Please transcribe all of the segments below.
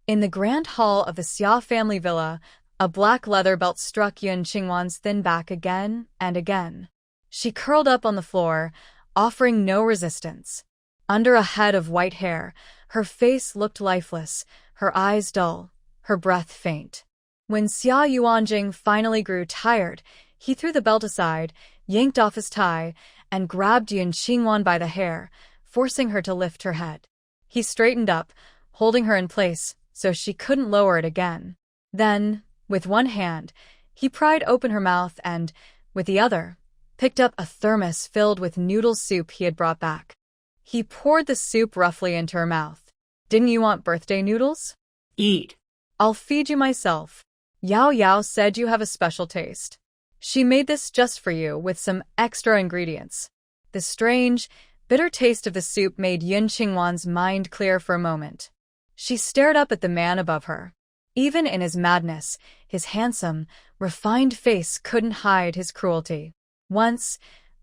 In the grand hall of the Xia family villa, a black leather belt struck Yun Qingwan's thin back again and again. She curled up on the floor, offering no resistance. Under a head of white hair, her face looked lifeless, her eyes dull, her breath faint. When Xia Yuanjing finally grew tired, he threw the belt aside, yanked off his tie, and grabbed Yun Qingwan by the hair, forcing her to lift her head. He straightened up, holding her in place so she couldn't lower it again. Then, with one hand, he pried open her mouth and, with the other, picked up a thermos filled with noodle soup he had brought back. He poured the soup roughly into her mouth. "Didn't you want birthday noodles? Eat. I'll feed you myself. Yao Yao said you have a special taste. She made this just for you with some extra ingredients." The strange, bitter taste of the soup made Yun Qingwan's mind clear for a moment. She stared up at the man above her. Even in his madness, his handsome, refined face couldn't hide his cruelty. Once,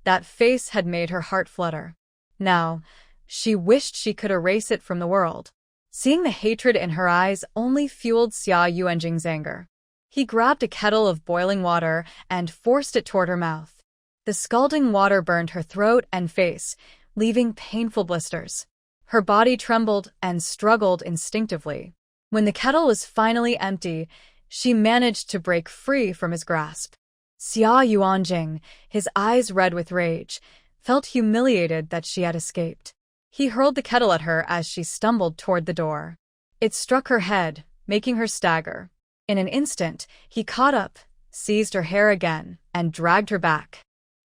that face had made her heart flutter. Now, she wished she could erase it from the world. Seeing the hatred in her eyes only fueled Xia Yuanjing's anger. He grabbed a kettle of boiling water and forced it toward her mouth. The scalding water burned her throat and face, leaving painful blisters. Her body trembled and struggled instinctively. When the kettle was finally empty, she managed to break free from his grasp. Xia Yuanjing, his eyes red with rage, felt humiliated that she had escaped. He hurled the kettle at her as she stumbled toward the door. It struck her head, making her stagger. In an instant, he caught up, seized her hair again, and dragged her back.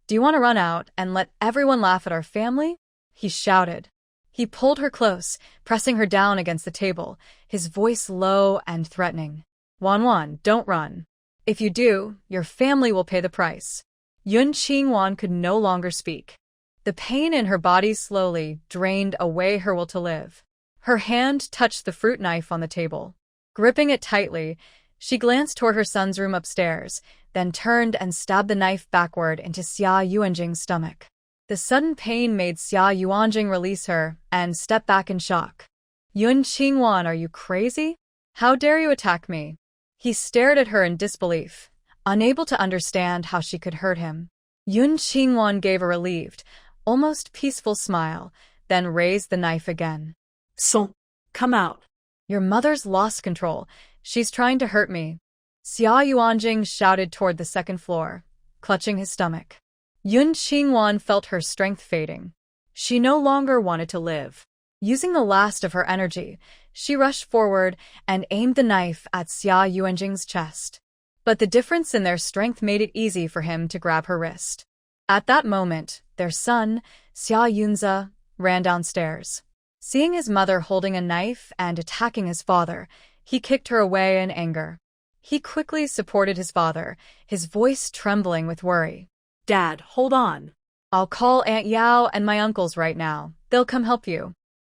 "Do you want to run out and let everyone laugh at our family?" he shouted. He pulled her close, pressing her down against the table, his voice low and threatening. "Wan, don't run. If you do, your family will pay the price." Yun Qingwan could no longer speak. The pain in her body slowly drained away her will to live. Her hand touched the fruit knife on the table. Gripping it tightly, she glanced toward her son's room upstairs, then turned and stabbed the knife backward into Xia Yuanjing's stomach. The sudden pain made Xia Yuanjing release her and step back in shock. "Yun Qingwan, are you crazy? How dare you attack me?" He stared at her in disbelief, unable to understand how she could hurt him. Yun Qingwan gave a relieved, almost peaceful smile, then raised the knife again. "Son, come out." "Your mother's lost control. She's trying to hurt me." Xia Yuanjing shouted toward the second floor, clutching his stomach. Yun Qingwan felt her strength fading. She no longer wanted to live. Using the last of her energy, she rushed forward and aimed the knife at Xia Yuanjing's chest. But the difference in their strength made it easy for him to grab her wrist. At that moment, their son, Xia Yunze, ran downstairs. Seeing his mother holding a knife and attacking his father, he kicked her away in anger. He quickly supported his father, his voice trembling with worry. "Dad, hold on. I'll call Aunt Yao and my uncles right now. They'll come help you."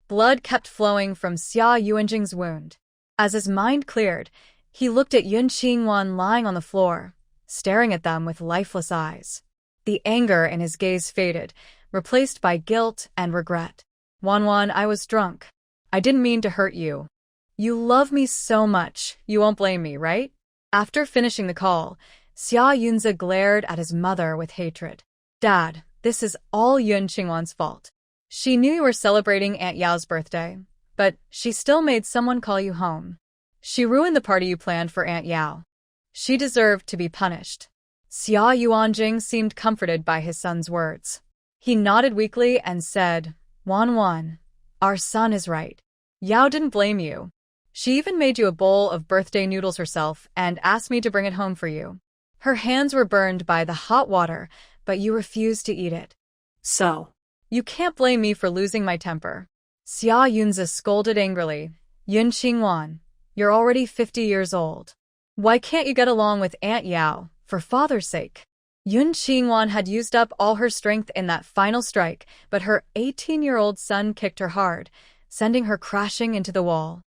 Blood kept flowing from Xia Yuanjing's wound. As his mind cleared, he looked at Yun Qingwan lying on the floor, staring at them with lifeless eyes. The anger in his gaze faded, replaced by guilt and regret. "Wan, I was drunk. I didn't mean to hurt you. You love me so much, you won't blame me, right?" After finishing the call, Xia Yunze glared at his mother with hatred. "Dad, this is all Yun Qingwan's fault. She knew you were celebrating Aunt Yao's birthday, but she still made someone call you home. She ruined the party you planned for Aunt Yao. She deserved to be punished." Xia Yuanjing seemed comforted by his son's words. He nodded weakly and said, Wan, our son is right. Yao didn't blame you. She even made you a bowl of birthday noodles herself and asked me to bring it home for you. Her hands were burned by the hot water, but you refused to eat it. So, you can't blame me for losing my temper." Xia Yunze scolded angrily. "Yun Qingwan, you're already 50 years old. Why can't you get along with Aunt Yao, for father's sake?" Yun Qingwan had used up all her strength in that final strike, but her 18-year-old son kicked her hard, sending her crashing into the wall.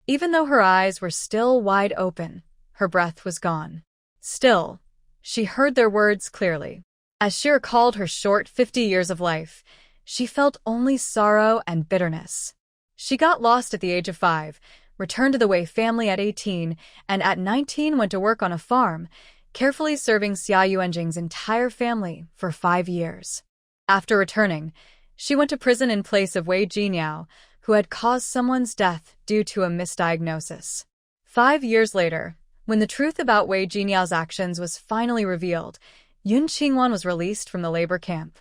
Even though her eyes were still wide open, her breath was gone. Still, she heard their words clearly. As she recalled her short 50 years of life, she felt only sorrow and bitterness. She got lost at the age of 5, returned to the Wei family at 18, and at 19 went to work on a farm, carefully serving Xia Yuanjing's entire family for 5 years. After returning, she went to prison in place of Wei Jinyao, who had caused someone's death due to a misdiagnosis. 5 years later, when the truth about Wei Jinyao's actions was finally revealed, Yun Qingwan was released from the labor camp.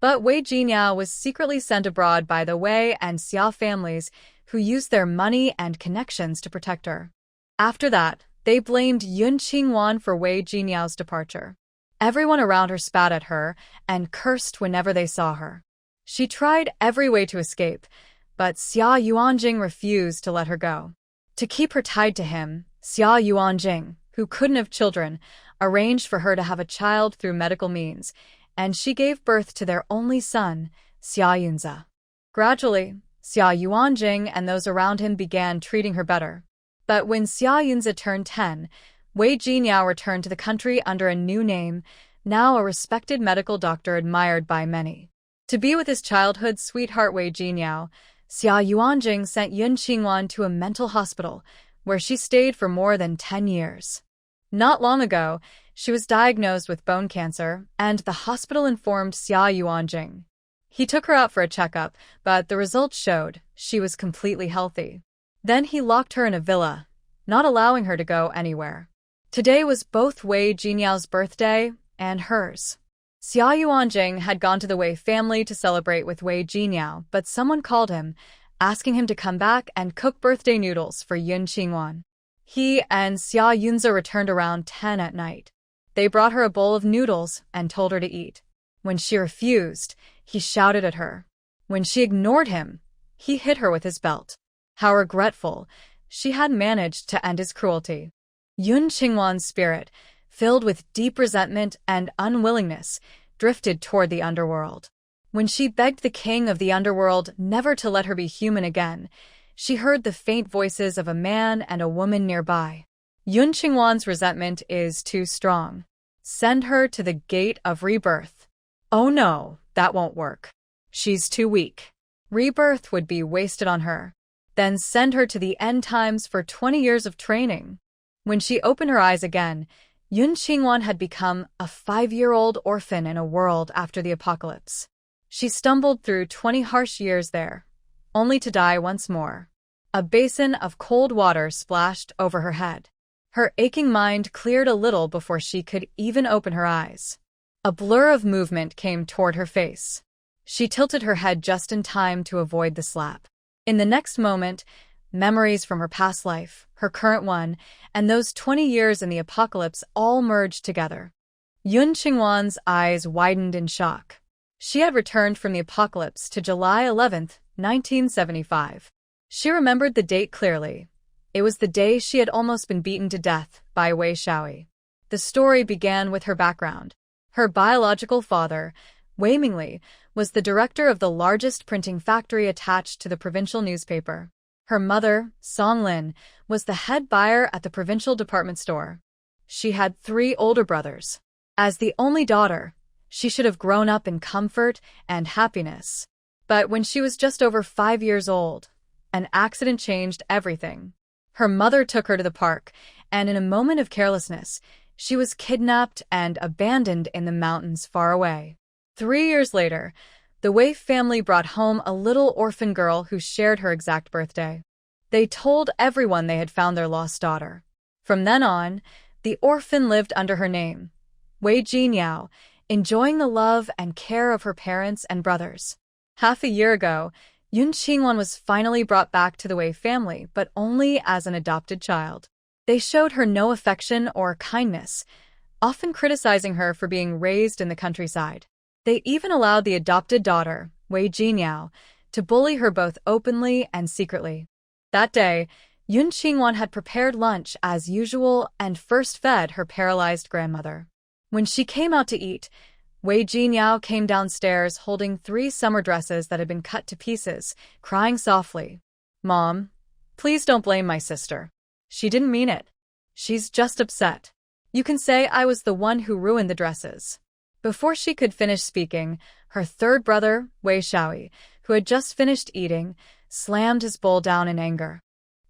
But Wei Jinyao was secretly sent abroad by the Wei and Xia families, who used their money and connections to protect her. After that, they blamed Yun Qingwan for Wei Jinyao's departure. Everyone around her spat at her and cursed whenever they saw her. She tried every way to escape, but Xia Yuanjing refused to let her go. To keep her tied to him, Xia Yuanjing, who couldn't have children, arranged for her to have a child through medical means, and she gave birth to their only son, Xia Yunze. Gradually, Xia Yuanjing and those around him began treating her better. But when Xia Yunze turned 10, Wei Jinyao returned to the country under a new name, now a respected medical doctor admired by many. To be with his childhood sweetheart Wei Jinyao, Xia Yuanjing sent Yun Qingwan to a mental hospital, where she stayed for more than 10 years. Not long ago, she was diagnosed with bone cancer, and the hospital informed Xia Yuanjing. He took her out for a checkup, but the results showed she was completely healthy. Then he locked her in a villa, not allowing her to go anywhere. Today was both Wei Jinyao's birthday and hers. Xia Yuanjing had gone to the Wei family to celebrate with Wei Jinyao, but someone called him, asking him to come back and cook birthday noodles for Yun Qingwan. He and Xia Yunze returned around 10 at night. They brought her a bowl of noodles and told her to eat. When she refused, he shouted at her. When she ignored him, he hit her with his belt. How regretful she had managed to end his cruelty. Yun Qingwan's spirit, filled with deep resentment and unwillingness, drifted toward the underworld. When she begged the king of the underworld never to let her be human again, she heard the faint voices of a man and a woman nearby. Yun Qingwan's resentment is too strong. Send her to the gate of rebirth. Oh no, that won't work. She's too weak. Rebirth would be wasted on her. Then send her to the end times for 20 years of training. When she opened her eyes again, Yun Qingwan had become a 5-year-old orphan in a world after the apocalypse. She stumbled through 20 harsh years there, only to die once more. A basin of cold water splashed over her head. Her aching mind cleared a little before she could even open her eyes. A blur of movement came toward her face. She tilted her head just in time to avoid the slap. In the next moment, memories from her past life, her current one, and those 20 years in the apocalypse all merged together. Yun Qingwan's eyes widened in shock. She had returned from the apocalypse to July 11, 1975. She remembered the date clearly. It was the day she had almost been beaten to death by Wei Shaoi. The story began with her background. Her biological father, Wei Mingli, was the director of the largest printing factory attached to the provincial newspaper. Her mother, Song Lin, was the head buyer at the provincial department store. She had 3 older brothers. As the only daughter, she should have grown up in comfort and happiness. But when she was just over 5 years old, an accident changed everything. Her mother took her to the park, and in a moment of carelessness, she was kidnapped and abandoned in the mountains far away. 3 years later, the Wei family brought home a little orphan girl who shared her exact birthday. They told everyone they had found their lost daughter. From then on, the orphan lived under her name, Wei Jinyao, enjoying the love and care of her parents and brothers. Half a year ago, Yun Qingwan was finally brought back to the Wei family, but only as an adopted child. They showed her no affection or kindness, often criticizing her for being raised in the countryside. They even allowed the adopted daughter, Wei Jinyao, to bully her both openly and secretly. That day, Yun Qingwan had prepared lunch as usual and first fed her paralyzed grandmother. When she came out to eat, Wei Jinyao came downstairs holding 3 summer dresses that had been cut to pieces, crying softly. "Mom, please don't blame my sister. She didn't mean it. She's just upset. You can say I was the one who ruined the dresses." Before she could finish speaking, her third brother, Wei Shaoi, who had just finished eating, slammed his bowl down in anger.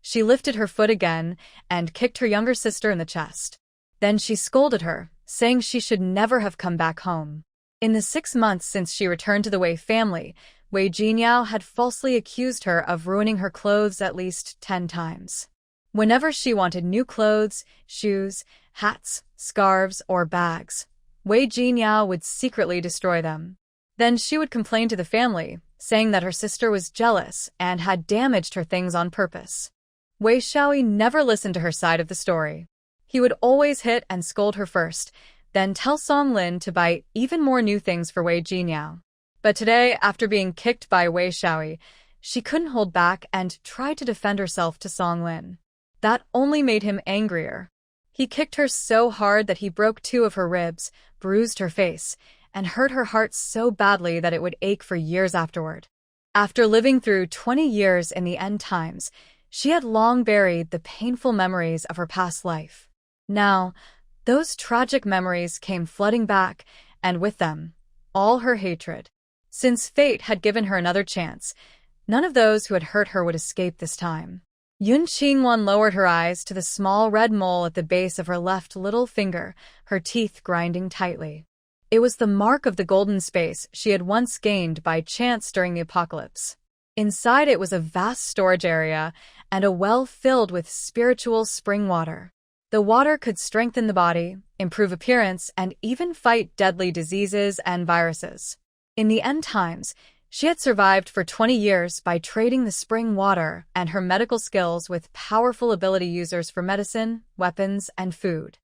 She lifted her foot again and kicked her younger sister in the chest. Then she scolded her, saying she should never have come back home. In the 6 months since she returned to the Wei family, Wei Jinyao had falsely accused her of ruining her clothes at least 10 times. Whenever she wanted new clothes, shoes, hats, scarves, or bags, Wei Jinyao would secretly destroy them. Then she would complain to the family, saying that her sister was jealous and had damaged her things on purpose. Wei Shaoyi never listened to her side of the story. He would always hit and scold her first, then tell Song Lin to buy even more new things for Wei Jinyao. But today, after being kicked by Wei Shaoyi, she couldn't hold back and tried to defend herself to Song Lin. That only made him angrier. He kicked her so hard that he broke 2 of her ribs, bruised her face, and hurt her heart so badly that it would ache for years afterward. After living through 20 years in the end times, she had long buried the painful memories of her past life. Now, those tragic memories came flooding back, and with them, all her hatred. Since fate had given her another chance, none of those who had hurt her would escape this time. Yun Qingwan lowered her eyes to the small red mole at the base of her left little finger, her teeth grinding tightly. It was the mark of the golden space she had once gained by chance during the apocalypse. Inside it was a vast storage area and a well filled with spiritual spring water. The water could strengthen the body, improve appearance, and even fight deadly diseases and viruses. In the end times, she had survived for 20 years by trading the spring water and her medical skills with powerful ability users for medicine, weapons, and food.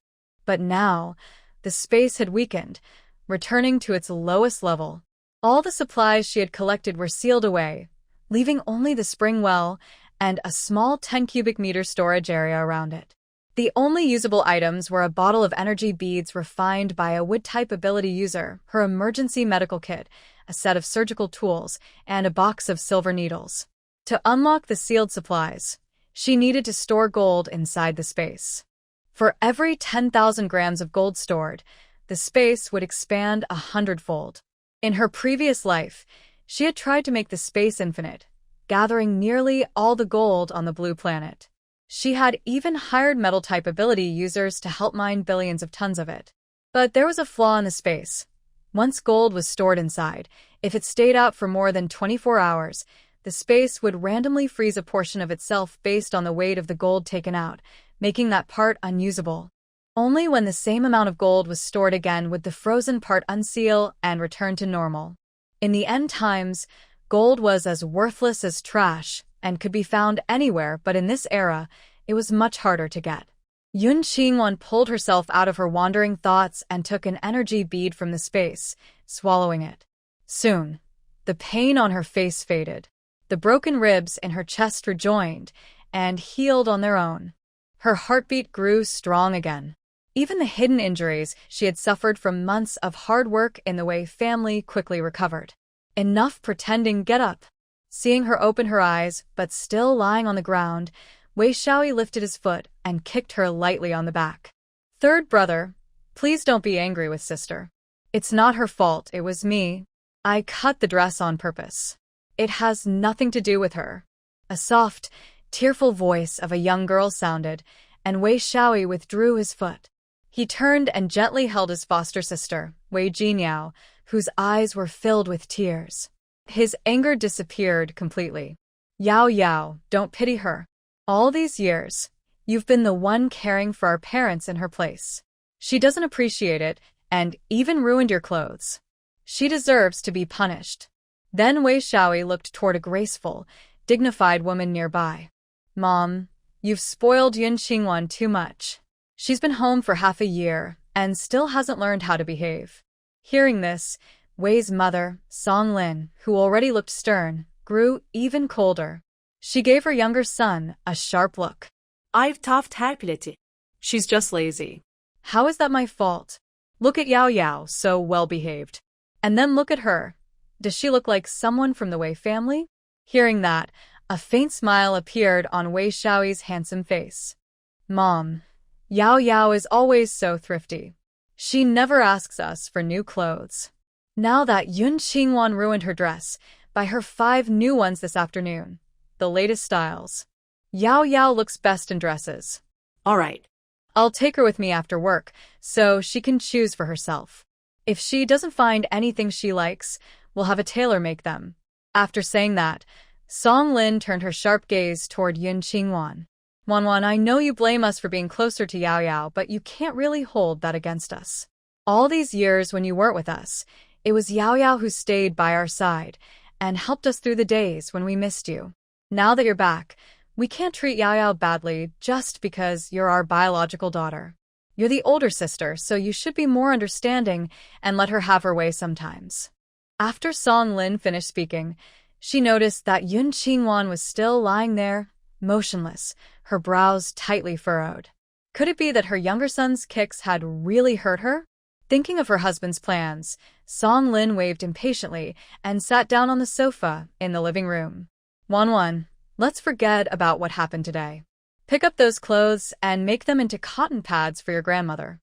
But now, the space had weakened, returning to its lowest level. All the supplies she had collected were sealed away, leaving only the spring well and a small 10 cubic meter storage area around it. The only usable items were a bottle of energy beads refined by a wood-type ability user, her emergency medical kit, a set of surgical tools, and a box of silver needles. To unlock the sealed supplies, she needed to store gold inside the space. For every 10,000 grams of gold stored, the space would expand 100-fold. In her previous life, she had tried to make the space infinite, gathering nearly all the gold on the blue planet. She had even hired metal-type ability users to help mine billions of tons of it. But there was a flaw in the space. Once gold was stored inside, if it stayed out for more than 24 hours, the space would randomly freeze a portion of itself based on the weight of the gold taken out, making that part unusable. Only when the same amount of gold was stored again would the frozen part unseal and return to normal. In the end times, gold was as worthless as trash and could be found anywhere, but in this era, it was much harder to get. Yun Qingwan pulled herself out of her wandering thoughts and took an energy bead from the space, swallowing it. Soon, the pain on her face faded. The broken ribs in her chest rejoined and healed on their own. Her heartbeat grew strong again. Even the hidden injuries she had suffered from months of hard work in the Wei family quickly recovered. Enough pretending, get up. Seeing her open her eyes, but still lying on the ground, Wei Shaoyi lifted his foot and kicked her lightly on the back. Third brother, please don't be angry with sister. It's not her fault, it was me. I cut the dress on purpose. It has nothing to do with her. A soft, tearful voice of a young girl sounded, and Wei Shaoyi withdrew his foot. He turned and gently held his foster sister, Wei Jinyao, whose eyes were filled with tears. His anger disappeared completely. Yao Yao, don't pity her. All these years, you've been the one caring for our parents in her place. She doesn't appreciate it, and even ruined your clothes. She deserves to be punished. Then Wei Shaoyi looked toward a graceful, dignified woman nearby. Mom, you've spoiled Yun Qingwan too much. She's been home for half a year, and still hasn't learned how to behave. Hearing this, Wei's mother, Song Lin, who already looked stern, grew even colder. She gave her younger son a sharp look. I've toughed happily. She's just lazy. How is that my fault? Look at Yao Yao, so well-behaved. And then look at her. Does she look like someone from the Wei family? Hearing that, a faint smile appeared on Wei Shaoyi's handsome face. Mom, Yao Yao is always so thrifty. She never asks us for new clothes. Now that Yun Qingwan ruined her dress, buy her 5 new ones this afternoon. The latest styles. Yao Yao looks best in dresses. All right. I'll take her with me after work, so she can choose for herself. If she doesn't find anything she likes, we'll have a tailor make them. After saying that, Song Lin turned her sharp gaze toward Yun Qingwan. Wanwan, I know you blame us for being closer to Yao Yao, but you can't really hold that against us. All these years when you weren't with us, it was Yao Yao who stayed by our side and helped us through the days when we missed you. Now that you're back, we can't treat Yao Yao badly just because you're our biological daughter. You're the older sister, so you should be more understanding and let her have her way sometimes. After Song Lin finished speaking, she noticed that Yun Qingwan was still lying there, motionless, her brows tightly furrowed. Could it be that her younger son's kicks had really hurt her? Thinking of her husband's plans, Song Lin waved impatiently and sat down on the sofa in the living room. Wanwan, let's forget about what happened today. Pick up those clothes and make them into cotton pads for your grandmother.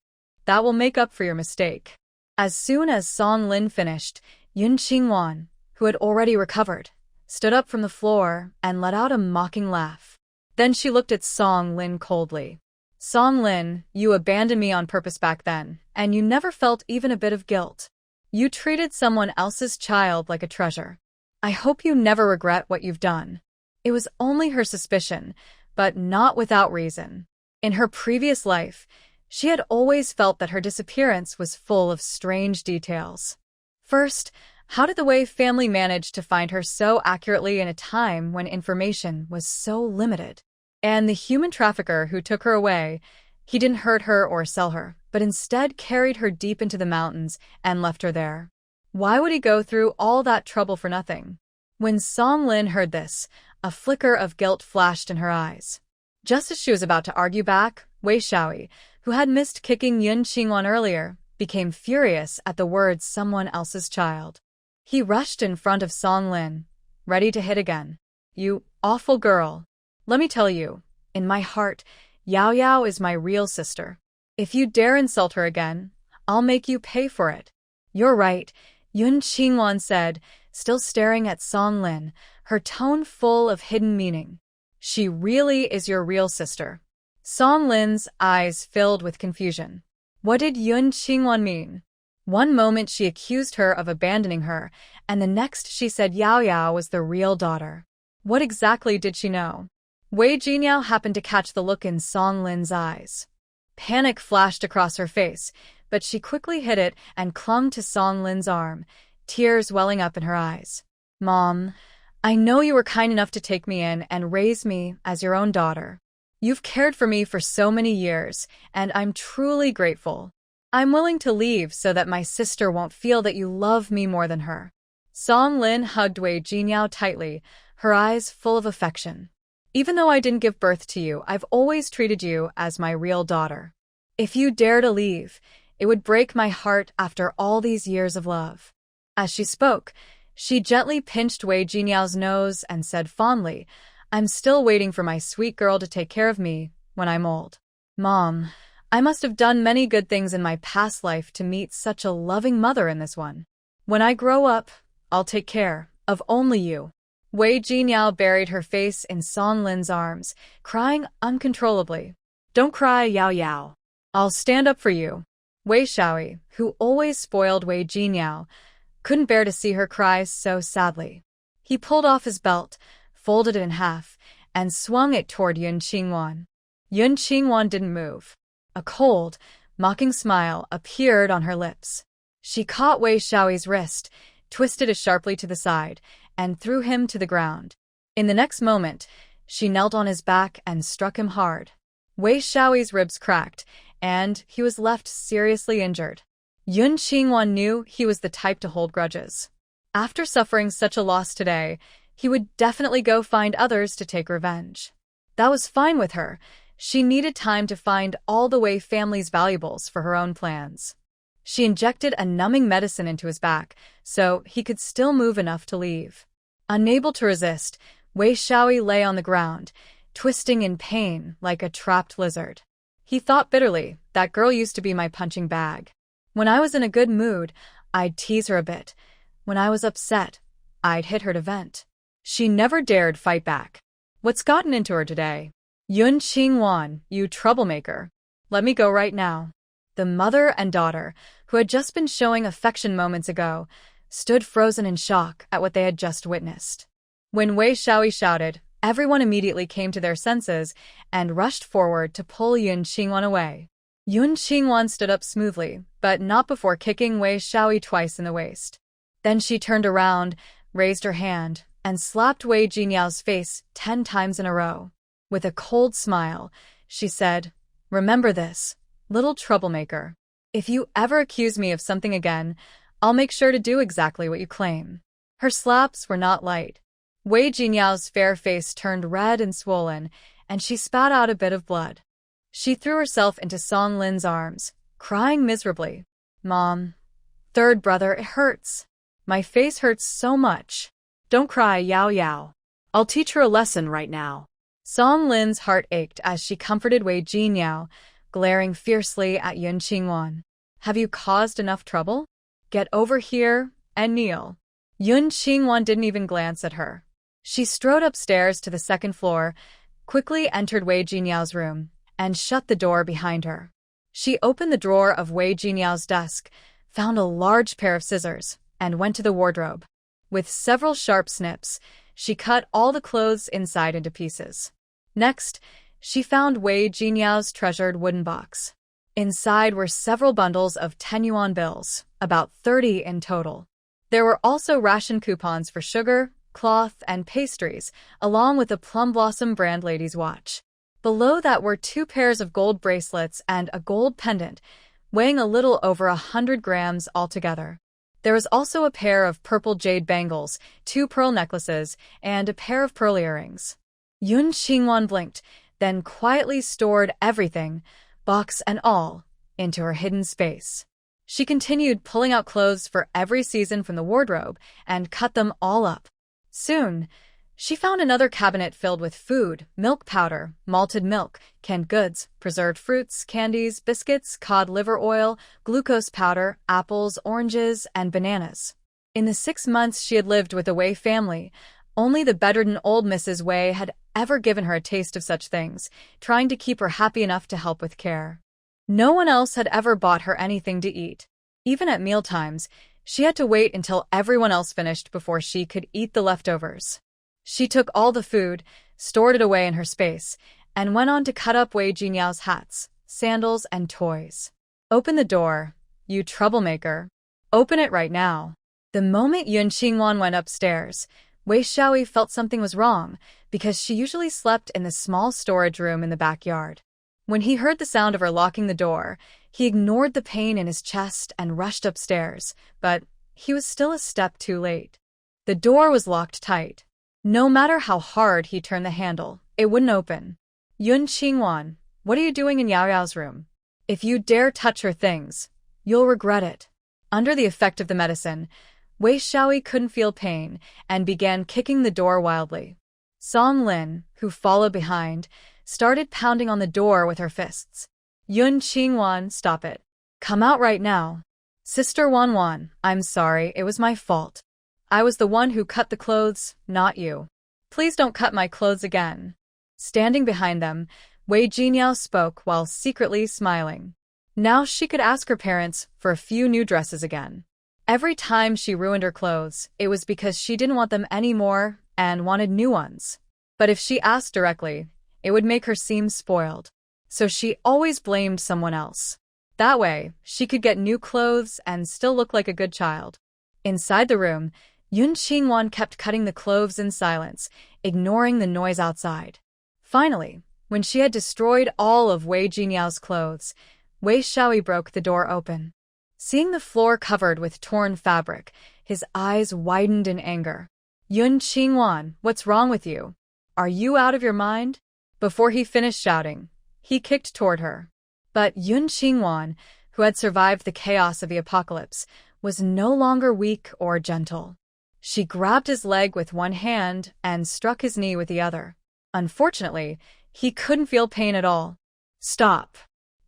That will make up for your mistake. As soon as Song Lin finished, Yun Qingwan, who had already recovered, stood up from the floor and let out a mocking laugh. Then she looked at Song Lin coldly. Song Lin, you abandoned me on purpose back then, and you never felt even a bit of guilt. You treated someone else's child like a treasure. I hope you never regret what you've done. It was only her suspicion, but not without reason. In her previous life, she had always felt that her disappearance was full of strange details. First, how did the Wei family manage to find her so accurately in a time when information was so limited? And the human trafficker who took her away, he didn't hurt her or sell her, but instead carried her deep into the mountains and left her there. Why would he go through all that trouble for nothing? When Song Lin heard this, a flicker of guilt flashed in her eyes. Just as she was about to argue back, Wei Shaoi, who had missed kicking Yun Qingwan earlier, became furious at the words someone else's child. He rushed in front of Song Lin, ready to hit again. You awful girl. Let me tell you, in my heart, Yao Yao is my real sister. If you dare insult her again, I'll make you pay for it. You're right, Yun Qingwan said, still staring at Song Lin, her tone full of hidden meaning. She really is your real sister. Song Lin's eyes filled with confusion. What did Yun Qingwan mean? One moment she accused her of abandoning her, and the next she said Yao Yao was the real daughter. What exactly did she know? Wei Jinyao happened to catch the look in Song Lin's eyes. Panic flashed across her face, but she quickly hid it and clung to Song Lin's arm, tears welling up in her eyes. Mom, I know you were kind enough to take me in and raise me as your own daughter. You've cared for me for so many years, and I'm truly grateful. I'm willing to leave so that my sister won't feel that you love me more than her. Song Lin hugged Wei Jinyao tightly, her eyes full of affection. Even though I didn't give birth to you, I've always treated you as my real daughter. If you dare to leave, it would break my heart after all these years of love. As she spoke, she gently pinched Wei Jinyao's nose and said fondly, I'm still waiting for my sweet girl to take care of me when I'm old. Mom, I must have done many good things in my past life to meet such a loving mother in this one. When I grow up, I'll take care of only you. Wei Jinyao buried her face in Song Lin's arms, crying uncontrollably. Don't cry, Yao Yao. I'll stand up for you. Wei Shaoi, who always spoiled Wei Jinyao, couldn't bear to see her cry so sadly. He pulled off his belt, folded it in half, and swung it toward Yun Qingwan. Yun Qingwan didn't move. A cold, mocking smile appeared on her lips. She caught Wei Shaoi's wrist, twisted it sharply to the side, and threw him to the ground. In the next moment, she knelt on his back and struck him hard. Wei Shaoi's ribs cracked, and he was left seriously injured. Yun Qingwan knew he was the type to hold grudges. After suffering such a loss today, he would definitely go find others to take revenge. That was fine with her. She needed time to find all the Wei family's valuables for her own plans. She injected a numbing medicine into his back, so he could still move enough to leave. Unable to resist, Wei Shaoi lay on the ground, twisting in pain like a trapped lizard. He thought bitterly, that girl used to be my punching bag. When I was in a good mood, I'd tease her a bit. When I was upset, I'd hit her to vent. She never dared fight back. What's gotten into her today? Yun Qingwan, you troublemaker. Let me go right now. The mother and daughter, who had just been showing affection moments ago, stood frozen in shock at what they had just witnessed. When Wei Xiaoyi shouted, everyone immediately came to their senses and rushed forward to pull Yun Qingwan away. Yun Qingwan stood up smoothly, but not before kicking Wei Xiaoyi twice in the waist. Then she turned around, raised her hand, and slapped Wei Jinyao's face 10 times in a row. With a cold smile, she said, "Remember this, little troublemaker. If you ever accuse me of something again, I'll make sure to do exactly what you claim." Her slaps were not light. Wei Jinyao's fair face turned red and swollen, and she spat out a bit of blood. She threw herself into Song Lin's arms, crying miserably. "Mom, third brother, it hurts. My face hurts so much." "Don't cry, Yao Yao. I'll teach her a lesson right now." Song Lin's heart ached as she comforted Wei Jinyao, glaring fiercely at Yun Qingwan. "Have you caused enough trouble? Get over here and kneel." Yun Qingwan didn't even glance at her. She strode upstairs to the second floor, quickly entered Wei Jinyao's room, and shut the door behind her. She opened the drawer of Wei Jinyao's desk, found a large pair of scissors, and went to the wardrobe. With several sharp snips, she cut all the clothes inside into pieces. Next, she found Wei Jinyao's treasured wooden box. Inside were several bundles of 10 yuan bills, about 30 in total. There were also ration coupons for sugar, cloth, and pastries, along with a Plum Blossom brand lady's watch. Below that were 2 pairs of gold bracelets and a gold pendant, weighing a little over 100 grams altogether. There was also a pair of purple jade bangles, 2 pearl necklaces, and a pair of pearl earrings. Yun Qingwan blinked, then quietly stored everything, box and all, into her hidden space. She continued pulling out clothes for every season from the wardrobe and cut them all up. Soon, she found another cabinet filled with food, milk powder, malted milk, canned goods, preserved fruits, candies, biscuits, cod liver oil, glucose powder, apples, oranges, and bananas. In the 6 months she had lived with the Wei family, only the bedridden old Mrs. Wei had ever given her a taste of such things, trying to keep her happy enough to help with care. No one else had ever bought her anything to eat. Even at mealtimes, she had to wait until everyone else finished before she could eat the leftovers. She took all the food, stored it away in her space, and went on to cut up Wei Jinyao's hats, sandals, and toys. "Open the door, you troublemaker. Open it right now." The moment Yun Qingwan went upstairs, Wei Xiaoyi felt something was wrong, because she usually slept in the small storage room in the backyard. When he heard the sound of her locking the door, he ignored the pain in his chest and rushed upstairs, but he was still a step too late. The door was locked tight. No matter how hard he turned the handle, it wouldn't open. "Yun Qingwan, what are you doing in Yao Yao's room? If you dare touch her things, you'll regret it." Under the effect of the medicine, Wei Xiaoyi couldn't feel pain and began kicking the door wildly. Song Lin, who followed behind, started pounding on the door with her fists. "Yun Qingwan, stop it. Come out right now." "Sister Wanwan, I'm sorry, it was my fault. I was the one who cut the clothes, not you. Please don't cut my clothes again." Standing behind them, Wei Jinyao spoke while secretly smiling. Now she could ask her parents for a few new dresses again. Every time she ruined her clothes, it was because she didn't want them anymore and wanted new ones. But if she asked directly, it would make her seem spoiled. So she always blamed someone else. That way, she could get new clothes and still look like a good child. Inside the room, Yun Qingwan kept cutting the clothes in silence, ignoring the noise outside. Finally, when she had destroyed all of Wei Jinyao's clothes, Wei Xiaoyi broke the door open. Seeing the floor covered with torn fabric, his eyes widened in anger. "Yun Qingwan, what's wrong with you? Are you out of your mind?" Before he finished shouting, he kicked toward her. But Yun Qingwan, who had survived the chaos of the apocalypse, was no longer weak or gentle. She grabbed his leg with one hand and struck his knee with the other. Unfortunately, he couldn't feel pain at all. "Stop.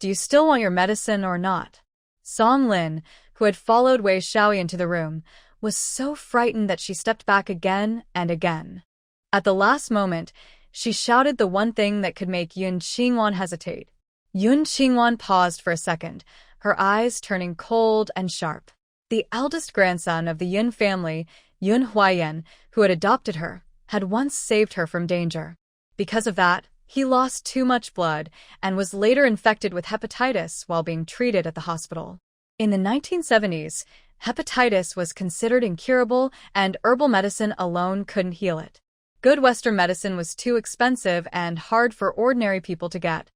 Do you still want your medicine or not?" Song Lin, who had followed Wei Xiaoyi into the room, was so frightened that she stepped back again and again. At the last moment, She shouted the one thing that could make Yun Qingwan hesitate. Yun Qingwan paused for a second, her eyes turning cold and sharp. The eldest grandson of the Yun family, Yun Huaiyan, who had adopted her, had once saved her from danger. Because of that, he lost too much blood and was later infected with hepatitis while being treated at the hospital. In the 1970s, hepatitis was considered incurable and herbal medicine alone couldn't heal it. Good Western medicine was too expensive and hard for ordinary people to get.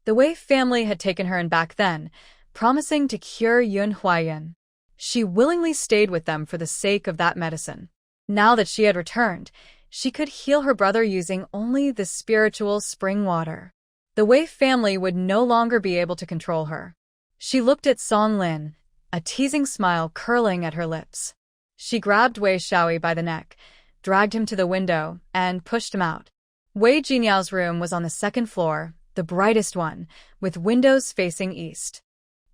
The Wei family had taken her in back then, promising to cure Yun Huaiyan. She willingly stayed with them for the sake of that medicine. Now that she had returned, she could heal her brother using only the spiritual spring water. The Wei family would no longer be able to control her. She looked at Song Lin, a teasing smile curling at her lips. She grabbed Wei Xiaoyi by the neck, dragged him to the window, and pushed him out. Wei Jinyao's room was on the second floor, the brightest one, with windows facing east.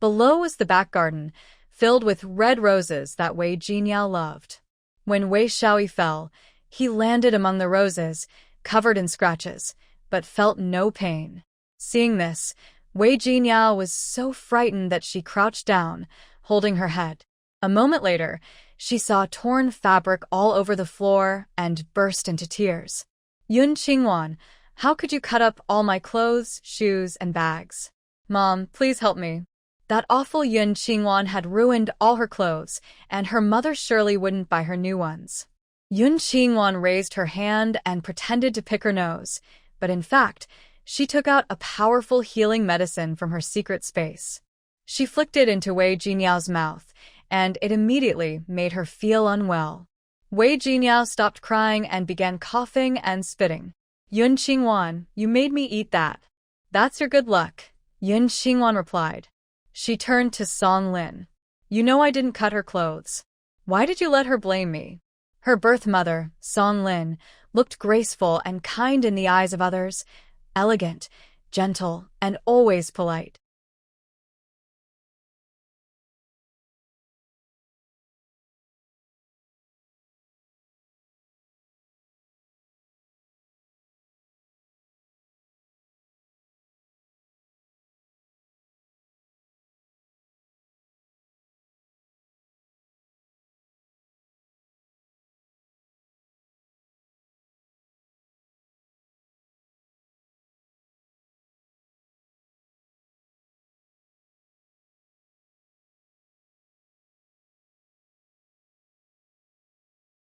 Below was the back garden, filled with red roses that Wei Jinyao loved. When Wei Xiaoyi fell, he landed among the roses, covered in scratches, but felt no pain. Seeing this, Wei Jinyao was so frightened that she crouched down, holding her head. A moment later, she saw torn fabric all over the floor and burst into tears. Yun Qingwan, how could you cut up all my clothes, shoes, and bags? Mom, please help me. That awful Yun Qingwan had ruined all her clothes, and her mother surely wouldn't buy her new ones. Yun Qingwan raised her hand and pretended to pick her nose, but in fact, she took out a powerful healing medicine from her secret space. She flicked it into Wei Jinyao's mouth, and it immediately made her feel unwell. Wei Jinyao stopped crying and began coughing and spitting. Yun Qingwan, you made me eat that. That's your good luck, Yun Qingwan replied. She turned to Song Lin. You know I didn't cut her clothes. Why did you let her blame me? Her birth mother, Song Lin, looked graceful and kind in the eyes of others, elegant, gentle, and always polite.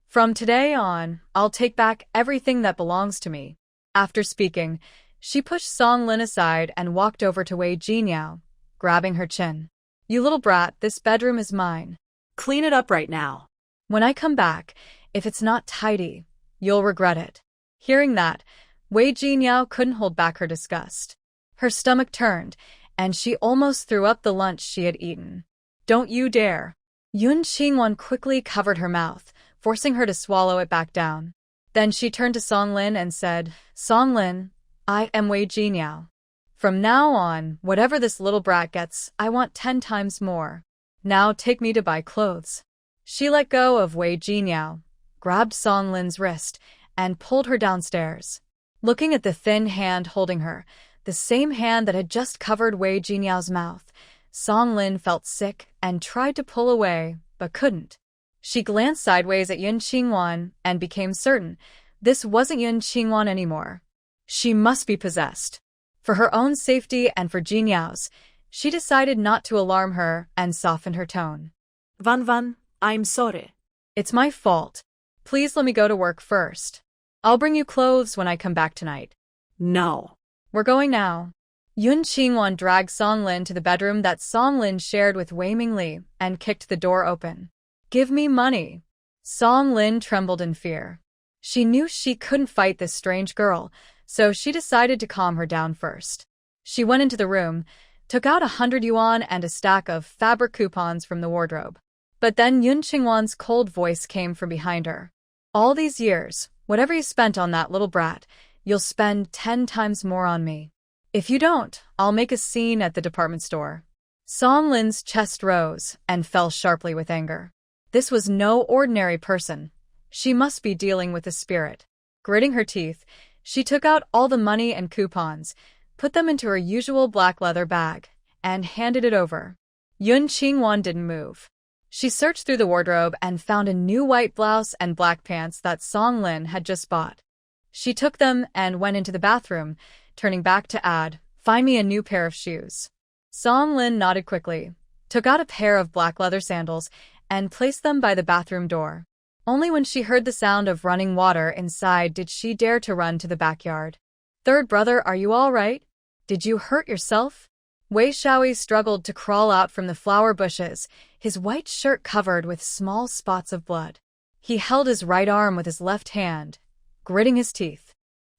From today on, I'll take back everything that belongs to me. After speaking, she pushed Song Lin aside and walked over to Wei Jinyao, grabbing her chin. You little brat, this bedroom is mine. Clean it up right now. When I come back, if it's not tidy, you'll regret it. Hearing that, Wei Jinyao couldn't hold back her disgust. Her stomach turned, and she almost threw up the lunch she had eaten. Don't you dare. Yun Qingwan quickly covered her mouth, forcing her to swallow it back down. Then she turned to Song Lin and said, Song Lin, I am Wei Jinyao. From now on, whatever this little brat gets, I want 10 times more. Now take me to buy clothes. She let go of Wei Jinyao, grabbed Song Lin's wrist, and pulled her downstairs. Looking at the thin hand holding her, the same hand that had just covered Wei Jinyao's mouth, Song Lin felt sick and tried to pull away, but couldn't. She glanced sideways at Yun Qingwan and became certain this wasn't Yun Qingwan anymore. She must be possessed. For her own safety and for Jinyao's, she decided not to alarm her and softened her tone. Van, I'm sorry. It's my fault. Please let me go to work first. I'll bring you clothes when I come back tonight. No. We're going now. Yun Qingwan dragged Song Lin to the bedroom that Song Lin shared with Wei Mingli and kicked the door open. Give me money. Song Lin trembled in fear. She knew she couldn't fight this strange girl, so she decided to calm her down first. She went into the room, took out 100 yuan and a stack of fabric coupons from the wardrobe. But then Yun Qingwan's cold voice came from behind her. All these years, whatever you spent on that little brat, you'll spend 10 times more on me. If you don't, I'll make a scene at the department store. Song Lin's chest rose and fell sharply with anger. This was no ordinary person. She must be dealing with a spirit. Gritting her teeth, She took out all the money and coupons, put them into her usual black leather bag, and handed it over. Yun Qingwan didn't move. She searched through the wardrobe and found a new white blouse and black pants that Song Lin had just bought. She took them and went into the bathroom, turning back to add, "Find me a new pair of shoes." Song Lin nodded quickly, took out a pair of black leather sandals, and placed them by the bathroom door. Only when she heard the sound of running water inside did she dare to run to the backyard. "Third brother, are you all right? Did you hurt yourself?" Wei Shaoyi struggled to crawl out from the flower bushes, his white shirt covered with small spots of blood. He held his right arm with his left hand, gritting his teeth.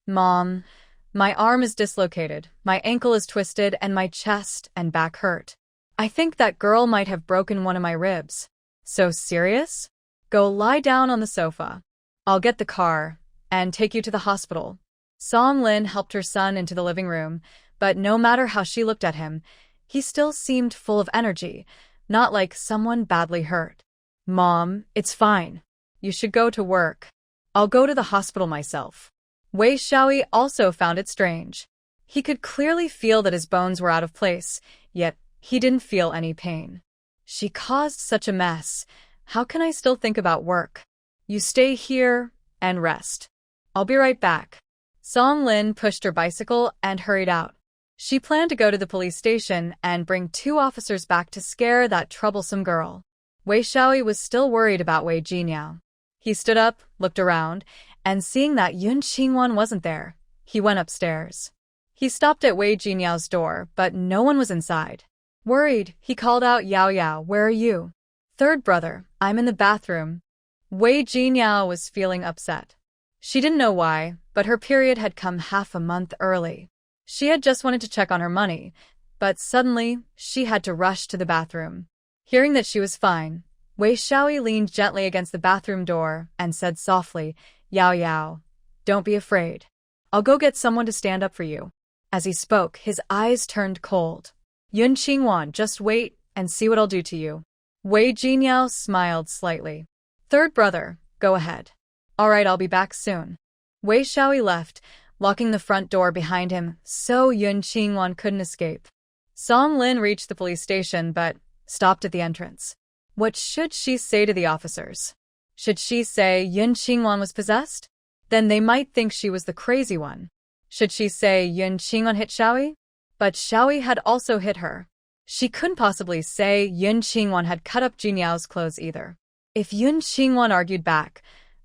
"Mom, my arm is dislocated, my ankle is twisted, and my chest and back hurt. I think that girl might have broken one of my ribs." "So serious? Go lie down on the sofa. I'll get the car and take you to the hospital." Song Lin helped her son into the living room, but no matter how she looked at him, he still seemed full of energy, not like someone badly hurt. "Mom, it's fine. You should go to work. I'll go to the hospital myself." Wei Shaoyi also found it strange. He could clearly feel that his bones were out of place, yet he didn't feel any pain. "She caused such a mess. How can I still think about work? You stay here and rest. I'll be right back." Song Lin pushed her bicycle and hurried out. She planned to go to the police station and bring 2 officers back to scare that troublesome girl. Wei Shaoyi was still worried about Wei Jinyao. He stood up, looked around, and seeing that Yun Qingwan wasn't there, he went upstairs. He stopped at Wei Jinyao's door, but no one was inside. Worried, he called out, "Yao Yao, where are you?" "Third brother, I'm in the bathroom." Wei Jinyao was feeling upset. She didn't know why, but her period had come half a month early. She had just wanted to check on her money, but suddenly, she had to rush to the bathroom. Hearing that she was fine, Wei Shaoyi leaned gently against the bathroom door and said softly, "Yao Yao, don't be afraid. I'll go get someone to stand up for you." As he spoke, his eyes turned cold. "Yun Qingwan, just wait and see what I'll do to you." Wei Jinyao smiled slightly. "Third brother, go ahead." "All right, I'll be back soon." Wei Shaoyi left, locking the front door behind him so Yun Qingwan couldn't escape. Song Lin reached the police station but stopped at the entrance. What should she say to the officers? Should she say Yun Qingwan was possessed? Then they might think she was the crazy one. Should she say Yun Qingwan hit Shaoyi? But Shaoyi had also hit her. She couldn't possibly say Yun Qingwan had cut up Jinyao's clothes either. If Yun Qingwan argued back,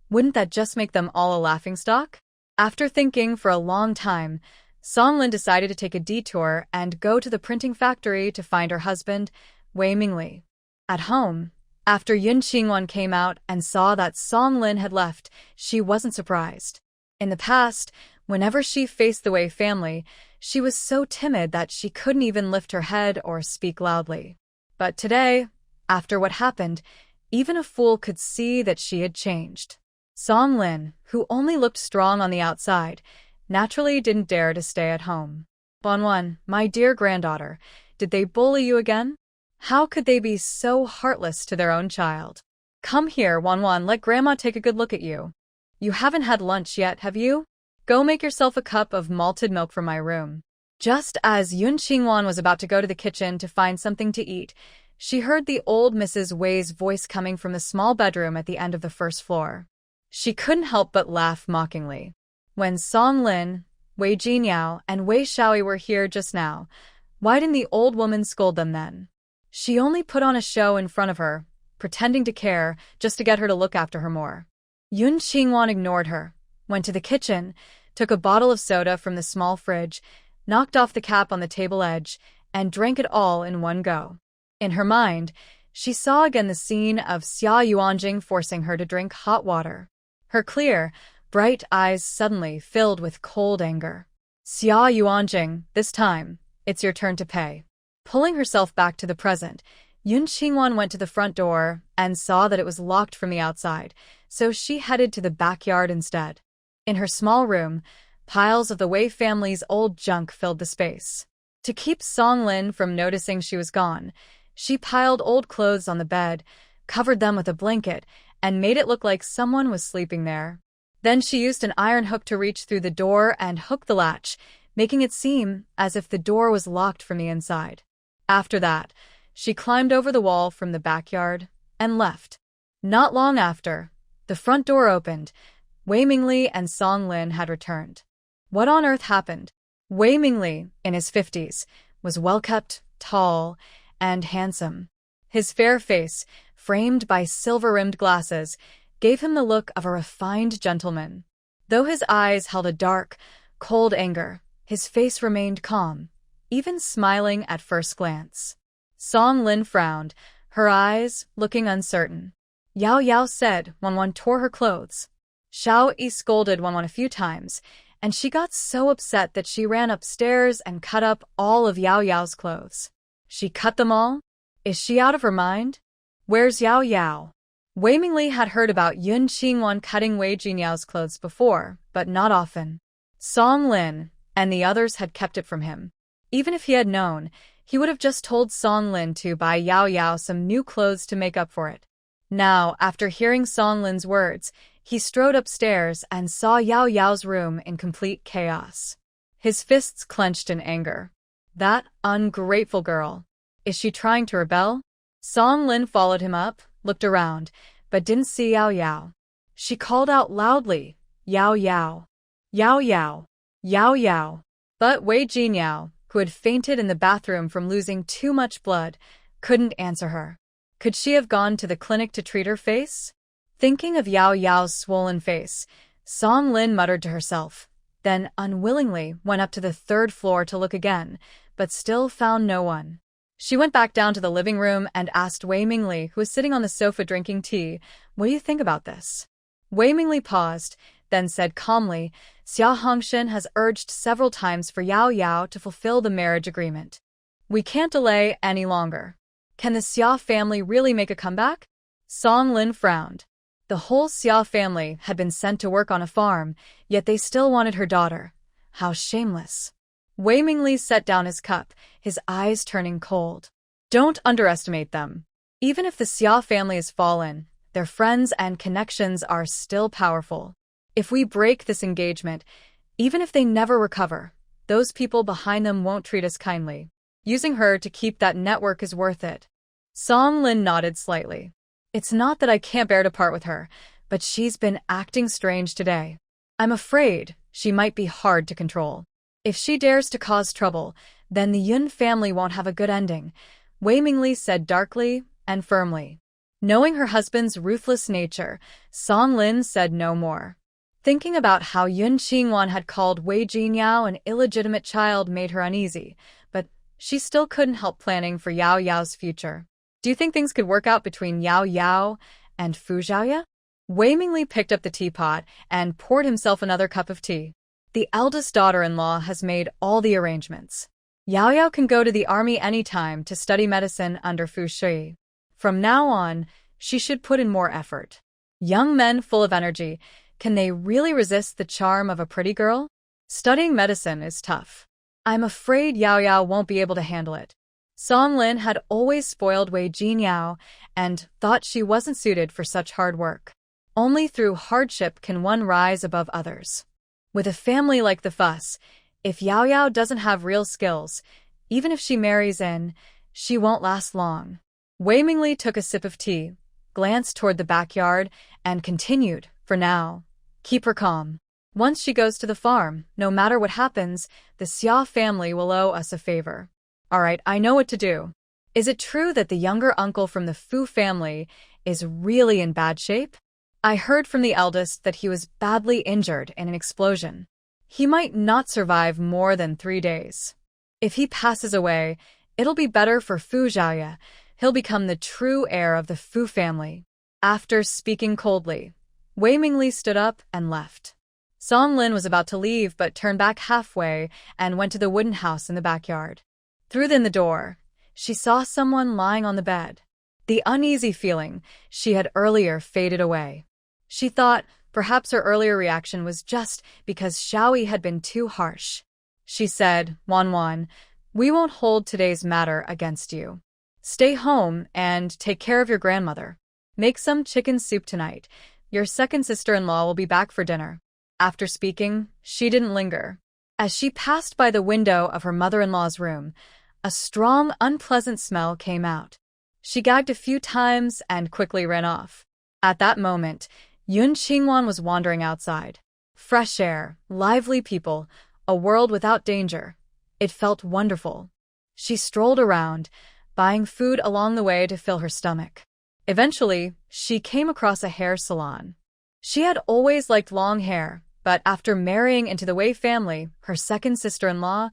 wouldn't that just make them all a laughingstock? After thinking for a long time, Song Lin decided to take a detour and go to the printing factory to find her husband, Wei Mingli. At home, after Yun Qingwan came out and saw that Song Lin had left, she wasn't surprised. In the past, whenever she faced the Wei family, she was so timid that she couldn't even lift her head or speak loudly. But today, after what happened, even a fool could see that she had changed. Song Lin, who only looked strong on the outside, naturally didn't dare to stay at home. "Wanwan, my dear granddaughter, did they bully you again? How could they be so heartless to their own child? Come here, Wanwan, let Grandma take a good look at you. You haven't had lunch yet, have you? Go make yourself a cup of malted milk from my room." Just as Yun Qingwan was about to go to the kitchen to find something to eat, she heard the old Mrs. Wei's voice coming from the small bedroom at the end of the first floor. She couldn't help but laugh mockingly. When Song Lin, Wei Jinyao, and Wei Shaoyi were here just now, why didn't the old woman scold them then? She only put on a show in front of her, pretending to care, just to get her to look after her more. Yun Qingwan ignored her, went to the kitchen, took a bottle of soda from the small fridge, knocked off the cap on the table edge, and drank it all in one go. In her mind, she saw again the scene of Xia Yuanjing forcing her to drink hot water. Her clear, bright eyes suddenly filled with cold anger. "Xia Yuanjing, this time, it's your turn to pay." Pulling herself back to the present, Yun Qingwan went to the front door and saw that it was locked from the outside, so she headed to the backyard instead. In her small room, piles of the Wei family's old junk filled the space. To keep Song Lin from noticing she was gone, she piled old clothes on the bed, covered them with a blanket, and made it look like someone was sleeping there. Then she used an iron hook to reach through the door and hook the latch, making it seem as if the door was locked from the inside. After that, she climbed over the wall from the backyard and left. Not long after, the front door opened. Wei Mingli and Song Lin had returned. What on earth happened? Wei Mingli, in his 50s, was well-kept, tall, and handsome. His fair face, framed by silver-rimmed glasses, gave him the look of a refined gentleman. Though his eyes held a dark, cold anger, his face remained calm, even smiling at first glance. Song Lin frowned, her eyes looking uncertain. Yao Yao said Wanwan tore her clothes. Xiao Yi scolded Wanwan a few times, and she got so upset that she ran upstairs and cut up all of Yao Yao's clothes. She cut them all? Is she out of her mind? Where's Yao Yao? Wei Mingli had heard about Yun Qingwan cutting Wei Jinyao's clothes before, but not often. Song Lin and the others had kept it from him. Even if he had known, he would have just told Song Lin to buy Yao Yao some new clothes to make up for it. Now, after hearing Song Lin's words, he strode upstairs and saw Yao Yao's room in complete chaos. His fists clenched in anger. That ungrateful girl. Is she trying to rebel? Song Lin followed him up, looked around, but didn't see Yao Yao. She called out loudly, Yao Yao, Yao Yao, Yao Yao. But Wei Jinyao, who had fainted in the bathroom from losing too much blood, couldn't answer her. Could she have gone to the clinic to treat her face? Thinking of Yao Yao's swollen face, Song Lin muttered to herself, then unwillingly went up to the 3rd floor to look again, but still found no one. She went back down to the living room and asked Wei Mingli, who was sitting on the sofa drinking tea, "What do you think about this?" Wei Mingli paused, then said calmly, "Xia Hongshan has urged several times for Yao Yao to fulfill the marriage agreement. We can't delay any longer. Can the Xia family really make a comeback?" Song Lin frowned. The whole Xia family had been sent to work on a farm, yet they still wanted her daughter. How shameless. Wei Mingli set down his cup, his eyes turning cold. Don't underestimate them. Even if the Xia family has fallen, their friends and connections are still powerful. If we break this engagement, even if they never recover, those people behind them won't treat us kindly. Using her to keep that network is worth it. Song Lin nodded slightly. It's not that I can't bear to part with her, but she's been acting strange today. I'm afraid she might be hard to control. If she dares to cause trouble, then the Yun family won't have a good ending, Wei Mingli said darkly and firmly. Knowing her husband's ruthless nature, Song Lin said no more. Thinking about how Yun Qingwan had called Wei Jinyao an illegitimate child made her uneasy, but she still couldn't help planning for Yao Yao's future. Do you think things could work out between Yao Yao and Fu Yao? Wei Mingli picked up the teapot and poured himself another cup of tea. The eldest daughter-in-law has made all the arrangements. Yao Yao can go to the army anytime to study medicine under Fu Shui. From now on, she should put in more effort. Young men full of energy, can they really resist the charm of a pretty girl? Studying medicine is tough. I'm afraid Yao Yao won't be able to handle it. Song Lin had always spoiled Wei Jinyao and thought she wasn't suited for such hard work. Only through hardship can one rise above others. With a family like the Fuss, if Yao Yao doesn't have real skills, even if she marries in, she won't last long. Wei Mingli took a sip of tea, glanced toward the backyard, and continued, for now, keep her calm. Once she goes to the farm, no matter what happens, the Xia family will owe us a favor. All right, I know what to do. Is it true that the younger uncle from the Fu family is really in bad shape? I heard from the eldest that he was badly injured in an explosion. He might not survive more than 3 days. If he passes away, it'll be better for Fu Yao. He'll become the true heir of the Fu family. After speaking coldly, Wei Mingli stood up and left. Song Lin was about to leave but turned back halfway and went to the wooden house in the backyard. Through the door, she saw someone lying on the bed. The uneasy feeling she had earlier faded away. She thought perhaps her earlier reaction was just because Xiaoyi had been too harsh. She said, Wan, we won't hold today's matter against you. Stay home and take care of your grandmother. Make some chicken soup tonight. your second sister-in-law will be back for dinner." After speaking, she didn't linger. As she passed by the window of her mother-in-law's room, a strong, unpleasant smell came out. She gagged a few times and quickly ran off. At that moment, Yun Qingwan was wandering outside. Fresh air, lively people, a world without danger. It felt wonderful. She strolled around, buying food along the way to fill her stomach. Eventually, she came across a hair salon. She had always liked long hair, but after marrying into the Wei family, her second sister-in-law,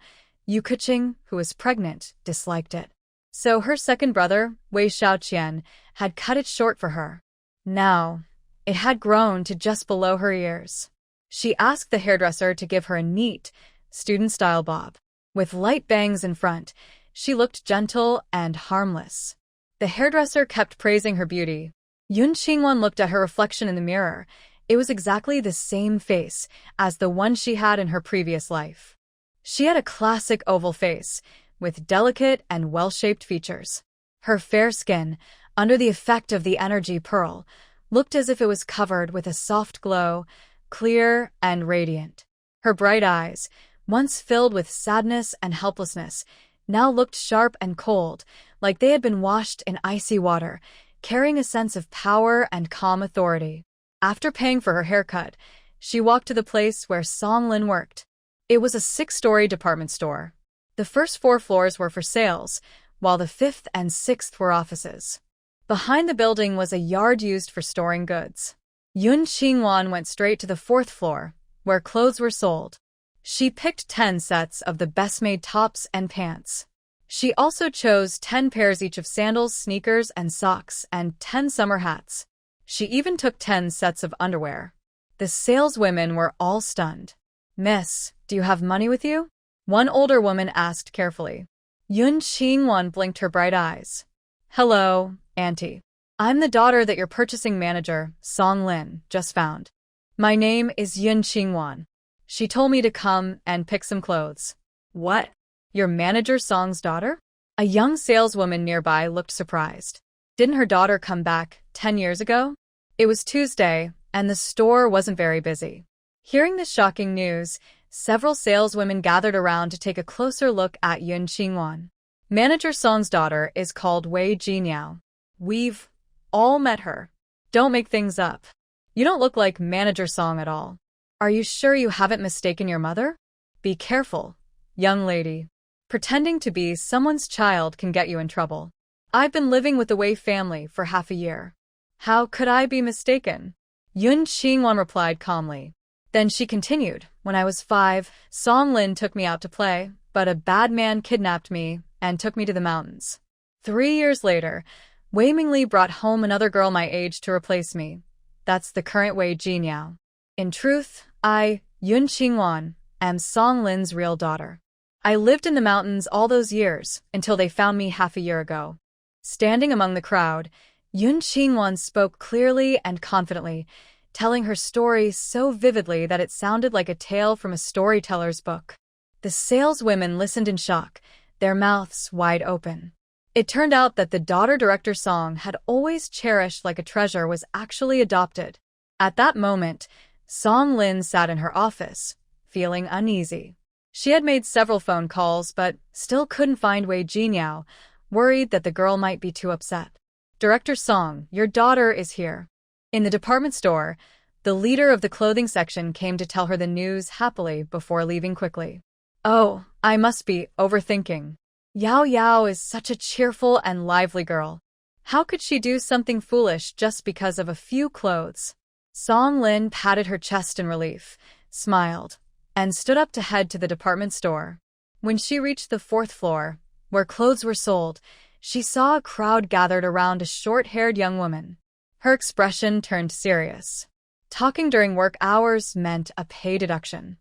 Yu Keqing, who was pregnant, disliked it. So her second brother, Wei Shaoqian, had cut it short for her. Now, it had grown to just below her ears. She asked the hairdresser to give her a neat, student-style bob. With light bangs in front, she looked gentle and harmless. The hairdresser kept praising her beauty. Yun Qingwan looked at her reflection in the mirror. It was exactly the same face as the one she had in her previous life. She had a classic oval face, with delicate and well-shaped features. Her fair skin, under the effect of the energy pearl, looked as if it was covered with a soft glow, clear and radiant. Her bright eyes, once filled with sadness and helplessness, now looked sharp and cold, like they had been washed in icy water, carrying a sense of power and calm authority. After paying for her haircut, she walked to the place where Song Lin worked. It was a 6-story department store. The first 4 floors were for sales, while the 5th and 6th were offices. Behind the building was a yard used for storing goods. Yun Qingwan went straight to the 4th floor, where clothes were sold. She picked 10 sets of the best-made tops and pants. She also chose 10 pairs each of sandals, sneakers, and socks, and 10 summer hats. She even took 10 sets of underwear. The saleswomen were all stunned. "Miss, do you have money with you?" one older woman asked carefully. Yun Qingwan blinked her bright eyes. "Hello, Auntie. I'm the daughter that your purchasing manager, Song Lin, just found. My name is Yun Qingwan. She told me to come and pick some clothes." "What? Your manager Song's daughter?" A young saleswoman nearby looked surprised. Didn't her daughter come back 10 years ago? It was Tuesday, and the store wasn't very busy. Hearing this shocking news, several saleswomen gathered around to take a closer look at Yun Qingwan. Manager Song's daughter is called Wei Jinyao. We've all met her. Don't make things up. You don't look like Manager Song at all. Are you sure you haven't mistaken your mother? Be careful, young lady. Pretending to be someone's child can get you in trouble. I've been living with the Wei family for half a year. How could I be mistaken? Yun Qingwan replied calmly. Then she continued, "When I was 5, Song Lin took me out to play, but a bad man kidnapped me and took me to the mountains. 3 years later, Wei Mingli brought home another girl my age to replace me. That's the current Wei Jinyao. In truth, I, Yun Qingwan, am Song Lin's real daughter. I lived in the mountains all those years until they found me half a year ago." Standing among the crowd, Yun Qingwan spoke clearly and confidently, telling her story so vividly that it sounded like a tale from a storyteller's book. The saleswomen listened in shock, their mouths wide open. It turned out that the daughter director Song had always cherished like a treasure was actually adopted. At that moment, Song Lin sat in her office, feeling uneasy. She had made several phone calls but still couldn't find Wei Jinyao, worried that the girl might be too upset. "Director Song, your daughter is here." In the department store, the leader of the clothing section came to tell her the news happily before leaving quickly. "Oh, I must be overthinking. Yao Yao is such a cheerful and lively girl. How could she do something foolish just because of a few clothes?" Song Lin patted her chest in relief, smiled, and stood up to head to the department store. When she reached the 4th floor, where clothes were sold, she saw a crowd gathered around a short-haired young woman. Her expression turned serious. Talking during work hours meant a pay deduction.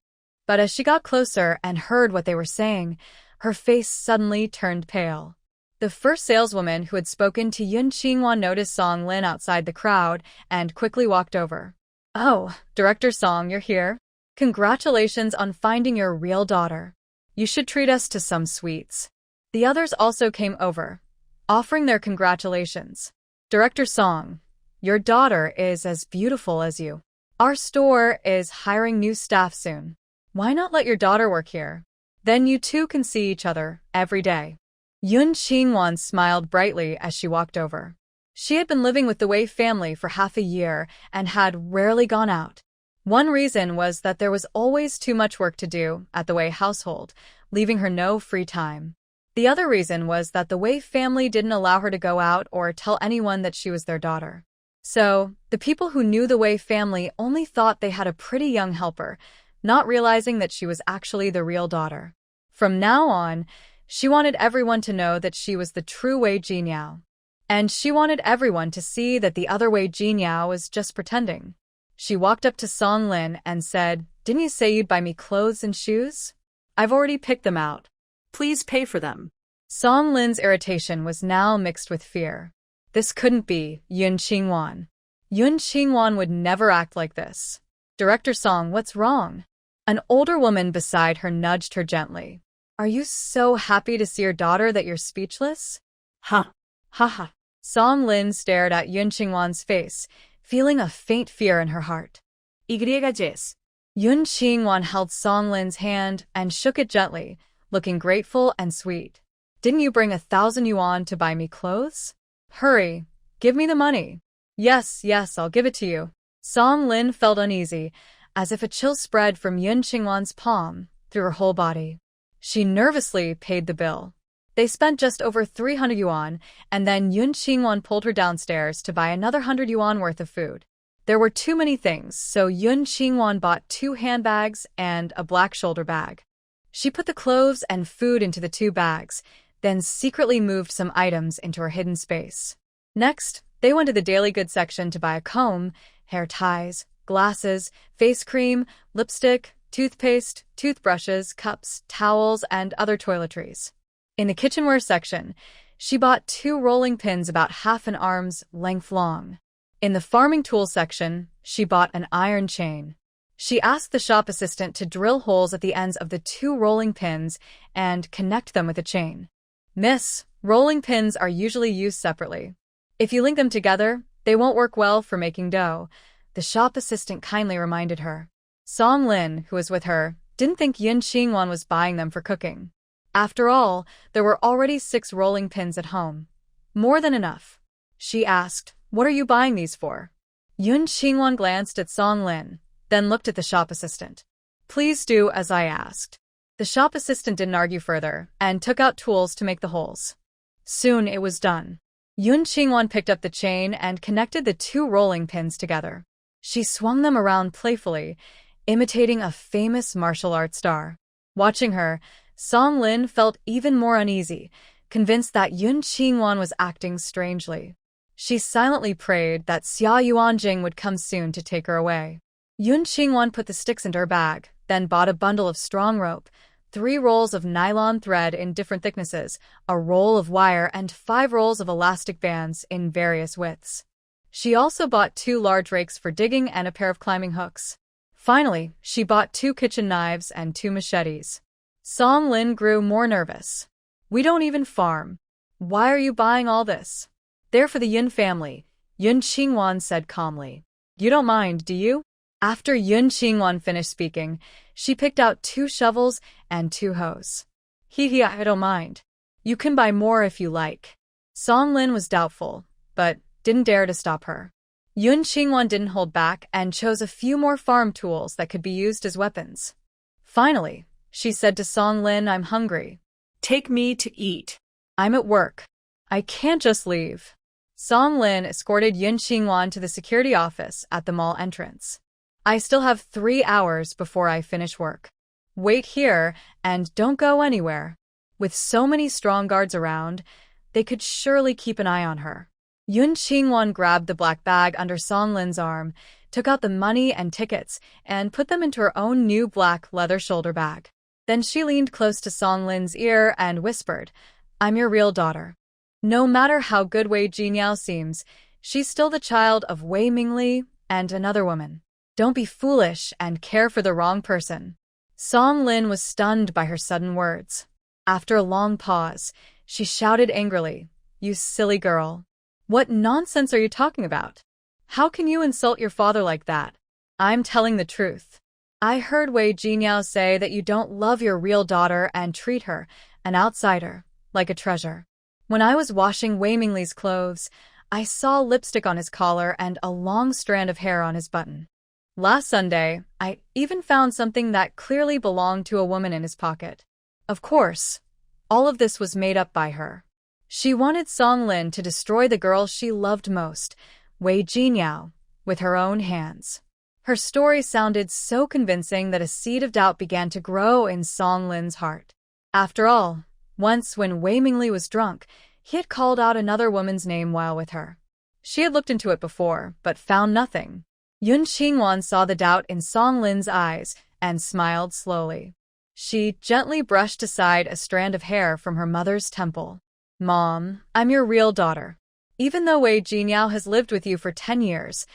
But as she got closer and heard what they were saying, her face suddenly turned pale. The first saleswoman who had spoken to Yun Qingwan noticed Song Lin outside the crowd and quickly walked over. "Oh, Director Song, you're here? Congratulations on finding your real daughter. You should treat us to some sweets." The others also came over, offering their congratulations. "Director Song, Your daughter is as beautiful as you. Our store is hiring new staff soon. Why not let your daughter work here? Then you two can see each other every day. Yun Qingwan smiled brightly as she walked over. She had been living with the Wei family for half a year and had rarely gone out. One reason was that there was always too much work to do at the Wei household, leaving her no free time. The other reason was that the Wei family didn't allow her to go out or tell anyone that she was their daughter. So, the people who knew the Wei family only thought they had a pretty young helper, not realizing that she was actually the real daughter. From now on, she wanted everyone to know that she was the true Wei Jinyao. And she wanted everyone to see that the other Wei Jinyao was just pretending. She walked up to Song Lin and said, "Didn't you say you'd buy me clothes and shoes? I've already picked them out. Please pay for them." Song Lin's irritation was now mixed with fear. This couldn't be Yun Qingwan. Yun Qingwan would never act like this. "Director Song, what's wrong?" An older woman beside her nudged her gently. "Are you so happy to see your daughter that you're speechless?" Ha. Ha ha. Song Lin stared at Yun Qingwan's face, feeling a faint fear in her heart. YGs. Yun Qingwan held Song Lin's hand and shook it gently, looking grateful and sweet. "Didn't you bring 1,000 yuan to buy me clothes? Hurry, give me the money." Yes, I'll give it to you." Song Lin felt uneasy, as if a chill spread from Yun Qingwan's palm through her whole body. She nervously paid the bill. They spent just over 300 yuan, and then Yun Qingwan pulled her downstairs to buy another 100 yuan worth of food. There were too many things, so Yun Qingwan bought 2 handbags and a black shoulder bag. She put the clothes and food into the 2 bags, then secretly moved some items into her hidden space. Next, they went to the daily goods section to buy a comb, hair ties, glasses, face cream, lipstick, toothpaste, toothbrushes, cups, towels, and other toiletries. In the kitchenware section, she bought 2 rolling pins about half an arm's length long. In the farming tool section, she bought an iron chain. She asked the shop assistant to drill holes at the ends of the 2 rolling pins and connect them with a chain. "Miss, rolling pins are usually used separately. If you link them together, they won't work well for making dough," the shop assistant kindly reminded her. Song Lin, who was with her, didn't think Yun Qingwan was buying them for cooking. After all, there were already 6 rolling pins at home. More than enough. She asked, "What are you buying these for?" Yun Qingwan glanced at Song Lin, then looked at the shop assistant. "Please do as I asked." The shop assistant didn't argue further and took out tools to make the holes. Soon it was done. Yun Qingwan picked up the chain and connected the 2 rolling pins together. She swung them around playfully, imitating a famous martial arts star. Watching her, Song Lin felt even more uneasy, convinced that Yun Qingwan was acting strangely. She silently prayed that Xia Yuanjing would come soon to take her away. Yun Qingwan put the sticks into her bag, then bought a bundle of strong rope, 3 rolls of nylon thread in different thicknesses, a roll of wire, and 5 rolls of elastic bands in various widths. She also bought 2 large rakes for digging and a pair of climbing hooks. Finally, she bought 2 kitchen knives and 2 machetes. Song Lin grew more nervous. "We don't even farm. Why are you buying all this?" "They're for the Yun family," Yun Qingwan said calmly. "You don't mind, do you?" After Yun Qingwan finished speaking, she picked out 2 shovels and 2 hoes. "Hee, I don't mind. You can buy more if you like." Song Lin was doubtful, but didn't dare to stop her. Yun Qingwan didn't hold back and chose a few more farm tools that could be used as weapons. Finally, she said to Song Lin, "I'm hungry. Take me to eat." "I'm at work. I can't just leave." Song Lin escorted Yun Qingwan to the security office at the mall entrance. "I still have 3 hours before I finish work. Wait here and don't go anywhere." With so many strong guards around, they could surely keep an eye on her. Yun Qingwan grabbed the black bag under Song Lin's arm, took out the money and tickets, and put them into her own new black leather shoulder bag. Then she leaned close to Song Lin's ear and whispered, "I'm your real daughter. No matter how good Wei Jinyao seems, she's still the child of Wei Mingli and another woman. Don't be foolish and care for the wrong person." Song Lin was stunned by her sudden words. After a long pause, she shouted angrily, "You silly girl. What nonsense are you talking about? How can you insult your father like that? I'm telling the truth. I heard Wei Jinyao say that you don't love your real daughter and treat her, an outsider, like a treasure. When I was washing Wei Mingli's clothes, I saw lipstick on his collar and a long strand of hair on his button. Last Sunday, I even found something that clearly belonged to a woman in his pocket. Of course, all of this was made up by her. She wanted Song Lin to destroy the girl she loved most, Wei Jinyao, with her own hands. Her story sounded so convincing that a seed of doubt began to grow in Song Lin's heart. After all, once when Wei Mingli was drunk, he had called out another woman's name while with her. She had looked into it before, but found nothing. Yun Qingwan saw the doubt in Song Lin's eyes and smiled slowly. She gently brushed aside a strand of hair from her mother's temple. Mom, I'm your real daughter. Even though Wei Jinyao has lived with you for 10 years,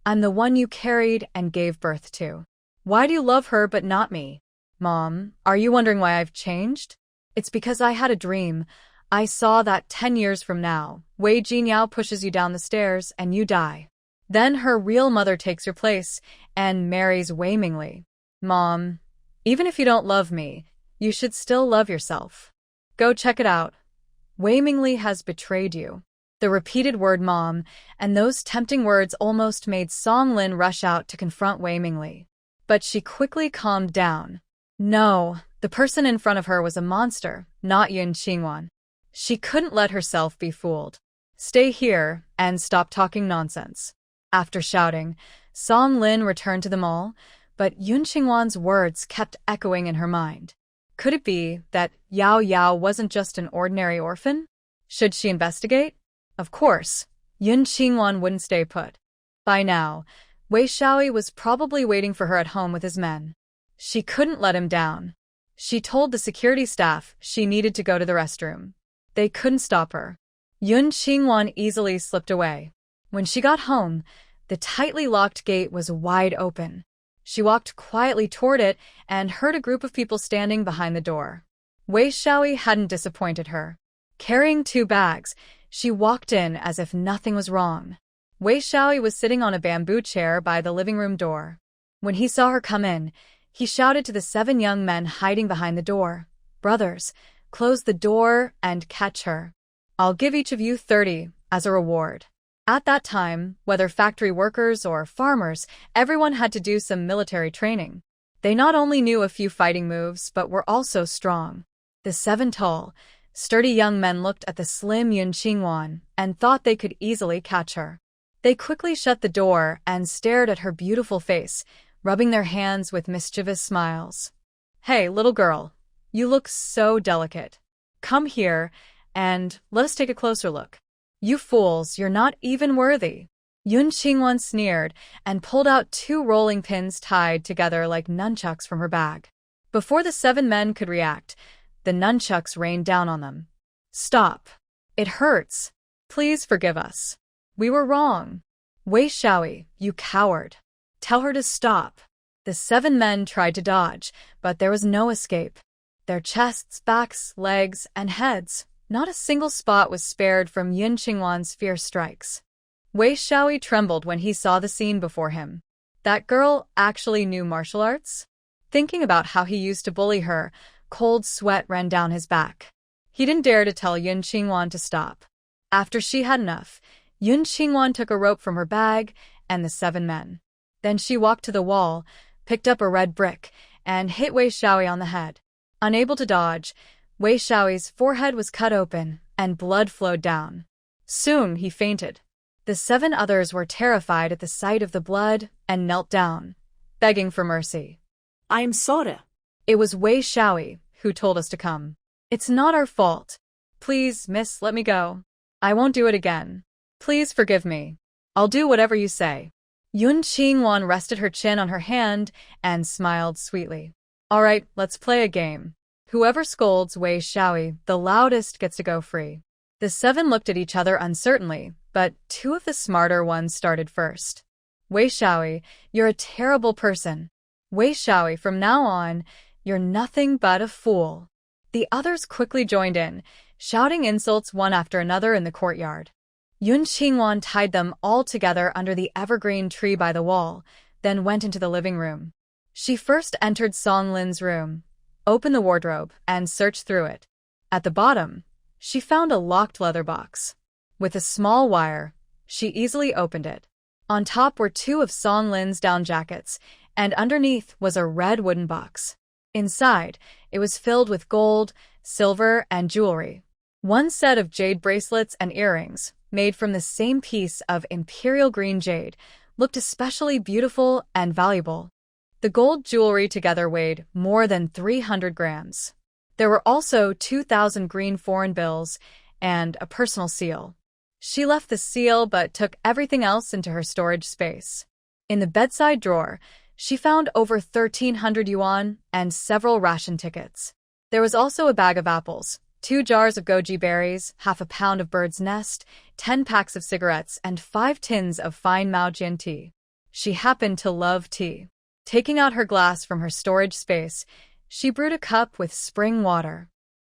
I'm the one you carried and gave birth to. Why do you love her but not me? Mom, are you wondering why I've changed? It's because I had a dream. I saw that 10 years from now, Wei Jinyao pushes you down the stairs and you die. Then her real mother takes your place and marries Wei Mingli. Mom, even if you don't love me, you should still love yourself. Go check it out. Wei Mingli has betrayed you. The repeated word mom and those tempting words almost made Song Lin rush out to confront Wei Mingli. But she quickly calmed down. No, the person in front of her was a monster, not Yun Qingwan. She couldn't let herself be fooled. Stay here and stop talking nonsense. After shouting, Song Lin returned to the mall, but Yun Qingwan's words kept echoing in her mind. Could it be that Yao Yao wasn't just an ordinary orphan? Should she investigate? Of course, Yun Qingwan wouldn't stay put. By now, Wei Shaoyi was probably waiting for her at home with his men. She couldn't let him down. She told the security staff she needed to go to the restroom. They couldn't stop her. Yun Qingwan easily slipped away. When she got home, the tightly locked gate was wide open. She walked quietly toward it and heard a group of people standing behind the door. Wei Shaoyi hadn't disappointed her. Carrying 2 bags, she walked in as if nothing was wrong. Wei Shaoyi was sitting on a bamboo chair by the living room door. When he saw her come in, he shouted to the 7 young men hiding behind the door, "Brothers, close the door and catch her. I'll give each of you 30 as a reward." At that time, whether factory workers or farmers, everyone had to do some military training. They not only knew a few fighting moves, but were also strong. The 7 tall, sturdy young men looked at the slim Yun Qingwan and thought they could easily catch her. They quickly shut the door and stared at her beautiful face, rubbing their hands with mischievous smiles. "Hey, little girl, you look so delicate. Come here and let us take a closer look. You fools, you're not even worthy." Yun Qingwan sneered and pulled out 2 rolling pins tied together like nunchucks from her bag. Before the 7 men could react, the nunchucks rained down on them. "Stop. It hurts. Please forgive us. We were wrong. Wei Shaoyi, you coward. Tell her to stop." The 7 men tried to dodge, but there was no escape. Their chests, backs, legs, and heads, not a single spot was spared from Yun Qingwan's fierce strikes. Wei Shaoyi trembled when he saw the scene before him. That girl actually knew martial arts? Thinking about how he used to bully her, cold sweat ran down his back. He didn't dare to tell Yun Qingwan to stop. After she had enough, Yun Qingwan took a rope from her bag and the 7 men. Then she walked to the wall, picked up a red brick, and hit Wei Shaoyi on the head. Unable to dodge, Wei Shaoyi's forehead was cut open and blood flowed down. Soon he fainted. The 7 others were terrified at the sight of the blood and knelt down, begging for mercy. I'm sorry. It was Wei Shaoyi who told us to come. It's not our fault. Please, miss, let me go. I won't do it again. Please forgive me. I'll do whatever you say. Yun Qingwan rested her chin on her hand and smiled sweetly. All right, let's play a game. Whoever scolds Wei Shaoyi the loudest gets to go free. The 7 looked at each other uncertainly, but 2 of the smarter ones started first. Wei Shaoyi, you're a terrible person. Wei Shaoyi, from now on, you're nothing but a fool. The others quickly joined in, shouting insults one after another in the courtyard. Yun Qingwan tied them all together under the evergreen tree by the wall, then went into the living room. She first entered Song Lin's room, opened the wardrobe, and searched through it. At the bottom, she found a locked leather box. With a small wire, she easily opened it. On top were two of Song Lin's down jackets, and underneath was a red wooden box. Inside, it was filled with gold, silver, and jewelry. One set of jade bracelets and earrings, made from the same piece of imperial green jade, looked especially beautiful and valuable. The gold jewelry together weighed more than 300 grams. There were also 2,000 green foreign bills and a personal seal. She left the seal but took everything else into her storage space. In the bedside drawer, she found over 1,300 yuan and several ration tickets. There was also a bag of apples, 2 jars of goji berries, half a pound of bird's nest, 10 packs of cigarettes, and 5 tins of fine Maojian tea. She happened to love tea. Taking out her glass from her storage space, she brewed a cup with spring water.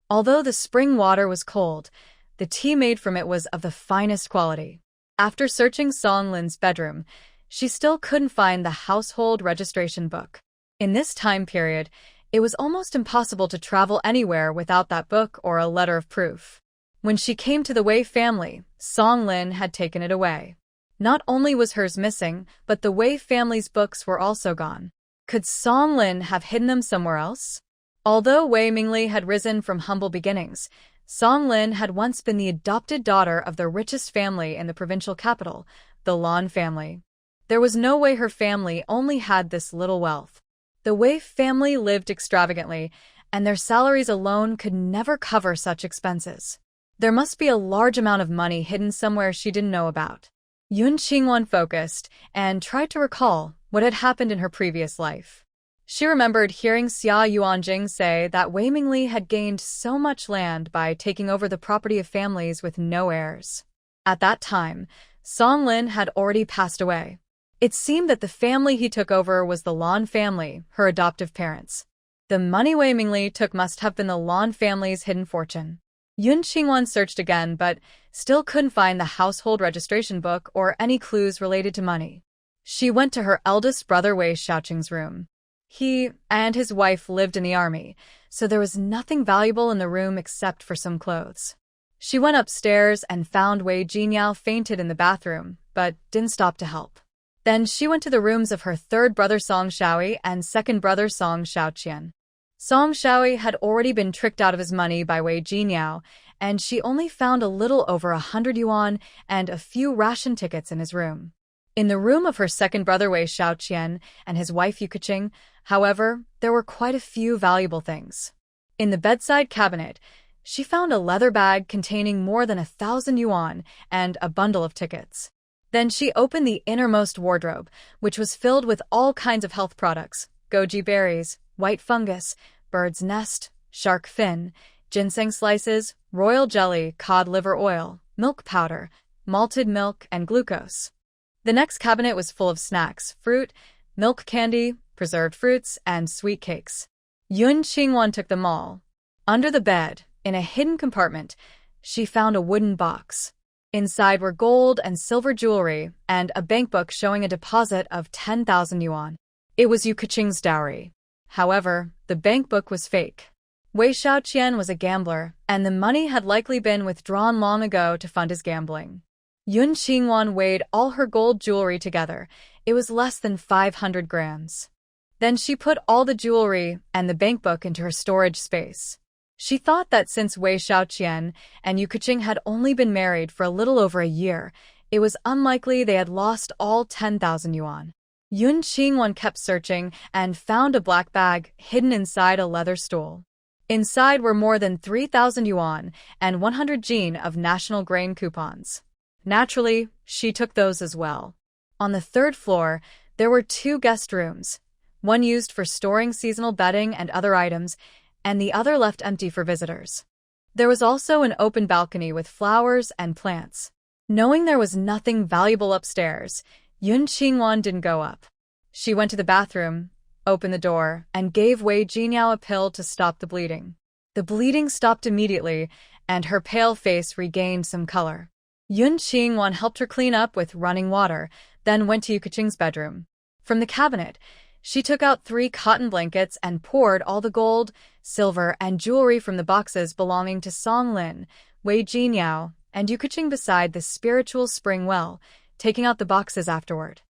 Although the spring water was cold, the tea made from it was of the finest quality. After searching Song Lin's bedroom, she still couldn't find the household registration book. In this time period, it was almost impossible to travel anywhere without that book or a letter of proof. When she came to the Wei family, Song Lin had taken it away. Not only was hers missing, but the Wei family's books were also gone. Could Song Lin have hidden them somewhere else? Although Wei Mingli had risen from humble beginnings, Song Lin had once been the adopted daughter of the richest family in the provincial capital, the Lan family. There was no way her family only had this little wealth. The Wei family lived extravagantly, and their salaries alone could never cover such expenses. There must be a large amount of money hidden somewhere she didn't know about. Yun Qingwan focused and tried to recall what had happened in her previous life. She remembered hearing Xia Yuanjing say that Wei Mingli had gained so much land by taking over the property of families with no heirs. At that time, Song Lin had already passed away. It seemed that the family he took over was the Lan family, her adoptive parents. The money Wei Mingli took must have been the Lan family's hidden fortune. Yun Qingwan searched again but still couldn't find the household registration book or any clues related to money. She went to her eldest brother Wei Xiaoqing's room. He and his wife lived in the army, so there was nothing valuable in the room except for some clothes. She went upstairs and found Wei Jinyao fainted in the bathroom, but didn't stop to help. Then she went to the rooms of her third brother Song Shaoi and second brother Song Shaoqian. Song Shaoi had already been tricked out of his money by Wei Jinyao, and she only found a little over 100 yuan and a few ration tickets in his room. In the room of her second brother Wei Xiaoqian and his wife Yu Keqing, however, there were quite a few valuable things. In the bedside cabinet, she found a leather bag containing more than 1,000 yuan and a bundle of tickets. Then she opened the innermost wardrobe, which was filled with all kinds of health products, goji berries, white fungus, bird's nest, shark fin, ginseng slices, royal jelly, cod liver oil, milk powder, malted milk, and glucose. The next cabinet was full of snacks, fruit, milk candy, preserved fruits, and sweet cakes. Yun Qingwan took them all. Under the bed, in a hidden compartment, she found a wooden box. Inside were gold and silver jewelry and a bankbook showing a deposit of 10,000 yuan. It was Yu Keqing's dowry. However, the bankbook was fake. Wei Xiaoqian was a gambler, and the money had likely been withdrawn long ago to fund his gambling. Yun Qingwan weighed all her gold jewelry together. It was less than 500 grams. Then she put all the jewelry and the bankbook into her storage space. She thought that since Wei Xiaoqian and Yu Keqing had only been married for a little over a year, it was unlikely they had lost all 10,000 yuan. Yun Qingwan kept searching and found a black bag hidden inside a leather stool. Inside were more than 3,000 yuan and 100 jin of national grain coupons. Naturally, she took those as well. On the third floor, there were 2 guest rooms, one used for storing seasonal bedding and other items, and the other left empty for visitors. There was also an open balcony with flowers and plants. Knowing there was nothing valuable upstairs, Yun Qingwan didn't go up. She went to the bathroom, opened the door, and gave Wei Jinyao a pill to stop the bleeding. The bleeding stopped immediately, and her pale face regained some color. Yun Qingwan helped her clean up with running water, then went to Yukiching's bedroom. From the cabinet, she took out 3 cotton blankets and poured all the gold, silver, and jewelry from the boxes belonging to Song Lin, Wei Jinyao, and Yukiching beside the spiritual spring well, taking out the boxes afterward.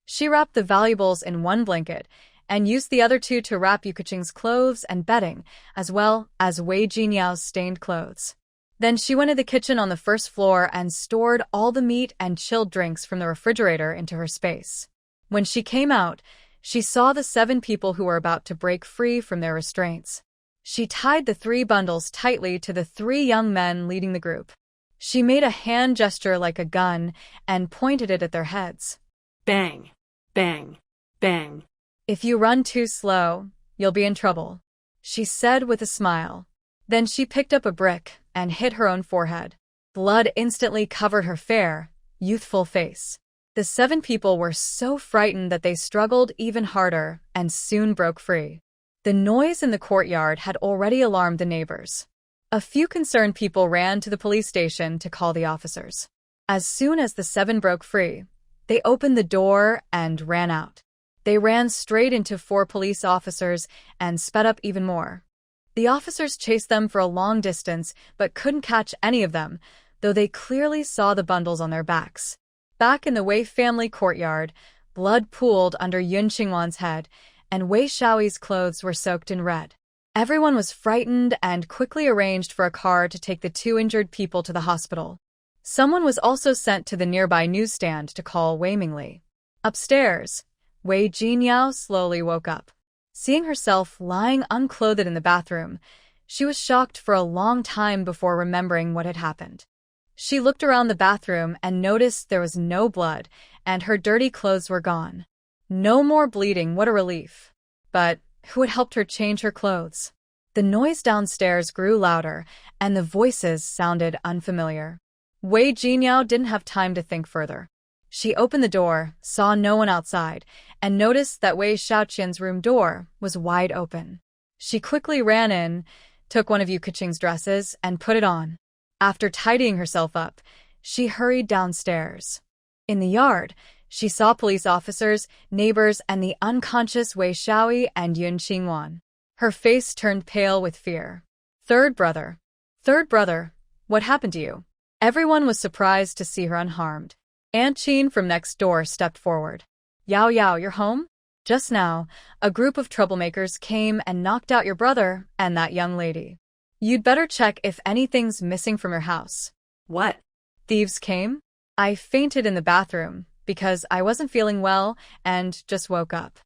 She wrapped the valuables in 1 blanket and used the other 2 to wrap Yukiching's clothes and bedding, as well as Wei Jinyao's stained clothes. Then she went to the kitchen on the first floor and stored all the meat and chilled drinks from the refrigerator into her space. When she came out, she saw the 7 people who were about to break free from their restraints. She tied the 3 bundles tightly to the 3 young men leading the group. She made a hand gesture like a gun and pointed it at their heads. Bang, bang, bang. If you run too slow, you'll be in trouble, she said with a smile. Then she picked up a brick and hit her own forehead. Blood instantly covered her fair, youthful face. The 7 people were so frightened that they struggled even harder and soon broke free. The noise in the courtyard had already alarmed the neighbors. A few concerned people ran to the police station to call the officers. As soon as the 7 broke free, they opened the door and ran out. They ran straight into 4 police officers and sped up even more. The officers chased them for a long distance but couldn't catch any of them, though they clearly saw the bundles on their backs. Back in the Wei family courtyard, blood pooled under Yun Qingwan's head, and Wei Shaoyi's clothes were soaked in red. Everyone was frightened and quickly arranged for a car to take the 2 injured people to the hospital. Someone was also sent to the nearby newsstand to call Wei Mingli. Upstairs, Wei Jinyao slowly woke up. Seeing herself lying unclothed in the bathroom, she was shocked for a long time before remembering what had happened. She looked around the bathroom and noticed there was no blood, and her dirty clothes were gone. No more bleeding, what a relief. But who had helped her change her clothes? The noise downstairs grew louder, and the voices sounded unfamiliar. Wei Jinyao didn't have time to think further. She opened the door, saw no one outside, and noticed that Wei Shaoqian's room door was wide open. She quickly ran in, took one of Yukiching's dresses, and put it on. After tidying herself up, she hurried downstairs. In the yard, she saw police officers, neighbors, and the unconscious Wei Shaoyi and Yun Qingwan. Her face turned pale with fear. Third brother, what happened to you? Everyone was surprised to see her unharmed. Aunt Qin from next door stepped forward. Yao, you're home? Just now, a group of troublemakers came and knocked out your brother and that young lady. You'd better check if anything's missing from your house. What? Thieves came? I fainted in the bathroom because I wasn't feeling well and just woke up.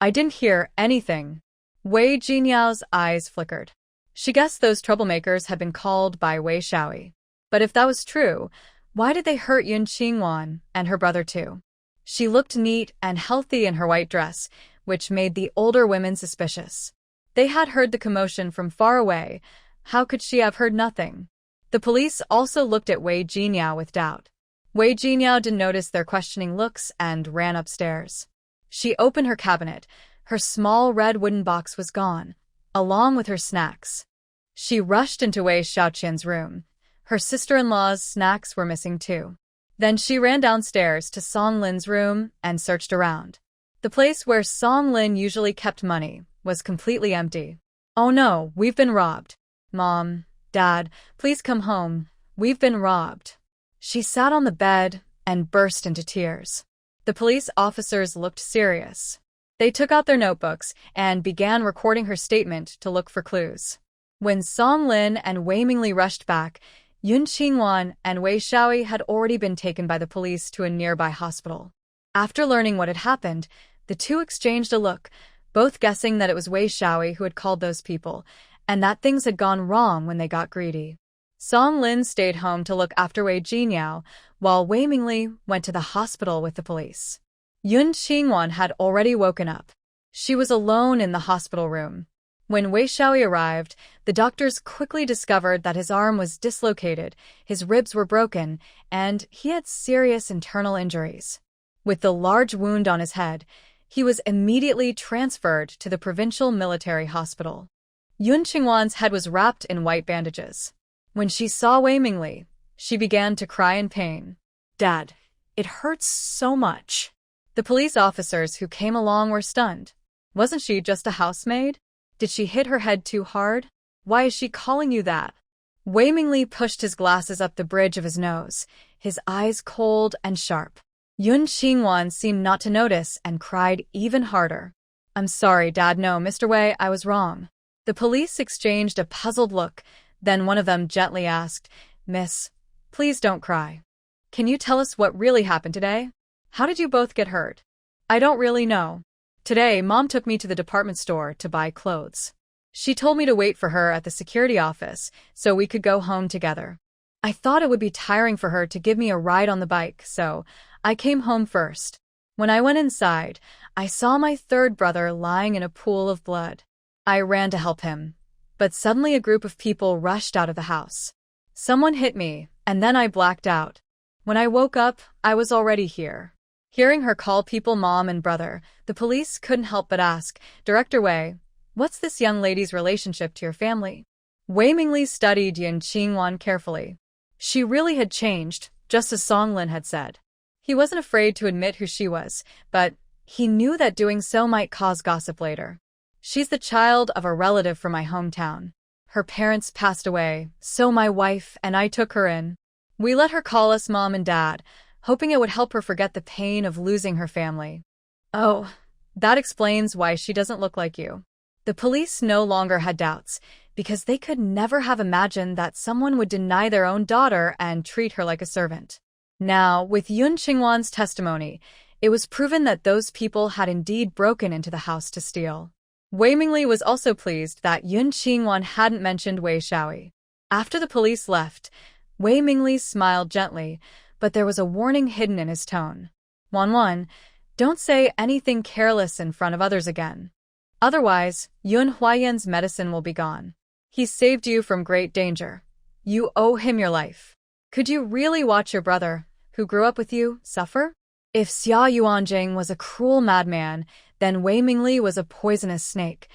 I didn't hear anything. Wei Jinyao's eyes flickered. She guessed those troublemakers had been called by Wei Shaoyi. But if that was true, why did they hurt Yun Qingwan and her brother too? She looked neat and healthy in her white dress, which made the older women suspicious. They had heard the commotion from far away. How could she have heard nothing? The police also looked at Wei Jinyao with doubt. Wei Jinyao didn't notice their questioning looks and ran upstairs. She opened her cabinet. Her small red wooden box was gone, along with her snacks. She rushed into Wei Shaoqian's room. Her sister-in-law's snacks were missing too. Then she ran downstairs to Song Lin's room and searched around. The place where Song Lin usually kept money was completely empty. Oh no, we've been robbed. Mom, Dad, please come home. We've been robbed. She sat on the bed and burst into tears. The police officers looked serious. They took out their notebooks and began recording her statement to look for clues. When Song Lin and Wei Mingli rushed back, Yun Qingwan and Wei Shaoyi had already been taken by the police to a nearby hospital. After learning what had happened, the two exchanged a look, both guessing that it was Wei Shaoyi who had called those people, and that things had gone wrong when they got greedy. Song Lin stayed home to look after Wei Jinyao, while Wei Mingli went to the hospital with the police. Yun Qingwan had already woken up. She was alone in the hospital room. When Wei Shaoyi arrived, the doctors quickly discovered that his arm was dislocated, his ribs were broken, and he had serious internal injuries. With the large wound on his head, he was immediately transferred to the provincial military hospital. Yun Qingwan's head was wrapped in white bandages. When she saw Wei Mingli, She began to cry in pain. Dad, it hurts so much. The police officers who came along were stunned. Wasn't she just a housemaid? Did she hit her head too hard? Why is she calling you that? Wei Mingli pushed his glasses up the bridge of his nose, his eyes cold and sharp. Yun Qingwan seemed not to notice and cried even harder. I'm sorry, Dad. No, Mr. Wei, I was wrong. The police exchanged a puzzled look. Then one of them gently asked, Miss, please don't cry. Can you tell us what really happened today? How did you both get hurt? I don't really know. Today, Mom took me to the department store to buy clothes. She told me to wait for her at the security office so we could go home together. I thought it would be tiring for her to give me a ride on the bike, so I came home first. When I went inside, I saw my third brother lying in a pool of blood. I ran to help him, but suddenly a group of people rushed out of the house. Someone hit me, and then I blacked out. When I woke up, I was already here. Hearing her call people mom and brother, the police couldn't help but ask, Director Wei, what's this young lady's relationship to your family? Wei Mingli studied Yun Qingwan carefully. She really had changed, just as Song Lin had said. He wasn't afraid to admit who she was, but he knew that doing so might cause gossip later. She's the child of a relative from my hometown. Her parents passed away, so my wife and I took her in. We let her call us Mom and Dad, hoping it would help her forget the pain of losing her family. Oh, that explains why she doesn't look like you. The police no longer had doubts, because they could never have imagined that someone would deny their own daughter and treat her like a servant. Now, with Yun Qingwan's testimony, it was proven that those people had indeed broken into the house to steal. Wei Mingli was also pleased that Yun Qingwan hadn't mentioned Wei Xiaoyi. After the police left, Wei Mingli smiled gently, but there was a warning hidden in his tone. Wan, don't say anything careless in front of others again. Otherwise, Yun Huayan's medicine will be gone. He saved you from great danger. You owe him your life. Could you really watch your brother, who grew up with you, suffer? If Xia Yuanjing was a cruel madman, then Wei Mingli was a poisonous snake,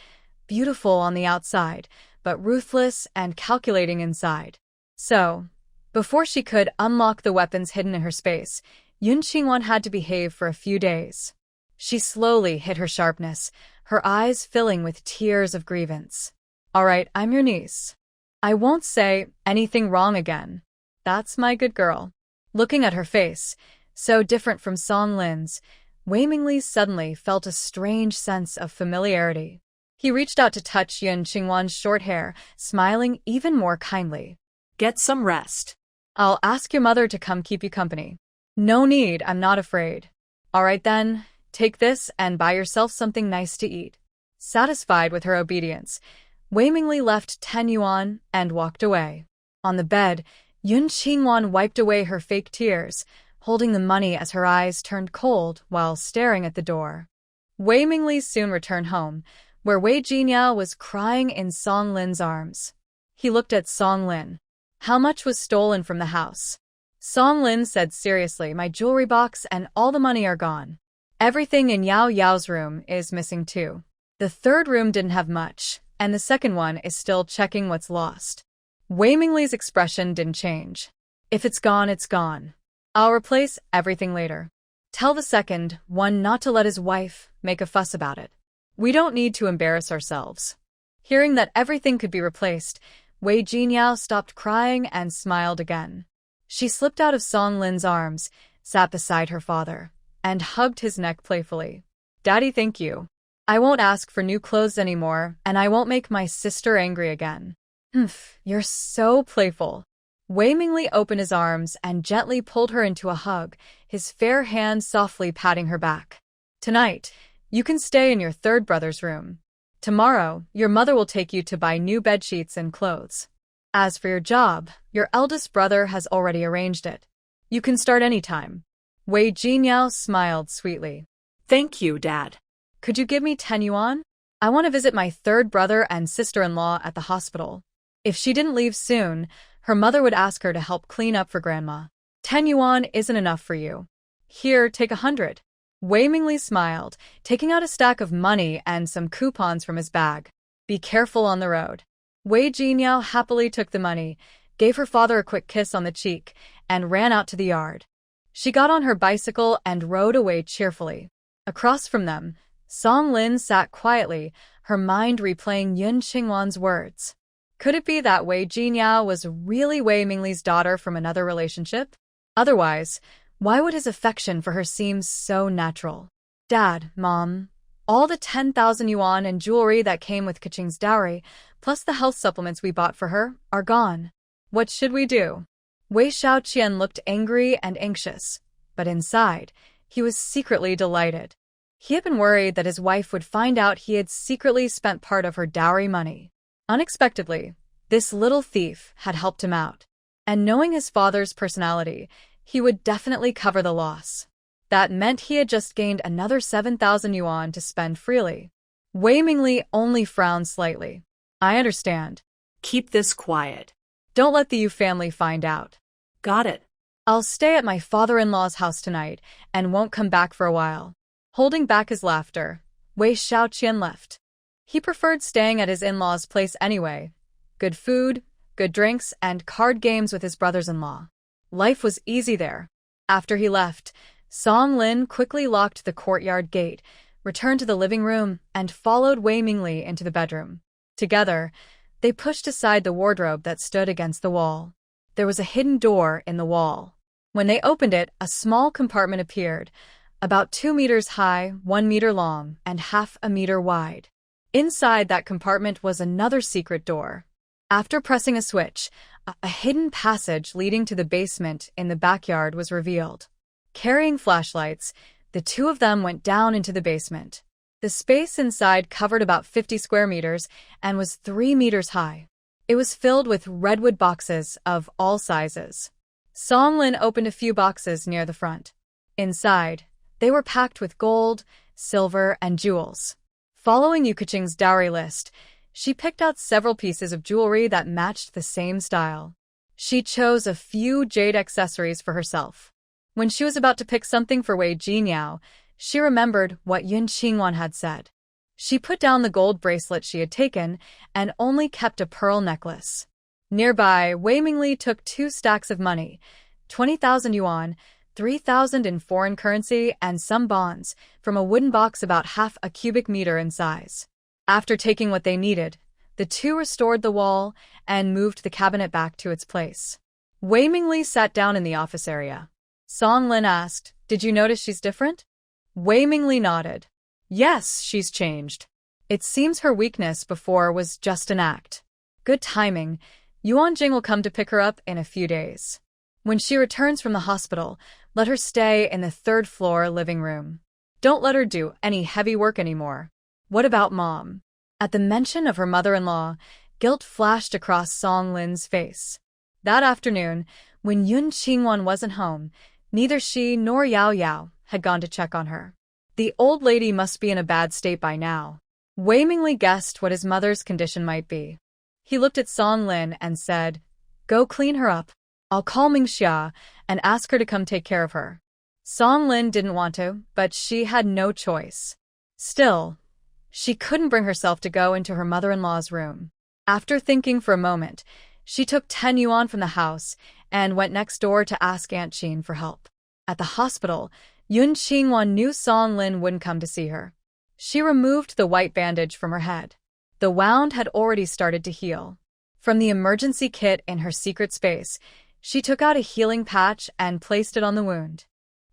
beautiful on the outside, but ruthless and calculating inside. So, before she could unlock the weapons hidden in her space, Yun Qingwan had to behave for a few days. She slowly hid her sharpness, her eyes filling with tears of grievance. All right, I'm your niece. I won't say anything wrong again. That's my good girl. Looking at her face, so different from Song Lin's, Wei Mingli suddenly felt a strange sense of familiarity. He reached out to touch Yun Qingwan's short hair, smiling even more kindly. Get some rest. I'll ask your mother to come keep you company. No need, I'm not afraid. All right then, take this and buy yourself something nice to eat. Satisfied with her obedience, Wei Mingli left 10 yuan and walked away. On the bed, Yun Qingwan wiped away her fake tears, holding the money as her eyes turned cold while staring at the door. Wei Mingli soon returned home, where Wei Jinyao was crying in Song Lin's arms. He looked at Song Lin. How much was stolen from the house? Song Lin said seriously, my jewelry box and all the money are gone. Everything in Yao Yao's room is missing too. The third room didn't have much, and the second one is still checking what's lost. Wei Mingli's expression didn't change. If it's gone, it's gone. I'll replace everything later. Tell the second one not to let his wife make a fuss about it. We don't need to embarrass ourselves. Hearing that everything could be replaced, Wei Jinyao stopped crying and smiled again. She slipped out of Song Lin's arms, sat beside her father, and hugged his neck playfully. Daddy, thank you. I won't ask for new clothes anymore, and I won't make my sister angry again. You're so playful. Wei Mingli opened his arms and gently pulled her into a hug, his fair hand softly patting her back. Tonight, you can stay in your third brother's room. Tomorrow, your mother will take you to buy new bedsheets and clothes. As for your job, your eldest brother has already arranged it. You can start anytime. Wei Jinyao smiled sweetly. Thank you, Dad. Could you give me 10 yuan? I want to visit my third brother and sister-in-law at the hospital. If she didn't leave soon, her mother would ask her to help clean up for Grandma. 10 yuan isn't enough for you. Here, take 100. Wei Mingli smiled, taking out a stack of money and some coupons from his bag. Be careful on the road. Wei Jinyao happily took the money, gave her father a quick kiss on the cheek, and ran out to the yard. She got on her bicycle and rode away cheerfully. Across from them, Song Lin sat quietly, her mind replaying Yun Qingwan's words. Could it be that Wei Jinyao was really Wei Mingli's daughter from another relationship? Otherwise, why would his affection for her seem so natural? Dad, Mom, all the 10,000 yuan and jewelry that came with Kaching's dowry, plus the health supplements we bought for her, are gone. What should we do? Wei Xiaoqian looked angry and anxious, but inside, he was secretly delighted. He had been worried that his wife would find out he had secretly spent part of her dowry money. Unexpectedly, this little thief had helped him out, and knowing his father's personality, he would definitely cover the loss. That meant he had just gained another 7,000 yuan to spend freely. Wei Mingli only frowned slightly. I understand. Keep this quiet. Don't let the Yu family find out. Got it. I'll stay at my father-in-law's house tonight and won't come back for a while. Holding back his laughter, Wei Xiaoqian left. He preferred staying at his in-laws' place anyway. Good food, good drinks, and card games with his brothers-in-law. Life was easy there. After he left, Song Lin quickly locked the courtyard gate, returned to the living room, and followed Wei Mingli into the bedroom. Together, they pushed aside the wardrobe that stood against the wall. There was a hidden door in the wall. When they opened it, a small compartment appeared, about 2 meters high, 1 meter long, and half a meter wide. Inside that compartment was another secret door. After pressing a switch, a hidden passage leading to the basement in the backyard was revealed. Carrying flashlights, the two of them went down into the basement. The space inside covered about 50 square meters and was 3 meters high. It was filled with redwood boxes of all sizes. Song Lin opened a few boxes near the front. Inside, they were packed with gold, silver, and jewels. Following Yu Kaching's dowry list, she picked out several pieces of jewelry that matched the same style. She chose a few jade accessories for herself. When she was about to pick something for Wei Jinyao, she remembered what Yun Qingwan had said. She put down the gold bracelet she had taken and only kept a pearl necklace. Nearby, Wei Mingli took 2 stacks of money, 20,000 yuan, 3,000 in foreign currency, and some bonds, from a wooden box about half a cubic meter in size. After taking what they needed, the two restored the wall and moved the cabinet back to its place. Wei Mingli sat down in the office area. Song Lin asked, "Did you notice she's different?" Wei Mingli nodded. Yes, she's changed. It seems her weakness before was just an act. Good timing. Yuan Jing will come to pick her up in a few days. When she returns from the hospital, let her stay in the 3rd floor living room. Don't let her do any heavy work anymore. What about Mom? At the mention of her mother-in-law, guilt flashed across Song Lin's face. That afternoon, when Yun Qingwan wasn't home, neither she nor Yao Yao had gone to check on her. The old lady must be in a bad state by now. Wei Mingli guessed what his mother's condition might be. He looked at Song Lin and said, "Go clean her up. I'll call Ming Xia and ask her to come take care of her." Song Lin didn't want to, but she had no choice. Still, she couldn't bring herself to go into her mother-in-law's room. After thinking for a moment, she took 10 yuan from the house and went next door to ask Aunt Jean for help. At the hospital, Yun Qingwan knew Song Lin wouldn't come to see her. She removed the white bandage from her head. The wound had already started to heal. From the emergency kit in her secret space, she took out a healing patch and placed it on the wound.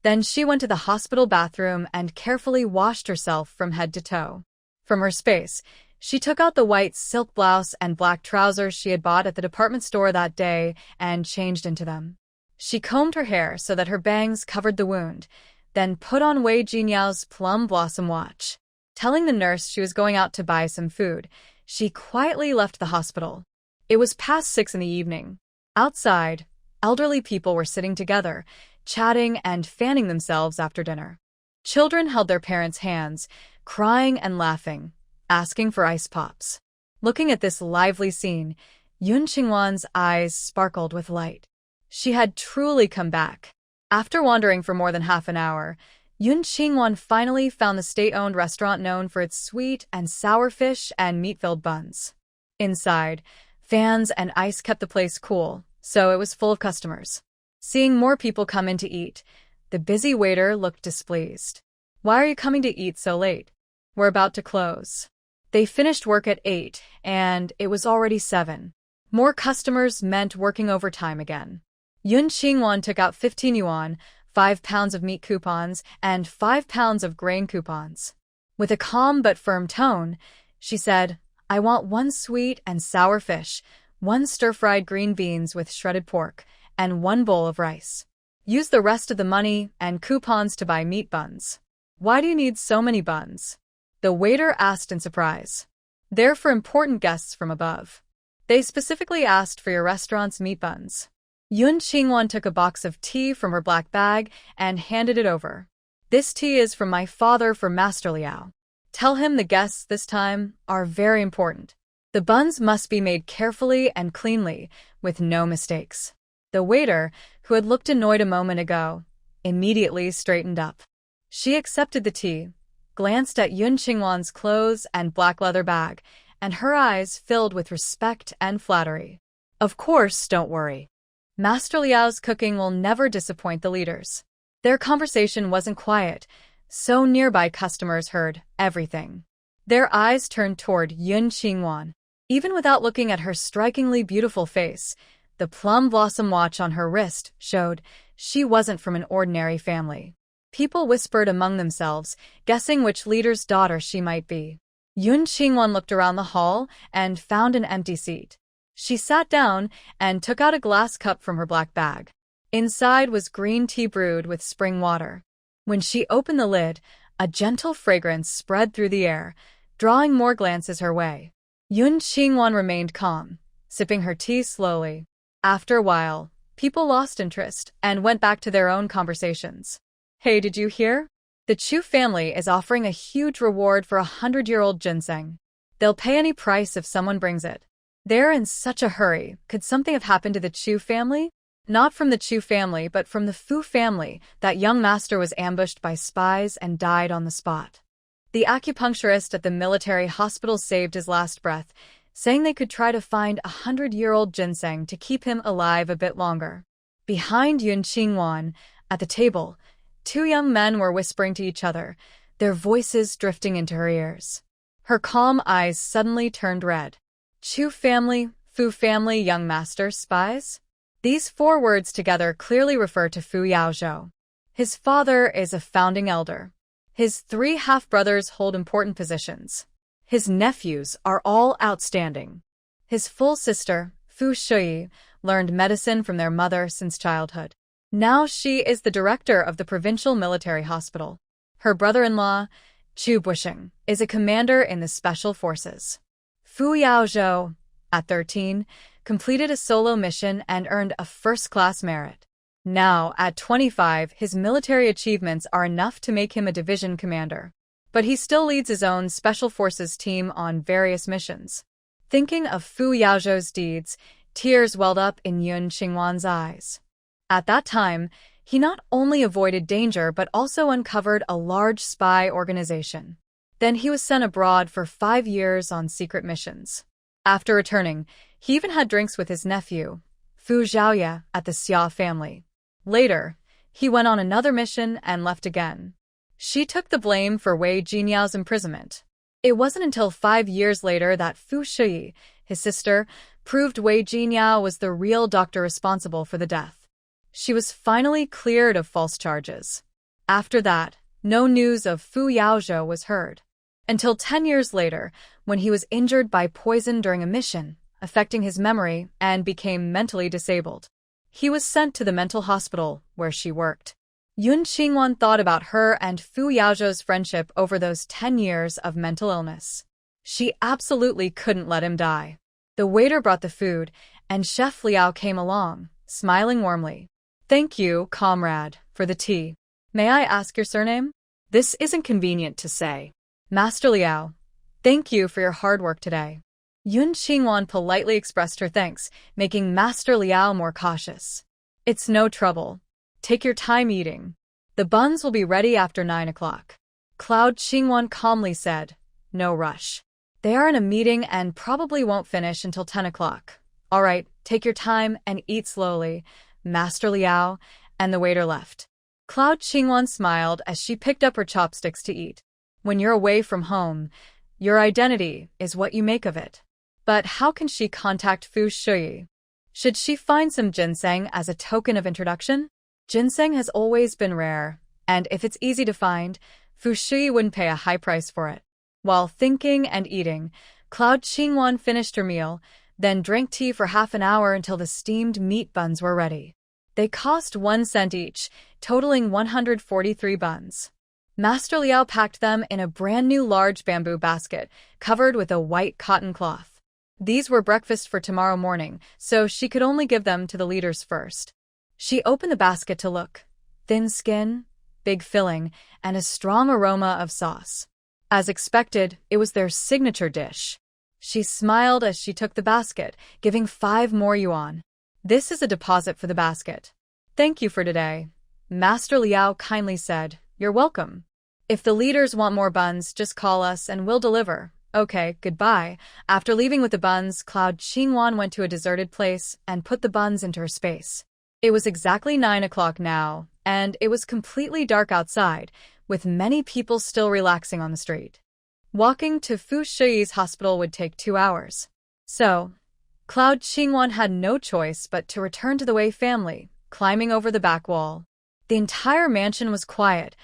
Then she went to the hospital bathroom and carefully washed herself from head to toe. From her space, she took out the white silk blouse and black trousers she had bought at the department store that day and changed into them. She combed her hair so that her bangs covered the wound, then put on Wei Jinyao's plum blossom watch. Telling the nurse she was going out to buy some food, she quietly left the hospital. It was past 6 in the evening. Outside, elderly people were sitting together, chatting and fanning themselves after dinner. Children held their parents' hands, crying and laughing, asking for ice pops. Looking at this lively scene, Yun Qingwan's eyes sparkled with light. She had truly come back. After wandering for more than half an hour, Yun Qingwan finally found the state-owned restaurant known for its sweet and sour fish and meat-filled buns. Inside, fans and ice kept the place cool, so it was full of customers. Seeing more people come in to eat, the busy waiter looked displeased. "Why are you coming to eat so late? We're about to close." They finished work at 8, and it was already 7. More customers meant working overtime again. Yun Qingwan took out 15 yuan, 5 pounds of meat coupons, and 5 pounds of grain coupons. With a calm but firm tone, she said, "I want 1 sweet and sour fish, 1 stir-fried green beans with shredded pork, and 1 bowl of rice. Use the rest of the money and coupons to buy meat buns." "Why do you need so many buns?" the waiter asked in surprise. "They're for important guests from above. They specifically asked for your restaurant's meat buns." Yun Qingwan took a box of tea from her black bag and handed it over. "This tea is from my father for Master Liao. Tell him the guests this time are very important. The buns must be made carefully and cleanly, with no mistakes." The waiter, who had looked annoyed a moment ago, immediately straightened up. She accepted the tea, glanced at Yun Qingwan's clothes and black leather bag, and her eyes filled with respect and flattery. "Of course, don't worry. Master Liao's cooking will never disappoint the leaders." Their conversation wasn't quiet, so nearby customers heard everything. Their eyes turned toward Yun Qingwan. Even without looking at her strikingly beautiful face, the plum blossom watch on her wrist showed she wasn't from an ordinary family. People whispered among themselves, guessing which leader's daughter she might be. Yun Qingwan looked around the hall and found an empty seat. She sat down and took out a glass cup from her black bag. Inside was green tea brewed with spring water. When she opened the lid, a gentle fragrance spread through the air, drawing more glances her way. Yun Qingwan remained calm, sipping her tea slowly. After a while, people lost interest and went back to their own conversations. "Hey, did you hear? The Chu family is offering a huge reward for 100-year-old ginseng. They'll pay any price if someone brings it." They're in such a hurry. Could something have happened to the Chu family? Not from the Chu family, but from the Fu family. That young master was ambushed by spies and died on the spot. The acupuncturist at the military hospital saved his last breath, saying they could try to find 100-year-old ginseng to keep him alive a bit longer. Behind Yun Qingwan, at the table, 2 young men were whispering to each other, their voices drifting into her ears. Her calm eyes suddenly turned red. Chu family, Fu family, young master, spies? These 4 words together clearly refer to Fu Yao. His father is a founding elder. His 3 half-brothers hold important positions. His nephews are all outstanding. His full sister, Fu Shui, learned medicine from their mother since childhood. Now she is the director of the provincial military hospital. Her brother-in-law, Chu Busheng, is a commander in the special forces. Fu Yao, at 13, completed a solo mission and earned a first-class merit. Now, at 25, his military achievements are enough to make him a division commander. But he still leads his own special forces team on various missions. Thinking of Fu Yao's deeds, tears welled up in Yun Qingwan's eyes. At that time, he not only avoided danger but also uncovered a large spy organization. Then he was sent abroad for 5 years on secret missions. After returning, he even had drinks with his nephew, Fu Zhaoye, at the Xia family. Later, he went on another mission and left again. She took the blame for Wei Jinyao's imprisonment. It wasn't until 5 years later that Fu Shui, his sister, proved Wei Jinyao was the real doctor responsible for the death. She was finally cleared of false charges. After that, no news of Fu Yao was heard. Until 10 years later, when he was injured by poison during a mission, affecting his memory, and became mentally disabled. He was sent to the mental hospital where she worked. Yun Qingwan thought about her and Fu Yao's friendship over those 10 years of mental illness. She absolutely couldn't let him die. The waiter brought the food, and Chef Liao came along, smiling warmly. "Thank you, comrade, for the tea. May I ask your surname?" "This isn't convenient to say." "Master Liao, thank you for your hard work today." Yun Qingwan politely expressed her thanks, making Master Liao more cautious. "It's no trouble. Take your time eating. The buns will be ready after 9 o'clock. Cloud Qingwan calmly said, "No rush. They are in a meeting and probably won't finish until 10 o'clock. All right, take your time and eat slowly, Master Liao, and the waiter left. Cloud Qingwan smiled as she picked up her chopsticks to eat. When you're away from home, your identity is what you make of it. But how can she contact Fu Shui? Should she find some ginseng as a token of introduction? Ginseng has always been rare, and if it's easy to find, Fu Shui wouldn't pay a high price for it. While thinking and eating, Cloud Qingwan finished her meal, then drank tea for half an hour until the steamed meat buns were ready. They cost 1 cent each, totaling 143 buns. Master Liao packed them in a brand new large bamboo basket, covered with a white cotton cloth. These were breakfast for tomorrow morning, so she could only give them to the leaders first. She opened the basket to look. Thin skin, big filling, and a strong aroma of sauce. As expected, it was their signature dish. She smiled as she took the basket, giving 5 more yuan. This is a deposit for the basket. Thank you for today. Master Liao kindly said, You're welcome. If the leaders want more buns, just call us and we'll deliver. Okay, goodbye. After leaving with the buns, Cloud Qingwan went to a deserted place and put the buns into her space. It was exactly 9 o'clock now, and it was completely dark outside, with many people still relaxing on the street. Walking to Fu Shui's hospital would take 2 hours. So, Cloud Qingwan had no choice but to return to the Wei family, climbing over the back wall. The entire mansion was quiet,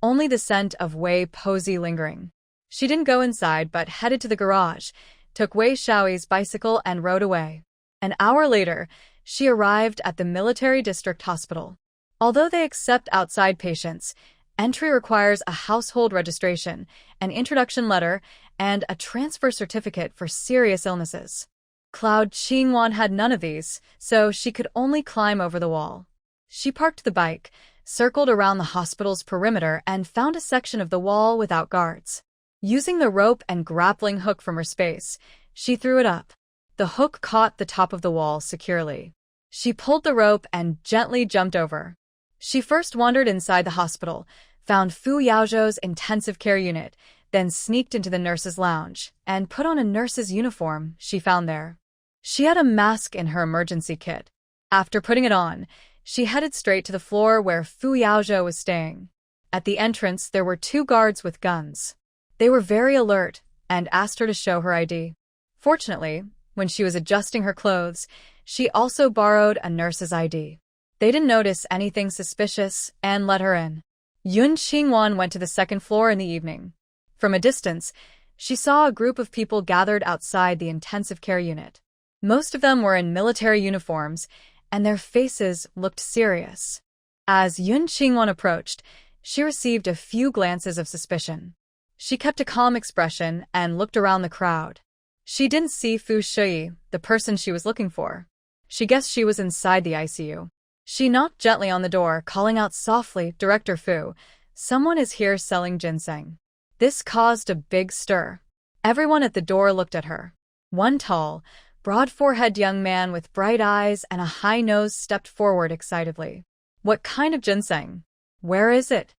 only the scent of Wei posy lingering. She didn't go inside but headed to the garage, took Wei Xiaoyi's bicycle and rode away. An hour later, she arrived at the military district hospital. Although they accept outside patients, entry requires a household registration, an introduction letter, and a transfer certificate for serious illnesses. Cloud Qingwan had none of these, so she could only climb over the wall. She parked the bike, circled around the hospital's perimeter, and found a section of the wall without guards. Using the rope and grappling hook from her space, she threw it up. The hook caught the top of the wall securely. She pulled the rope and gently jumped over. She first wandered inside the hospital, found Fu Yao's intensive care unit, then sneaked into the nurse's lounge and put on a nurse's uniform she found there. She had a mask in her emergency kit. After putting it on, she headed straight to the floor where Fu Yao was staying. At the entrance, there were 2 guards with guns. They were very alert and asked her to show her ID. Fortunately, when she was adjusting her clothes, she also borrowed a nurse's ID. They didn't notice anything suspicious and let her in. Yun Qingwan went to the 2nd floor in the evening. From a distance, she saw a group of people gathered outside the intensive care unit. Most of them were in military uniforms, and their faces looked serious. As Yun Qingwan approached, she received a few glances of suspicion. She kept a calm expression and looked around the crowd. She didn't see Fu Shui, the person she was looking for. She guessed she was inside the ICU. She knocked gently on the door, calling out softly, Director Fu, someone is here selling ginseng. This caused a big stir. Everyone at the door looked at her. One tall, broad-forehead young man with bright eyes and a high nose stepped forward excitedly. What kind of ginseng? Where is it?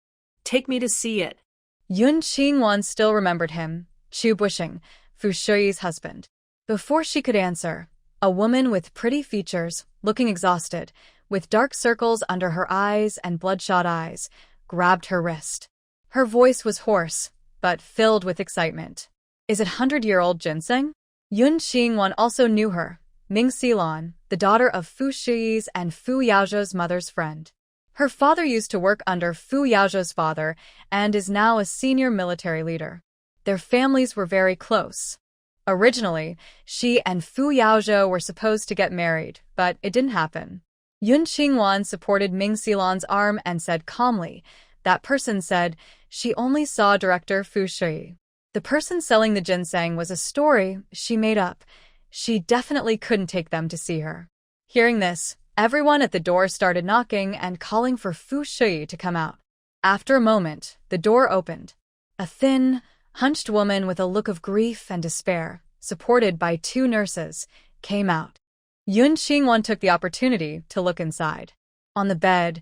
Take me to see it. Yun Qingwan still remembered him, Chu Bushing, Fu Shui's husband. Before she could answer, a woman with pretty features, looking exhausted, with dark circles under her eyes and bloodshot eyes, grabbed her wrist. Her voice was hoarse, but filled with excitement. Is it 100-year-old ginseng? Yun Qingwan also knew her, Ming Xilan, the daughter of Fu Shui's and Fu Yao's mother's friend. Her father used to work under Fu Yao's father and is now a senior military leader. Their families were very close. Originally, she and Fu Yao were supposed to get married, but it didn't happen. Yun Qingwan supported Ming Xilan's arm and said calmly, that person said, she only saw Director Fu Shui. The person selling the ginseng was a story she made up. She definitely couldn't take them to see her. Hearing this, everyone at the door started knocking and calling for Fu Shui to come out. After a moment, the door opened. A thin, hunched woman with a look of grief and despair, supported by 2 nurses, came out. Yun Qingwan took the opportunity to look inside. On the bed,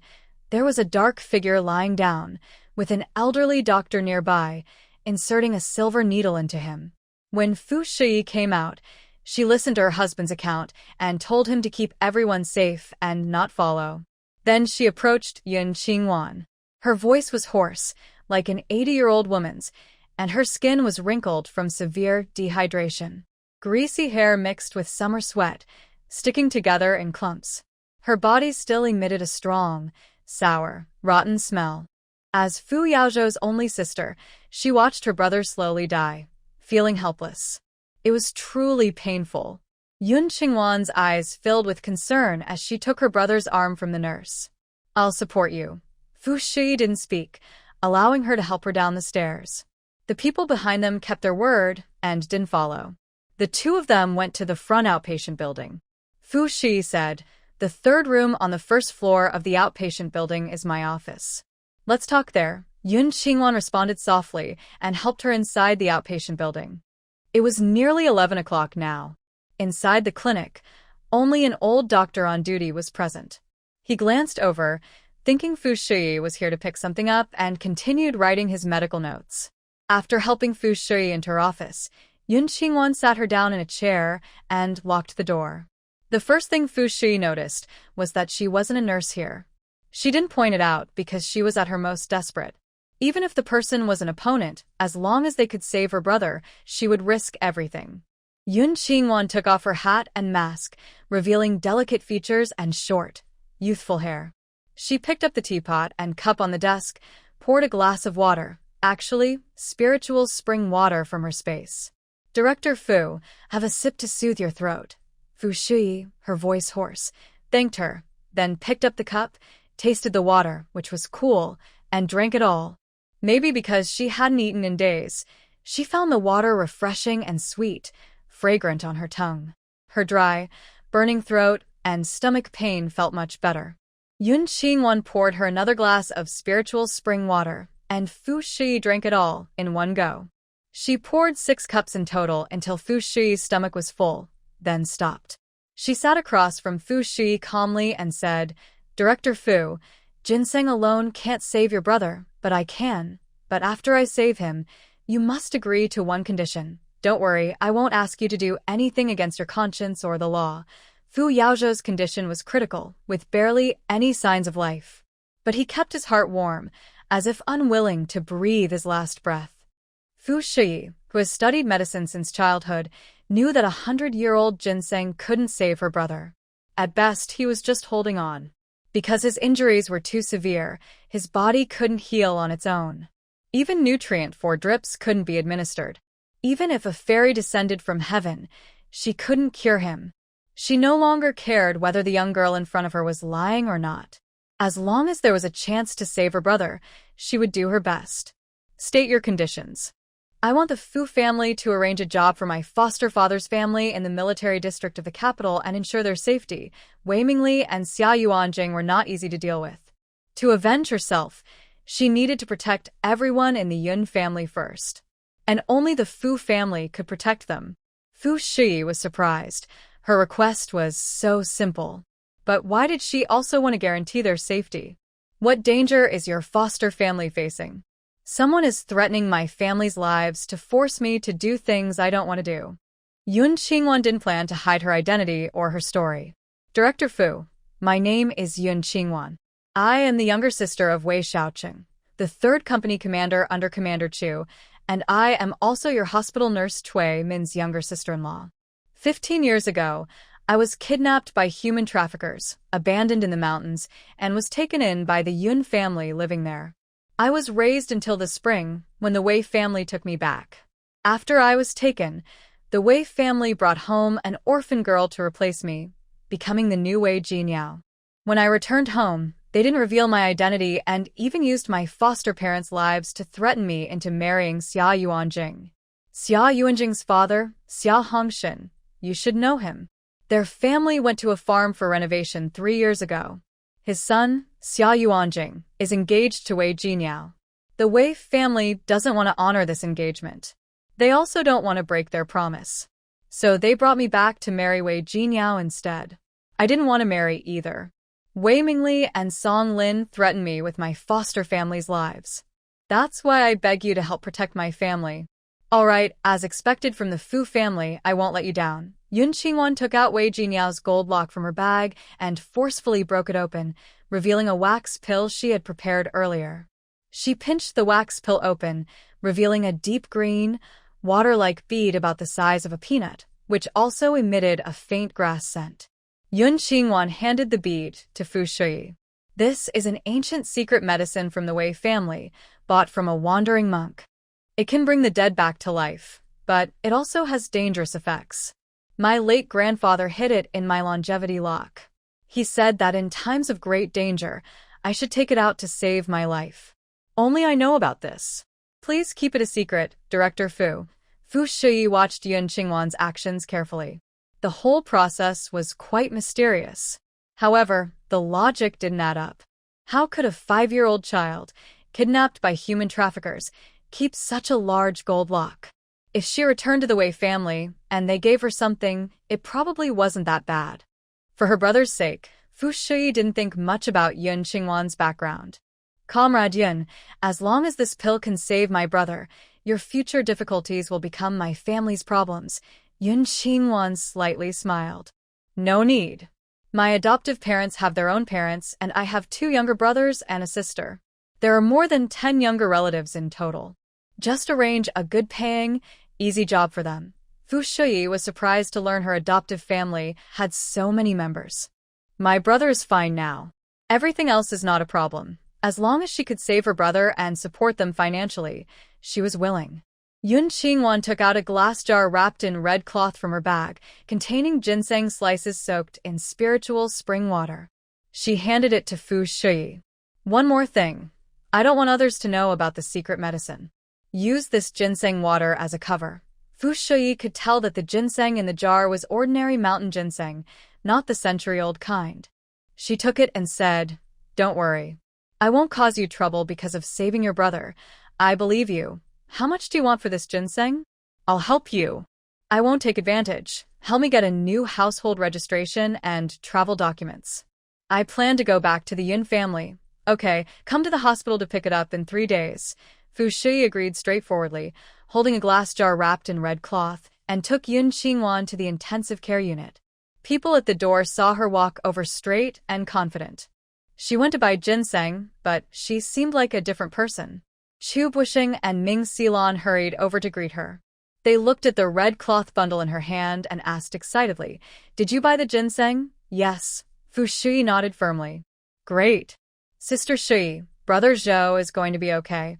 there was a dark figure lying down, with an elderly doctor nearby, inserting a silver needle into him. When Fu Shui came out, She listened to her husband's account and told him to keep everyone safe and not follow. Then she approached Yun Qingwan. Her voice was hoarse, like an 80-year-old woman's, and her skin was wrinkled from severe dehydration. Greasy hair mixed with summer sweat, sticking together in clumps. Her body still emitted a strong, sour, rotten smell. As Fu Yao's only sister, she watched her brother slowly die, feeling helpless. It was truly painful. Yun Qingwan's eyes filled with concern as she took her brother's arm from the nurse. "I'll support you." Fu Shi didn't speak, allowing her to help her down the stairs. The people behind them kept their word and didn't follow. The two of them went to the front outpatient building. Fu Shi said, "The third room on the first floor of the outpatient building is my office. Let's talk there." Yun Qingwan responded softly and helped her inside the outpatient building. It was nearly 11 o'clock now. Inside the clinic, only an old doctor on duty was present. He glanced over, thinking Fu Shi was here to pick something up, and continued writing his medical notes. After helping Fu Shi into her office, Yun Qingwan sat her down in a chair and locked the door. The first thing Fu Shi noticed was that she wasn't a nurse here. She didn't point it out because she was at her most desperate. Even if the person was an opponent, as long as they could save her brother, she would risk everything. Yun Qingwan took off her hat and mask, revealing delicate features and short, youthful hair. She picked up the teapot and cup on the desk, poured a glass of water, actually, spiritual spring water from her space. "Director Fu, have a sip to soothe your throat." Fu Shi, her voice hoarse, thanked her, then picked up the cup, tasted the water, which was cool, and drank it all. Maybe because she hadn't eaten in days, she found the water refreshing and sweet, fragrant on her tongue. Her dry, burning throat and stomach pain felt much better. Yun Qingwan poured her another glass of spiritual spring water, and Fu Shi drank it all in one go. She poured 6 cups in total until Fu Shi's stomach was full, then stopped. She sat across from Fu Shi calmly and said, "Director Fu, ginseng alone can't save your brother, but I can. But after I save him, you must agree to one condition. Don't worry, I won't ask you to do anything against your conscience or the law." Fu Yao's condition was critical, with barely any signs of life. But he kept his heart warm, as if unwilling to breathe his last breath. Fu Shi, who has studied medicine since childhood, knew that 100-year-old ginseng couldn't save her brother. At best, he was just holding on. Because his injuries were too severe, his body couldn't heal on its own. Even nutrient for drips couldn't be administered. Even if a fairy descended from heaven, she couldn't cure him. She no longer cared whether the young girl in front of her was lying or not. As long as there was a chance to save her brother, she would do her best. "State your conditions." "I want the Fu family to arrange a job for my foster father's family in the military district of the capital and ensure their safety." Wei Mingli and Xia Yuanjing were not easy to deal with. To avenge herself, she needed to protect everyone in the Yun family first. And only the Fu family could protect them. Fu Shi was surprised. Her request was so simple. But why did she also want to guarantee their safety? "What danger is your foster family facing?" "Someone is threatening my family's lives to force me to do things I don't want to do." Yun Qingwan didn't plan to hide her identity or her story. "Director Fu, my name is Yun Qingwan. I am the younger sister of Wei Shaoqing, the 3rd company commander under Commander Chu, and I am also your hospital nurse Cui Min's younger sister-in-law. 15 years ago, I was kidnapped by human traffickers, abandoned in the mountains, and was taken in by the Yun family living there. I was raised until the spring, when the Wei family took me back. After I was taken, the Wei family brought home an orphan girl to replace me, becoming the new Wei Jinyao. When I returned home, they didn't reveal my identity and even used my foster parents' lives to threaten me into marrying Xia Yuanjing. Xia Yuanjing's father, Xia Hongshin, you should know him. Their family went to a farm for renovation 3 years ago. His son, Xia Yuanjing, is engaged to Wei Jinyao. The Wei family doesn't want to honor this engagement. They also don't want to break their promise. So they brought me back to marry Wei Jinyao instead. I didn't want to marry either. Wei Mingli and Song Lin threatened me with my foster family's lives. That's why I beg you to help protect my family. All right, as expected from the Fu family, I won't let you down. Yun Qingwan took out Wei Jinyao's gold lock from her bag and forcefully broke it open, revealing a wax pill she had prepared earlier. She pinched the wax pill open, revealing a deep green, water-like bead about the size of a peanut, which also emitted a faint grass scent. Yun Qingwan handed the bead to Fu Shui. This is an ancient secret medicine from the Wei family, bought from a wandering monk. It can bring the dead back to life, but it also has dangerous effects. My late grandfather hid it in my longevity lock. He said that in times of great danger, I should take it out to save my life. Only I know about this. Please keep it a secret, Director Fu. Fu Shui watched Yun Qingwan's actions carefully. The whole process was quite mysterious. However, the logic didn't add up. How could a 5-year-old child, kidnapped by human traffickers, keep such a large gold lock? If she returned to the Wei family, and they gave her something, it probably wasn't that bad. For her brother's sake, Fu Shui didn't think much about Yun Qingwan's background. Comrade Yun, as long as this pill can save my brother, your future difficulties will become my family's problems. Yun Qingwan slightly smiled. No need. My adoptive parents have their own parents, and I have 2 younger brothers and a sister. There are more than 10 younger relatives in total. Just arrange a good-paying, easy job for them. Fu Shui was surprised to learn her adoptive family had so many members. My brother is fine now. Everything else is not a problem. As long as she could save her brother and support them financially, she was willing. Yun Qingwan took out a glass jar wrapped in red cloth from her bag, containing ginseng slices soaked in spiritual spring water. She handed it to Fu Shui. One more thing. I don't want others to know about the secret medicine. Use this ginseng water as a cover. Fu Shui could tell that the ginseng in the jar was ordinary mountain ginseng, not the century-old kind. She took it and said, "Don't worry. I won't cause you trouble because of saving your brother. I believe you. How much do you want for this ginseng? I'll help you. I won't take advantage. Help me get a new household registration and travel documents. I plan to go back to the Yun family. Okay, come to the hospital to pick it up in 3 days." Fu Shui agreed straightforwardly, holding a glass jar wrapped in red cloth, and took Yun Qingwan to the intensive care unit. People at the door saw her walk over straight and confident. She went to buy ginseng, but she seemed like a different person. Chu Bushing and Ming Xilan hurried over to greet her. They looked at the red cloth bundle in her hand and asked excitedly, "Did you buy the ginseng?" "Yes." Fu Shui nodded firmly. "Great. Sister Shui, Brother Zhou is going to be okay."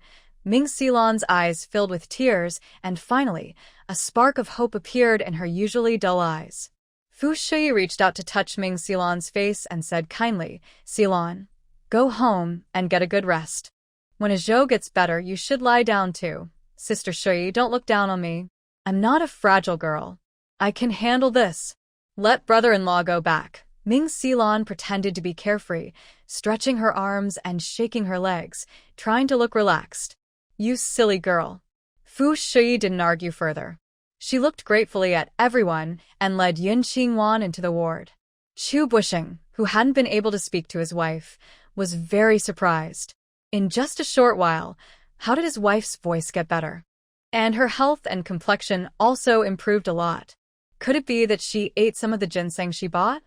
Ming Xilan's eyes filled with tears, and finally, a spark of hope appeared in her usually dull eyes. Fu Shui reached out to touch Ming Xilan's face and said kindly, "Xilan, go home and get a good rest. When Zhou gets better, you should lie down too. Sister Shui, don't look down on me. I'm not a fragile girl. I can handle this. Let brother-in-law go back." Ming Xilan pretended to be carefree, stretching her arms and shaking her legs, trying to look relaxed. "You silly girl." Fu Shui didn't argue further. She looked gratefully at everyone and led Yun Qingwan into the ward. Chu Bushing, who hadn't been able to speak to his wife, was very surprised. In just a short while, how did his wife's voice get better? And her health and complexion also improved a lot. Could it be that she ate some of the ginseng she bought?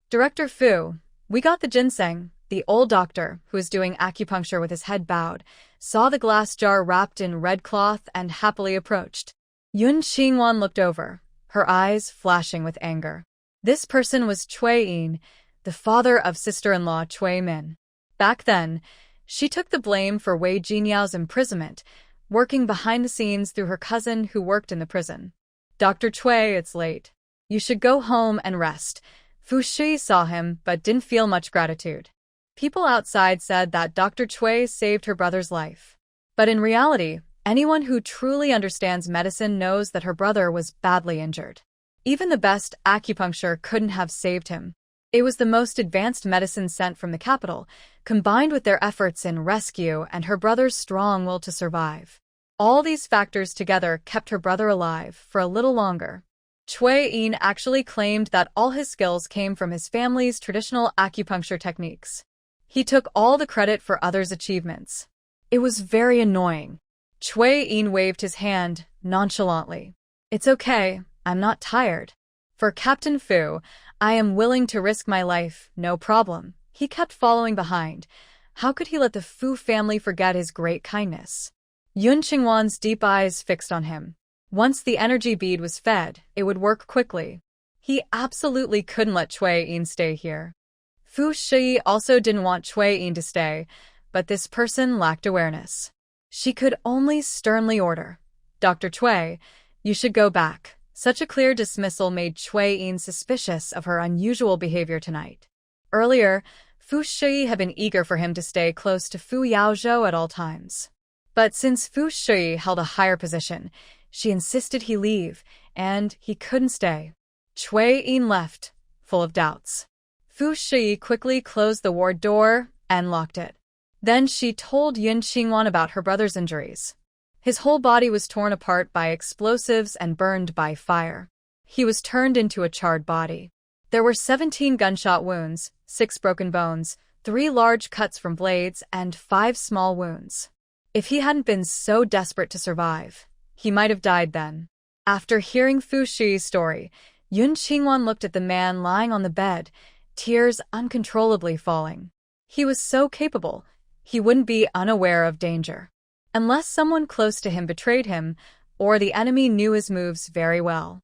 "Director Fu, we got the ginseng." The old doctor, who was doing acupuncture with his head bowed, saw the glass jar wrapped in red cloth and happily approached. Yun Qingwan looked over, her eyes flashing with anger. This person was Cui Yin, the father of sister-in-law Cui Min. Back then, she took the blame for Wei Jinyao's imprisonment, working behind the scenes through her cousin who worked in the prison. "Dr. Cui, it's late. You should go home and rest." Fu Shui saw him but didn't feel much gratitude. People outside said that Dr. Cui saved her brother's life. But in reality, anyone who truly understands medicine knows that her brother was badly injured. Even the best acupuncture couldn't have saved him. It was the most advanced medicine sent from the capital, combined with their efforts in rescue and her brother's strong will to survive. All these factors together kept her brother alive for a little longer. Cui Yin actually claimed that all his skills came from his family's traditional acupuncture techniques. He took all the credit for others' achievements. It was very annoying. Cui Yin waved his hand nonchalantly. "It's okay, I'm not tired." For Captain Fu, I am willing to risk my life, no problem. He kept following behind. How could he let the Fu family forget his great kindness? Yun Qingwan's deep eyes fixed on him. Once the energy bead was fed, it would work quickly. He absolutely couldn't let Cui Yin stay here. Fu Shi also didn't want Cui Yin to stay, but this person lacked awareness. She could only sternly order, "Dr. Cui, you should go back." Such a clear dismissal made Cui Yin suspicious of her unusual behavior tonight. Earlier, Fu Shi had been eager for him to stay close to Fu Yao at all times. But since Fu Shi held a higher position, she insisted he leave, and he couldn't stay. Cui Yin left, full of doubts. Fu Shi quickly closed the ward door and locked it. Then she told Yun Qingwan about her brother's injuries. His whole body was torn apart by explosives and burned by fire. He was turned into a charred body. There were 17 gunshot wounds, 6 broken bones, 3 large cuts from blades, and 5 small wounds. If he hadn't been so desperate to survive, he might have died then. After hearing Fu Shi's story, Yun Qingwan looked at the man lying on the bed, tears uncontrollably falling. He was so capable, he wouldn't be unaware of danger. Unless someone close to him betrayed him, or the enemy knew his moves very well.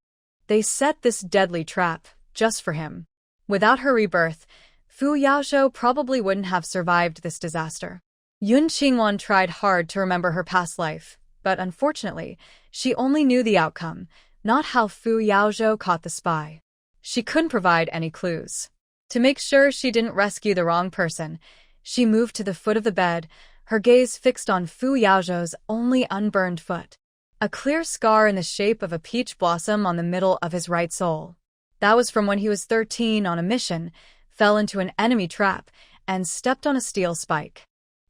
They set this deadly trap just for him. Without her rebirth, Fu Yao probably wouldn't have survived this disaster. Yun Qingwan tried hard to remember her past life, but unfortunately, she only knew the outcome, not how Fu Yao caught the spy. She couldn't provide any clues. To make sure she didn't rescue the wrong person, she moved to the foot of the bed, her gaze fixed on Fu Yao's only unburned foot. A clear scar in the shape of a peach blossom on the middle of his right sole. That was from when he was 13 on a mission, fell into an enemy trap, and stepped on a steel spike.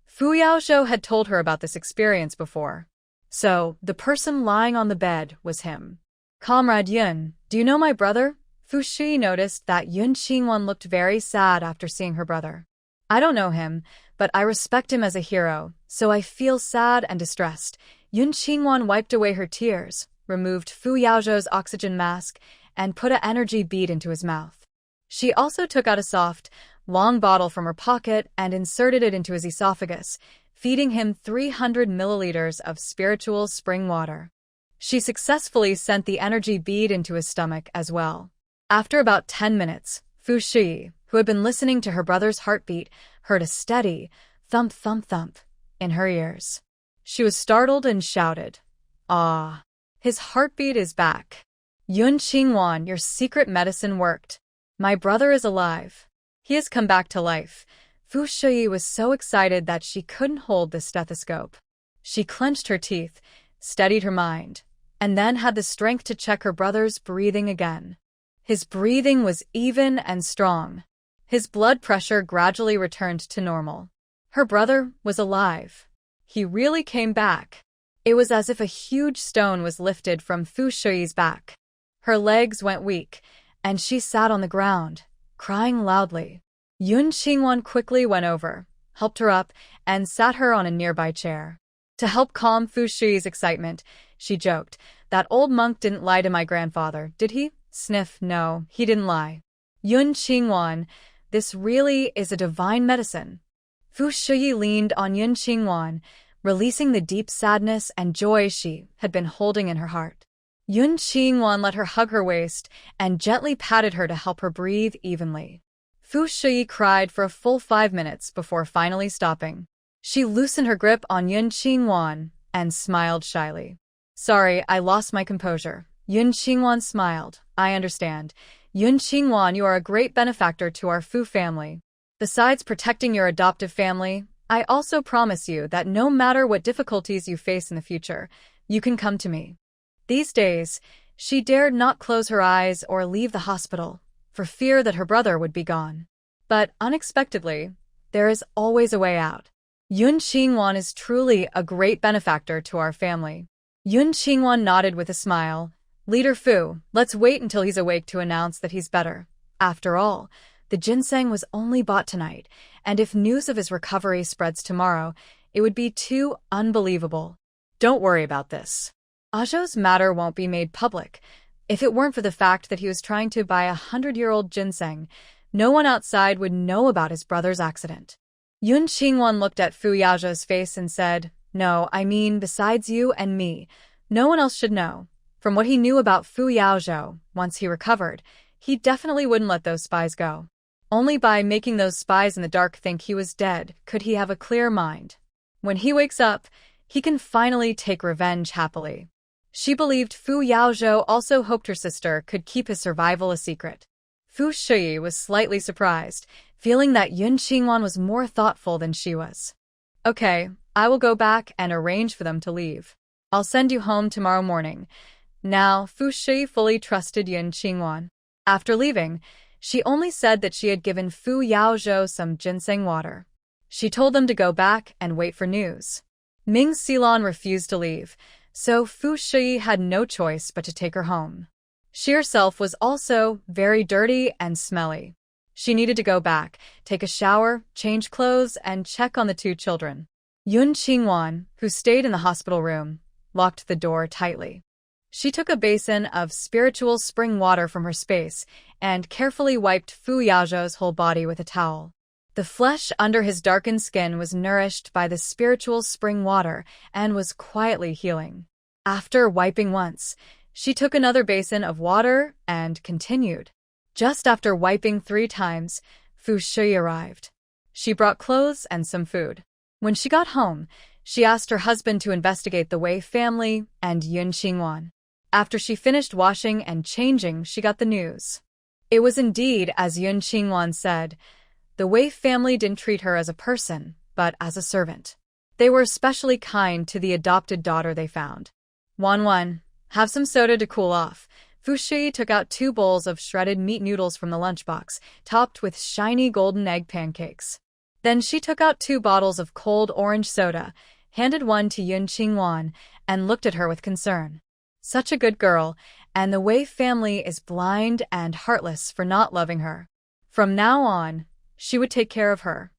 Fu Yao had told her about this experience before. So, the person lying on the bed was him. "Comrade Yun, do you know my brother?" Fu Shi noticed that Yun Qingwan looked very sad after seeing her brother. "I don't know him, but I respect him as a hero, so I feel sad and distressed." Yun Qingwan wiped away her tears, removed Fu Yao's oxygen mask, and put an energy bead into his mouth. She also took out a soft, long bottle from her pocket and inserted it into his esophagus, feeding him 300 milliliters of spiritual spring water. She successfully sent the energy bead into his stomach as well. After about 10 minutes, Fu Shi, who had been listening to her brother's heartbeat, heard a steady thump, thump, thump in her ears. She was startled and shouted, "Ah, his heartbeat is back. Yun Qingwan, your secret medicine worked. My brother is alive. He has come back to life." Fu Shi was so excited that she couldn't hold the stethoscope. She clenched her teeth, steadied her mind, and then had the strength to check her brother's breathing again. His breathing was even and strong. His blood pressure gradually returned to normal. Her brother was alive. He really came back. It was as if a huge stone was lifted from Fu Shi's back. Her legs went weak, and she sat on the ground, crying loudly. Yun Qingwan quickly went over, helped her up, and sat her on a nearby chair. To help calm Fu Shi's excitement, she joked, "That old monk didn't lie to my grandfather, did he?" Sniff, "No, he didn't lie." Yun Qingwan, this really is a divine medicine. Fu Shi leaned on Yun Qingwan, releasing the deep sadness and joy she had been holding in her heart. Yun Qingwan let her hug her waist and gently patted her to help her breathe evenly. Fu Shi cried for a full 5 minutes before finally stopping. She loosened her grip on Yun Qingwan and smiled shyly. "Sorry, I lost my composure." Yun Qingwan smiled. "I understand. Yun Qingwan, you are a great benefactor to our Fu family. Besides protecting your adoptive family, I also promise you that no matter what difficulties you face in the future, you can come to me." These days, she dared not close her eyes or leave the hospital, for fear that her brother would be gone. But unexpectedly, there is always a way out. Yun Qingwan is truly a great benefactor to our family. Yun Qingwan nodded with a smile. "Leader Fu, let's wait until he's awake to announce that he's better. After all, the ginseng was only bought tonight, and if news of his recovery spreads tomorrow, it would be too unbelievable." "Don't worry about this. Ajo's matter won't be made public. If it weren't for the fact that he was trying to buy 100-year-old ginseng, no one outside would know about his brother's accident. Yun Qingwan looked at Fu Yao's face and said, "No, I mean, besides you and me, no one else should know." From what he knew about Fu Yao, once he recovered, he definitely wouldn't let those spies go. Only by making those spies in the dark think he was dead could he have a clear mind. When he wakes up, he can finally take revenge happily. She believed Fu Yao also hoped her sister could keep his survival a secret. Fu Shui was slightly surprised, feeling that Yun Qingwan was more thoughtful than she was. "Okay, I will go back and arrange for them to leave. I'll send you home tomorrow morning." Now, Fu Shui fully trusted Yun Qingwan. After leaving, she only said that she had given Fu Yao some ginseng water. She told them to go back and wait for news. Ming Xilon refused to leave, so Fu Shui had no choice but to take her home. She herself was also very dirty and smelly. She needed to go back, take a shower, change clothes, and check on the two children. Yun Qingwan, who stayed in the hospital room, locked the door tightly. She took a basin of spiritual spring water from her space and carefully wiped Fu Yao's whole body with a towel. The flesh under his darkened skin was nourished by the spiritual spring water and was quietly healing. After wiping once, she took another basin of water and continued. Just after wiping 3 times, Fu Shui arrived. She brought clothes and some food. When she got home, she asked her husband to investigate the Wei family and Yun Qingwan. After she finished washing and changing, she got the news. It was indeed as Yun Qingwan said. The Wei family didn't treat her as a person, but as a servant. They were especially kind to the adopted daughter they found. Wan, have some soda to cool off." Fu Shui took out 2 bowls of shredded meat noodles from the lunchbox, topped with shiny golden egg pancakes. Then she took out 2 bottles of cold orange soda, handed one to Yun Qingwan, and looked at her with concern. Such a good girl, and the Wei family is blind and heartless for not loving her. From now on, she would take care of her.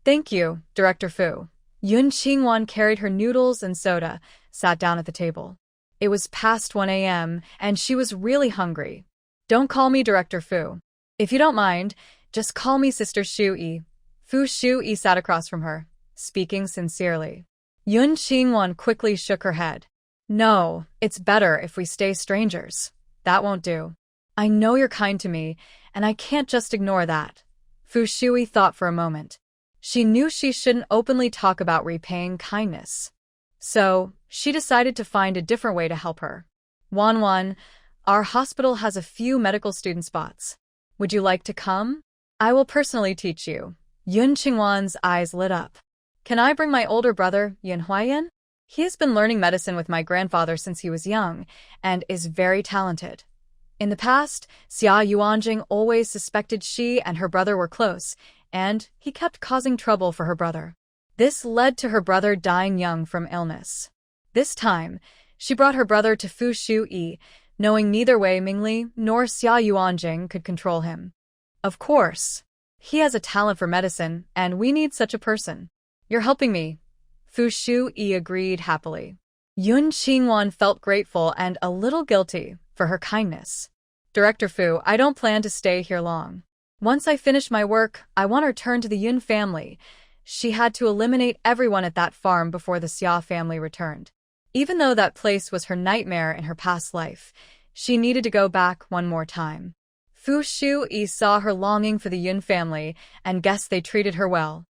"Thank you, Director Fu." Yun Qingwan carried her noodles and soda, sat down at the table. It was past 1 a.m., and she was really hungry. "Don't call me Director Fu. If you don't mind, just call me Sister Shui." Fu Shui sat across from her, speaking sincerely. Yun Qingwan quickly shook her head. "No, it's better if we stay strangers. That won't do. I know you're kind to me, and I can't just ignore that." Fu Shui thought for a moment. She knew she shouldn't openly talk about repaying kindness. So, she decided to find a different way to help her. "Wan, our hospital has a few medical student spots. Would you like to come? I will personally teach you." Yun Qingwan's eyes lit up. "Can I bring my older brother, Yun Huayan? He has been learning medicine with my grandfather since he was young, and is very talented." In the past, Xia Yuanjing always suspected she and her brother were close, and he kept causing trouble for her brother. This led to her brother dying young from illness. This time, she brought her brother to Fu Shui, knowing neither Wei Mingli nor Xia Yuanjing could control him. "Of course. He has a talent for medicine, and we need such a person. You're helping me." Fu Shui agreed happily. Yun Qingwan felt grateful and a little guilty for her kindness. "Director Fu, I don't plan to stay here long. Once I finish my work, I want to return to the Yun family." She had to eliminate everyone at that farm before the Xia family returned. Even though that place was her nightmare in her past life, she needed to go back one more time. Fu Shui saw her longing for the Yun family and guessed they treated her well.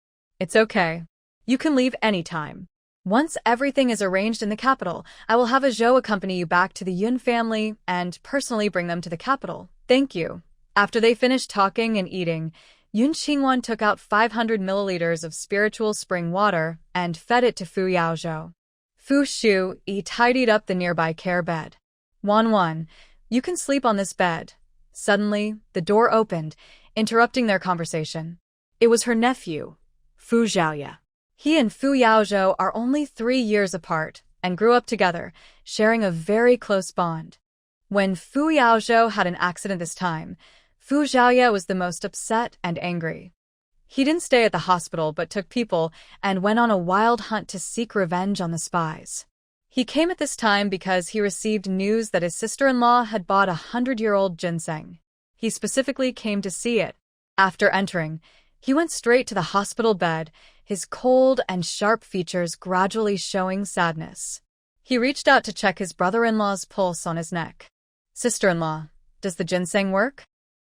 "It's okay. You can leave any time. Once everything is arranged in the capital, I will have a Zhou accompany you back to the Yun family and personally bring them to the capital. Thank you." After they finished talking and eating, Yun Qingwan took out 500 milliliters of spiritual spring water and fed it to Fu Yao. Fu Shui tidied up the nearby care bed. "Wan, you can sleep on this bed." Suddenly, the door opened, interrupting their conversation. It was her nephew, Fu Zhaoya. He and Fu Yao are only 3 years apart and grew up together, sharing a very close bond. When Fu Yao had an accident this time, Fu Zhaoya was the most upset and angry. He didn't stay at the hospital but took people and went on a wild hunt to seek revenge on the spies. He came at this time because he received news that his sister-in-law had bought 100-year-old ginseng. He specifically came to see it. After entering, he went straight to the hospital bed, his cold and sharp features gradually showing sadness. He reached out to check his brother-in-law's pulse on his neck. "Sister-in-law, does the ginseng work?"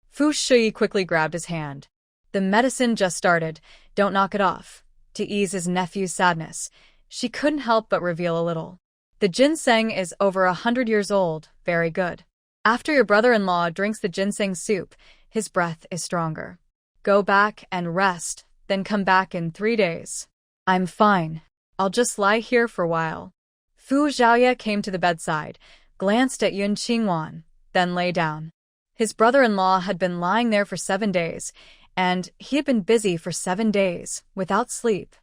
Fu Yao quickly grabbed his hand. "The medicine just started. Don't knock it off." To ease his nephew's sadness, she couldn't help but reveal a little. "The ginseng is over 100 years old. Very good. After your brother-in-law drinks the ginseng soup, his breath is stronger. Go back and rest, then come back in 3 days." "I'm fine. I'll just lie here for a while." Fu Yao came to the bedside, glanced at Yun Qingwan, then lay down. His brother-in-law had been lying there for 7 days, and he had been busy for 7 days, without sleep.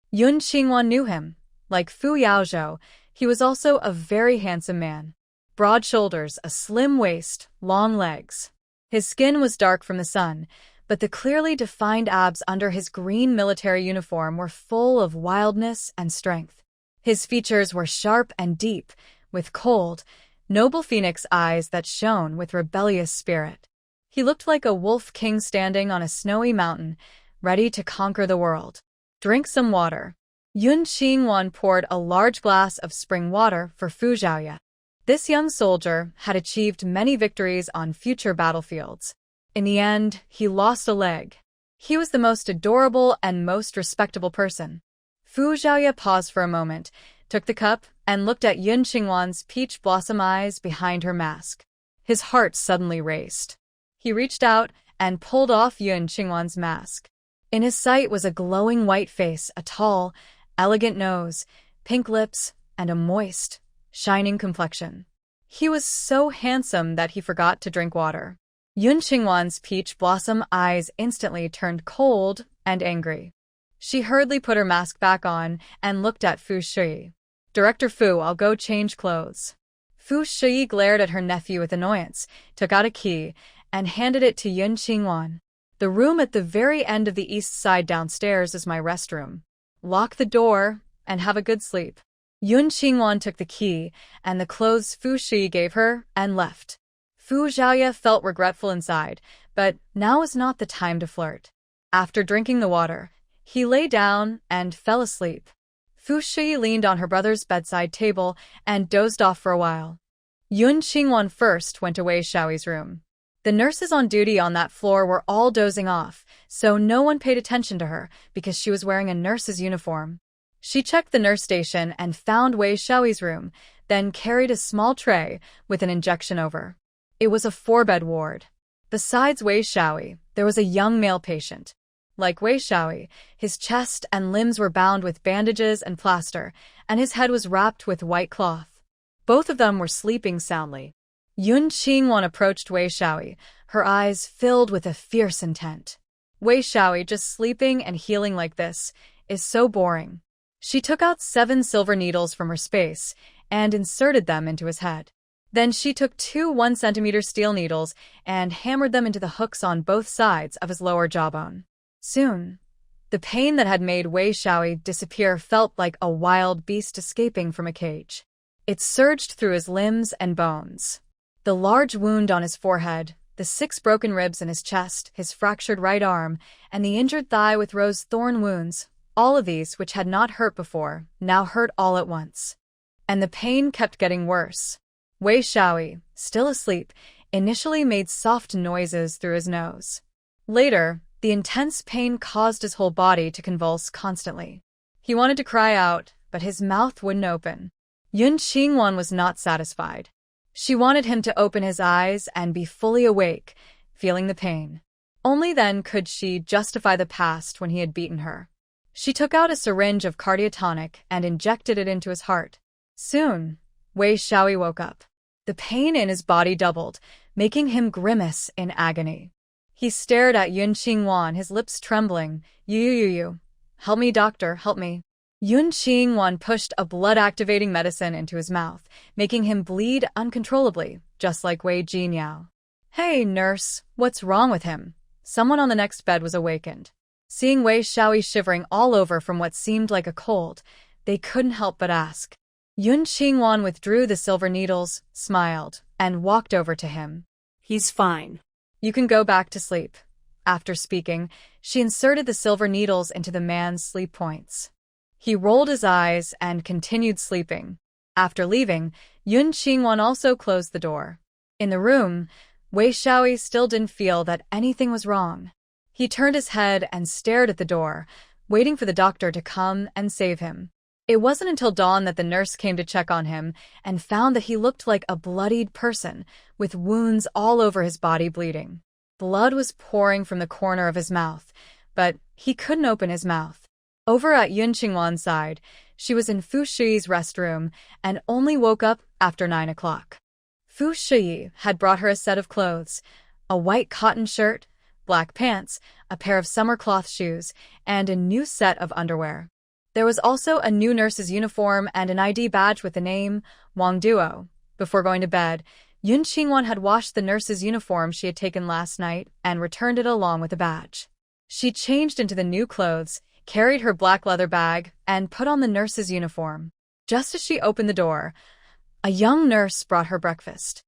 Yun Qingwan knew him. Like Fu Yao, he was also a very handsome man. Broad shoulders, a slim waist, long legs. His skin was dark from the sun, but the clearly defined abs under his green military uniform were full of wildness and strength. His features were sharp and deep, with cold, noble phoenix eyes that shone with rebellious spirit. He looked like a wolf king standing on a snowy mountain, ready to conquer the world. "Drink some water." Yun Qingwan poured a large glass of spring water for Fu Yao. This young soldier had achieved many victories on future battlefields. In the end, he lost a leg. He was the most adorable and most respectable person. Fu Yao paused for a moment, took the cup, and looked at Yun Qingwan's peach blossom eyes behind her mask. His heart suddenly raced. He reached out and pulled off Yun Qingwan's mask. In his sight was a glowing white face, a tall, elegant nose, pink lips, and a moist, shining complexion. He was so handsome that he forgot to drink water. Yun Qingwan's peach blossom eyes instantly turned cold and angry. She hurriedly put her mask back on and looked at Fu Yao. "Director Fu, I'll go change clothes." Fu Yao glared at her nephew with annoyance, took out a key, and handed it to Yun Qingwan. "The room at the very end of the east side downstairs is my restroom. Lock the door and have a good sleep." Yun Qingwan took the key and the clothes Fu Yao gave her and left. Fu Yao felt regretful inside, but now was not the time to flirt. After drinking the water, he lay down and fell asleep. Fu Yao leaned on her brother's bedside table and dozed off for a while. Yun Qingwan first went to Wei Xiao's room. The nurses on duty on that floor were all dozing off, so no one paid attention to her because she was wearing a nurse's uniform. She checked the nurse station and found Wei Xiao's room, then carried a small tray with an injection over. It was a 4-bed ward. Besides Wei Xiao, there was a young male patient. Like Wei Xiao, his chest and limbs were bound with bandages and plaster, and his head was wrapped with white cloth. Both of them were sleeping soundly. Yun Qingwan approached Wei Xiao, her eyes filled with a fierce intent. "Wei Xiao, just sleeping and healing like this is so boring." She took out 7 silver needles from her space and inserted them into his head. Then she took 2 1-centimeter steel needles and hammered them into the hooks on both sides of his lower jawbone. Soon, the pain that had made Wei Xiao disappear felt like a wild beast escaping from a cage. It surged through his limbs and bones. The large wound on his forehead, the 6 broken ribs in his chest, his fractured right arm, and the injured thigh with rose thorn wounds, all of these, which had not hurt before, now hurt all at once. And the pain kept getting worse. Wei Xiao, still asleep, initially made soft noises through his nose. Later, the intense pain caused his whole body to convulse constantly. He wanted to cry out, but his mouth wouldn't open. Yun Qingwan was not satisfied. She wanted him to open his eyes and be fully awake, feeling the pain. Only then could she justify the past when he had beaten her. She took out a syringe of cardiotonic and injected it into his heart. Soon, Wei Xiao woke up. The pain in his body doubled, making him grimace in agony. He stared at Yun Qingwan, his lips trembling. You. Help me, doctor, help me." Yun Qingwan pushed a blood-activating medicine into his mouth, making him bleed uncontrollably, just like Wei Jinyao. "Hey, nurse, what's wrong with him?" Someone on the next bed was awakened. Seeing Wei Xiao shivering all over from what seemed like a cold, they couldn't help but ask. Yun Qingwan withdrew the silver needles, smiled, and walked over to him. He's fine. You can go back to sleep. After speaking, she inserted the silver needles into the man's sleep points. He rolled his eyes and continued sleeping. After leaving, Yun Qingwan also closed the door. In the room, Wei Xiaoyi still didn't feel that anything was wrong. He turned his head and stared at the door, waiting for the doctor to come and save him. It wasn't until dawn that the nurse came to check on him and found that he looked like a bloodied person, with wounds all over his body bleeding. Blood was pouring from the corner of his mouth, but he couldn't open his mouth. Over at Yun Qingwan's side, she was in Fu Shiyi's restroom and only woke up after 9 o'clock. Fu Shiyi had brought her a set of clothes, a white cotton shirt, black pants, a pair of summer cloth shoes, and a new set of underwear. There was also a new nurse's uniform and an ID badge with the name Wang Duo. Before going to bed, Yun Qingwan had washed the nurse's uniform she had taken last night and returned it along with the badge. She changed into the new clothes, carried her black leather bag, and put on the nurse's uniform. Just as she opened the door, a young nurse brought her breakfast.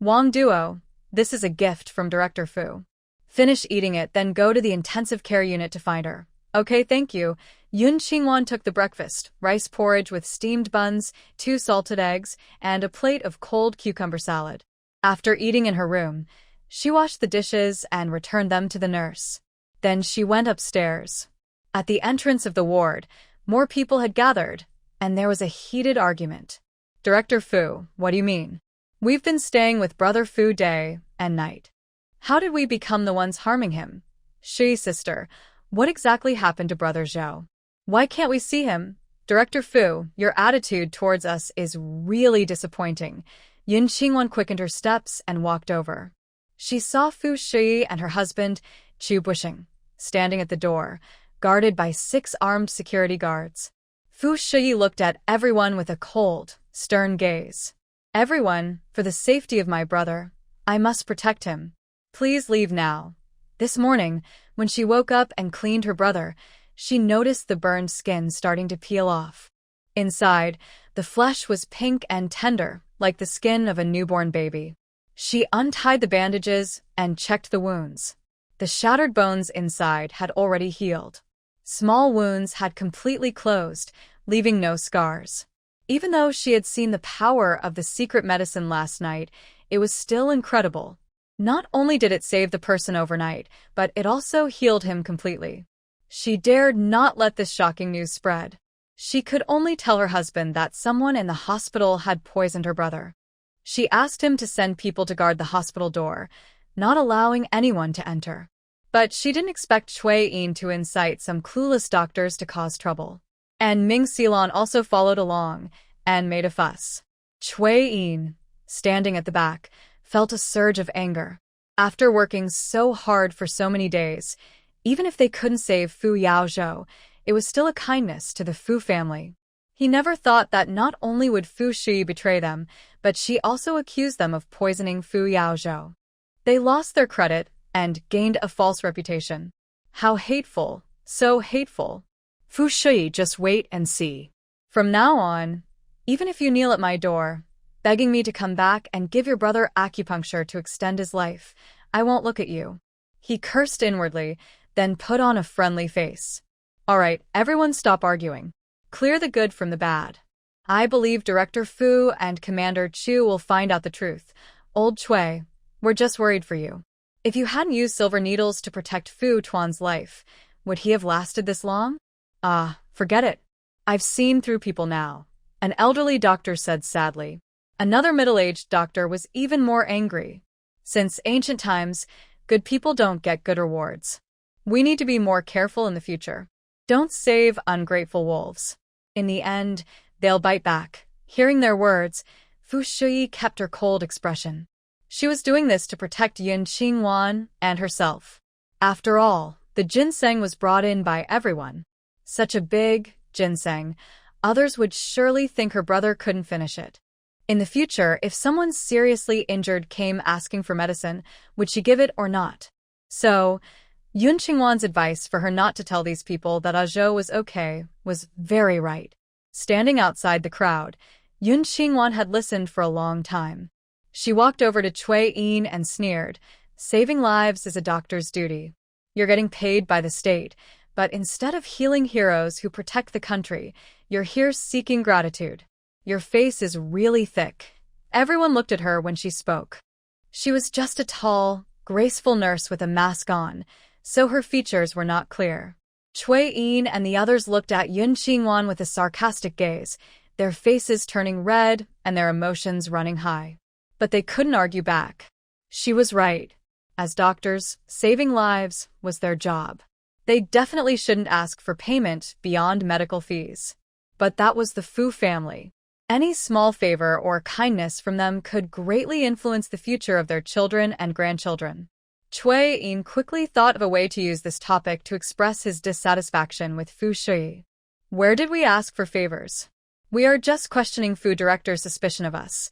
Wang Duo, this is a gift from Director Fu. Finish eating it, then go to the intensive care unit to find her. Okay, thank you. Yun Qingwan took the breakfast, rice porridge with steamed buns, 2 salted eggs, and a plate of cold cucumber salad. After eating in her room, she washed the dishes and returned them to the nurse. Then she went upstairs. At the entrance of the ward, more people had gathered, and there was a heated argument. Director Fu, what do you mean? We've been staying with Brother Fu day and night. How did we become the ones harming him? Shi sister, what exactly happened to Brother Zhou? Why can't we see him? Director Fu, your attitude towards us is really disappointing. Yun Qingwan quickened her steps and walked over. She saw Fu Shiyi and her husband, Chu Bushing, standing at the door, guarded by 6 armed security guards. Fu Shiyi looked at everyone with a cold, stern gaze. Everyone, for the safety of my brother, I must protect him. Please leave now. This morning, when she woke up and cleaned her brother, she noticed the burned skin starting to peel off. Inside, the flesh was pink and tender, like the skin of a newborn baby. She untied the bandages and checked the wounds. The shattered bones inside had already healed. Small wounds had completely closed, leaving no scars. Even though she had seen the power of the secret medicine last night, it was still incredible. Not only did it save the person overnight, but it also healed him completely. She dared not let this shocking news spread. She could only tell her husband that someone in the hospital had poisoned her brother. She asked him to send people to guard the hospital door, not allowing anyone to enter. But she didn't expect Cui Yin to incite some clueless doctors to cause trouble. And Ming Xilan also followed along and made a fuss. Cui Yin, standing at the back, felt a surge of anger. After working so hard for so many days, even if they couldn't save Fu Yao Zhou, it was still a kindness to the Fu family. He never thought that not only would Fu Shi betray them, but she also accused them of poisoning Fu Yao Zhou. They lost their credit and gained a false reputation. How hateful, so hateful. Fu Shi, just wait and see. From now on, even if you kneel at my door, begging me to come back and give your brother acupuncture to extend his life, I won't look at you. He cursed inwardly, then put on a friendly face. All right, everyone stop arguing. Clear the good from the bad. I believe Director Fu and Commander Chu will find out the truth. Old Cui, we're just worried for you. If you hadn't used silver needles to protect Fu Tuan's life, would he have lasted this long? Forget it. I've seen through people now, an elderly doctor said sadly. Another middle-aged doctor was even more angry. Since ancient times, good people don't get good rewards. We need to be more careful in the future. Don't save ungrateful wolves. In the end, they'll bite back. Hearing their words, Fu Shiyi kept her cold expression. She was doing this to protect Yun Qingwan and herself. After all, the ginseng was brought in by everyone. Such a big ginseng, others would surely think her brother couldn't finish it. In the future, if someone seriously injured came asking for medicine, would she give it or not? So, Yun Qingwan's advice for her not to tell these people that Zhou was okay was very right. Standing outside the crowd, Yun Xingwan had listened for a long time. She walked over to Cui Yin and sneered, "Saving lives is a doctor's duty. You're getting paid by the state, but instead of healing heroes who protect the country, you're here seeking gratitude. Your face is really thick." Everyone looked at her when she spoke. She was just a tall, graceful nurse with a mask on, so her features were not clear. Cui Yin and the others looked at Yun Xingwan with a sarcastic gaze, their faces turning red and their emotions running high. But they couldn't argue back. She was right. As doctors, saving lives was their job. They definitely shouldn't ask for payment beyond medical fees. But that was the Fu family. Any small favor or kindness from them could greatly influence the future of their children and grandchildren. Cui Yin quickly thought of a way to use this topic to express his dissatisfaction with Fu Shui. "Where did we ask for favors? We are just questioning Fu director's suspicion of us."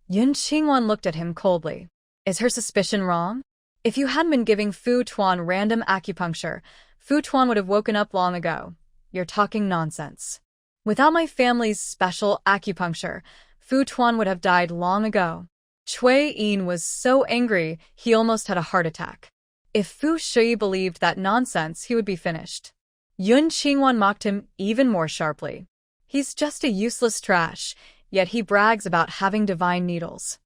Yun Xingwan looked at him coldly. "Is her suspicion wrong? If you hadn't been giving Fu Tuan random acupuncture, Fu Tuan would have woken up long ago. You're talking nonsense. Without my family's special acupuncture, Fu Tuan would have died long ago." Cui Yin was so angry he almost had a heart attack. If Fu Shui believed that nonsense, he would be finished. Yun Xingwan mocked him even more sharply. "He's just a useless trash, yet he brags about having divine needles.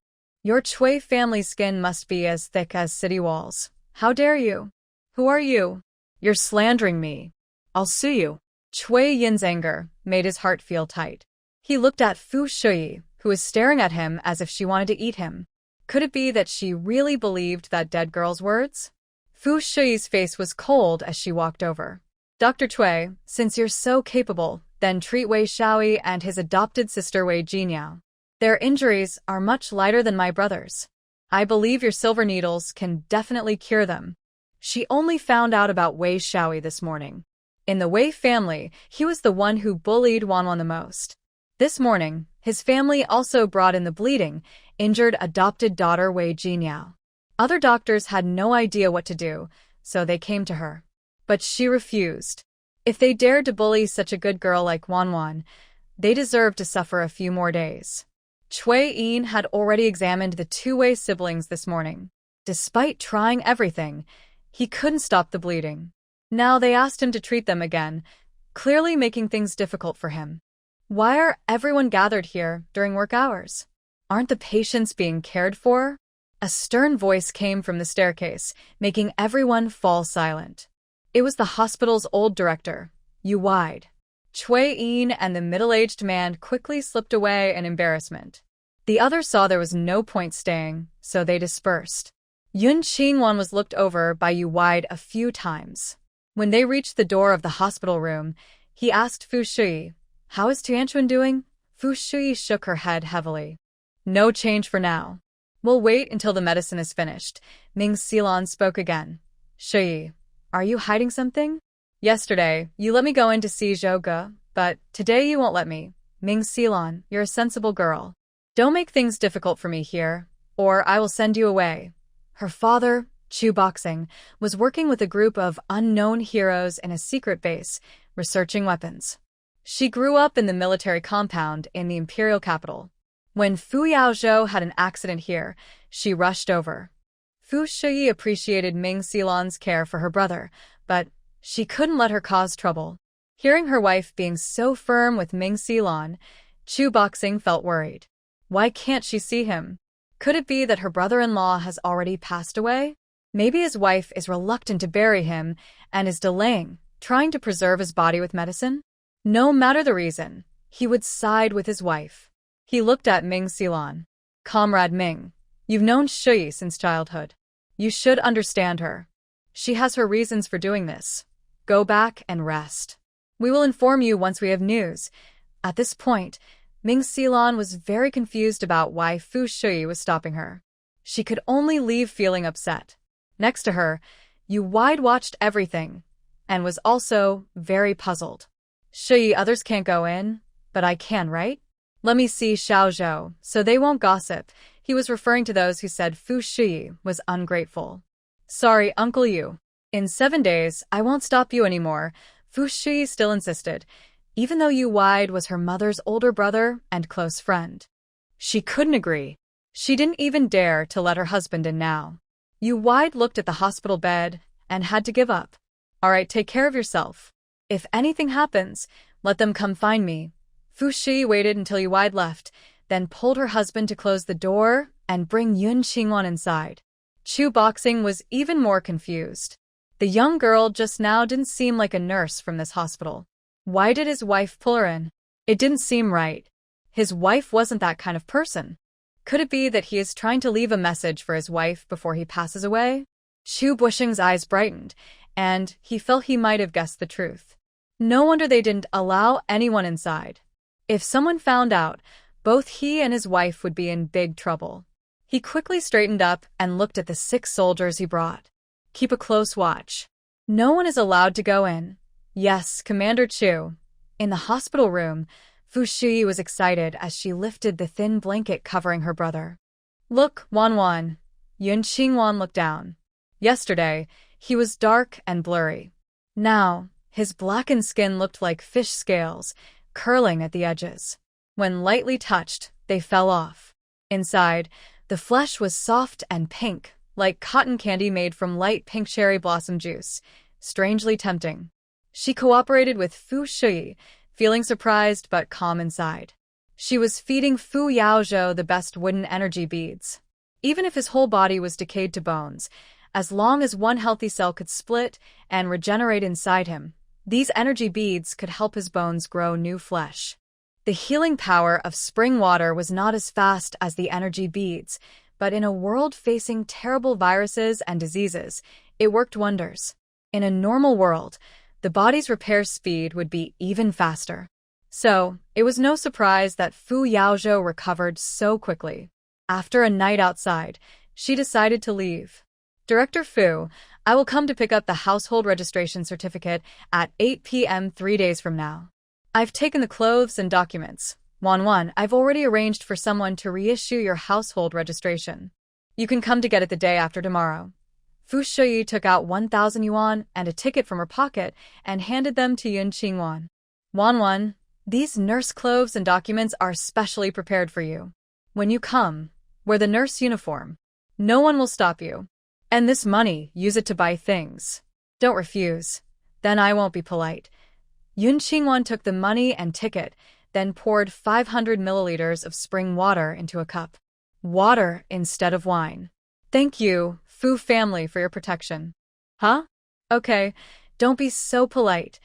Your Cui family skin must be as thick as city walls. How dare you? Who are you? You're slandering me. I'll sue you." Cui Yin's anger made his heart feel tight. He looked at Fu Shui, who was staring at him as if she wanted to eat him. Could it be that she really believed that dead girl's words? Fu Shui's face was cold as she walked over. "Dr. Cui, since you're so capable, then treat Wei Shaoyi and his adopted sister Wei Jinyao. Their injuries are much lighter than my brother's. I believe your silver needles can definitely cure them." She only found out about Wei Shaoyi this morning. In the Wei family, he was the one who bullied Wanwan the most. This morning, his family also brought in the bleeding, injured adopted daughter Wei Jinyao. Other doctors had no idea what to do, so they came to her. But she refused. If they dared to bully such a good girl like Wanwan, they deserved to suffer a few more days. Cui Yin had already examined the two Wei siblings this morning. Despite trying everything, he couldn't stop the bleeding. Now they asked him to treat them again, clearly making things difficult for him. Why are everyone gathered here during work hours? Aren't the patients being cared for? A stern voice came from the staircase, making everyone fall silent. It was the hospital's old director, Yu Wide. Cui Yin and the middle-aged man quickly slipped away in embarrassment. The others saw there was no point staying, so they dispersed. Yun Xingwan was looked over by Yu Wide a few times. When they reached the door of the hospital room, he asked Fu Shui, "How is Tianchuan doing?" Fu Shui shook her head heavily. "No change for now. We'll wait until the medicine is finished." Ming Xilan spoke again. "Shui, are you hiding something? Yesterday, you let me go in to see Zhou Ge, but today you won't let me. Ming Xilan, you're a sensible girl. Don't make things difficult for me here, or I will send you away." Her father, Chu Boxing, was working with a group of unknown heroes in a secret base, researching weapons. She grew up in the military compound in the imperial capital. When Fu Yao had an accident here, she rushed over. Fu Shui appreciated Ming Xilan's care for her brother, but she couldn't let her cause trouble. Hearing her wife being so firm with Ming Xilan, Chu Boxing felt worried. Why can't she see him? Could it be that her brother-in-law has already passed away? Maybe his wife is reluctant to bury him and is delaying, trying to preserve his body with medicine? No matter the reason, he would side with his wife. He looked at Ming Xilan. "Comrade Ming, you've known Shui since childhood. You should understand her. She has her reasons for doing this. Go back and rest. We will inform you once we have news." At this point, Ming Xilan was very confused about why Fu Shui was stopping her. She could only leave feeling upset. Next to her, Yu Wide watched everything, and was also very puzzled. "Shui, others can't go in, but I can, right? Let me see Xiao Zhou, so they won't gossip." He was referring to those who said Fu Shui was ungrateful. "Sorry, Uncle Yu. In 7 days, I won't stop you anymore." Fu Shui still insisted. even though Yu Wide was her mother's older brother and close friend. She couldn't agree. She didn't even dare to let her husband in now. Yu Wide looked at the hospital bed and had to give up. All right, take care of yourself. If anything happens, let them come find me. Fu Shi waited until Yu Wide left, then pulled her husband to close the door and bring Yun Qingwan inside. Chu Boxing was even more confused. The young girl just now didn't seem like a nurse from this hospital. Why did his wife pull her in? It didn't seem right. His wife wasn't that kind of person. Could it be that he is trying to leave a message for his wife before he passes away? Chu Bushing's eyes brightened, and he felt he might have guessed the truth. No wonder they didn't allow anyone inside. If someone found out, both he and his wife would be in big trouble. He quickly straightened up and looked at the 6 soldiers he brought. Keep a close watch. No one is allowed to go in. Yes, Commander Chu. In the hospital room, Fu Shi was excited as she lifted the thin blanket covering her brother. Look, Wan. Yun Qingwan looked down. Yesterday, he was dark and blurry. Now, his blackened skin looked like fish scales, curling at the edges. When lightly touched, they fell off. Inside, the flesh was soft and pink, like cotton candy made from light pink cherry blossom juice, strangely tempting. She cooperated with Fu Shi, feeling surprised but calm inside. She was feeding Fu Yao the best wooden energy beads. Even if his whole body was decayed to bones, as long as one healthy cell could split and regenerate inside him, these energy beads could help his bones grow new flesh. The healing power of spring water was not as fast as the energy beads, but in a world facing terrible viruses and diseases, it worked wonders. In a normal world, the body's repair speed would be even faster. So, it was no surprise that Fu Yao recovered so quickly. After a night outside, she decided to leave. Director Fu, I will come to pick up the household registration certificate at 8 p.m. 3 days from now. I've taken the clothes and documents. Wan, I've already arranged for someone to reissue your household registration. You can come to get it the day after tomorrow. Fu Shuyi took out 1,000 yuan and a ticket from her pocket and handed them to Yun Qingwan. Wan, these nurse clothes and documents are specially prepared for you. When you come, wear the nurse uniform. No one will stop you. And this money, use it to buy things. Don't refuse. Then I won't be polite. Yun Qingwan took the money and ticket, then poured 500 milliliters of spring water into a cup. Water instead of wine. Thank you, Fu family, for your protection. Huh? Okay, don't be so polite.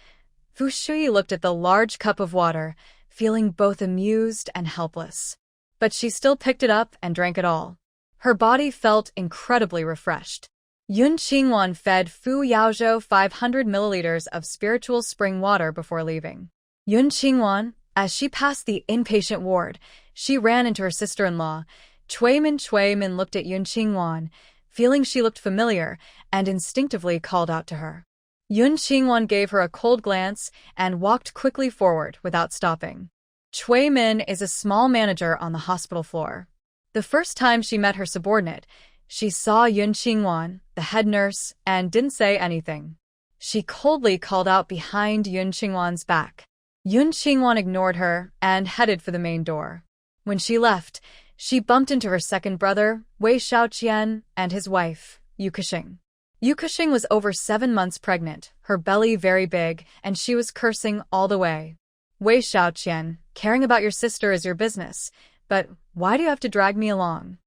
Fu Shui looked at the large cup of water, feeling both amused and helpless. But she still picked it up and drank it all. Her body felt incredibly refreshed. Yun Qingwan fed Fu Yaozhou 500 milliliters of spiritual spring water before leaving. Yun Qingwan, as she passed the inpatient ward, she ran into her sister-in-law. Cui Min looked at Yun Qingwan, feeling she looked familiar, and instinctively called out to her. Yun Qingwan gave her a cold glance and walked quickly forward without stopping. Cui Min is a small manager on the hospital floor. The first time she met her subordinate, she saw Yun Qingwan, the head nurse, and didn't say anything. She coldly called out behind Yun Qingwan's back. Yun Qingwan ignored her and headed for the main door. When she left, she bumped into her second brother, Wei Shaoqian, and his wife, Yu Kexing. Yu Kexing was over 7 months pregnant, her belly very big, and she was cursing all the way. Wei Shaoqian, caring about your sister is your business, but why do you have to drag me along?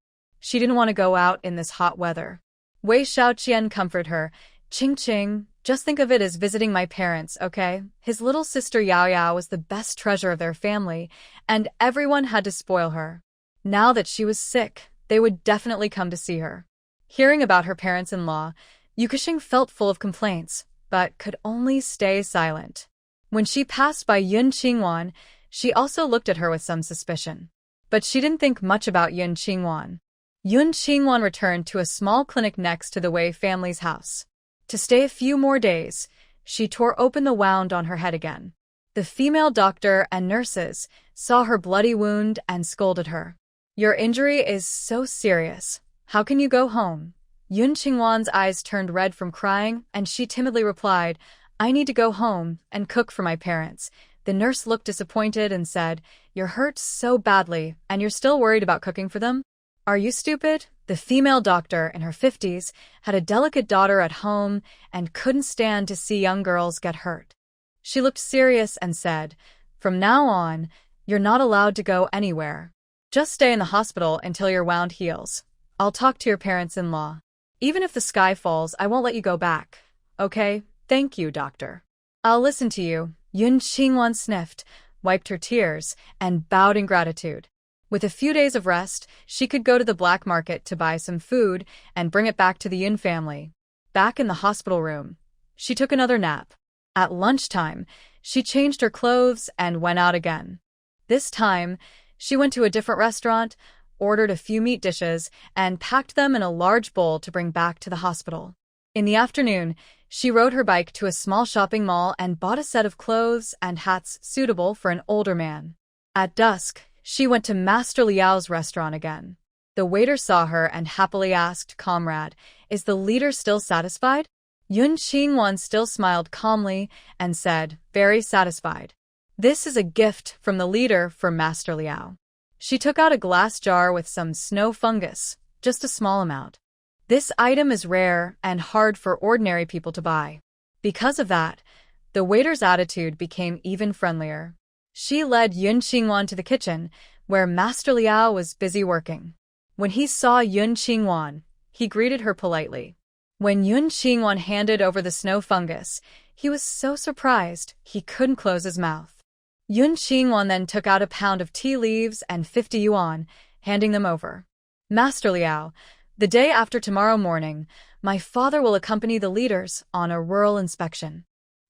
She didn't want to go out in this hot weather. Wei Shaoqian comforted her. Ching, just think of it as visiting my parents, okay? His little sister Yao was the best treasure of their family, and everyone had to spoil her. Now that she was sick, they would definitely come to see her. Hearing about her parents-in-law, Yu Kexing felt full of complaints, but could only stay silent. When she passed by Yun Qingwan, she also looked at her with some suspicion. But she didn't think much about Yun Qingwan. Yun Qingwan returned to a small clinic next to the Wei family's house. To stay a few more days, she tore open the wound on her head again. The female doctor and nurses saw her bloody wound and scolded her. Your injury is so serious. How can you go home? Yun Qingwan's eyes turned red from crying, and she timidly replied, I need to go home and cook for my parents. The nurse looked disappointed and said, "You're hurt so badly, and you're still worried about cooking for them? Are you stupid?" The female doctor, in her 50s, had a delicate daughter at home and couldn't stand to see young girls get hurt. She looked serious and said, "From now on, you're not allowed to go anywhere. Just stay in the hospital until your wound heals. I'll talk to your parents-in-law. Even if the sky falls, I won't let you go back. Okay? Thank you, doctor." "I'll listen to you." Yun Qingwan sniffed, wiped her tears, and bowed in gratitude. With a few days of rest, she could go to the black market to buy some food and bring it back to the Yun family. Back in the hospital room, she took another nap. At lunchtime, she changed her clothes and went out again. This time, she went to a different restaurant, ordered a few meat dishes, and packed them in a large bowl to bring back to the hospital. In the afternoon, she rode her bike to a small shopping mall and bought a set of clothes and hats suitable for an older man. At dusk, she went to Master Liao's restaurant again. The waiter saw her and happily asked, "Comrade, is the leader still satisfied?" Yun Qingwan still smiled calmly and said, "Very satisfied. This is a gift from the leader for Master Liao." She took out a glass jar with some snow fungus, just a small amount. This item is rare and hard for ordinary people to buy. Because of that, the waiter's attitude became even friendlier. She led Yun Qingwan to the kitchen, where Master Liao was busy working. When he saw Yun Qingwan, he greeted her politely. When Yun Qingwan handed over the snow fungus, he was so surprised he couldn't close his mouth. Yun Qingwan then took out a pound of tea leaves and 50 yuan, handing them over. "Master Liao, the day after tomorrow morning, my father will accompany the leaders on a rural inspection.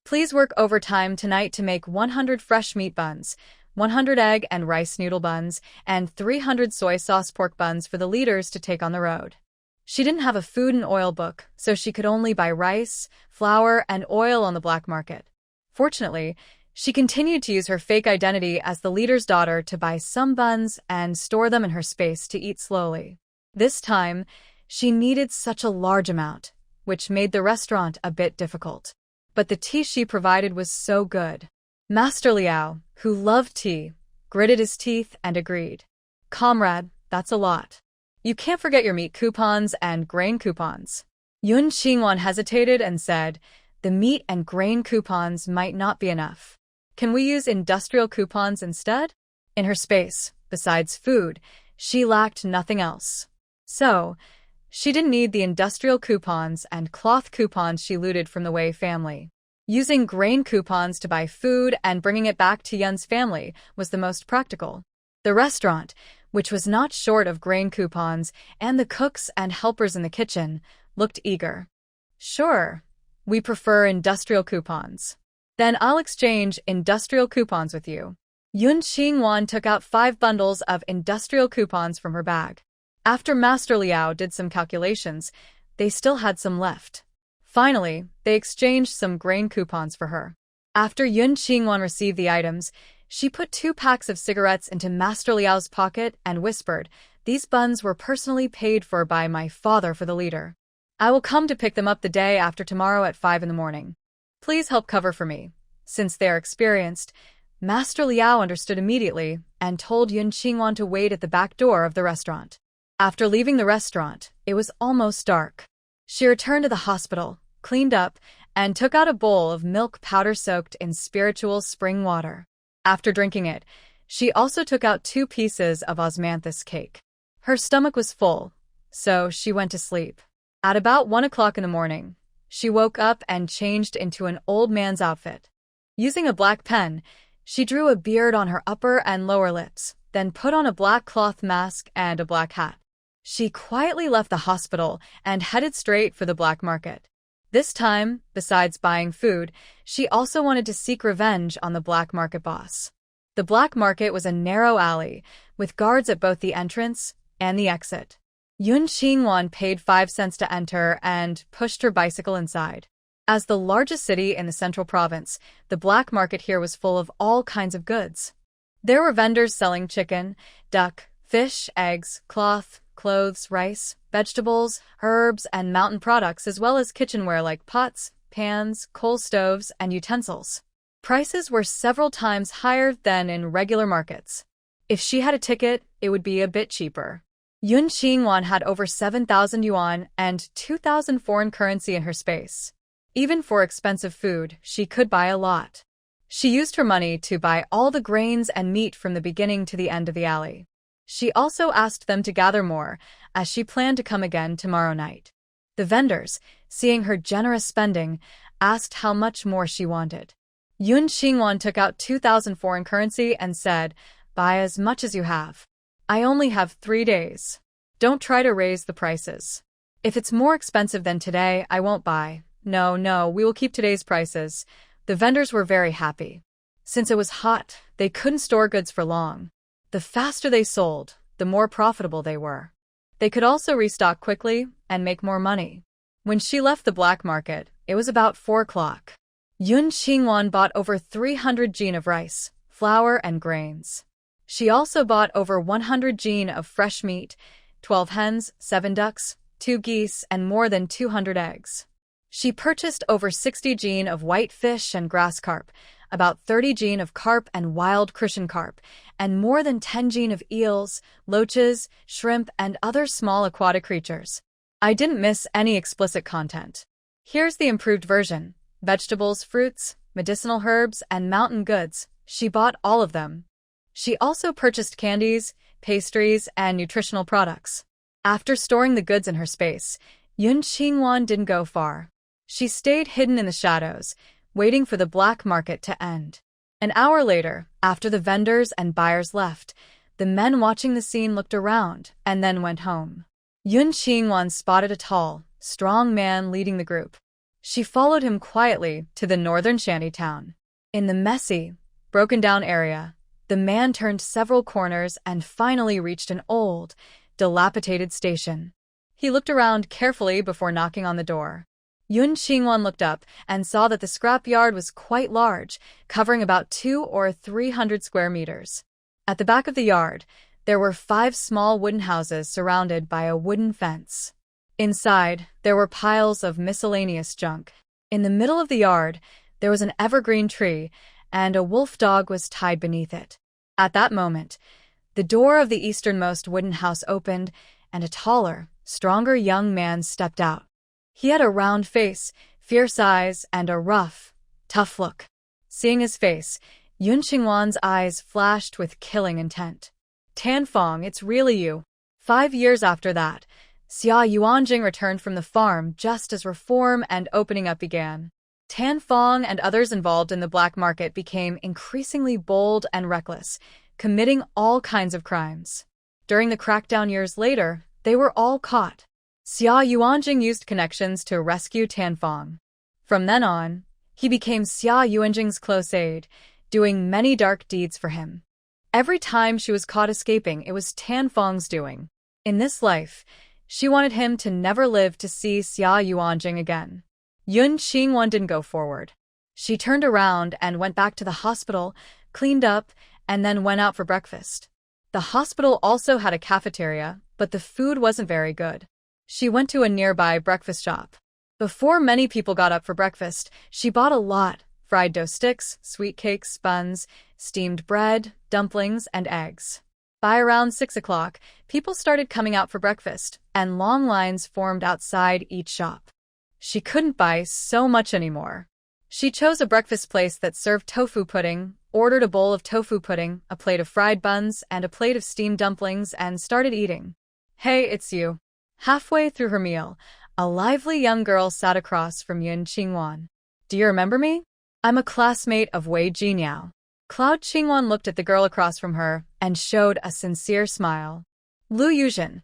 Please work overtime tonight to make 100 fresh meat buns, 100 egg and rice noodle buns, and 300 soy sauce pork buns for the leaders to take on the road." She didn't have a food and oil book, so she could only buy rice, flour, and oil on the black market. Fortunately, she continued to use her fake identity as the leader's daughter to buy some buns and store them in her space to eat slowly. This time, she needed such a large amount, which made the restaurant a bit difficult. But the tea she provided was so good. Master Liao, who loved tea, gritted his teeth and agreed. "Comrade, that's a lot. You can't forget your meat coupons and grain coupons." Yun Qingwan hesitated and said, "The meat and grain coupons might not be enough. Can we use industrial coupons instead?" In her space, besides food, she lacked nothing else. So, she didn't need the industrial coupons and cloth coupons she looted from the Wei family. Using grain coupons to buy food and bringing it back to Yun's family was the most practical. The restaurant, which was not short of grain coupons, and the cooks and helpers in the kitchen, looked eager. "Sure, we prefer industrial coupons. Then I'll exchange industrial coupons with you." Yun Qingwan took out 5 bundles of industrial coupons from her bag. After Master Liao did some calculations, they still had some left. Finally, they exchanged some grain coupons for her. After Yun Qingwan received the items, she put 2 packs of cigarettes into Master Liao's pocket and whispered, "These buns were personally paid for by my father for the leader. I will come to pick them up the day after tomorrow at 5 in the morning. Please help cover for me." Since they are experienced, Master Liao understood immediately and told Yun Qingwan to wait at the back door of the restaurant. After leaving the restaurant, it was almost dark. She returned to the hospital, cleaned up, and took out a bowl of milk powder soaked in spiritual spring water. After drinking it, she also took out 2 pieces of osmanthus cake. Her stomach was full, so she went to sleep. At about 1 o'clock in the morning, she woke up and changed into an old man's outfit. Using a black pen, she drew a beard on her upper and lower lips, then put on a black cloth mask and a black hat. She quietly left the hospital and headed straight for the black market. This time, besides buying food, she also wanted to seek revenge on the black market boss. The black market was a narrow alley, with guards at both the entrance and the exit. Yun Qingwan paid 5 cents to enter and pushed her bicycle inside. As the largest city in the central province, the black market here was full of all kinds of goods. There were vendors selling chicken, duck, fish, eggs, cloth, clothes, rice, vegetables, herbs, and mountain products, as well as kitchenware like pots, pans, coal stoves, and utensils. prices were several times higher than in regular markets. If she had a ticket, it would be a bit cheaper. Yun Qingwan had over 7,000 yuan and 2,000 foreign currency in her space. Even for expensive food, she could buy a lot. She used her money to buy all the grains and meat from the beginning to the end of the alley. She also asked them to gather more, as she planned to come again tomorrow night. The vendors, seeing her generous spending, asked how much more she wanted. Yun Qingwan took out 2,000 foreign currency and said, "Buy as much as you have. I only have 3 days. Don't try to raise the prices. If it's more expensive than today, I won't buy. No, we will keep today's prices." The vendors were very happy. Since it was hot, they couldn't store goods for long. The faster they sold, the more profitable they were. They could also restock quickly and make more money. When she left the black market, it was about 4 o'clock. Yun Qingwan bought over 300 jin of rice, flour, and grains. She also bought over 100 jin of fresh meat, 12 hens, 7 ducks, 2 geese, and more than 200 eggs. She purchased over 60 jin of white fish and grass carp, about 30 jin of carp and wild Christian carp, and more than 10 jin of eels, loaches, shrimp, and other small aquatic creatures. I didn't miss any explicit content. Here's the improved version. Vegetables, fruits, medicinal herbs, and mountain goods. She bought all of them. She also purchased candies, pastries, and nutritional products. After storing the goods in her space, Yun Qingwan didn't go far. She stayed hidden in the shadows, waiting for the black market to end. An hour later, after the vendors and buyers left, the men watching the scene looked around and then went home. Yun Qingwan spotted a tall, strong man leading the group. She followed him quietly to the northern shanty town. In the messy, broken-down area, the man turned several corners and finally reached an old, dilapidated station. He looked around carefully before knocking on the door. Yun Qingwan looked up and saw that the scrapyard was quite large, covering about 200 or 300 square meters. At the back of the yard, there were 5 small wooden houses surrounded by a wooden fence. Inside, there were piles of miscellaneous junk. In the middle of the yard, there was an evergreen tree, and a wolf dog was tied beneath it. At that moment, the door of the easternmost wooden house opened, and a taller, stronger young man stepped out. He had a round face, fierce eyes, and a rough, tough look. Seeing his face, Yun Qingwan's eyes flashed with killing intent. "Tan Fong, it's really you." 5 years after that, Xia Yuanjing returned from the farm just as reform and opening up began. Tan Fong and others involved in the black market became increasingly bold and reckless, committing all kinds of crimes. During the crackdown years later, they were all caught. Xia Yuanjing used connections to rescue Tan Fong. From then on, he became Xia Yuanjing's close aide, doing many dark deeds for him. Every time she was caught escaping, it was Tan Fong's doing. In this life, she wanted him to never live to see Xia Yuanjing again. Yun Qingwan didn't go forward. She turned around and went back to the hospital, cleaned up, and then went out for breakfast. The hospital also had a cafeteria, but the food wasn't very good. She went to a nearby breakfast shop. Before many people got up for breakfast, she bought a lot: fried dough sticks, sweet cakes, buns, steamed bread, dumplings, and eggs. By around 6 o'clock, people started coming out for breakfast, and long lines formed outside each shop. She couldn't buy so much anymore. She chose a breakfast place that served tofu pudding, ordered a bowl of tofu pudding, a plate of fried buns, and a plate of steamed dumplings, and started eating. "Hey, it's you." Halfway through her meal, a lively young girl sat across from Yun Qingwan. "Do you remember me? I'm a classmate of Wei Jinyao." Cloud Qingwan looked at the girl across from her and showed a sincere smile. "Lu Yujin,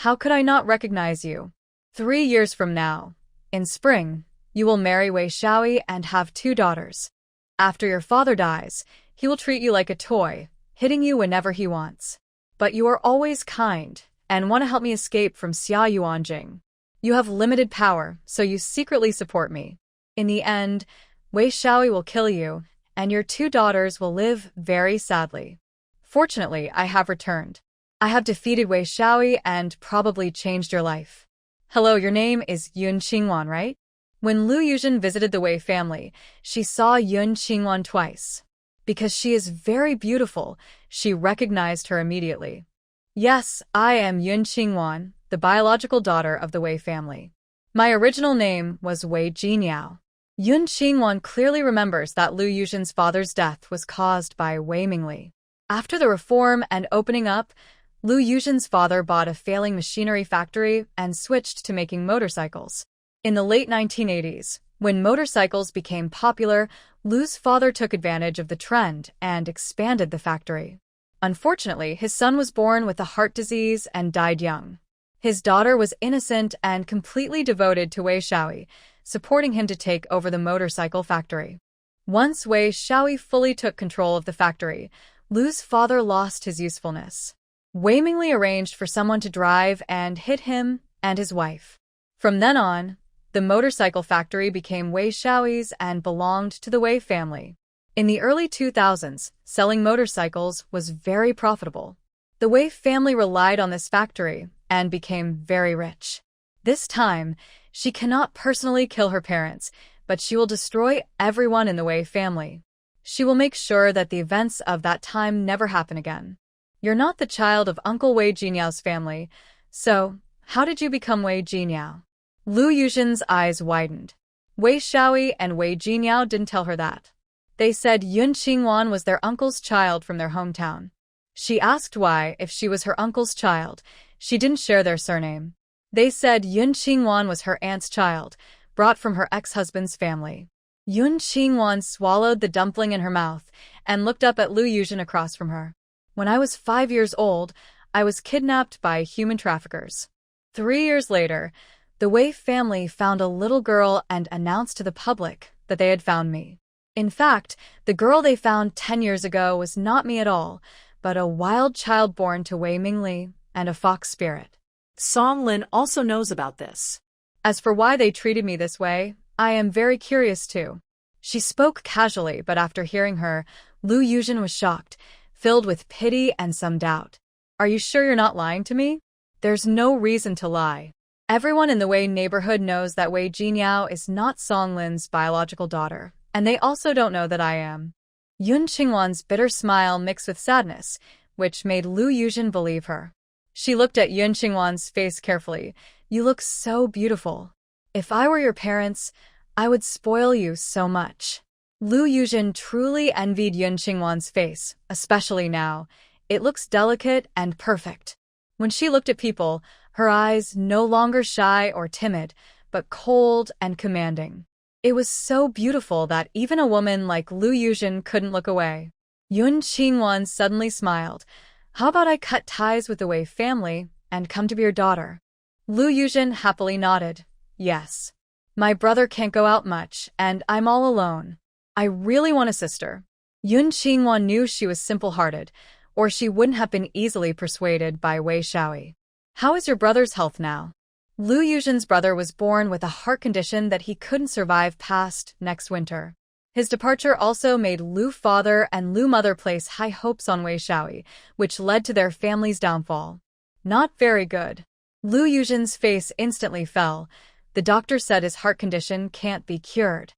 how could I not recognize you? 3 years from now, in spring, you will marry Wei Shaoi and have 2 daughters. After your father dies, he will treat you like a toy, hitting you whenever he wants. But you are always kind and want to help me escape from Xia Yuanjing. You have limited power, so you secretly support me. In the end, Wei Shaoi will kill you, and your 2 daughters will live very sadly. Fortunately, I have returned. I have defeated Wei Shaoi and probably changed your life." "Hello, your name is Yun Qingwan, right?" When Lu Yujin visited the Wei family, she saw Yun Qingwan twice. Because she is very beautiful, she recognized her immediately. Yes, I am Yun Qingwan, the biological daughter of the Wei family. My original name was Wei Jinyao. Yun Qingwan clearly remembers that Lu Yujin's father's death was caused by Wei Mingli. After the reform and opening up, Lu Yujin's father bought a failing machinery factory and switched to making motorcycles. In the late 1980s, when motorcycles became popular, Lu's father took advantage of the trend and expanded the factory. Unfortunately, his son was born with a heart disease and died young. His daughter was innocent and completely devoted to Wei Shaoyi, supporting him to take over the motorcycle factory. Once Wei Shaoyi fully took control of the factory, Lu's father lost his usefulness. Wei Mingli arranged for someone to drive and hit him and his wife. From then on, the motorcycle factory became Wei Shaoyi's and belonged to the Wei family. In the early 2000s, selling motorcycles was very profitable. The Wei family relied on this factory and became very rich. This time, she cannot personally kill her parents, but she will destroy everyone in the Wei family. She will make sure that the events of that time never happen again. You're not the child of Uncle Wei Jinyao's family, so how did you become Wei Jinyao? Lu Yujin's eyes widened. Wei Shaoyi and Wei Jinyao didn't tell her that. They said Yun Qingwan was their uncle's child from their hometown. She asked why, if she was her uncle's child, she didn't share their surname. They said Yun Qingwan was her aunt's child, brought from her ex-husband's family. Yun Qingwan swallowed the dumpling in her mouth and looked up at Lu Yujin across from her. When I was 5 years old, I was kidnapped by human traffickers. 3 years later, the Wei family found a little girl and announced to the public that they had found me. In fact, the girl they found 10 years ago was not me at all, but a wild child born to Wei Mingli and a fox spirit. Song Lin also knows about this. As for why they treated me this way, I am very curious too. She spoke casually, but after hearing her, Lu Yujin was shocked, filled with pity and some doubt. Are you sure you're not lying to me? There's no reason to lie. Everyone in the Wei neighborhood knows that Wei Jinyao is not Song Lin's biological daughter, and they also don't know that I am. Yun Qingwan's bitter smile mixed with sadness, which made Lu Yujin believe her. She looked at Yun Qingwan's face carefully. You look so beautiful. If I were your parents, I would spoil you so much. Lu Yujin truly envied Yun Qingwan's face, especially now. It looks delicate and perfect. When she looked at people, her eyes no longer shy or timid, but cold and commanding. It was so beautiful that even a woman like Lu Yujin couldn't look away. Yun Qingwan suddenly smiled. How about I cut ties with the Wei family and come to be your daughter? Lu Yujin happily nodded. Yes. My brother can't go out much, and I'm all alone. I really want a sister. Yun Qingwan knew she was simple-hearted, or she wouldn't have been easily persuaded by Wei Shaoyi. How is your brother's health now? Lu Yujin's brother was born with a heart condition that he couldn't survive past next winter. His departure also made Lu father and Lu mother place high hopes on Wei Shaoyi, which led to their family's downfall. Not very good. Lu Yujin's face instantly fell. The doctor said his heart condition can't be cured.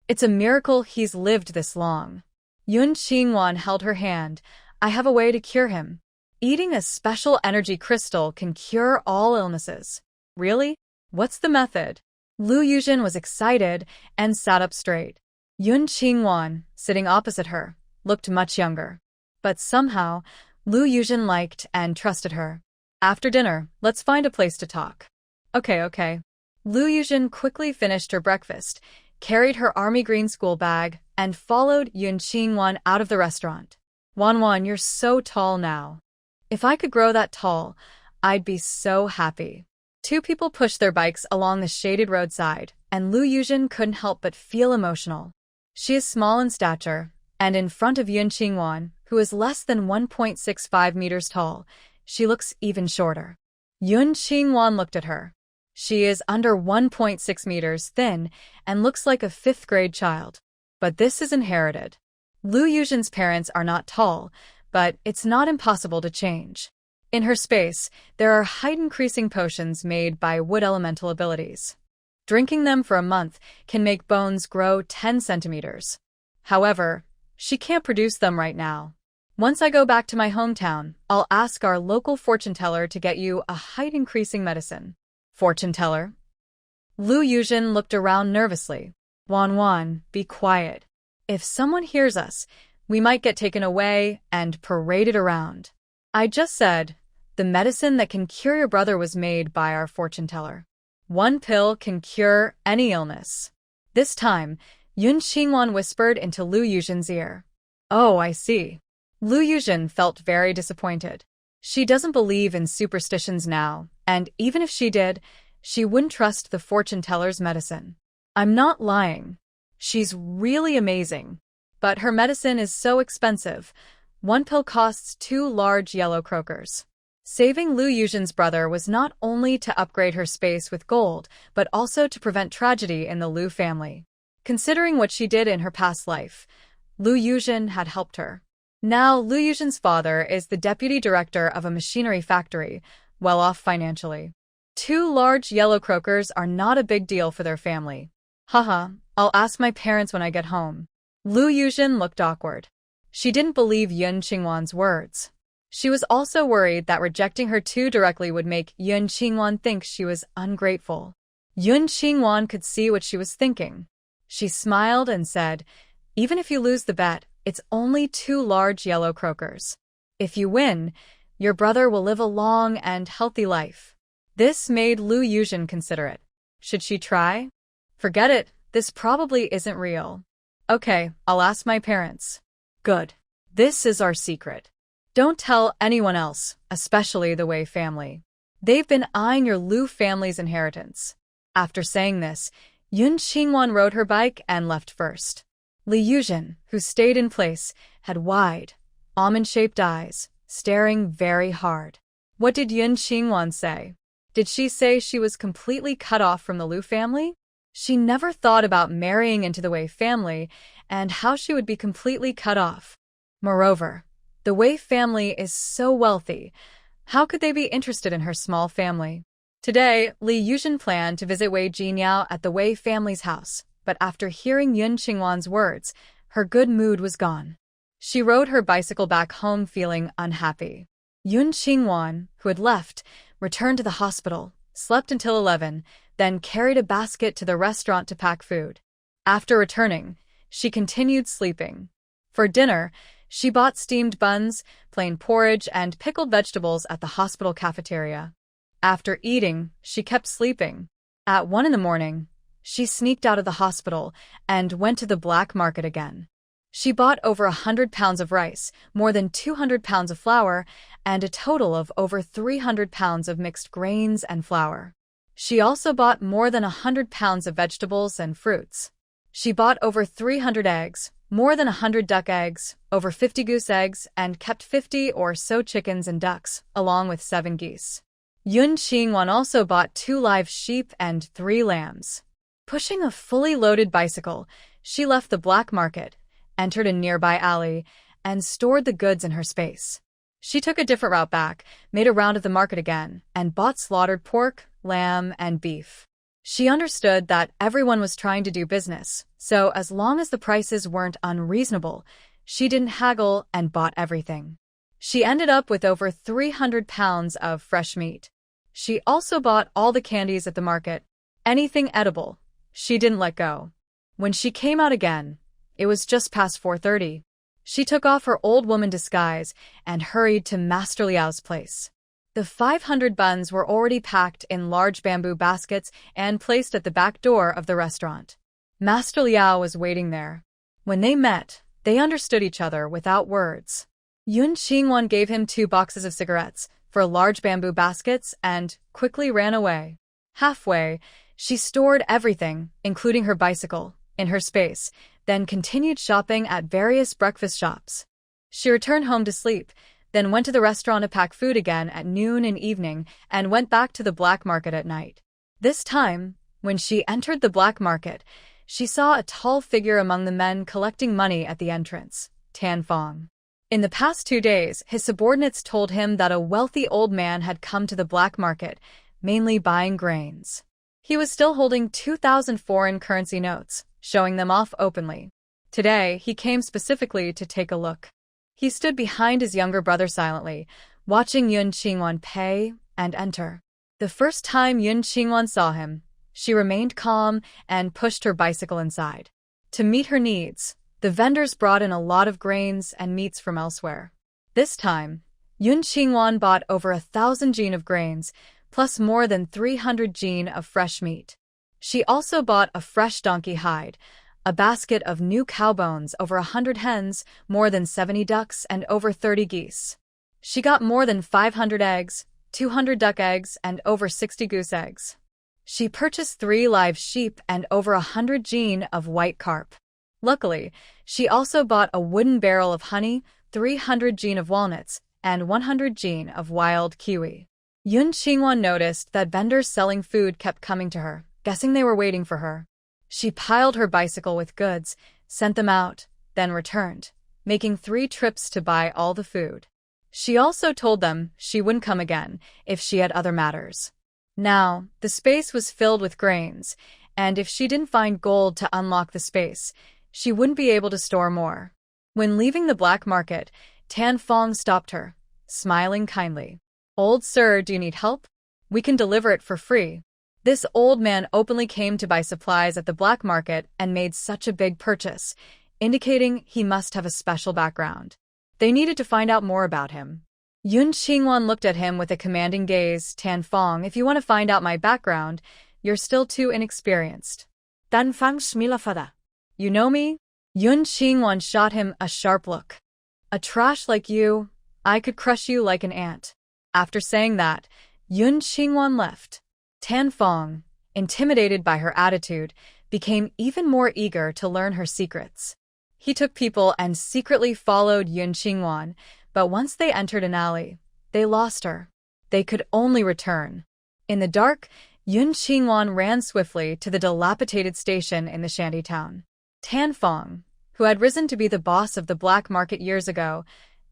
It's a miracle he's lived this long. Yun Qingwan held her hand. I have a way to cure him. Eating a special energy crystal can cure all illnesses. Really? What's the method? Lu Yujin was excited and sat up straight. Yun Qingwan, sitting opposite her, looked much younger. But somehow, Lu Yujin liked and trusted her. After dinner, let's find a place to talk. Okay. Lu Yujin quickly finished her breakfast, carried her army green school bag, and followed Yun Qingwan out of the restaurant. Wanwan, you're so tall now. If I could grow that tall, I'd be so happy. Two people pushed their bikes along the shaded roadside, and Lu Yujin couldn't help but feel emotional. She is small in stature, and in front of Yun Qingwan, who is less than 1.65 meters tall, she looks even shorter. Yun Qingwan looked at her. She is under 1.6 meters thin and looks like a fifth-grade child. But this is inherited. Lu Yujin's parents are not tall, but it's not impossible to change. In her space, there are height-increasing potions made by wood elemental abilities. Drinking them for a month can make bones grow 10 centimeters. However, she can't produce them right now. Once I go back to my hometown, I'll ask our local fortune teller to get you a height-increasing medicine. Fortune teller? Lu Yujin looked around nervously. Wan, be quiet. If someone hears us, we might get taken away and paraded around. I just said, the medicine that can cure your brother was made by our fortune teller. One pill can cure any illness. This time, Yun Xingwan whispered into Lu Yujin's ear. Oh, I see. Lu Yujin felt very disappointed. She doesn't believe in superstitions now, and even if she did, she wouldn't trust the fortune teller's medicine. I'm not lying. She's really amazing. But her medicine is so expensive. One pill costs 2 large yellow croakers. Saving Lu Yujin's brother was not only to upgrade her space with gold, but also to prevent tragedy in the Lu family. Considering what she did in her past life, Lu Yujin had helped her. Now, Lu Yujin's father is the deputy director of a machinery factory, well off financially. 2 large yellow croakers are not a big deal for their family. Haha, I'll ask my parents when I get home. Lu Yujin looked awkward. She didn't believe Yun Qingwan's words. She was also worried that rejecting her too directly would make Yun Qingwan think she was ungrateful. Yun Qingwan could see what she was thinking. She smiled and said, even if you lose the bet, it's only 2 large yellow croakers. If you win, your brother will live a long and healthy life. This made Lu Yujin consider it. Should she try? Forget it, this probably isn't real. Okay, I'll ask my parents. Good. This is our secret. Don't tell anyone else, especially the Wei family. They've been eyeing your Lu family's inheritance. After saying this, Yun Qingwan rode her bike and left first. Lu Yujin, who stayed in place, had wide, almond-shaped eyes, staring very hard. What did Yun Qingwan say? Did she say she was completely cut off from the Lu family? She never thought about marrying into the Wei family and how she would be completely cut off. Moreover, the Wei family is so wealthy. How could they be interested in her small family? Today, Lu Yujin planned to visit Wei Jinyao at the Wei family's house, but after hearing Yun Qingwan's words, her good mood was gone. She rode her bicycle back home feeling unhappy. Yun Qingwan, who had left, returned to the hospital, slept until 11, then carried a basket to the restaurant to pack food. After returning, she continued sleeping. For dinner, she bought steamed buns, plain porridge, and pickled vegetables at the hospital cafeteria. After eating, she kept sleeping. At 1 in the morning, she sneaked out of the hospital and went to the black market again. She bought over 100 pounds of rice, more than 200 pounds of flour, and a total of over 300 pounds of mixed grains and flour. She also bought more than 100 pounds of vegetables and fruits. She bought over 300 eggs, more than 100 duck eggs, over 50 goose eggs, and kept 50 or so chickens and ducks, along with 7 geese. Yun Qingwan also bought 2 live sheep and 3 lambs. Pushing a fully loaded bicycle, she left the black market, entered a nearby alley, and stored the goods in her space. She took a different route back, made a round of the market again, and bought slaughtered pork, lamb, and beef. She understood that everyone was trying to do business, so as long as the prices weren't unreasonable, she didn't haggle and bought everything. She ended up with over 300 pounds of fresh meat. She also bought all the candies at the market, anything edible. She didn't let go. When she came out again, it was just past 4:30. She took off her old woman disguise and hurried to Master Liao's place. The 500 buns were already packed in large bamboo baskets and placed at the back door of the restaurant. Master Liao was waiting there. When they met, they understood each other without words. Yun Qingwan gave him 2 boxes of cigarettes for large bamboo baskets and quickly ran away. Halfway, she stored everything, including her bicycle, in her space, then continued shopping at various breakfast shops. She returned home to sleep, then went to the restaurant to pack food again at noon and evening, and went back to the black market at night. This time, when she entered the black market, she saw a tall figure among the men collecting money at the entrance, Tan Fong. In the past 2 days, his subordinates told him that a wealthy old man had come to the black market, mainly buying grains. He was still holding 2,000 foreign currency notes, showing them off openly. Today, he came specifically to take a look. He stood behind his younger brother silently, watching Yun Qingwan pay and enter. The first time Yun Qingwan saw him, she remained calm and pushed her bicycle inside. To meet her needs, the vendors brought in a lot of grains and meats from elsewhere. This time, Yun Qingwan bought over 1,000 jin of grains, plus more than 300 jin of fresh meat. She also bought a fresh donkey hide, a basket of new cow bones, over 100 hens, more than 70 ducks, and over 30 geese. She got more than 500 eggs, 200 duck eggs, and over 60 goose eggs. She purchased 3 live sheep and over 100 jin of white carp. Luckily, she also bought a wooden barrel of honey, 300 jin of walnuts, and 100 jin of wild kiwi. Yun Qingwan noticed that vendors selling food kept coming to her, guessing they were waiting for her. She piled her bicycle with goods, sent them out, then returned, making 3 trips to buy all the food. She also told them she wouldn't come again if she had other matters. Now, the space was filled with grains, and if she didn't find gold to unlock the space, she wouldn't be able to store more. When leaving the black market, Tan Fong stopped her, smiling kindly. "Old sir, do you need help? We can deliver it for free." This old man openly came to buy supplies at the black market and made such a big purchase, indicating he must have a special background. They needed to find out more about him. Yun Qingwan looked at him with a commanding gaze. "Tan Fong, if you want to find out my background, you're still too inexperienced." Tan Fong smilafada. "You know me?" Yun Qingwan shot him a sharp look. "A trash like you, I could crush you like an ant." After saying that, Yun Qingwan left. Tan Fong, intimidated by her attitude, became even more eager to learn her secrets. He took people and secretly followed Yun Qingwan, but once they entered an alley, they lost her. They could only return. In the dark, Yun Qingwan ran swiftly to the dilapidated station in the shanty town. Tan Fong, who had risen to be the boss of the black market years ago,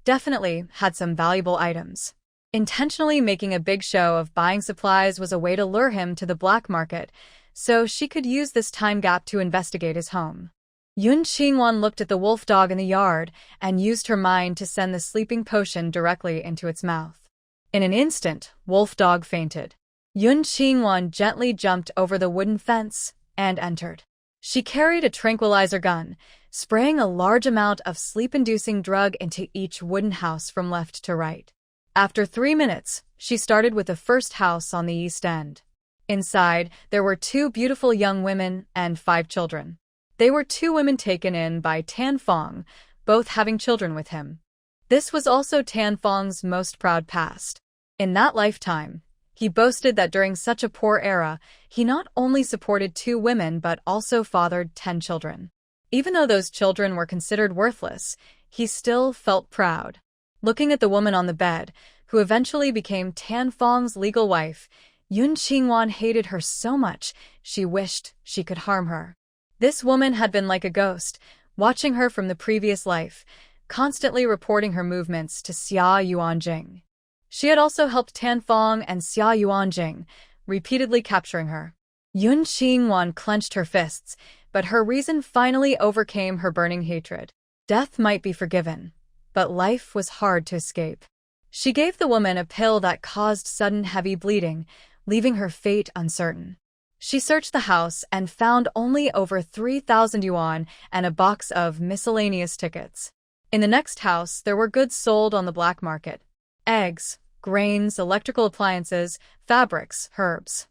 definitely had some valuable items. Intentionally making a big show of buying supplies was a way to lure him to the black market, so she could use this time gap to investigate his home. Yun Qingwan looked at the wolf dog in the yard and used her mind to send the sleeping potion directly into its mouth. In an instant, wolf dog fainted. Yun Qingwan gently jumped over the wooden fence and entered. She carried a tranquilizer gun, spraying a large amount of sleep-inducing drug into each wooden house from left to right. After 3 minutes, she started with the first house on the east end. Inside, there were 2 beautiful young women and 5 children. They were 2 women taken in by Tan Fong, both having children with him. This was also Tan Fong's most proud past. In that lifetime, he boasted that during such a poor era, he not only supported 2 women but also fathered 10 children. Even though those children were considered worthless, he still felt proud. Looking at the woman on the bed, who eventually became Tan Fong's legal wife, Yun Qingwan hated her so much she wished she could harm her. This woman had been like a ghost, watching her from the previous life, constantly reporting her movements to Xia Yuanjing. She had also helped Tan Fong and Xia Yuanjing, repeatedly capturing her. Yun Qingwan clenched her fists, but her reason finally overcame her burning hatred. Death might be forgiven, but life was hard to escape. She gave the woman a pill that caused sudden heavy bleeding, leaving her fate uncertain. She searched the house and found only over 3,000 yuan and a box of miscellaneous tickets. In the next house, there were goods sold on the black market: eggs, grains, electrical appliances, fabrics, herbs.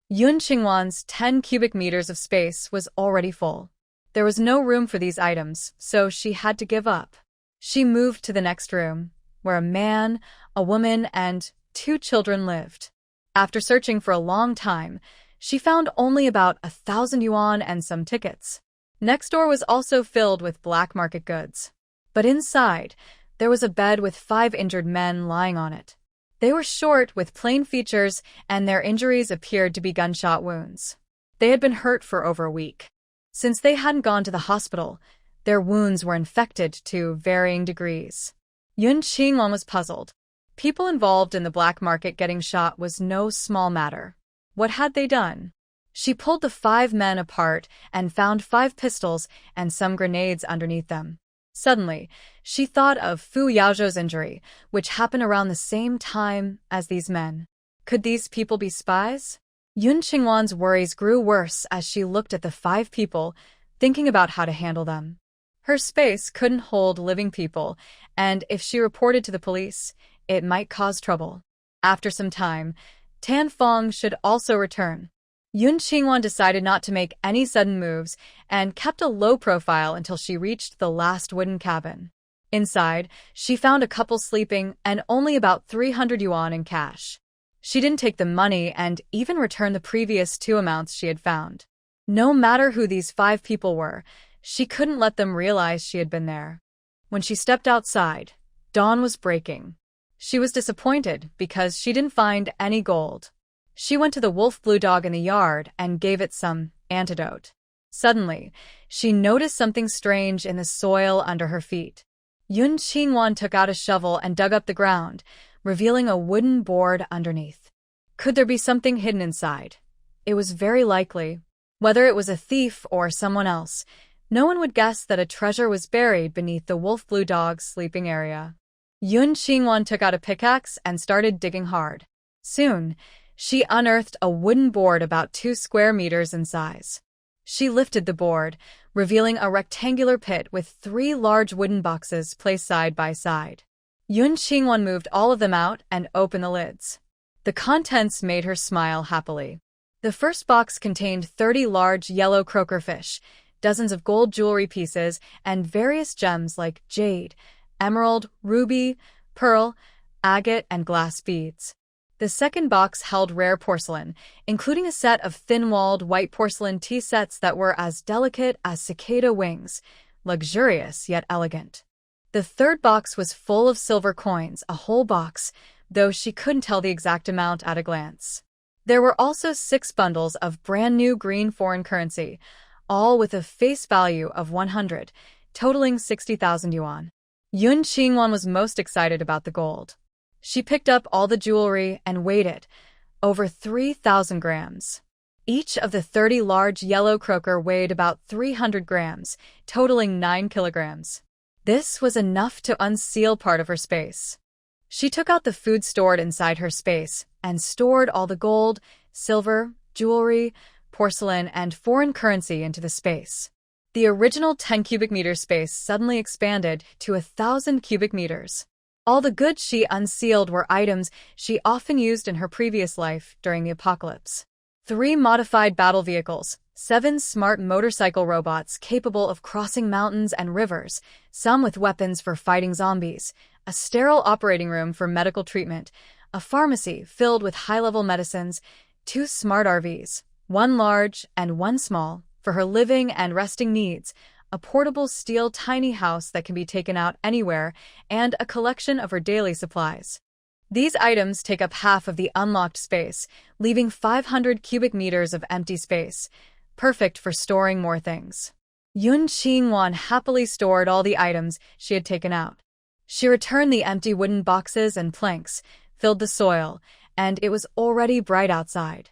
Yun Qingwan's 10 cubic meters of space was already full. There was no room for these items, so she had to give up. She moved to the next room, where a man, a woman, and 2 children lived. After searching for a long time, she found only about 1,000 yuan and some tickets. Next door was also filled with black market goods. But inside, there was a bed with 5 injured men lying on it. They were short, with plain features, and their injuries appeared to be gunshot wounds. They had been hurt for over a week. Since they hadn't gone to the hospital, their wounds were infected to varying degrees. Yun Qingwan was puzzled. People involved in the black market getting shot was no small matter. What had they done? She pulled the 5 men apart and found 5 pistols and some grenades underneath them. Suddenly, she thought of Fu Yao's injury, which happened around the same time as these men. Could these people be spies? Yun Qingwan's worries grew worse as she looked at the 5 people, thinking about how to handle them. Her space couldn't hold living people, and if she reported to the police, it might cause trouble. After some time, Tan Fong should also return. Yun Qingwan decided not to make any sudden moves and kept a low profile until she reached the last wooden cabin. Inside, she found a couple sleeping and only about 300 yuan in cash. She didn't take the money and even return the previous 2 amounts she had found. No matter who these 5 people were, she couldn't let them realize she had been there. When she stepped outside, dawn was breaking. She was disappointed because she didn't find any gold. She went to the wolf blue dog in the yard and gave it some antidote. Suddenly, she noticed something strange in the soil under her feet. Yun Qingwan took out a shovel and dug up the ground, revealing a wooden board underneath. Could there be something hidden inside? It was very likely. Whether it was a thief or someone else, no one would guess that a treasure was buried beneath the wolf blue dog's sleeping area. Yun Qingwan took out a pickaxe and started digging hard. Soon, she unearthed a wooden board about 2 square meters in size. She lifted the board, revealing a rectangular pit with 3 large wooden boxes placed side by side. Yun Qingwan moved all of them out and opened the lids. The contents made her smile happily. The first box contained 30 large yellow croaker fish, dozens of gold jewelry pieces, and various gems like jade, emerald, ruby, pearl, agate, and glass beads. The second box held rare porcelain, including a set of thin-walled white porcelain tea sets that were as delicate as cicada wings, luxurious yet elegant. The third box was full of silver coins, a whole box, though she couldn't tell the exact amount at a glance. There were also 6 bundles of brand-new green foreign currency, all with a face value of 100, totaling 60,000 yuan. Yun Qingwan was most excited about the gold. She picked up all the jewelry and weighed it, over 3,000 grams. Each of the 30 large yellow croaker weighed about 300 grams, totaling 9 kilograms. This was enough to unseal part of her space. She took out the food stored inside her space and stored all the gold, silver, jewelry, porcelain, and foreign currency into the space. The original 10 cubic meter space suddenly expanded to 1,000 cubic meters. All the goods she unsealed were items she often used in her previous life during the apocalypse. 3 modified battle vehicles, 7 smart motorcycle robots capable of crossing mountains and rivers, some with weapons for fighting zombies, a sterile operating room for medical treatment, a pharmacy filled with high-level medicines, 2 smart RVs, 1 large and 1 small, for her living and resting needs, a portable steel tiny house that can be taken out anywhere, and a collection of her daily supplies. These items take up half of the unlocked space, leaving 500 cubic meters of empty space, perfect for storing more things. Yun Qingwan happily stored all the items she had taken out. She returned the empty wooden boxes and planks, filled the soil, and it was already bright outside.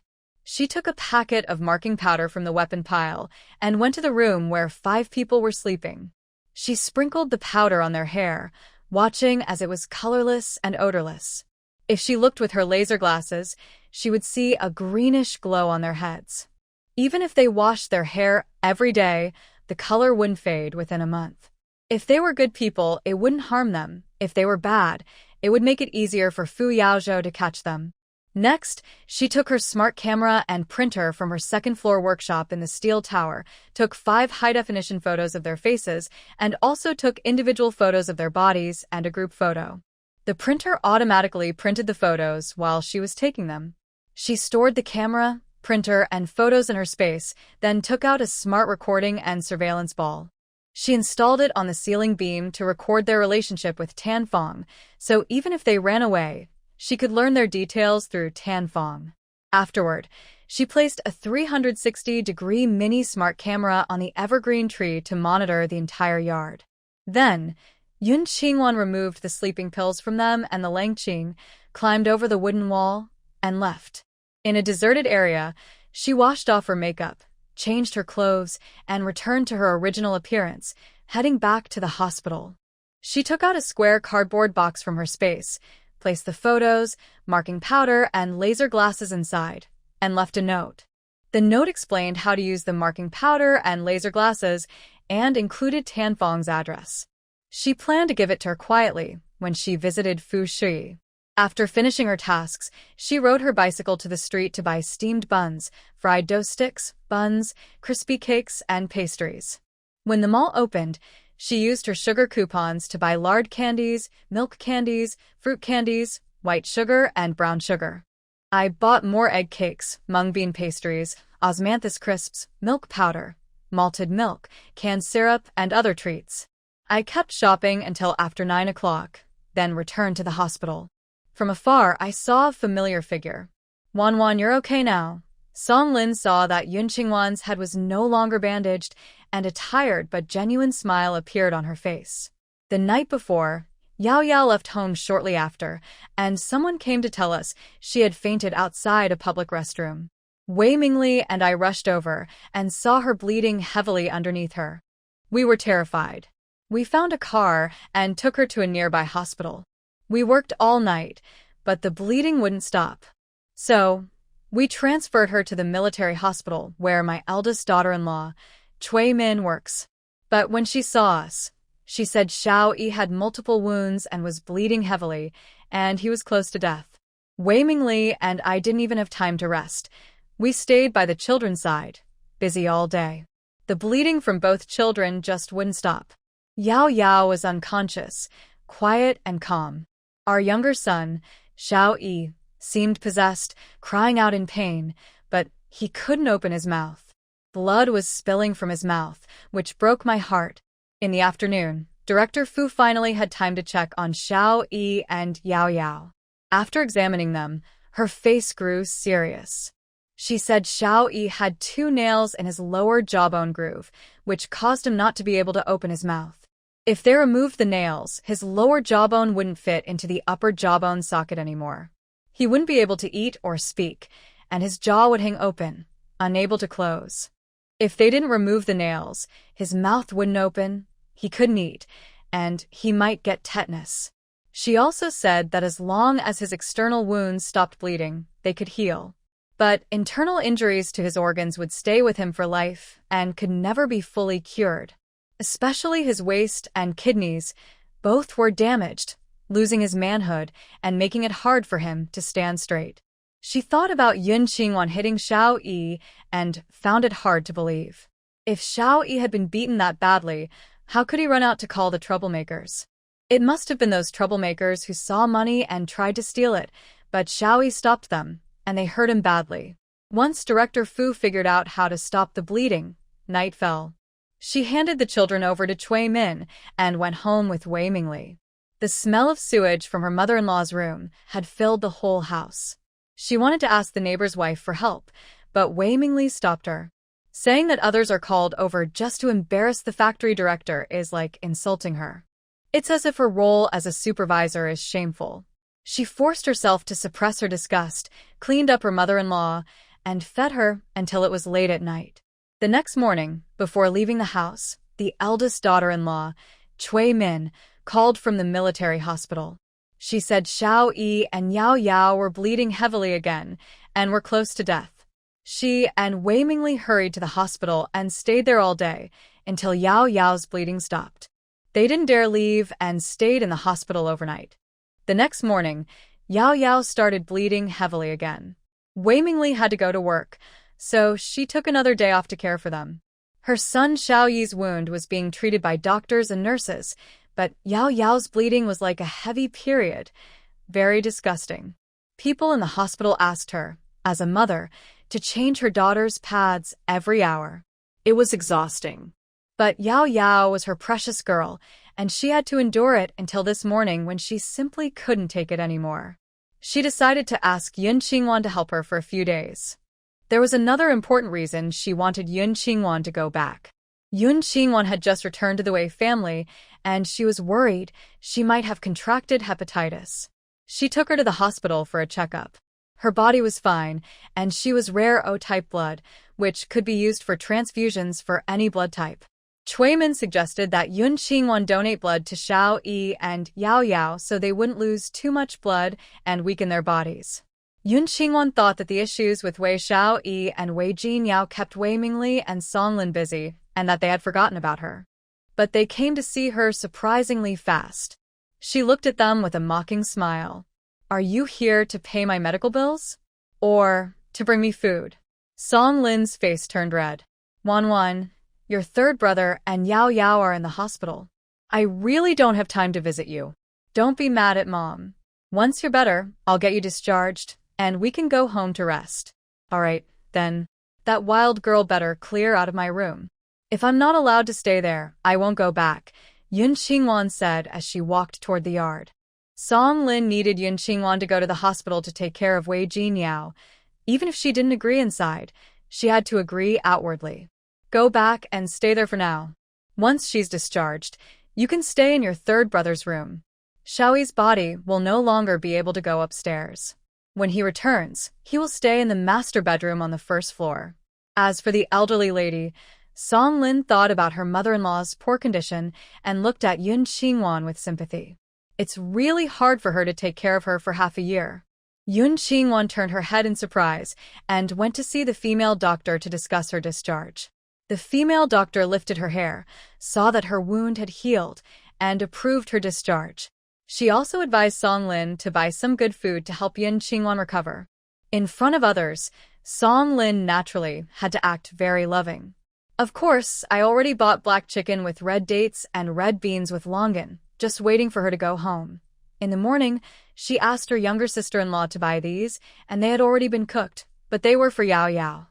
She took a packet of marking powder from the weapon pile and went to the room where 5 people were sleeping. She sprinkled the powder on their hair, watching as it was colorless and odorless. If she looked with her laser glasses, she would see a greenish glow on their heads. Even if they washed their hair every day, the color wouldn't fade within a month. If they were good people, it wouldn't harm them. If they were bad, it would make it easier for Fu Yao to catch them. Next, she took her smart camera and printer from her second-floor workshop in the steel tower, took 5 high-definition photos of their faces, and also took individual photos of their bodies and a group photo. The printer automatically printed the photos while she was taking them. She stored the camera, printer, and photos in her space, then took out a smart recording and surveillance ball. She installed it on the ceiling beam to record their relationship with Tan Fong, so even if they ran away, she could learn their details through Tan Fong. Afterward, she placed a 360-degree mini smart camera on the evergreen tree to monitor the entire yard. Then, Yun Qingwan removed the sleeping pills from them and the Langqing, climbed over the wooden wall, and left. In a deserted area, She washed off her makeup, changed her clothes, and returned to her original appearance, heading back to the hospital. She took out a square cardboard box from her space, placed the photos, marking powder, and laser glasses inside, and left a note. The note explained how to use the marking powder and laser glasses and included Tanfeng's address. She planned to give it to her quietly when she visited Fu Yao. After finishing her tasks, she rode her bicycle to the street to buy steamed buns, fried dough sticks, buns, crispy cakes, and pastries. When the mall opened, she used her sugar coupons to buy lard candies, milk candies, fruit candies, white sugar, and brown sugar. I bought more egg cakes, mung bean pastries, osmanthus crisps, milk powder, malted milk, canned syrup, and other treats. I kept shopping until after 9 o'clock, then returned to the hospital. From afar, I saw a familiar figure. Wan, you're okay now. Song Lin saw that Yun Qingwan's head was no longer bandaged, and a tired but genuine smile appeared on her face. The night before, Yao left home shortly after, and someone came to tell us she had fainted outside a public restroom. Wei Mingli and I rushed over and saw her bleeding heavily underneath her. We were terrified. We found a car and took her to a nearby hospital. We worked all night, but the bleeding wouldn't stop. So, we transferred her to the military hospital where my eldest daughter-in-law, Cui Min, works. But when she saw us, she said Xiao Yi had multiple wounds and was bleeding heavily, and he was close to death. Wei Mingli and I didn't even have time to rest. We stayed by the children's side, busy all day. The bleeding from both children just wouldn't stop. Yao was unconscious, quiet and calm. Our younger son, Xiao Yi, seemed possessed, crying out in pain, but he couldn't open his mouth. Blood was spilling from his mouth, which broke my heart. In the afternoon, Director Fu finally had time to check on Xiao Yi and Yao. After examining them, her face grew serious. She said Xiao Yi had 2 nails in his lower jawbone groove, which caused him not to be able to open his mouth. If they removed the nails, his lower jawbone wouldn't fit into the upper jawbone socket anymore. He wouldn't be able to eat or speak, and his jaw would hang open, unable to close. If they didn't remove the nails, his mouth wouldn't open, he couldn't eat, and he might get tetanus. She also said that as long as his external wounds stopped bleeding, they could heal. But internal injuries to his organs would stay with him for life and could never be fully cured. Especially his waist and kidneys, both were damaged, losing his manhood and making it hard for him to stand straight. She thought about Yun Qingwan hitting Xiao Yi and found it hard to believe. If Xiao Yi had been beaten that badly, how could he run out to call the troublemakers? It must have been those troublemakers who saw money and tried to steal it, but Xiao Yi stopped them, and they hurt him badly. Once Director Fu figured out how to stop the bleeding, night fell. She handed the children over to Cui Min and went home with Wei Mingli. The smell of sewage from her mother-in-law's room had filled the whole house. She wanted to ask the neighbor's wife for help, but Wei Mingli stopped her. Saying that others are called over just to embarrass the factory director is like insulting her. It's as if her role as a supervisor is shameful. She forced herself to suppress her disgust, cleaned up her mother-in-law, and fed her until it was late at night. The next morning, before leaving the house, the eldest daughter-in-law, Cui Min, called from the military hospital. She said Xiao Yi and Yao were bleeding heavily again and were close to death. She and Wei Mingli hurried to the hospital and stayed there all day until Yao's bleeding stopped. They didn't dare leave and stayed in the hospital overnight. The next morning, Yao started bleeding heavily again. Wei Mingli had to go to work, so she took another day off to care for them. Her son Xiao Yi's wound was being treated by doctors and nurses, but Yao's bleeding was like a heavy period. Very disgusting. People in the hospital asked her, as a mother, to change her daughter's pads every hour. It was exhausting. But Yao was her precious girl, and she had to endure it until this morning when she simply couldn't take it anymore. She decided to ask Yun Qingwan to help her for a few days. There was another important reason she wanted Yun Qingwan to go back. Yun Qingwan had just returned to the Wei family, and she was worried she might have contracted hepatitis. She took her to the hospital for a checkup. Her body was fine, and she was rare O-type blood, which could be used for transfusions for any blood type. Cui Min suggested that Yun Qingwan donate blood to Xiao Yi and Yao Yao so they wouldn't lose too much blood and weaken their bodies. Yun Qingwan thought that the issues with Wei Xiao Yi and Wei Jin Yao kept Wei Mingli and Song Lin busy, and that they had forgotten about her. But they came to see her surprisingly fast. She looked at them with a mocking smile. "Are you here to pay my medical bills? Or to bring me food?" Song Lin's face turned red. "Wan, your third brother and Yao Yao are in the hospital. I really don't have time to visit you. Don't be mad at Mom. Once you're better, I'll get you discharged, and we can go home to rest." "All right, then. That wild girl better clear out of my room." "If I'm not allowed to stay there, I won't go back," Yun Qingwan said as she walked toward the yard. Song Lin needed Yun Qingwan to go to the hospital to take care of Wei Jin Yao. Even if she didn't agree inside, she had to agree outwardly. "Go back and stay there for now. Once she's discharged, you can stay in your third brother's room. Xiaoyi's body will no longer be able to go upstairs. When he returns, he will stay in the master bedroom on the first floor." As for the elderly lady, Song Lin thought about her mother-in-law's poor condition and looked at Yun Qingwan with sympathy. It's really hard for her to take care of her for half a year. Yun Qingwan turned her head in surprise and went to see the female doctor to discuss her discharge. The female doctor lifted her hair, saw that her wound had healed, and approved her discharge. She also advised Song Lin to buy some good food to help Yun Qingwan recover. In front of others, Song Lin naturally had to act very loving. "Of course, I already bought black chicken with red dates and red beans with longan, just waiting for her to go home." In the morning, she asked her younger sister-in-law to buy these, and they had already been cooked, but they were for Yao Yao.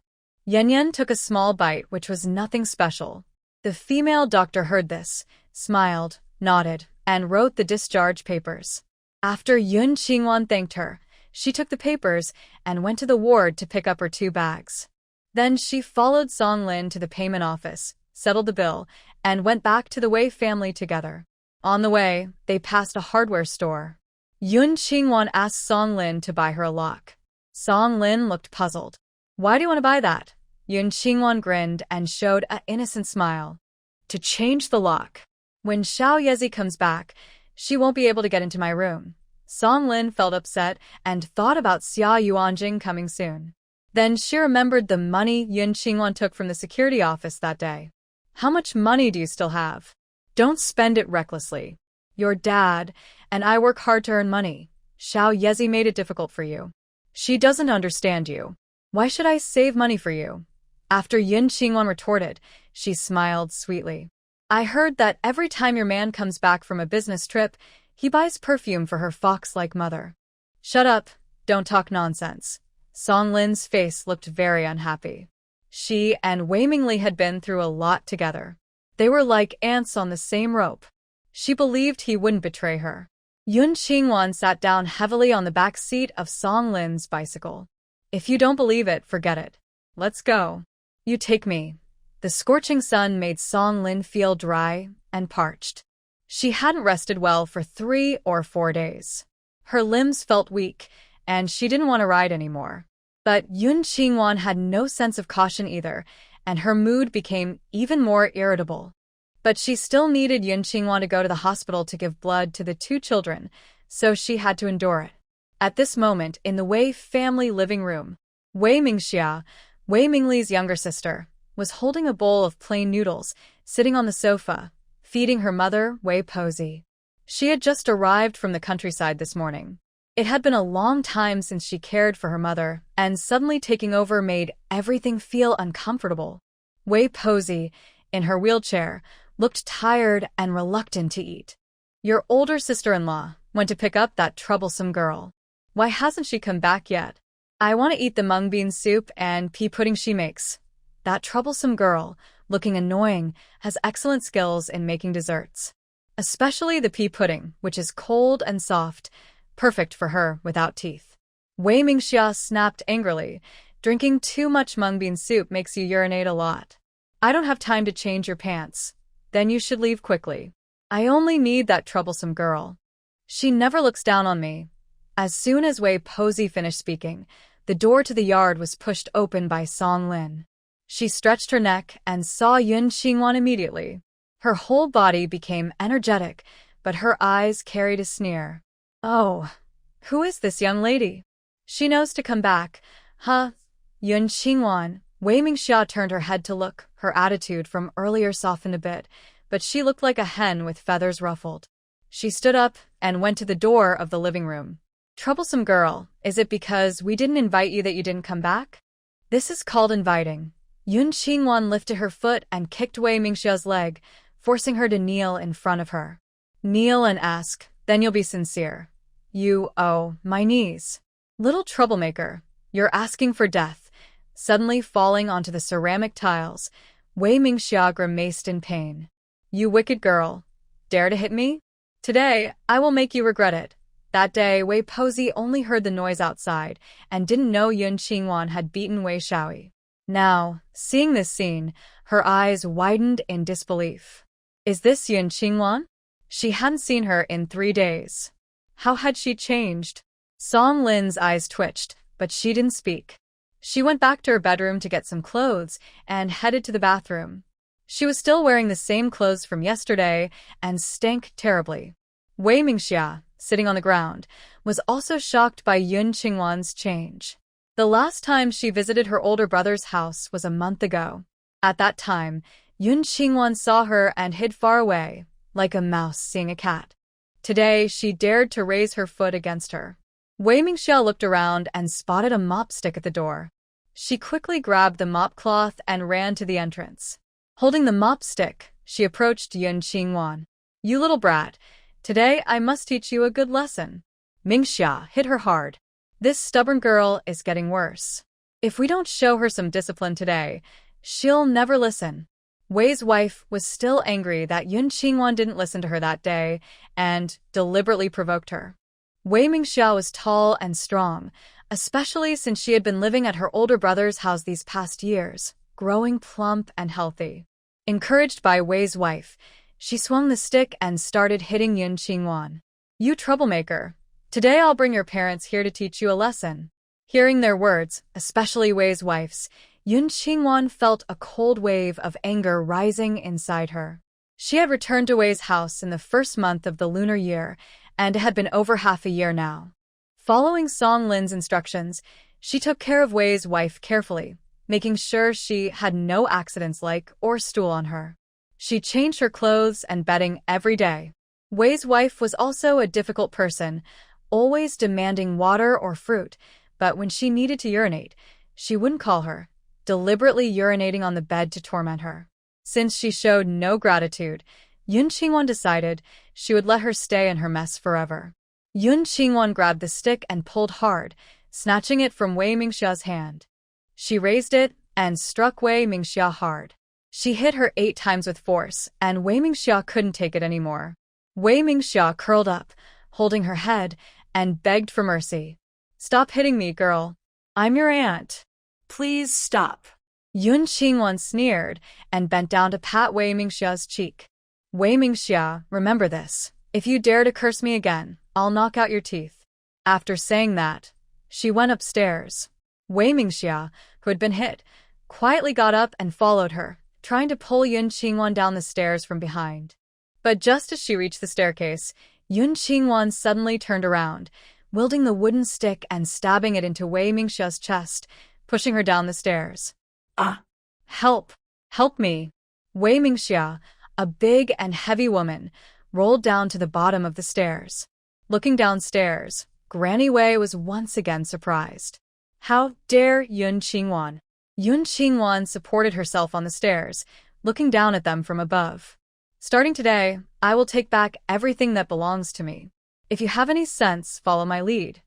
Yan took a small bite, which was nothing special. The female doctor heard this, smiled, nodded, and wrote the discharge papers. After Yun Qingwan thanked her, she took the papers and went to the ward to pick up her 2 bags. Then she followed Song Lin to the payment office, settled the bill, and went back to the Wei family together. On the way, they passed a hardware store. Yun Qingwan asked Song Lin to buy her a lock. Song Lin looked puzzled. "Why do you want to buy that?" Yun Qingwan grinned and showed an innocent smile. "To change the lock. When Xiao Yezi comes back, she won't be able to get into my room." Song Lin felt upset and thought about Xia Yuanjing coming soon. Then she remembered the money Yun Qingwan took from the security office that day. "How much money do you still have? Don't spend it recklessly. Your dad and I work hard to earn money. Xiao Yezi made it difficult for you. She doesn't understand you. Why should I save money for you?" After Yun Qingwan retorted, she smiled sweetly. "I heard that every time your man comes back from a business trip, he buys perfume for her fox-like mother." "Shut up, don't talk nonsense." Song Lin's face looked very unhappy. She and Wei Mingli had been through a lot together. They were like ants on the same rope. She believed he wouldn't betray her. Yun Qingwan sat down heavily on the back seat of Song Lin's bicycle. "If you don't believe it, forget it. Let's go. You take me." The scorching sun made Song Lin feel dry and parched. She hadn't rested well for 3 or 4 days. Her limbs felt weak, and she didn't want to ride anymore. But Yun Qingwan had no sense of caution either, and her mood became even more irritable. But she still needed Yun Qingwan to go to the hospital to give blood to the 2 children, so she had to endure it. At this moment, in the Wei family living room, Wei Mingxia, Wei Mingli's younger sister, was holding a bowl of plain noodles, sitting on the sofa, feeding her mother, Wei Posey. She had just arrived from the countryside this morning. It had been a long time since she cared for her mother, and suddenly taking over made everything feel uncomfortable. Wei Posey, in her wheelchair, looked tired and reluctant to eat. "Your older sister-in-law went to pick up that troublesome girl. Why hasn't she come back yet? I want to eat the mung bean soup and pea pudding she makes. That troublesome girl, looking annoying, has excellent skills in making desserts. Especially the pea pudding, which is cold and soft, perfect for her without teeth." Wei Mingxia snapped angrily. "Drinking too much mung bean soup makes you urinate a lot. I don't have time to change your pants. Then you should leave quickly. I only need that troublesome girl. She never looks down on me. As soon as Wei Posey finished speaking, the door to the yard was pushed open by Song Lin. She stretched her neck and saw Yun Qingwan immediately. Her whole body became energetic, but her eyes carried a sneer. Oh, who is this young lady? She knows to come back, huh? Yun Qingwan. Wei Mingxia turned her head to look. Her attitude from earlier softened a bit, but she looked like a hen with feathers ruffled. She stood up and went to the door of the living room. Troublesome girl, is it because we didn't invite you that you didn't come back? This is called inviting. Yun Qingwan lifted her foot and kicked Wei Mingxia's leg, forcing her to kneel in front of her. Kneel and ask, then you'll be sincere. My knees. Little troublemaker, you're asking for death. Suddenly falling onto the ceramic tiles, Wei Mingxia grimaced in pain. You wicked girl. Dare to hit me? Today, I will make you regret it. That day, Wei Posey only heard the noise outside and didn't know Yun Qingwan had beaten Wei Shaoi. Now, seeing this scene, her eyes widened in disbelief. Is this Yun Qingwan? She hadn't seen her in 3 days. How had she changed? Song Lin's eyes twitched, but she didn't speak. She went back to her bedroom to get some clothes and headed to the bathroom. She was still wearing the same clothes from yesterday and stank terribly. Wei Mingxia, sitting on the ground, was also shocked by Yun Qingwan's change. The last time she visited her older brother's house was a month ago. At that time, Yun Qingwan saw her and hid far away, like a mouse seeing a cat. Today, she dared to raise her foot against her. Wei Mingxia looked around and spotted a mop stick at the door. She quickly grabbed the mop cloth and ran to the entrance. Holding the mop stick, she approached Yun Qingwan. You little brat, today I must teach you a good lesson. Mingxia hit her hard. This stubborn girl is getting worse. If we don't show her some discipline today, she'll never listen. Wei's wife was still angry that Yun Qingwan didn't listen to her that day and deliberately provoked her. Wei Mingxia was tall and strong, especially since she had been living at her older brother's house these past years, growing plump and healthy. Encouraged by Wei's wife, she swung the stick and started hitting Yun Qingwan. You troublemaker. Today I'll bring your parents here to teach you a lesson. Hearing their words, especially Wei's wife's, Yun Qingwan felt a cold wave of anger rising inside her. She had returned to Wei's house in the first month of the lunar year, and it had been over half a year now. Following Song Lin's instructions, she took care of Wei's wife carefully, making sure she had no accidents like or stool on her. She changed her clothes and bedding every day. Wei's wife was also a difficult person, always demanding water or fruit, but when she needed to urinate, she wouldn't call her, deliberately urinating on the bed to torment her. Since she showed no gratitude, Yun Qingwan decided she would let her stay in her mess forever. Yun Qingwan grabbed the stick and pulled hard, snatching it from Wei Mingxia's hand. She raised it and struck Wei Mingxia hard. She hit her 8 times with force, and Wei Mingxia couldn't take it anymore. Wei Mingxia curled up, holding her head, and begged for mercy. Stop hitting me, girl. I'm your aunt. Please stop. Yun Qingwan sneered and bent down to pat Wei Mingxia's cheek. Wei Mingxia, remember this. If you dare to curse me again, I'll knock out your teeth. After saying that, she went upstairs. Wei Mingxia, who had been hit, quietly got up and followed her, trying to pull Yun Qingwan down the stairs from behind. But just as she reached the staircase, Yun Qingwan suddenly turned around, wielding the wooden stick and stabbing it into Wei Mingxia's chest, pushing her down the stairs. Ah! Help! Help me! Wei Mingxia, a big and heavy woman, rolled down to the bottom of the stairs. Looking downstairs, Granny Wei was once again surprised. How dare Yun Qingwan? Yun Qingwan supported herself on the stairs, looking down at them from above. Starting today, I will take back everything that belongs to me. If you have any sense, follow my lead.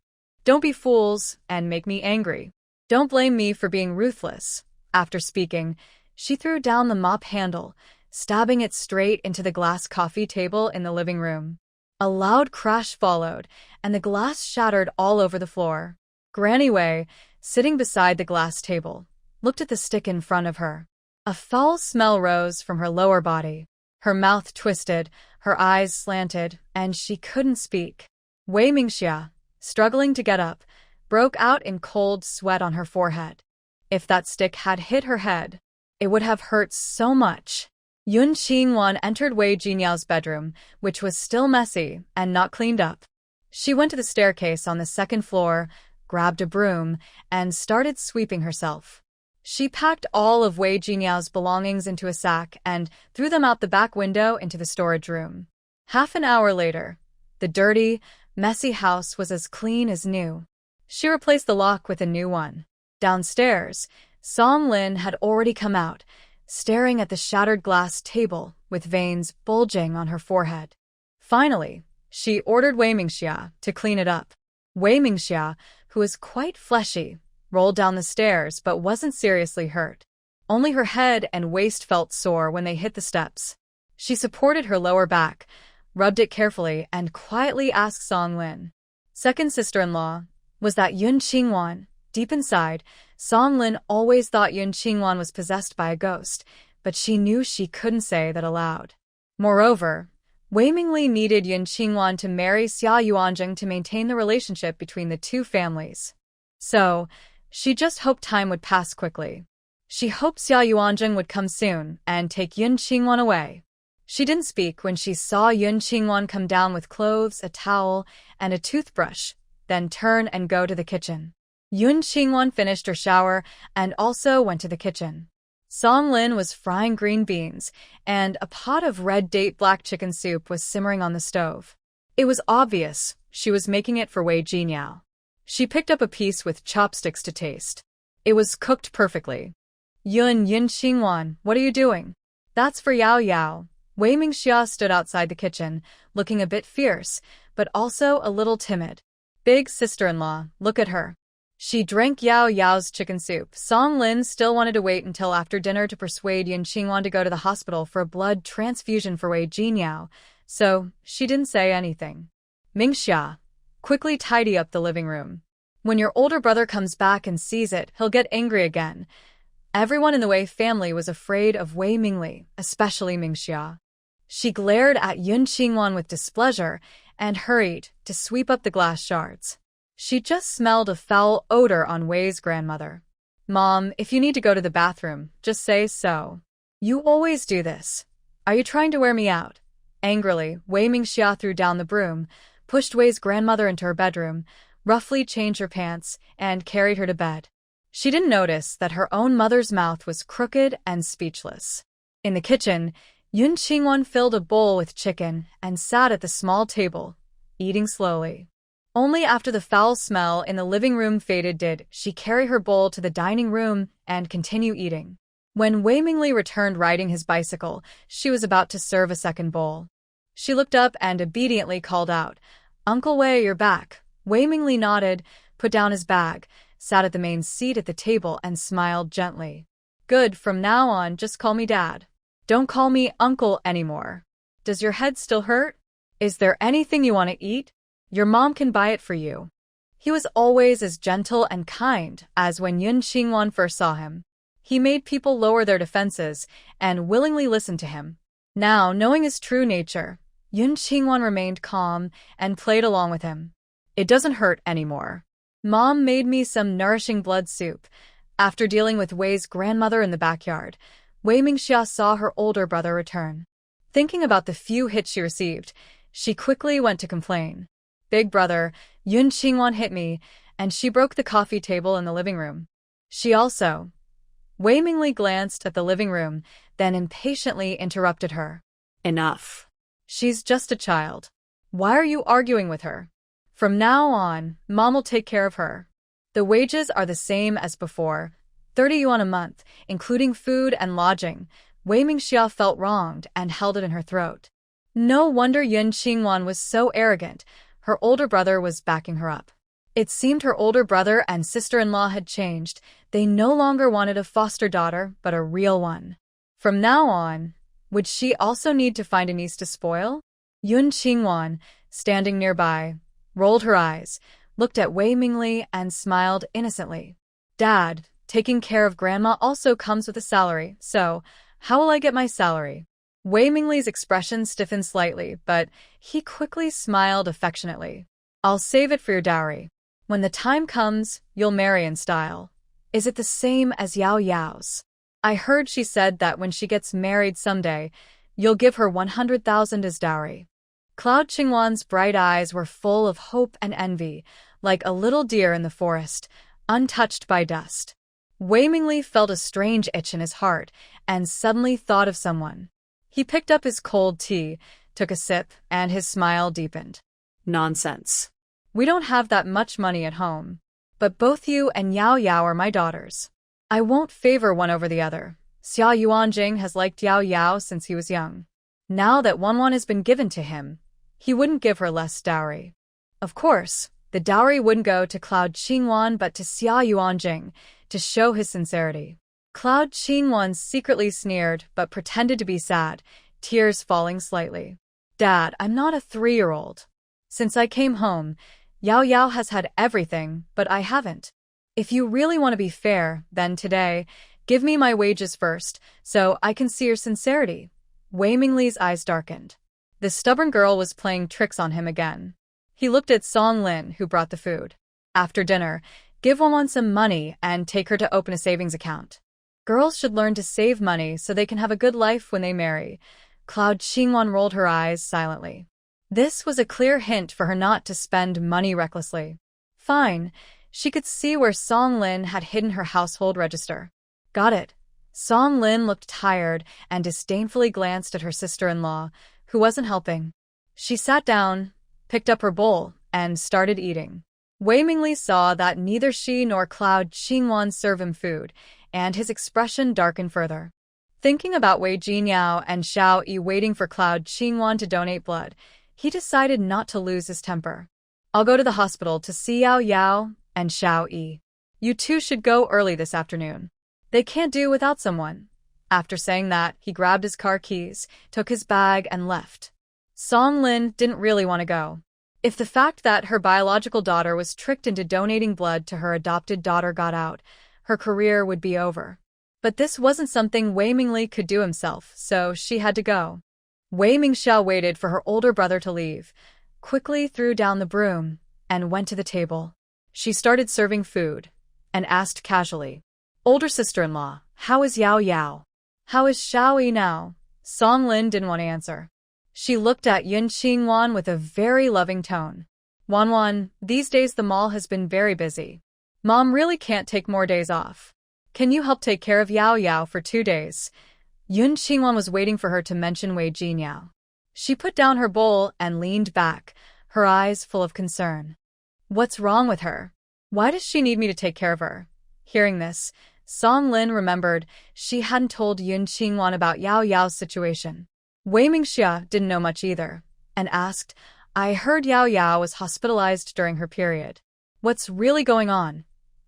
Don't be fools and make me angry. Don't blame me for being ruthless. After speaking, she threw down the mop handle, stabbing it straight into the glass coffee table in the living room. A loud crash followed, and the glass shattered all over the floor. Granny Wei, sitting beside the glass table, looked at the stick in front of her. A foul smell rose from her lower body. Her mouth twisted, her eyes slanted, and she couldn't speak. Wei Mingxia, struggling to get up, broke out in cold sweat on her forehead. If that stick had hit her head, it would have hurt so much. Yun Qingwan entered Wei Jinyao's bedroom, which was still messy and not cleaned up. She went to the staircase on the second floor, grabbed a broom, and started sweeping herself. She packed all of Wei Jinyao's belongings into a sack and threw them out the back window into the storage room. Half an hour later, the dirty, messy house was as clean as new. She replaced the lock with a new one. Downstairs, Song Lin had already come out, staring at the shattered glass table with veins bulging on her forehead. Finally, she ordered Wei Mingxia to clean it up. Wei Mingxia, who was quite fleshy, rolled down the stairs but wasn't seriously hurt. Only her head and waist felt sore when they hit the steps. She supported her lower back, rubbed it carefully, and quietly asked Song Lin. Second sister-in-law, was that Yun Qingwan? Deep inside, Song Lin always thought Yun Qingwan was possessed by a ghost, but she knew she couldn't say that aloud. Moreover, Wei Mingli needed Yun Qingwan to marry Xia Yuanjing to maintain the relationship between the two families. So, she just hoped time would pass quickly. She hoped Xia Yuanjing would come soon and take Yun Qingwan away. She didn't speak when she saw Yun Qingwan come down with clothes, a towel, and a toothbrush, then turn and go to the kitchen. Yun Qingwan finished her shower and also went to the kitchen. Song Lin was frying green beans, and a pot of red date black chicken soup was simmering on the stove. It was obvious she was making it for Wei Jinyao. She picked up a piece with chopsticks to taste. It was cooked perfectly. Yun Qingwan, what are you doing? That's for Yao Yao. Wei Mingxia stood outside the kitchen, looking a bit fierce, but also a little timid. Big sister-in-law, look at her. She drank Yao Yao's chicken soup. Song Lin still wanted to wait until after dinner to persuade Yun Qingwan to go to the hospital for a blood transfusion for Wei Jinyao, so she didn't say anything. Mingxia, quickly tidy up the living room. When your older brother comes back and sees it, he'll get angry again. Everyone in the Wei family was afraid of Wei Mingli, especially Mingxia. She glared at Yun Qingwan with displeasure and hurried to sweep up the glass shards. She just smelled a foul odor on Wei's grandmother. Mom, if you need to go to the bathroom, just say so. You always do this. Are you trying to wear me out? Angrily, Wei Mingxia threw down the broom, pushed Wei's grandmother into her bedroom, roughly changed her pants, and carried her to bed. She didn't notice that her own mother's mouth was crooked and speechless. In the kitchen, Yun Qingwan filled a bowl with chicken and sat at the small table, eating slowly. Only after the foul smell in the living room faded did she carry her bowl to the dining room and continue eating. When Wei Mingli returned riding his bicycle, she was about to serve a second bowl. She looked up and obediently called out, "Uncle Wei, you're back." Wei Mingli nodded, put down his bag, sat at the main seat at the table and smiled gently. "Good, from now on just call me Dad. Don't call me Uncle anymore. Does your head still hurt? Is there anything you want to eat? Your mom can buy it for you." He was always as gentle and kind as when Yun Qingwan first saw him. He made people lower their defenses and willingly listen to him. Now, knowing his true nature, Yun Qingwan remained calm and played along with him. "It doesn't hurt anymore. Mom made me some nourishing blood soup." After dealing with Wei's grandmother in the backyard, Wei Mingxia saw her older brother return. Thinking about the few hits she received, she quickly went to complain. "Big brother, Yun Qingwan hit me," and she broke the coffee table in the living room. She also. Wei Mingli glanced at the living room, then impatiently interrupted her. Enough. "She's just a child. Why are you arguing with her? From now on, Mom will take care of her. The wages are the same as before, 30 yuan a month, including food and lodging." Wei Mingxia felt wronged and held it in her throat. No wonder Yun Qingwan was so arrogant. Her older brother was backing her up. It seemed her older brother and sister-in-law had changed. They no longer wanted a foster daughter, but a real one. From now on, would she also need to find a niece to spoil? Yun Qingwan, standing nearby, rolled her eyes, looked at Wei Mingli and smiled innocently. "Dad, taking care of grandma also comes with a salary, so how will I get my salary?" Wei Mingli's expression stiffened slightly, but he quickly smiled affectionately. I'll save it for your dowry. When the time comes, you'll marry in style. Is it the same as Yao Yao's? I heard she said that when she gets married someday, you'll give her 100,000 as dowry. Cloud Qingwan's bright eyes were full of hope and envy, like a little deer in the forest, untouched by dust. Wei Mingli felt a strange itch in his heart and suddenly thought of someone. He picked up his cold tea, took a sip, and his smile deepened. Nonsense. We don't have that much money at home, but both you and Yao Yao are my daughters. I won't favor one over the other. Xia Yuanjing has liked Yao Yao since he was young. Now that Wanwan has been given to him, he wouldn't give her less dowry. Of course, the dowry wouldn't go to Cloud Qingwan but to Xia Yuanjing, to show his sincerity. Cloud Qingwan secretly sneered but pretended to be sad, tears falling slightly. Dad, I'm not a 3-year-old. Since I came home, Yao Yao has had everything, but I haven't. If you really want to be fair, then today, give me my wages first, so I can see your sincerity. Wei Mingli's eyes darkened. The stubborn girl was playing tricks on him again. He looked at Song Lin, who brought the food. After dinner, give Wanwan some money and take her to open a savings account. Girls should learn to save money so they can have a good life when they marry. Cloud Qingwan rolled her eyes silently. This was a clear hint for her not to spend money recklessly. Fine. She could see where Song Lin had hidden her household register. Got it. Song Lin looked tired and disdainfully glanced at her sister-in-law, who wasn't helping. She sat down, picked up her bowl, and started eating. Wei Mingli saw that neither she nor Cloud Qingwan served him food, and his expression darkened further. Thinking about Wei Jinyao and Xiao Yi waiting for Cloud Qingwan to donate blood, he decided not to lose his temper. I'll go to the hospital to see Yao Yao and Xiao Yi. You two should go early this afternoon. They can't do without someone. After saying that, he grabbed his car keys, took his bag, and left. Song Lin didn't really want to go. If the fact that her biological daughter was tricked into donating blood to her adopted daughter got out, her career would be over. But this wasn't something Wei Mingli could do himself, so she had to go. Wei Mingxiao waited for her older brother to leave, quickly threw down the broom, and went to the table. She started serving food, and asked casually, "Older sister-in-law, how is Yao Yao? How is Xiao Yi now?" Song Lin didn't want to answer. She looked at Yun Qingwan with a very loving tone. "Wanwan, these days the mall has been very busy. Mom really can't take more days off. Can you help take care of Yao Yao for 2 days?" Yun Qingwan was waiting for her to mention Wei Jinyao. She put down her bowl and leaned back, her eyes full of concern. What's wrong with her? Why does she need me to take care of her? Hearing this, Song Lin remembered she hadn't told Yun Qingwan about Yao Yao's situation. Wei Mingxia didn't know much either, and asked, "I heard Yao Yao was hospitalized during her period. What's really going on?"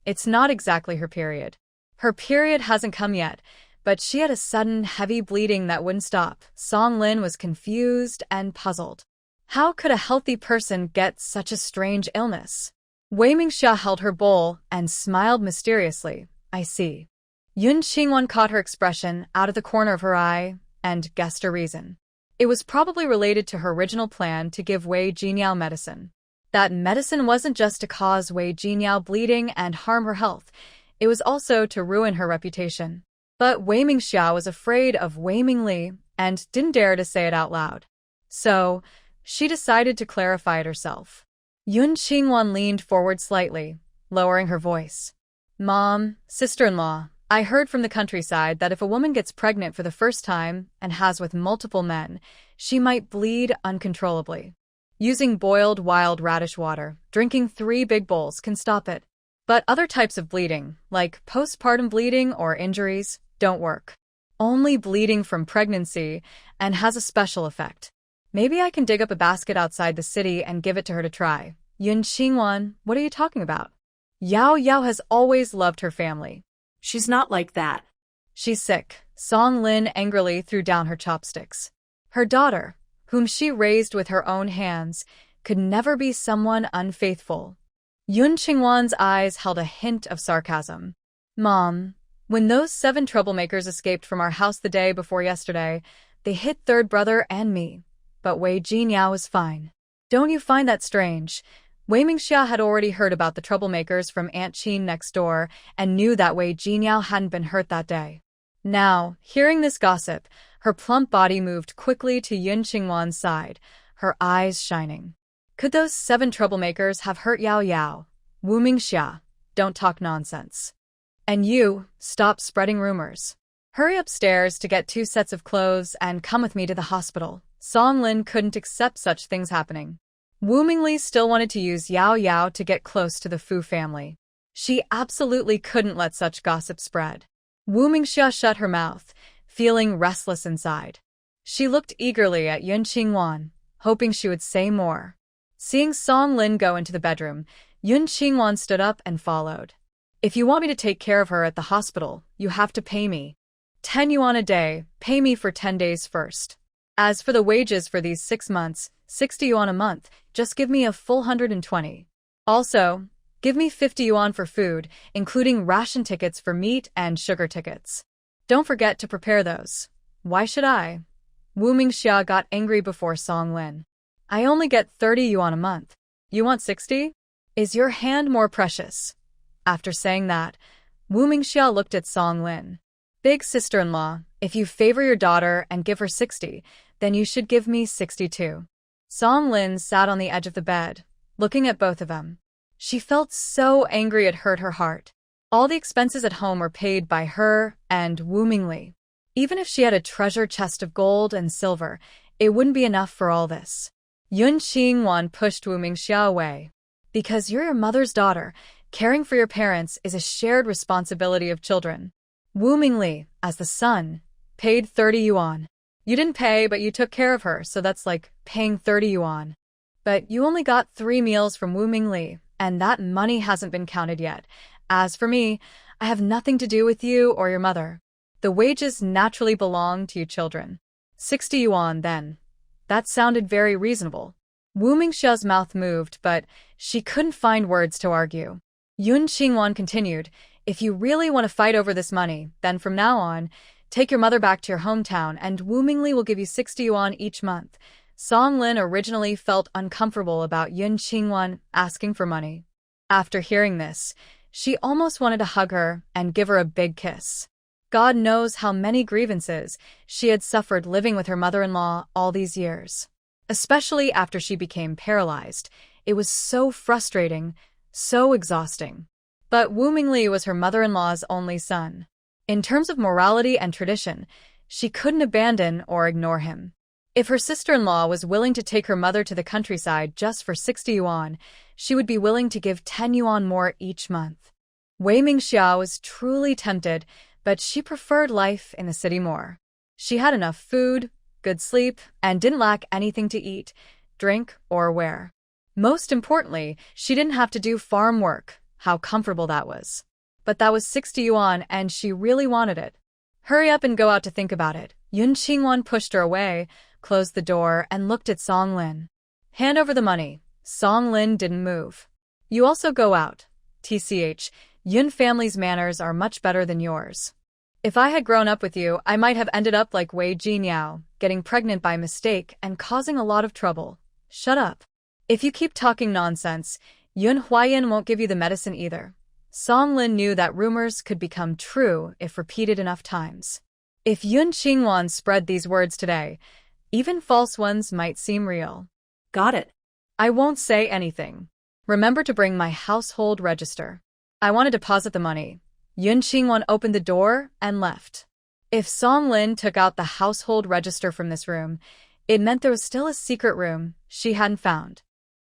"It's not exactly her period. Her period hasn't come yet, but she had a sudden, heavy bleeding that wouldn't stop." Song Lin was confused and puzzled. How could a healthy person get such a strange illness? Wei Mingxia held her bowl and smiled mysteriously. "I see." Yun Qingwan caught her expression out of the corner of her eye and guessed her reason. It was probably related to her original plan to give Wei Jinyao medicine. That medicine wasn't just to cause Wei Jinyao bleeding and harm her health, it was also to ruin her reputation. But Wei Mingxia was afraid of Wei Mingli and didn't dare to say it out loud. So, she decided to clarify it herself. Yun Qingwan leaned forward slightly, lowering her voice. "Mom, sister-in-law, I heard from the countryside that if a woman gets pregnant for the first time and has with multiple men, she might bleed uncontrollably. Using boiled wild radish water, drinking 3 big bowls can stop it. But other types of bleeding, like postpartum bleeding or injuries, don't work. Only bleeding from pregnancy and has a special effect. Maybe I can dig up a basket outside the city and give it to her to try." "Yun Qingwan, what are you talking about? Yao Yao has always loved her family." She's not like that. "She's sick." Song Lin angrily threw down her chopsticks. Her daughter, whom she raised with her own hands, could never be someone unfaithful. Yun Qingwan's eyes held a hint of sarcasm. "Mom, when those 7 troublemakers escaped from our house the day before yesterday, they hit third brother and me. But Wei Jinyao is fine. Don't you find that strange? Wei Mingxia had already heard about the troublemakers from Aunt Qin next door and knew that Wei Jinyao hadn't been hurt that day. Now, hearing this gossip, her plump body moved quickly to Yun Qingwan's side, her eyes shining. Could those 7 troublemakers have hurt Yao Yao? Wu Mingxia, don't talk nonsense. And you, stop spreading rumors. Hurry upstairs to get 2 sets of clothes and come with me to the hospital. Song Lin couldn't accept such things happening. Wu Mingli still wanted to use Yao Yao to get close to the Fu family. She absolutely couldn't let such gossip spread. Wu Mingxia shut her mouth, feeling restless inside. She looked eagerly at Yun Qingwan, hoping she would say more. Seeing Song Lin go into the bedroom, Yun Qingwan stood up and followed. If you want me to take care of her at the hospital, you have to pay me. 10 yuan a day, pay me for 10 days first. As for the wages for these 6 months, 60 yuan a month, just give me a full 120. Also, give me 50 yuan for food, including ration tickets for meat and sugar tickets. Don't forget to prepare those. Why should I? Wu Mingxia got angry before Song Lin. I only get 30 yuan a month. You want 60? Is your hand more precious? After saying that, Wu Mingxia looked at Song Lin. Big sister-in-law, if you favor your daughter and give her 60, then you should give me 60 too. Song Lin sat on the edge of the bed, looking at both of them. She felt so angry it hurt her heart. All the expenses at home were paid by her and Wu Mingli. Even if she had a treasure chest of gold and silver, it wouldn't be enough for all this. Yun Qingwan pushed Wu Mingxia away. Because you're your mother's daughter, caring for your parents is a shared responsibility of children. Wu Mingli, as the son, paid 30 yuan. You didn't pay, but you took care of her, so that's like paying 30 yuan. But you only got 3 meals from Wu Mingli, and that money hasn't been counted yet. As for me, I have nothing to do with you or your mother. The wages naturally belong to you children. 60 yuan then. That sounded very reasonable. Wu Mingxia's mouth moved, but she couldn't find words to argue. Yun Qingwan continued, if you really want to fight over this money, then from now on, take your mother back to your hometown and Wu Mingli will give you 60 yuan each month. Song Lin originally felt uncomfortable about Yun Qingwan asking for money. After hearing this, she almost wanted to hug her and give her a big kiss. God knows how many grievances she had suffered living with her mother-in-law all these years. Especially after she became paralyzed. It was so frustrating, so exhausting. But Wu Mingli was her mother-in-law's only son. In terms of morality and tradition, she couldn't abandon or ignore him. If her sister-in-law was willing to take her mother to the countryside just for 60 yuan, she would be willing to give 10 yuan more each month. Wei Mingxia was truly tempted, but she preferred life in the city more. She had enough food, good sleep, and didn't lack anything to eat, drink, or wear. Most importantly, she didn't have to do farm work. How comfortable that was. But that was 60 yuan and she really wanted it. Hurry up and go out to think about it. Yun Qingwan pushed her away, closed the door, and looked at Song Lin. Hand over the money. Song Lin didn't move. You also go out. TCH, Yun family's manners are much better than yours. If I had grown up with you, I might have ended up like Wei Jinyao, getting pregnant by mistake and causing a lot of trouble. Shut up. If you keep talking nonsense, Yun Huayan won't give you the medicine either. Song Lin knew that rumors could become true if repeated enough times. If Yun Qingwan spread these words today, even false ones might seem real. Got it. I won't say anything. Remember to bring my household register. I want to deposit the money. Yun Qingwan opened the door and left. If Song Lin took out the household register from this room, it meant there was still a secret room she hadn't found.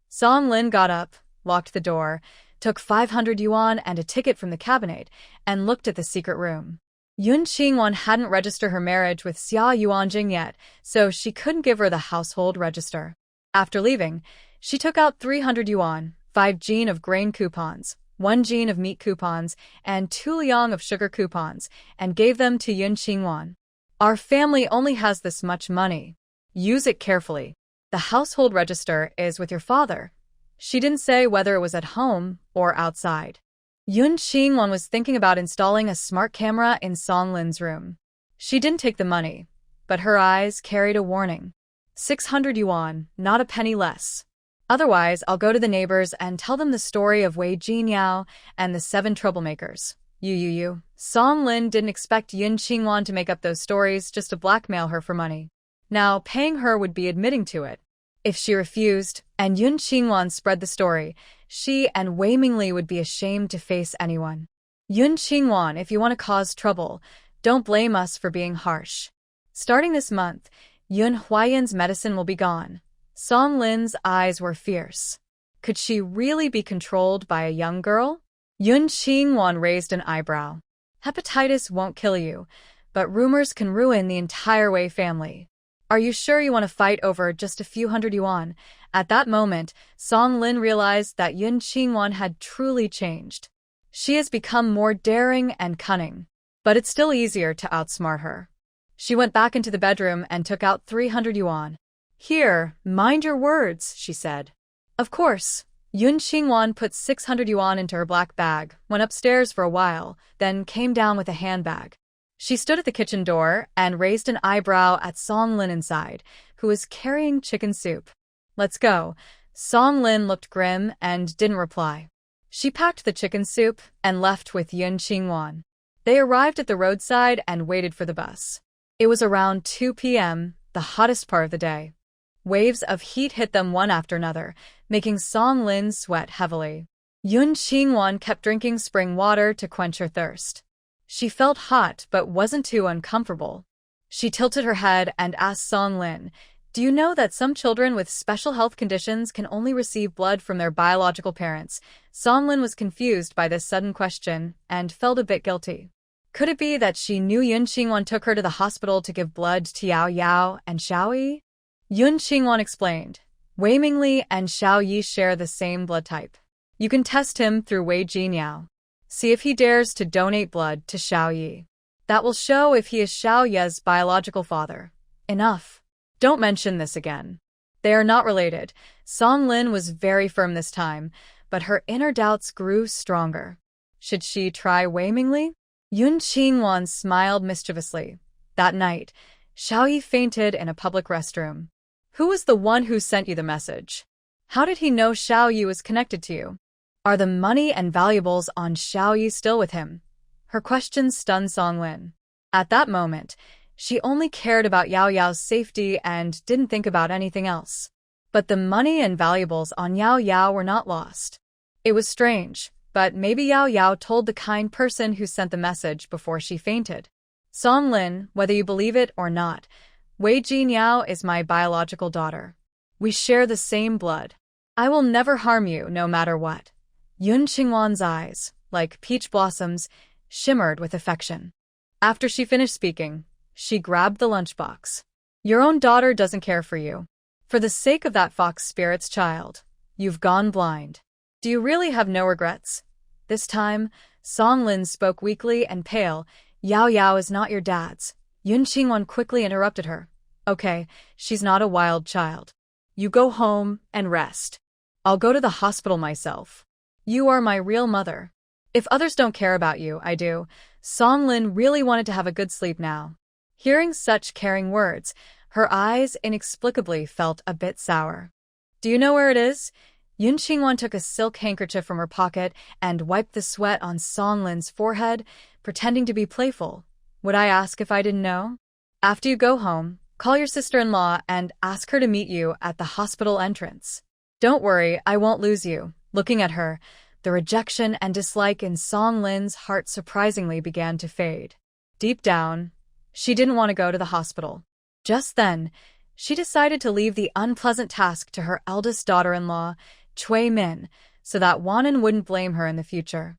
Song Lin got up, locked the door, took 500 yuan and a ticket from the cabinet, and looked at the secret room. Yun Qingwan hadn't registered her marriage with Xia Yuanjing yet, so she couldn't give her the household register. After leaving, she took out 300 yuan, 5 jin of grain coupons, 1 jin of meat coupons, and 2 liang of sugar coupons, and gave them to Yun Qingwan. Our family only has this much money. Use it carefully. The household register is with your father. She didn't say whether it was at home or outside. Yun Qingwan was thinking about installing a smart camera in Song Lin's room. She didn't take the money, but her eyes carried a warning. 600 yuan, not a penny less. Otherwise, I'll go to the neighbors and tell them the story of Wei Jinyao and the 7 troublemakers. You. Song Lin didn't expect Yun Qingwan to make up those stories just to blackmail her for money. Now, paying her would be admitting to it. If she refused, and Yun Qingwan spread the story, she and Wei Mingli would be ashamed to face anyone. Yun Qingwan, if you want to cause trouble, don't blame us for being harsh. Starting this month, Yun Huayan's medicine will be gone. Song Lin's eyes were fierce. Could she really be controlled by a young girl? Yun Qingwan raised an eyebrow. Hepatitis won't kill you, but rumors can ruin the entire Wei family. Are you sure you want to fight over just a few hundred yuan? At that moment, Song Lin realized that Yun Qingwan had truly changed. She has become more daring and cunning, but it's still easier to outsmart her. She went back into the bedroom and took out 300 yuan. Here, mind your words, she said. Of course. Yun Qingwan put 600 yuan into her black bag, went upstairs for a while, then came down with a handbag. She stood at the kitchen door and raised an eyebrow at Song Lin inside, who was carrying chicken soup. Let's go. Song Lin looked grim and didn't reply. She packed the chicken soup and left with Yun Qingwan. They arrived at the roadside and waited for the bus. It was around 2 p.m., the hottest part of the day. Waves of heat hit them one after another, making Song Lin sweat heavily. Yun Qingwan kept drinking spring water to quench her thirst. She felt hot but wasn't too uncomfortable. She tilted her head and asked Song Lin, "Do you know that some children with special health conditions can only receive blood from their biological parents?" Song Lin was confused by this sudden question and felt a bit guilty. Could it be that she knew Yun Qingwan took her to the hospital to give blood to Yao Yao and Xiao Yi? Yun Qingwan explained, Wei Mingli and Xiao Yi share the same blood type. You can test him through Wei Jinyao. See if he dares to donate blood to Xiao Yi. That will show if he is Xiao Ye's biological father. Enough. Don't mention this again. They are not related. Song Lin was very firm this time, but her inner doubts grew stronger. Should she try Wei Mingli? Yun Qingwan smiled mischievously. That night, Xiao Yi fainted in a public restroom. Who was the one who sent you the message? How did he know Xiao Yi was connected to you? Are the money and valuables on Xiao Yi still with him? Her questions stunned Song Lin. At that moment, she only cared about Yao Yao's safety and didn't think about anything else. But the money and valuables on Yao Yao were not lost. It was strange, but maybe Yao Yao told the kind person who sent the message before she fainted. Song Lin, whether you believe it or not, Wei Jinyao is my biological daughter. We share the same blood. I will never harm you, no matter what. Yun Qingwan's eyes, like peach blossoms, shimmered with affection. After she finished speaking, she grabbed the lunchbox. Your own daughter doesn't care for you. For the sake of that fox spirit's child, you've gone blind. Do you really have no regrets? This time, Song Lin spoke weakly and pale. Yao Yao is not your dad's. Yun Qingwan quickly interrupted her. Okay, she's not a wild child. You go home and rest. I'll go to the hospital myself. You are my real mother. If others don't care about you, I do. Song Lin really wanted to have a good sleep now. Hearing such caring words, her eyes inexplicably felt a bit sour. Do you know where it is? Yun Qingwan took a silk handkerchief from her pocket and wiped the sweat on Song Lin's forehead, pretending to be playful. Would I ask if I didn't know? After you go home, call your sister-in-law and ask her to meet you at the hospital entrance. Don't worry, I won't lose you. Looking at her, the rejection and dislike in Song Lin's heart surprisingly began to fade. Deep down, she didn't want to go to the hospital. Just then, she decided to leave the unpleasant task to her eldest daughter-in-law, Cui Min, so that Wanan wouldn't blame her in the future.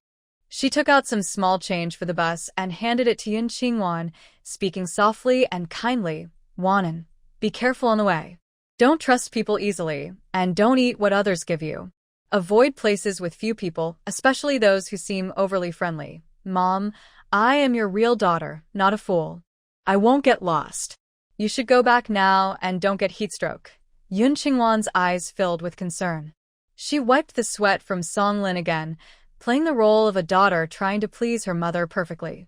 She took out some small change for the bus and handed it to Yun Qingwan, speaking softly and kindly. Wanan, be careful on the way. Don't trust people easily, and don't eat what others give you. Avoid places with few people, especially those who seem overly friendly. Mom, I am your real daughter, not a fool. I won't get lost. You should go back now and don't get heatstroke. Yun Qingwan's eyes filled with concern. She wiped the sweat from Song Lin again, playing the role of a daughter trying to please her mother perfectly.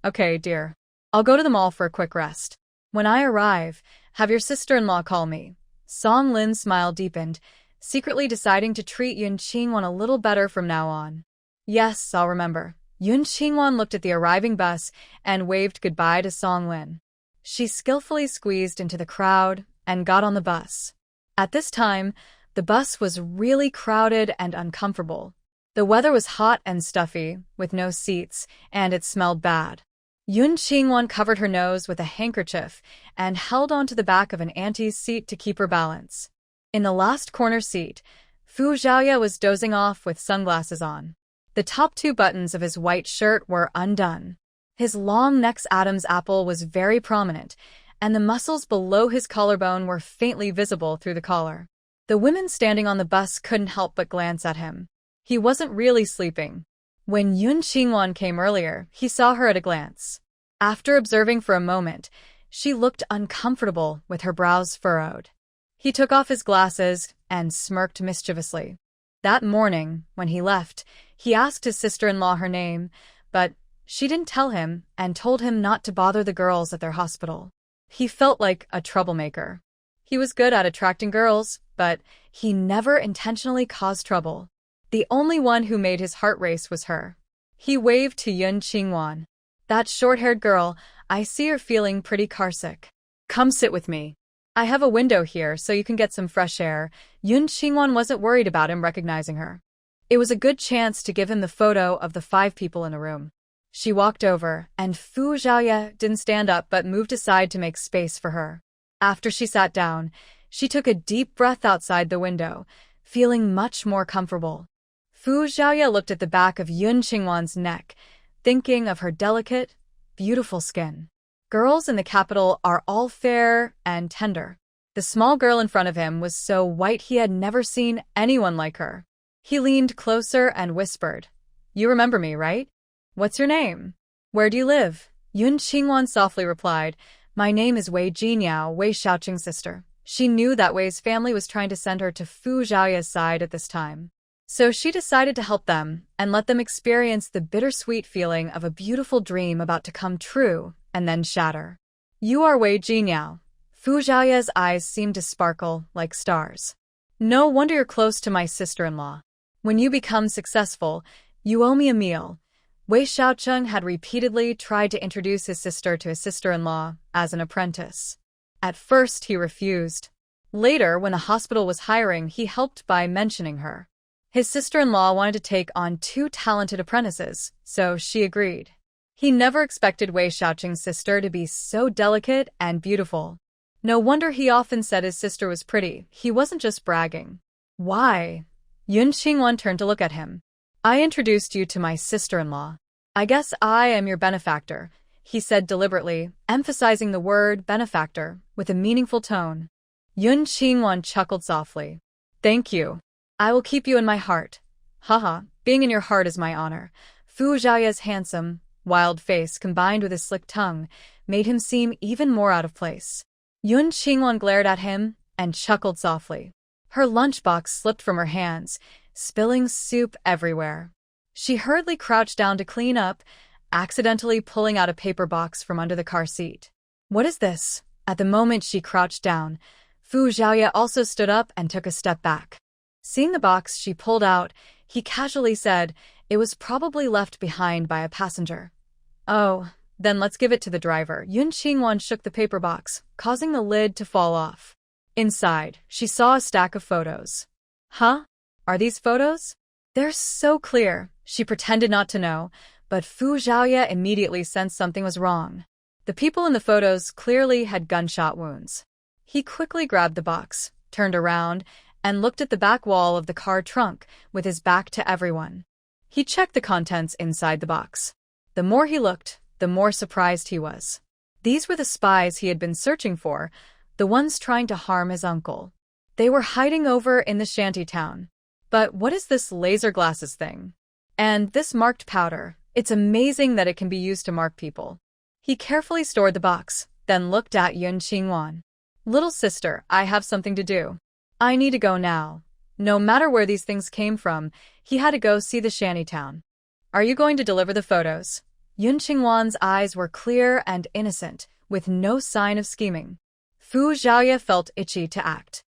Okay, dear. I'll go to the mall for a quick rest. When I arrive, have your sister-in-law call me. Song Lin's smile deepened. secretly deciding to treat Yun Qingwan a little better from now on. Yes, I'll remember. Yun Qingwan looked at the arriving bus and waved goodbye to Song Lin. She skillfully squeezed into the crowd and got on the bus. At this time, the bus was really crowded and uncomfortable. The weather was hot and stuffy, with no seats, and it smelled bad. Yun Qingwan covered her nose with a handkerchief and held onto the back of an auntie's seat to keep her balance. In the last corner seat, Fu Yao was dozing off with sunglasses on. The top 2 buttons of his white shirt were undone. His long neck's Adam's apple was very prominent, and the muscles below his collarbone were faintly visible through the collar. The women standing on the bus couldn't help but glance at him. He wasn't really sleeping. When Yun Qingwan came earlier, he saw her at a glance. After observing for a moment, she looked uncomfortable with her brows furrowed. He took off his glasses and smirked mischievously. That morning, when he left, he asked his sister-in-law her name, but she didn't tell him and told him not to bother the girls at their hospital. He felt like a troublemaker. He was good at attracting girls, but he never intentionally caused trouble. The only one who made his heart race was her. He waved to Yun Qingwan. That short-haired girl, I see you're feeling pretty carsick. Come sit with me. I have a window here so you can get some fresh air. Yun Qingwan wasn't worried about him recognizing her. It was a good chance to give him the photo of the 5 people in the room. She walked over, and Fu Yao didn't stand up but moved aside to make space for her. After she sat down, she took a deep breath outside the window, feeling much more comfortable. Fu Yao looked at the back of Yun Qingwan's neck, thinking of her delicate, beautiful skin. Girls in the capital are all fair and tender. The small girl in front of him was so white he had never seen anyone like her. He leaned closer and whispered, "You remember me, right? What's your name? Where do you live?" Yun Qingwan softly replied, "My name is Wei Jinyao, Wei Xiaoqing's sister." She knew that Wei's family was trying to send her to Fu Yao's side at this time. So she decided to help them and let them experience the bittersweet feeling of a beautiful dream about to come true and then shatter. "You are Wei Jinyao." Fu Yao's eyes seemed to sparkle like stars. "No wonder you're close to my sister-in-law. When you become successful, you owe me a meal." Wei Xiaoqing had repeatedly tried to introduce his sister to his sister-in-law as an apprentice. At first, he refused. Later, when the hospital was hiring, he helped by mentioning her. His sister-in-law wanted to take on 2 talented apprentices, so she agreed. He never expected Wei Xiaoqing's sister to be so delicate and beautiful. No wonder he often said his sister was pretty. He wasn't just bragging. "Why?" Yun Qingwan turned to look at him. "I introduced you to my sister-in-law. I guess I am your benefactor," he said deliberately, emphasizing the word benefactor with a meaningful tone. Yun Qingwan chuckled softly. "Thank you. I will keep you in my heart." "Haha, being in your heart is my honor." Fu Yao's handsome, wild face combined with his slick tongue made him seem even more out of place. Yun Qingwan glared at him and chuckled softly. Her lunchbox slipped from her hands, spilling soup everywhere. She hurriedly crouched down to clean up, accidentally pulling out a paper box from under the car seat. "What is this?" At the moment she crouched down, Fu Yao also stood up and took a step back. Seeing the box she pulled out, he casually said, "It was probably left behind by a passenger." "Oh, then let's give it to the driver." Yun Qingwan shook the paper box, causing the lid to fall off. Inside, she saw a stack of photos. "Huh? Are these photos?" "They're so clear." She pretended not to know, but Fu Yao immediately sensed something was wrong. The people in the photos clearly had gunshot wounds. He quickly grabbed the box, turned around, and looked at the back wall of the car trunk with his back to everyone. He checked the contents inside the box. The more he looked, the more surprised he was. These were the spies he had been searching for, the ones trying to harm his uncle. They were hiding over in the shantytown. But what is this laser glasses thing? And this marked powder? It's amazing that it can be used to mark people. He carefully stored the box, then looked at Yun Qingwan. "Little sister, I have something to do. I need to go now." No matter where these things came from, he had to go see the shantytown. "Are you going to deliver the photos?" Yun Qingwan's eyes were clear and innocent, with no sign of scheming. Fu Yao felt itchy to act.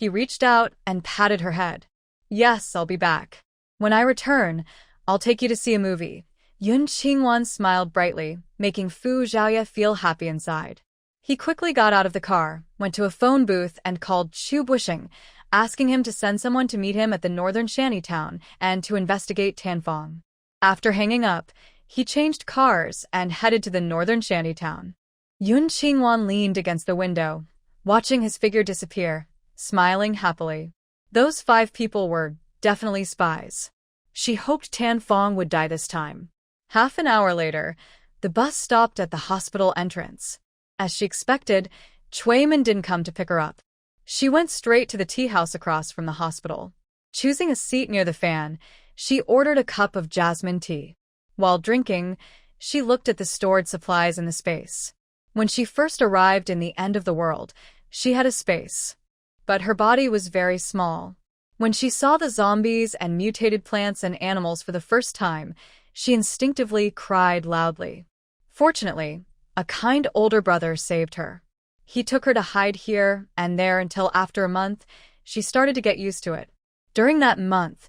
He reached out and patted her head. Yes, I'll be back. When I return, I'll take you to see a movie. Yun Qingwan smiled brightly, making Fu Yao feel happy inside. He quickly got out of the car, went to a phone booth and called Chu Bushing, asking him to send someone to meet him at the northern shantytown and to investigate Tianfeng. After hanging up, he changed cars and headed to the northern shantytown. Yun Qingwan leaned against the window, watching his figure disappear, smiling happily. Those 5 people were definitely spies. She hoped Tianfeng would die this time. Half an hour later, the bus stopped at the hospital entrance. As she expected, Chuiman didn't come to pick her up. She went straight to the tea house across from the hospital. Choosing a seat near the fan, she ordered a cup of jasmine tea. While drinking, she looked at the stored supplies in the space. When she first arrived in the end of the world, she had a space. But her body was very small. When she saw the zombies and mutated plants and animals for the first time, she instinctively cried loudly. Fortunately, a kind older brother saved her. He took her to hide here and there until after a month, she started to get used to it. During that month,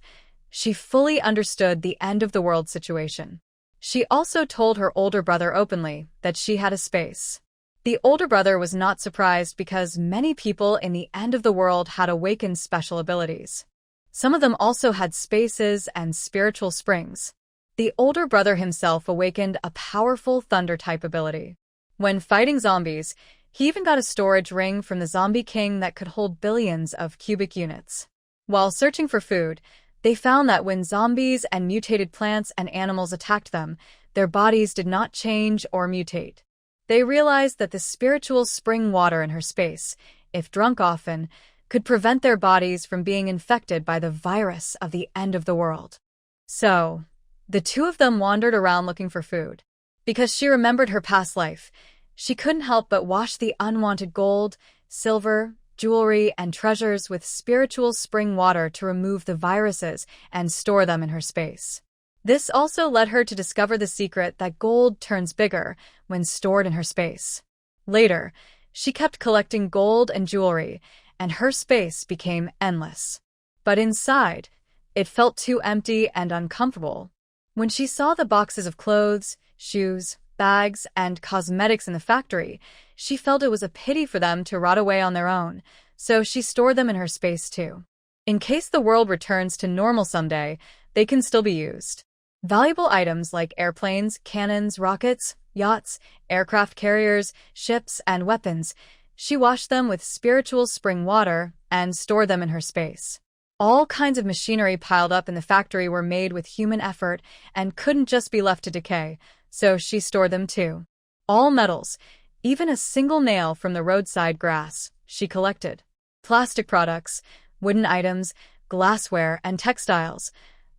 she fully understood the end of the world situation. She also told her older brother openly that she had a space. The older brother was not surprised because many people in the end of the world had awakened special abilities. Some of them also had spaces and spiritual springs. The older brother himself awakened a powerful thunder-type ability. When fighting zombies, he even got a storage ring from the Zombie King that could hold billions of cubic units. While searching for food, they found that when zombies and mutated plants and animals attacked them, their bodies did not change or mutate. They realized that the spiritual spring water in her space, if drunk often, could prevent their bodies from being infected by the virus of the end of the world. So, the 2 of them wandered around looking for food. Because she remembered her past life, she couldn't help but wash the unwanted gold, silver, jewelry, and treasures with spiritual spring water to remove the viruses and store them in her space. This also led her to discover the secret that gold turns bigger when stored in her space. Later, she kept collecting gold and jewelry, and her space became endless. But inside, it felt too empty and uncomfortable. When she saw the boxes of clothes, shoes, bags, and cosmetics in the factory, she felt it was a pity for them to rot away on their own, so she stored them in her space too. In case the world returns to normal someday, they can still be used. Valuable items like airplanes, cannons, rockets, yachts, aircraft carriers, ships, and weapons, she washed them with spiritual spring water and stored them in her space. All kinds of machinery piled up in the factory were made with human effort and couldn't just be left to decay, so she stored them too. All metals, even a single nail from the roadside grass, she collected. Plastic products, wooden items, glassware, and textiles,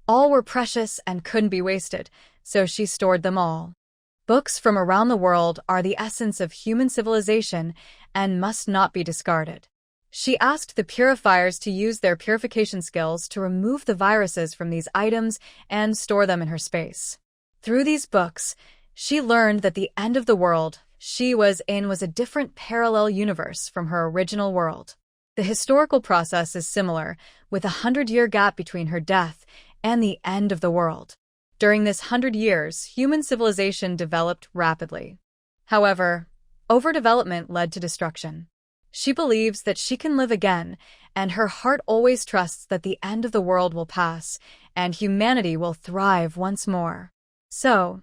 all were precious and couldn't be wasted, so she stored them all. Books from around the world are the essence of human civilization and must not be discarded. She asked the purifiers to use their purification skills to remove the viruses from these items and store them in her space. Through these books, she learned that the end of the world she was in was a different parallel universe from her original world. The historical process is similar, with a 100-year gap between her death and the end of the world. During this 100 years, human civilization developed rapidly. However, overdevelopment led to destruction. She believes that she can live again, and her heart always trusts that the end of the world will pass, and humanity will thrive once more. So,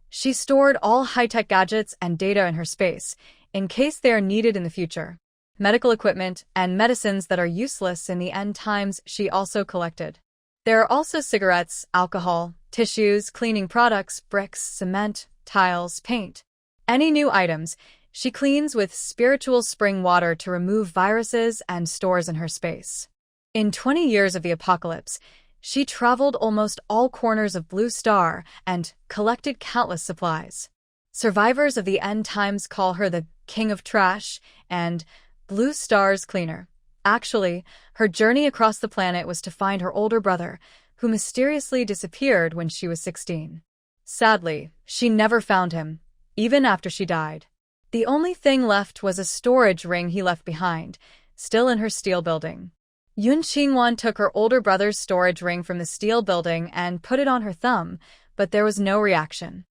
she stored all high-tech gadgets and data in her space, in case they are needed in the future. Medical equipment and medicines that are useless in the end times she also collected. There are also cigarettes, alcohol, tissues, cleaning products, bricks, cement, tiles, paint. Any new items, she cleans with spiritual spring water to remove viruses and stores in her space. In 20 years of the apocalypse, she traveled almost all corners of Blue Star and collected countless supplies. Survivors of the end times call her the King of Trash and Blue Star's cleaner. Actually, her journey across the planet was to find her older brother, who mysteriously disappeared when she was 16. Sadly, she never found him, even after she died. The only thing left was a storage ring he left behind, still in her steel building. Yun Qingwan took her older brother's storage ring from the steel building and put it on her thumb, but there was no reaction.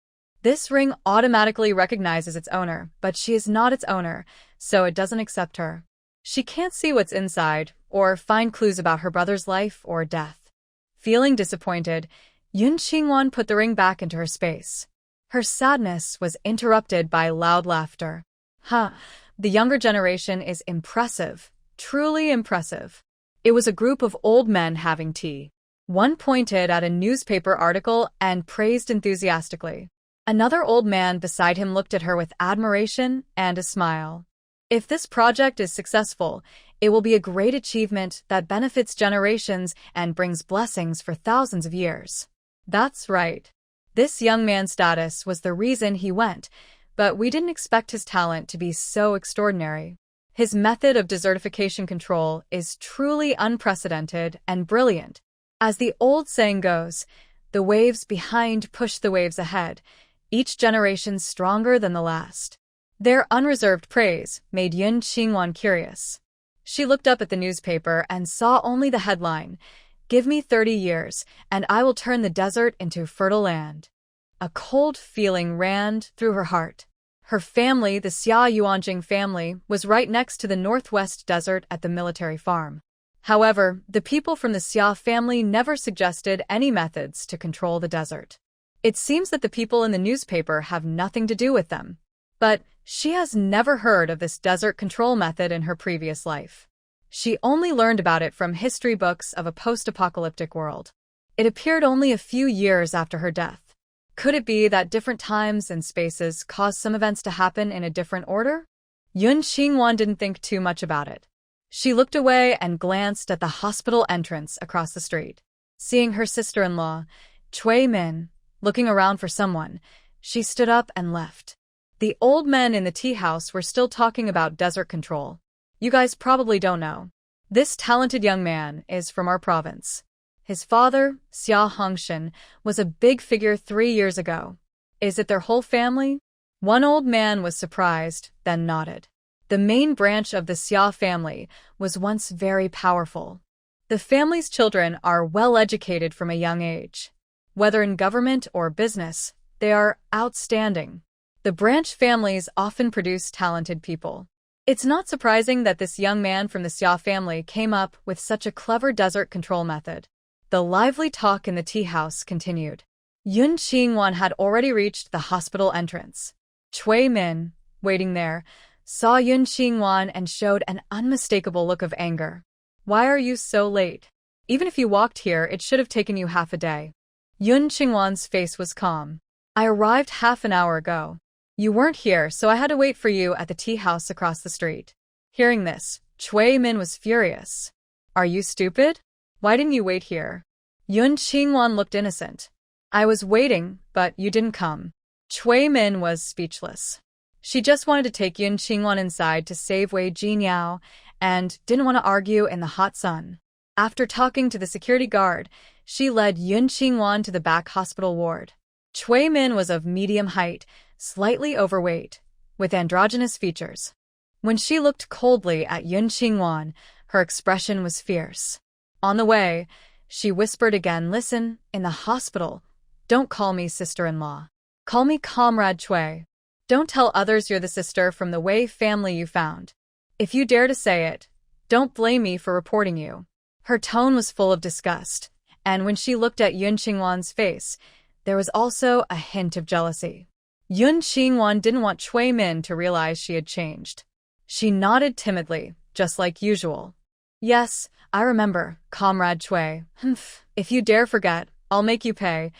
This ring automatically recognizes its owner, but she is not its owner, so it doesn't accept her. She can't see what's inside, or find clues about her brother's life or death. Feeling disappointed, Yun Qingwan put the ring back into her space. Her sadness was interrupted by loud laughter. The younger generation is impressive, truly impressive. It was a group of old men having tea. One pointed at a newspaper article and praised enthusiastically. Another old man beside him looked at her with admiration and a smile. If this project is successful, it will be a great achievement that benefits generations and brings blessings for thousands of years. That's right. This young man's status was the reason he went, but we didn't expect his talent to be so extraordinary. His method of desertification control is truly unprecedented and brilliant. As the old saying goes, the waves behind push the waves ahead, each generation stronger than the last. Their unreserved praise made Yun Qingwan curious. She looked up at the newspaper and saw only the headline, "Give me 30 years, and I will turn the desert into fertile land." A cold feeling ran through her heart. Her family, the Xia Yuanjing family, was right next to the northwest desert at the military farm. However, the people from the Xia family never suggested any methods to control the desert. It seems that the people in the newspaper have nothing to do with them. But she has never heard of this desert control method in her previous life. She only learned about it from history books of a post-apocalyptic world. It appeared only a few years after her death. Could it be that different times and spaces caused some events to happen in a different order? Yun Qingwan didn't think too much about it. She looked away and glanced at the hospital entrance across the street. Seeing her sister-in-law, Cui Min, looking around for someone, she stood up and left. The old men in the tea house were still talking about desert control. You guys probably don't know. This talented young man is from our province. His father, Xia Hongshan, was a big figure 3 years ago. Is it their whole family? One old man was surprised, then nodded. The main branch of the Xia family was once very powerful. The family's children are well educated from a young age. Whether in government or business, they are outstanding. The branch families often produce talented people. It's not surprising that this young man from the Xia family came up with such a clever desert control method. The lively talk in the tea house continued. Yun Qingwan had already reached the hospital entrance. Cui Min, waiting there, saw Yun Qingwan and showed an unmistakable look of anger. Why are you so late? Even if you walked here, it should have taken you half a day. Yun Qingwan's face was calm. I arrived half an hour ago. You weren't here, so I had to wait for you at the tea house across the street. Hearing this, Cui Min was furious. Are you stupid? Why didn't you wait here? Yun Qingwan looked innocent. I was waiting, but you didn't come. Cui Min was speechless. She just wanted to take Yun Qingwan inside to save Wei Jinyao and didn't want to argue in the hot sun. After talking to the security guard, she led Yun Qingwan to the back hospital ward. Cui Min was of medium height, slightly overweight, with androgynous features. When she looked coldly at Yun Qingwan, her expression was fierce. On the way, she whispered again, listen, in the hospital, don't call me sister-in-law. Call me Comrade Cui. Don't tell others you're the sister from the Wei family you found. If you dare to say it, don't blame me for reporting you. Her tone was full of disgust, and when she looked at Yun Qingwan's face, there was also a hint of jealousy. Yun Qingwan didn't want Cui Min to realize she had changed. She nodded timidly, just like usual. Yes, I remember, Comrade Cui. If you dare forget, I'll make you pay,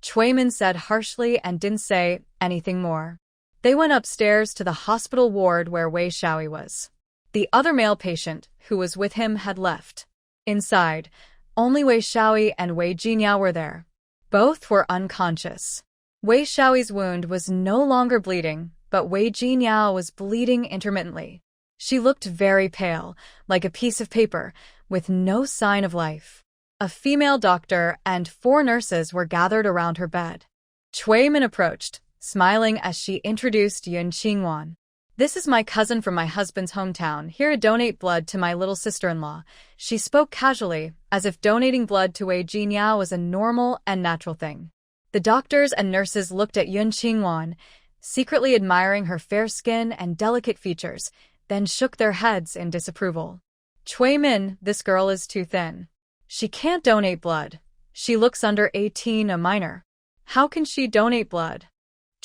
Cui Min said harshly and didn't say anything more. They went upstairs to the hospital ward where Wei Shaoi was. The other male patient, who was with him, had left. Inside, only Wei Shaoi and Wei Jinyao were there. Both were unconscious. Wei Shaoi's wound was no longer bleeding, but Wei Jinyao was bleeding intermittently. She looked very pale, like a piece of paper, with no sign of life. A female doctor and 4 nurses were gathered around her bed. Cui Min approached, smiling as she introduced Yun Qingwan. This is my cousin from my husband's hometown, here to donate blood to my little sister-in-law. She spoke casually, as if donating blood to Wei Jinyao was a normal and natural thing. The doctors and nurses looked at Yun Qingwan, secretly admiring her fair skin and delicate features, then shook their heads in disapproval. Cui Min, this girl is too thin. She can't donate blood. She looks under 18, a minor. How can she donate blood?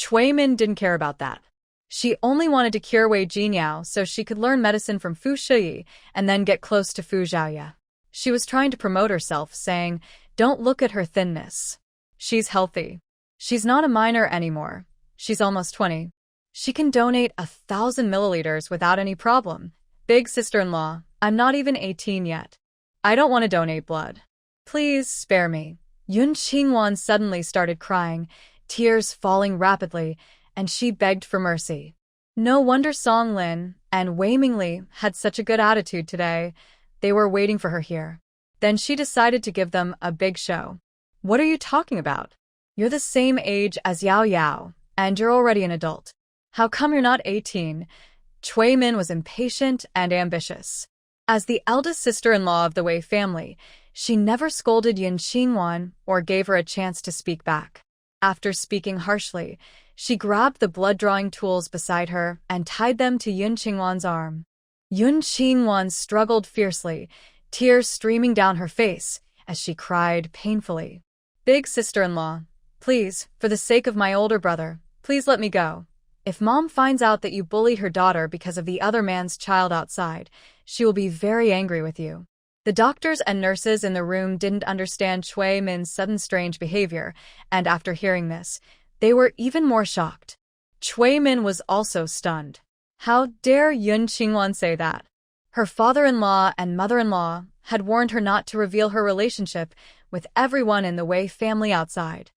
Cui Min didn't care about that. She only wanted to cure Wei Jinyao so she could learn medicine from Fu Shiyi and then get close to Fu Zhaoye. She was trying to promote herself, saying, "Don't look at her thinness. She's healthy. She's not a minor anymore. She's almost 20. She can donate 1,000 milliliters without any problem. Big sister-in-law, I'm not even 18 yet. I don't want to donate blood. Please spare me." Yun Qingwan suddenly started crying, tears falling rapidly, and she begged for mercy. No wonder Song Lin and Wei Mingli had such a good attitude today. They were waiting for her here. Then she decided to give them a big show. "What are you talking about? You're the same age as Yao Yao, and you're already an adult. How come you're not 18? Cui Min was impatient and ambitious. As the eldest sister-in-law of the Wei family, she never scolded Yun Qingwan or gave her a chance to speak back. After speaking harshly, she grabbed the blood-drawing tools beside her and tied them to Yun Qingwan's arm. Yun Qingwan struggled fiercely, tears streaming down her face as she cried painfully. "Big sister-in-law, please, for the sake of my older brother, please let me go. If Mom finds out that you bullied her daughter because of the other man's child outside, she will be very angry with you." The doctors and nurses in the room didn't understand Cui Min's sudden strange behavior, and after hearing this, they were even more shocked. Cui Min was also stunned. How dare Yun Qingwan say that? Her father-in-law and mother-in-law had warned her not to reveal her relationship with everyone in the Wei family outside.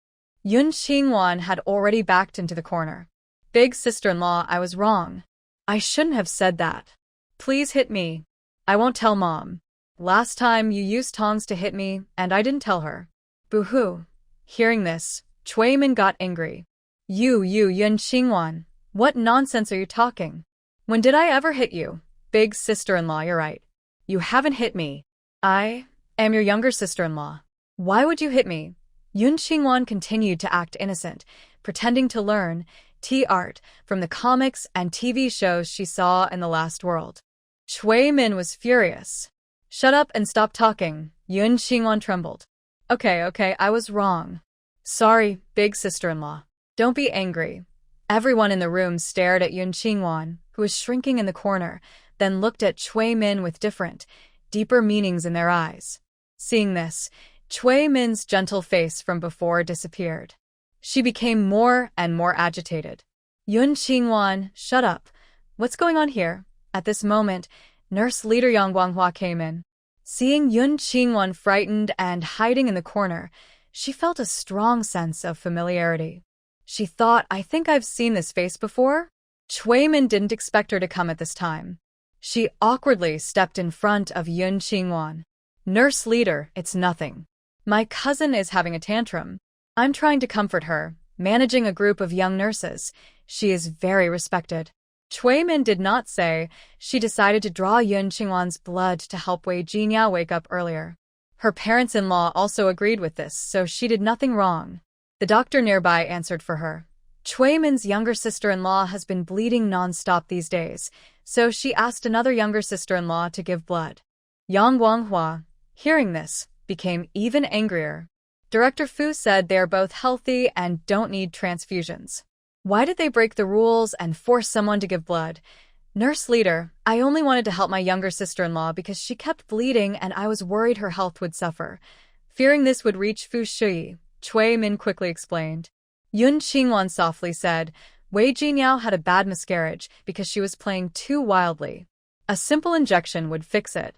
Yun Qingwan had already backed into the corner. "Big sister-in-law, I was wrong. I shouldn't have said that. Please hit me. I won't tell Mom. Last time you used tongs to hit me, and I didn't tell her." Boo-hoo. Hearing this, Cui Min got angry. Yun Qingwan, what nonsense are you talking? When did I ever hit you? Big sister-in-law, you're right. You haven't hit me. I am your younger sister-in-law. Why would you hit me? Yun Qingwan continued to act innocent, pretending to learn tea art from the comics and TV shows she saw in the last world. Cui Min was furious. "Shut up and stop talking." Yun Qingwan trembled. Okay, I was wrong. Sorry, big sister-in-law. Don't be angry." Everyone in the room stared at Yun Qingwan, who was shrinking in the corner, then looked at Cui Min with different, deeper meanings in their eyes. Seeing this, Cui Min's gentle face from before disappeared. She became more and more agitated. "Yun Qingwan, shut up. What's going on here?" At this moment, nurse leader Yang Guanghua came in. Seeing Yun Qingwan frightened and hiding in the corner, she felt a strong sense of familiarity. She thought, "I think I've seen this face before." Cui Min didn't expect her to come at this time. She awkwardly stepped in front of Yun Qingwan. "Nurse leader, it's nothing. My cousin is having a tantrum. I'm trying to comfort her, managing a group of young nurses. She is very respected." Cui Min did not say she decided to draw Yun Qingwan's blood to help Wei Jinyao wake up earlier. Her parents-in-law also agreed with this, so she did nothing wrong. The doctor nearby answered for her. Cui Min's younger sister-in-law has been bleeding non-stop these days, so she asked another younger sister-in-law to give blood. Yang Guanghua, hearing this, became even angrier. Director Fu said they are both healthy and don't need transfusions. Why did they break the rules and force someone to give blood? Nurse leader, I only wanted to help my younger sister-in-law because she kept bleeding and I was worried her health would suffer. Fearing this would reach Fu Shiyi, Cui Min quickly explained. Yun Qingwan softly said, Wei Jinyao had a bad miscarriage because she was playing too wildly. A simple injection would fix it.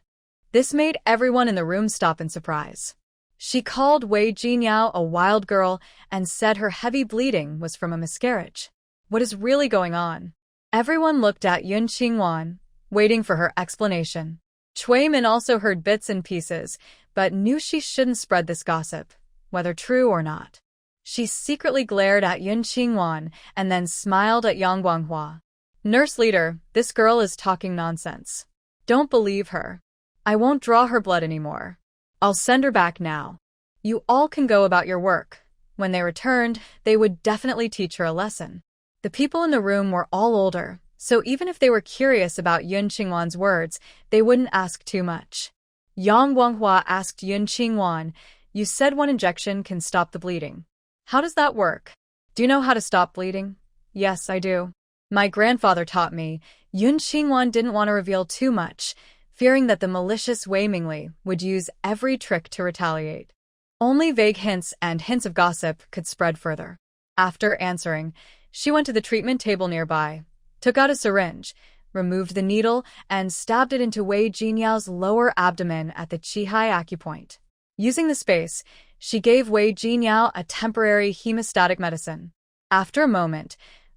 This made everyone in the room stop in surprise. She called Wei Jinyao a wild girl and said her heavy bleeding was from a miscarriage. What is really going on? Everyone looked at Yun Qingwan, waiting for her explanation. Cui Min also heard bits and pieces, but knew she shouldn't spread this gossip, whether true or not. She secretly glared at Yun Qingwan and then smiled at Yang Guanghua. Nurse leader, this girl is talking nonsense. Don't believe her. I won't draw her blood anymore. I'll send her back now. You all can go about your work. When they returned, they would definitely teach her a lesson. The people in the room were all older, so even if they were curious about Yun Qingwan's words, they wouldn't ask too much. Yang Guanghua asked Yun Qingwan, "You said one injection can stop the bleeding. How does that work? Do you know how to stop bleeding?" "Yes, I do. My grandfather taught me." Yun Qingwan didn't want to reveal too much, fearing that the malicious Wei Mingli would use every trick to retaliate. Only vague hints and hints of gossip could spread further. After answering, she went to the treatment table nearby, took out a syringe, removed the needle, and stabbed it into Wei Jinyao's lower abdomen at the Qihai acupoint. Using the space, she gave Wei Jinyao a temporary hemostatic medicine. After a moment,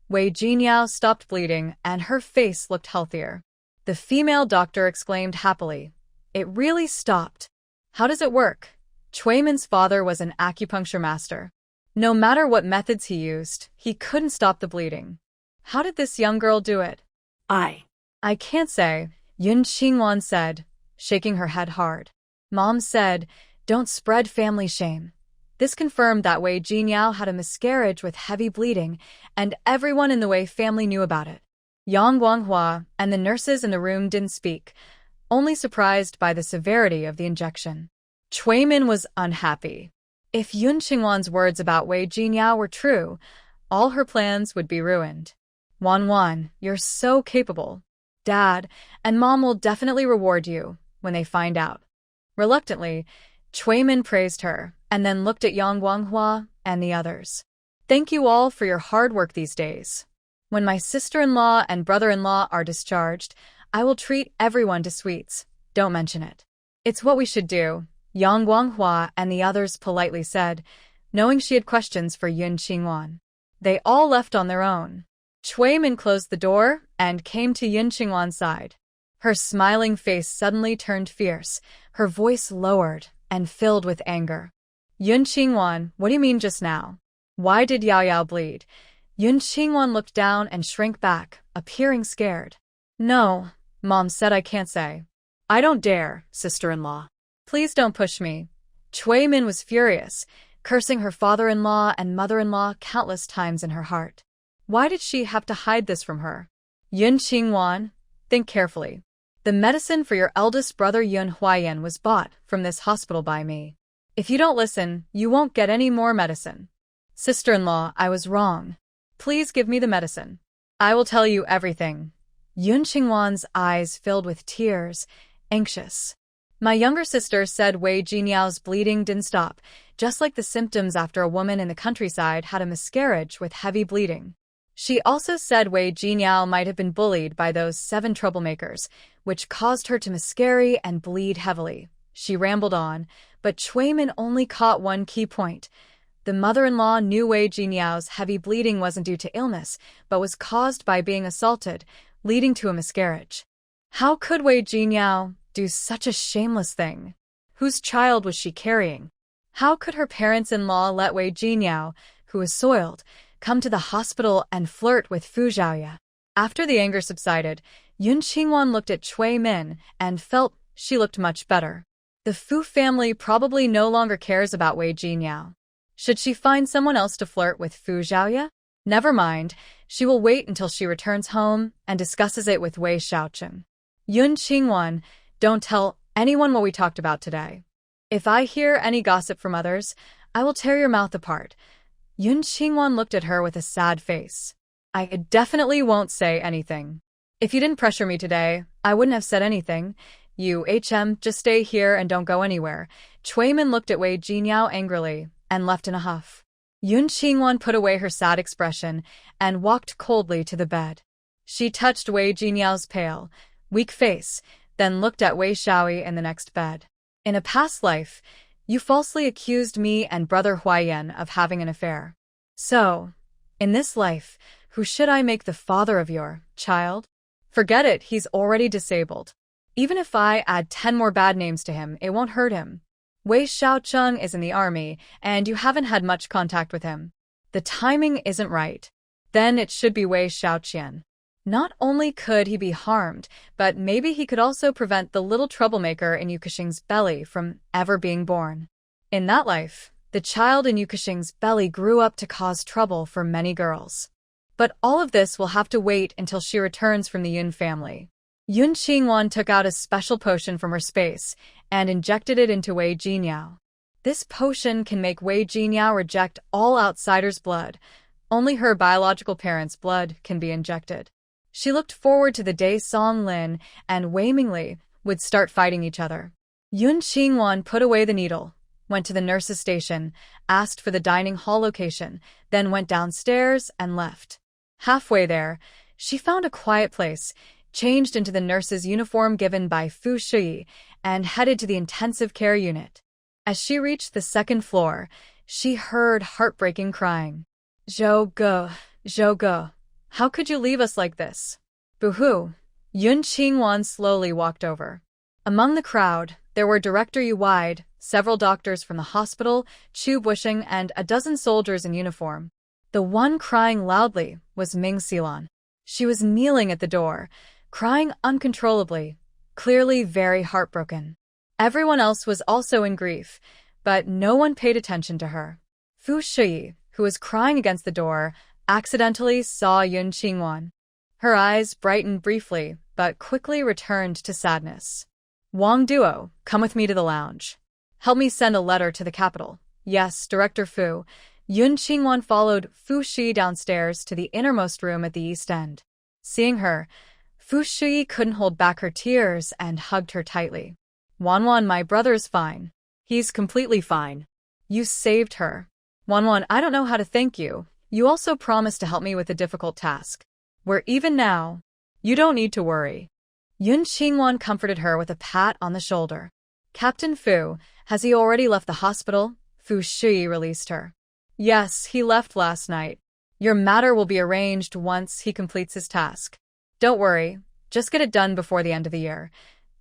Wei Jinyao stopped bleeding and her face looked healthier. The female doctor exclaimed happily, "It really stopped. How does it work?" Chui Min's father was an acupuncture master. No matter what methods he used, he couldn't stop the bleeding. How did this young girl do it? I can't say, Yun Qingwan said, shaking her head hard. Mom said, "Don't spread family shame." This confirmed that Wei Jinyao had a miscarriage with heavy bleeding, and everyone in the Wei family knew about it. Yang Guanghua and the nurses in the room didn't speak, only surprised by the severity of the injection. Chui Min was unhappy. If Yun Qingwan's words about Wei Jinyao were true, all her plans would be ruined. Wan, you're so capable. Dad and Mom will definitely reward you when they find out. Reluctantly, Chui Min praised her and then looked at Yang Guanghua and the others. Thank you all for your hard work these days. When my sister-in-law and brother-in-law are discharged, I will treat everyone to sweets. Don't mention it. It's what we should do, Yang Guanghua and the others politely said, knowing she had questions for Yun Qingwan. They all left on their own. Chui Min closed the door and came to Yun Qingwan's side. Her smiling face suddenly turned fierce, her voice lowered and filled with anger. Yun Qingwan, what do you mean just now? Why did Yao Yao bleed? Yun Qingwan looked down and shrank back, appearing scared. No, Mom said I can't say. I don't dare, sister-in-law. Please don't push me. Chui Min was furious, cursing her father-in-law and mother-in-law countless times in her heart. Why did she have to hide this from her? Yun Qingwan, think carefully. The medicine for your eldest brother Yun Huayan was bought from this hospital by me. If you don't listen, you won't get any more medicine. Sister-in-law, I was wrong. Please give me the medicine. I will tell you everything. Yun Qingwan's eyes filled with tears, anxious. My younger sister said Wei Jinyao's bleeding didn't stop, just like the symptoms after a woman in the countryside had a miscarriage with heavy bleeding. She also said Wei Jinyao might have been bullied by those 7 troublemakers, which caused her to miscarry and bleed heavily. She rambled on, but Chui Min only caught one key point. The mother-in-law knew Wei Jinyao's heavy bleeding wasn't due to illness, but was caused by being assaulted, leading to a miscarriage. How could Wei Jinyao do such a shameless thing? Whose child was she carrying? How could her parents-in-law let Wei Jinyao, who was soiled, come to the hospital and flirt with Fu Yao? After the anger subsided, Yun Qingwan looked at Chui Min and felt she looked much better. The Fu family probably no longer cares about Wei Jinyao. Should she find someone else to flirt with Fu Yao? Never mind, she will wait until she returns home and discusses it with Wei Shaochen. Yun Qingwan, don't tell anyone what we talked about today. If I hear any gossip from others, I will tear your mouth apart. Yun Qingwan looked at her with a sad face. I definitely won't say anything. If you didn't pressure me today, I wouldn't have said anything. You, just stay here and don't go anywhere. Chui Min looked at Wei Jinyao angrily and left in a huff. Yun Qingwan put away her sad expression and walked coldly to the bed. She touched Wei Jinyao's pale, weak face, then looked at Wei Shaoyi in the next bed. In a past life, you falsely accused me and brother Huayan of having an affair. So, in this life, who should I make the father of your child? Forget it, he's already disabled. Even if I add 10 more bad names to him, it won't hurt him. Wei Shaocheng is in the army, and you haven't had much contact with him. The timing isn't right. Then it should be Wei Shaoqian. Not only could he be harmed, but maybe he could also prevent the little troublemaker in Yukushing's belly from ever being born. In that life, the child in Yukushing's belly grew up to cause trouble for many girls. But all of this will have to wait until she returns from the Yun family. Yun Qingwan took out a special potion from her space and injected it into Wei Jinyao. This potion can make Wei Jinyao reject all outsiders' blood. Only her biological parents' blood can be injected. She looked forward to the day Song Lin and Wei Mingli would start fighting each other. Yun Qingwan put away the needle, went to the nurse's station, asked for the dining hall location, then went downstairs and left. Halfway there, she found a quiet place, changed into the nurse's uniform given by Fu Yao, and headed to the intensive care unit. As she reached the second floor, she heard heartbreaking crying. "Zhou Ge, how could you leave us like this?" "Boo-hoo." Yun Qingwan slowly walked over. Among the crowd, there were Director Yu Wide, several doctors from the hospital, Chu Bushing, and a dozen soldiers in uniform. The one crying loudly was Ming Xilan. She was kneeling at the door, crying uncontrollably, clearly very heartbroken. Everyone else was also in grief, but no one paid attention to her. Fu Yao, who was crying against the door, accidentally saw Yun Qingwan. Her eyes brightened briefly, but quickly returned to sadness. "Wang Duo, come with me to the lounge. Help me send a letter to the capital." "Yes, Director Fu." Yun Qingwan followed Fu Yao downstairs to the innermost room at the east end. Seeing her, Fu Yao couldn't hold back her tears and hugged her tightly. "Wanwan, my brother's fine." He's completely fine. "You saved her." "Wanwan, I don't know how to thank you. You also promised to help me with a difficult task. We're even now. You don't need to worry." Yun Qingwan comforted her with a pat on the shoulder. "Captain Fu, has he already left the hospital?" Fu Yao released her. "Yes, he left last night. Your matter will be arranged once he completes his task. Don't worry, just get it done before the end of the year."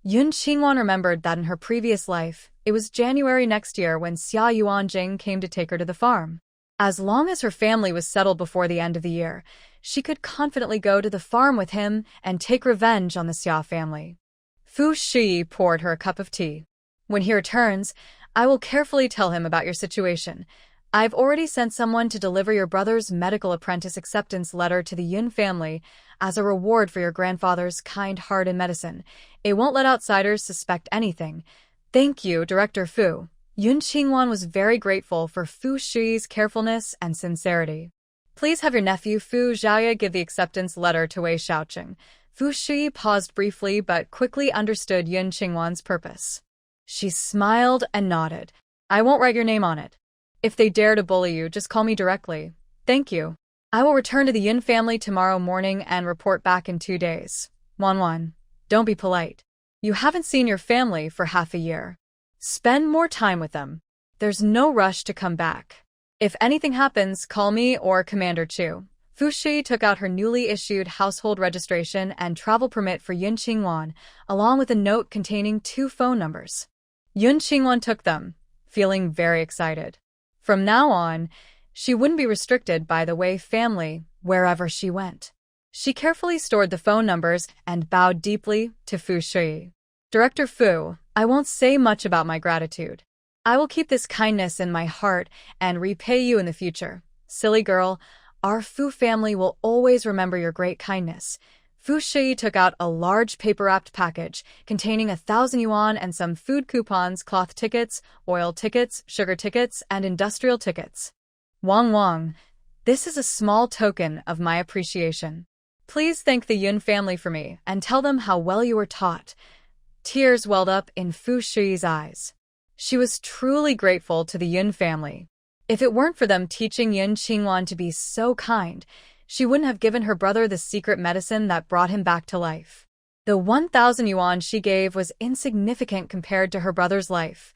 Yun Qingwan remembered that in her previous life, it was January next year when Xia Yuanjing came to take her to the farm. As long as her family was settled before the end of the year, she could confidently go to the farm with him and take revenge on the Xia family. Fu Yao poured her a cup of tea. "When he returns, I will carefully tell him about your situation. I've already sent someone to deliver your brother's medical apprentice acceptance letter to the Yun family as a reward for your grandfather's kind heart in medicine. It won't let outsiders suspect anything. Thank you, Director Fu." Yun Qingwan was very grateful for Fu Yao's carefulness and sincerity. "Please have your nephew Fu Yao give the acceptance letter to Wei Xiaoqing." Fu Yao paused briefly but quickly understood Yun Qingwan's purpose. She smiled and nodded. "I won't write your name on it. If they dare to bully you, just call me directly." "Thank you. I will return to the Yun family tomorrow morning and report back in 2 days." "Wanwan, don't be polite. You haven't seen your family for half a year. Spend more time with them. There's no rush to come back. If anything happens, call me or Commander Chu." Fu Yao took out her newly issued household registration and travel permit for Yun Qingwan, along with a note containing 2 phone numbers. Yun Qingwan took them, feeling very excited. From now on, she wouldn't be restricted by the Wei family wherever she went. She carefully stored the phone numbers and bowed deeply to Fu Yao. "Director Fu, I won't say much about my gratitude. I will keep this kindness in my heart and repay you in the future. Silly girl, our Fu family will always remember your great kindness." Fu Yao took out a large paper-wrapped package containing 1,000 yuan and some food coupons, cloth tickets, oil tickets, sugar tickets, and industrial tickets. Wang, this is a small token of my appreciation. Please thank the Yun family for me and tell them how well you were taught." Tears welled up in Fu Yao's eyes. She was truly grateful to the Yun family. If it weren't for them teaching Yun Qingwan to be so kind, she wouldn't have given her brother the secret medicine that brought him back to life. The 1,000 yuan she gave was insignificant compared to her brother's life,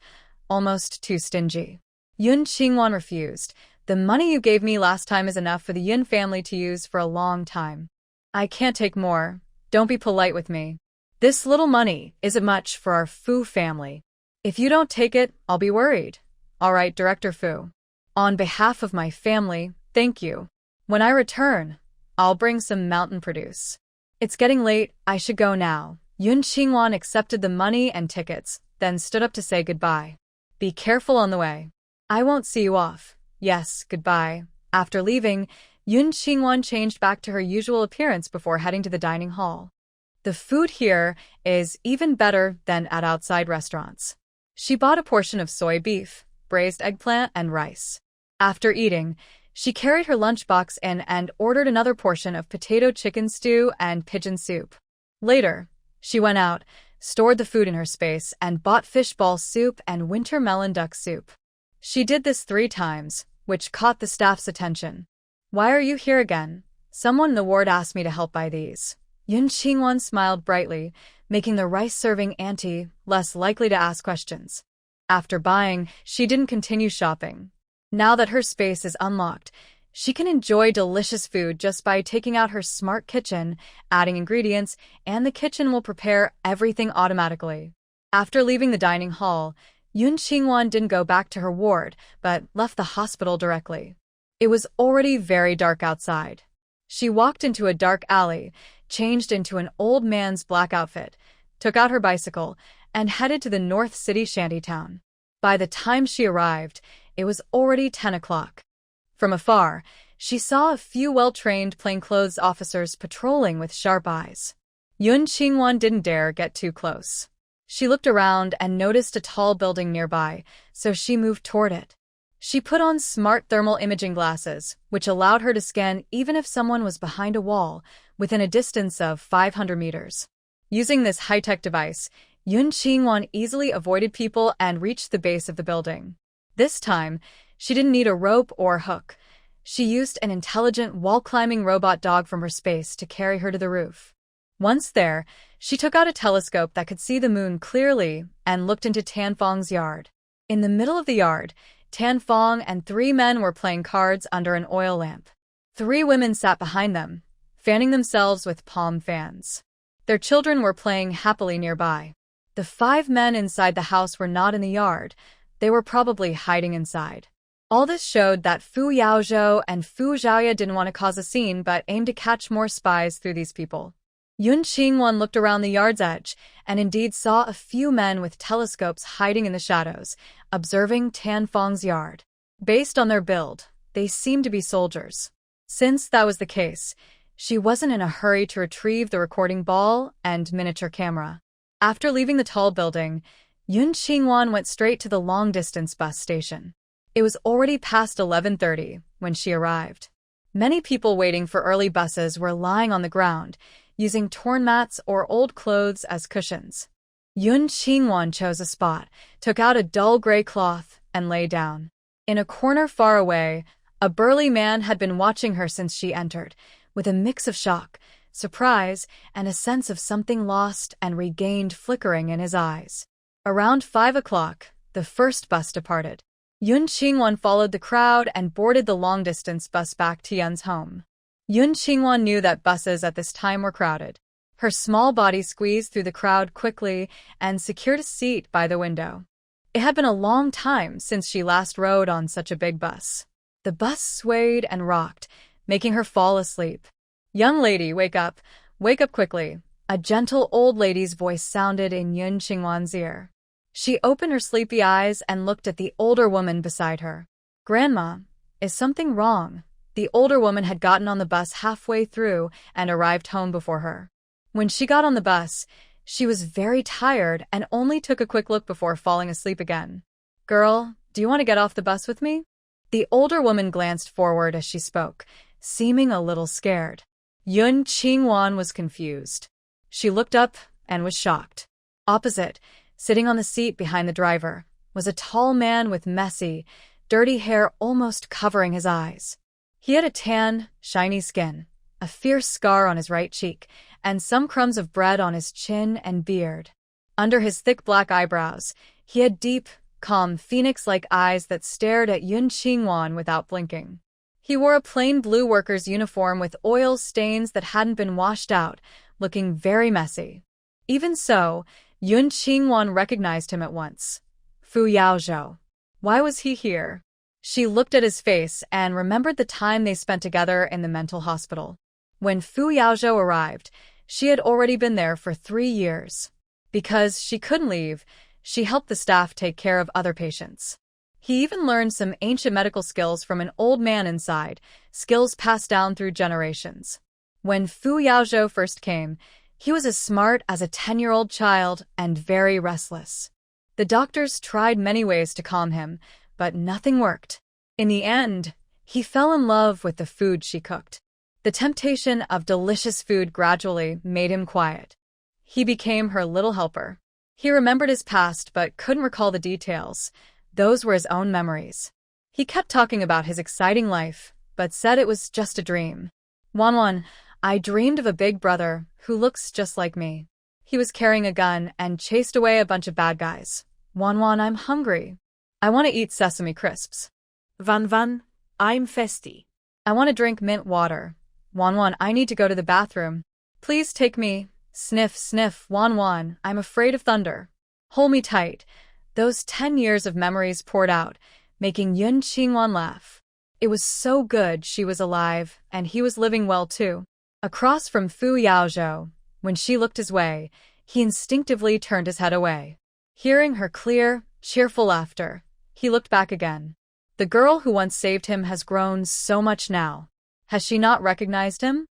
almost too stingy. Yun Qingwan refused. "The money you gave me last time is enough for the Yun family to use for a long time. I can't take more. Don't be polite with me. This little money isn't much for our Fu family. If you don't take it, I'll be worried." "All right, Director Fu. On behalf of my family, thank you. When I return, I'll bring some mountain produce." It's getting late, I should go now. Yun Qingwan accepted the money and tickets, then stood up to say goodbye. Be careful on the way. I won't see you off. Yes, goodbye. After leaving, Yun Qingwan changed back to her usual appearance before heading to the dining hall. The food here is even better than at outside restaurants. She bought a portion of soy beef, braised eggplant, and rice. After eating, she carried her lunchbox in and ordered another portion of potato chicken stew and pigeon soup. Later, she went out, stored the food in her space, and bought fishball soup and winter melon duck soup. She did this 3 times, which caught the staff's attention. Why are you here again? Someone in the ward asked me to help buy these. Yun Qingwan smiled brightly, making the rice-serving auntie less likely to ask questions. After buying, she didn't continue shopping. Now that her space is unlocked, she can enjoy delicious food just by taking out her smart kitchen, adding ingredients, and the kitchen will prepare everything automatically. After leaving the dining hall, Yun Qingwan didn't go back to her ward, but left the hospital directly. It was already very dark outside. She walked into a dark alley, changed into an old man's black outfit, took out her bicycle, and headed to the North City shantytown. By the time she arrived, it was already 10 o'clock. From afar, she saw a few well-trained plainclothes officers patrolling with sharp eyes. Yun Qingwan didn't dare get too close. She looked around and noticed a tall building nearby, so she moved toward it. She put on smart thermal imaging glasses, which allowed her to scan even if someone was behind a wall, within a distance of 500 meters. Using this high-tech device, Yun Qingwan easily avoided people and reached the base of the building. This time, she didn't need a rope or hook. She used an intelligent wall-climbing robot dog from her space to carry her to the roof. Once there, she took out a telescope that could see the moon clearly and looked into Tan Fong's yard. In the middle of the yard, Tan Fong and 3 men were playing cards under an oil lamp. 3 women sat behind them, fanning themselves with palm fans. Their children were playing happily nearby. The 5 men inside the house were not in the yard. They were probably hiding inside. All this showed that Fu Yao and Fu Zhaoya didn't want to cause a scene but aimed to catch more spies through these people. Yun Qingwan looked around the yard's edge and indeed saw a few men with telescopes hiding in the shadows, observing Tan Fong's yard. Based on their build, they seemed to be soldiers. Since that was the case, she wasn't in a hurry to retrieve the recording ball and miniature camera. After leaving the tall building, Yun Qingwan went straight to the long-distance bus station. It was already past 11:30 when she arrived. Many people waiting for early buses were lying on the ground, using torn mats or old clothes as cushions. Yun Qingwan chose a spot, took out a dull gray cloth, and lay down. In a corner far away, a burly man had been watching her since she entered, with a mix of shock, surprise, and a sense of something lost and regained flickering in his eyes. Around 5 o'clock, the first bus departed. Yun Qingwan followed the crowd and boarded the long-distance bus back to Yun's home. Yun Qingwan knew that buses at this time were crowded. Her small body squeezed through the crowd quickly and secured a seat by the window. It had been a long time since she last rode on such a big bus. The bus swayed and rocked, making her fall asleep. "Young lady, wake up quickly." A gentle old lady's voice sounded in Yun Qingwan's ear. She opened her sleepy eyes and looked at the older woman beside her. "Grandma, is something wrong?" The older woman had gotten on the bus halfway through and arrived home before her. When she got on the bus, she was very tired and only took a quick look before falling asleep again. "Girl, do you want to get off the bus with me?" The older woman glanced forward as she spoke, seeming a little scared. Yun Qingwan was confused. She looked up and was shocked. Opposite, sitting on the seat behind the driver, was a tall man with messy, dirty hair almost covering his eyes. He had a tan, shiny skin, a fierce scar on his right cheek, and some crumbs of bread on his chin and beard. Under his thick black eyebrows, he had deep, calm, phoenix-like eyes that stared at Yun Qingwan without blinking. He wore a plain blue worker's uniform with oil stains that hadn't been washed out, looking very messy. Even so, Yun Qingwan recognized him at once. Fu Yao. Why was he here? She looked at his face and remembered the time they spent together in the mental hospital. When Fu Yao arrived, She had already been there for 3 years. Because she couldn't leave, she helped the staff take care of other patients. He even learned some ancient medical skills from an old man inside, skills passed down through generations. When Fu Yao first came, he was as smart as a 10-year-old child and very restless. The doctors tried many ways to calm him, but nothing worked. In the end, he fell in love with the food she cooked. The temptation of delicious food gradually made him quiet. He became her little helper. He remembered his past but couldn't recall the details. Those were his own memories. He kept talking about his exciting life, but said it was just a dream. Wanwan, I dreamed of a big brother who looks just like me. He was carrying a gun and chased away a bunch of bad guys. Wanwan, I'm hungry. I want to eat sesame crisps. Wanwan, I'm festy. I want to drink mint water. Wanwan, I need to go to the bathroom. Please take me. Sniff, sniff, Wanwan, I'm afraid of thunder. Hold me tight. Those 10 years of memories poured out, making Yun Qingwan laugh. It was so good she was alive, and he was living well too. Across from Fu Yao, when she looked his way, he instinctively turned his head away. Hearing her clear, cheerful laughter, he looked back again. The girl who once saved him has grown so much now. Has she not recognized him?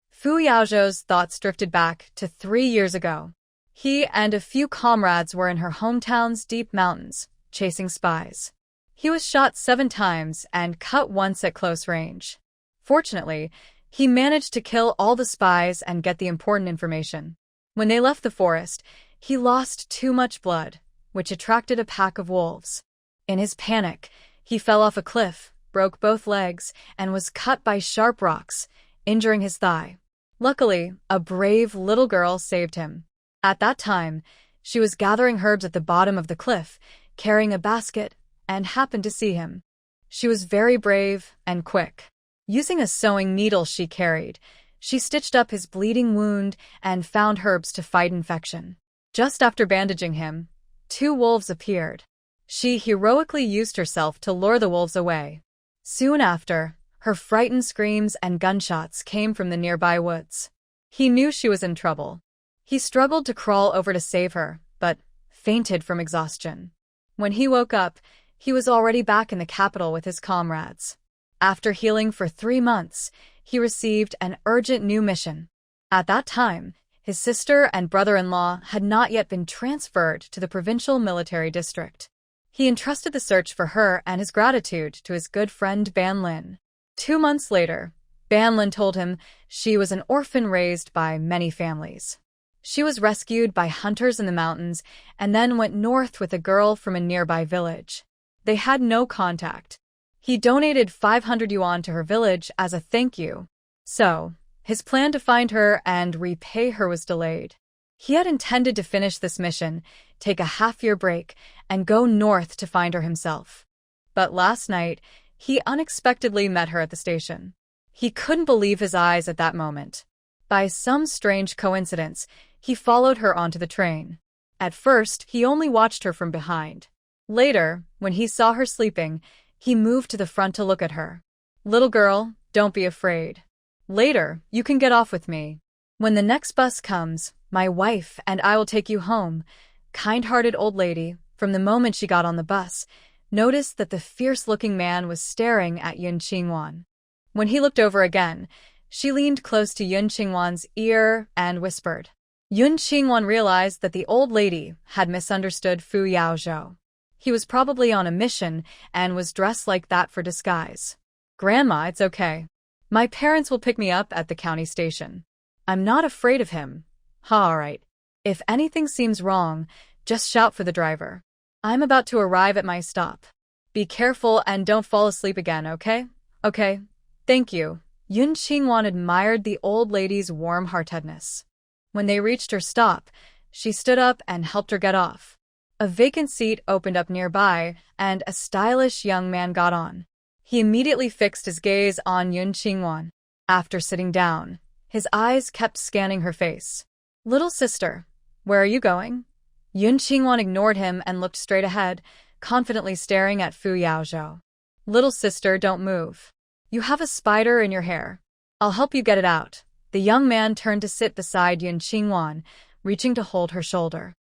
Fu Yao's thoughts drifted back to 3 years ago. He and a few comrades were in her hometown's deep mountains, chasing spies. He was shot 7 times and cut once at close range. Fortunately, he managed to kill all the spies and get the important information. When they left the forest, he lost too much blood, which attracted a pack of wolves. In his panic, he fell off a cliff, broke both legs, and was cut by sharp rocks, injuring his thigh. Luckily, a brave little girl saved him. At that time, she was gathering herbs at the bottom of the cliff, carrying a basket, and happened to see him. She was very brave and quick. Using a sewing needle she carried, she stitched up his bleeding wound and found herbs to fight infection. Just after bandaging him, 2 wolves appeared. She heroically used herself to lure the wolves away. Soon after, her frightened screams and gunshots came from the nearby woods. He knew she was in trouble. He struggled to crawl over to save her, but fainted from exhaustion. When he woke up, he was already back in the capital with his comrades. After healing for 3 months, he received an urgent new mission. At that time, his sister and brother-in-law had not yet been transferred to the provincial military district. He entrusted the search for her and his gratitude to his good friend Ban Lin. 2 months later, Ban Lin told him she was an orphan raised by many families. She was rescued by hunters in the mountains and then went north with a girl from a nearby village. They had no contact. He donated 500 yuan to her village as a thank you. So, his plan to find her and repay her was delayed. He had intended to finish this mission, take a half-year break, and go north to find her himself. But last night, he unexpectedly met her at the station. He couldn't believe his eyes at that moment. By some strange coincidence, he followed her onto the train. At first, he only watched her from behind. Later, when he saw her sleeping, he moved to the front to look at her. Little girl, don't be afraid. Later, you can get off with me. When the next bus comes, my wife and I will take you home. Kind-hearted old lady, from the moment she got on the bus, noticed that the fierce-looking man was staring at Yun Qingwan. When he looked over again, she leaned close to Yun Qingwan's ear and whispered. Yun Qingwan realized that the old lady had misunderstood Fu Yao. He was probably on a mission and was dressed like that for disguise. Grandma, it's okay. My parents will pick me up at the county station. I'm not afraid of him. All right. If anything seems wrong, just shout for the driver. I'm about to arrive at my stop. Be careful and don't fall asleep again, okay? Okay. Thank you. Yun Qingwan admired the old lady's warm-heartedness. When they reached her stop, she stood up and helped her get off. A vacant seat opened up nearby, and a stylish young man got on. He immediately fixed his gaze on Yun Qingwan. After sitting down, his eyes kept scanning her face. Little sister, where are you going? Yun Qingwan ignored him and looked straight ahead, confidently staring at Fu Yao. Little sister, don't move. You have a spider in your hair. I'll help you get it out. The young man turned to sit beside Yun Qingwan, reaching to hold her shoulder.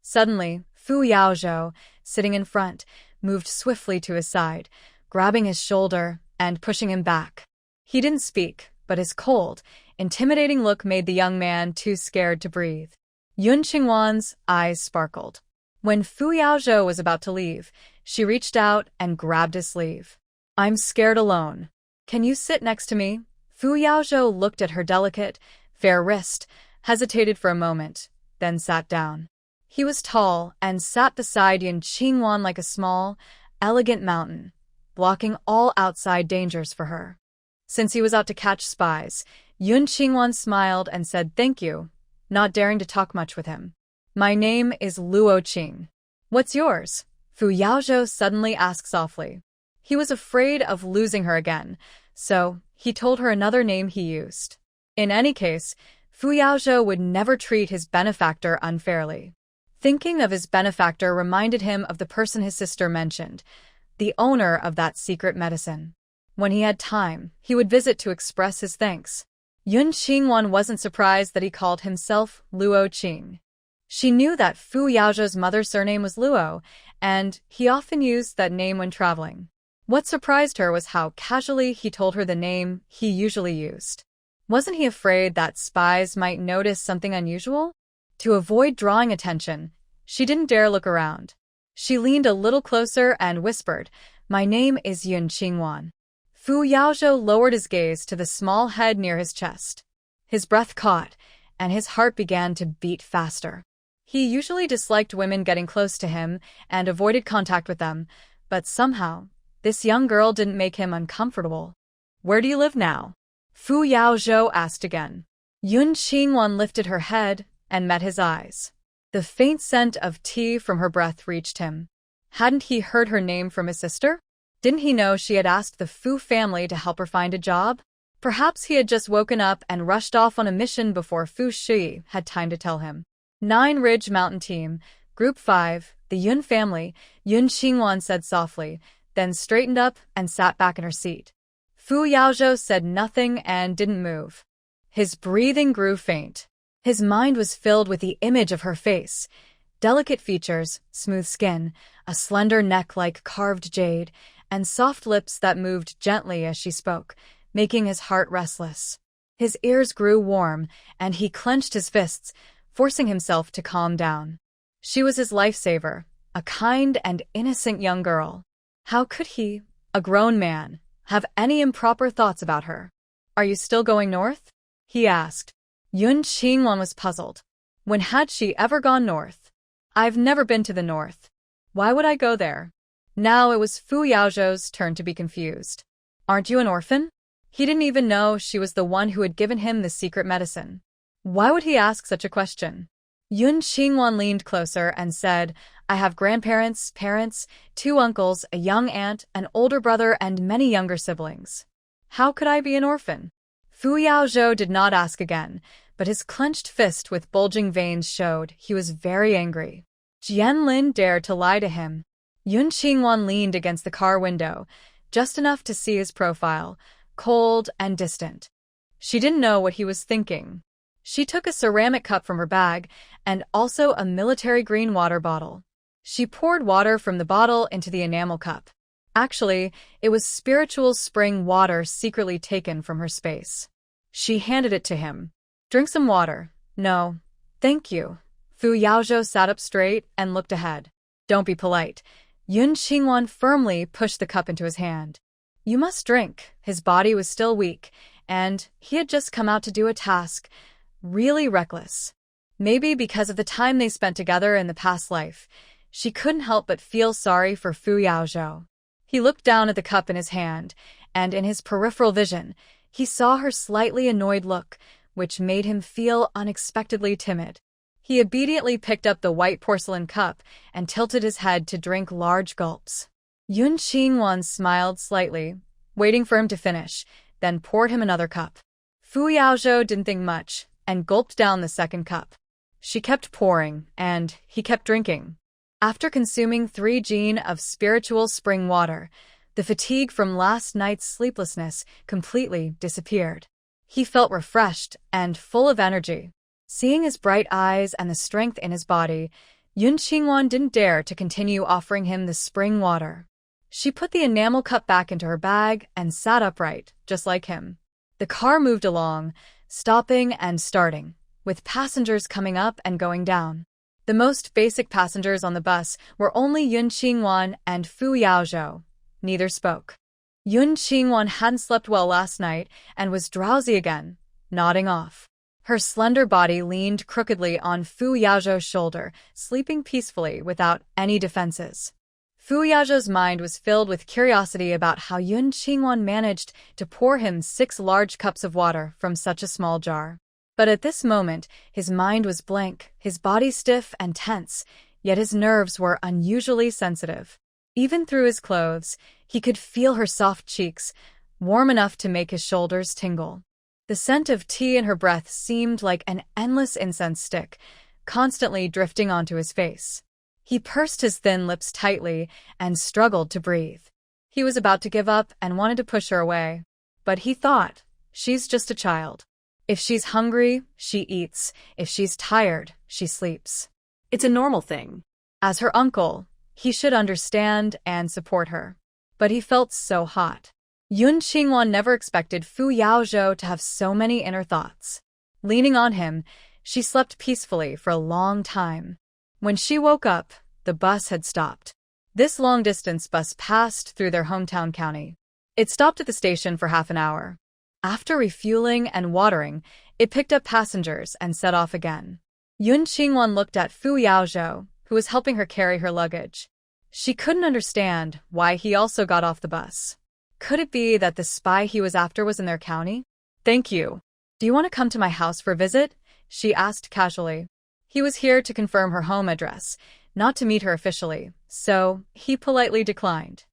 Suddenly, Fu Yao, sitting in front, moved swiftly to his side, grabbing his shoulder and pushing him back. He didn't speak, but his cold, intimidating look made the young man too scared to breathe. Yun Qingwan's eyes sparkled. When Fu Yao was about to leave, she reached out and grabbed his sleeve. "I'm scared alone. Can you sit next to me?" Fu Yao looked at her delicate, fair wrist, hesitated for a moment, then sat down. He was tall and sat beside Yun Qingwan like a small, elegant mountain, blocking all outside dangers for her. Since he was out to catch spies, Yun Qingwan smiled and said thank you, not daring to talk much with him. "My name is Lu Yujin. What's yours?" Fu Yao suddenly asked softly. He was afraid of losing her again, so he told her another name he used. In any case, Fu Yao would never treat his benefactor unfairly. Thinking of his benefactor reminded him of the person his sister mentioned, the owner of that secret medicine. When he had time, he would visit to express his thanks. Yun Qingwan wasn't surprised that he called himself Luo Qing. She knew that Fu Yao's mother's surname was Luo, and he often used that name when traveling. What surprised her was how casually he told her the name he usually used. Wasn't he afraid that spies might notice something unusual? To avoid drawing attention, she didn't dare look around. She leaned a little closer and whispered, "My name is Yun Qingwan." Fu Yao lowered his gaze to the small head near his chest. His breath caught, and his heart began to beat faster. He usually disliked women getting close to him and avoided contact with them, but somehow, this young girl didn't make him uncomfortable. "Where do you live now?" Fu Yao asked again. Yun Qingwan lifted her head and met his eyes. The faint scent of tea from her breath reached him. Hadn't he heard her name from his sister? Didn't he know she had asked the Fu family to help her find a job? Perhaps he had just woken up and rushed off on a mission before Fu Shi had time to tell him. 9 Ridge Mountain Team, Group 5, the Yun family, Yun Qingwan said softly, then straightened up and sat back in her seat. Fu Yao said nothing and didn't move. His breathing grew faint. His mind was filled with the image of her face. Delicate features, smooth skin, a slender neck like carved jade, and soft lips that moved gently as she spoke, making his heart restless. His ears grew warm, and he clenched his fists, forcing himself to calm down. She was his lifesaver, a kind and innocent young girl. How could he, a grown man, have any improper thoughts about her? "Are you still going north?" he asked. Yun Qingwan was puzzled. When had she ever gone north? "I've never been to the north. Why would I go there?" Now it was Fu Yao's turn to be confused. "Aren't you an orphan?" He didn't even know she was the one who had given him the secret medicine. Why would he ask such a question? Yun Qingwan leaned closer and said, "I have grandparents, parents, 2 uncles, a young aunt, an older brother, and many younger siblings. How could I be an orphan?" Fu Yao did not ask again, but his clenched fist with bulging veins showed he was very angry. Jian Lin dared to lie to him. Yun Qingwan leaned against the car window, just enough to see his profile, cold and distant. She didn't know what he was thinking. She took a ceramic cup from her bag and also a military green water bottle. She poured water from the bottle into the enamel cup. Actually, it was spiritual spring water secretly taken from her space. She handed it to him. "Drink some water." "No, thank you." Fu Yao sat up straight and looked ahead. "Don't be polite." Yun Qingwan firmly pushed the cup into his hand. "You must drink." His body was still weak, and he had just come out to do a task. Really reckless. Maybe because of the time they spent together in the past life, she couldn't help but feel sorry for Fu Yao. He looked down at the cup in his hand, and in his peripheral vision, he saw her slightly annoyed look, which made him feel unexpectedly timid. He obediently picked up the white porcelain cup and tilted his head to drink large gulps. Yun Qingwan smiled slightly, waiting for him to finish, then poured him another cup. Fu Yao didn't think much and gulped down the second cup. She kept pouring, and he kept drinking. After consuming 3 jin of spiritual spring water, the fatigue from last night's sleeplessness completely disappeared. He felt refreshed and full of energy. Seeing his bright eyes and the strength in his body, Yun Qingwan didn't dare to continue offering him the spring water. She put the enamel cup back into her bag and sat upright, just like him. The car moved along, stopping and starting, with passengers coming up and going down. The most basic passengers on the bus were only Yun Qingwan and Fu Yao. Neither spoke. Yun Qingwan hadn't slept well last night and was drowsy again, nodding off. Her slender body leaned crookedly on Fu Yao's shoulder, sleeping peacefully without any defenses. Fu Yao's mind was filled with curiosity about how Yun Qingwan managed to pour him 6 large cups of water from such a small jar. But at this moment, his mind was blank, his body stiff and tense, yet his nerves were unusually sensitive. Even through his clothes, he could feel her soft cheeks, warm enough to make his shoulders tingle. The scent of tea in her breath seemed like an endless incense stick, constantly drifting onto his face. He pursed his thin lips tightly and struggled to breathe. He was about to give up and wanted to push her away. But he thought, she's just a child. If she's hungry, she eats. If she's tired, she sleeps. It's a normal thing. As her uncle, he should understand and support her. But he felt so hot. Yun Qingwan never expected Fu Yao to have so many inner thoughts. Leaning on him, she slept peacefully for a long time. When she woke up, the bus had stopped. This long-distance bus passed through their hometown county. It stopped at the station for half an hour. After refueling and watering, it picked up passengers and set off again. Yun Qingwan looked at Fu Yao, who was helping her carry her luggage. She couldn't understand why he also got off the bus. Could it be that the spy he was after was in their county? "Thank you. Do you want to come to my house for a visit?" she asked casually. He was here to confirm her home address, not to meet her officially, so he politely declined.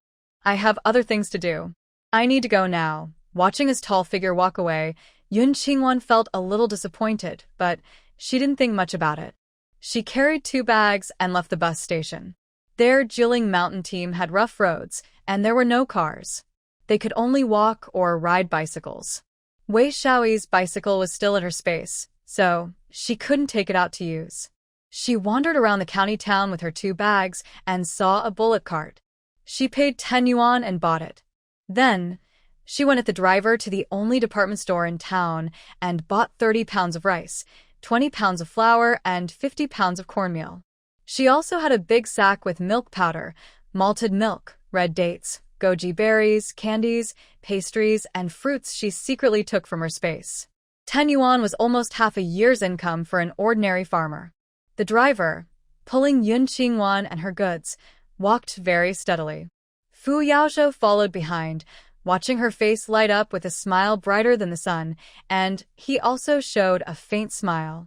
"I have other things to do. I need to go now." Watching his tall figure walk away, Yun Qingwan felt a little disappointed, but she didn't think much about it. She carried 2 bags and left the bus station. Their Jilin mountain team had rough roads, and there were no cars. They could only walk or ride bicycles. Wei Xiaoyi's bicycle was still in her space, so she couldn't take it out to use. She wandered around the county town with her 2 bags and saw a bullock cart. She paid 10 yuan and bought it. Then, she went with the driver to the only department store in town and bought 30 pounds of rice, 20 pounds of flour, and 50 pounds of cornmeal. She also had a big sack with milk powder, malted milk, red dates, goji berries, candies, pastries, and fruits she secretly took from her space. 10 yuan was almost half a year's income for an ordinary farmer. The driver, pulling Yun Qingwan and her goods, walked very steadily. Fu Yao followed behind, watching her face light up with a smile brighter than the sun, and he also showed a faint smile.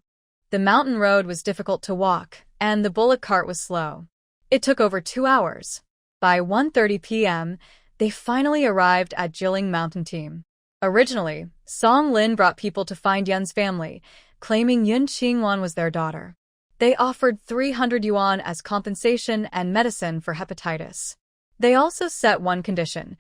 The mountain road was difficult to walk, and the bullock cart was slow. It took over 2 hours. By 1:30 p.m., they finally arrived at Jilin Mountain Team. Originally, Song Lin brought people to find Yun's family, claiming Yun Qingwan was their daughter. They offered 300 yuan as compensation and medicine for hepatitis. They also set one condition: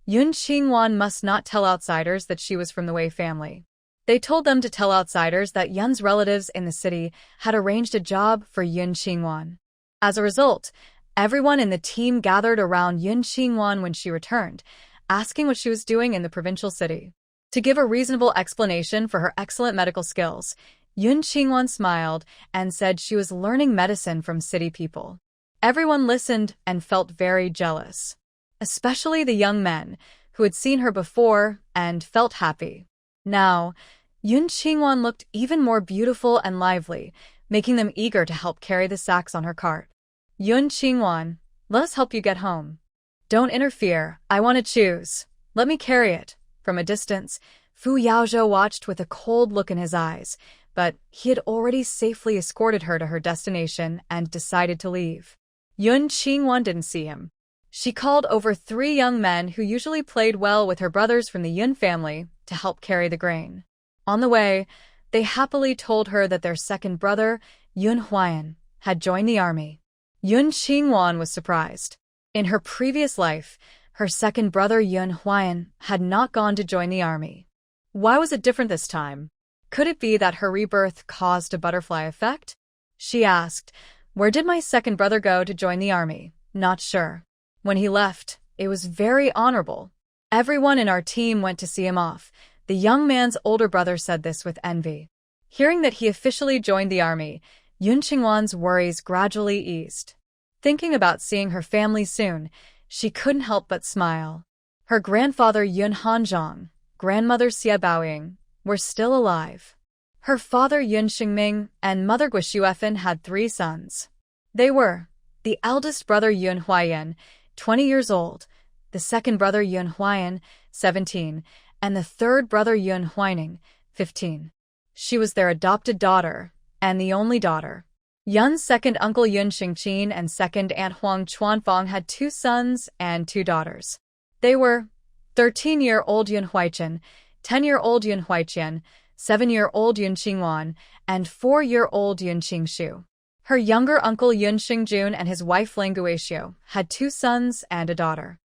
Yun Qingwan must not tell outsiders that she was from the Wei family. They told them to tell outsiders that Yun's relatives in the city had arranged a job for Yun Qingwan. As a result, everyone in the team gathered around Yun Qingwan when she returned, asking what she was doing in the provincial city. To give a reasonable explanation for her excellent medical skills, Yun Qingwan smiled and said she was learning medicine from city people. Everyone listened and felt very jealous, especially the young men who had seen her before and felt happy. Now, Yun Qingwan looked even more beautiful and lively, making them eager to help carry the sacks on her cart. "Yun Qingwan, let us help you get home." "Don't interfere, I want to choose. Let me carry it." From a distance, Fu Yao watched with a cold look in his eyes, but he had already safely escorted her to her destination and decided to leave. Yun Qingwan didn't see him. She called over 3 young men who usually played well with her brothers from the Yun family to help carry the grain. On the way, they happily told her that their second brother, Yun Huayan, had joined the army. Yun Qingwan was surprised. In her previous life, her second brother Yun Huayan had not gone to join the army. Why was it different this time? Could it be that her rebirth caused a butterfly effect? She asked, "Where did my second brother go to join the army?" "Not sure. When he left, it was very honorable. Everyone in our team went to see him off." The young man's older brother said this with envy. Hearing that he officially joined the army, Yun Qingwan's worries gradually eased. Thinking about seeing her family soon, she couldn't help but smile. Her grandfather Yun Hanzhong, grandmother Xie Baoying, were still alive. Her father Yun Xingming and mother Gui Shuefen had 3 sons. They were the eldest brother Yun Huaiyan, 20 years old, the second brother Yun Huaiyan, 17, and the third brother Yun Huaining, 15. She was their adopted daughter, and the only daughter. Yun's second uncle Yun Xingqin and second aunt Huang Chuanfang had 2 sons and 2 daughters. They were 13-year-old Yun Huaichen, 10-year-old Yun Huaiqian, 7-year-old Yun Qingwan, and 4-year-old Yun Qingshu. Her younger uncle Yun Xingjun and his wife Lang Guixiu had 2 sons and a daughter.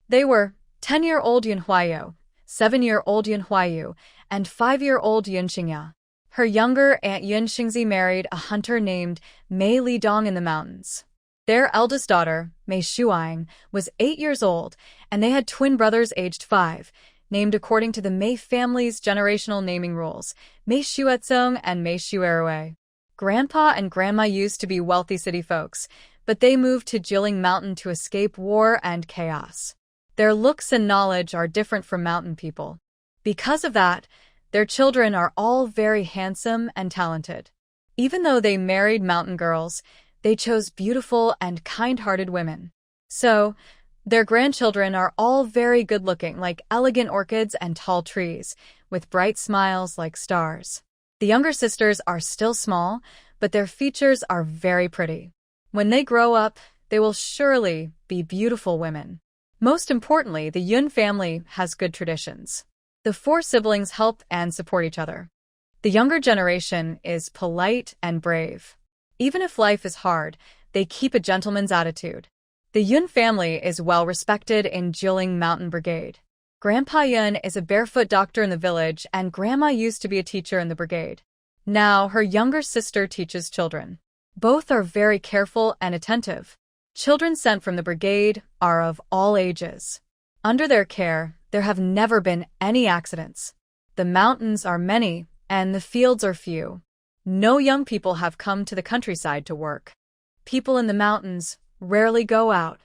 They were 10-year-old Yun Huaiyou, 7-year-old Yun Huaiyu, and 5-year-old Yun Xingya. Her younger aunt Yun Xingzi married a hunter named Mei Lidong in the mountains. Their eldest daughter, Mei Shuang, was 8 years old, and they had twin brothers aged 5, named according to the Mei family's generational naming rules, Mei Xuezong and Mei Xuerui. Grandpa and Grandma used to be wealthy city folks, but they moved to Jiling Mountain to escape war and chaos. Their looks and knowledge are different from mountain people. Because of that, their children are all very handsome and talented. Even though they married mountain girls, they chose beautiful and kind-hearted women. So, their grandchildren are all very good-looking, like elegant orchids and tall trees, with bright smiles like stars. The younger sisters are still small, but their features are very pretty. When they grow up, they will surely be beautiful women. Most importantly, the Yun family has good traditions. The 4 siblings help and support each other. The younger generation is polite and brave. Even if life is hard, they keep a gentleman's attitude. The Yun family is well respected in Jiling Mountain Brigade. Grandpa Yun is a barefoot doctor in the village, and Grandma used to be a teacher in the brigade. Now, her younger sister teaches children. Both are very careful and attentive. Children sent from the brigade are of all ages. Under their care, there have never been any accidents. The mountains are many, and the fields are few. No young people have come to the countryside to work. People in the mountains rarely go out.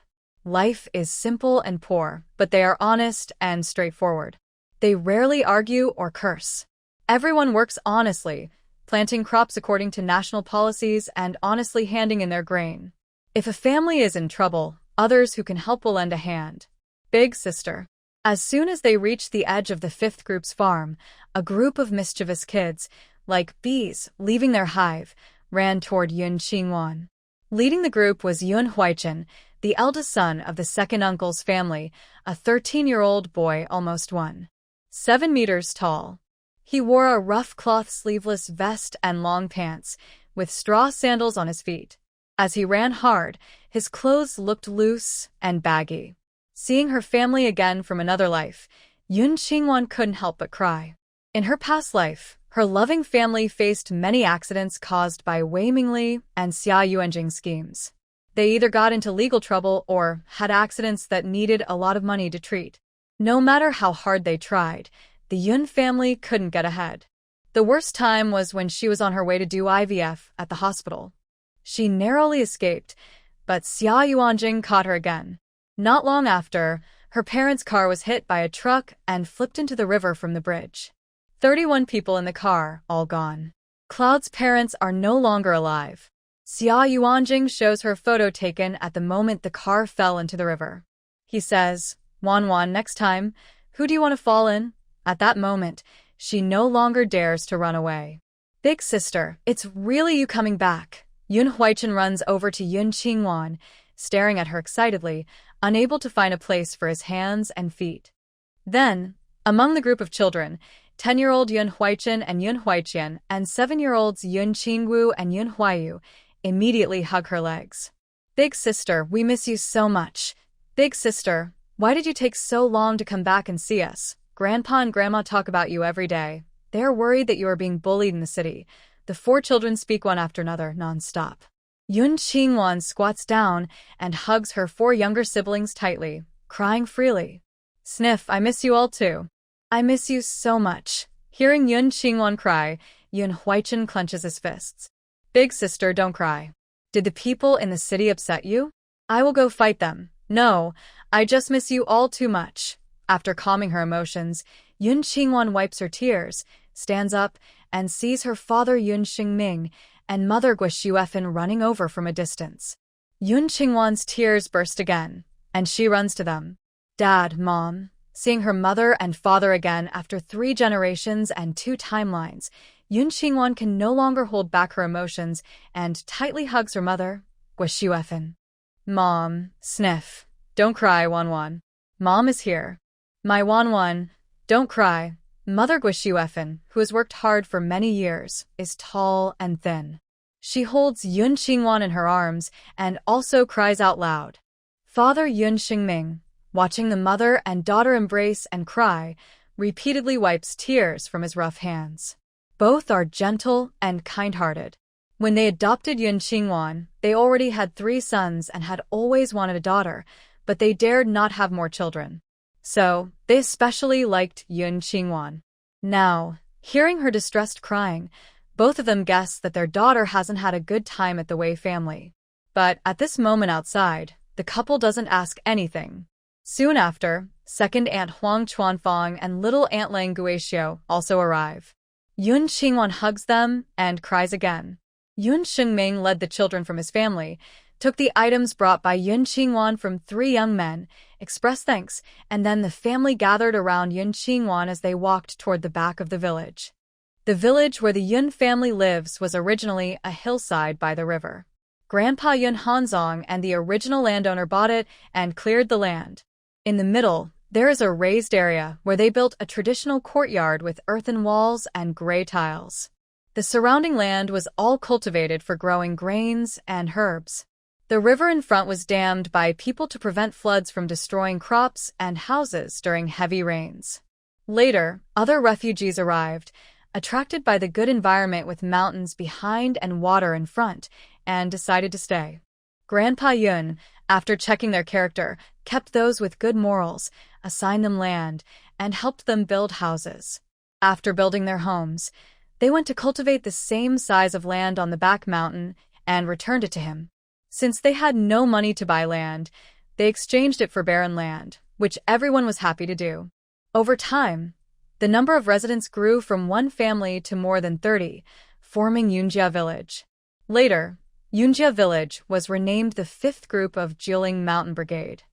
Life is simple and poor, but they are honest and straightforward. They rarely argue or curse. Everyone works honestly, planting crops according to national policies and honestly handing in their grain. If a family is in trouble, others who can help will lend a hand. Big sister. As soon as they reached the edge of the 5th group's farm, a group of mischievous kids, like bees leaving their hive, ran toward Yun Qingwan. Leading the group was Yun Huaichen, the eldest son of the second uncle's family, a 13-year-old boy almost 1.7 meters tall. He wore a rough cloth sleeveless vest and long pants, with straw sandals on his feet. As he ran hard, his clothes looked loose and baggy. Seeing her family again from another life, Yun Qingwan couldn't help but cry. In her past life, her loving family faced many accidents caused by Wei Mingli and Xia Yuanjing's schemes. They either got into legal trouble or had accidents that needed a lot of money to treat. No matter how hard they tried, the Yun family couldn't get ahead. The worst time was when she was on her way to do IVF at the hospital. She narrowly escaped, but Xia Yuanjing caught her again. Not long after, her parents' car was hit by a truck and flipped into the river from the bridge. 31 people in the car, all gone. Cloud's parents are no longer alive. Xia Yuanjing shows her photo taken at the moment the car fell into the river. He says, "Wan, next time, who do you want to fall in?" At that moment, she no longer dares to run away. "Big sister, it's really you coming back." Yun Huaichen runs over to Yun Qingwan, staring at her excitedly, unable to find a place for his hands and feet. Then, among the group of children, 10-year-old Yun Huaichen and Yun Huaiqian and 7-year-olds Yun Qingwu and Yun Huaiyu immediately hug her legs. "Big sister, we miss you so much. Big sister, why did you take so long to come back and see us?" Grandpa and Grandma talk about you every day. They are worried that you are being bullied in the city. The four children speak one after another, non-stop. Yun Qingwan squats down and hugs her four younger siblings tightly, crying freely. Sniff, I miss you all too. I miss you so much. Hearing Yun Qingwan cry, Yun Huichen clenches his fists. Big sister, don't cry. Did the people in the city upset you? I will go fight them. No, I just miss you all too much. After calming her emotions, Yun Qingwan wipes her tears, stands up, and sees her father Yun Xingming and mother Gui Xuefan running over from a distance. Yun Qingwan's tears burst again, and she runs to them. Dad, Mom. Seeing her mother and father again after 3 generations and 2 timelines, Yun Qingwan can no longer hold back her emotions and tightly hugs her mother, Gui Xuefan. Mom, sniff. Don't cry, Wanwan. Mom is here. My Wanwan, don't cry. Mother Gui Xuefan, who has worked hard for many years, is tall and thin. She holds Yun Qingwan in her arms and also cries out loud. Father Yun Xingming, watching the mother and daughter embrace and cry, repeatedly wipes tears from his rough hands. Both are gentle and kind-hearted. When they adopted Yun Qingwan, they already had 3 sons and had always wanted a daughter, but they dared not have more children. So, they especially liked Yun Qingwan. Now, hearing her distressed crying, both of them guess that their daughter hasn't had a good time at the Wei family. But at this moment outside, the couple doesn't ask anything. Soon after, second Aunt Huang Chuanfang and little Aunt Lang Guixiu also arrive. Yun Qingwan hugs them and cries again. Yun Xingming led the children from his family, took the items brought by Yun Qingwan from 3 young men, expressed thanks, and then the family gathered around Yun Qingwan as they walked toward the back of the village. The village where the Yun family lives was originally a hillside by the river. Grandpa Yun Hanzong and the original landowner bought it and cleared the land. In the middle, there is a raised area where they built a traditional courtyard with earthen walls and gray tiles. The surrounding land was all cultivated for growing grains and herbs. The river in front was dammed by people to prevent floods from destroying crops and houses during heavy rains. Later, other refugees arrived, attracted by the good environment with mountains behind and water in front, and decided to stay. Grandpa Yun, after checking their character, kept those with good morals, assigned them land, and helped them build houses. After building their homes, they went to cultivate the same size of land on the back mountain and returned it to him. Since they had no money to buy land, they exchanged it for barren land, which everyone was happy to do. Over time, the number of residents grew from 1 family to more than 30, forming Yunjia Village. Later, Yunjia Village was renamed the 5th group of Jiling Mountain Brigade.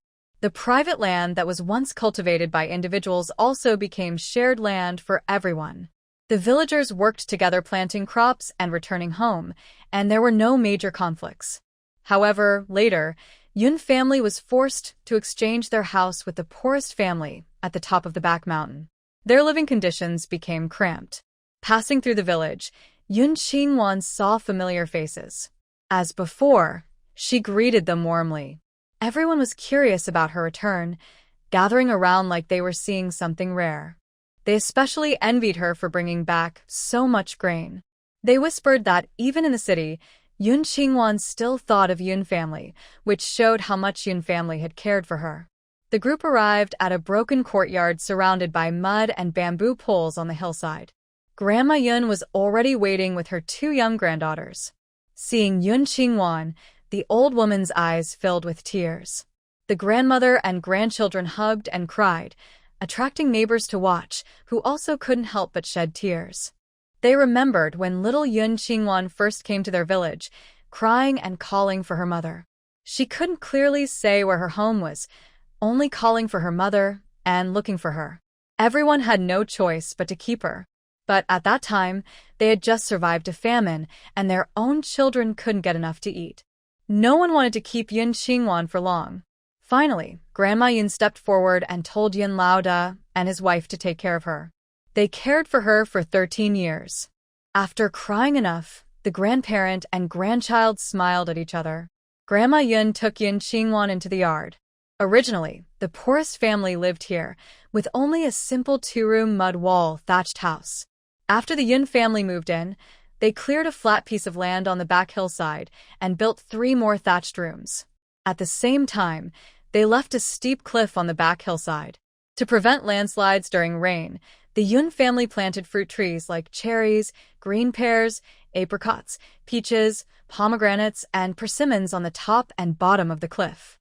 The private land that was once cultivated by individuals also became shared land for everyone. The villagers worked together planting crops and returning home, and there were no major conflicts. However, later, Yun family was forced to exchange their house with the poorest family at the top of the back mountain. Their living conditions became cramped. Passing through the village, Yun Qingwan saw familiar faces. As before, she greeted them warmly. Everyone was curious about her return, gathering around like they were seeing something rare. They especially envied her for bringing back so much grain. They whispered that even in the city, Yun Qingwan still thought of Yun family, which showed how much Yun family had cared for her. The group arrived at a broken courtyard surrounded by mud and bamboo poles on the hillside. Grandma Yun was already waiting with her 2 young granddaughters. Seeing Yun Qingwan, the old woman's eyes filled with tears. The grandmother and grandchildren hugged and cried, attracting neighbors to watch, who also couldn't help but shed tears. They remembered when little Yun Qingwan first came to their village, crying and calling for her mother. She couldn't clearly say where her home was, only calling for her mother and looking for her. Everyone had no choice but to keep her. But at that time, they had just survived a famine, and their own children couldn't get enough to eat. No one wanted to keep Yun Qingwan for long. Finally, Grandma Yun stepped forward and told Yun Laoda and his wife to take care of her. They cared for her for 13 years. After crying enough, the grandparent and grandchild smiled at each other. Grandma Yun took Yun Qingwan into the yard. Originally, the poorest family lived here, with only a simple two-room mud wall thatched house. After the Yun family moved in, they cleared a flat piece of land on the back hillside and built 3 more thatched rooms. At the same time, they left a steep cliff on the back hillside. To prevent landslides during rain, the Yun family planted fruit trees like cherries, green pears, apricots, peaches, pomegranates, and persimmons on the top and bottom of the cliff.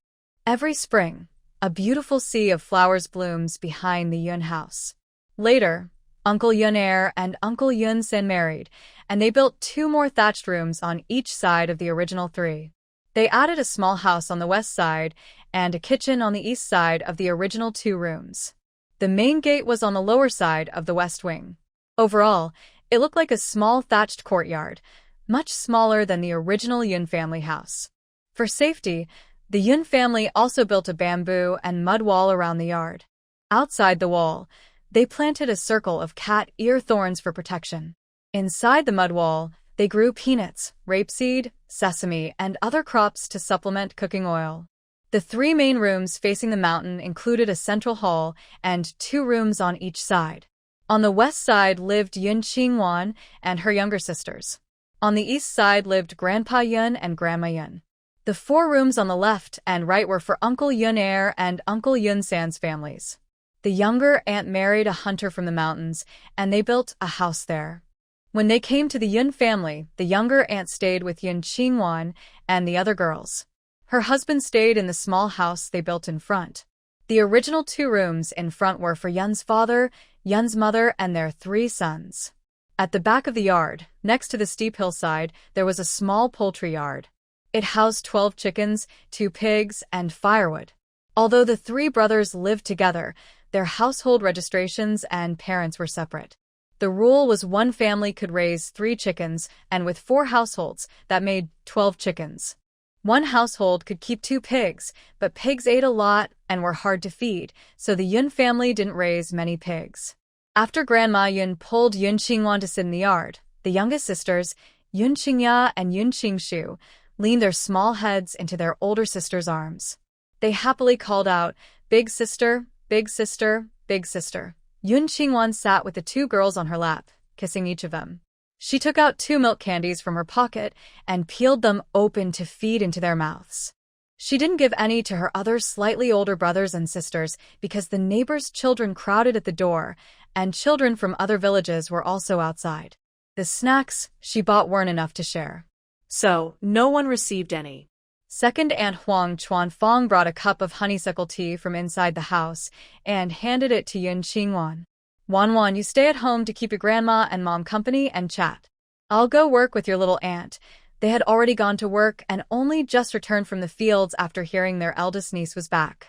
Every spring, a beautiful sea of flowers blooms behind the Yun house. Later, Uncle Yun Er and Uncle Yun Sin married, and they built 2 more thatched rooms on each side of the original 3. They added a small house on the west side and a kitchen on the east side of the original 2 rooms. The main gate was on the lower side of the west wing. Overall, it looked like a small thatched courtyard, much smaller than the original Yun family house. For safety, the Yun family also built a bamboo and mud wall around the yard. Outside the wall, they planted a circle of cat ear thorns for protection. Inside the mud wall, they grew peanuts, rapeseed, sesame, and other crops to supplement cooking oil. The 3 main rooms facing the mountain included a central hall and 2 rooms on each side. On the west side lived Yun Qingwan and her younger sisters. On the east side lived Grandpa Yun and Grandma Yun. The 4 rooms on the left and right were for Uncle Yun Er and Uncle Yun San's families. The younger aunt married a hunter from the mountains, and they built a house there. When they came to the Yun family, the younger aunt stayed with Yun Qingwan and the other girls. Her husband stayed in the small house they built in front. The original 2 rooms in front were for Yun's father, Yun's mother, and their 3 sons. At the back of the yard, next to the steep hillside, there was a small poultry yard. It housed 12 chickens, 2 pigs, and firewood. Although the 3 brothers lived together, their household registrations and parents were separate. The rule was 1 family could raise 3 chickens, and with 4 households, that made 12 chickens. 1 household could keep 2 pigs, but pigs ate a lot and were hard to feed, so the Yun family didn't raise many pigs. After Grandma Yun pulled Yun Qingwan to sit in the yard, the youngest sisters, Yun Qingya and Yun Qingshu, leaned their small heads into their older sister's arms. They happily called out, "Big sister, big sister, big sister." Yun Qingwan sat with the 2 girls on her lap, kissing each of them. She took out 2 milk candies from her pocket and peeled them open to feed into their mouths. She didn't give any to her other slightly older brothers and sisters because the neighbors' children crowded at the door, and children from other villages were also outside. The snacks she bought weren't enough to share. So, no one received any. Second Aunt Huang Chuanfang brought a cup of honeysuckle tea from inside the house and handed it to Yun Qingwan. "Wan, you stay at home to keep your grandma and mom company and chat. I'll go work with your little aunt." They had already gone to work and only just returned from the fields after hearing their eldest niece was back.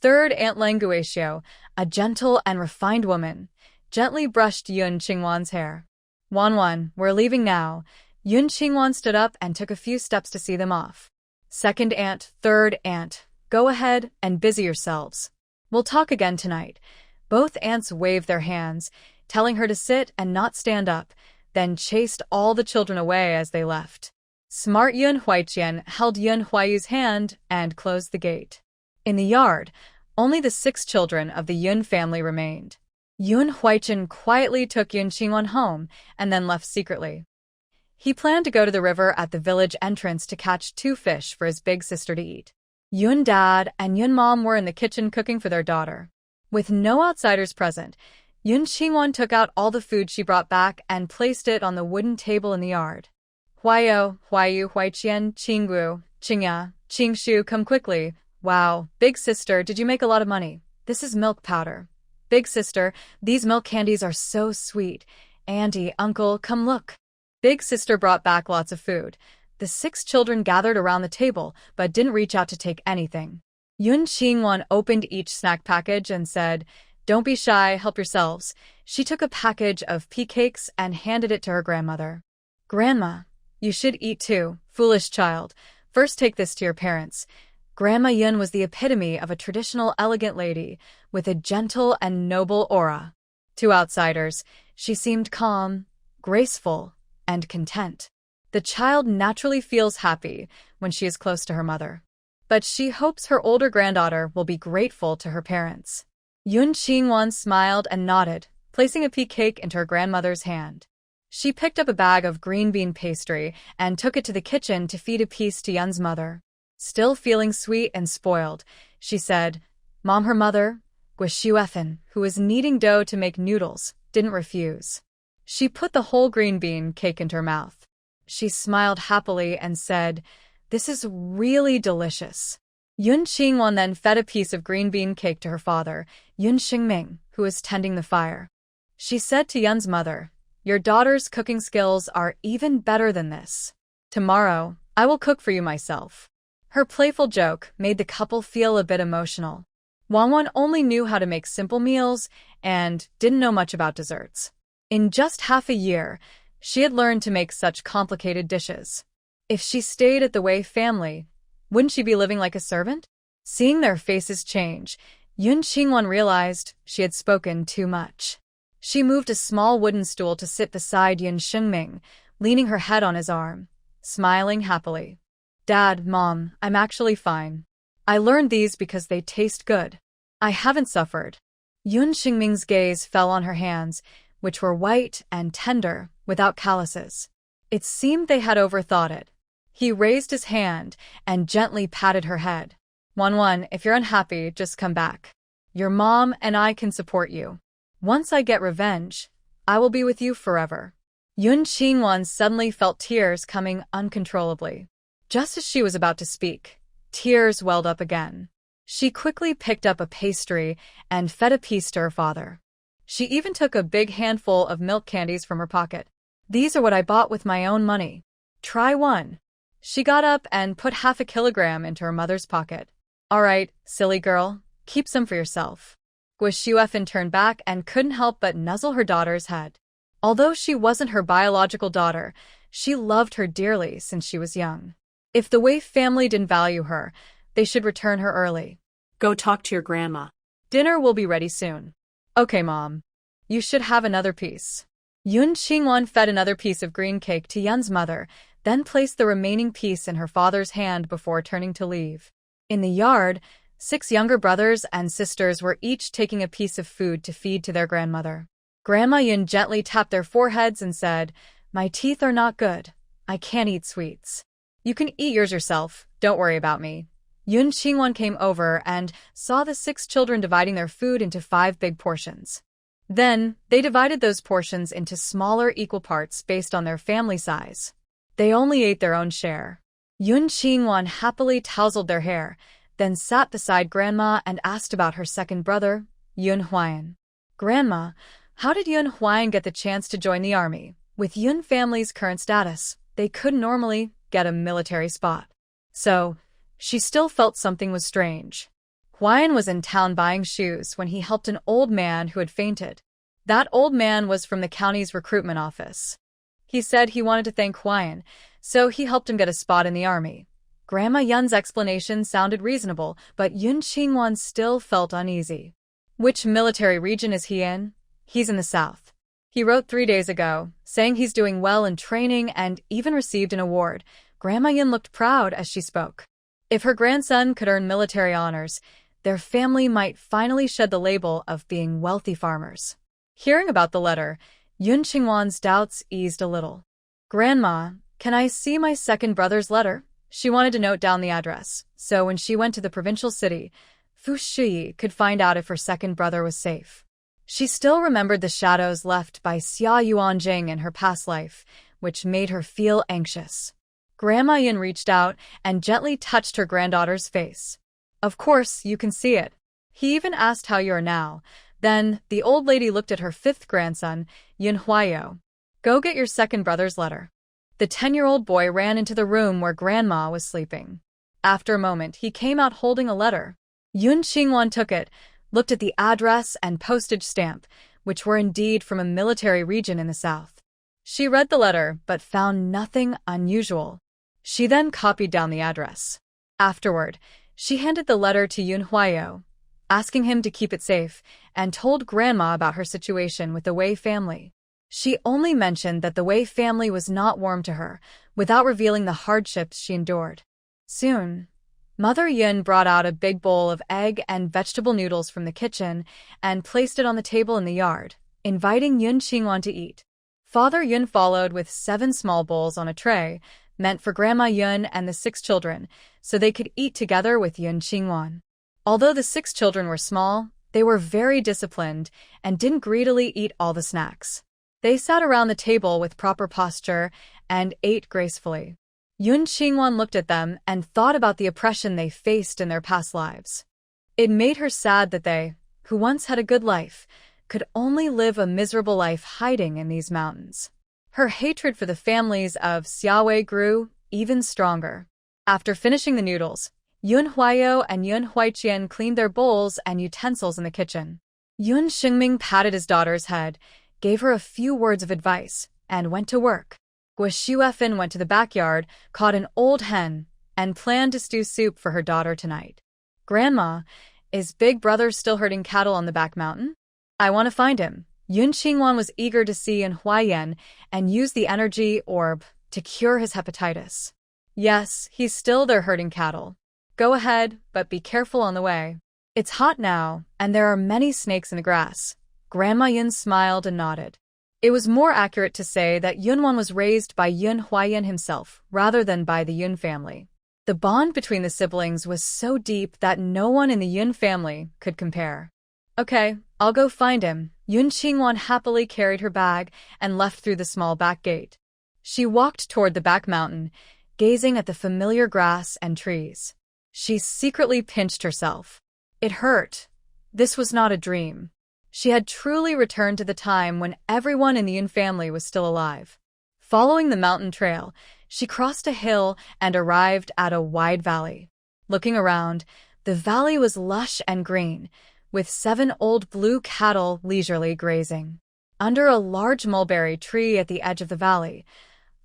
Third Aunt Languatio, a gentle and refined woman, gently brushed Yun Qingwan's hair. "Wan, we're leaving now." Yun Qingwan stood up and took a few steps to see them off. "Second aunt, third aunt, go ahead and busy yourselves. We'll talk again tonight." Both aunts waved their hands, telling her to sit and not stand up, then chased all the children away as they left. Smart Yun Huaiqian held Yun Huayu's hand and closed the gate. In the yard, only the 6 children of the Yun family remained. Yun Huaiqian quietly took Yun Qingwan home and then left secretly. He planned to go to the river at the village entrance to catch 2 fish for his big sister to eat. Yun Dad and Yun Mom were in the kitchen cooking for their daughter. With no outsiders present, Yun Qingwan took out all the food she brought back and placed it on the wooden table in the yard. "Huayo, Huayu, Huaiqian, Qinggu, Qingya, Qingshu, come quickly. Wow, big sister, did you make a lot of money? This is milk powder. Big sister, these milk candies are so sweet. Auntie, uncle, come look." Big sister brought back lots of food. The 6 children gathered around the table but didn't reach out to take anything. Yun Qingwan opened each snack package and said, "Don't be shy, help yourselves." She took a package of pea cakes and handed it to her grandmother. "Grandma, you should eat too, foolish child. First take this to your parents." Grandma Yun was the epitome of a traditional elegant lady with a gentle and noble aura. To outsiders, she seemed calm, graceful, and content. The child naturally feels happy when she is close to her mother. but she hopes her older granddaughter will be grateful to her parents. Yun Qingwan smiled and nodded, placing a pea cake into her grandmother's hand. She picked up a bag of green bean pastry and took it to the kitchen to feed a piece to Yun's mother. Still feeling sweet and spoiled, she said, "Mom," her mother, Guishuefan, who was kneading dough to make noodles, didn't refuse. She put the whole green bean cake into her mouth. She smiled happily and said, "This is really delicious." Yun Qingwan then fed a piece of green bean cake to her father, Yun Xingming, who was tending the fire. She said to Yun's mother, "Your daughter's cooking skills are even better than this. Tomorrow, I will cook for you myself." Her playful joke made the couple feel a bit emotional. Wangwan only knew how to make simple meals and didn't know much about desserts. In just half a year, she had learned to make such complicated dishes. If she stayed at the Wei family, wouldn't she be living like a servant? Seeing their faces change, Yun Qingwan realized she had spoken too much. She moved a small wooden stool to sit beside Yun Xingming, leaning her head on his arm, smiling happily. "Dad, Mom, I'm actually fine. I learned these because they taste good. I haven't suffered." Yun Xingming's gaze fell on her hands, which were white and tender, without calluses. It seemed they had overthought it. He raised his hand and gently patted her head. "Wanwan, if you're unhappy, just come back. Your mom and I can support you. Once I get revenge, I will be with you forever." Yun Qingwan suddenly felt tears coming uncontrollably. Just as she was about to speak, tears welled up again. She quickly picked up a pastry and fed a piece to her father. She even took a big handful of milk candies from her pocket. "These are what I bought with my own money. Try one." She got up and put 1/2 kilogram into her mother's pocket. "All right, silly girl, keep some for yourself." Guishuefan turned back and couldn't help but nuzzle her daughter's head. Although she wasn't her biological daughter, she loved her dearly since she was young. If the Wei family didn't value her, they should return her early. Go talk to your grandma. "Dinner will be ready soon." "Okay, Mom. You should have another piece." Yun Qingwan fed another piece of green cake to Yun's mother, then placed the remaining piece in her father's hand before turning to leave. In the yard, 6 younger brothers and sisters were each taking a piece of food to feed to their grandmother. Grandma Yun gently tapped their foreheads and said, "My teeth are not good. I can't eat sweets. You can eat yours yourself, don't worry about me." Yun Qingwan came over and saw the 6 children dividing their food into 5 big portions. Then, they divided those portions into smaller equal parts based on their family size. They only ate their own share. Yun Qingwan happily tousled their hair, then sat beside Grandma and asked about her second brother, Yun Huayan. "Grandma, how did Yun Huayan get the chance to join the army? With Yun family's current status, they couldn't normally get a military spot." So, she still felt something was strange. Huayan was in town buying shoes when he helped an old man who had fainted. That old man was from the county's recruitment office. He said he wanted to thank Huayan, so he helped him get a spot in the army. Grandma Yun's explanation sounded reasonable, but Yun Qingwan still felt uneasy. "Which military region is he in?" "He's in the south. He wrote 3 days ago, saying he's doing well in training and even received an award." Grandma Yun looked proud as she spoke. If her grandson could earn military honors, their family might finally shed the label of being wealthy farmers. Hearing about the letter, Yun Qingwan's doubts eased a little. "Grandma, can I see my second brother's letter?" She wanted to note down the address, so when she went to the provincial city, Fu Yao could find out if her second brother was safe. She still remembered the shadows left by Xia Yuanjing in her past life, which made her feel anxious. Grandma Yun reached out and gently touched her granddaughter's face. "Of course, you can see it." He even asked how you are now. Then, the old lady looked at her 5th grandson, Yun Huayo. "Go get your second brother's letter." The 10-year-old boy ran into the room where Grandma was sleeping. After a moment, he came out holding a letter. Yun Qingwan took it, looked at the address and postage stamp, which were indeed from a military region in the south. She read the letter, but found nothing unusual. She then copied down the address. Afterward, she handed the letter to Yun Huayo, asking him to keep it safe, and told Grandma about her situation with the Wei family. She only mentioned that the Wei family was not warm to her, without revealing the hardships she endured. Soon, Mother Yun brought out a big bowl of egg and vegetable noodles from the kitchen and placed it on the table in the yard, inviting Yun Qingwan to eat. Father Yun followed with 7 small bowls on a tray, meant for Grandma Yun and the 6 children, so they could eat together with Yun Qingwan. Although the 6 children were small, they were very disciplined and didn't greedily eat all the snacks. They sat around the table with proper posture and ate gracefully. Yun Qingwan looked at them and thought about the oppression they faced in their past lives. It made her sad that they, who once had a good life, could only live a miserable life hiding in these mountains. Her hatred for the families of Xiaowei grew even stronger. After finishing the noodles, Yun Huaiyou and Yun Huaiqian cleaned their bowls and utensils in the kitchen. Yun Xingming patted his daughter's head, gave her a few words of advice, and went to work. Guo Shuefan went to the backyard, caught an old hen, and planned to stew soup for her daughter tonight. Grandma, is Big Brother still herding cattle on the back mountain? I want to find him. Yun Qingwan was eager to see Yun Huaiyan and use the energy orb to cure his hepatitis. Yes, he's still there herding cattle. Go ahead, but be careful on the way. It's hot now, and there are many snakes in the grass. Grandma Yun smiled and nodded. It was more accurate to say that Yunwan was raised by Yun Huaiyan himself, rather than by the Yun family. The bond between the siblings was so deep that no one in the Yun family could compare. Okay, I'll go find him. Yun Qingwan happily carried her bag and left through the small back gate. She walked toward the back mountain, gazing at the familiar grass and trees. She secretly pinched herself. It hurt. This was not a dream. She had truly returned to the time when everyone in the Yun family was still alive. Following the mountain trail, she crossed a hill and arrived at a wide valley. Looking around, the valley was lush and green, with 7 old blue cattle leisurely grazing. Under a large mulberry tree at the edge of the valley,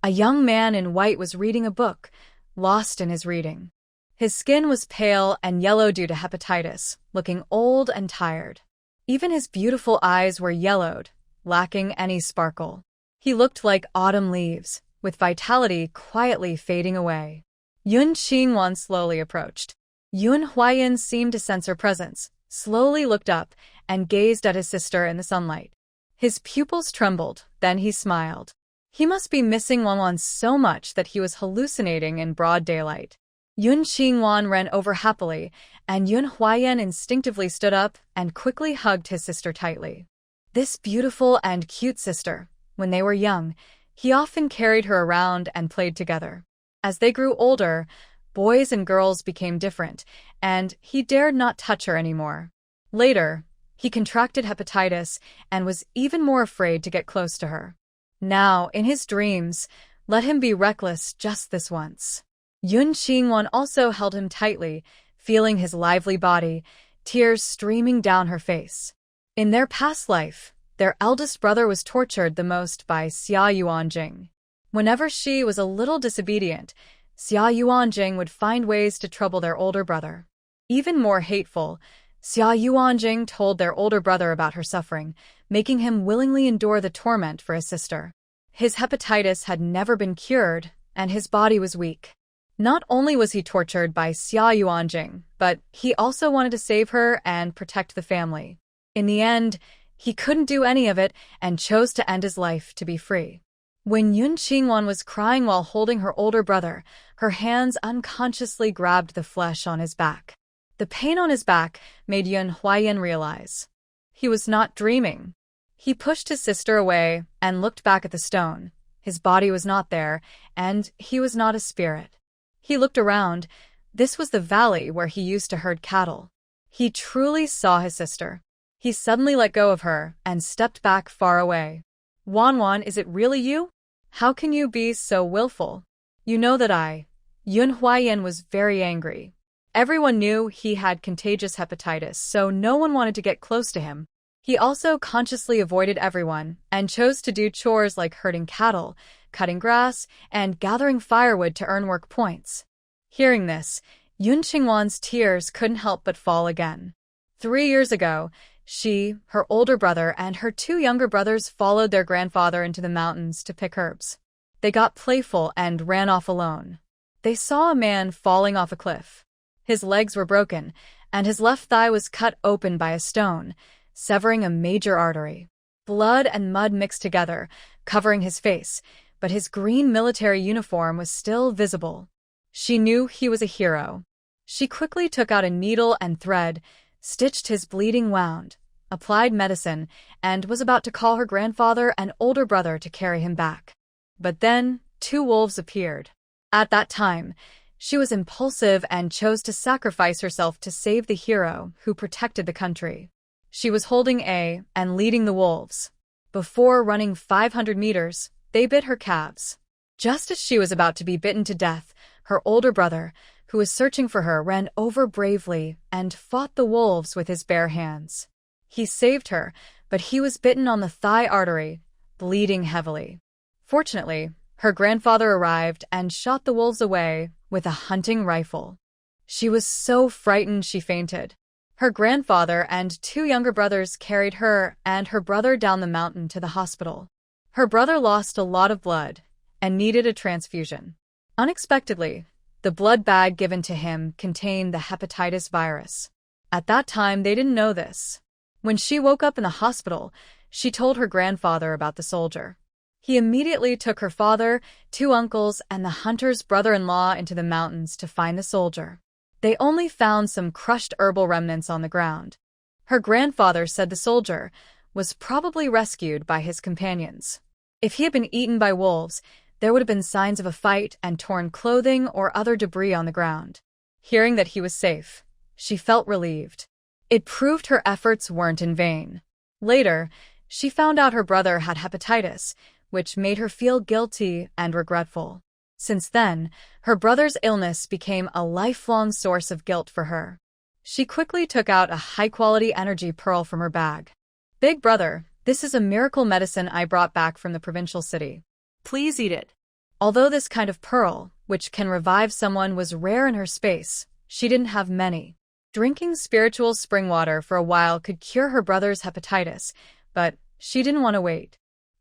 a young man in white was reading a book, lost in his reading. His skin was pale and yellow due to hepatitis, looking old and tired. Even his beautiful eyes were yellowed, lacking any sparkle. He looked like autumn leaves, with vitality quietly fading away. Yun Qingwan slowly approached. Yun Huaiyan seemed to sense her presence, slowly looked up, and gazed at his sister in the sunlight. His pupils trembled, then he smiled. He must be missing Wanwan so much that he was hallucinating in broad daylight. Yun Qingwan ran over happily, and Yun Huaiyan instinctively stood up and quickly hugged his sister tightly. This beautiful and cute sister, when they were young, he often carried her around and played together. As they grew older, boys and girls became different, and he dared not touch her anymore. Later, he contracted hepatitis and was even more afraid to get close to her. Now, in his dreams, let him be reckless just this once. Yun Qingwan also held him tightly, feeling his lively body, tears streaming down her face. In their past life, their eldest brother was tortured the most by Xia Yuanjing. Whenever she was a little disobedient, Xia Yuanjing would find ways to trouble their older brother. Even more hateful, Xia Yuanjing told their older brother about her suffering, making him willingly endure the torment for his sister. His hepatitis had never been cured, and his body was weak. Not only was he tortured by Xia Yuanjing, but he also wanted to save her and protect the family. In the end, he couldn't do any of it and chose to end his life to be free. When Yun Qingwan was crying while holding her older brother, her hands unconsciously grabbed the flesh on his back. The pain on his back made Yun Huaiyan realize he was not dreaming. He pushed his sister away and looked back at the stone. His body was not there, and he was not a spirit. He looked around. This was the valley where he used to herd cattle. He truly saw his sister. He suddenly let go of her and stepped back far away. Wanwan, is it really you? How can you be so willful? You know that Yun Huaiyan was very angry. Everyone knew he had contagious hepatitis, so no one wanted to get close to him. He also consciously avoided everyone and chose to do chores like herding cattle, cutting grass, and gathering firewood to earn work points. Hearing this, Yun Qingwan's tears couldn't help but fall again. 3 years ago, she, her older brother, and her 2 younger brothers followed their grandfather into the mountains to pick herbs. They got playful and ran off alone. They saw a man falling off a cliff. His legs were broken, and his left thigh was cut open by a stone, severing a major artery. Blood and mud mixed together, covering his face, but his green military uniform was still visible. She knew he was a hero. She quickly took out a needle and thread, stitched his bleeding wound, applied medicine, and was about to call her grandfather and older brother to carry him back. But then, 2 wolves appeared. At that time, she was impulsive and chose to sacrifice herself to save the hero who protected the country. She was holding A and leading the wolves. Before running 500 meters, they bit her calves. Just as she was about to be bitten to death, her older brother, who was searching for her, ran over bravely and fought the wolves with his bare hands. He saved her, but he was bitten on the thigh artery, bleeding heavily. Fortunately, her grandfather arrived and shot the wolves away with a hunting rifle. She was so frightened she fainted. Her grandfather and 2 younger brothers carried her and her brother down the mountain to the hospital. Her brother lost a lot of blood and needed a transfusion. Unexpectedly, the blood bag given to him contained the hepatitis virus. At that time, they didn't know this. When she woke up in the hospital, she told her grandfather about the soldier. He immediately took her father, 2 uncles, and the hunter's brother-in-law into the mountains to find the soldier. They only found some crushed herbal remnants on the ground. Her grandfather said the soldier was probably rescued by his companions. If he had been eaten by wolves, there would have been signs of a fight and torn clothing or other debris on the ground. Hearing that he was safe, she felt relieved. It proved her efforts weren't in vain. Later, she found out her brother had hepatitis, which made her feel guilty and regretful. Since then, her brother's illness became a lifelong source of guilt for her. She quickly took out a high-quality energy pearl from her bag. "Big brother, this is a miracle medicine I brought back from the provincial city. Please eat it." Although this kind of pearl, which can revive someone, was rare in her space, she didn't have many. Drinking spiritual spring water for a while could cure her brother's hepatitis, but she didn't want to wait.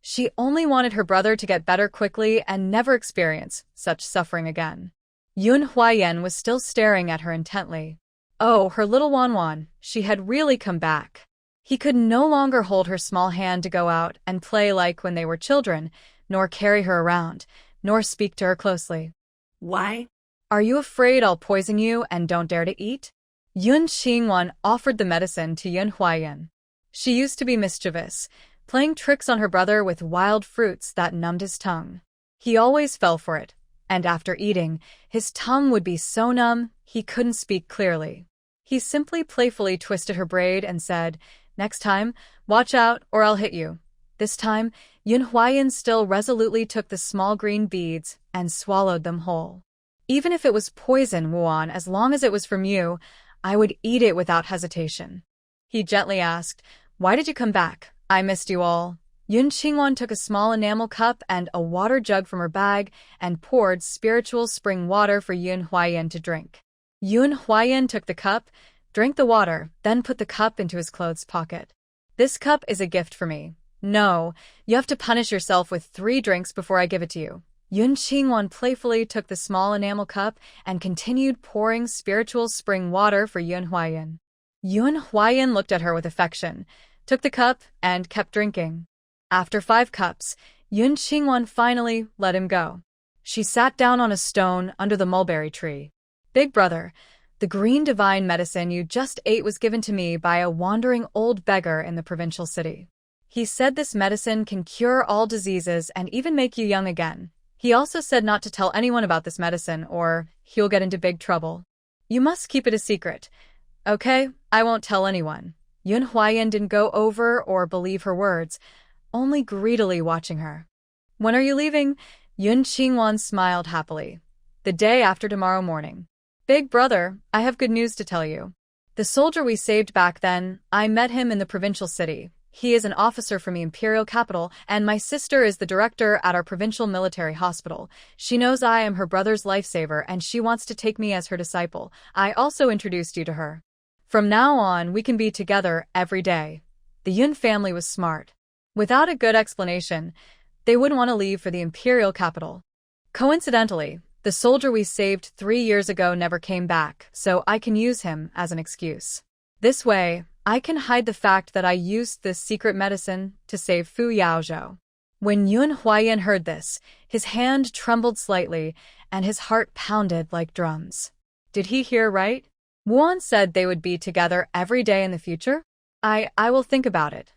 She only wanted her brother to get better quickly and never experience such suffering again. Yun Huayan was still staring at her intently. Oh, her little Wanwan, she had really come back. He could no longer hold her small hand to go out and play like when they were children, nor carry her around, nor speak to her closely. Why? Are you afraid I'll poison you and don't dare to eat? Yun Qingwan offered the medicine to Yun Huayan. She used to be mischievous, playing tricks on her brother with wild fruits that numbed his tongue. He always fell for it, and after eating, his tongue would be so numb he couldn't speak clearly. He simply playfully twisted her braid and said, "Next time, watch out or I'll hit you." This time, Yun Huayan still resolutely took the small green beads and swallowed them whole. "Even if it was poison, Wuan, as long as it was from you, I would eat it without hesitation." He gently asked, "Why did you come back? I missed you all." Yun Qingwan took a small enamel cup and a water jug from her bag and poured spiritual spring water for Yun Huayan to drink. Yun Huayan took the cup, drank the water, then put the cup into his clothes pocket. "This cup is a gift for me. No, you have to punish yourself with 3 drinks before I give it to you." Yun Qingwan playfully took the small enamel cup and continued pouring spiritual spring water for Yun Huayan. Yun Huayan looked at her with affection, took the cup, and kept drinking. After 5 cups, Yun Qingwan finally let him go. She sat down on a stone under the mulberry tree. "Big brother, the green divine medicine you just ate was given to me by a wandering old beggar in the provincial city. He said this medicine can cure all diseases and even make you young again. He also said not to tell anyone about this medicine or he'll get into big trouble. You must keep it a secret. Okay, I won't tell anyone." Yun Huayan didn't go over or believe her words, only greedily watching her. "When are you leaving?" Yun Qingwan smiled happily. "The day after tomorrow morning." "Big brother, I have good news to tell you. The soldier we saved back then, I met him in the provincial city. He is an officer from the imperial capital, and my sister is the director at our provincial military hospital. She knows I am her brother's lifesaver, and she wants to take me as her disciple. I also introduced you to her. From now on, we can be together every day." The Yun family was smart. Without a good explanation, they wouldn't want to leave for the imperial capital. Coincidentally, The soldier we saved 3 years ago never came back, so I can use him as an excuse. This way, I can hide the fact that I used this secret medicine to save Fu Yao. When Yun Huayan heard this, his hand trembled slightly and his heart pounded like drums. Did he hear right? Wuan said they would be together every day in the future? I will think about it.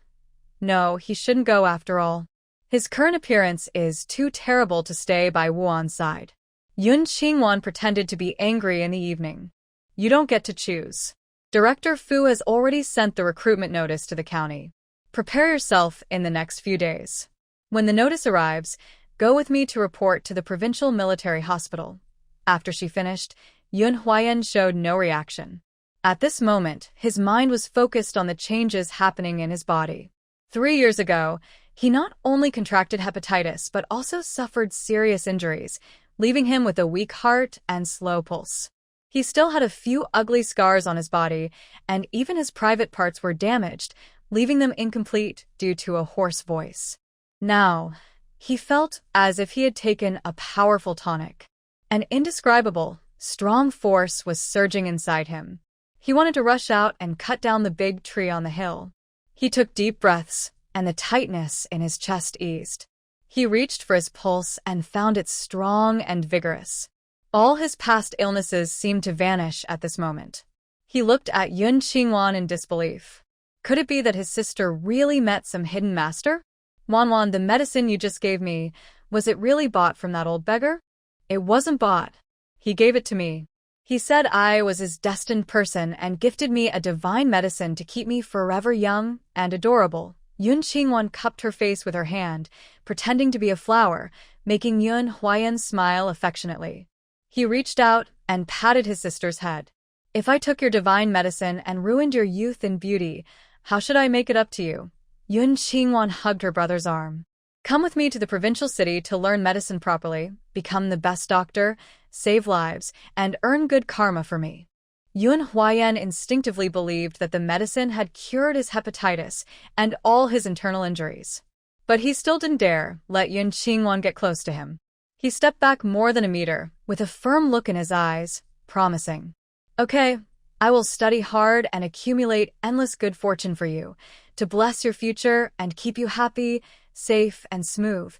No, he shouldn't go after all. His current appearance is too terrible to stay by Wuan's side. Yun Qingwan pretended to be angry in the evening. You don't get to choose. Director Fu has already sent the recruitment notice to the county. Prepare yourself in the next few days. When the notice arrives, go with me to report to the provincial military hospital. After she finished, Yun Huayan showed no reaction. At this moment, his mind was focused on the changes happening in his body. 3 years ago, he not only contracted hepatitis but also suffered serious injuries, leaving him with a weak heart and slow pulse. He still had a few ugly scars on his body, and even his private parts were damaged, leaving them incomplete due to a hoarse voice. Now, he felt as if he had taken a powerful tonic. An indescribable, strong force was surging inside him. He wanted to rush out and cut down the big tree on the hill. He took deep breaths, and the tightness in his chest eased. He reached for his pulse and found it strong and vigorous. All his past illnesses seemed to vanish at this moment. He looked at Yun Qingwan in disbelief. Could it be that his sister really met some hidden master? Wanwan, the medicine you just gave me, was it really bought from that old beggar? It wasn't bought. He gave it to me. He said I was his destined person and gifted me a divine medicine to keep me forever young and adorable. Yun Qingwan cupped her face with her hand, pretending to be a flower, making Yun Huayan smile affectionately. He reached out and patted his sister's head. If I took your divine medicine and ruined your youth and beauty, how should I make it up to you? Yun Qingwan hugged her brother's arm. Come with me to the provincial city to learn medicine properly, become the best doctor, save lives, and earn good karma for me. Yun Huayan instinctively believed that the medicine had cured his hepatitis and all his internal injuries. But he still didn't dare let Yun Qingwan get close to him. He stepped back more than a meter, with a firm look in his eyes, promising, Okay, I will study hard and accumulate endless good fortune for you, to bless your future and keep you happy, safe, and smooth.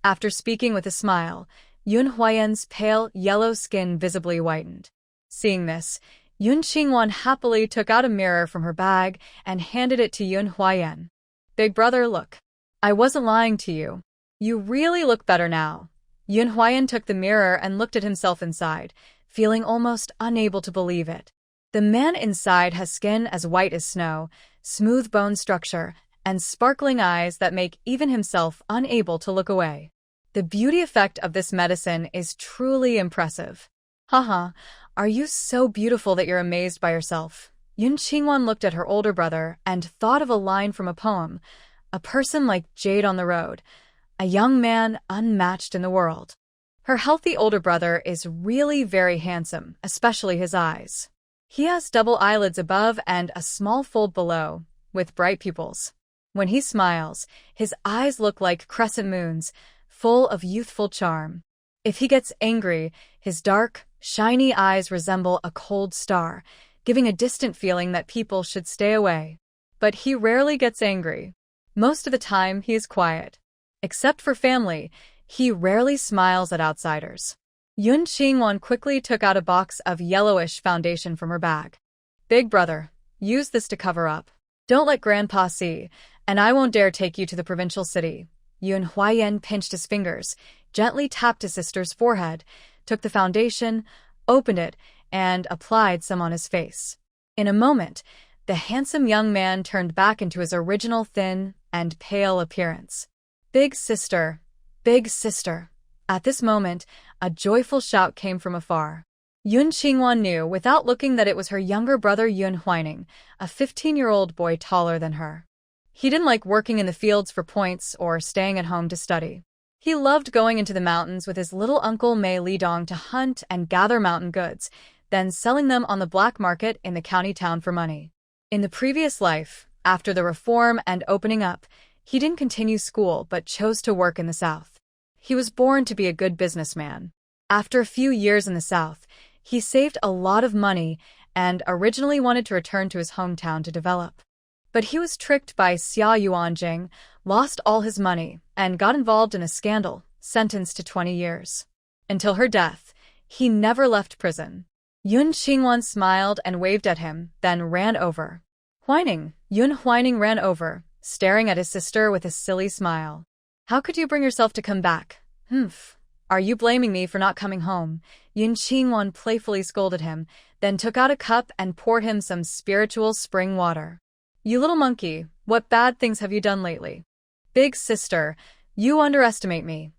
After speaking with a smile, Yun Huayan's pale, yellow skin visibly whitened. Seeing this, Yun Qingwan happily took out a mirror from her bag and handed it to Yun Huayan. Big brother, look. I wasn't lying to you. You really look better now. Yun Huayan took the mirror and looked at himself inside, feeling almost unable to believe it. The man inside has skin as white as snow, smooth bone structure, and sparkling eyes that make even himself unable to look away. The beauty effect of this medicine is truly impressive. Haha, are you so beautiful that you're amazed by yourself? Yun Qingwan looked at her older brother and thought of a line from a poem, a person like jade on the road, a young man unmatched in the world. Her healthy older brother is really very handsome, especially his eyes. He has double eyelids above and a small fold below, with bright pupils. When he smiles, his eyes look like crescent moons, full of youthful charm. If he gets angry, his dark, shiny eyes resemble a cold star, giving a distant feeling that people should stay away. But he rarely gets angry. Most of the time, he is quiet. Except for family, he rarely smiles at outsiders. Yun Qingwan quickly took out a box of yellowish foundation from her bag. Big brother, use this to cover up. Don't let Grandpa see, and I won't dare take you to the provincial city. Yun Huayan pinched his fingers, gently tapped his sister's forehead, took the foundation, opened it, and applied some on his face. In a moment, the handsome young man turned back into his original thin and pale appearance. Big sister, big sister. At this moment, a joyful shout came from afar. Yun Qingwan knew without looking that it was her younger brother Yun Huaining, a 15-year-old boy taller than her. He didn't like working in the fields for points or staying at home to study. He loved going into the mountains with his little uncle Mei Lidong to hunt and gather mountain goods, then selling them on the black market in the county town for money. In the previous life, after the reform and opening up, he didn't continue school but chose to work in the south. He was born to be a good businessman. After a few years in the south, he saved a lot of money and originally wanted to return to his hometown to develop. But he was tricked by Xia Yuanjing, lost all his money, and got involved in a scandal, sentenced to 20 years. Until her death, he never left prison. Yun Xingwan smiled and waved at him, then ran over. Whining, Yun Whining ran over, staring at his sister with a silly smile. How could you bring yourself to come back? Humph. Are you blaming me for not coming home? Yun Xingwan playfully scolded him, then took out a cup and poured him some spiritual spring water. You little monkey, what bad things have you done lately? Big sister, you underestimate me.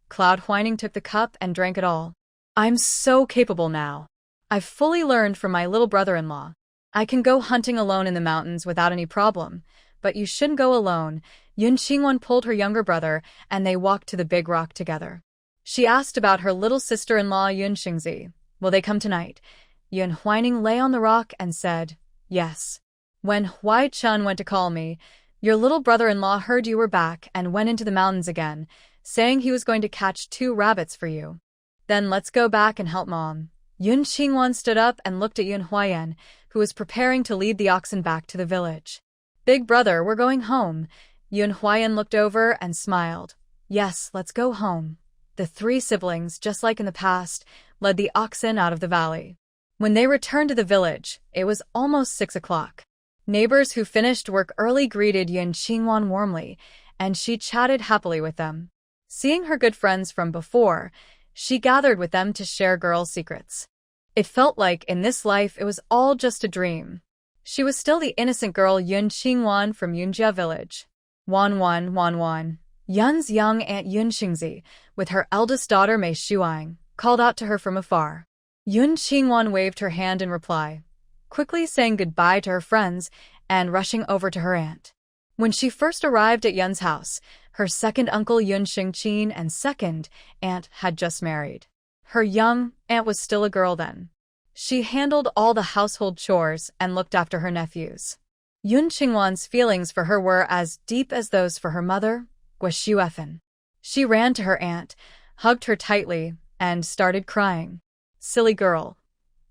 Cloud Whining took the cup and drank it all. I'm so capable now. I've fully learned from my little brother-in-law. I can go hunting alone in the mountains without any problem, but you shouldn't go alone. Yun Xingwan pulled her younger brother, and they walked to the big rock together. She asked about her little sister-in-law Yun Xingzi. Will they come tonight? Yun Whining lay on the rock and said, yes. When Huai Chun went to call me, your little brother-in-law heard you were back and went into the mountains again, saying he was going to catch 2 rabbits for you. Then let's go back and help Mom. Yun Xingwan stood up and looked at Yun Huayan, who was preparing to lead the oxen back to the village. Big brother, we're going home. Yun Huayan looked over and smiled. Yes, let's go home. The 3 siblings, just like in the past, led the oxen out of the valley. When they returned to the village, it was almost 6 o'clock. Neighbors who finished work early greeted Yun Xingwan warmly, and she chatted happily with them. Seeing her good friends from before, she gathered with them to share girl secrets. It felt like in this life it was all just a dream. She was still the innocent girl Yun Xingwan from Yunjia village. Wan, Yun's young aunt Yun Xingzi, with her eldest daughter Mei Shuang, called out to her from afar. Yun Xingwan waved her hand in reply, quickly saying goodbye to her friends and rushing over to her aunt. When she first arrived at Yun's house, her second uncle Yun Xingqin and second aunt had just married. Her young aunt was still a girl then. She handled all the household chores and looked after her nephews. Yun Xingwan's feelings for her were as deep as those for her mother, Gua Shuefen. She ran to her aunt, hugged her tightly, and started crying. Silly girl.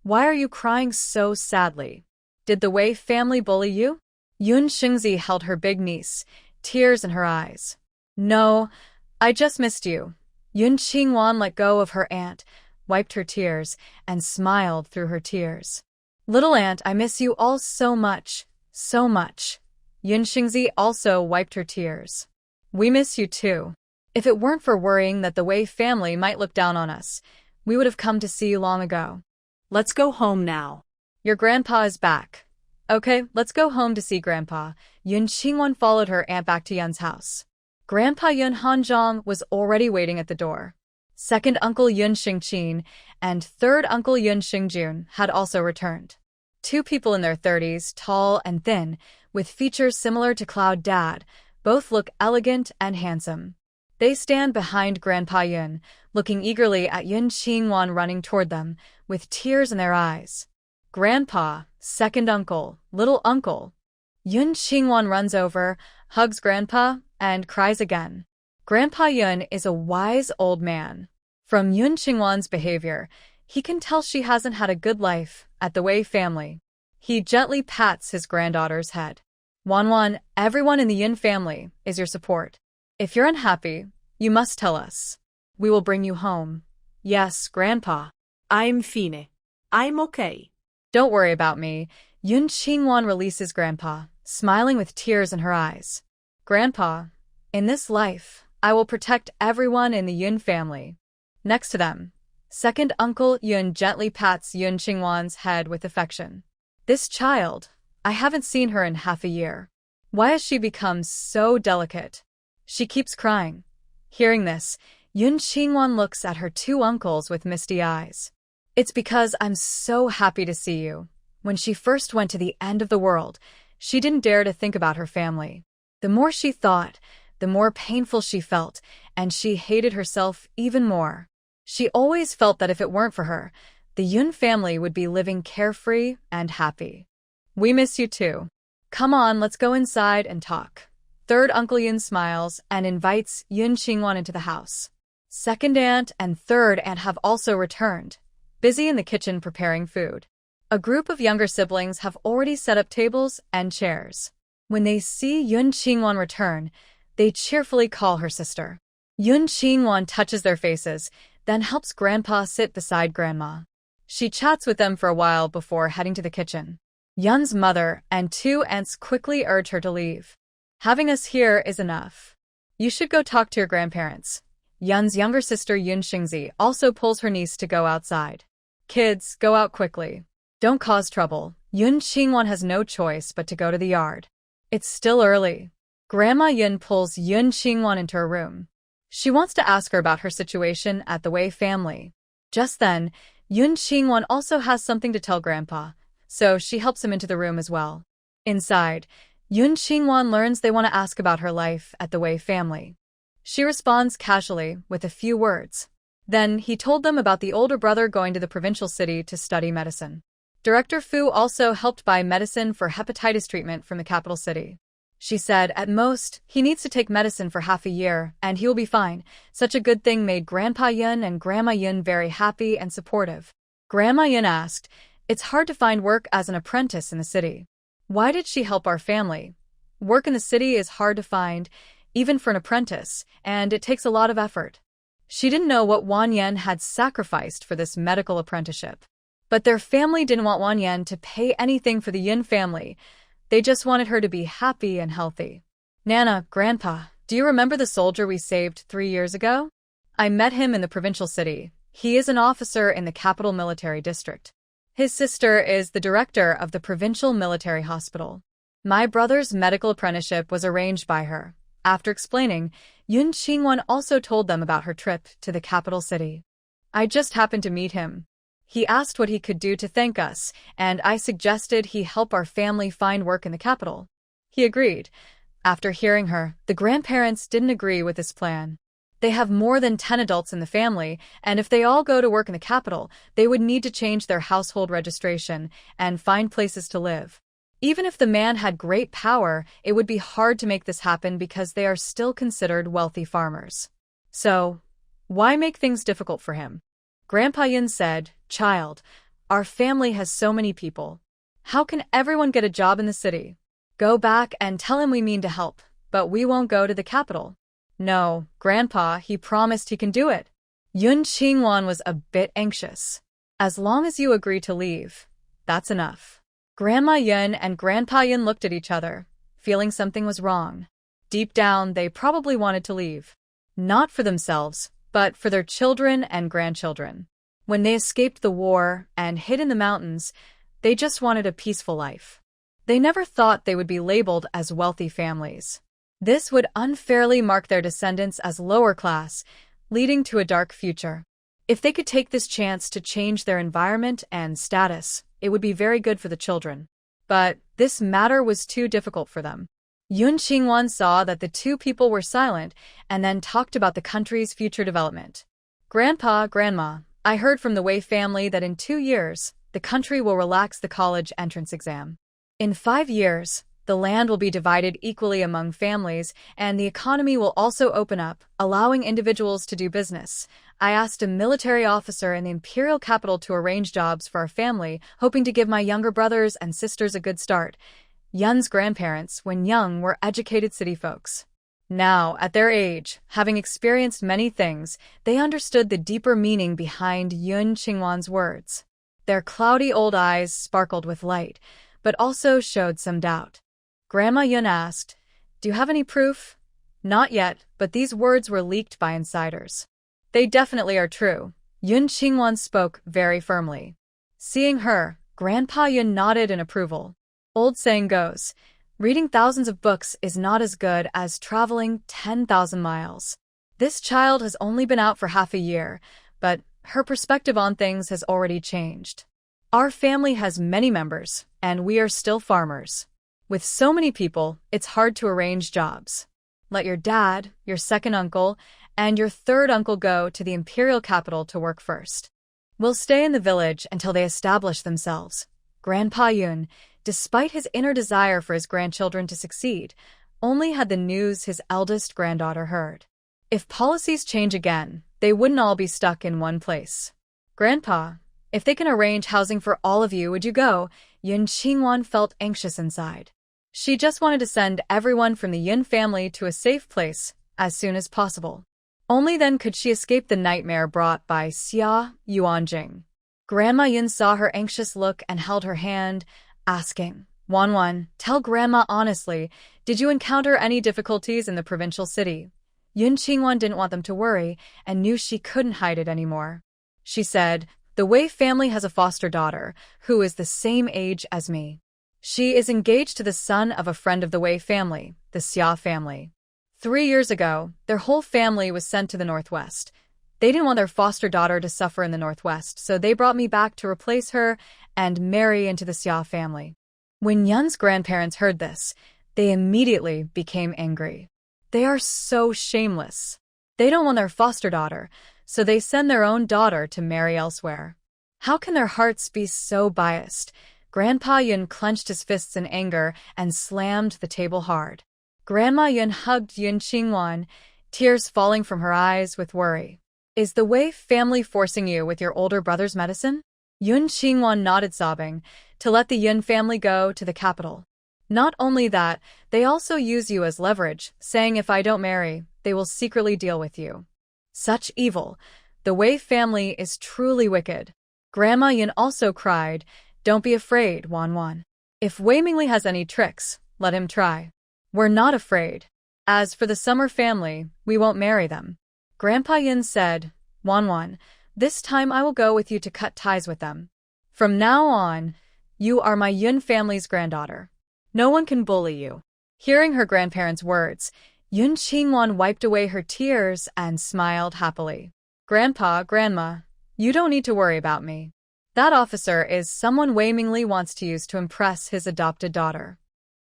Why are you crying so sadly? Did the Wei family bully you? Yun Xingzi held her big niece, tears in her eyes. No, I just missed you. Yun Xingwan let go of her aunt, wiped her tears, and smiled through her tears. Little aunt, I miss you all so much, so much. Yun Xingzi also wiped her tears. We miss you too. If it weren't for worrying that the Wei family might look down on us, we would have come to see you long ago. Let's go home now. Your grandpa is back. Okay, let's go home to see Grandpa. Yun Xingwan followed her aunt back to Yun's house. Grandpa Yun Hanzhong was already waiting at the door. Second uncle Yun Xingqin and third uncle Yun Xingjun had also returned. 2 people in their 30s, tall and thin, with features similar to Cloud Dad, both look elegant and handsome. They stand behind Grandpa Yun, looking eagerly at Yun Xingwan running toward them, with tears in their eyes. Grandpa, second uncle, little uncle. Yun Xingwan runs over, hugs Grandpa, and cries again. Grandpa Yun is a wise old man. From Yun Xingwan's behavior, he can tell she hasn't had a good life at the Wei family. He gently pats his granddaughter's head. Wan, everyone in the Yun family is your support. If you're unhappy, you must tell us. We will bring you home. Yes, Grandpa. I'm fine. I'm okay. Don't worry about me. Yun Xingwan releases Grandpa, smiling with tears in her eyes. Grandpa, in this life, I will protect everyone in the Yun family. Next to them, second uncle Yun gently pats Yun Xingwan's head with affection. This child, I haven't seen her in half a year. Why has she become so delicate? She keeps crying. Hearing this, Yun Xingwan looks at her 2 uncles with misty eyes. It's because I'm so happy to see you. When she first went to the end of the world, she didn't dare to think about her family. The more she thought, the more painful she felt, and she hated herself even more. She always felt that if it weren't for her, the Yun family would be living carefree and happy. We miss you too. Come on, let's go inside and talk. Third Uncle Yun smiles and invites Yun Xingwan into the house. Second aunt and third aunt have also returned, busy in the kitchen preparing food. A group of younger siblings have already set up tables and chairs. When they see Yun Qingwan return, they cheerfully call her sister. Yun Qingwan touches their faces, then helps Grandpa sit beside Grandma. She chats with them for a while before heading to the kitchen. Yun's mother and two aunts quickly urge her to leave. Having us here is enough. You should go talk to your grandparents. Yun's younger sister Yun Xingzi also pulls her niece to go outside. Kids, go out quickly. Don't cause trouble. Yun Qingwan has no choice but to go to the yard. It's still early. Grandma Yun pulls Yun Qingwan into her room. She wants to ask her about her situation at the Wei family. Just then, Yun Qingwan also has something to tell Grandpa, so she helps him into the room as well. Inside, Yun Qingwan learns they want to ask about her life at the Wei family. She responds casually with a few words. Then he told them about the older brother going to the provincial city to study medicine. Director Fu also helped buy medicine for hepatitis treatment from the capital city. She said, at most, he needs to take medicine for half a year, and he will be fine. Such a good thing made Grandpa Yun and Grandma Yun very happy and supportive. Grandma Yun asked, it's hard to find work as an apprentice in the city. Why did she help our family? Work in the city is hard to find, even for an apprentice, and it takes a lot of effort. She didn't know what Wan Yan had sacrificed for this medical apprenticeship. But their family didn't want Wan Yan to pay anything for the Yin family. They just wanted her to be happy and healthy. Nana, Grandpa, do you remember the soldier we saved 3 years ago? I met him in the provincial city. He is an officer in the capital military district. His sister is the director of the provincial military hospital. My brother's medical apprenticeship was arranged by her. After explaining, Yun Qingwan also told them about her trip to the capital city. I just happened to meet him. He asked what he could do to thank us, and I suggested he help our family find work in the capital. He agreed. After hearing her, the grandparents didn't agree with this plan. They have more than 10 adults in the family, and if they all go to work in the capital, they would need to change their household registration and find places to live. Even if the man had great power, it would be hard to make this happen because they are still considered wealthy farmers. So, why make things difficult for him? Grandpa Yun said, child, our family has so many people. How can everyone get a job in the city? Go back and tell him we mean to help, but we won't go to the capital. No, Grandpa, he promised he can do it. Yun Qingwan was a bit anxious. As long as you agree to leave, that's enough. Grandma Yun and Grandpa Yun looked at each other, feeling something was wrong. Deep down, they probably wanted to leave. Not for themselves, but for their children and grandchildren. When they escaped the war and hid in the mountains, they just wanted a peaceful life. They never thought they would be labeled as wealthy families. This would unfairly mark their descendants as lower class, leading to a dark future. If they could take this chance to change their environment and status, it would be very good for the children. But this matter was too difficult for them. Yun Qingwan saw that the two people were silent and then talked about the country's future development. Grandpa, Grandma, I heard from the Wei family that in 2 years, the country will relax the college entrance exam. In 5 years, the land will be divided equally among families, and the economy will also open up, allowing individuals to do business. I asked a military officer in the imperial capital to arrange jobs for our family, hoping to give my younger brothers and sisters a good start. Yun's grandparents, when young, were educated city folks. Now, at their age, having experienced many things, they understood the deeper meaning behind Yun Qingwan's words. Their cloudy old eyes sparkled with light, but also showed some doubt. Grandma Yun asked, do you have any proof? Not yet, but these words were leaked by insiders. They definitely are true. Yun Qingwan spoke very firmly. Seeing her, Grandpa Yun nodded in approval. Old saying goes, reading thousands of books is not as good as traveling 10,000 miles. This child has only been out for half a year, but her perspective on things has already changed. Our family has many members, and we are still farmers. With so many people, it's hard to arrange jobs. Let your dad, your second uncle, and your third uncle go to the imperial capital to work first. We'll stay in the village until they establish themselves. Grandpa Yun, despite his inner desire for his grandchildren to succeed, only had the news his eldest granddaughter heard. If policies change again, they wouldn't all be stuck in one place. Grandpa, if they can arrange housing for all of you, would you go? Yun Qingwan felt anxious inside. She just wanted to send everyone from the Yun family to a safe place as soon as possible. Only then could she escape the nightmare brought by Xia Yuanjing. Grandma Yun saw her anxious look and held her hand, asking, Wanwan, tell Grandma honestly, did you encounter any difficulties in the provincial city? Yun Qingwan didn't want them to worry and knew she couldn't hide it anymore. She said, the Wei family has a foster daughter who is the same age as me. She is engaged to the son of a friend of the Wei family, the Xia family. 3 years ago, their whole family was sent to the Northwest. They didn't want their foster daughter to suffer in the Northwest, so they brought me back to replace her and marry into the Xia family. When Yun's grandparents heard this, they immediately became angry. They are so shameless. They don't want their foster daughter, so they send their own daughter to marry elsewhere. How can their hearts be so biased? Grandpa Yun clenched his fists in anger and slammed the table hard. Grandma Yun hugged Yun Qingwan, tears falling from her eyes with worry. Is the Wei family forcing you with your older brother's medicine? Yun Qingwan nodded, sobbing, to let the Yun family go to the capital. Not only that, they also use you as leverage, saying if I don't marry, they will secretly deal with you. Such evil. The Wei family is truly wicked. Grandma Yun also cried, don't be afraid, Wanwan. If Wei Mingli has any tricks, let him try. We're not afraid. As for the Summer family, we won't marry them. Grandpa Yin said, Wanwan, this time I will go with you to cut ties with them. From now on, you are my Yun family's granddaughter. No one can bully you. Hearing her grandparents' words, Yun Qingwan wiped away her tears and smiled happily. Grandpa, Grandma, you don't need to worry about me. That officer is someone Wei Mingli wants to use to impress his adopted daughter.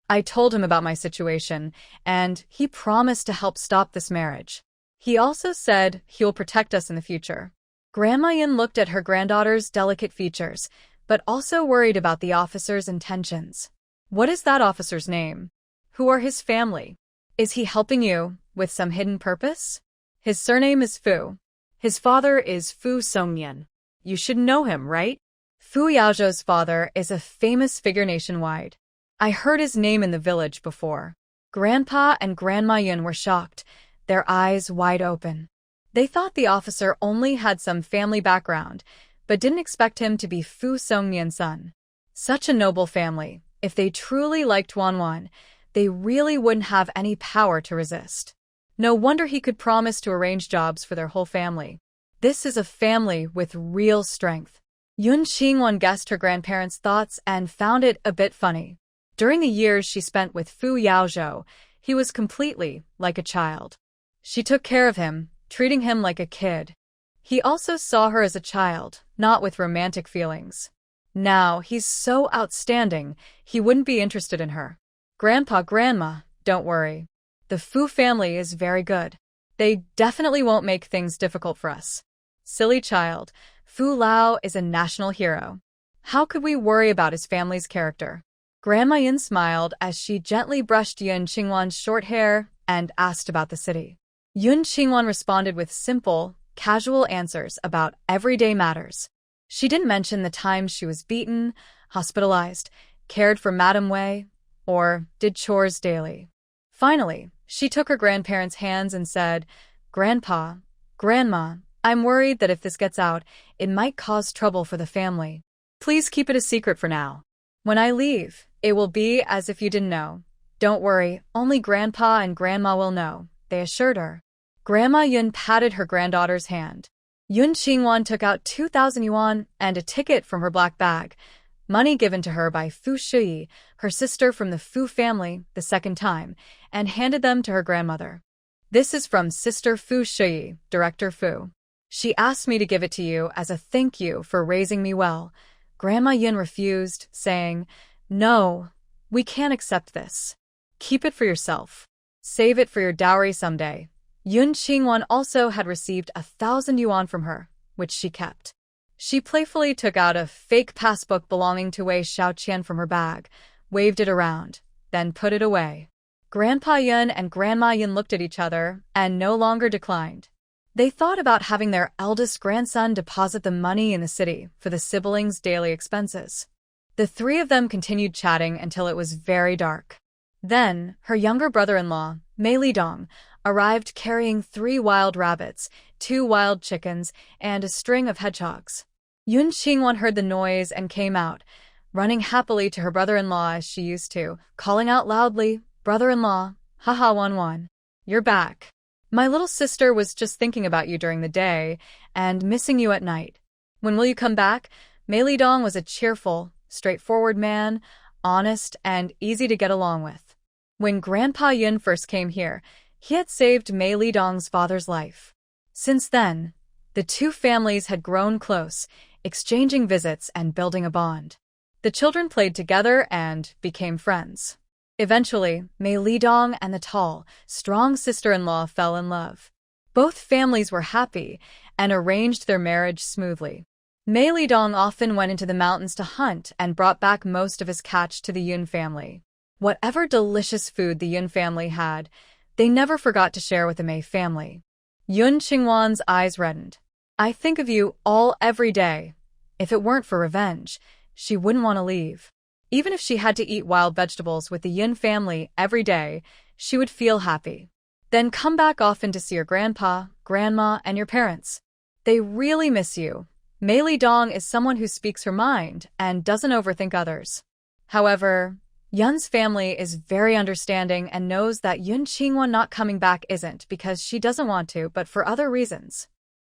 I told him about my situation, and he promised to help stop this marriage. He also said he'll protect us in the future. Grandma Yin looked at her granddaughter's delicate features, but also worried about the officer's intentions. What is that officer's name? Who are his family? Is he helping you with some hidden purpose? His surname is Fu. His father is Fu Songyan. You should know him, right? Fu Yao's father is a famous figure nationwide. I heard his name in the village before. Grandpa and Grandma Yun were shocked, their eyes wide open. They thought the officer only had some family background, but didn't expect him to be Fu Songyan's son. Such a noble family. If they truly liked Wanwan, they really wouldn't have any power to resist. No wonder he could promise to arrange jobs for their whole family. This is a family with real strength. Yun Qingwan guessed her grandparents' thoughts and found it a bit funny. During the years she spent with Fu Yao, he was completely like a child. She took care of him, treating him like a kid. He also saw her as a child, not with romantic feelings. Now, he's so outstanding, he wouldn't be interested in her. Grandpa, Grandma, don't worry. The Fu family is very good. They definitely won't make things difficult for us. Silly child, Fu Lao is a national hero. How could we worry about his family's character? Grandma Yin smiled as she gently brushed Yun Qingwan's short hair and asked about the city. Yun Qingwan responded with simple, casual answers about everyday matters. She didn't mention the times she was beaten, hospitalized, cared for Madame Wei, or did chores daily. Finally, she took her grandparents' hands and said, Grandpa, Grandma, I'm worried that if this gets out, it might cause trouble for the family. Please keep it a secret for now. When I leave, it will be as if you didn't know. Don't worry, only Grandpa and Grandma will know, they assured her. Grandma Yun patted her granddaughter's hand. Yun Qingwan took out 2,000 yuan and a ticket from her black bag, money given to her by Fu Shiyi, her sister from the Fu family, the second time, and handed them to her grandmother. This is from Sister Fu Shiyi, Director Fu. She asked me to give it to you as a thank you for raising me well. Grandma Yin refused, saying, No, we can't accept this. Keep it for yourself. Save it for your dowry someday. Yun Qingwan also had received 1,000 yuan from her, which she kept. She playfully took out a fake passbook belonging to Wei Xiaoqian from her bag, waved it around, then put it away. Grandpa Yun and Grandma Yin looked at each other and no longer declined. They thought about having their eldest grandson deposit the money in the city for the siblings' daily expenses. The three of them continued chatting until it was very dark. Then, her younger brother-in-law, Mei Lidong, arrived carrying 3 wild rabbits, 2 wild chickens, and a string of hedgehogs. Yun Qingwan heard the noise and came out, running happily to her brother-in-law as she used to, calling out loudly, "Brother-in-law, haha Wan, you're back. My little sister was just thinking about you during the day and missing you at night. When will you come back?" Mei Lidong was a cheerful, straightforward man, honest and easy to get along with. When Grandpa Yun first came here, he had saved Mei Lidong's father's life. Since then, the two families had grown close, exchanging visits and building a bond. The children played together and became friends. Eventually, Mei Lidong and the tall, strong sister-in-law fell in love. Both families were happy and arranged their marriage smoothly. Mei Lidong often went into the mountains to hunt and brought back most of his catch to the Yun family. Whatever delicious food the Yun family had, they never forgot to share with the Mei family. Yun Qingwan's eyes reddened. "I think of you all every day. If it weren't for revenge, she wouldn't want to leave. Even if she had to eat wild vegetables with the Yun family every day, she would feel happy. Then come back often to see your grandpa, grandma, and your parents. They really miss you." Mei Lidong is someone who speaks her mind and doesn't overthink others. However, Yun's family is very understanding and knows that Yun Qingwan not coming back isn't because she doesn't want to, but for other reasons.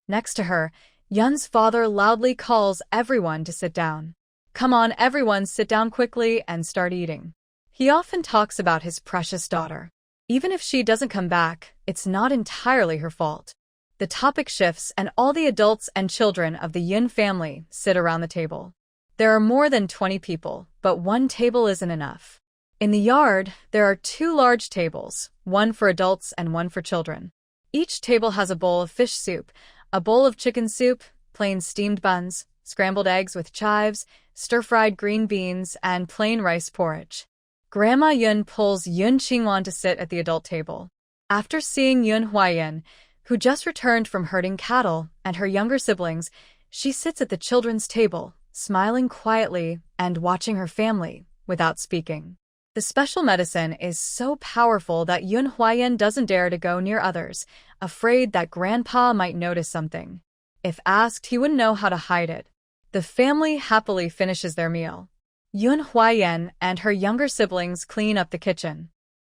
Next to her, Yun's father loudly calls everyone to sit down. "Come on, everyone, sit down quickly and start eating." He often talks about his precious daughter. Even if she doesn't come back, it's not entirely her fault. The topic shifts and all the adults and children of the Yun family sit around the table. There are more than 20 people, but one table isn't enough. In the yard, there are 2 large tables, one for adults and one for children. Each table has a bowl of fish soup, a bowl of chicken soup, plain steamed buns, scrambled eggs with chives, stir-fried green beans, and plain rice porridge. Grandma Yun pulls Yun Qingwan to sit at the adult table. After seeing Yun Huayan, who just returned from herding cattle, and her younger siblings, she sits at the children's table, smiling quietly and watching her family without speaking. The special medicine is so powerful that Yun Huayan doesn't dare to go near others, afraid that Grandpa might notice something. If asked, he wouldn't know how to hide it. The family happily finishes their meal. Yun Huayan and her younger siblings clean up the kitchen.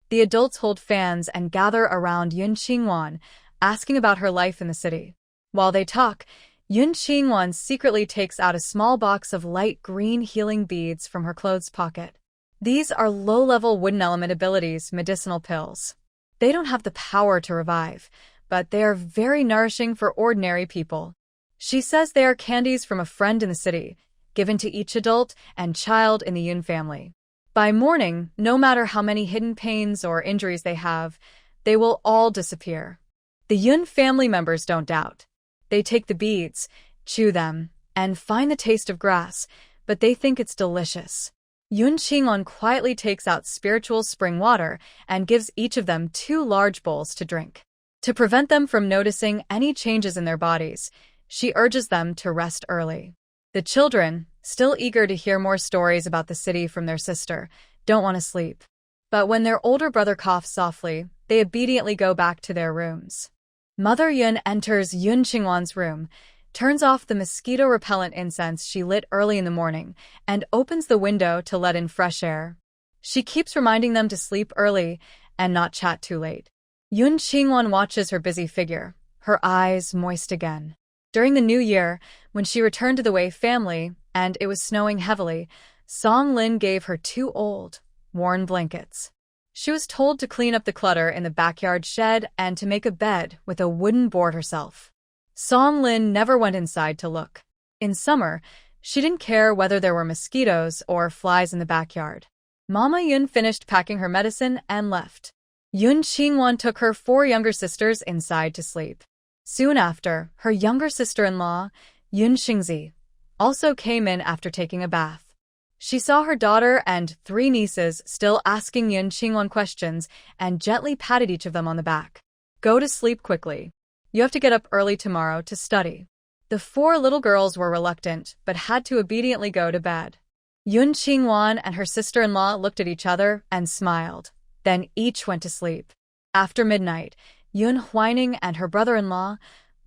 The adults hold fans and gather around Yun Qingwan, asking about her life in the city. While they talk, Yun Qingwan secretly takes out a small box of light green healing beads from her clothes pocket. These are low-level wooden element abilities medicinal pills. They don't have the power to revive, but they are very nourishing for ordinary people. She says they are candies from a friend in the city, given to each adult and child in the Yun family. By morning, no matter how many hidden pains or injuries they have, they will all disappear. The Yun family members don't doubt. They take the beads, chew them, and find the taste of grass, but they think it's delicious. Yun Qingwan quietly takes out spiritual spring water and gives each of them 2 large bowls to drink. To prevent them from noticing any changes in their bodies, she urges them to rest early. The children, still eager to hear more stories about the city from their sister, don't want to sleep. But when their older brother coughs softly, they obediently go back to their rooms. Mother Yun enters Yun Qingwan's room, turns off the mosquito-repellent incense she lit early in the morning, and opens the window to let in fresh air. She keeps reminding them to sleep early and not chat too late. Yun Qingwan watches her busy figure, her eyes moist again. During the New Year, when she returned to the Wei family, and it was snowing heavily, Song Lin gave her 2 old, worn blankets. She was told to clean up the clutter in the backyard shed and to make a bed with a wooden board herself. Song Lin never went inside to look. In summer, she didn't care whether there were mosquitoes or flies in the backyard. Mama Yun finished packing her medicine and left. Yun Qingwan took her 4 younger sisters inside to sleep. Soon after, her younger sister-in-law, Yun Xingzi, also came in after taking a bath. She saw her daughter and 3 nieces still asking Yun Qingwan questions and gently patted each of them on the back. "Go to sleep quickly. You have to get up early tomorrow to study. The 4 little girls were reluctant, but had to obediently go to bed. Yun Qingwan and her sister-in-law looked at each other and smiled. Then each went to sleep. After midnight, Yun Huaining and her brother-in-law,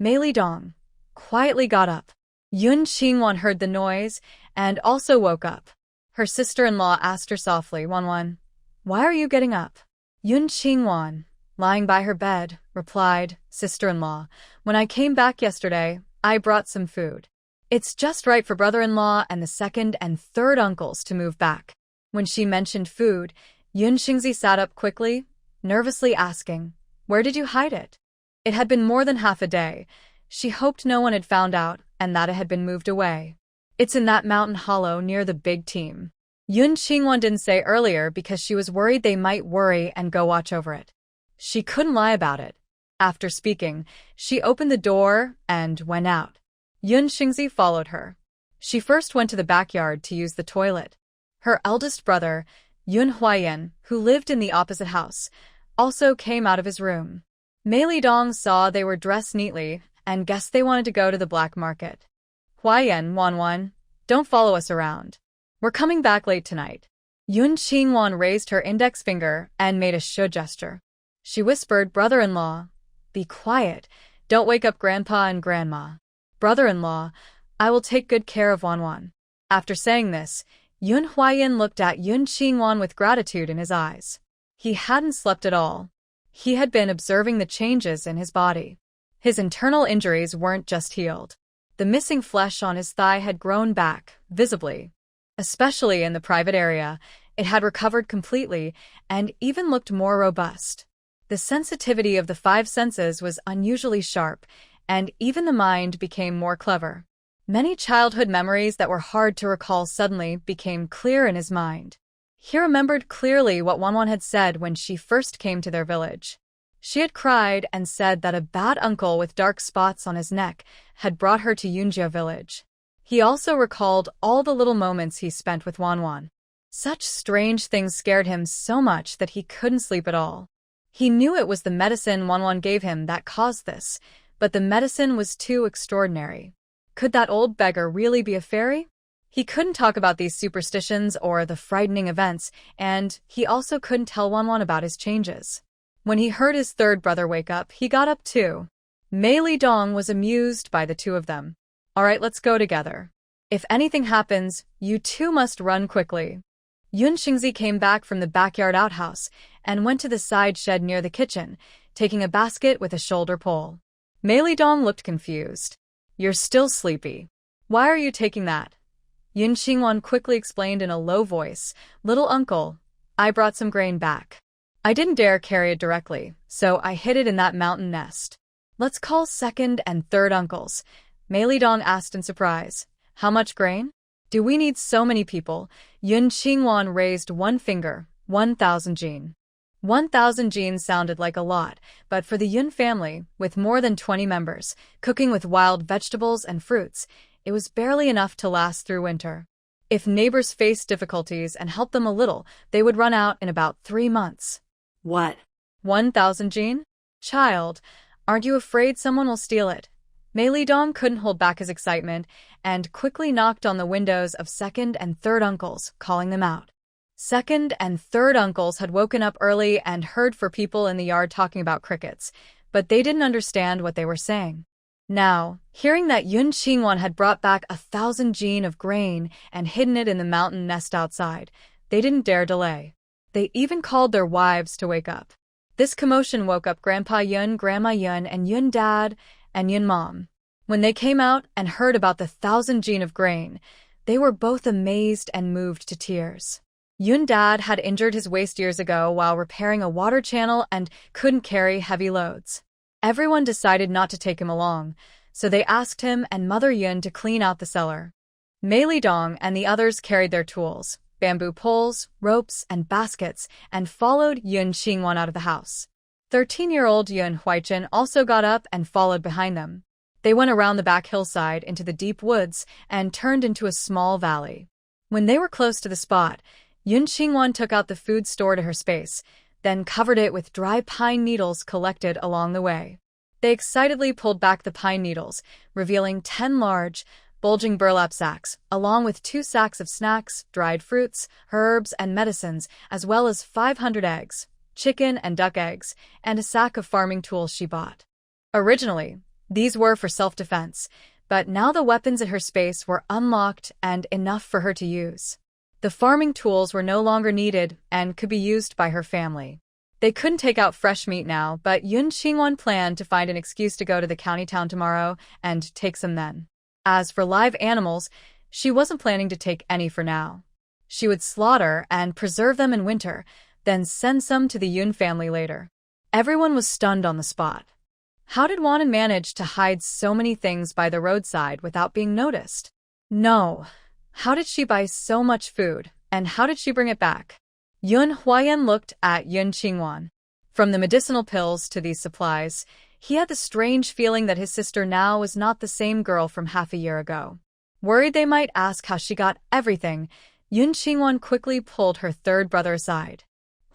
Mei Lidong, quietly got up. Yun Qingwan heard the noise and also woke up. Her sister-in-law asked her softly, Wanwan, why are you getting up? Yun Qingwan, lying by her bed, replied, Sister-in-law, when I came back yesterday, I brought some food. It's just right for brother-in-law and the second and third uncles to move back. When she mentioned food, Yun Xingzi sat up quickly, nervously asking, where did you hide it? It had been more than half a day. She hoped no one had found out and that it had been moved away. It's in that mountain hollow near the big team. Yun Qingwan didn't say earlier because she was worried they might worry and go watch over it. She couldn't lie about it. After speaking, she opened the door and went out. Yun Xingzi followed her. She first went to the backyard to use the toilet. Her eldest brother, Yun Huaiyan, who lived in the opposite house, also came out of his room. Mei Lidong saw they were dressed neatly and guessed they wanted to go to the black market. Huaiyan, Wanwan, don't follow us around. We're coming back late tonight. Yun Qingwan raised her index finger and made a shu gesture. She whispered, brother-in-law, be quiet. Don't wake up grandpa and grandma. Brother-in-law, I will take good care of Wanwan. After saying this, Yun Huaiyan looked at Yun Qingwan with gratitude in his eyes. He hadn't slept at all. He had been observing the changes in his body. His internal injuries weren't just healed. The missing flesh on his thigh had grown back, visibly. Especially in the private area, it had recovered completely and even looked more robust. The sensitivity of the 5 senses was unusually sharp, and even the mind became more clever. Many childhood memories that were hard to recall suddenly became clear in his mind. He remembered clearly what Wanwan had said when she first came to their village. She had cried and said that a bad uncle with dark spots on his neck had brought her to Yunjia village. He also recalled all the little moments he spent with Wanwan. Such strange things scared him so much that he couldn't sleep at all. He knew it was the medicine Wanwan gave him that caused this, but the medicine was too extraordinary. Could that old beggar really be a fairy? He couldn't talk about these superstitions or the frightening events, and he also couldn't tell Wanwan about his changes. When he heard his third brother wake up, he got up too. Mei Lidong was amused by the two of them. All right, let's go together. If anything happens, you two must run quickly. Yun Xingzi came back from the backyard outhouse and went to the side shed near the kitchen, taking a basket with a shoulder pole. Mei Lidong looked confused. You're still sleepy. Why are you taking that? Yun Qingwan quickly explained in a low voice, Little uncle, I brought some grain back. I didn't dare carry it directly, so I hid it in that mountain nest. Let's call second and third uncles. Mei Lidong asked in surprise. How much grain? Do we need so many people? Yun Qingwan raised one finger, 1,000 jin. 1,000 jin sounded like a lot, but for the Yun family, with more than 20 members, cooking with wild vegetables and fruits, it was barely enough to last through winter. If neighbors faced difficulties and helped them a little, they would run out in about 3 months. What? 1,000 jin? Child, aren't you afraid someone will steal it? Mei Lidong couldn't hold back his excitement and quickly knocked on the windows of second and third uncles, calling them out. Second and third uncles had woken up early and heard for people in the yard talking about crickets, but they didn't understand what they were saying. Now, hearing that Yun Qingwan had brought back 1,000 jin of grain and hidden it in the mountain nest outside, they didn't dare delay. They even called their wives to wake up. This commotion woke up Grandpa Yun, Grandma Yun, and Yun Dad, and Yun Mom. When they came out and heard about the 1,000 jin of grain, they were both amazed and moved to tears. Yun Dad had injured his waist years ago while repairing a water channel and couldn't carry heavy loads. Everyone decided not to take him along, so they asked him and Mother Yun to clean out the cellar. Mei Lidong and the others carried their tools, bamboo poles, ropes, and baskets, and followed Yun Qingwan out of the house. 13-year-old Yun Huaichen also got up and followed behind them. They went around the back hillside into the deep woods and turned into a small valley. When they were close to the spot, Yun Qingwan took out the food stored to her space, then covered it with dry pine needles collected along the way. They excitedly pulled back the pine needles, revealing 10 large, bulging burlap sacks, along with 2 sacks of snacks, dried fruits, herbs, and medicines, as well as 500 eggs, chicken and duck eggs, and a sack of farming tools she bought. Originally, these were for self-defense, but now the weapons in her space were unlocked and enough for her to use. The farming tools were no longer needed and could be used by her family. They couldn't take out fresh meat now, but Yun Qingwan planned to find an excuse to go to the county town tomorrow and take some then. As for live animals, she wasn't planning to take any for now. She would slaughter and preserve them in winter, then send some to the Yun family later. Everyone was stunned on the spot. How did Wanan manage to hide so many things by the roadside without being noticed? No. How did she buy so much food, and how did she bring it back? Yun Huayan looked at Yun Qingwan. From the medicinal pills to these supplies, he had the strange feeling that his sister now was not the same girl from half a year ago. Worried they might ask how she got everything, Yun Qingwan quickly pulled her third brother aside.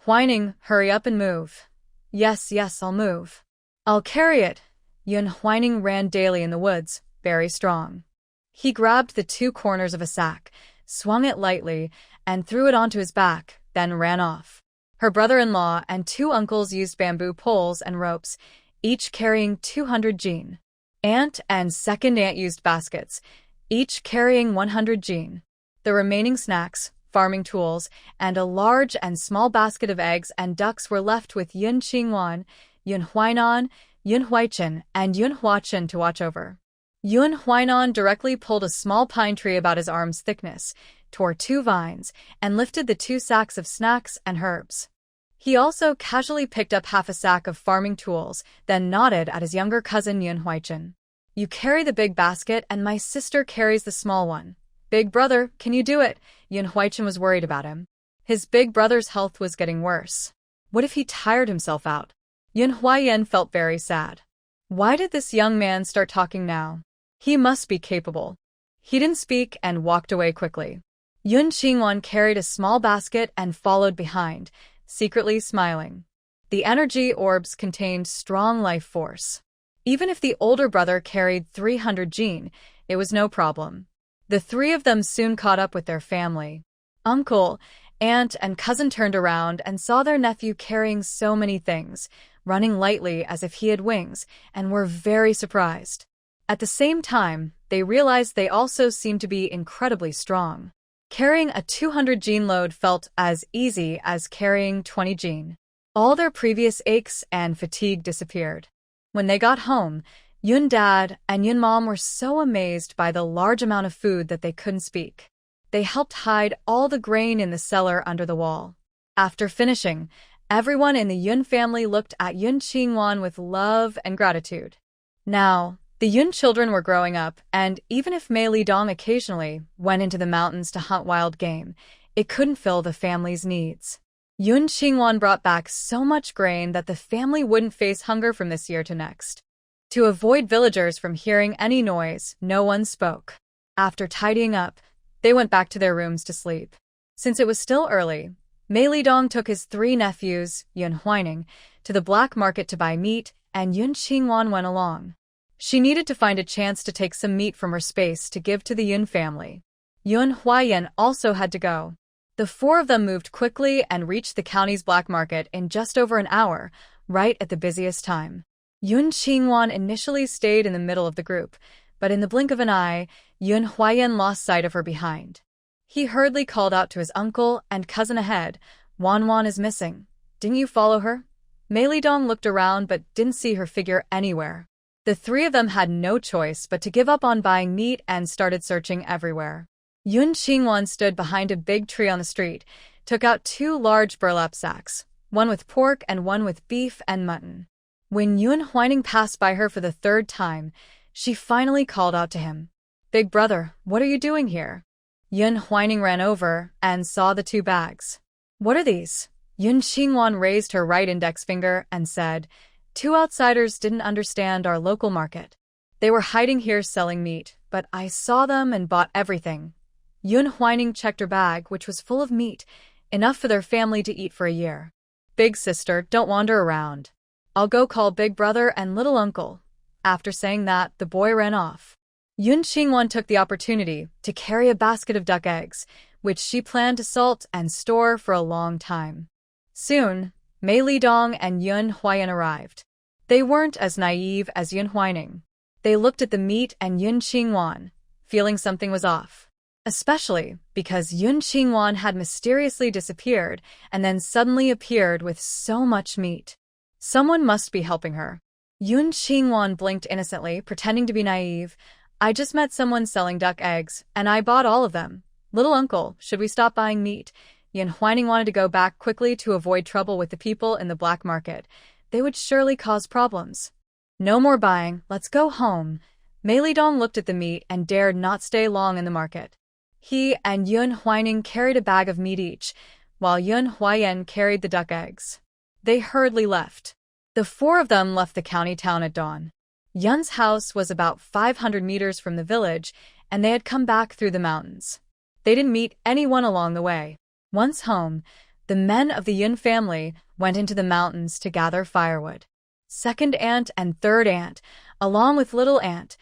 Whining, "Hurry up and move." Yes, I'll move. I'll carry it." Yun Whining ran daily in the woods, very strong. He grabbed the 2 corners of a sack, swung it lightly, and threw it onto his back, then ran off. Her brother-in-law and 2 uncles used bamboo poles and ropes, each carrying 200 jin. Aunt and second aunt used baskets, each carrying 100 jin. The remaining snacks, farming tools, and a large and small basket of eggs and ducks were left with Yun Qingwan, Yun Huainan, Yun Huaichen, and Yun Huachen to watch over. Yun Huainan directly pulled a small pine tree about his arm's thickness, tore 2 vines, and lifted the 2 sacks of snacks and herbs. He also casually picked up half a sack of farming tools, then nodded at his younger cousin Yun Huaichen. "You carry the big basket and my sister carries the small one. Big brother, can you do it?" Yun Huaichen was worried about him. His big brother's health was getting worse. What if he tired himself out? Yun Huayan felt very sad. Why did this young man start talking now? He must be capable. He didn't speak and walked away quickly. Yun Qingwan carried a small basket and followed behind, secretly smiling. The energy orbs contained strong life force. Even if the older brother carried 300 jin, it was no problem. The 3 of them soon caught up with their family. Uncle, aunt, and cousin turned around and saw their nephew carrying so many things, running lightly as if he had wings, and were very surprised. At the same time, they realized they also seemed to be incredibly strong. Carrying a 200 jin load felt as easy as carrying 20 jin. All their previous aches and fatigue disappeared. When they got home, Yun Dad and Yun Mom were so amazed by the large amount of food that they couldn't speak. They helped hide all the grain in the cellar under the wall. After finishing, everyone in the Yun family looked at Yun Qingwan with love and gratitude. Now, the Yun children were growing up, and even if Mei Lidong occasionally went into the mountains to hunt wild game, it couldn't fill the family's needs. Yun Qingwan brought back so much grain that the family wouldn't face hunger from this year to next. To avoid villagers from hearing any noise, no one spoke. After tidying up, they went back to their rooms to sleep. Since it was still early, Mei Lidong took his 3 nephews, Yun Huaining, to the black market to buy meat, and Yun Qingwan went along. She needed to find a chance to take some meat from her space to give to the Yun family. Yun Huayan also had to go. The 4 of them moved quickly and reached the county's black market in just over an hour, right at the busiest time. Yun Qingwan initially stayed in the middle of the group, but in the blink of an eye, Yun Huayan lost sight of her behind. He hurriedly called out to his uncle and cousin ahead, "Wan is missing. Didn't you follow her?" Mei Lidong looked around but didn't see her figure anywhere. The 3 of them had no choice but to give up on buying meat and started searching everywhere. Yun Qingwan stood behind a big tree on the street, took out 2 large burlap sacks, one with pork and one with beef and mutton. When Yun Huaining passed by her for the 3rd time, she finally called out to him. "Big brother, what are you doing here?" Yun Huaining ran over and saw the 2 bags. "What are these?" Yun Qingwan raised her right index finger and said, "2 outsiders didn't understand our local market. They were hiding here selling meat, but I saw them and bought everything." Yun Huaining checked her bag, which was full of meat, enough for their family to eat for a year. "Big sister, don't wander around." I'll go call big brother and little uncle. After saying that, the boy ran off. Yun Qingwan took the opportunity to carry a basket of duck eggs, which she planned to salt and store for a long time. Soon, Mei Lidong and Yun Huayan arrived. They weren't as naive as Yun Huaining. They looked at the meat and Yun Qingwan, feeling something was off. Especially because Yun Qingwan had mysteriously disappeared and then suddenly appeared with so much meat. Someone must be helping her. Yun Qingwan blinked innocently, pretending to be naive. I just met someone selling duck eggs, and I bought all of them. Little uncle, should we stop buying meat? Yun Huaining wanted to go back quickly to avoid trouble with the people in the black market. They would surely cause problems. No more buying, let's go home. Mei Lidong looked at the meat and dared not stay long in the market. He and Yun Huaining carried a bag of meat each, while Yun Huayan carried the duck eggs. They hurriedly left. The four of them left the county town at dawn. Yun's house was about 500 meters from the village, and they had come back through the mountains. They didn't meet anyone along the way. Once home, the men of the Yun family went into the mountains to gather firewood. Second aunt and third aunt, along with little aunt,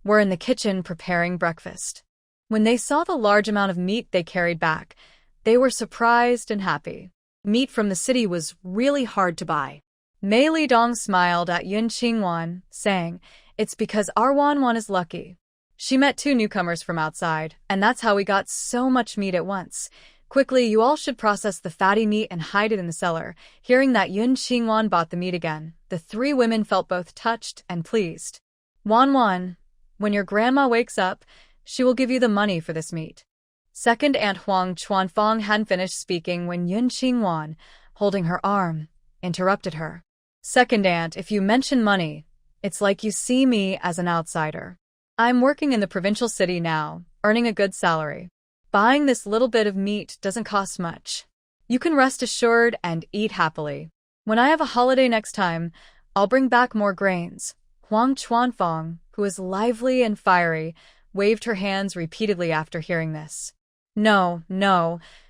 were in the kitchen preparing breakfast. When they saw the large amount of meat they carried back, they were surprised and happy. Meat from the city was really hard to buy. Mei Lidong smiled at Yun Qingwan, saying, "It's because our Wanwan is lucky. She met two newcomers from outside, and that's how we got so much meat at once. Quickly, you all should process the fatty meat and hide it in the cellar." Hearing that Yun Qingwan bought the meat again, the three women felt both touched and pleased. Wanwan, when your grandma wakes up, she will give you the money for this meat. Second Aunt Huang Chuanfang hadn't finished speaking when Yun Qingwan, holding her arm, interrupted her. Second Aunt, if you mention money, it's like you see me as an outsider. I'm working in the provincial city now, earning a good salary. Buying this little bit of meat doesn't cost much. You can rest assured and eat happily. When I have a holiday next time, I'll bring back more grains. Huang Chuanfang, who was lively and fiery, waved her hands repeatedly after hearing this. No,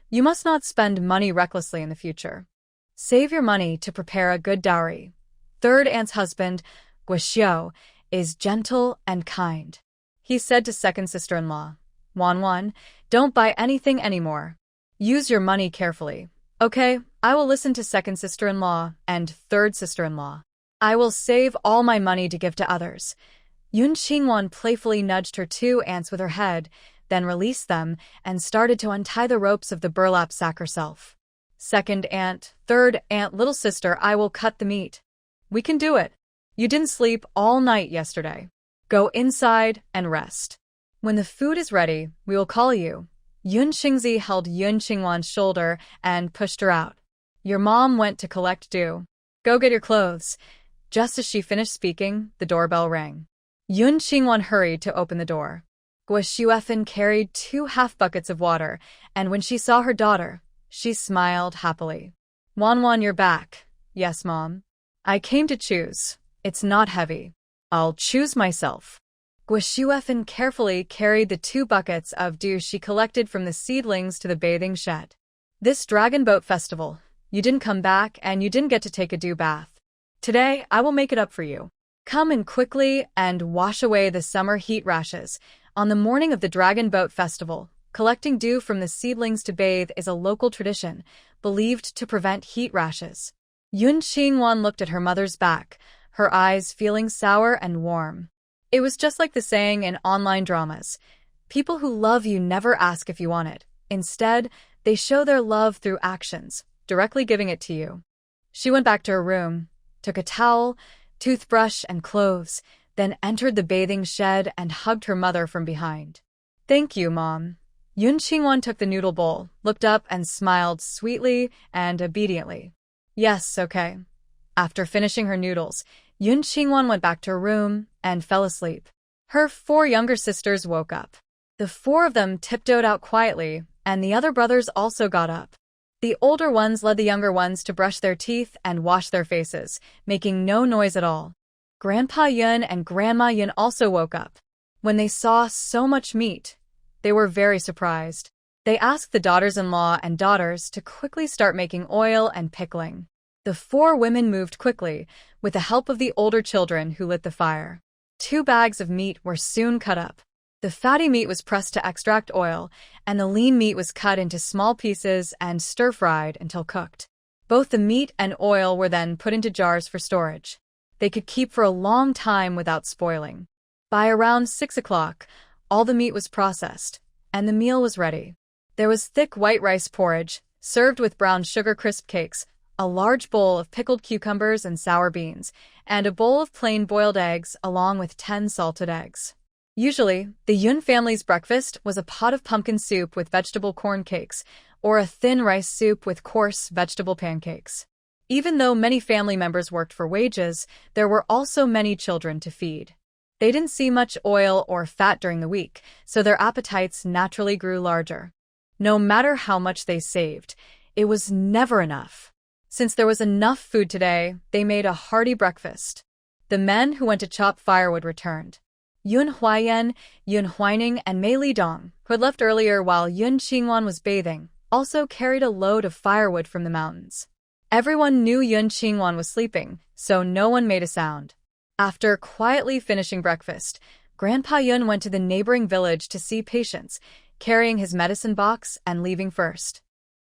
you must not spend money recklessly in the future. Save your money to prepare a good dowry. Third Aunt's husband, Guixiu, is gentle and kind. He said to second sister-in-law, Wanwan, don't buy anything anymore. Use your money carefully. Okay, I will listen to second sister-in-law and third sister-in-law. I will save all my money to give to others. Yun Qingwan playfully nudged her two aunts with her head, then released them and started to untie the ropes of the burlap sack herself. Second aunt, third aunt, little sister, I will cut the meat. We can do it. You didn't sleep all night yesterday. Go inside and rest. When the food is ready, we will call you. Yun Xingzi held Yun Qingwan's shoulder and pushed her out. Your mom went to collect due. Go get your clothes. Just as she finished speaking, the doorbell rang. Yun Qingwan hurried to open the door. Guixiu carried 2 half buckets of water, and when she saw her daughter, she smiled happily. Wanwan, you're back. Yes, Mom. I came to choose. It's not heavy. I'll choose myself. Guixiu carefully carried the 2 buckets of dew she collected from the seedlings to the bathing shed. This dragon boat festival, you didn't come back and you didn't get to take a dew bath. Today, I will make it up for you. Come in quickly and wash away the summer heat rashes. On the morning of the Dragon Boat Festival, collecting dew from the seedlings to bathe is a local tradition, believed to prevent heat rashes. Yun Qingwan looked at her mother's back, her eyes feeling sour and warm. It was just like the saying in online dramas. People who love you never ask if you want it. Instead, they show their love through actions, directly giving it to you. She went back to her room, took a towel, toothbrush, and clothes, then entered the bathing shed and hugged her mother from behind. Thank you, Mom. Yun Qingwan took the noodle bowl, looked up and smiled sweetly and obediently. Yes, okay. After finishing her noodles, Yun Qingwan went back to her room and fell asleep. Her 4 younger sisters woke up. The 4 of them tiptoed out quietly, and the other brothers also got up. The older ones led the younger ones to brush their teeth and wash their faces, making no noise at all. Grandpa Yun and Grandma Yun also woke up. When they saw so much meat, they were very surprised. They asked the daughters-in-law and daughters to quickly start making oil and pickling. The 4 women moved quickly, with the help of the older children who lit the fire. 2 bags of meat were soon cut up. The fatty meat was pressed to extract oil, and the lean meat was cut into small pieces and stir-fried until cooked. Both the meat and oil were then put into jars for storage. They could keep for a long time without spoiling. By around 6 o'clock, all the meat was processed, and the meal was ready. There was thick white rice porridge, served with brown sugar crisp cakes, a large bowl of pickled cucumbers and sour beans, and a bowl of plain boiled eggs along with 10 salted eggs. Usually, the Yun family's breakfast was a pot of pumpkin soup with vegetable corn cakes, or a thin rice soup with coarse vegetable pancakes. Even though many family members worked for wages, there were also many children to feed. They didn't see much oil or fat during the week, so their appetites naturally grew larger. No matter how much they saved, it was never enough. Since there was enough food today, they made a hearty breakfast. The men who went to chop firewood returned. Yun Huayan, Yun Huining, and Mei Lidong, who had left earlier while Yun Qingwan was bathing, also carried a load of firewood from the mountains. Everyone knew Yun Qingwan was sleeping, so no one made a sound. After quietly finishing breakfast, Grandpa Yun went to the neighboring village to see patients, carrying his medicine box and leaving first.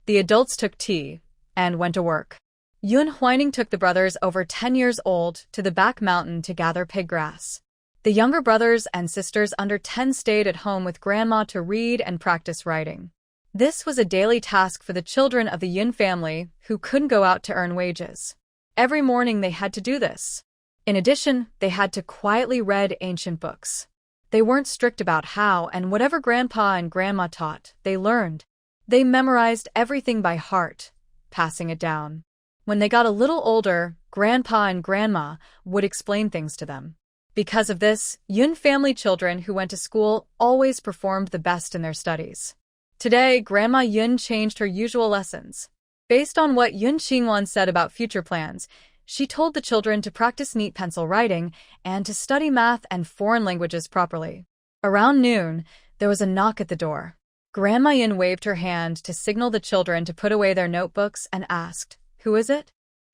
The adults took tea and went to work. Yun Huining took the brothers over 10 years old to the back mountain to gather pig grass. The younger brothers and sisters under 10 stayed at home with Grandma to read and practice writing. This was a daily task for the children of the Yun family who couldn't go out to earn wages. Every morning they had to do this. In addition, they had to quietly read ancient books. They weren't strict about how, and whatever Grandpa and Grandma taught, they learned. They memorized everything by heart, passing it down. When they got a little older, Grandpa and Grandma would explain things to them. Because of this, Yun family children who went to school always performed the best in their studies. Today, Grandma Yun changed her usual lessons. Based on what Yun Qingwan said about future plans, she told the children to practice neat pencil writing and to study math and foreign languages properly. Around noon, there was a knock at the door. Grandma Yun waved her hand to signal the children to put away their notebooks and asked, "Who is it?"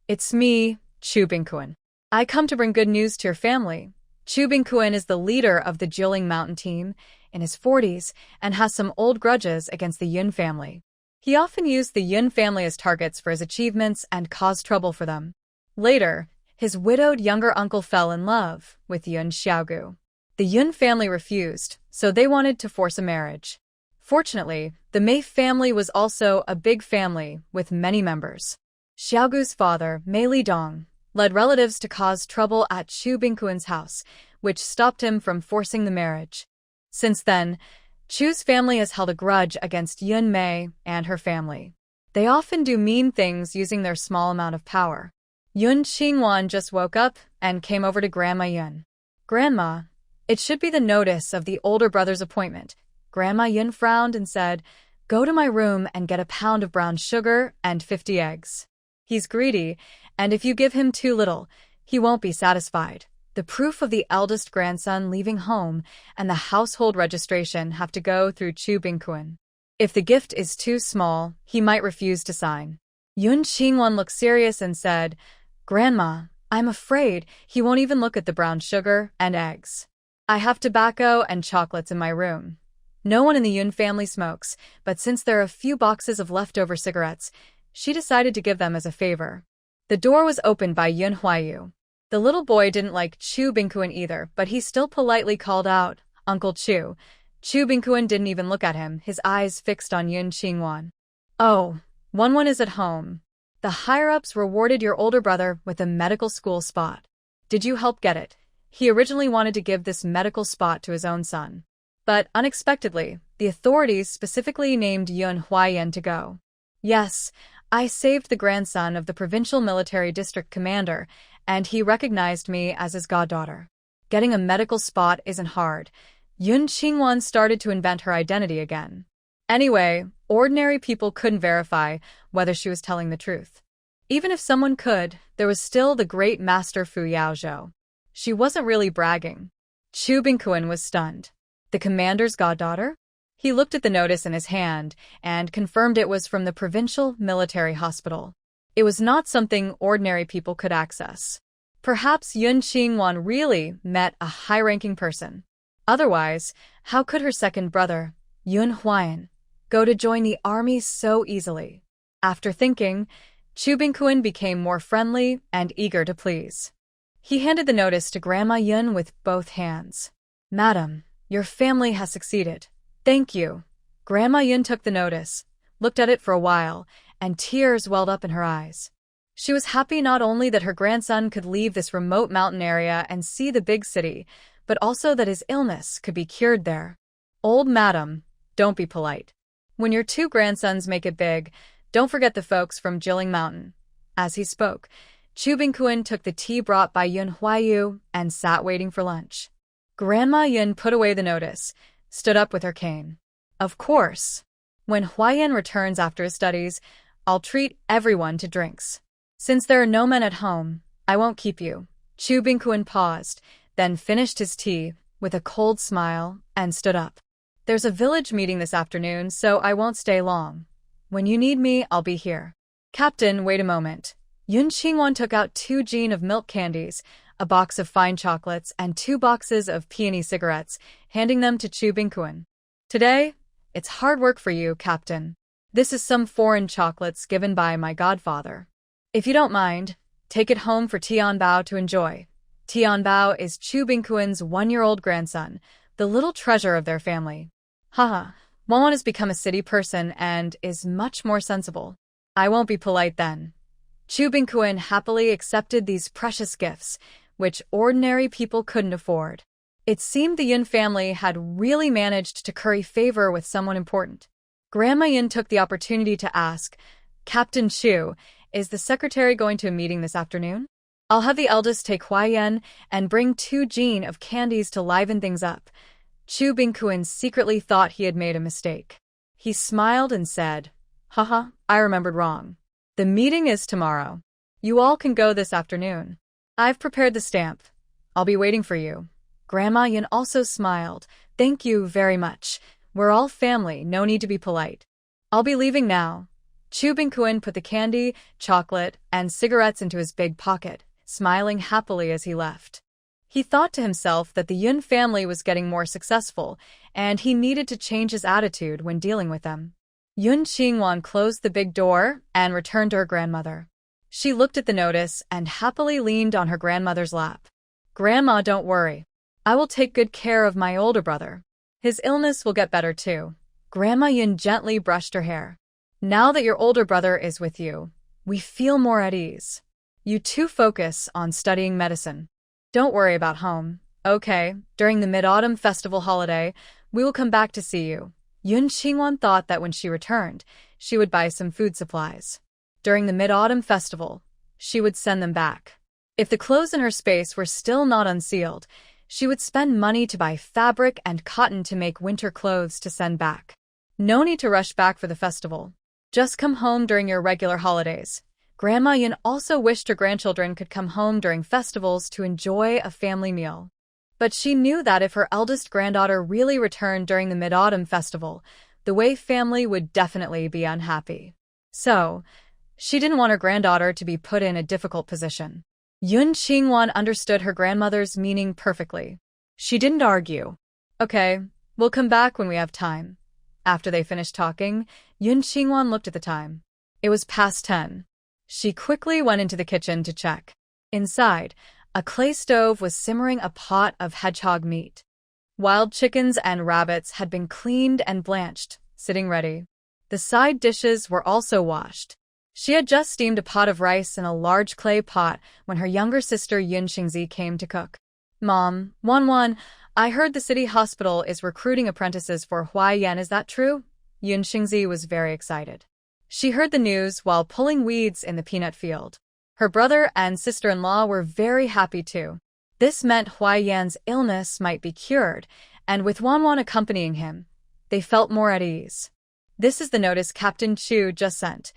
"It's me, Chu Bingkuan. I come to bring good news to your family." Chu Bingkuan is the leader of the Jiling Mountain team, in his 40s, and has some old grudges against the Yun family. He often used the Yun family as targets for his achievements and caused trouble for them. Later, his widowed younger uncle fell in love with Yun Xiaogu. The Yun family refused, so they wanted to force a marriage. Fortunately, the Mei family was also a big family with many members. Xiaogu's father, Mei Lidong, led relatives to cause trouble at Chu Bingkuan's house, which stopped him from forcing the marriage. Since then, Chu's family has held a grudge against Yun Mei and her family. They often do mean things using their small amount of power. Yun Qingwan just woke up and came over to Grandma Yun. "Grandma, it should be the notice of the older brother's appointment." Grandma Yun frowned and said, "Go to my room and get a pound of brown sugar and 50 eggs. He's greedy, and if you give him too little, he won't be satisfied. The proof of the eldest grandson leaving home and the household registration have to go through Chu Bingkuan. If the gift is too small, he might refuse to sign." Yun Qingwan looked serious and said, "Grandma, I'm afraid he won't even look at the brown sugar and eggs. I have tobacco and chocolates in my room." No one in the Yun family smokes, but since there are a few boxes of leftover cigarettes, she decided to give them as a favor. The door was opened by Yun Huayu. The little boy didn't like Chu Bingkuan either, but he still politely called out, "Uncle Chu." Chu Bingkuan didn't even look at him, his eyes fixed on Yun Qingwan. "Oh, one is at home. The higher-ups rewarded your older brother with a medical school spot. Did you help get it?" He originally wanted to give this medical spot to his own son. But unexpectedly, the authorities specifically named Yun Huayan to go. "Yes, I saved the grandson of the provincial military district commander, and he recognized me as his goddaughter. Getting a medical spot isn't hard." Yun Qingwan started to invent her identity again. Anyway, ordinary people couldn't verify whether she was telling the truth. Even if someone could, there was still the great master Fu Yao. She wasn't really bragging. Chu Bingkuan was stunned. The commander's goddaughter? He looked at the notice in his hand and confirmed it was from the provincial military hospital. It was not something ordinary people could access. Perhaps Yun Qingwan really met a high-ranking person. Otherwise, how could her second brother, Yun Huayan, go to join the army so easily? After thinking, Chu Bingquan became more friendly and eager to please. He handed the notice to Grandma Yun with both hands. "Madam, your family has succeeded. Thank you." Grandma Yun took the notice, looked at it for a while, and tears welled up in her eyes. She was happy not only that her grandson could leave this remote mountain area and see the big city, but also that his illness could be cured there. "Old madam, don't be polite. When your two grandsons make it big, don't forget the folks from Jilling Mountain." As he spoke, Chu Bingquan took the tea brought by Yun Huayu and sat waiting for lunch. Grandma Yun put away the notice, stood up with her cane. "Of course. When Huayan returns after his studies, I'll treat everyone to drinks. Since there are no men at home, I won't keep you." Chu Bingquan paused, then finished his tea with a cold smile and stood up. "There's a village meeting this afternoon, so I won't stay long. When you need me, I'll be here." "Captain, wait a moment." Yun Qingwan took out 2 jean of milk candies, a box of fine chocolates, and 2 boxes of peony cigarettes, handing them to Chu Bingquan. "Today, it's hard work for you, Captain. This is some foreign chocolates given by my godfather. If you don't mind, take it home for Tianbao to enjoy." Tianbao is Chu Bingquan's 1-year-old grandson, the little treasure of their family. "Haha, Wanwan has become a city person and is much more sensible. I won't be polite then." Chu Bingquan happily accepted these precious gifts, which ordinary people couldn't afford. It seemed the Yun family had really managed to curry favor with someone important. Grandma Yun took the opportunity to ask, "Captain Chu, is the secretary going to a meeting this afternoon? I'll have the eldest take Huayan and bring 2 jean of candies to liven things up." Chu Bingquan secretly thought he had made a mistake. He smiled and said, "Haha, I remembered wrong. The meeting is tomorrow. You all can go this afternoon. I've prepared the stamp. I'll be waiting for you." Grandma Yun also smiled. "Thank you very much. We're all family, no need to be polite. I'll be leaving now." Chu Bingquan put the candy, chocolate, and cigarettes into his big pocket, smiling happily as he left. He thought to himself that the Yun family was getting more successful, and he needed to change his attitude when dealing with them. Yun Qingwan closed the big door and returned to her grandmother. She looked at the notice and happily leaned on her grandmother's lap. "Grandma, don't worry. I will take good care of my older brother. His illness will get better too." Grandma Yun gently brushed her hair. "Now that your older brother is with you, we feel more at ease. You two focus on studying medicine. Don't worry about home, okay? During the Mid-Autumn Festival holiday, we will come back to see you." Yun Qingwan thought that when she returned, she would buy some food supplies. During the Mid-Autumn Festival, she would send them back. If the clothes in her space were still not unsealed, she would spend money to buy fabric and cotton to make winter clothes to send back. No need to rush back for the festival. Just come home during your regular holidays. Grandma Yun also wished her grandchildren could come home during festivals to enjoy a family meal. But she knew that if her eldest granddaughter really returned during the Mid-Autumn Festival, the Wei family would definitely be unhappy. So, she didn't want her granddaughter to be put in a difficult position. Yun Qingwan understood her grandmother's meaning perfectly. She didn't argue. "Okay, we'll come back when we have time." After they finished talking, Yun Qingwan looked at the time. It was past 10. She quickly went into the kitchen to check. Inside, a clay stove was simmering a pot of hedgehog meat. Wild chickens and rabbits had been cleaned and blanched, sitting ready. The side dishes were also washed. She had just steamed a pot of rice in a large clay pot when her younger sister Yun Xingzi came to cook. "Mom, Wanwan, I heard the city hospital is recruiting apprentices for Huayan, is that true?" Yun Xingzi was very excited. She heard the news while pulling weeds in the peanut field. Her brother and sister-in-law were very happy too. This meant Huayan's illness might be cured, and with Wanwan accompanying him, they felt more at ease. "This is the notice Captain Chu just sent."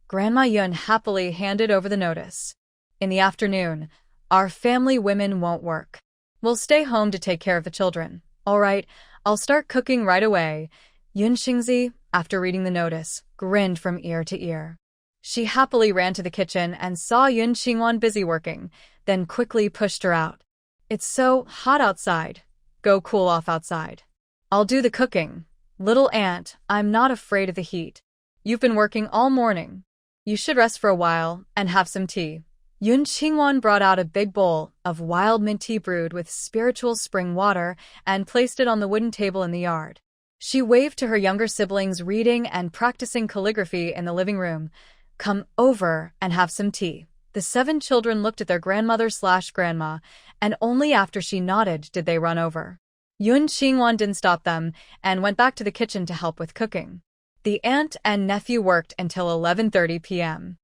Grandma Yun happily handed over the notice. "In the afternoon, our family women won't work. We'll stay home to take care of the children. All right, I'll start cooking right away." Yun Xingzi, after reading the notice, grinned from ear to ear. She happily ran to the kitchen and saw Yun Xingwan busy working, then quickly pushed her out. It's so hot outside. Go cool off outside. I'll do the cooking. Little aunt, I'm not afraid of the heat. You've been working all morning. You should rest for a while and have some tea. Yun Xingwan brought out a big bowl of wild mint tea brewed with spiritual spring water and placed it on the wooden table in the yard. She waved to her younger siblings reading and practicing calligraphy in the living room. Come over and have some tea. The 7 children looked at their grandmother/grandma, and only after she nodded did they run over. Yun Xingwan didn't stop them and went back to the kitchen to help with cooking. The aunt and nephew worked until 11:30 p.m.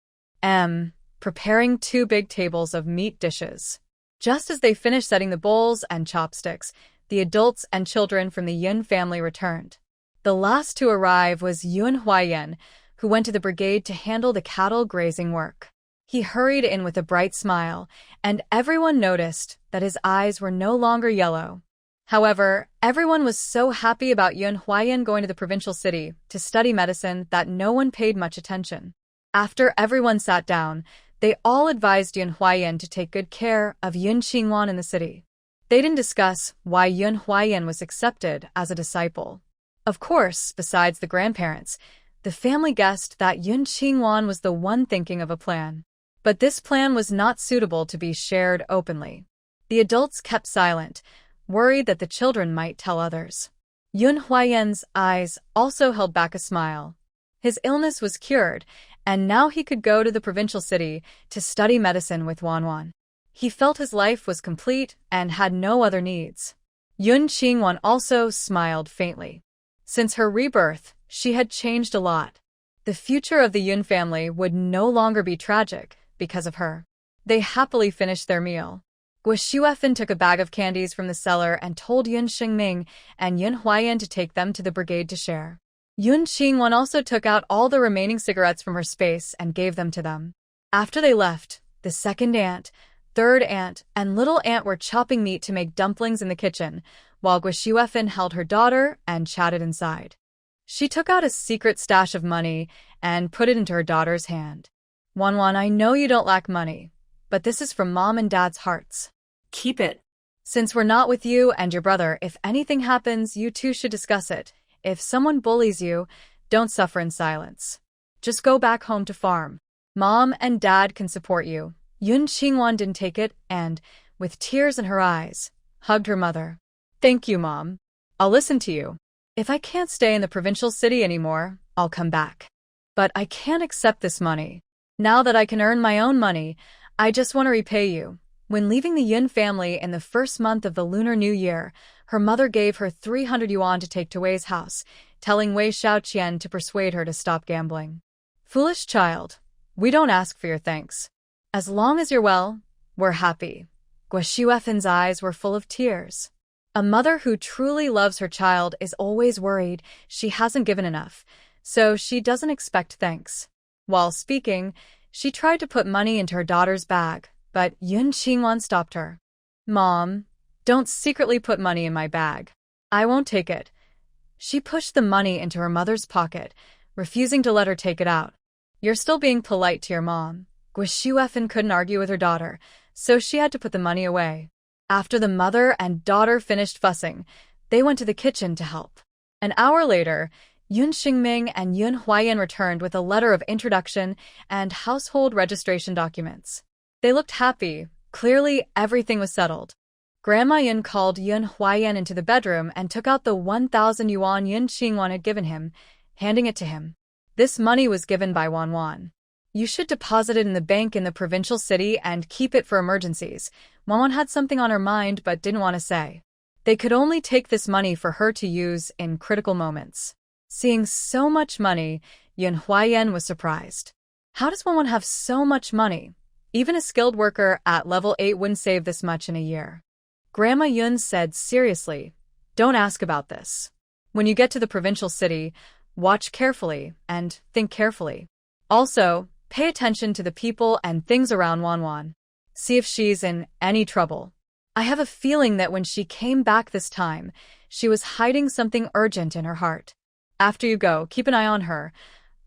Preparing 2 big tables of meat dishes. Just as they finished setting the bowls and chopsticks, the adults and children from the Yun family returned. The last to arrive was Yun Huayan, who went to the brigade to handle the cattle grazing work. He hurried in with a bright smile, and everyone noticed that his eyes were no longer yellow. However, everyone was so happy about Yun Huayan going to the provincial city to study medicine that no one paid much attention. After everyone sat down, they all advised Yun Huayan to take good care of Yun Xingwan in the city. They didn't discuss why Yun Huayan was accepted as a disciple. Of course, besides the grandparents, the family guessed that Yun Xingwan was the one thinking of a plan. But this plan was not suitable to be shared openly. The adults kept silent, worried that the children might tell others. Yun Huayan's eyes also held back a smile. His illness was cured, and now he could go to the provincial city to study medicine with Wanwan. He felt his life was complete and had no other needs. Yun Xingwan also smiled faintly. Since her rebirth, she had changed a lot. The future of the Yun family would no longer be tragic because of her. They happily finished their meal. Guo Shuefeng took a bag of candies from the cellar and told Yun Xingming and Yun Huayan to take them to the brigade to share. Yun Xingwan also took out all the remaining cigarettes from her space and gave them to them. After they left, the second aunt, third aunt, and little aunt were chopping meat to make dumplings in the kitchen, while Guo Shuefeng held her daughter and chatted inside. She took out a secret stash of money and put it into her daughter's hand. Wanwan, I know you don't lack money, but this is from Mom and Dad's hearts. Keep it. Since we're not with you and your brother, if anything happens, you two should discuss it. If someone bullies you, don't suffer in silence. Just go back home to farm. Mom and Dad can support you. Yun Xingwan didn't take it and, with tears in her eyes, hugged her mother. Thank you, Mom. I'll listen to you. If I can't stay in the provincial city anymore, I'll come back. But I can't accept this money. Now that I can earn my own money, I just want to repay you. When leaving the Yun family in the first month of the Lunar New Year, her mother gave her 300 yuan to take to Wei's house, telling Wei Xiaoqian to persuade her to stop gambling. Foolish child, we don't ask for your thanks. As long as you're well, we're happy. Guo Shuefeng's eyes were full of tears. A mother who truly loves her child is always worried she hasn't given enough, so she doesn't expect thanks. While speaking, she tried to put money into her daughter's bag, but Yun Xingwan stopped her. Mom, don't secretly put money in my bag. I won't take it. She pushed the money into her mother's pocket, refusing to let her take it out. You're still being polite to your mom. Guo Shuefeng couldn't argue with her daughter, so she had to put the money away. After the mother and daughter finished fussing, they went to the kitchen to help. An hour later, Yun Xingming and Yun Huayan returned with a letter of introduction and household registration documents. They looked happy. Clearly, everything was settled. Grandma Yun called Yun Huayan into the bedroom and took out the 1,000 yuan Yun Xingwan had given him, handing it to him. This money was given by Wanwan. You should deposit it in the bank in the provincial city and keep it for emergencies. Wanwan had something on her mind but didn't want to say. They could only take this money for her to use in critical moments. Seeing so much money, Yun Huayan was surprised. How does Wanwan have so much money? Even a skilled worker at level 8 wouldn't save this much in a year. Grandma Yun said seriously, don't ask about this. When you get to the provincial city, watch carefully and think carefully. Also, pay attention to the people and things around Wanwan. See if she's in any trouble. I have a feeling that when she came back this time, she was hiding something urgent in her heart. After you go, keep an eye on her.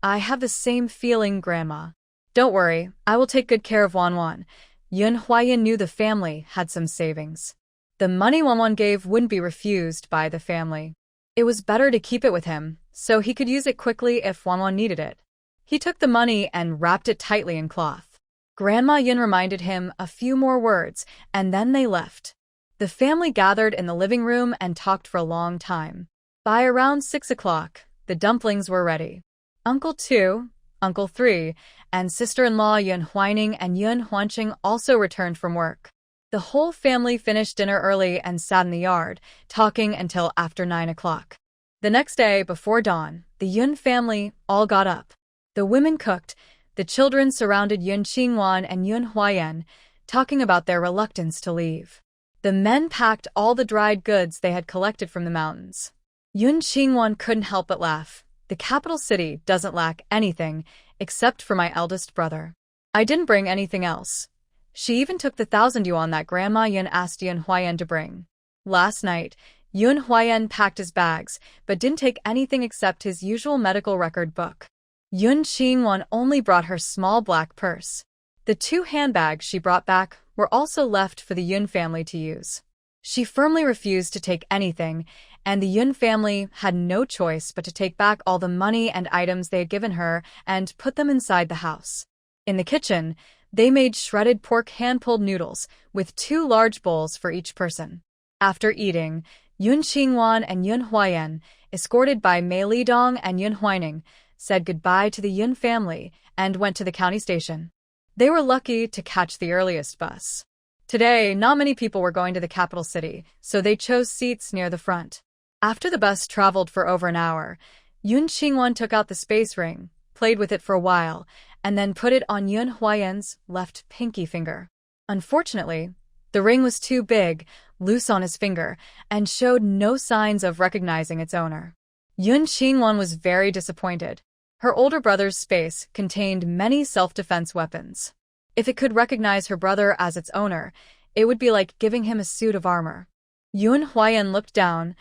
I have the same feeling, Grandma. Don't worry, I will take good care of Wanwan. Yun Huayan knew the family had some savings. The money Wanwan gave wouldn't be refused by the family. It was better to keep it with him, so he could use it quickly if Wanwan needed it. He took the money and wrapped it tightly in cloth. Grandma Yun reminded him a few more words, and then they left. The family gathered in the living room and talked for a long time. By around 6 o'clock, the dumplings were ready. Uncle 2, Uncle 3, and sister-in-law Yun Huining and Yun Huanqing also returned from work. The whole family finished dinner early and sat in the yard, talking until after 9 o'clock. The next day, before dawn, the Yun family all got up. The women cooked. The children surrounded Yun Qingwan and Yun Huayan, talking about their reluctance to leave. The men packed all the dried goods they had collected from the mountains. Yun Qingwan couldn't help but laugh. The capital city doesn't lack anything, except for my eldest brother. I didn't bring anything else. She even took the 1,000 yuan that Grandma Yun asked Yun Huayan to bring. Last night, Yun Huayan packed his bags, but didn't take anything except his usual medical record book. Yun Qingwan only brought her small black purse. The 2 handbags she brought back were also left for the Yun family to use. She firmly refused to take anything, and the Yun family had no choice but to take back all the money and items they had given her and put them inside the house. In the kitchen, they made shredded pork hand-pulled noodles with 2 large bowls for each person. After eating, Yun Qingwan and Yun Huayan, escorted by Mei Lidong and Yun Huining, said goodbye to the Yun family and went to the county station. They were lucky to catch the earliest bus. Today, not many people were going to the capital city, so they chose seats near the front. After the bus traveled for over an hour, Yun Qingwan took out the space ring, played with it for a while, and then put it on Yun Huayan's left pinky finger. Unfortunately, the ring was too big, loose on his finger, and showed no signs of recognizing its owner. Yun Qingwan was very disappointed. Her older brother's space contained many self-defense weapons. If it could recognize her brother as its owner, it would be like giving him a suit of armor. Yun Huayan looked down,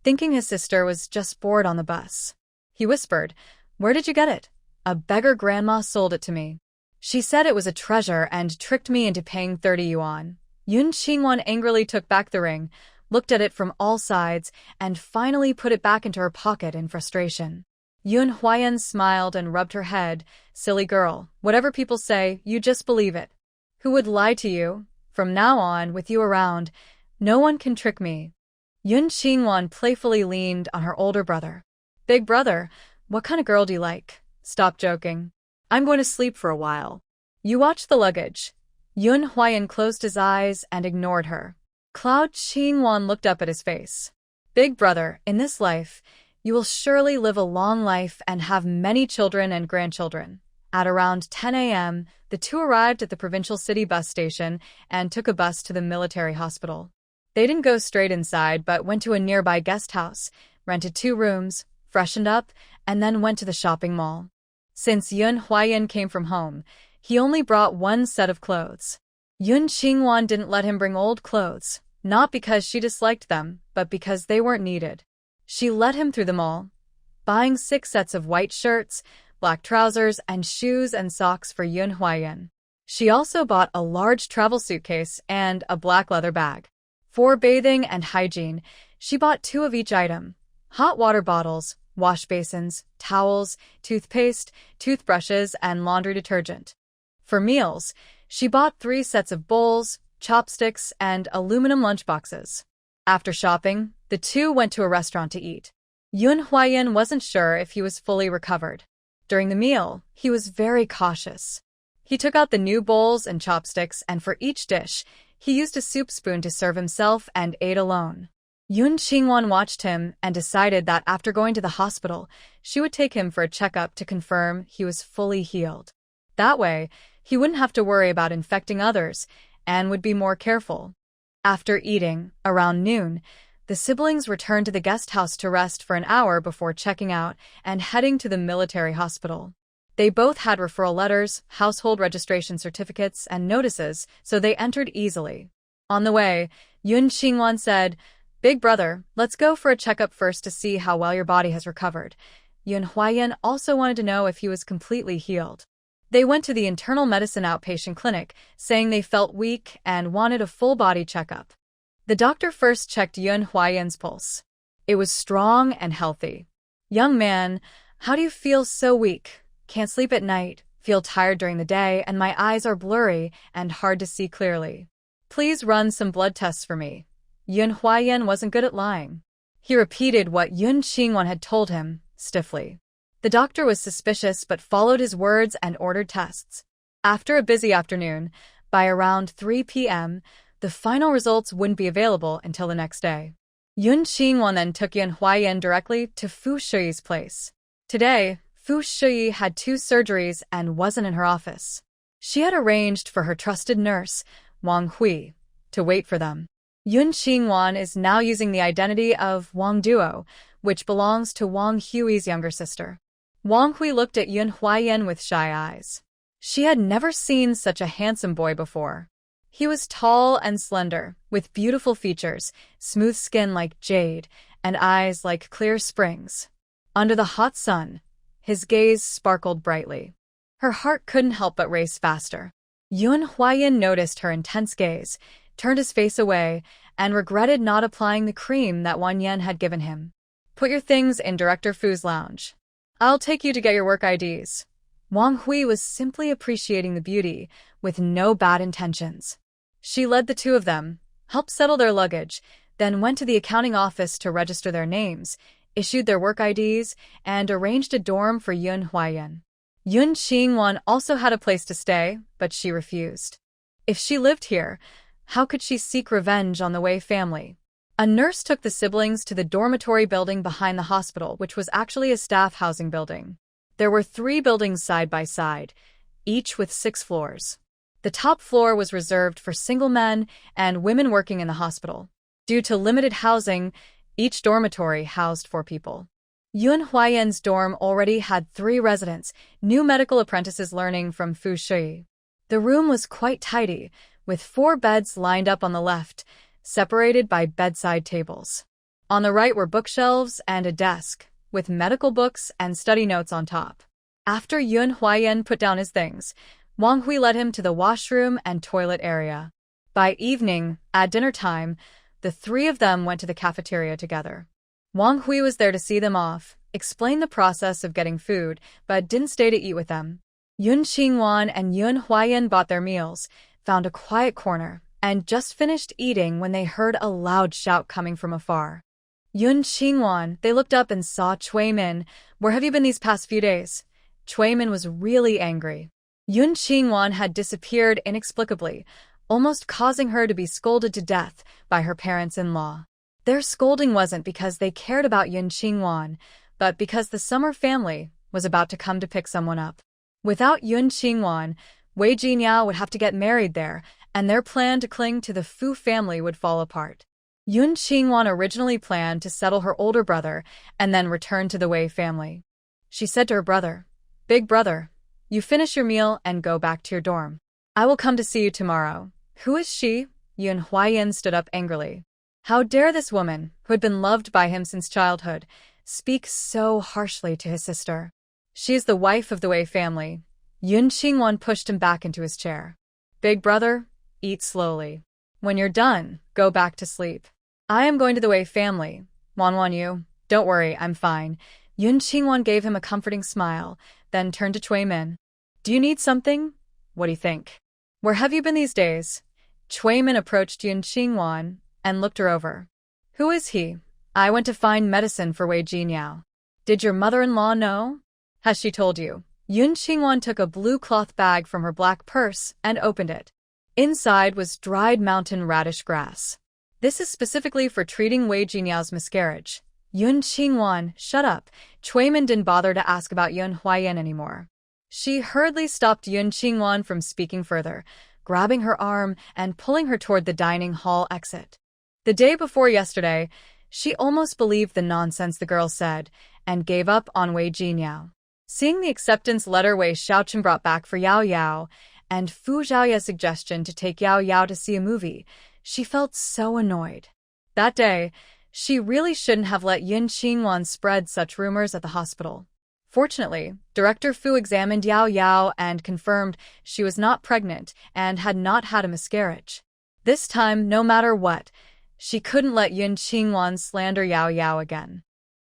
thinking his sister was just bored on the bus. He whispered, "Where did you get it?" "A beggar grandma sold it to me. She said it was a treasure and tricked me into paying 30 yuan. Yun Qingwan angrily took back the ring, looked at it from all sides, and finally put it back into her pocket in frustration. Yun Huayan smiled and rubbed her head. "Silly girl, whatever people say, you just believe it. Who would lie to you? From now on, with you around, no one can trick me." Yun Qingwan playfully leaned on her older brother. "Big brother, what kind of girl do you like? Stop joking. I'm going to sleep for a while. You watch the luggage." Yun Huayan closed his eyes and ignored her. Cloud Qingwan looked up at his face. "Big brother, in this life, you will surely live a long life and have many children and grandchildren." At around 10 a.m., the 2 arrived at the provincial city bus station and took a bus to the military hospital. They didn't go straight inside but went to a nearby guest house, rented 2 rooms, freshened up, and then went to the shopping mall. Since Yun Huayan came from home, he only brought 1 set of clothes. Yun Qingwan didn't let him bring old clothes, not because she disliked them, but because they weren't needed. She led him through the mall, buying 6 sets of white shirts, black trousers, and shoes and socks for Yun Huayan. She also bought a large travel suitcase and a black leather bag. For bathing and hygiene, she bought 2 of each item: hot water bottles, wash basins, towels, toothpaste, toothbrushes, and laundry detergent. For meals, she bought 3 sets of bowls, chopsticks, and aluminum lunchboxes. After shopping, the 2 went to a restaurant to eat. Yun Huayan wasn't sure if he was fully recovered. During the meal, he was very cautious. He took out the new bowls and chopsticks, and for each dish, he used a soup spoon to serve himself and ate alone. Yun Qingwan watched him and decided that after going to the hospital, she would take him for a checkup to confirm he was fully healed. That way, he wouldn't have to worry about infecting others and would be more careful. After eating, around noon, the siblings returned to the guest house to rest for an hour before checking out and heading to the military hospital. They both had referral letters, household registration certificates, and notices, so they entered easily. On the way, Yun Qingwan said, "Big brother, let's go for a checkup first to see how well your body has recovered." Yun Huayan also wanted to know if he was completely healed. They went to the internal medicine outpatient clinic, saying they felt weak and wanted a full-body checkup. The doctor first checked Yun Huayan's pulse. It was strong and healthy. "Young man, how do you feel so weak? Can't sleep at night, feel tired during the day, and my eyes are blurry and hard to see clearly. Please run some blood tests for me." Yun Huayan wasn't good at lying. He repeated what Yun Qingwan had told him, stiffly. The doctor was suspicious but followed his words and ordered tests. After a busy afternoon, by around 3 p.m., the final results wouldn't be available until the next day. Yun Qingwan then took Yun Huayan directly to Fu Shuyi's place. Today, Fu Shuyi had 2 surgeries and wasn't in her office. She had arranged for her trusted nurse, Wang Hui, to wait for them. Yun Qingwan is now using the identity of Wang Duo, which belongs to Wang Hui's younger sister. Wang Hui looked at Yun Huayan with shy eyes. She had never seen such a handsome boy before. He was tall and slender, with beautiful features, smooth skin like jade, and eyes like clear springs. Under the hot sun, his gaze sparkled brightly. Her heart couldn't help but race faster. Yun Huayan noticed her intense gaze, turned his face away, and regretted not applying the cream that Wan Yan had given him. "Put your things in Director Fu's lounge. I'll take you to get your work IDs." Wang Hui was simply appreciating the beauty, with no bad intentions. She led the 2 of them, helped settle their luggage, then went to the accounting office to register their names, issued their work IDs, and arranged a dorm for Yun Huayan. Yun Qingwan also had a place to stay, but she refused. If she lived here, how could she seek revenge on the Wei family? A nurse took the siblings to the dormitory building behind the hospital, which was actually a staff housing building. There were 3 buildings side by side, each with 6 floors. The top floor was reserved for single men and women working in the hospital. Due to limited housing, each dormitory housed 4 people. Yun Huayan's dorm already had 3 residents, new medical apprentices learning from Fu Shui. The room was quite tidy, with 4 beds lined up on the left, separated by bedside tables. On the right were bookshelves and a desk, with medical books and study notes on top. After Yun Huayan put down his things, Wang Hui led him to the washroom and toilet area. By evening, at dinner time, the 3 of them went to the cafeteria together. Wang Hui was there to see them off, explain the process of getting food, but didn't stay to eat with them. Yun Qingwan and Yun Huayan bought their meals, found a quiet corner, and just finished eating when they heard a loud shout coming from afar. Yun Qingwan, they looked up and saw Cui Min. "Where have you been these past few days?" Cui Min was really angry. Yun Qingwan had disappeared inexplicably, almost causing her to be scolded to death by her parents-in-law. Their scolding wasn't because they cared about Yun Qingwan, but because the Summer family was about to come to pick someone up. Without Yun Qingwan, Wei Jinyao would have to get married there, and their plan to cling to the Fu family would fall apart. Yun Qingwan originally planned to settle her older brother and then return to the Wei family. She said to her brother, "Big brother, you finish your meal and go back to your dorm. I will come to see you tomorrow." "Who is she?" Yun Huayan stood up angrily. How dare this woman, who had been loved by him since childhood, speak so harshly to his sister? "She is the wife of the Wei family." Yun Qingwan pushed him back into his chair. "Big brother, eat slowly. When you're done, go back to sleep. I am going to the Wei family. Wan Yu, don't worry, I'm fine." Yun Qingwan gave him a comforting smile, then turned to Cui Min. "Do you need something? What do you think? Where have you been these days?" Cui Min approached Yun Qingwan and looked her over. "Who is he?" "I went to find medicine for Wei Jinyao." "Did your mother-in-law know? Has she told you?" Yun Qingwan took a blue cloth bag from her black purse and opened it. Inside was dried mountain radish grass. "This is specifically for treating Wei Jinyao's miscarriage." Yun Qingwan, shut up. Cui Min didn't bother to ask about Yun Huayan anymore. She hurriedly stopped Yun Qingwan from speaking further, grabbing her arm and pulling her toward the dining hall exit. The day before yesterday, she almost believed the nonsense the girl said and gave up on Wei Jinyao. Seeing the acceptance letter Wei Xiaochen brought back for Yao Yao and Fu Zhaoya's suggestion to take Yao Yao to see a movie, she felt so annoyed. That day, she really shouldn't have let Yun Qingwan spread such rumors at the hospital. Fortunately, Director Fu examined Yao Yao and confirmed she was not pregnant and had not had a miscarriage. This time, no matter what, she couldn't let Yun Qingwan slander Yao Yao again.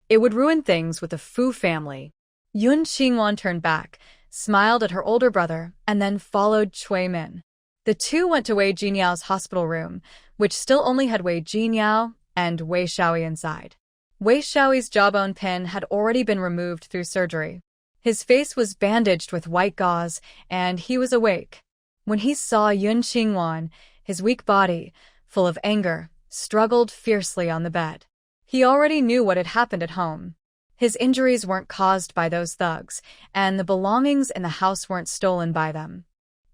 It would ruin things with the Fu family. Yun Qingwan turned back, smiled at her older brother, and then followed Cui Min. The two went to Wei Jinyao's hospital room, which still only had Wei Jinyao and Wei Xiaoyi inside. Wei Xiaoyi's jawbone pin had already been removed through surgery. His face was bandaged with white gauze, and he was awake. When he saw Yun Qingwan, his weak body, full of anger, struggled fiercely on the bed. He already knew what had happened at home. His injuries weren't caused by those thugs, and the belongings in the house weren't stolen by them.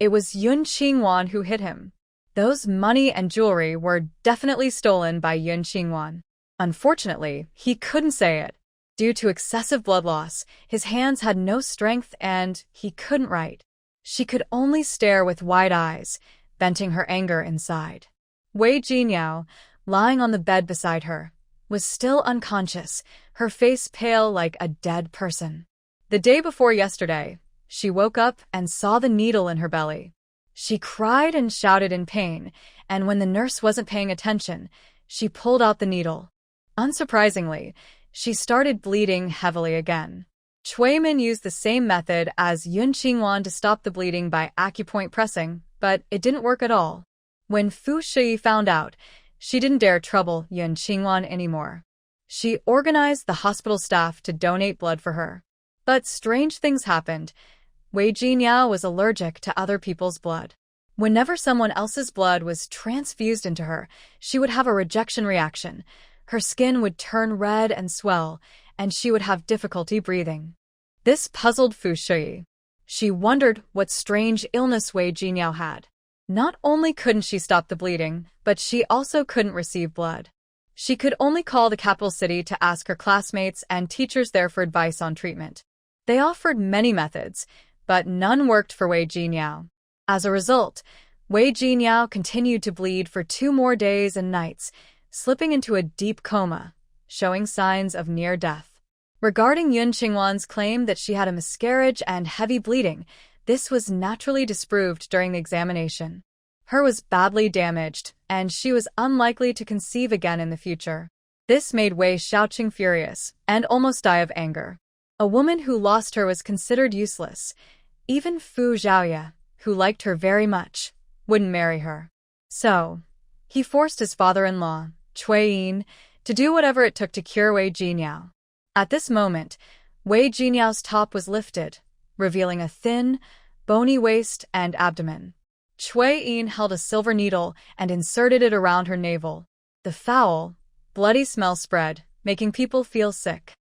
It was Yun Qingwan who hit him. Those money and jewelry were definitely stolen by Yun Qingwan. Unfortunately, he couldn't say it. Due to excessive blood loss, his hands had no strength and he couldn't write. She could only stare with wide eyes, venting her anger inside. Wei Jinyao, lying on the bed beside her, was still unconscious, her face pale like a dead person. The day before yesterday, she woke up and saw the needle in her belly. She cried and shouted in pain, and when the nurse wasn't paying attention, she pulled out the needle. Unsurprisingly, she started bleeding heavily again. Cui Min used the same method as Yun Qingwan to stop the bleeding by acupoint pressing, but it didn't work at all. When Fu Shiyi found out, she didn't dare trouble Yun Qingwan anymore. She organized the hospital staff to donate blood for her. But strange things happened. Wei Jinyao was allergic to other people's blood. Whenever someone else's blood was transfused into her, she would have a rejection reaction. Her skin would turn red and swell, and she would have difficulty breathing. This puzzled Fu Shiyi. She wondered what strange illness Wei Jinyao had. Not only couldn't she stop the bleeding, but she also couldn't receive blood. She could only call the capital city to ask her classmates and teachers there for advice on treatment. They offered many methods, but none worked for Wei Jinyao. As a result, Wei Jinyao continued to bleed for 2 more days and nights, slipping into a deep coma, showing signs of near death. Regarding Yun Qingwan's claim that she had a miscarriage and heavy bleeding, this was naturally disproved during the examination. Her was badly damaged, and she was unlikely to conceive again in the future. This made Wei Xiaoqing furious and almost die of anger. A woman who lost her was considered useless. Even Fu Zhaoye, who liked her very much, wouldn't marry her. So, he forced his father-in-law, Cui Yin, to do whatever it took to cure Wei Jinyao. At this moment, Wei Jinyao's top was lifted, revealing a thin, bony waist and abdomen. Cui Yin held a silver needle and inserted it around her navel. The foul, bloody smell spread, making people feel sick.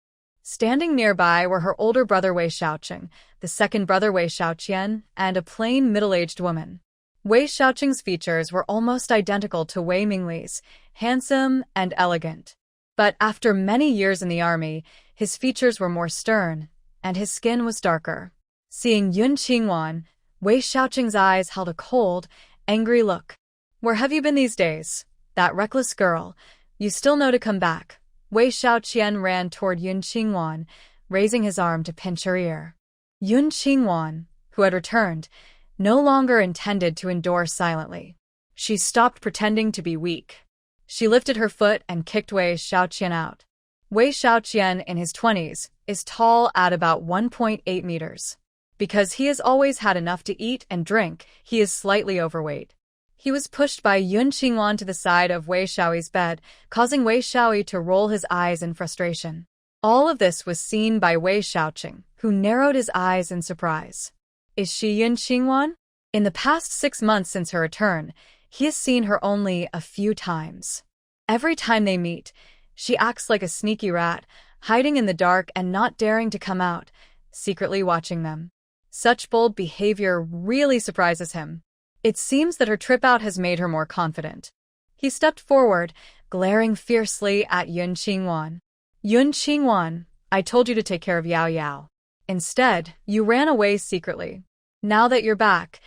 Standing nearby were her older brother Wei Xiaoqing, the second brother Wei Xiaoqian, and a plain middle-aged woman. Wei Xiaoqing's features were almost identical to Wei Mingli's, handsome and elegant. But after many years in the army, his features were more stern, and his skin was darker. Seeing Yun Qingwan, Wei Xiaoqing's eyes held a cold, angry look. "Where have you been these days? That reckless girl. You still know to come back." Wei Xiaoqian ran toward Yun Qingwan, raising his arm to pinch her ear. Yun Qingwan, who had returned, no longer intended to endure silently. She stopped pretending to be weak. She lifted her foot and kicked Wei Xiaoqian out. Wei Xiaoqian, in his 20s, is tall at about 1.8 meters. Because he has always had enough to eat and drink, he is slightly overweight. He was pushed by Yun Qingwan to the side of Wei Xiaoyi's bed, causing Wei Xiaoyi to roll his eyes in frustration. All of this was seen by Wei Xiaoqing, who narrowed his eyes in surprise. Is she Yun Qingwan? In the past 6 months since her return, he has seen her only a few times. Every time they meet, she acts like a sneaky rat, hiding in the dark and not daring to come out, secretly watching them. Such bold behavior really surprises him. It seems that her trip out has made her more confident. He stepped forward, glaring fiercely at Yun Qingwan. "Yun Qingwan, I told you to take care of Yao Yao. Instead, you ran away secretly. Now that you're back,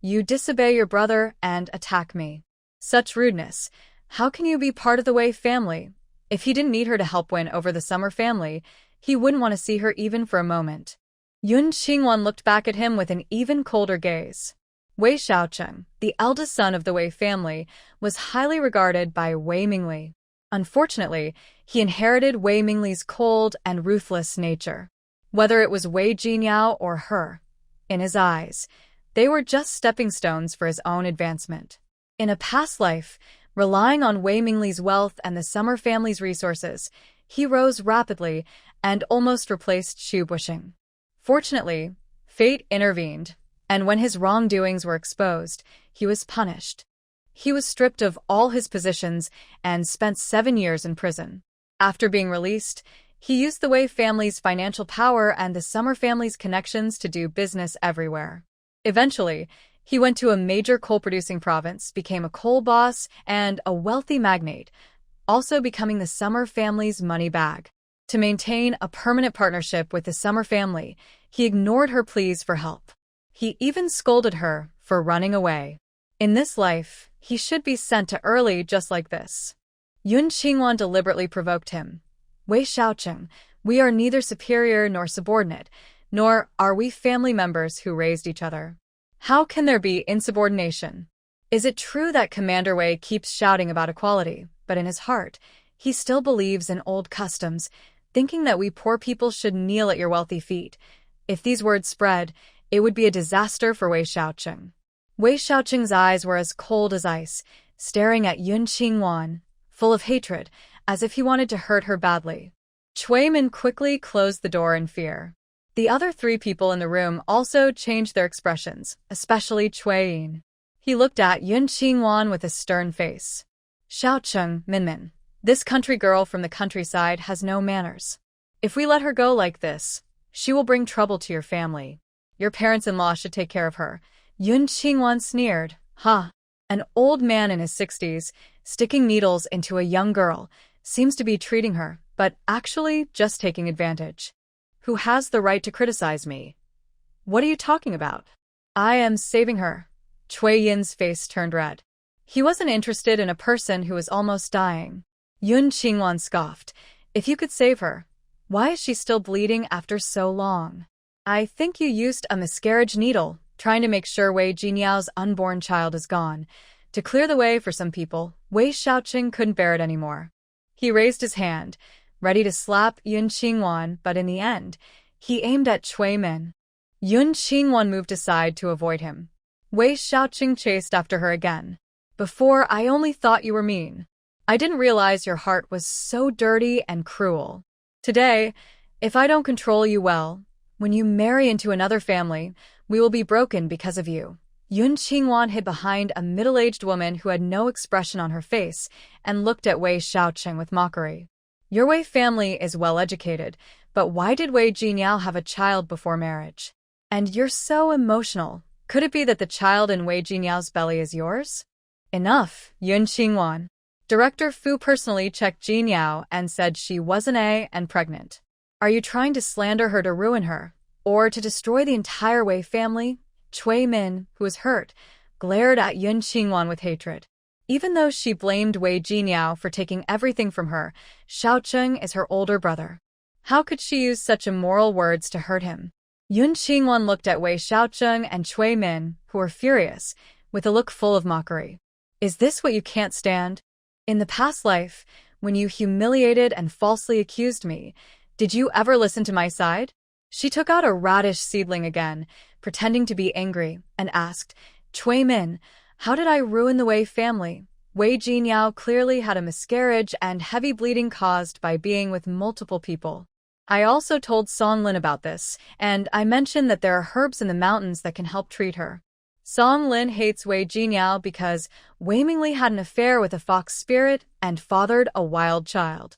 you disobey your brother and attack me. Such rudeness. How can you be part of the Wei family? If he didn't need her to help win over the Summer family, He wouldn't want to see her even for a moment. Yun Qingwan looked back at him with an even colder gaze. Wei Xiaocheng, the eldest son of the Wei family, was highly regarded by Wei Mingli. Unfortunately, he inherited Wei Mingli's cold and ruthless nature. Whether it was Wei Jinyao or her, in his eyes, they were just stepping stones for his own advancement. In a past life, relying on Wei Mingli's wealth and the Summer family's resources, he rose rapidly and almost replaced Xu Bushing. Fortunately, fate intervened, and when his wrongdoings were exposed, he was punished. He was stripped of all his positions and spent 7 years in prison. After being released, he used the Wei family's financial power and the Summer family's connections to do business everywhere. Eventually, he went to a major coal-producing province, became a coal boss, and a wealthy magnate, also becoming the Summer family's money bag. To maintain a permanent partnership with the Summer family, he ignored her pleas for help. He even scolded her for running away. In this life, he should be sent to early just like this. Yun Qingwan deliberately provoked him. Wei Xiaocheng, we are neither superior nor subordinate, nor are we family members who raised each other. How can there be insubordination? Is it true that Commander Wei keeps shouting about equality, but in his heart, he still believes in old customs, thinking that we poor people should kneel at your wealthy feet? If these words spread, it would be a disaster for Wei Xiaocheng. Wei Xiaocheng's eyes were as cold as ice, staring at Yun Qingwan, full of hatred, as if he wanted to hurt her badly. Cui Min quickly closed the door in fear. The other 3 people in the room also changed their expressions, especially Cui Yin. He looked at Yun Qingwan with a stern face. Xiaocheng, Minmin, this country girl from the countryside has no manners. If we let her go like this, she will bring trouble to your family. Your parents-in-law should take care of her. Yun Qingwan sneered. Ha! An old man in his 60s, sticking needles into a young girl, seems to be treating her, but actually just taking advantage. Who has the right to criticize me? What are you talking about? I am saving her. Cui Yin's face turned red. He wasn't interested in a person who was almost dying. Yun Qingwan scoffed. If you could save her, why is she still bleeding after so long? I think you used a miscarriage needle, trying to make sure Wei Jinyao's unborn child is gone. To clear the way for some people, Wei Xiaocheng couldn't bear it anymore. He raised his hand, ready to slap Yun Qingwan, but in the end, he aimed at Cui Min. Yun Qingwan moved aside to avoid him. Wei Xiaocheng chased after her again. Before, I only thought you were mean. I didn't realize your heart was so dirty and cruel. Today, if I don't control you well, when you marry into another family, we will be broken because of you. Yun Qingwan hid behind a middle-aged woman who had no expression on her face and looked at Wei Xiaocheng with mockery. Your Wei family is well-educated, but why did Wei Jinyao have a child before marriage? And you're so emotional. Could it be that the child in Wei Jinyao's belly is yours? Enough, Yun Qingwan. Director Fu personally checked Jinyao and said she wasn't and pregnant. Are you trying to slander her to ruin her, or to destroy the entire Wei family? Cui Min, who was hurt, glared at Yun Qingwan with hatred. Even though she blamed Wei Jinyao for taking everything from her, Xiaocheng is her older brother. How could she use such immoral words to hurt him? Yun Qingwan looked at Wei Xiaocheng and Cui Min, who were furious, with a look full of mockery. Is this what you can't stand? In the past life, when you humiliated and falsely accused me, did you ever listen to my side? She took out a radish seedling again, pretending to be angry, and asked, Cui Min, how did I ruin the Wei family? Wei Jinyao clearly had a miscarriage and heavy bleeding caused by being with multiple people. I also told Song Lin about this, and I mentioned that there are herbs in the mountains that can help treat her. Song Lin hates Wei Jinyao because Wei Mingli had an affair with a fox spirit and fathered a wild child.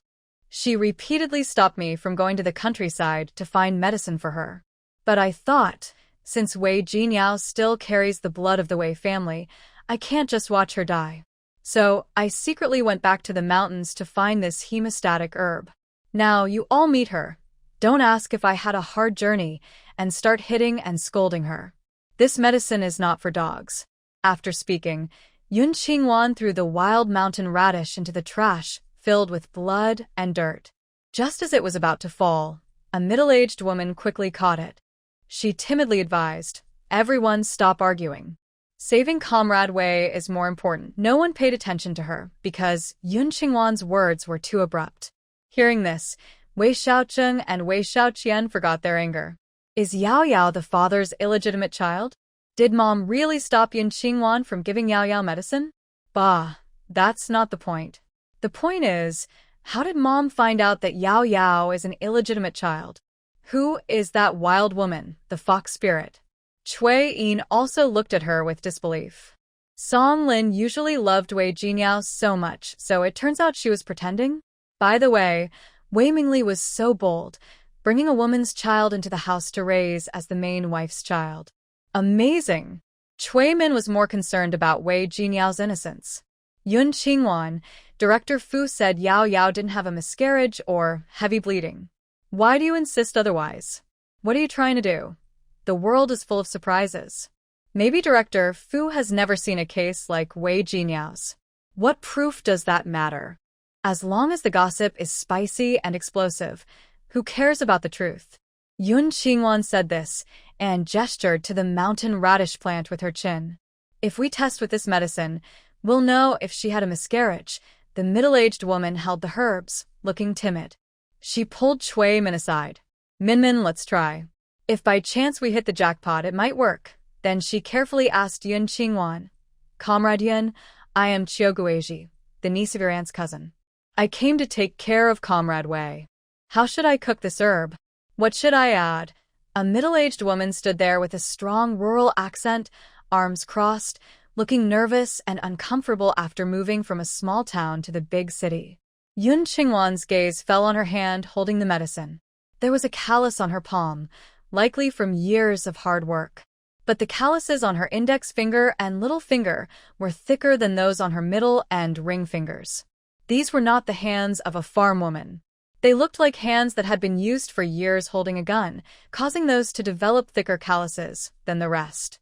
She repeatedly stopped me from going to the countryside to find medicine for her. But I thought, since Wei Jinyao still carries the blood of the Wei family, I can't just watch her die. So I secretly went back to the mountains to find this hemostatic herb. Now you all meet her. Don't ask if I had a hard journey and start hitting and scolding her. This medicine is not for dogs. After speaking, Yun Qingwan threw the wild mountain radish into the trash, filled with blood and dirt. Just as it was about to fall, A middle-aged woman quickly caught it. She timidly advised, "Everyone stop arguing. Saving Comrade Wei is more important." No one paid attention to her because Yun Qingwan's words were too abrupt. Hearing this, Wei Xiaocheng and Wei Xiaoqian forgot their anger. Is Yao Yao the father's illegitimate child? Did mom really stop Yun Qingwan from giving Yao Yao medicine? Bah, that's not the point. The point is, how did mom find out that Yao Yao is an illegitimate child? Who is that wild woman, the fox spirit? Cui Yin also looked at her with disbelief. Song Lin usually loved Wei Jinyao so much, so it turns out she was pretending? By the way, Wei Mingli was so bold, bringing a woman's child into the house to raise as the main wife's child. Amazing! Cui Min was more concerned about Wei Jinyao's innocence. Yun Qingwan, Director Fu said Yao Yao didn't have a miscarriage or heavy bleeding. Why do you insist otherwise? What are you trying to do? The world is full of surprises. Maybe Director Fu has never seen a case like Wei Jinyao's. What proof does that matter? As long as the gossip is spicy and explosive, who cares about the truth? Yun Qingwan said this and gestured to the mountain radish plant with her chin. If we test with this medicine, we'll know if she had a miscarriage. The middle-aged woman held the herbs, looking timid. She pulled Cui Min aside. Min, let's try. If by chance we hit the jackpot, it might work. Then she carefully asked Yun Qingwan, "Comrade Yun, I am Guizhi, the niece of your aunt's cousin. I came to take care of Comrade Wei. How should I cook this herb? What should I add?" A middle-aged woman stood there with a strong rural accent, arms crossed, looking nervous and uncomfortable after moving from a small town to the big city. Yun Qingwan's gaze fell on her hand holding the medicine. There was a callus on her palm, likely from years of hard work. But the calluses on her index finger and little finger were thicker than those on her middle and ring fingers. These were not the hands of a farm woman. They looked like hands that had been used for years holding a gun, causing those to develop thicker calluses than the rest.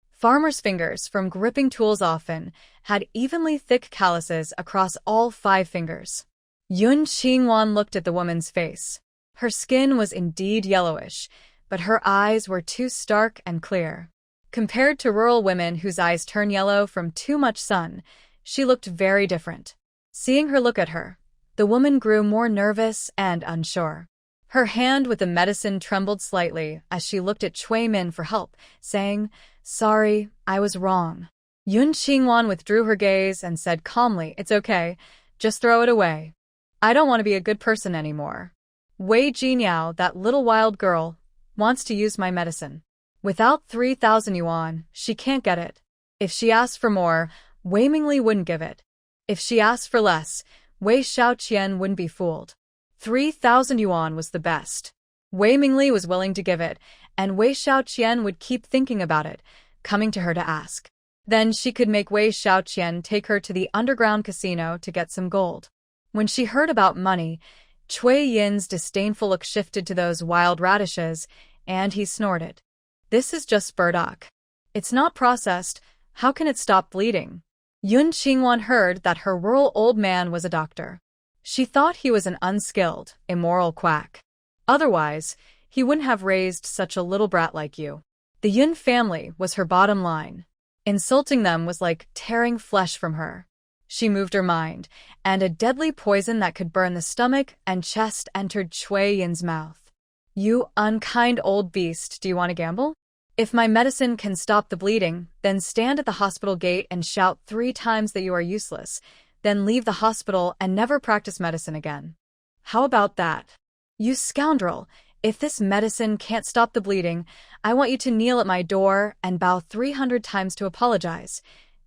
Farmers' fingers from gripping tools often had evenly thick calluses across all 5 fingers. Yun Qingwan looked at the woman's face. Her skin was indeed yellowish, but her eyes were too stark and clear. Compared to rural women whose eyes turn yellow from too much sun, she looked very different. Seeing her look at her, the woman grew more nervous and unsure. Her hand with the medicine trembled slightly as she looked at Cui Min for help, saying, "Sorry, I was wrong." Yun Qingwan withdrew her gaze and said calmly, "It's okay, just throw it away. I don't want to be a good person anymore. Wei Jinyao, that little wild girl, wants to use my medicine. Without 3,000 yuan, she can't get it. If she asked for more, Wei Mingli wouldn't give it. If she asked for less, Wei Xiaoqian wouldn't be fooled. 3,000 yuan was the best. Wei Mingli was willing to give it, and Wei Xiaoqian would keep thinking about it, coming to her to ask. Then she could make Wei Xiaoqian take her to the underground casino to get some gold. When she heard about money, Cui Yin's disdainful look shifted to those wild radishes, and he snorted. "This is just burdock. It's not processed. How can it stop bleeding?" Yun Qingwan heard that her rural old man was a doctor. She thought he was an unskilled, immoral quack. Otherwise, he wouldn't have raised such a little brat like you. The Yun family was her bottom line. Insulting them was like tearing flesh from her. She moved her mind, and a deadly poison that could burn the stomach and chest entered Cui Yin's mouth. "You unkind old beast, do you want to gamble? If my medicine can stop the bleeding, then stand at the hospital gate and shout 3 times that you are useless, then leave the hospital and never practice medicine again. How about that? You scoundrel, if this medicine can't stop the bleeding, I want you to kneel at my door and bow 300 times to apologize."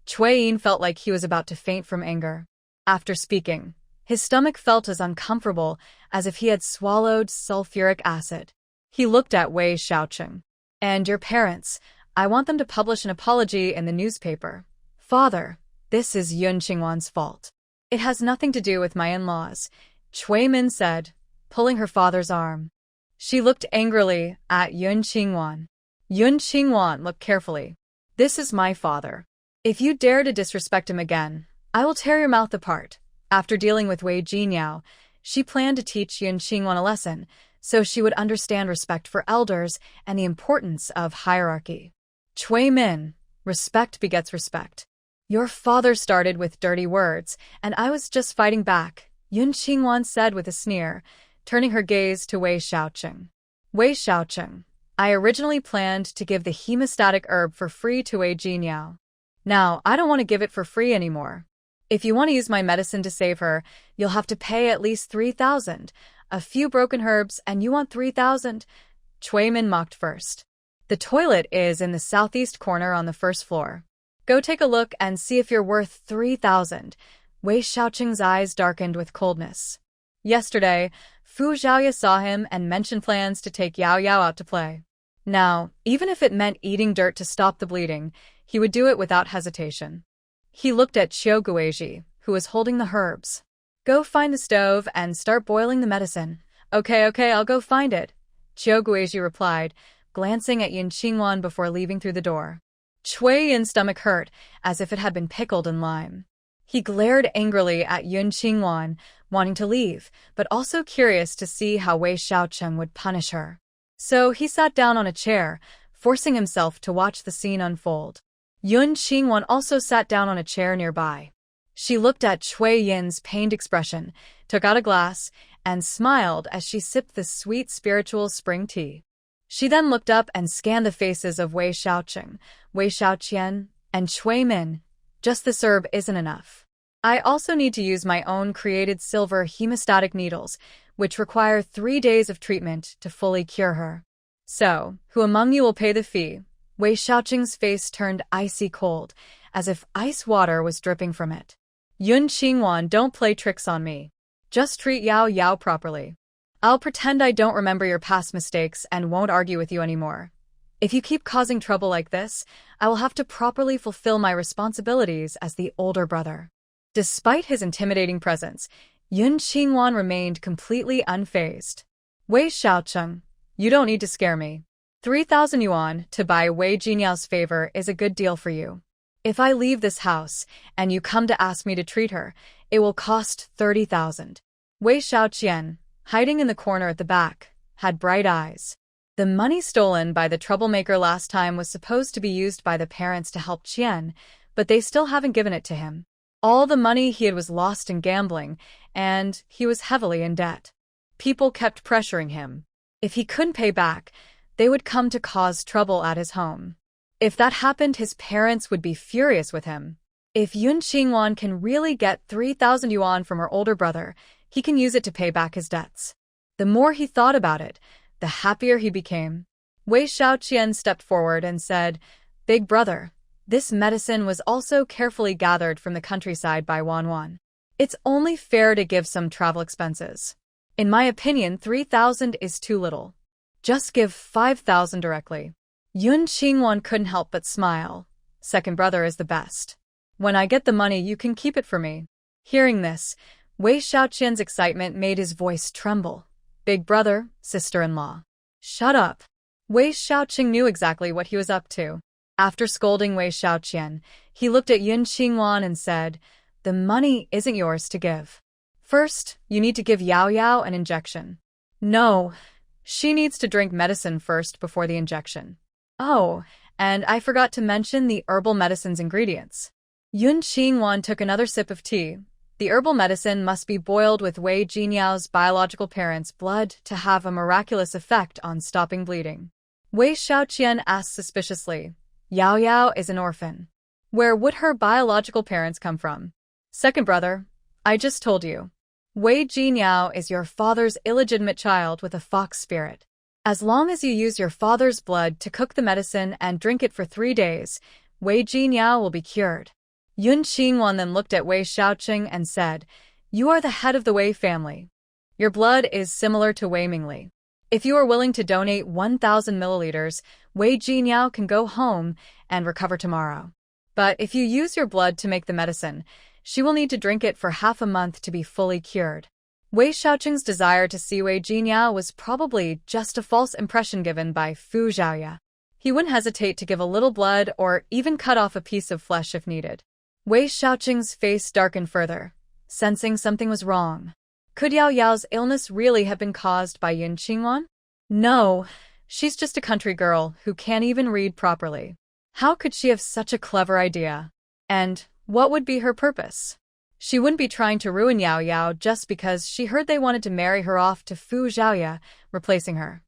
Cui Yin felt like he was about to faint from anger. After speaking, his stomach felt as uncomfortable as if he had swallowed sulfuric acid. He looked at Wei Xiaocheng. "And your parents, I want them to publish an apology in the newspaper. Father, this is Yun Qingwan's fault. It has nothing to do with my in-laws," Cui Min said, pulling her father's arm. She looked angrily at Yun Qingwan. Yun Qingwan looked carefully. "This is my father. If you dare to disrespect him again, I will tear your mouth apart." After dealing with Wei Jinyao, she planned to teach Yun Qingwan a lesson, so she would understand respect for elders and the importance of hierarchy. Cui Min, respect begets respect. Your father started with dirty words, and I was just fighting back, Yun Qingwan said with a sneer, turning her gaze to Wei Xiaoqing. Wei Xiaoqing, I originally planned to give the hemostatic herb for free to Wei Jinyao. Now, I don't want to give it for free anymore. If you want to use my medicine to save her, you'll have to pay at least 3,000. A few broken herbs, and you want 3,000? Cui Min mocked first. The toilet is in the southeast corner on the first floor. Go take a look and see if you're worth 3,000. Wei Xiaoqing's eyes darkened with coldness. Yesterday, Fu Yao saw him and mentioned plans to take Yao Yao out to play. Now, even if it meant eating dirt to stop the bleeding, he would do it without hesitation. He looked at Qiu Guizhi, who was holding the herbs. Go find the stove and start boiling the medicine. Okay, I'll go find it, Qiu Guizhi replied, glancing at Yun Qingwan before leaving through the door. Cui Yin's stomach hurt, as if it had been pickled in lime. He glared angrily at Yun Qingwan, wanting to leave, but also curious to see how Wei Xiaoqing would punish her. So he sat down on a chair, forcing himself to watch the scene unfold. Yun Qingwan also sat down on a chair nearby. She looked at Cui Yin's pained expression, took out a glass, and smiled as she sipped the sweet spiritual spring tea. She then looked up and scanned the faces of Wei Xiaoqing, Wei Xiaoqian, and Cui Min. Just this herb isn't enough. I also need to use my own created silver hemostatic needles, which require 3 days of treatment to fully cure her. So, who among you will pay the fee? Wei Xiaoqing's face turned icy cold, as if ice water was dripping from it. Yun Qingwan, don't play tricks on me. Just treat Yao Yao properly. I'll pretend I don't remember your past mistakes and won't argue with you anymore. If you keep causing trouble like this, I will have to properly fulfill my responsibilities as the older brother. Despite his intimidating presence, Yun Qingwan remained completely unfazed. Wei Xiaoqing, you don't need to scare me. 3,000 yuan to buy Wei Jinyao's favor is a good deal for you. If I leave this house and you come to ask me to treat her, it will cost 30,000. Wei Xiaoqian, hiding in the corner at the back, had bright eyes. The money stolen by the troublemaker last time was supposed to be used by the parents to help Qian, but they still haven't given it to him. All the money he had was lost in gambling, and he was heavily in debt. People kept pressuring him. If he couldn't pay back, they would come to cause trouble at his home. If that happened, his parents would be furious with him. If Yun Qingwan can really get 3,000 yuan from her older brother, he can use it to pay back his debts. The more he thought about it, the happier he became. Wei Xiaoqian stepped forward and said, Big brother, this medicine was also carefully gathered from the countryside by Wanwan. It's only fair to give some travel expenses. In my opinion, 3,000 is too little. Just give 5,000 directly. Yun Qingwan couldn't help but smile. Second brother is the best. When I get the money, you can keep it for me. Hearing this, Wei Xiaoqian's excitement made his voice tremble. Big brother, sister-in-law. Shut up. Wei Xiaoqing knew exactly what he was up to. After scolding Wei Xiaoqian, he looked at Yun Qingwan and said, The money isn't yours to give. First, you need to give Yao Yao an injection. No, she needs to drink medicine first before the injection. Oh, and I forgot to mention the herbal medicine's ingredients. Yun Qingwan took another sip of tea. The herbal medicine must be boiled with Wei Jinyao's biological parents' blood to have a miraculous effect on stopping bleeding. Wei Xiaoqian asked suspiciously, Yao Yao is an orphan. Where would her biological parents come from? Second brother, I just told you. Wei Jinyao is your father's illegitimate child with a fox spirit. As long as you use your father's blood to cook the medicine and drink it for 3 days, Wei Jinyao will be cured. Yun Qingwan then looked at Wei Xiaoqing and said, You are the head of the Wei family. Your blood is similar to Wei Mingli. If you are willing to donate 1,000 milliliters, Wei Jinyao can go home and recover tomorrow. But if you use your blood to make the medicine, she will need to drink it for half a month to be fully cured. Wei Xiaoqing's desire to see Wei Jinyao was probably just a false impression given by Fu Yao. He wouldn't hesitate to give a little blood or even cut off a piece of flesh if needed. Wei Xiaoqing's face darkened further, sensing something was wrong. Could Yao Yao's illness really have been caused by Yun Qingwan? No, she's just a country girl who can't even read properly. How could she have such a clever idea? And what would be her purpose? She wouldn't be trying to ruin Yao Yao just because she heard they wanted to marry her off to Fu Yao, replacing her.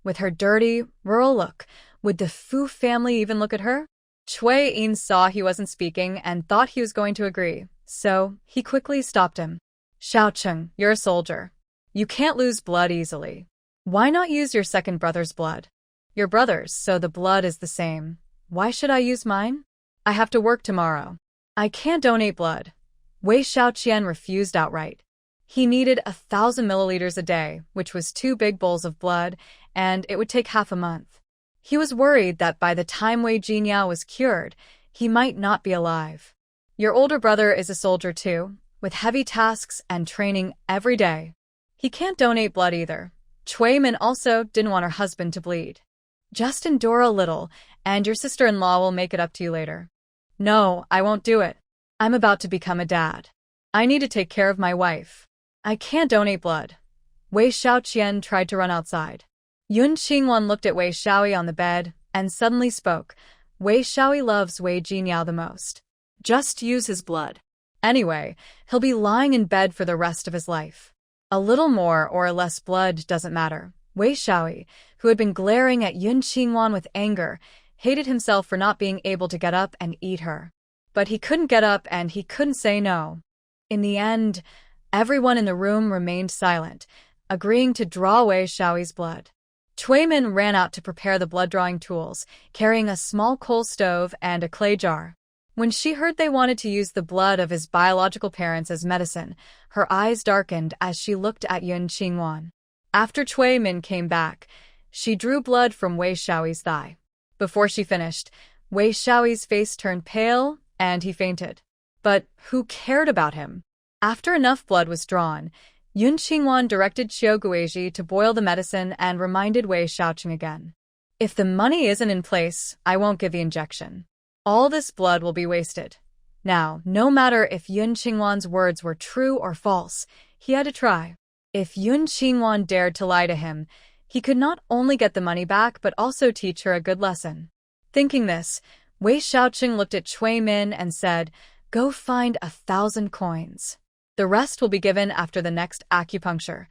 With her dirty, rural look, would the Fu family even look at her? Cui Yin saw he wasn't speaking and thought he was going to agree, so he quickly stopped him. Xiaocheng, you're a soldier. You can't lose blood easily. Why not use your second brother's blood? Your brother's, so the blood is the same. Why should I use mine? I have to work tomorrow. I can't donate blood. Wei Xiaoqian refused outright. He needed 1,000 milliliters a day, which was 2 big bowls of blood, and it would take half a month. He was worried that by the time Wei Jinyao was cured, he might not be alive. Your older brother is a soldier too, with heavy tasks and training every day. He can't donate blood either. Cui Min also didn't want her husband to bleed. Just endure a little, and your sister-in-law will make it up to you later. No, I won't do it. I'm about to become a dad. I need to take care of my wife. I can't donate blood. Wei Xiaoqian tried to run outside. Yun Qingwan looked at Wei Xiaoyi on the bed and suddenly spoke. Wei Xiaoyi loves Wei Jinyao the most. Just use his blood. Anyway, he'll be lying in bed for the rest of his life. A little more or less blood doesn't matter. Wei Xiaoyi, who had been glaring at Yun Qingwan with anger, hated himself for not being able to get up and eat her. But he couldn't get up and he couldn't say no. In the end, everyone in the room remained silent, agreeing to draw Wei Xiaoyi's blood. Cui Min ran out to prepare the blood-drawing tools, carrying a small coal stove and a clay jar. When she heard they wanted to use the blood of his biological parents as medicine, her eyes darkened as she looked at Yun Qingwan. After Cui Min came back, she drew blood from Wei Xiaoyi's thigh. Before she finished, Wei Xiaoyi's face turned pale and he fainted. But who cared about him? After enough blood was drawn, Yun Qingwan directed Qiu Guizhi to boil the medicine and reminded Wei Xiaoqing again. If the money isn't in place, I won't give the injection. All this blood will be wasted. Now, no matter if Yun Qingwan's words were true or false, he had to try. If Yun Qingwan dared to lie to him, he could not only get the money back but also teach her a good lesson. Thinking this, Wei Xiaoqing looked at Cui Min and said, "Go find 1,000 coins. The rest will be given after the next acupuncture."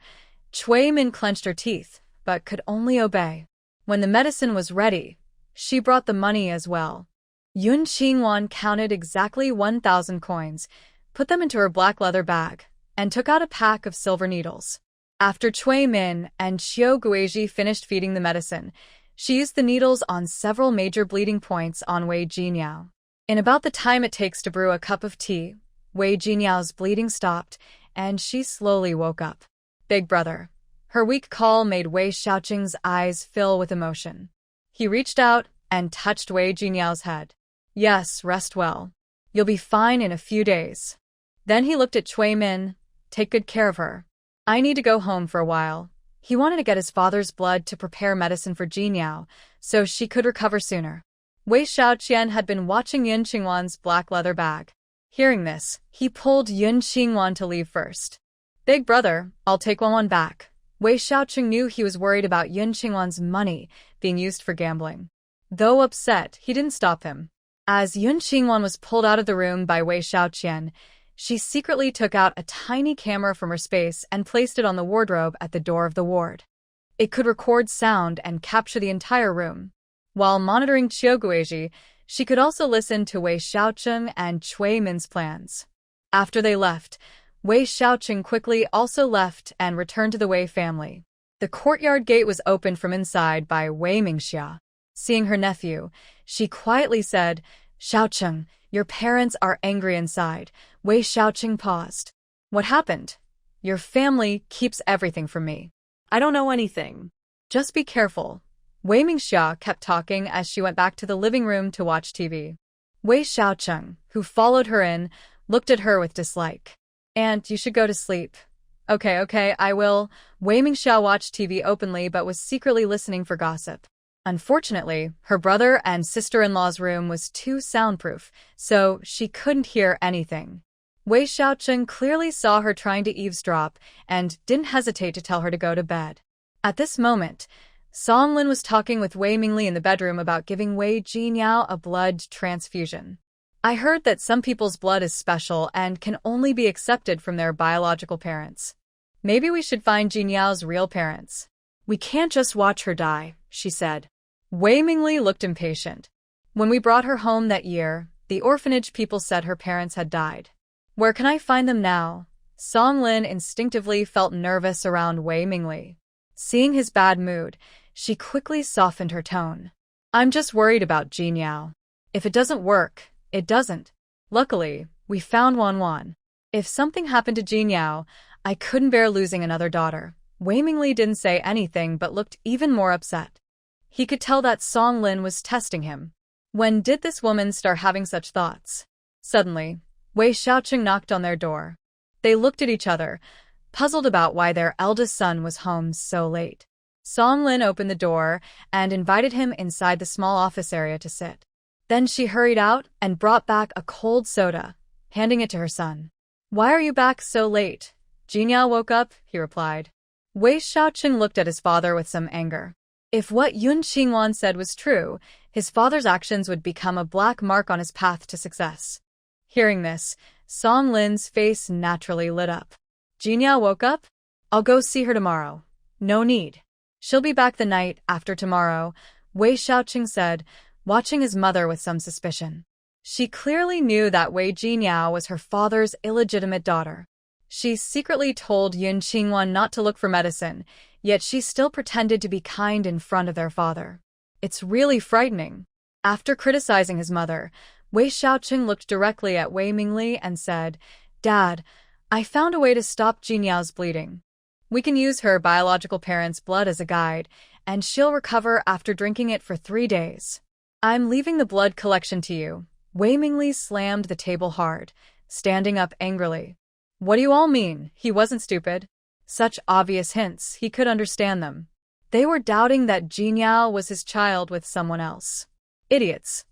Cui Min clenched her teeth, but could only obey. When the medicine was ready, she brought the money as well. Yun Qingwan counted exactly 1,000 coins, put them into her black leather bag, and took out a pack of silver needles. After Cui Min and Qiu Guizhi finished feeding the medicine, she used the needles on several major bleeding points on Wei Jinyao. In about the time it takes to brew a cup of tea, Wei Jinyao's bleeding stopped, and she slowly woke up. Big brother. Her weak call made Wei Xiaoqing's eyes fill with emotion. He reached out and touched Wei Jinyao's head. Yes, rest well. You'll be fine in a few days. Then he looked at Cui Min. Take good care of her. I need to go home for a while. He wanted to get his father's blood to prepare medicine for Jinyao, so she could recover sooner. Wei Xiaoqian had been watching Yun Qingwan's black leather bag. Hearing this, he pulled Yun Qingwan to leave first. Big brother, I'll take one back. Wei Xiaoqing knew he was worried about Yun Qingwan's money being used for gambling. Though upset, he didn't stop him. As Yun Qingwan was pulled out of the room by Wei Xiaoqian, she secretly took out a tiny camera from her space and placed it on the wardrobe at the door of the ward. It could record sound and capture the entire room. While monitoring Qiu Guizhi, she could also listen to Wei Xiaoqing and Cui Min's plans. After they left, Wei Xiaoqing quickly also left and returned to the Wei family. The courtyard gate was opened from inside by Wei Mingxia. Seeing her nephew, she quietly said, "Xiaoqing, your parents are angry inside." Wei Xiaoqing paused. What happened? Your family keeps everything from me. I don't know anything. Just be careful. Wei Mingxia kept talking as she went back to the living room to watch TV. Wei Xiaoqing, who followed her in, looked at her with dislike. "Aunt, you should go to sleep." Okay, I will." Wei Mingxia watched TV openly but was secretly listening for gossip. Unfortunately, her brother and sister-in-law's room was too soundproof, so she couldn't hear anything. Wei Xiaoqing clearly saw her trying to eavesdrop and didn't hesitate to tell her to go to bed. At this moment, Song Lin was talking with Wei Mingli in the bedroom about giving Wei Jinyao a blood transfusion. I heard that some people's blood is special and can only be accepted from their biological parents. Maybe we should find Jinyao's real parents. We can't just watch her die, she said. Wei Mingli looked impatient. When we brought her home that year, the orphanage people said her parents had died. Where can I find them now? Song Lin instinctively felt nervous around Wei Mingli. Seeing his bad mood, she quickly softened her tone. I'm just worried about Jinyao. If it doesn't work, it doesn't. Luckily, we found Wanwan. If something happened to Jinyao, I couldn't bear losing another daughter. Wei Mingli didn't say anything but looked even more upset. He could tell that Song Lin was testing him. When did this woman start having such thoughts? Suddenly, Wei Xiaoqing knocked on their door. They looked at each other, puzzled about why their eldest son was home so late. Song Lin opened the door and invited him inside the small office area to sit. Then she hurried out and brought back a cold soda, handing it to her son. Why are you back so late? Jinyao woke up, he replied. Wei Xiaoqing looked at his father with some anger. If what Yun Qingwan said was true, his father's actions would become a black mark on his path to success. Hearing this, Song Lin's face naturally lit up. Jinyao woke up? I'll go see her tomorrow. No need. She'll be back the night after tomorrow, Wei Xiaoqing said, watching his mother with some suspicion. She clearly knew that Wei Jinyao was her father's illegitimate daughter. She secretly told Yun Qingwan not to look for medicine, yet she still pretended to be kind in front of their father. It's really frightening. After criticizing his mother, Wei Xiaoqing looked directly at Wei Mingli and said, Dad, I found a way to stop Jinyao's bleeding. We can use her biological parents' blood as a guide, and she'll recover after drinking it for 3 days. I'm leaving the blood collection to you. Wei Mingli slammed the table hard, standing up angrily. What do you all mean? He wasn't stupid. Such obvious hints, he could understand them. They were doubting that Jinyao was his child with someone else. Idiots.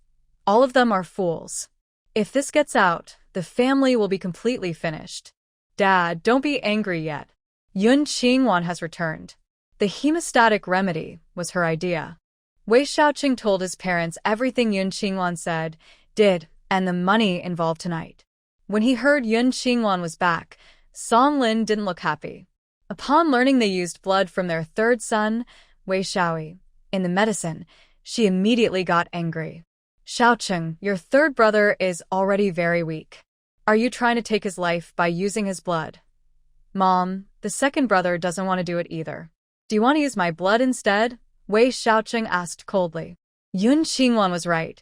All of them are fools. If this gets out, the family will be completely finished. Dad, don't be angry yet. Yun Qingwan has returned. The hemostatic remedy was her idea. Wei Xiaoqing told his parents everything Yun Qingwan said, did, and the money involved tonight. When he heard Yun Qingwan was back, Song Lin didn't look happy. Upon learning they used blood from their third son, Wei Xiaoyi, in the medicine, she immediately got angry. Xiaoqing, your third brother is already very weak. Are you trying to take his life by using his blood? Mom, the second brother doesn't want to do it either. Do you want to use my blood instead? Wei Xiaoqing asked coldly. Yun Qingwan was right.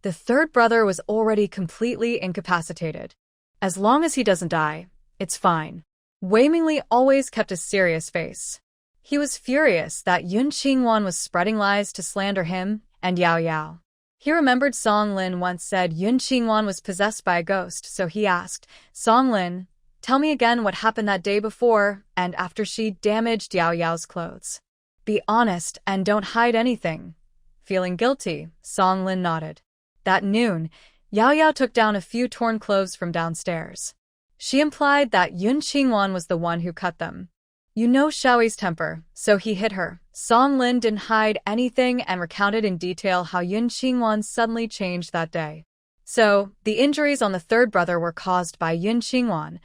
The third brother was already completely incapacitated. As long as he doesn't die, it's fine. Wei Mingli always kept a serious face. He was furious that Yun Qingwan was spreading lies to slander him and Yao Yao. He remembered Song Lin once said Yun Qingwan was possessed by a ghost, so he asked, Song Lin, tell me again what happened that day before and after she damaged Yao Yao's clothes. Be honest and don't hide anything. Feeling guilty, Song Lin nodded. That noon, Yao Yao took down a few torn clothes from downstairs. She implied that Yun Qingwan was the one who cut them. You know Xiaoyi's temper, so he hit her. Song Lin didn't hide anything and recounted in detail how Yun Qingwan suddenly changed that day. So, the injuries on the third brother were caused by Yun Qingwan.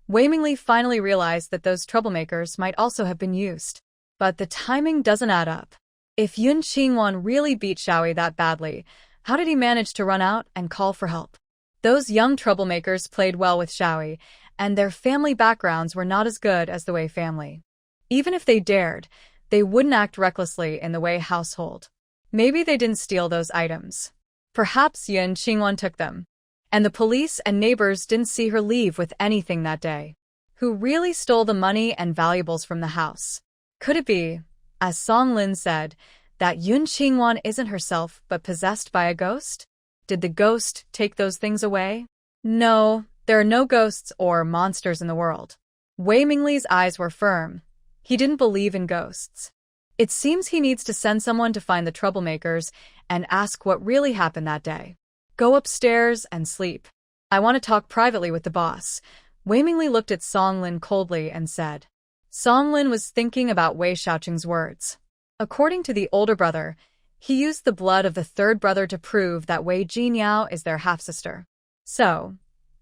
Wei Mingli finally realized that those troublemakers might also have been used. But the timing doesn't add up. If Yun Qingwan really beat Xiaoyi that badly, how did he manage to run out and call for help? Those young troublemakers played well with Xiaoyi, and their family backgrounds were not as good as the Wei family. Even if they dared, they wouldn't act recklessly in the Wei household. Maybe they didn't steal those items. Perhaps Yun Qingwan took them. And the police and neighbors didn't see her leave with anything that day. Who really stole the money and valuables from the house? Could it be, as Song Lin said, that Yun Qingwan isn't herself but possessed by a ghost? Did the ghost take those things away? No, there are no ghosts or monsters in the world. Wei Mingli's eyes were firm. He didn't believe in ghosts. It seems he needs to send someone to find the troublemakers and ask what really happened that day. Go upstairs and sleep. I want to talk privately with the boss." Wei Mingli looked at Song Lin coldly and said. Song Lin was thinking about Wei Xiaoqing's words. According to the older brother, he used the blood of the third brother to prove that Wei Jinyao is their half-sister. So,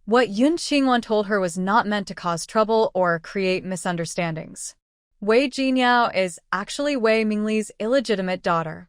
what Yun Qingwan told her was not meant to cause trouble or create misunderstandings. Wei Jinyao is actually Wei Mingli's illegitimate daughter.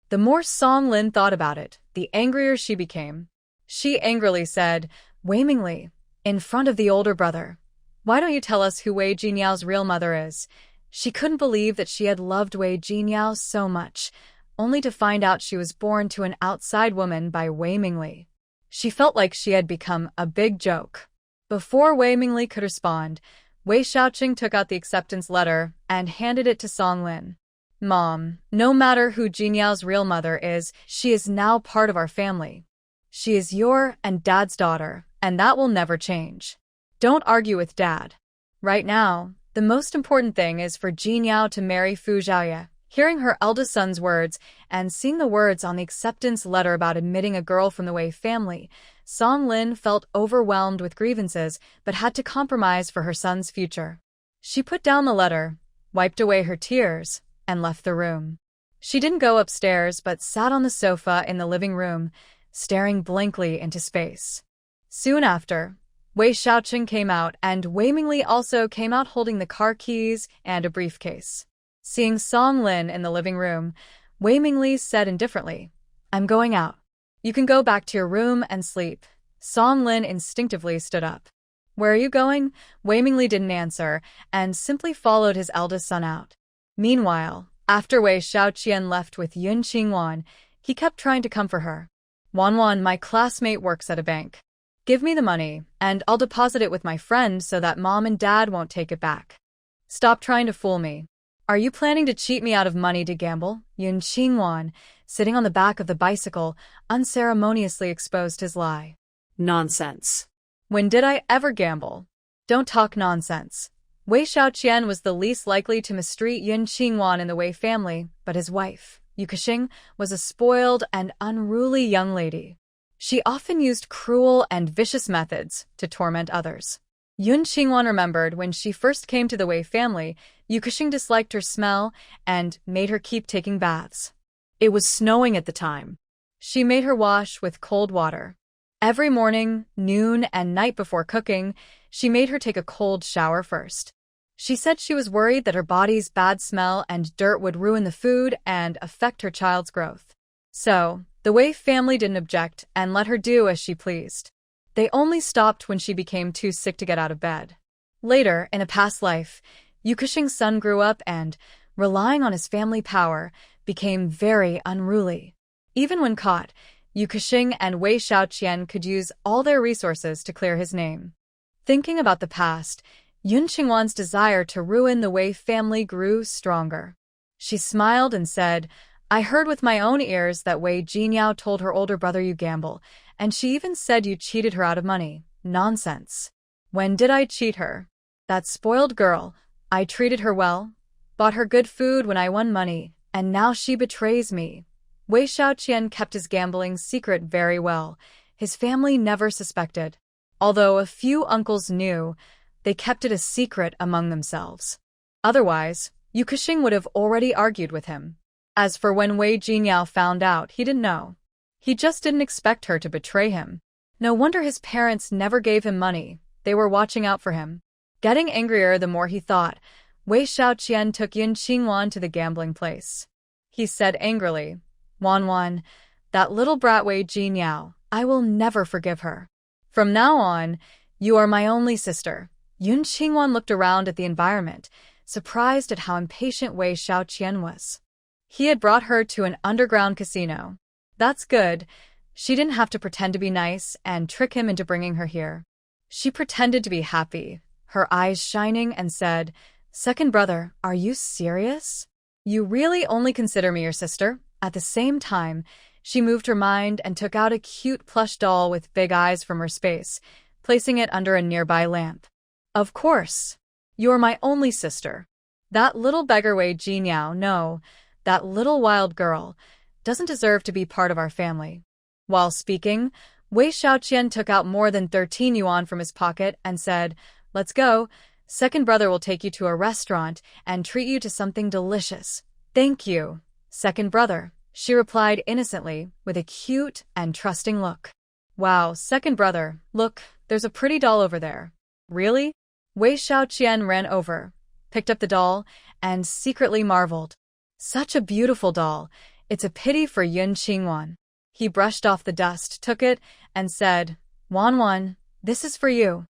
The more Song Lin thought about it, the angrier she became. She angrily said, "Wei Mingli, in front of the older brother, why don't you tell us who Wei Jinyao's real mother is?" She couldn't believe that she had loved Wei Jinyao so much, only to find out she was born to an outside woman by Wei Mingli. She felt like she had become a big joke. Before Wei Mingli could respond, Wei Xiaoqing took out the acceptance letter and handed it to Song Lin. "Mom, no matter who Jinyao's real mother is, she is now part of our family. She is your and Dad's daughter, and that will never change. Don't argue with Dad. Right now, the most important thing is for Jinyao to marry Fu Yao." Hearing her eldest son's words and seeing the words on the acceptance letter about admitting a girl from the Wei family, Song Lin felt overwhelmed with grievances but had to compromise for her son's future. She put down the letter, wiped away her tears, and left the room. She didn't go upstairs but sat on the sofa in the living room, staring blankly into space. Soon after, Wei Xiaoqing came out and Wei Mingli also came out holding the car keys and a briefcase. Seeing Song Lin in the living room, Wei Mingli said indifferently, "I'm going out. You can go back to your room and sleep." Song Lin instinctively stood up. "Where are you going?" Wei Mingli didn't answer and simply followed his eldest son out. Meanwhile, after Wei Xiaoqian left with Yun Qingwan, he kept trying to comfort her. "Wanwan, my classmate works at a bank. Give me the money, and I'll deposit it with my friend so that Mom and Dad won't take it back. Stop trying to fool me. Are you planning to cheat me out of money to gamble?" Yun Qingwan, sitting on the back of the bicycle, unceremoniously exposed his lie. Nonsense. "When did I ever gamble? Don't talk nonsense." Wei Xiaoqian was the least likely to mistreat Yun Qingwan in the Wei family, but his wife, Yu Kexing, was a spoiled and unruly young lady. She often used cruel and vicious methods to torment others. Yun Qingwan remembered when she first came to the Wei family, Yu Kexing disliked her smell and made her keep taking baths. It was snowing at the time. She made her wash with cold water. Every morning, noon, and night before cooking, she made her take a cold shower first. She said she was worried that her body's bad smell and dirt would ruin the food and affect her child's growth. So, the Wei family didn't object and let her do as she pleased. They only stopped when she became too sick to get out of bed. Later, in a past life, Yu Kexing's son grew up and, relying on his family power, became very unruly. Even when caught, Yu Kexing and Wei Xiaoqian could use all their resources to clear his name. Thinking about the past, Yun Qingwan's desire to ruin the Wei family grew stronger. She smiled and said, "I heard with my own ears that Wei Jinyao told her older brother you gamble, and she even said you cheated her out of money." Nonsense. When did I cheat her? That spoiled girl. I treated her well, bought her good food when I won money, and now she betrays me. Wei Xiaoqian kept his gambling secret very well. His family never suspected. Although a few uncles knew, they kept it a secret among themselves. Otherwise, Yu Kexing would have already argued with him. As for when Wei Jinyao found out, he didn't know. He just didn't expect her to betray him. No wonder his parents never gave him money. They were watching out for him. Getting angrier the more he thought, Wei Xiaoqian took Yun Qingwan to the gambling place. He said angrily, "Wanwan, that little brat Wei Jinyao, I will never forgive her. From now on, you are my only sister." Yun Qingwan looked around at the environment, surprised at how impatient Wei Xiaoqian was. He had brought her to an underground casino. That's good. She didn't have to pretend to be nice and trick him into bringing her here. She pretended to be happy, her eyes shining, and said, "Second brother, are you serious? You really only consider me your sister?" At the same time, she moved her mind and took out a cute plush doll with big eyes from her space, placing it under a nearby lamp. "Of course. You're my only sister. That little beggar Wei Jinyao, no, that little wild girl, doesn't deserve to be part of our family." While speaking, Wei Xiaoqian took out more than 13 yuan from his pocket and said, "Let's go. Second brother will take you to a restaurant and treat you to something delicious." "Thank you, second brother," she replied innocently with a cute and trusting look. "Wow, second brother, look, there's a pretty doll over there." "Really?" Wei Xiaoqian ran over, picked up the doll, and secretly marveled. "Such a beautiful doll. It's a pity for Yun Qingwan." He brushed off the dust, took it, and said, "Wan, this is for you."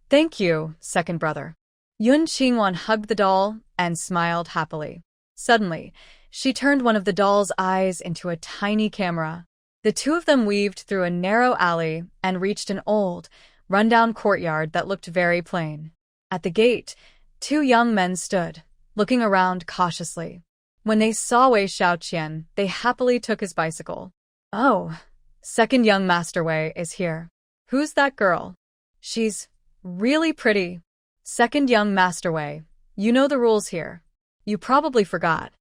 "Thank you, second brother." Yun Qingwan hugged the doll and smiled happily. Suddenly, she turned one of the doll's eyes into a tiny camera. The two of them weaved through a narrow alley and reached an old, run-down courtyard that looked very plain. At the gate, two young men stood, looking around cautiously. When they saw Wei Xiaoqian, they happily took his bicycle. "Oh, second young Master Wei is here. Who's that girl?" "She's really pretty." "Second young Master Wei, you know the rules here. You probably forgot.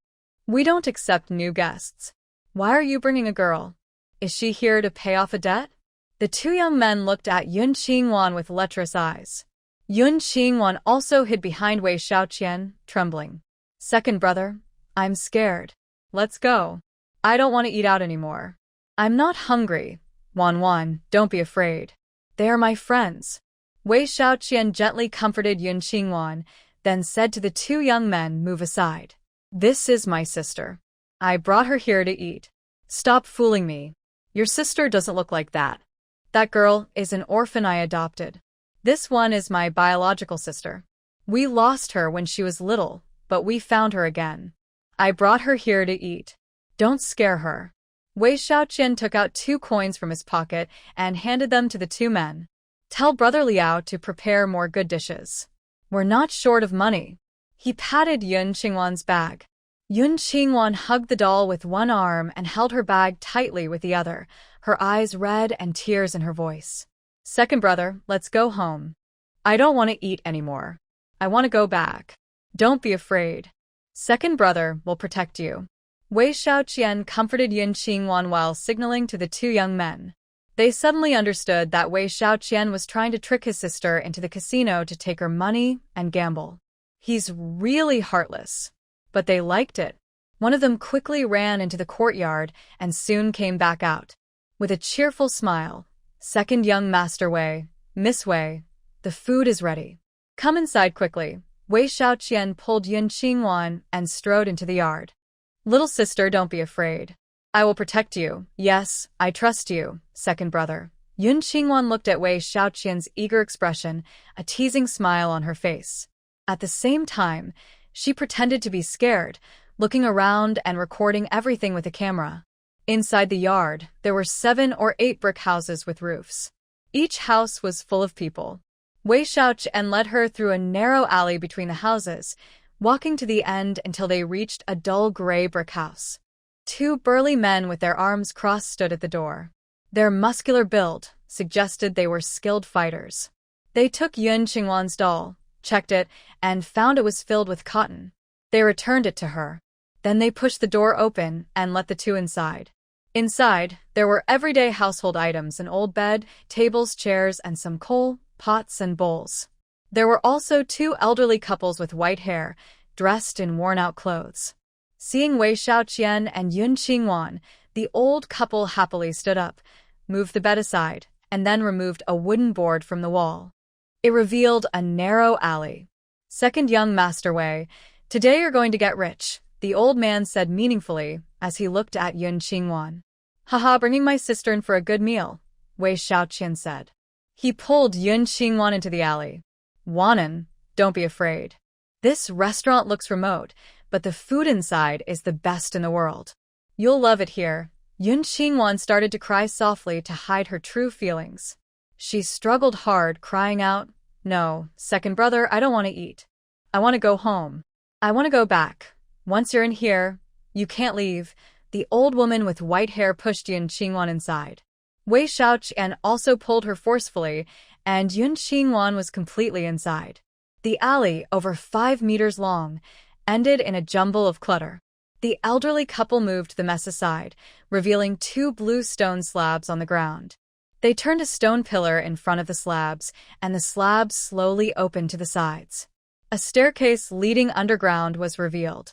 We don't accept new guests. Why are you bringing a girl? Is she here to pay off a debt?" The two young men looked at Yun Qingwan with lecherous eyes. Yun Qingwan also hid behind Wei Xiaoqian, trembling. "Second brother, I'm scared. Let's go. I don't want to eat out anymore." "I'm not hungry. Wan, don't be afraid. They are my friends." Wei Xiaoqian gently comforted Yun Qingwan, then said to the two young men, "Move aside. This is my sister. I brought her here to eat. Stop fooling me. Your sister doesn't look like that. That girl is an orphan I adopted. This one is my biological sister. We lost her when she was little, but we found her again. I brought her here to eat. Don't scare her." Wei Xiaoqian took out 2 coins from his pocket and handed them to the two men. "Tell Brother Liao to prepare more good dishes. We're not short of money." He patted Yun Qingwan's bag. Yun Qingwan hugged the doll with one arm and held her bag tightly with the other, her eyes red and tears in her voice. "Second brother, let's go home. I don't want to eat anymore. I want to go back. Don't be afraid. Second brother will protect you." Wei Xiaoqian comforted Yun Qingwan while signaling to the two young men. They suddenly understood that Wei Xiaoqian was trying to trick his sister into the casino to take her money and gamble. He's really heartless. But they liked it. One of them quickly ran into the courtyard and soon came back out. With a cheerful smile, "Second young Master Wei, Miss Wei, the food is ready. Come inside quickly." Wei Xiaoqian pulled Yun Qingwan and strode into the yard. "Little sister, don't be afraid. I will protect you. Yes, I trust you, second brother." Yun Qingwan looked at Wei Xiaoqian's eager expression, a teasing smile on her face. At the same time, she pretended to be scared, looking around and recording everything with a camera. Inside the yard, there were 7 or 8 brick houses with roofs. Each house was full of people. Wei Xiaoqian led her through a narrow alley between the houses, walking to the end until they reached a dull gray brick house. 2 burly men with their arms crossed stood at the door. Their muscular build suggested they were skilled fighters. They took Yun Qingwan's doll, checked it, and found it was filled with cotton. They returned it to her. Then they pushed the door open and let the two inside. Inside, there were everyday household items: an old bed, tables, chairs, and some coal, pots, and bowls. There were also 2 elderly couples with white hair, dressed in worn-out clothes. Seeing Wei Xiaoqian and Yun Qingwan, the old couple happily stood up, moved the bed aside, and then removed a wooden board from the wall. It revealed a narrow alley. "Second young Master Wei, today you're going to get rich," the old man said meaningfully as he looked at Yun Qingwan. "Haha, bringing my sister in for a good meal," Wei Xiaoqian said. He pulled Yun Qingwan into the alley. "Wanan, don't be afraid. This restaurant looks remote, but the food inside is the best in the world. You'll love it here." Yun Qingwan started to cry softly to hide her true feelings. She struggled hard, crying out, "No, second brother, I don't want to eat. I want to go home. I want to go back. Once you're in here, you can't leave." The old woman with white hair pushed Yun Qingwan inside. Wei Xiaoqian also pulled her forcefully, and Yun Qingwan was completely inside. The alley, over 5 meters long, ended in a jumble of clutter. The elderly couple moved the mess aside, revealing 2 blue stone slabs on the ground. They turned a stone pillar in front of the slabs, and the slabs slowly opened to the sides. A staircase leading underground was revealed.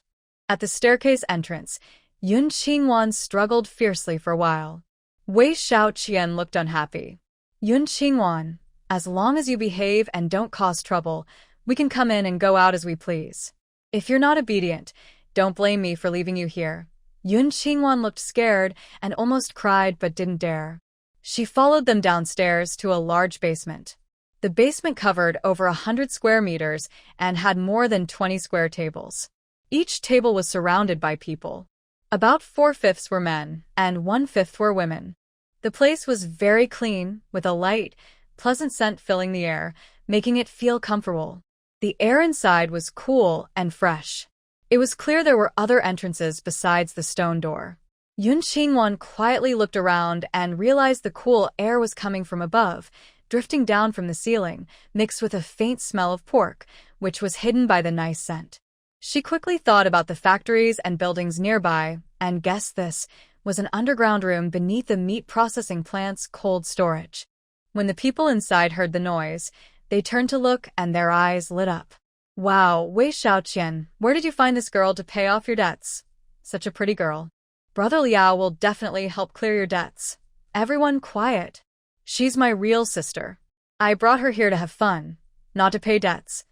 At the staircase entrance, Yun Qingwan struggled fiercely for a while. Wei Xiaoqian looked unhappy. Yun Qingwan, as long as you behave and don't cause trouble, we can come in and go out as we please. If you're not obedient, don't blame me for leaving you here. Yun Qingwan looked scared and almost cried but didn't dare. She followed them downstairs to a large basement. The basement covered over 100 square meters and had more than 20 square tables. Each table was surrounded by people. About 4/5 were men, and 1/5 were women. The place was very clean, with a light, pleasant scent filling the air, making it feel comfortable. The air inside was cool and fresh. It was clear there were other entrances besides the stone door. Yun Qingwan quietly looked around and realized the cool air was coming from above, drifting down from the ceiling, mixed with a faint smell of pork, which was hidden by the nice scent. She quickly thought about the factories and buildings nearby, and guessed this was an underground room beneath the meat processing plant's cold storage. When the people inside heard the noise, they turned to look and their eyes lit up. Wow, Wei Xiaoqian, where did you find this girl to pay off your debts? Such a pretty girl. Brother Liao will definitely help clear your debts. Everyone quiet. She's my real sister. I brought her here to have fun, not to pay debts.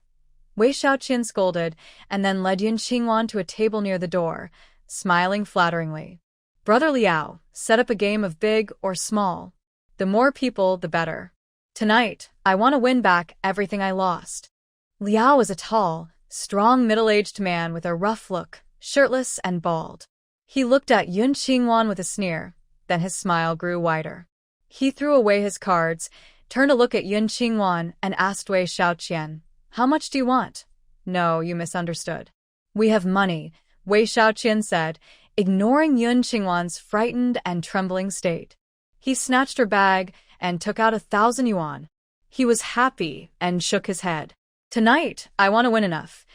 Wei Xiaoqian scolded and then led Yun Qingwan to a table near the door, smiling flatteringly. Brother Liao, set up a game of big or small. The more people, the better. Tonight, I want to win back everything I lost. Liao was a tall, strong middle-aged man with a rough look, shirtless and bald. He looked at Yun Qingwan with a sneer, then his smile grew wider. He threw away his cards, turned to look at Yun Qingwan, and asked Wei Xiaoqian, "How much do you want?" "No, you misunderstood. We have money," Wei Xiaoqian said, ignoring Yun Qingwan's frightened and trembling state. He snatched her bag and took out 1,000 yuan. He was happy and shook his head. "Tonight, I want to win enough."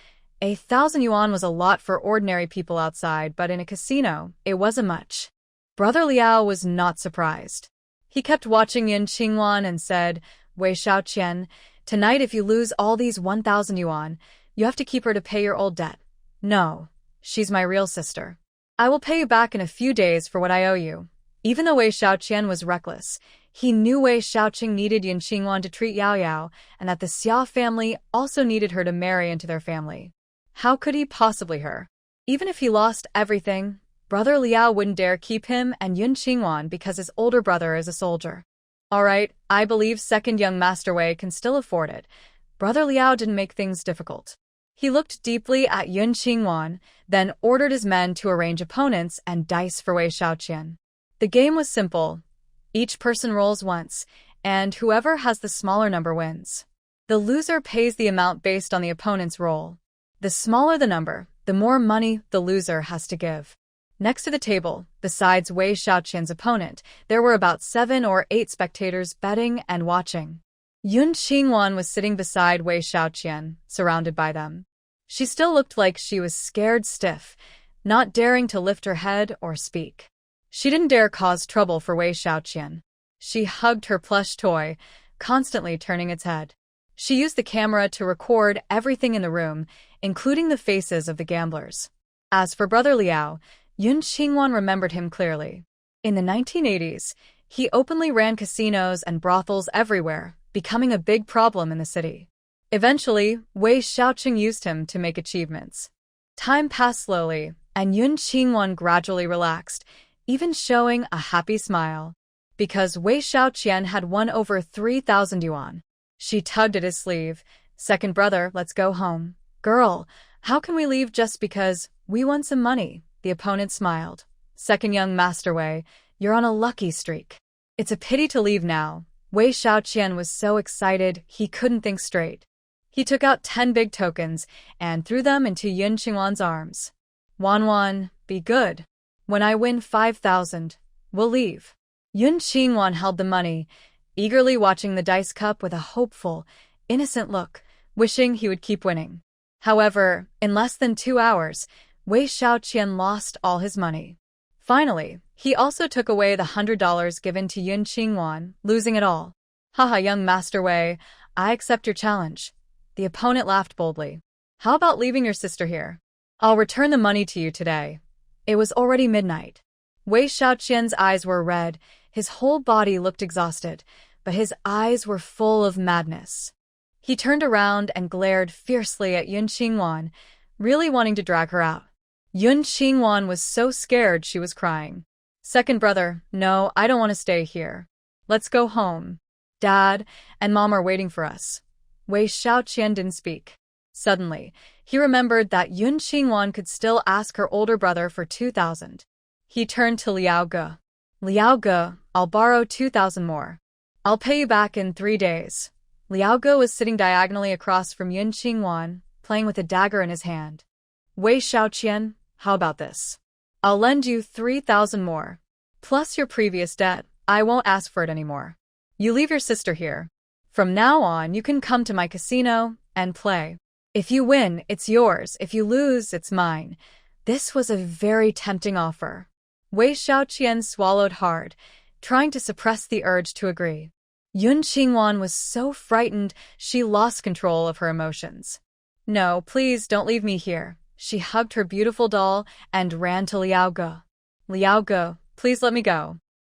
1,000 yuan was a lot for ordinary people outside, but in a casino, it wasn't much. Brother Liao was not surprised. He kept watching Yun Qingwan and said, "Wei Xiaoqian, tonight if you lose all these 1,000 yuan, you have to keep her to pay your old debt." "No, she's my real sister. I will pay you back in a few days for what I owe you." Even though Wei Xiaoqian was reckless, he knew Wei Xiaoqing needed Yun Qingwan to treat Yao Yao, and that the Xia family also needed her to marry into their family. How could he possibly her? Even if he lost everything, Brother Liao wouldn't dare keep him and Yun Qingwan because his older brother is a soldier. All right, I believe second young Master Wei can still afford it. Brother Liao didn't make things difficult. He looked deeply at Yun Qingwan, then ordered his men to arrange opponents and dice for Wei Xiaoqian. The game was simple. Each person rolls once, and whoever has the smaller number wins. The loser pays the amount based on the opponent's roll. The smaller the number, the more money the loser has to give. Next to the table, besides Wei Xiaoqian's opponent, there were about 7 or 8 spectators betting and watching. Yun Qingwan was sitting beside Wei Xiaoqian, surrounded by them. She still looked like she was scared stiff, not daring to lift her head or speak. She didn't dare cause trouble for Wei Xiaoqian. She hugged her plush toy, constantly turning its head. She used the camera to record everything in the room, including the faces of the gamblers. As for Brother Liao, Yun Qingwan remembered him clearly. In the 1980s, he openly ran casinos and brothels everywhere, becoming a big problem in the city. Eventually, Wei Xiaoqing used him to make achievements. Time passed slowly, and Yun Qingwan gradually relaxed, even showing a happy smile. Because Wei Xiaoqian had won over 3,000 yuan. She tugged at his sleeve. "Second brother, let's go home." "Girl, how can we leave just because we won some money?" The opponent smiled. "Second young Master Wei, you're on a lucky streak. It's a pity to leave now." Wei Xiaoqian was so excited he couldn't think straight. He took out 10 big tokens and threw them into Yun Qingwan's arms. "Wan, be good. When I win 5,000, we'll leave." Yun Qingwan held the money, eagerly watching the dice cup with a hopeful, innocent look, wishing he would keep winning. However, in less than 2 hours, Wei Xiaoqian lost all his money. Finally, He also took away the $100 given to Yun Qingwan, losing it all. Haha, young Master Wei, I accept your challenge. The opponent laughed boldly. How about leaving your sister here? I'll return the money to you today. It was already midnight. Wei Shaoqian's eyes were red, his whole body looked exhausted, but his eyes were full of madness. He turned around and glared fiercely at Yun Qingwan, really wanting to drag her out. Yun Qingwan was so scared she was crying. Second brother, no, I don't want to stay here. Let's go home. Dad and Mom are waiting for us. Wei Shaoqian didn't speak. Suddenly, he remembered that Yun Qingwan could still ask her older brother for 2,000. He turned to Liao Ge. Liao Ge, I'll borrow 2,000 more. I'll pay you back in 3 days. Liao Ge was sitting diagonally across from Yun Qingwan, playing with a dagger in his hand. Wei Shaoqian, how about this? I'll lend you 3,000 more. Plus your previous debt, I won't ask for it anymore. You leave your sister here. From now on, you can come to my casino and play. If you win, it's yours. If you lose, it's mine. This was a very tempting offer. Wei Shaoqian swallowed hard, trying to suppress the urge to agree. Yun Qingwan was so frightened she lost control of her emotions. No, please don't leave me here. She hugged her beautiful doll and ran to Liao Ge. Liao Ge, please let me go.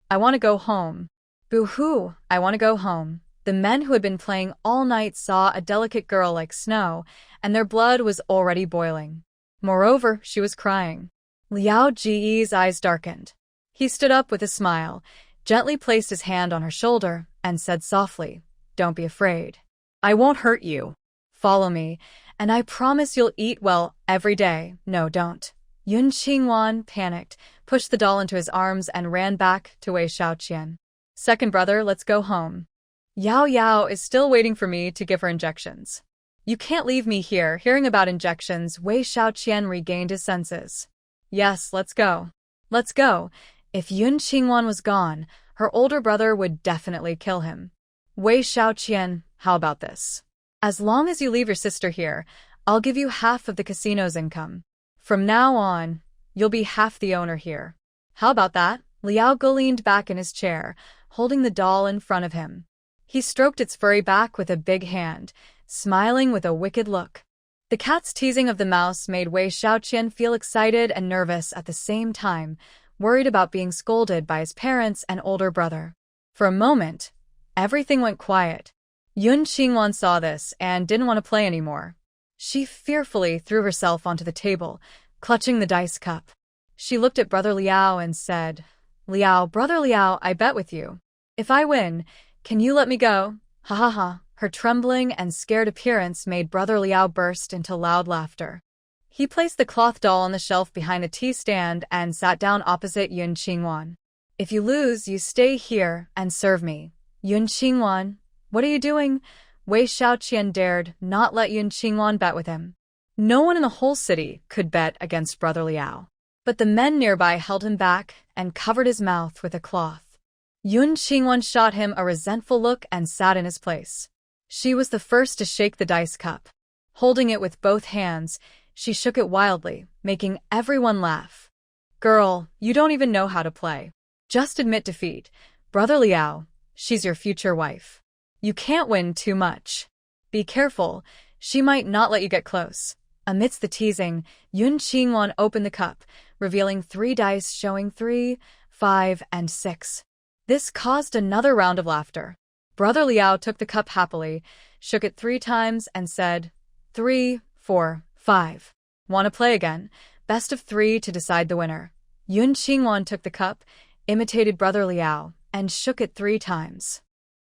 I want to go home. Boo-hoo, I want to go home. The men who had been playing all night saw a delicate girl like snow, and their blood was already boiling. Moreover, she was crying. Liao Ji's eyes darkened. He stood up with a smile, gently placed his hand on her shoulder, and said softly, "Don't be afraid. I won't hurt you. Follow me, and I promise you'll eat well every day." "No, don't." Yun Qingwan panicked, pushed the doll into his arms, and ran back to Wei Shaoqian. Second brother, let's go home. Yao Yao is still waiting for me to give her injections. You can't leave me here. Hearing about injections, Wei Shaoqian regained his senses. Yes, let's go. Let's go. If Yun Qingwan was gone, her older brother would definitely kill him. Wei Shaoqian, how about this? As long as you leave your sister here, I'll give you half of the casino's income. From now on, you'll be half the owner here. How about that? Liao Ge leaned back in his chair, holding the doll in front of him. He stroked its furry back with a big hand, smiling with a wicked look. The cat's teasing of the mouse made Wei Shaoqian feel excited and nervous at the same time, worried about being scolded by his parents and older brother. For a moment, everything went quiet. Yun Qingwan saw this and didn't want to play anymore. She fearfully threw herself onto the table, clutching the dice cup. She looked at Brother Liao and said, "Liao, Brother Liao, I bet with you. If I win, can you let me go?" Ha ha ha. Her trembling and scared appearance made Brother Liao burst into loud laughter. He placed the cloth doll on the shelf behind the tea stand and sat down opposite Yun Qingwan. "If you lose, you stay here and serve me." Yun Qingwan, what are you doing? Wei Shaoqian dared not let Yun Qingwan bet with him. No one in the whole city could bet against Brother Liao. But the men nearby held him back and covered his mouth with a cloth. Yun Qingwan shot him a resentful look and sat in his place. She was the first to shake the dice cup. Holding it with both hands, she shook it wildly, making everyone laugh. "Girl, you don't even know how to play. Just admit defeat. Brother Liao, she's your future wife. You can't win too much. Be careful, she might not let you get close." Amidst the teasing, Yun Qingwan opened the cup, revealing 3 dice showing 3, 5, and 6. This caused another round of laughter. Brother Liao took the cup happily, shook it 3 times, and said, 3, 4, 5. "Want to play again? Best of 3 to decide the winner." Yun Qingwan took the cup, imitated Brother Liao, and shook it 3 times.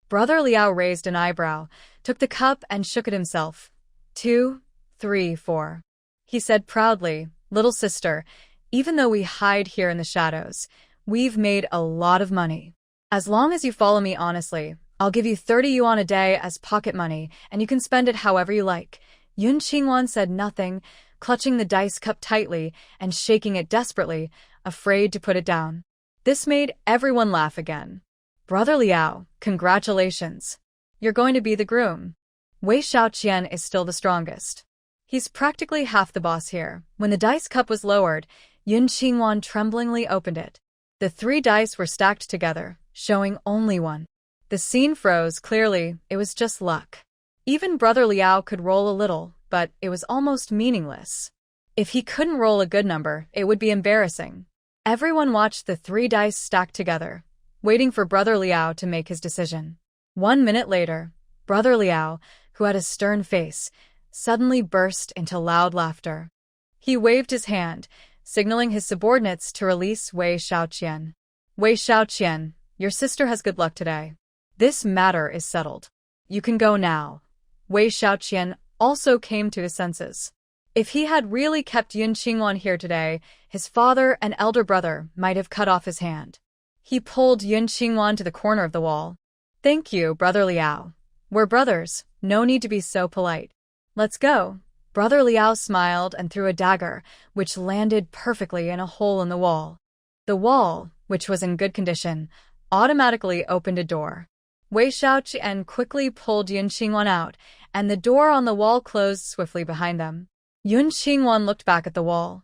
Brother Liao raised an eyebrow, took the cup, and shook it himself. 2, 3, 4. He said proudly, "Little sister, even though we hide here in the shadows, we've made a lot of money. As long as you follow me honestly, I'll give you 30 yuan a day as pocket money, and you can spend it however you like." Yun Qingwan said nothing, clutching the dice cup tightly and shaking it desperately, afraid to put it down. This made everyone laugh again. "Brother Liao, congratulations. You're going to be the groom." Wei Shaoqian is still the strongest. He's practically half the boss here. When the dice cup was lowered, Yun Qingwan tremblingly opened it. The 3 dice were stacked together, showing only one. The scene froze. Clearly, it was just luck. Even Brother Liao could roll a little, but it was almost meaningless. If he couldn't roll a good number, it would be embarrassing. Everyone watched the 3 dice stacked together, waiting for Brother Liao to make his decision. 1 minute later, Brother Liao, who had a stern face, suddenly burst into loud laughter. He waved his hand, signaling his subordinates to release Wei Xiaoqian. Wei Xiaoqian, your sister has good luck today. This matter is settled. You can go now. Wei Xiaoqian also came to his senses. If he had really kept Yun Qingwan here today, his father and elder brother might have cut off his hand. He pulled Yun Qingwan to the corner of the wall. Thank you, Brother Liao. We're brothers, no need to be so polite. Let's go. Brother Liao smiled and threw a dagger, which landed perfectly in a hole in the wall. The wall, which was in good condition, automatically opened a door. Wei Xiaoqian quickly pulled Yun Qingwan out, and the door on the wall closed swiftly behind them. Yun Qingwan looked back at the wall.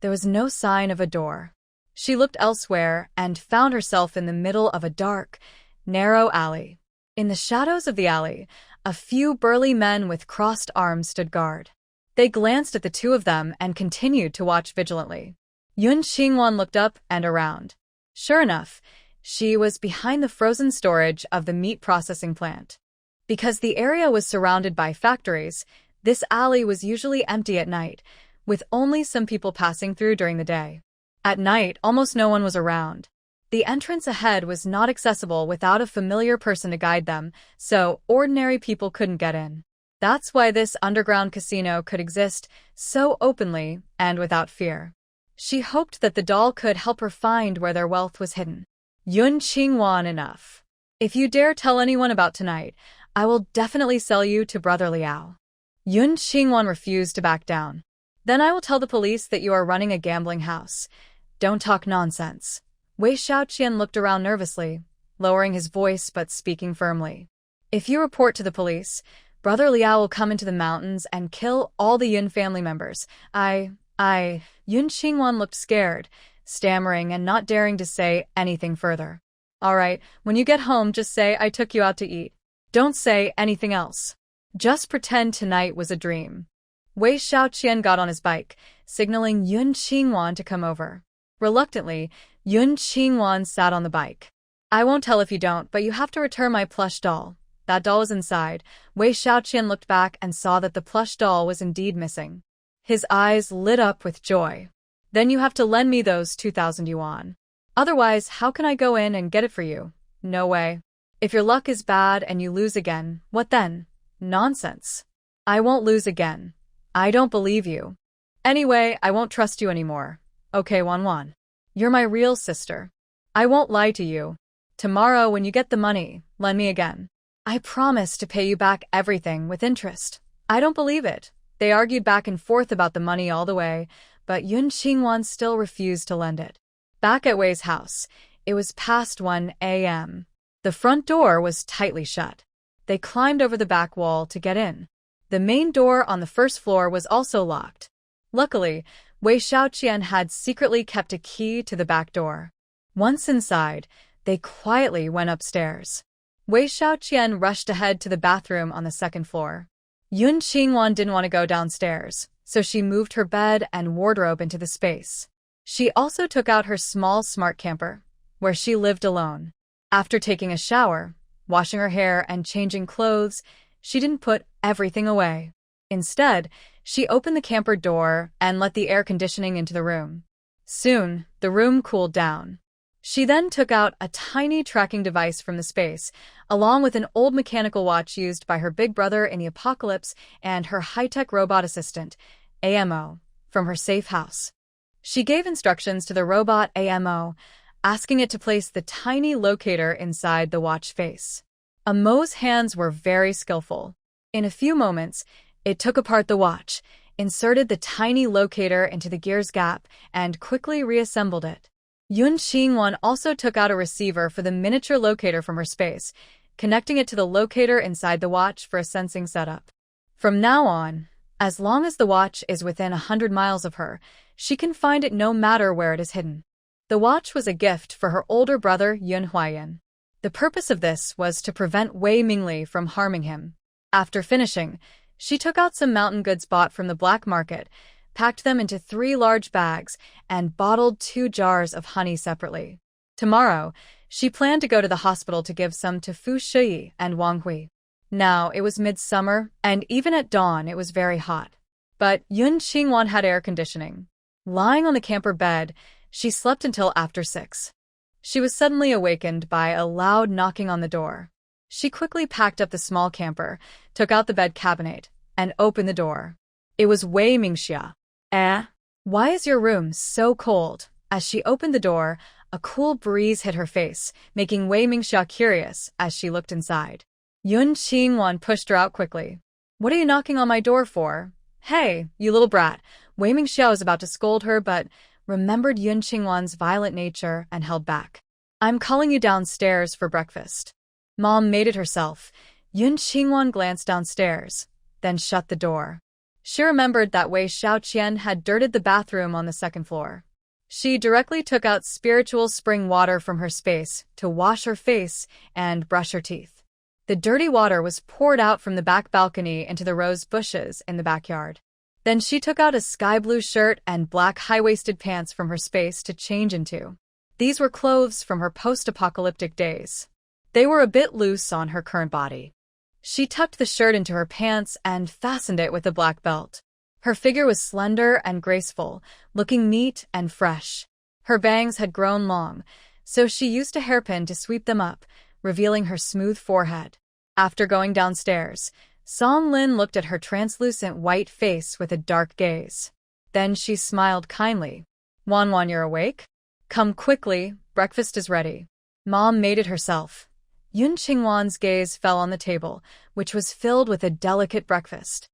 There was no sign of a door. She looked elsewhere and found herself in the middle of a dark, narrow alley. In the shadows of the alley, a few burly men with crossed arms stood guard. They glanced at the two of them and continued to watch vigilantly. Yun Qingwan looked up and around. Sure enough, she was behind the frozen storage of the meat processing plant. Because the area was surrounded by factories, this alley was usually empty at night, with only some people passing through during the day. At night, almost no one was around. The entrance ahead was not accessible without a familiar person to guide them, so ordinary people couldn't get in. That's why this underground casino could exist so openly and without fear. She hoped that the doll could help her find where their wealth was hidden. Yun Qingwan, enough. If you dare tell anyone about tonight, I will definitely sell you to Brother Liao. Yun Qingwan refused to back down. Then I will tell the police that you are running a gambling house. Don't talk nonsense. Wei Xiaoqian looked around nervously, lowering his voice but speaking firmly. If you report to the police, Brother Liao will come into the mountains and kill all the Yun family members. Yun Qingwan looked scared, stammering and not daring to say anything further. All right, when you get home, just say I took you out to eat. Don't say anything else. Just pretend tonight was a dream. Wei Xiaoqian got on his bike, signaling Yun Qingwan to come over. Reluctantly, Yun Qingwan sat on the bike. I won't tell if you don't, but you have to return my plush doll. That doll is inside. Wei Xiaoqian looked back and saw that the plush doll was indeed missing. His eyes lit up with joy. Then you have to lend me those 2,000 yuan. Otherwise, how can I go in and get it for you? No way. If your luck is bad and you lose again, what then? Nonsense. I won't lose again. I don't believe you. Anyway, I won't trust you anymore. Okay, Wan. You're my real sister. I won't lie to you. Tomorrow, when you get the money, lend me again. I promise to pay you back everything with interest. I don't believe it. They argued back and forth about the money all the way, but Yun Qingwan still refused to lend it. Back at Wei's house, it was past 1 a.m. The front door was tightly shut. They climbed over the back wall to get in. The main door on the first floor was also locked. Luckily, Wei Xiaoqian had secretly kept a key to the back door. Once inside, they quietly went upstairs. Wei Xiaoqian rushed ahead to the bathroom on the second floor. Yun Qingwan didn't want to go downstairs, so she moved her bed and wardrobe into the space. She also took out her small smart camper, where she lived alone. After taking a shower, washing her hair and changing clothes, she didn't put everything away. Instead, she opened the camper door and let the air conditioning into the room. Soon, the room cooled down. She then took out a tiny tracking device from the space, along with an old mechanical watch used by her big brother in the apocalypse and her high-tech robot assistant, AMO, from her safe house. She gave instructions to the robot AMO, asking it to place the tiny locator inside the watch face. AMO's hands were very skillful. In a few moments, it took apart the watch, inserted the tiny locator into the gear's gap, and quickly reassembled it. Yun Qingwan also took out a receiver for the miniature locator from her space, connecting it to the locator inside the watch for a sensing setup. From now on, as long as the watch is within 100 miles of her, she can find it no matter where it is hidden. The watch was a gift for her older brother Yun Huayan. The purpose of this was to prevent Wei Mingli from harming him. After finishing, she took out some mountain goods bought from the black market, packed them into 3 large bags, and bottled 2 jars of honey separately. Tomorrow, she planned to go to the hospital to give some to Fu Shiyi and Wang Hui. Now, it was midsummer, and even at dawn it was very hot. But Yun Qingwan had air conditioning. Lying on the camper bed, she slept until after 6. She was suddenly awakened by a loud knocking on the door. She quickly packed up the small camper, took out the bed cabinet, and opened the door. It was Wei Mingxia. Why is your room so cold? As she opened the door, a cool breeze hit her face, making Wei Mingxia curious as she looked inside. Yun Qingwan pushed her out quickly. What are you knocking on my door for? Hey, you little brat. Wei Mingxia was about to scold her, but remembered Yun Qingwan's violent nature and held back. I'm calling you downstairs for breakfast. Mom made it herself. Yun Qingwan glanced downstairs, then shut the door. She remembered that Wei Xiaoqian had dirted the bathroom on the 2nd floor. She directly took out spiritual spring water from her space to wash her face and brush her teeth. The dirty water was poured out from the back balcony into the rose bushes in the backyard. Then she took out a sky blue shirt and black high-waisted pants from her space to change into. These were clothes from her post-apocalyptic days. They were a bit loose on her current body. She tucked the shirt into her pants and fastened it with a black belt. Her figure was slender and graceful, looking neat and fresh. Her bangs had grown long, so she used a hairpin to sweep them up, revealing her smooth forehead. After going downstairs, Song Lin looked at her translucent white face with a dark gaze. Then she smiled kindly. Wanwan, you're awake? Come quickly, breakfast is ready. Mom made it herself. Yun Qingwan's gaze fell on the table, which was filled with a delicate breakfast.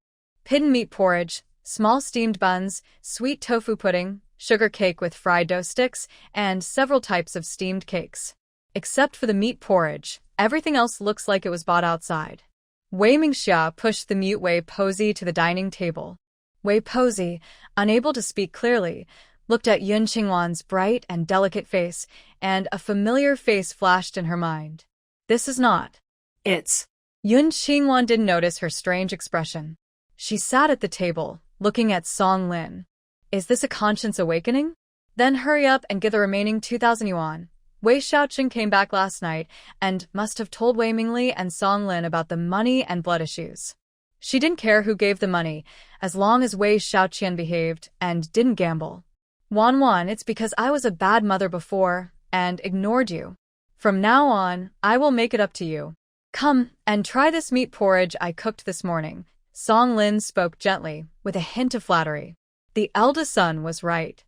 Hidden meat porridge, small steamed buns, sweet tofu pudding, sugar cake with fried dough sticks, and several types of steamed cakes. Except for the meat porridge, everything else looks like it was bought outside. Wei Mingxia pushed the mute Wei Posey to the dining table. Wei Posey, unable to speak clearly, looked at Yun Qingwan's bright and delicate face, and a familiar face flashed in her mind. This is not. It's. Yun Qingwan didn't notice her strange expression. She sat at the table, looking at Song Lin. Is this a conscience awakening? Then hurry up and give the remaining 2,000 yuan. Wei Xiaoqin came back last night and must have told Wei Mingli and Song Lin about the money and blood issues. She didn't care who gave the money, as long as Wei Xiaoqian behaved and didn't gamble. Wanwan, it's because I was a bad mother before and ignored you. From now on, I will make it up to you. Come and try this meat porridge I cooked this morning. Song Lin spoke gently, with a hint of flattery. The eldest son was right.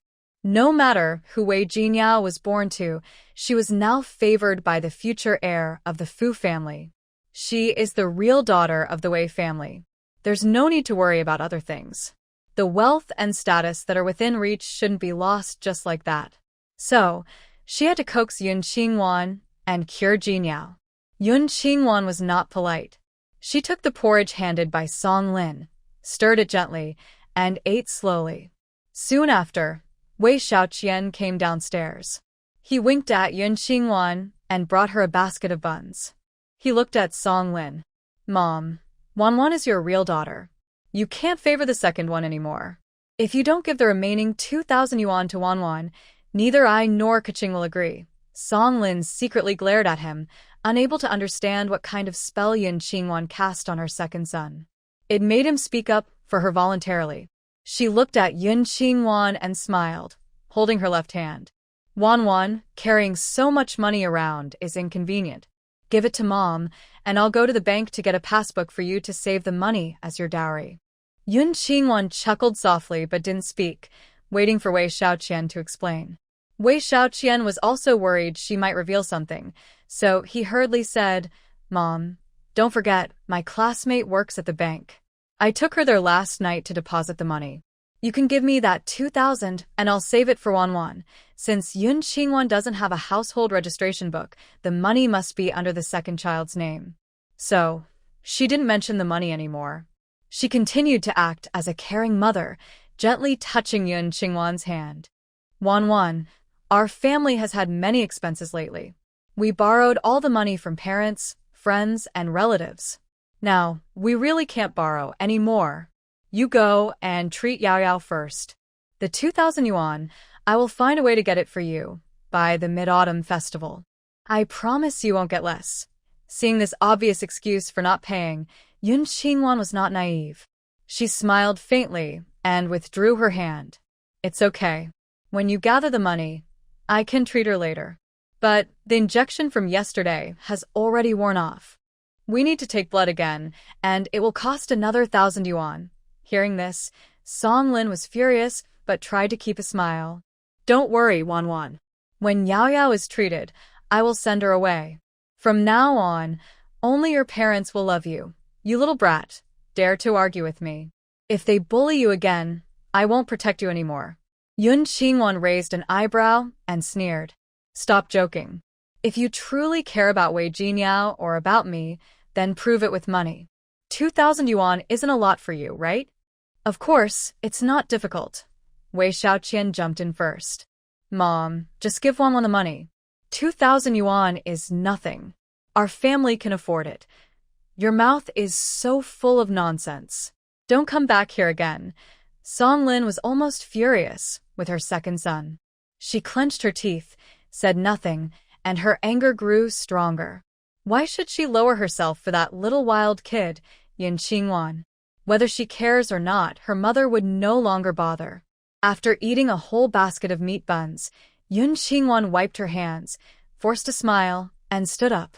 No matter who Wei Jinyao was born to, she was now favored by the future heir of the Fu family. She is the real daughter of the Wei family. There's no need to worry about other things. The wealth and status that are within reach shouldn't be lost just like that. So, she had to coax Yun Qingwan and cure Jinyao. Yun Qingwan was not polite. She took the porridge handed by Song Lin, stirred it gently, and ate slowly. Soon after, Wei Xiaoqian came downstairs. He winked at Yun Qingwan and brought her a basket of buns. He looked at Song Lin. Mom, Wanwan is your real daughter. You can't favor the second one anymore. If you don't give the remaining 2,000 yuan to Wanwan, neither I nor Kaching will agree. Song Lin secretly glared at him, unable to understand what kind of spell Yun Qingwan cast on her second son. It made him speak up for her voluntarily. She looked at Yun Qingwan and smiled, holding her left hand. Wanwan, carrying so much money around is inconvenient. Give it to Mom, and I'll go to the bank to get a passbook for you to save the money as your dowry. Yun Qingwan chuckled softly but didn't speak, waiting for Wei Xiaoqian to explain. Wei Xiaoqian was also worried she might reveal something, so he hurriedly said, Mom, don't forget, my classmate works at the bank. I took her there last night to deposit the money. You can give me that 2,000 and I'll save it for Wanwan. Since Yun Qingwan doesn't have a household registration book, the money must be under the second child's name. So, she didn't mention the money anymore. She continued to act as a caring mother, gently touching Yun Qingwan's hand. Wanwan, Our family has had many expenses lately. We borrowed all the money from parents, friends, and relatives. Now, we really can't borrow any more. You go and treat Yao Yao first. The 2,000 yuan, I will find a way to get it for you by the Mid-Autumn Festival. I promise you won't get less. Seeing this obvious excuse for not paying, Yun Qingwan was not naive. She smiled faintly and withdrew her hand. It's okay. When you gather the money, I can treat her later. But the injection from yesterday has already worn off. We need to take blood again, and it will cost another 1,000 yuan. Hearing this, Song Lin was furious but tried to keep a smile. Don't worry, Wan Wan. When Yao Yao is treated, I will send her away. From now on, only your parents will love you. You little brat, dare to argue with me. If they bully you again, I won't protect you anymore. Yun Qingwan raised an eyebrow and sneered. Stop joking. If you truly care about Wei Jinyao or about me, then prove it with money. 2,000 yuan isn't a lot for you, right? Of course, it's not difficult. Wei Xiaoqian jumped in first. Mom, just give Wanwan the money. 2,000 yuan is nothing. Our family can afford it. Your mouth is so full of nonsense. Don't come back here again. Song Lin was almost furious with her second son. She clenched her teeth, said nothing, and her anger grew stronger. Why should she lower herself for that little wild kid, Yin Qingwan? Whether she cares or not, her mother would no longer bother. After eating a whole basket of meat buns, Yun Qingwan wiped her hands, forced a smile, and stood up.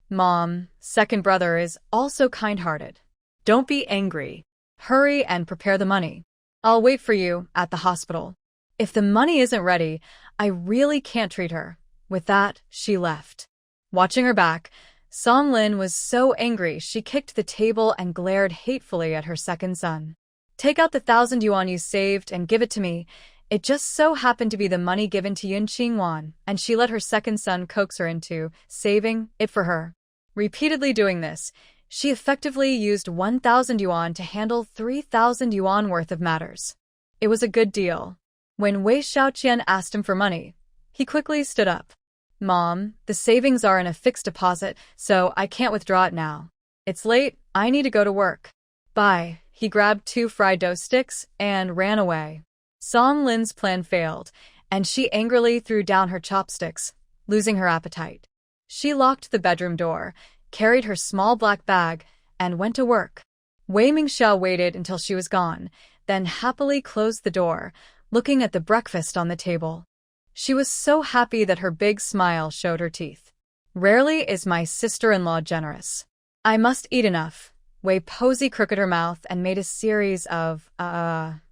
Mom, second brother is also kind-hearted. Don't be angry. Hurry and prepare the money. I'll wait for you at the hospital. If the money isn't ready, I really can't treat her. With that, she left. Watching her back, Song Lin was so angry she kicked the table and glared hatefully at her second son. Take out the 1,000 yuan you saved and give it to me. It just so happened to be the money given to Yun Qingwan, and she let her second son coax her into saving it for her. Repeatedly doing this, she effectively used 1,000 yuan to handle 3,000 yuan worth of matters. It was a good deal. When Wei Xiaoqian asked him for money, he quickly stood up. Mom, the savings are in a fixed deposit, so I can't withdraw it now. It's late, I need to go to work. Bye. He grabbed 2 fried dough sticks and ran away. Song Lin's plan failed, and she angrily threw down her chopsticks, losing her appetite. She locked the bedroom door, carried her small black bag, and went to work. Wei Mingxiao waited until she was gone, then happily closed the door, looking at the breakfast on the table. She was so happy that her big smile showed her teeth. Rarely is my sister-in-law generous. I must eat enough. Wei Posey crooked her mouth and made a series of,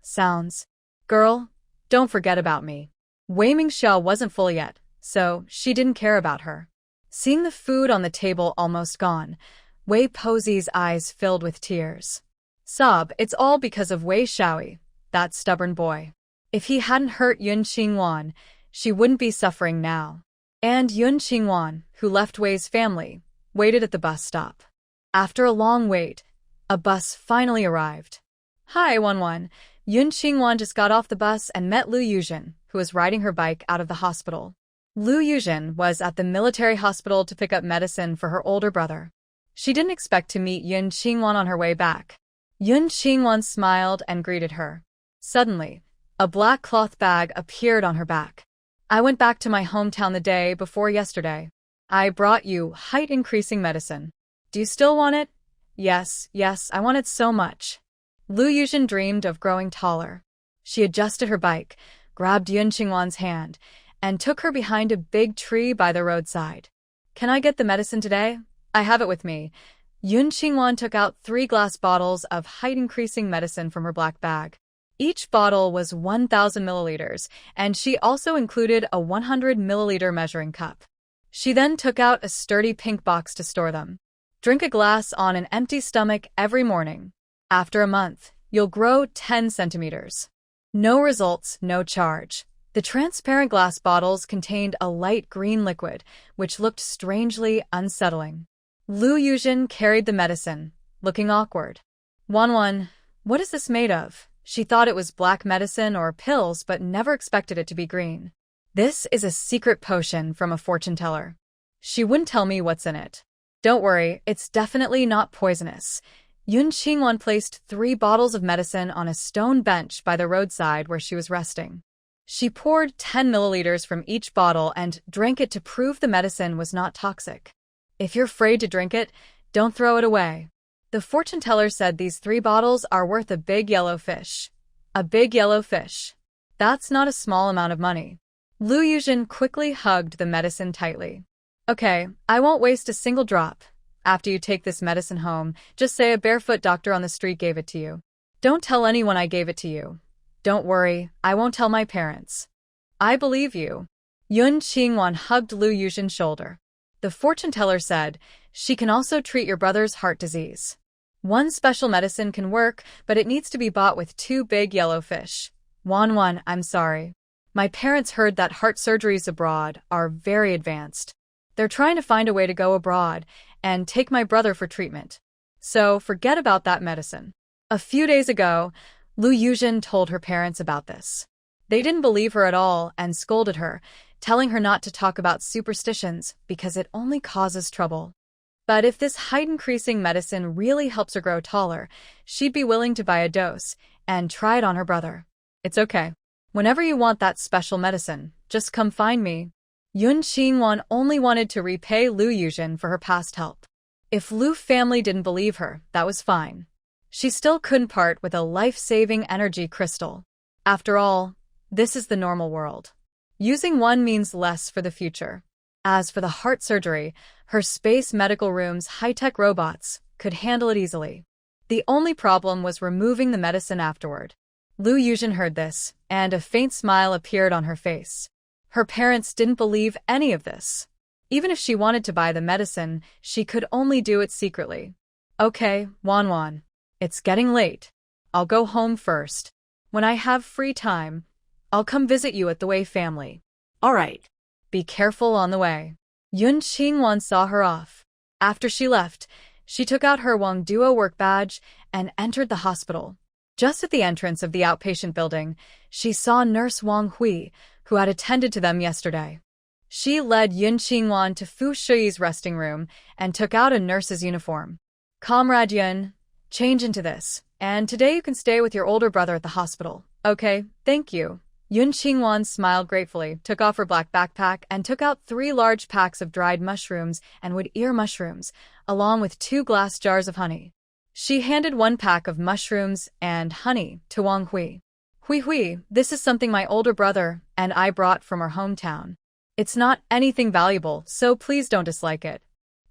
sounds. Girl, don't forget about me. Wei Mingxiao wasn't full yet, so she didn't care about her. Seeing the food on the table almost gone, Wei Posey's eyes filled with tears. Sob, it's all because of Wei Xiaoyi, that stubborn boy. If he hadn't hurt Yun Qingwan, she wouldn't be suffering now. And Yun Qingwan, who left Wei's family, waited at the bus stop. After a long wait, a bus finally arrived. Hi, Wanwan. Yun Qingwan just got off the bus and met Lu Yujin, who was riding her bike out of the hospital. Lu Yujin was at the military hospital to pick up medicine for her older brother. She didn't expect to meet Yun Qingwan on her way back. Yun Qingwan smiled and greeted her. Suddenly, a black cloth bag appeared on her back. I went back to my hometown the day before yesterday. I brought you height-increasing medicine. Do you still want it? Yes, I want it so much. Lu Yujin dreamed of growing taller. She adjusted her bike, grabbed Yun Qingwan's hand, and took her behind a big tree by the roadside. Can I get the medicine today? I have it with me. Yun Qingwan took out 3 glass bottles of height-increasing medicine from her black bag. Each bottle was 1,000 milliliters, and she also included a 100-milliliter measuring cup. She then took out a sturdy pink box to store them. Drink a glass on an empty stomach every morning. After a month, you'll grow 10 centimeters. No results, no charge. The transparent glass bottles contained a light green liquid, which looked strangely unsettling. Lu Yujin carried the medicine, looking awkward. Wanwan, what is this made of? She thought it was black medicine or pills, but never expected it to be green. This is a secret potion from a fortune teller. She wouldn't tell me what's in it. Don't worry, it's definitely not poisonous. Yun Qingwan placed 3 bottles of medicine on a stone bench by the roadside where she was resting. She poured 10 milliliters from each bottle and drank it to prove the medicine was not toxic. If you're afraid to drink it, don't throw it away. The fortune teller said these 3 bottles are worth a big yellow fish. A big yellow fish. That's not a small amount of money. Lu Yujin quickly hugged the medicine tightly. Okay, I won't waste a single drop. After you take this medicine home, just say a barefoot doctor on the street gave it to you. Don't tell anyone I gave it to you. Don't worry, I won't tell my parents. I believe you. Yun Qingwan hugged Lu Yujin's shoulder. The fortune teller said, she can also treat your brother's heart disease. One special medicine can work, but it needs to be bought with 2 big yellow fish. Wan, I'm sorry. My parents heard that heart surgeries abroad are very advanced. They're trying to find a way to go abroad and take my brother for treatment. So forget about that medicine. A few days ago, Lu Yujin told her parents about this. They didn't believe her at all and scolded her, telling her not to talk about superstitions because it only causes trouble. But if this height-increasing medicine really helps her grow taller, she'd be willing to buy a dose and try it on her brother. It's okay. Whenever you want that special medicine, just come find me. Yun Qingwan only wanted to repay Lu Yujin for her past help. If Lu family didn't believe her, that was fine. She still couldn't part with a life-saving energy crystal. After all, this is the normal world. Using one means less for the future. As for the heart surgery, her space medical room's high-tech robots could handle it easily. The only problem was removing the medicine afterward. Lu Yujin heard this, and a faint smile appeared on her face. Her parents didn't believe any of this. Even if she wanted to buy the medicine, she could only do it secretly. Okay, Wan. It's getting late. I'll go home first. When I have free time, I'll come visit you at the Wei family. All right. Be careful on the way. Yun Qingwan saw her off. After she left, she took out her Wangduo work badge and entered the hospital. Just at the entrance of the outpatient building, she saw Nurse Wang Hui, who had attended to them yesterday. She led Yun Qingwan to Fu Shuyi's resting room and took out a nurse's uniform. Comrade Yun, change into this, and today you can stay with your older brother at the hospital. Okay, thank you. Yun Qingwan smiled gratefully, took off her black backpack, and took out 3 large packs of dried mushrooms and wood ear mushrooms, along with 2 glass jars of honey. She handed 1 pack of mushrooms and honey to Wang Hui. Hui, this is something my older brother and I brought from our hometown. It's not anything valuable, so please don't dislike it.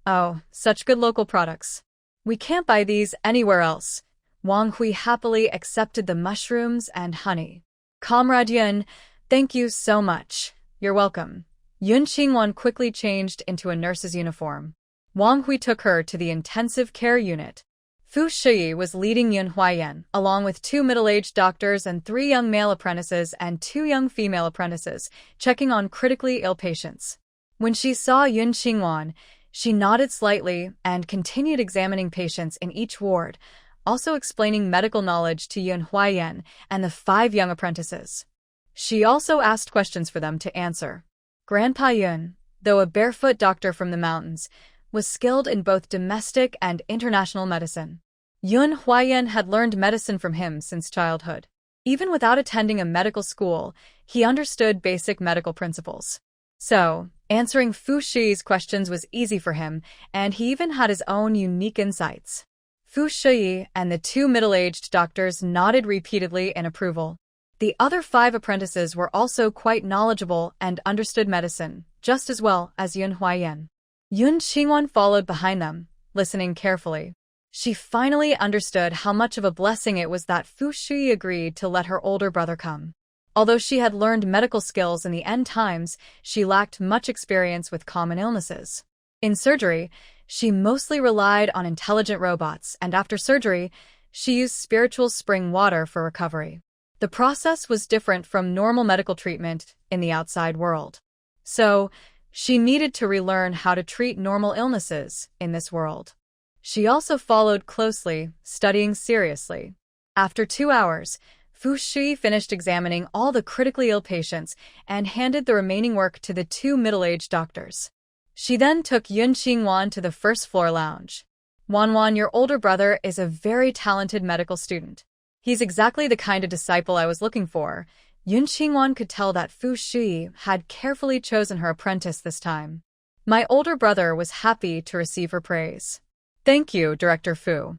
Oh, such good local products. We can't buy these anywhere else. Wang Hui happily accepted the mushrooms and honey. Comrade Yun, thank you so much. You're welcome. Yun Qingwan quickly changed into a nurse's uniform. Wang Hui took her to the intensive care unit. Fu Shuyi was leading Yun Huayan, along with 2 middle-aged doctors and 3 young male apprentices and 2 young female apprentices, checking on critically ill patients. When she saw Yun Qingwan, she nodded slightly and continued examining patients in each ward, also explaining medical knowledge to Yun Huayan and the 5 young apprentices. She also asked questions for them to answer. Grandpa Yun, though a barefoot doctor from the mountains, was skilled in both domestic and international medicine. Yun Huayan had learned medicine from him since childhood. Even without attending a medical school, he understood basic medical principles. So, answering Fu Shuyi's questions was easy for him, and he even had his own unique insights. Fu Shuyi and the 2 middle-aged doctors nodded repeatedly in approval. The other 5 apprentices were also quite knowledgeable and understood medicine, just as well as Yun Huayan. Yun Qingwan followed behind them, listening carefully. She finally understood how much of a blessing it was that Fu Shuyi agreed to let her older brother come. Although she had learned medical skills in the end times, she lacked much experience with common illnesses. In surgery, she mostly relied on intelligent robots, and after surgery, she used spiritual spring water for recovery. The process was different from normal medical treatment in the outside world. So, she needed to relearn how to treat normal illnesses in this world. She also followed closely, studying seriously. After 2 hours, Fu Shi finished examining all the critically ill patients and handed the remaining work to the two middle-aged doctors. She then took Yun Qingwan to the first-floor lounge. Wanwan, your older brother is a very talented medical student. He's exactly the kind of disciple I was looking for. Yun Qingwan could tell that Fu Shi had carefully chosen her apprentice this time. My older brother was happy to receive her praise. Thank you, Director Fu.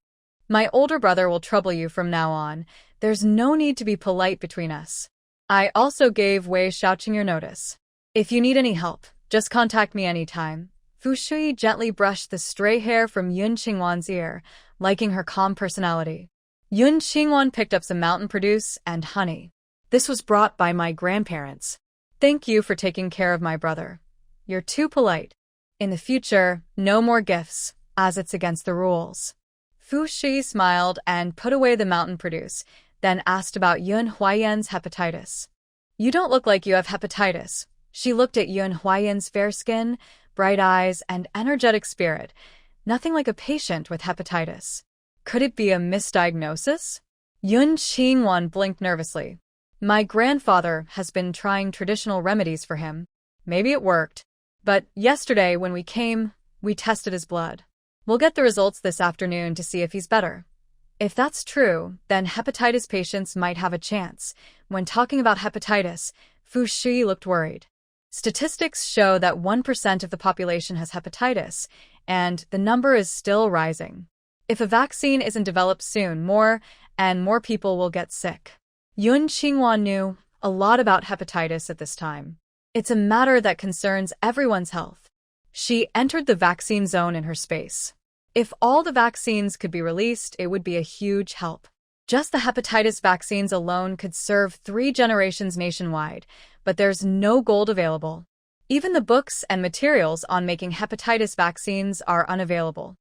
My older brother will trouble you from now on. There's no need to be polite between us. I also gave Wei Shaoqing your notice. If you need any help, just contact me anytime. Fu Shui gently brushed the stray hair from Yun Qingwan's ear, liking her calm personality. Yun Qingwan picked up some mountain produce and honey. This was brought by my grandparents. Thank you for taking care of my brother. You're too polite. In the future, no more gifts, as it's against the rules. Fu Shi smiled and put away the mountain produce, then asked about Yun Huayan's hepatitis. You don't look like you have hepatitis. She looked at Yun Huayan's fair skin, bright eyes, and energetic spirit. Nothing like a patient with hepatitis. Could it be a misdiagnosis? Yun Qingwan blinked nervously. My grandfather has been trying traditional remedies for him. Maybe it worked. But yesterday when we came, we tested his blood. We'll get the results this afternoon to see if he's better. If that's true, then hepatitis patients might have a chance. When talking about hepatitis, Fu Shi looked worried. Statistics show that 1% of the population has hepatitis, and the number is still rising. If a vaccine isn't developed soon, more and more people will get sick. Yun Qingwan knew a lot about hepatitis at this time. It's a matter that concerns everyone's health. She entered the vaccine zone in her space. If all the vaccines could be released, it would be a huge help. Just the hepatitis vaccines alone could serve 3 generations nationwide, but there's no gold available. Even the books and materials on making hepatitis vaccines are unavailable.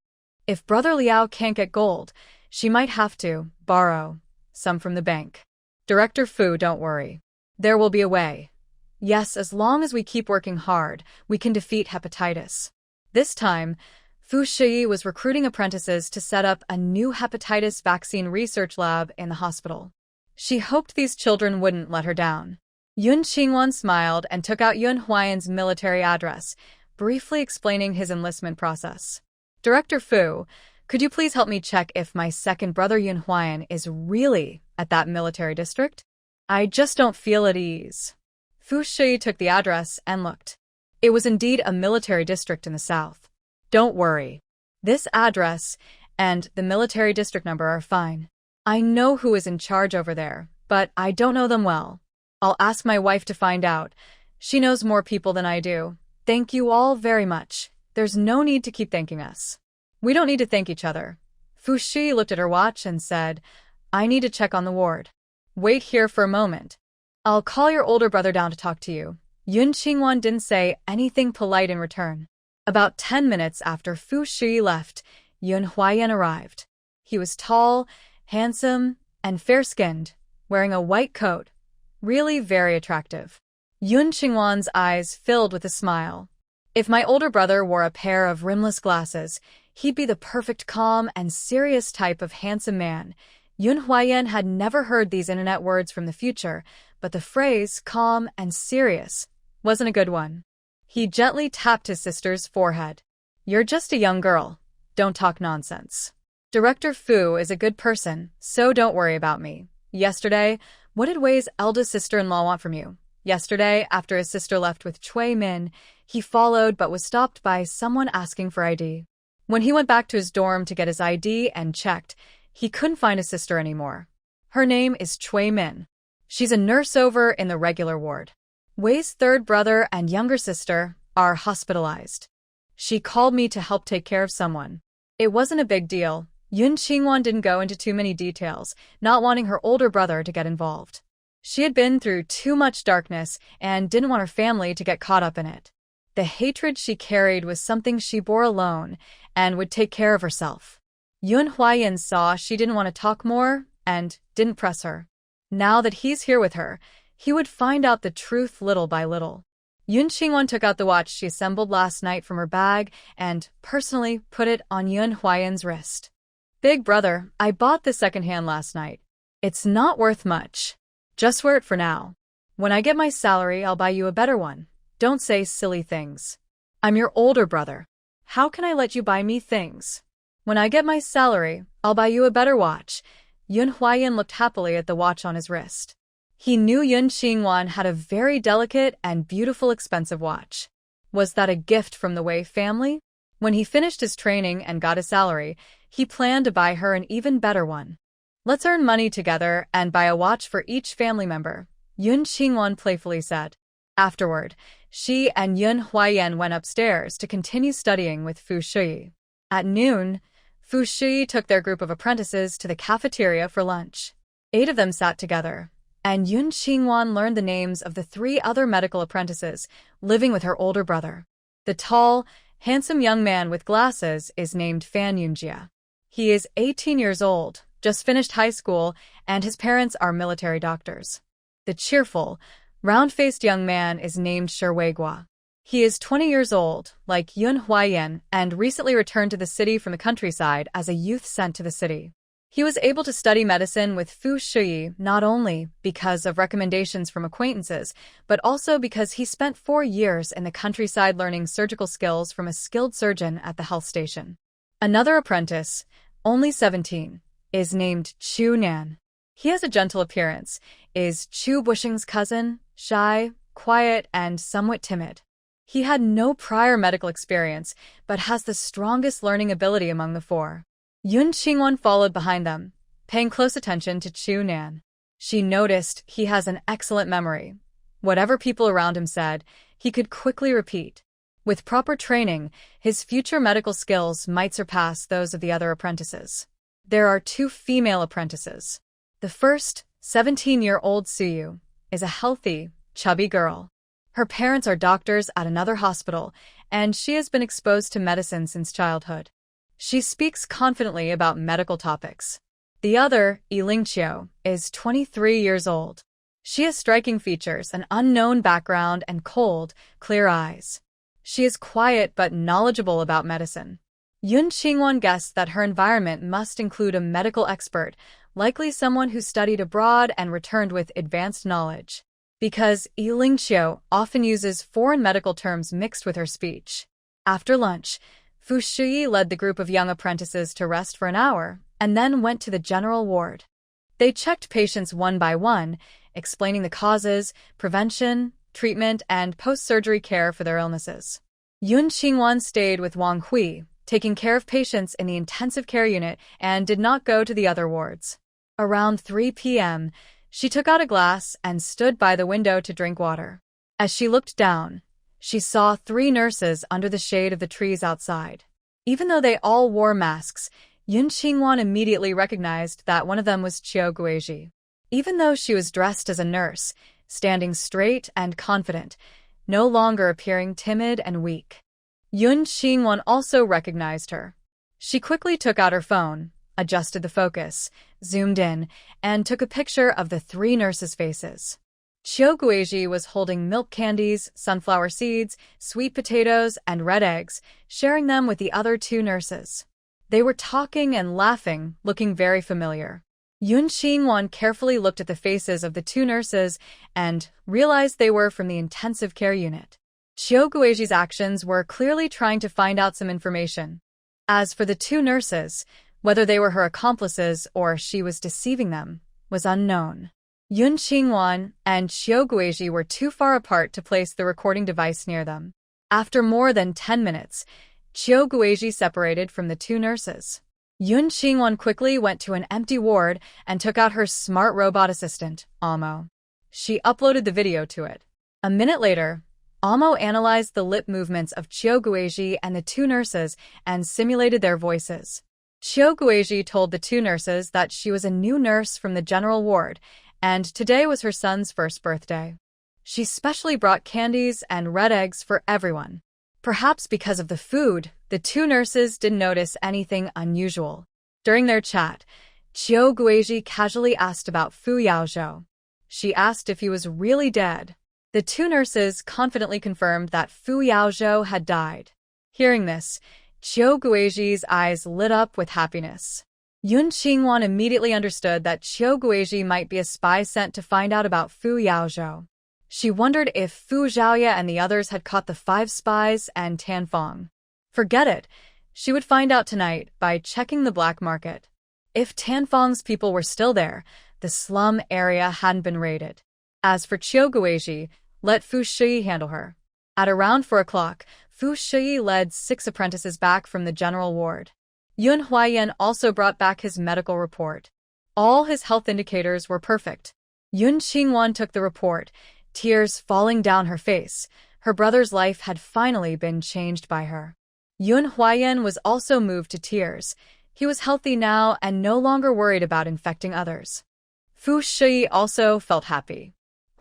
If Brother Liao can't get gold, she might have to borrow some from the bank. Director Fu, don't worry. There will be a way. Yes, as long as we keep working hard, we can defeat hepatitis. This time, Fu Shi was recruiting apprentices to set up a new hepatitis vaccine research lab in the hospital. She hoped these children wouldn't let her down. Yun Qingwan smiled and took out Yun Huayan's military address, briefly explaining his enlistment process. Director Fu, could you please help me check if my second brother Yun Huayan is really at that military district? I just don't feel at ease. Fu Shi took the address and looked. It was indeed a military district in the south. Don't worry. This address and the military district number are fine. I know who is in charge over there, but I don't know them well. I'll ask my wife to find out. She knows more people than I do. Thank you all very much. There's no need to keep thanking us. We don't need to thank each other. Fu Shi looked at her watch and said, I need to check on the ward. Wait here for a moment. I'll call your older brother down to talk to you. Yun Qingwan didn't say anything polite in return. About 10 minutes after Fu Shi left, Yun Huayan arrived. He was tall, handsome, and fair-skinned, wearing a white coat. Really very attractive. Yun Qingwan's eyes filled with a smile. If my older brother wore a pair of rimless glasses, he'd be the perfect calm and serious type of handsome man. Yun Huayan had never heard these internet words from the future, but the phrase calm and serious wasn't a good one. He gently tapped his sister's forehead. You're just a young girl. Don't talk nonsense. Director Fu is a good person, so don't worry about me. Yesterday, what did Wei's eldest sister-in-law want from you? Yesterday, after his sister left with Cui Min, he followed but was stopped by someone asking for ID. When he went back to his dorm to get his ID and checked, he couldn't find his sister anymore. Her name is Cui Min. She's a nurse over in the regular ward. Wei's third brother and younger sister are hospitalized. She called me to help take care of someone. It wasn't a big deal. Yun Qingwan didn't go into too many details, not wanting her older brother to get involved. She had been through too much darkness and didn't want her family to get caught up in it. The hatred she carried was something she bore alone and would take care of herself. Yun Huayan saw she didn't want to talk more and didn't press her. Now that he's here with her, he would find out the truth little by little. Yun Qingwan took out the watch she assembled last night from her bag and personally put it on Yun Huayan's wrist. Big brother, I bought this secondhand last night. It's not worth much. Just wear it for now. When I get my salary, I'll buy you a better one. Don't say silly things. I'm your older brother. How can I let you buy me things? When I get my salary, I'll buy you a better watch. Yun Huayan looked happily at the watch on his wrist. He knew Yun Qingwan had a very delicate and beautiful expensive watch. Was that a gift from the Wei family? When he finished his training and got his salary, he planned to buy her an even better one. Let's earn money together and buy a watch for each family member, Yun Qingwan playfully said. Afterward, she and Yun Huayan went upstairs to continue studying with Fu Shui. At noon, Fu Shui took their group of apprentices to the cafeteria for lunch. 8 of them sat together, and Yun Qingwan learned the names of the 3 other medical apprentices living with her older brother. The tall, handsome young man with glasses is named Fan Yunjia. He is 18 years old, just finished high school, and his parents are military doctors. The cheerful, round-faced young man is named Shi Weiguo. He is 20 years old, like Yun Huayan, and recently returned to the city from the countryside as a youth sent to the city. He was able to study medicine with Fu Shui not only because of recommendations from acquaintances, but also because he spent 4 years in the countryside learning surgical skills from a skilled surgeon at the health station. Another apprentice, only 17, is named Chu Nan. He has a gentle appearance, is Chu Bushing's cousin, shy, quiet, and somewhat timid. He had no prior medical experience, but has the strongest learning ability among the 4. Yun Qingwan followed behind them, paying close attention to Chu Nan. She noticed he has an excellent memory. Whatever people around him said, he could quickly repeat. With proper training, his future medical skills might surpass those of the other apprentices. There are 2 female apprentices. The first, 17-year-old Suyu, is a healthy, chubby girl. Her parents are doctors at another hospital, and she has been exposed to medicine since childhood. She speaks confidently about medical topics. The other, Yilingqiu, is 23 years old. She has striking features, an unknown background, and cold, clear eyes. She is quiet but knowledgeable about medicine. Yun Qingwan guessed that her environment must include a medical expert, likely someone who studied abroad and returned with advanced knowledge. Because Yilingqiu often uses foreign medical terms mixed with her speech. After lunch, Fu Shui led the group of young apprentices to rest for an hour, and then went to the general ward. They checked patients one by one, explaining the causes, prevention, treatment, and post-surgery care for their illnesses. Yun Qingwan stayed with Wang Hui, taking care of patients in the intensive care unit, and did not go to the other wards. Around 3 p.m., she took out a glass and stood by the window to drink water. As she looked down, she saw 3 nurses under the shade of the trees outside. Even though they all wore masks, Yun Qingwan immediately recognized that one of them was Qiu Guizhi. Even though she was dressed as a nurse, standing straight and confident, no longer appearing timid and weak. Yun Qingwan also recognized her. She quickly took out her phone, adjusted the focus, zoomed in, and took a picture of the 3 nurses' faces. Qiu Guizhi was holding milk candies, sunflower seeds, sweet potatoes, and red eggs, sharing them with the other 2 nurses. They were talking and laughing, looking very familiar. Yun Qingwan carefully looked at the faces of the 2 nurses and realized they were from the intensive care unit. Qiu Guizhi's actions were clearly trying to find out some information. As for the 2 nurses, whether they were her accomplices or she was deceiving them, was unknown. Yun Qingwan and Qiu Guizhi were too far apart to place the recording device near them. After more than 10 minutes, Qiu Guizhi separated from the 2 nurses. Yun Qingwan quickly went to an empty ward and took out her smart robot assistant, Amo. She uploaded the video to it. A minute later, Amo analyzed the lip movements of Qiu Guizhi and the 2 nurses and simulated their voices. Qiu Guizhi told the 2 nurses that she was a new nurse from the general ward, and today was her son's first birthday. She specially brought candies and red eggs for everyone. Perhaps because of the food, the 2 nurses didn't notice anything unusual. During their chat, Qiu Guizhi casually asked about Fu Yao. She asked if he was really dead. The 2 nurses confidently confirmed that Fu Yao had died. Hearing this, Qiu Guizhi's eyes lit up with happiness. Yun Qingwan immediately understood that Qiu Guizhi might be a spy sent to find out about Fu Yao. She wondered if Fu Zhaoye and the others had caught the 5 spies and Tanfeng. Forget it. She would find out tonight by checking the black market. If Tanfeng's people were still there, the slum area hadn't been raided. As for Qiu Guizhi, let Fu Shiyi handle her. At around 4 o'clock, Fu Shiyi led 6 apprentices back from the general ward. Yun Huayan also brought back his medical report. All his health indicators were perfect. Yun Qingwan took the report, tears falling down her face. Her brother's life had finally been changed by her. Yun Huayan was also moved to tears. He was healthy now and no longer worried about infecting others. Fu Shiyi also felt happy.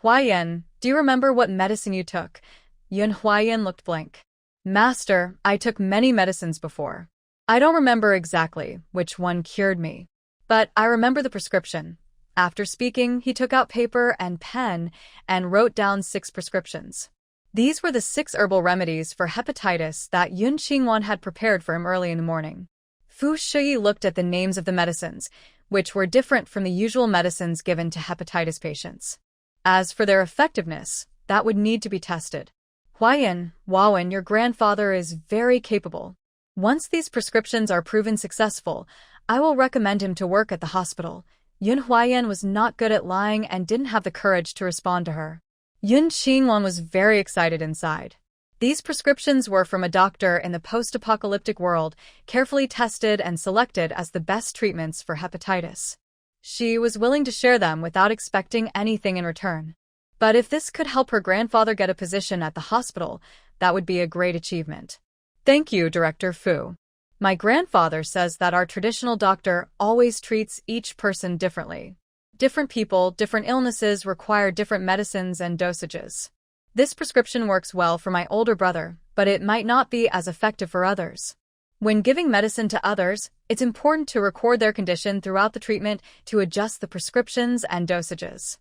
Huayan, do you remember what medicine you took? Yun Huayan looked blank. Master, I took many medicines before. I don't remember exactly which one cured me, but I remember the prescription. After speaking, he took out paper and pen and wrote down 6 prescriptions. These were the 6 herbal remedies for hepatitis that Yun Qingwan had prepared for him early in the morning. Fu Shiyi looked at the names of the medicines, which were different from the usual medicines given to hepatitis patients. As for their effectiveness, that would need to be tested. Huayan, your grandfather is very capable. Once these prescriptions are proven successful, I will recommend him to work at the hospital. Yun Huayan was not good at lying and didn't have the courage to respond to her. Yun Qingwan was very excited inside. These prescriptions were from a doctor in the post-apocalyptic world, carefully tested and selected as the best treatments for hepatitis. She was willing to share them without expecting anything in return. But if this could help her grandfather get a position at the hospital, that would be a great achievement. Thank you, Director Fu. My grandfather says that our traditional doctor always treats each person differently. Different people, different illnesses require different medicines and dosages. This prescription works well for my older brother, but it might not be as effective for others. When giving medicine to others, it's important to record their condition throughout the treatment to adjust the prescriptions and dosages.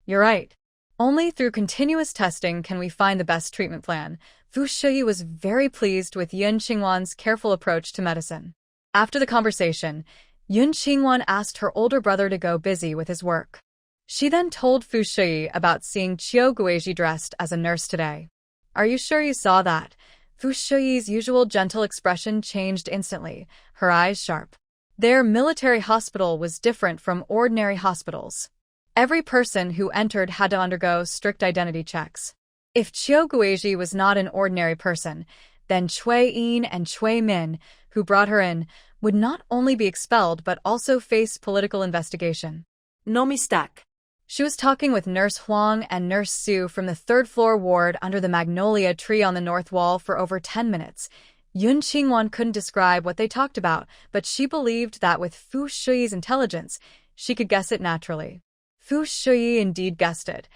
You're right. Only through continuous testing can we find the best treatment plan. Fu Shiyi was very pleased with Yun Qingwan's careful approach to medicine. After the conversation, Yun Qingwan asked her older brother to go busy with his work. She then told Fu Shiyi about seeing Qiu Guizhi dressed as a nurse today. Are you sure you saw that? Fu Shiyi's usual gentle expression changed instantly, her eyes sharp. Their military hospital was different from ordinary hospitals. Every person who entered had to undergo strict identity checks. If Qiu Guizhi was not an ordinary person, then Cui Yin and Cui Min, who brought her in, would not only be expelled but also face political investigation. No mistake. She was talking with Nurse Huang and Nurse Su from the 3rd floor ward under the magnolia tree on the north wall for over 10 minutes. Yun Qingwan couldn't describe what they talked about, but she believed that with Fu Shiyi's intelligence, she could guess it naturally. Fu Shiyi indeed guessed it.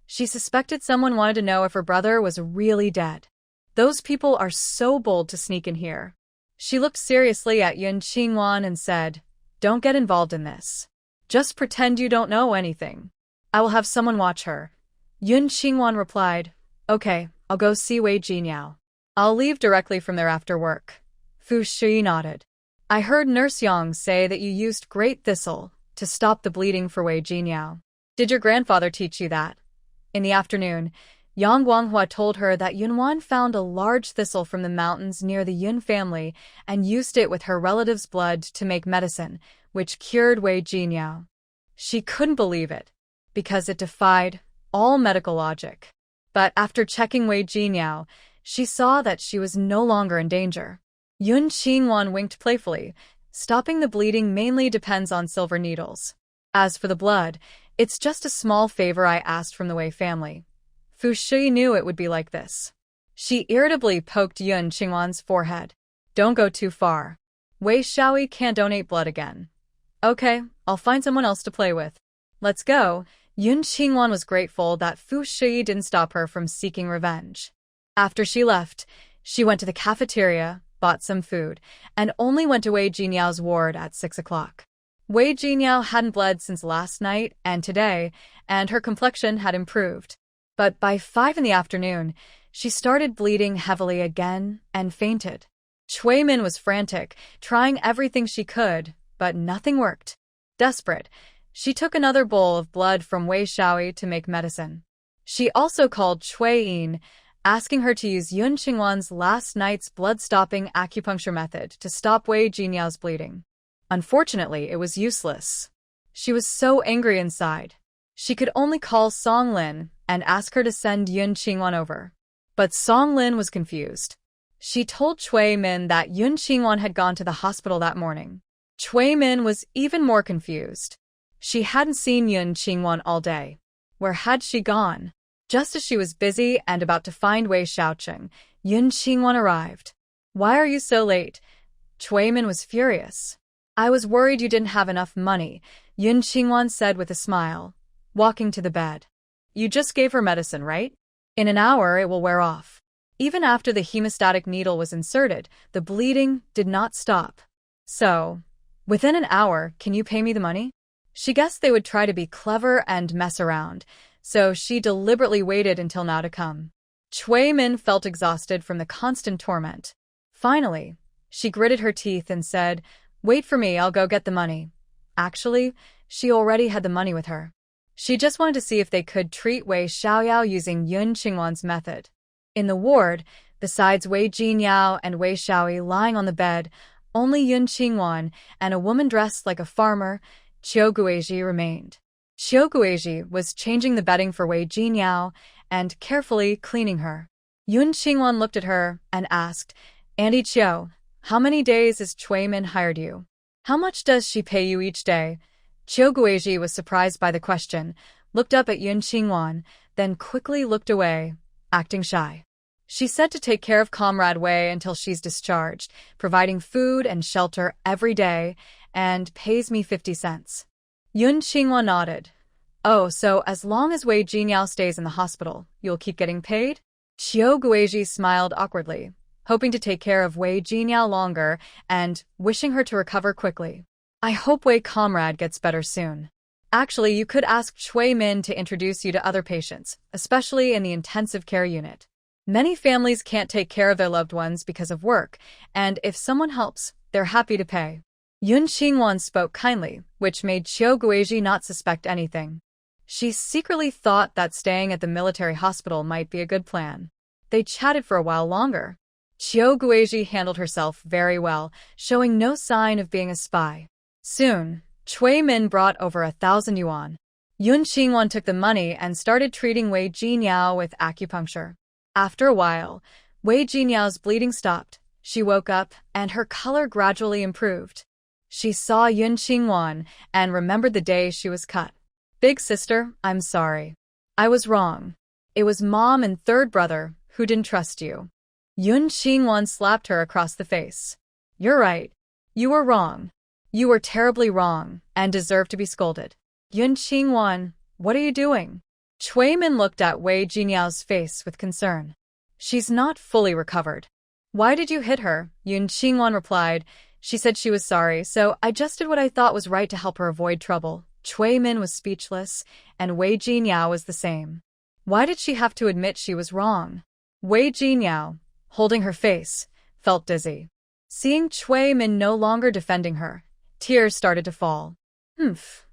She suspected someone wanted to know if her brother was really dead. Those people are so bold to sneak in here. She looked seriously at Yun Qingwan and said, "Don't get involved in this. Just pretend you don't know anything. I will have someone watch her." Yun Qingwan replied, "Okay, I'll go see Wei Jinyao. I'll leave directly from there after work." Fu Shiyi nodded. "I heard Nurse Yang say that you used great thistle to stop the bleeding for Wei Jinyao. Did your grandfather teach you that?" In the afternoon, Yang Guanghua told her that Yunwan found a large thistle from the mountains near the Yun family and used it with her relative's blood to make medicine, which cured Wei Jinyao. She couldn't believe it, because it defied all medical logic. But after checking Wei Jinyao, she saw that she was no longer in danger. Yun Qingwan winked playfully. Stopping the bleeding mainly depends on silver needles. As for the blood, it's just a small favor I asked from the Wei family. Fu Shiyi knew it would be like this. She irritably poked Yun Qingwan's forehead. "Don't go too far. Wei Xiaoyi can't donate blood again." "Okay, I'll find someone else to play with. Let's go." Yun Qingwan was grateful that Fu Shiyi didn't stop her from seeking revenge. After she left, she went to the cafeteria, bought some food, and only went to Wei Jinyao's ward at 6 o'clock. Wei Jinyao hadn't bled since last night and today, and her complexion had improved. But by 5 in the afternoon, she started bleeding heavily again and fainted. Cui Min was frantic, trying everything she could, but nothing worked. Desperate, she took another bowl of blood from Wei Xiaoyi to make medicine. She also called Cui Yin, asking her to use Yun Qingwan's last night's blood-stopping acupuncture method to stop Wei Jinyao's bleeding. Unfortunately, it was useless. She was so angry inside. She could only call Song Lin and ask her to send Yun Qingwan over. But Song Lin was confused. She told Cui Min that Yun Qingwan had gone to the hospital that morning. Cui Min was even more confused. She hadn't seen Yun Qingwan all day. Where had she gone? Just as she was busy and about to find Wei Xiaoqing, Yun Qingwan arrived. "Why are you so late?" Cui Min was furious. "I was worried you didn't have enough money," Yun Qingwan said with a smile, walking to the bed. "You just gave her medicine, right? In an hour it will wear off." Even after the hemostatic needle was inserted, the bleeding did not stop. "So, within an hour, can you pay me the money?" She guessed they would try to be clever and mess around, so she deliberately waited until now to come. Cui Min felt exhausted from the constant torment. Finally, she gritted her teeth and said, "Wait for me, I'll go get the money." Actually, she already had the money with her. She just wanted to see if they could treat Wei Xiaoyao using Yun Qingwan's method. In the ward, besides Wei Jinyao and Wei Xiaoyi lying on the bed, only Yun Qingwan and a woman dressed like a farmer, Qiu Guizhi, remained. Qiu Guizhi was changing the bedding for Wei Jinyao and carefully cleaning her. Yun Qingwan looked at her and asked, "Auntie Qiu, how many days has Cui Min hired you? How much does she pay you each day?" Qiu Guizhi was surprised by the question, looked up at Yun Qingwan, then quickly looked away, acting shy. "She said to take care of Comrade Wei until she's discharged, providing food and shelter every day, and pays me 50 cents. Yun Qingwan nodded. "Oh, so as long as Wei Jinyao stays in the hospital, you'll keep getting paid?" Qiu Guizhi smiled awkwardly, hoping to take care of Wei Jinyao longer and wishing her to recover quickly. "I hope Wei Comrade gets better soon. Actually, you could ask Cui Min to introduce you to other patients, especially in the intensive care unit. Many families can't take care of their loved ones because of work, and if someone helps, they're happy to pay." Yun Qingwan spoke kindly, which made Qiu Guizhi not suspect anything. She secretly thought that staying at the military hospital might be a good plan. They chatted for a while longer. Qiu Guizhi handled herself very well, showing no sign of being a spy. Soon, Cui Min brought over 1,000 yuan. Yun Qingwan took the money and started treating Wei Jinyao with acupuncture. After a while, Wei Jinyao's bleeding stopped. She woke up, and her color gradually improved. She saw Yun Qingwan and remembered the day she was cut. "Big sister, I'm sorry. I was wrong. It was Mom and third brother who didn't trust you." Yun Qingwan slapped her across the face. "You're right. You were wrong. You were terribly wrong and deserve to be scolded." "Yun Qingwan, what are you doing?" Cui Min looked at Wei Jinyao's face with concern. "She's not fully recovered." "Why did you hit her?" Yun Qingwan replied. "She said she was sorry, so I just did what I thought was right to help her avoid trouble." Cui Min was speechless, and Wei Jinyao was the same. Why did she have to admit she was wrong? Wei Jinyao, holding her face, felt dizzy. Seeing Cui Min no longer defending her, tears started to fall.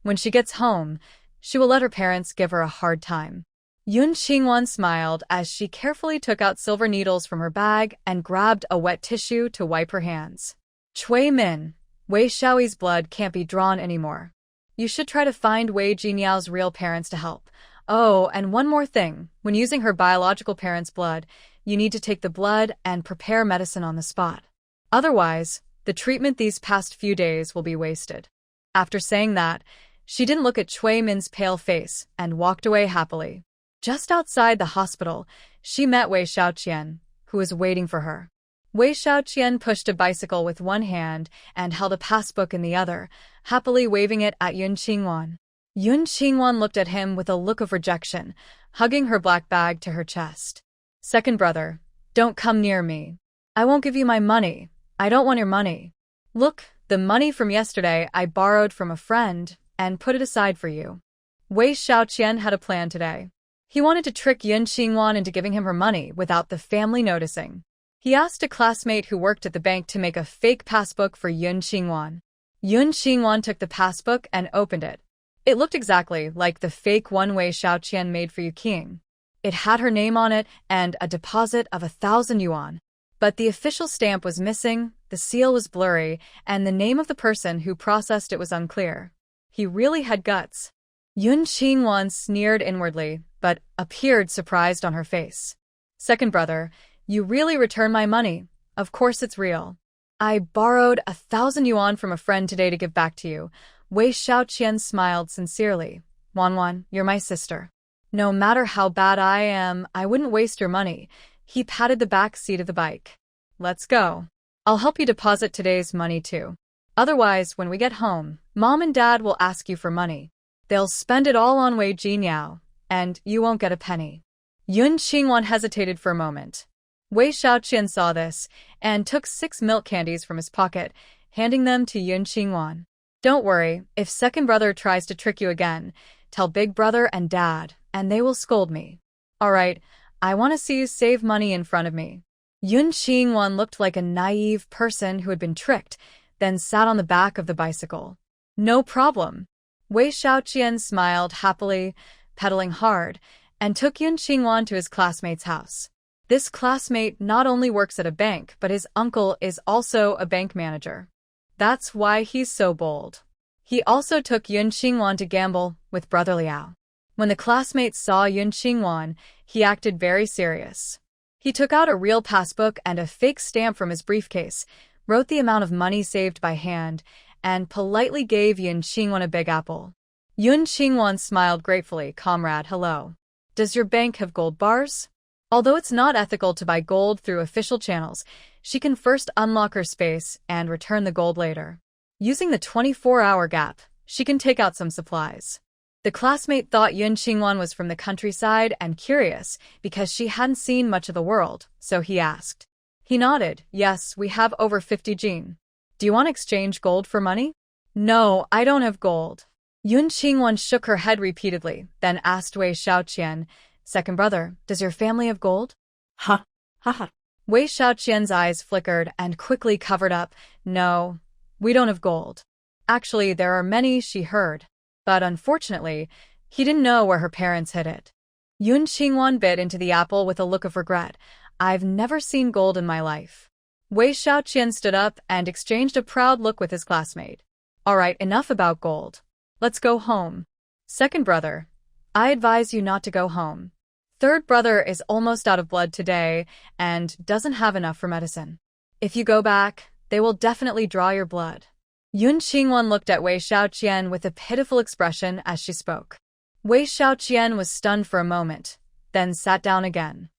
When she gets home, she will let her parents give her a hard time." Yun Qingwan smiled as she carefully took out silver needles from her bag and grabbed a wet tissue to wipe her hands. "Cui Min, Wei Xiaoyi's blood can't be drawn anymore. You should try to find Wei Jinyao's real parents to help. Oh, and one more thing. When using her biological parents' blood, you need to take the blood and prepare medicine on the spot. Otherwise, the treatment these past few days will be wasted." After saying that, she didn't look at Cui Min's pale face and walked away happily. Just outside the hospital, she met Wei Xiaoqian, who was waiting for her. Wei Xiaoqian pushed a bicycle with one hand and held a passbook in the other, happily waving it at Yun Qingwan. Yun Qingwan looked at him with a look of rejection, hugging her black bag to her chest. "Second brother, don't come near me. I won't give you my money. I don't want your money. Look, the money from yesterday I borrowed from a friend and put it aside for you." Wei Xiaoqian had a plan today. He wanted to trick Yun Qingwan into giving him her money without the family noticing. He asked a classmate who worked at the bank to make a fake passbook for Yun Qingwan. Yun Xingwan took the passbook and opened it. It looked exactly like the fake one Wei Xiaoqian made for Yu Qing. It had her name on it and a deposit of 1,000 yuan. But the official stamp was missing, the seal was blurry, and the name of the person who processed it was unclear. He really had guts. Yun Xingwan sneered inwardly, but appeared surprised on her face. Second brother, you really return my money. Of course it's real. I borrowed 1,000 yuan from a friend today to give back to you. Wei Xiaoqian smiled sincerely. Wanwan, you're my sister. No matter how bad I am, I wouldn't waste your money. He patted the back seat of the bike. Let's go. I'll help you deposit today's money too. Otherwise, when we get home, Mom and Dad will ask you for money. They'll spend it all on Wei Jinyao, and you won't get a penny. Yun Xingwan hesitated for a moment. Wei Xiaoqian saw this, and took 6 milk candies from his pocket, handing them to Yun Xingwan. Don't worry, if second brother tries to trick you again, tell big brother and dad, and they will scold me. Alright, I want to see you save money in front of me. Yun Xingwan looked like a naive person who had been tricked, then sat on the back of the bicycle. No problem. Wei Xiaoqian smiled happily, pedaling hard, and took Yun Xingwan to his classmate's house. This classmate not only works at a bank, but his uncle is also a bank manager. That's why he's so bold. He also took Yun Xingwan to gamble with Brother Liao. When the classmate saw Yun Xingwan, he acted very serious. He took out a real passbook and a fake stamp from his briefcase, wrote the amount of money saved by hand, and politely gave Yun Xingwan a big apple. Yun Xingwan smiled gratefully. Comrade, hello. Does your bank have gold bars? Although it's not ethical to buy gold through official channels, she can first unlock her space and return the gold later. Using the 24-hour gap, she can take out some supplies. The classmate thought Yun Xingwan was from the countryside and curious because she hadn't seen much of the world, so he asked. He nodded. Yes, we have over 50 jin. Do you want to exchange gold for money? No, I don't have gold. Yun Xingwan shook her head repeatedly, then asked Wei Xiaoqian, Second brother, does your family have gold? Ha, ha ha. Wei Xiaoqian's eyes flickered and quickly covered up. No, we don't have gold. Actually, there are many, she heard. But unfortunately, he didn't know where her parents hid it. Yun Xingwan bit into the apple with a look of regret. I've never seen gold in my life. Wei Xiaoqian stood up and exchanged a proud look with his classmate. All right, enough about gold. Let's go home. Second brother, I advise you not to go home. Third brother is almost out of blood today and doesn't have enough for medicine. If you go back, they will definitely draw your blood. Yun Xingwan looked at Wei Xiaoqian with a pitiful expression as she spoke. Wei Xiaoqian was stunned for a moment, then sat down again.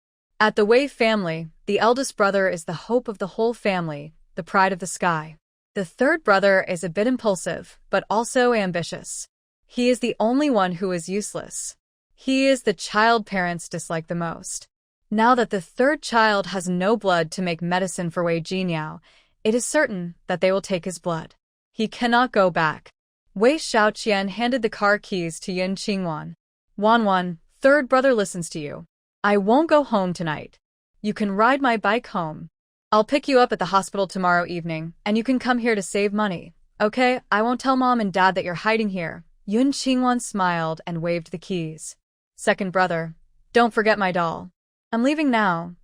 At the Wei family, the eldest brother is the hope of the whole family, the pride of the sky. The third brother is a bit impulsive, but also ambitious. He is the only one who is useless. He is the child parents dislike the most. Now that the third child has no blood to make medicine for Wei Jinyao, it is certain that they will take his blood. He cannot go back. Wei Xiaoqian handed the car keys to Yun Xingwan. Wanwan, third brother listens to you. I won't go home tonight. You can ride my bike home. I'll pick you up at the hospital tomorrow evening, and you can come here to save money. Okay, I won't tell Mom and Dad that you're hiding here. Yun Xingwan smiled and waved the keys. Second brother, don't forget my doll. I'm leaving now.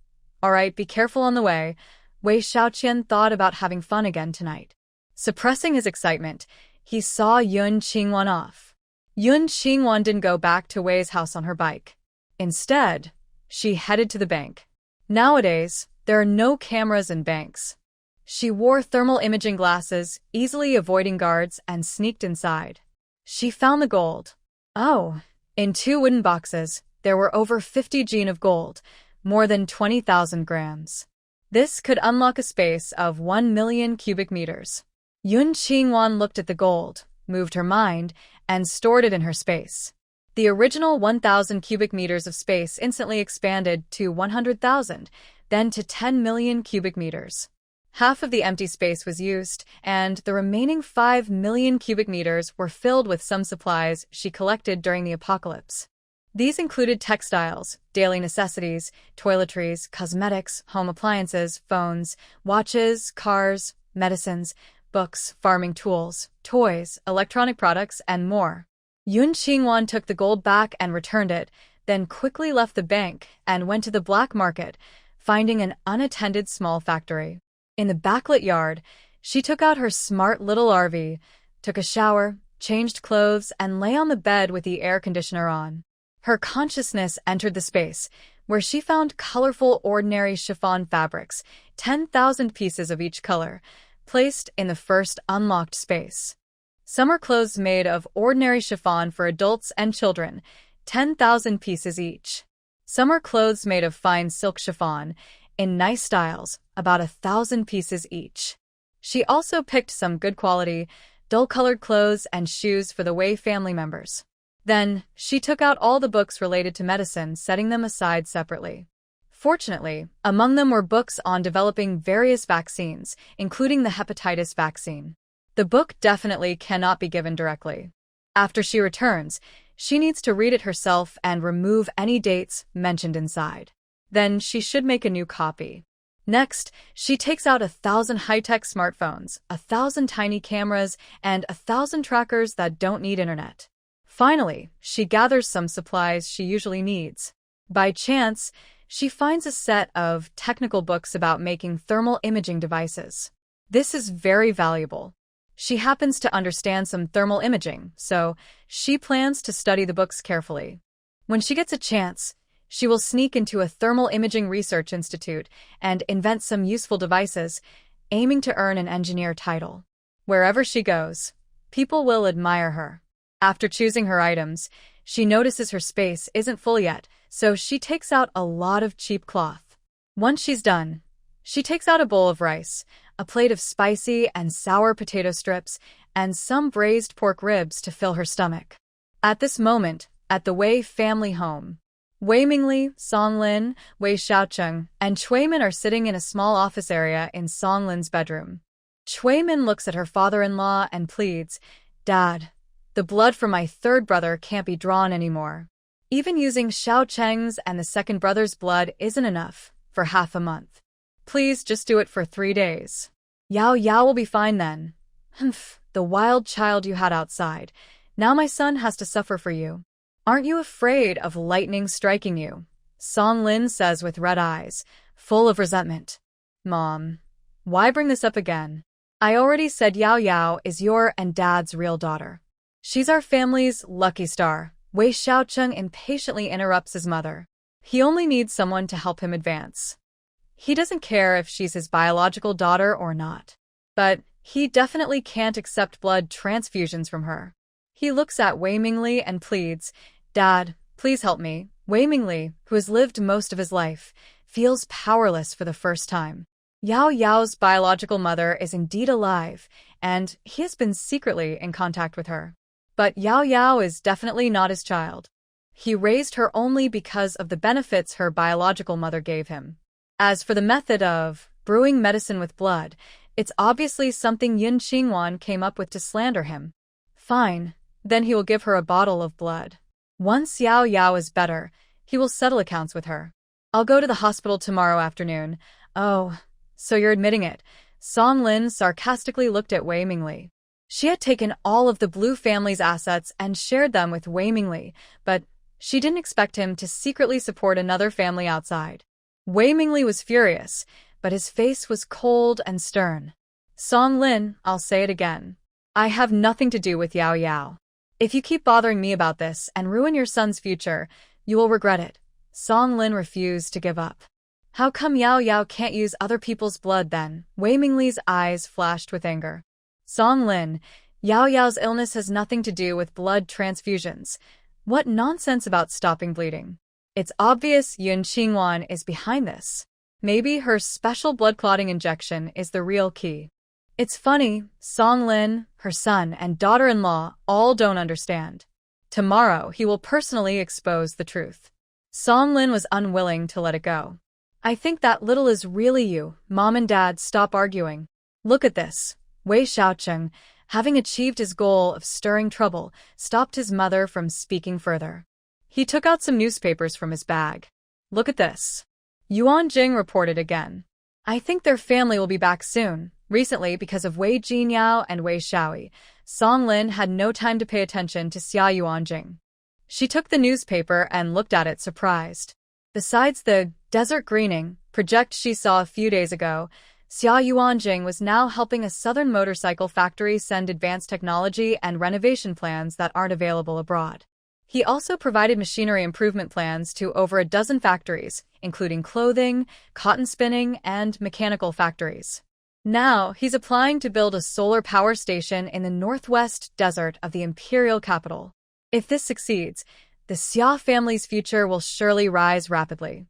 All right, be careful on the way. Wei Xiaoqian thought about having fun again tonight. Suppressing his excitement, he saw Yun Xingwan off. Yun Xingwan didn't go back to Wei's house on her bike. Instead, she headed to the bank. Nowadays, there are no cameras in banks. She wore thermal imaging glasses, easily avoiding guards, and sneaked inside. She found the gold. Oh, in 2 wooden boxes, there were over 50 jin of gold, more than 20,000 grams. This could unlock a space of 1 million cubic meters. Yun Xingwan looked at the gold, moved her mind, and stored it in her space. The original 1,000 cubic meters of space instantly expanded to 100,000, then to 10 million cubic meters. Half of the empty space was used, and the remaining 5 million cubic meters were filled with some supplies she collected during the apocalypse. These included textiles, daily necessities, toiletries, cosmetics, home appliances, phones, watches, cars, medicines, books, farming tools, toys, electronic products, and more. Yun Qingwan took the gold back and returned it, then quickly left the bank and went to the black market, finding an unattended small factory. In the backlit yard, she took out her smart little RV, took a shower, changed clothes, and lay on the bed with the air conditioner on. Her consciousness entered the space, where she found colorful ordinary chiffon fabrics, 10,000 pieces of each color, placed in the first unlocked space. Summer clothes made of ordinary chiffon for adults and children, 10,000 pieces each. Summer clothes made of fine silk chiffon, in nice styles, about 1,000 pieces each. She also picked some good quality, dull-colored clothes and shoes for the Wei family members. Then, she took out all the books related to medicine, setting them aside separately. Fortunately, among them were books on developing various vaccines, including the hepatitis vaccine. The book definitely cannot be given directly. After she returns, she needs to read it herself and remove any dates mentioned inside. Then she should make a new copy. Next, she takes out 1,000 high-tech smartphones, 1,000 tiny cameras, and 1,000 trackers that don't need internet. Finally, she gathers some supplies she usually needs. By chance, she finds a set of technical books about making thermal imaging devices. This is very valuable. She happens to understand some thermal imaging, so she plans to study the books carefully. When she gets a chance, she will sneak into a thermal imaging research institute and invent some useful devices, aiming to earn an engineer title. Wherever she goes, people will admire her. After choosing her items, she notices her space isn't full yet, so she takes out a lot of cheap cloth. Once she's done, she takes out a bowl of rice, a plate of spicy and sour potato strips, and some braised pork ribs to fill her stomach. At this moment, at the Wei family home, Wei Mingli, Song Lin, Wei Xiaocheng, and Cui Min are sitting in a small office area in Song Lin's bedroom. Cui Min looks at her father-in-law and pleads, "Dad, the blood from my third brother can't be drawn anymore. Even using Xiaocheng's and the second brother's blood isn't enough for half a month. Please just do it for 3 days. Yao Yao will be fine then. Humph, the wild child you had outside. Now my son has to suffer for you. Aren't you afraid of lightning striking you?" Song Lin says with red eyes, full of resentment. "Mom, why bring this up again? I already said Yao Yao is your and Dad's real daughter. She's our family's lucky star." Wei Xiaocheng impatiently interrupts his mother. He only needs someone to help him advance. He doesn't care if she's his biological daughter or not. But he definitely can't accept blood transfusions from her. He looks at Wei Mingli and pleads, "Dad, please help me." Wei Mingli, who has lived most of his life, feels powerless for the first time. Yao Yao's biological mother is indeed alive, and he has been secretly in contact with her. But Yao Yao is definitely not his child. He raised her only because of the benefits her biological mother gave him. As for the method of brewing medicine with blood, it's obviously something Yun Qingwan came up with to slander him. Fine, then he will give her a bottle of blood. Once Yao Yao is better, he will settle accounts with her. "I'll go to the hospital tomorrow afternoon." "Oh, so you're admitting it." Song Lin sarcastically looked at Wei Mingli. She had taken all of the Blue family's assets and shared them with Wei Mingli, but she didn't expect him to secretly support another family outside. Wei Mingli was furious, but his face was cold and stern. "Song Lin, I'll say it again. I have nothing to do with Yao Yao. If you keep bothering me about this and ruin your son's future, you will regret it." Song Lin refused to give up. "How come Yao Yao can't use other people's blood then?" Wei Mingli's eyes flashed with anger. "Song Lin, Yao Yao's illness has nothing to do with blood transfusions. What nonsense about stopping bleeding. It's obvious Yun Qingwan is behind this. Maybe her special blood clotting injection is the real key. It's funny, Song Lin, her son, and daughter-in-law all don't understand. Tomorrow he will personally expose the truth." Song Lin was unwilling to let it go. "I think that little is really you. Mom and Dad, stop arguing. Look at this." Wei Xiaocheng, having achieved his goal of stirring trouble, stopped his mother from speaking further. He took out some newspapers from his bag. "Look at this." Yuan Jing reported again. "I think their family will be back soon. Recently, because of Wei Jinyao and Wei Shaoi, Song Lin had no time to pay attention to Xia Yuanjing. She took the newspaper and looked at it surprised. Besides the desert greening project she saw a few days ago, Xia Yuanjing was now helping a southern motorcycle factory send advanced technology and renovation plans that aren't available abroad. He also provided machinery improvement plans to over a dozen factories, including clothing, cotton spinning, and mechanical factories. Now, he's applying to build a solar power station in the northwest desert of the imperial capital. If this succeeds, the Xia family's future will surely rise rapidly.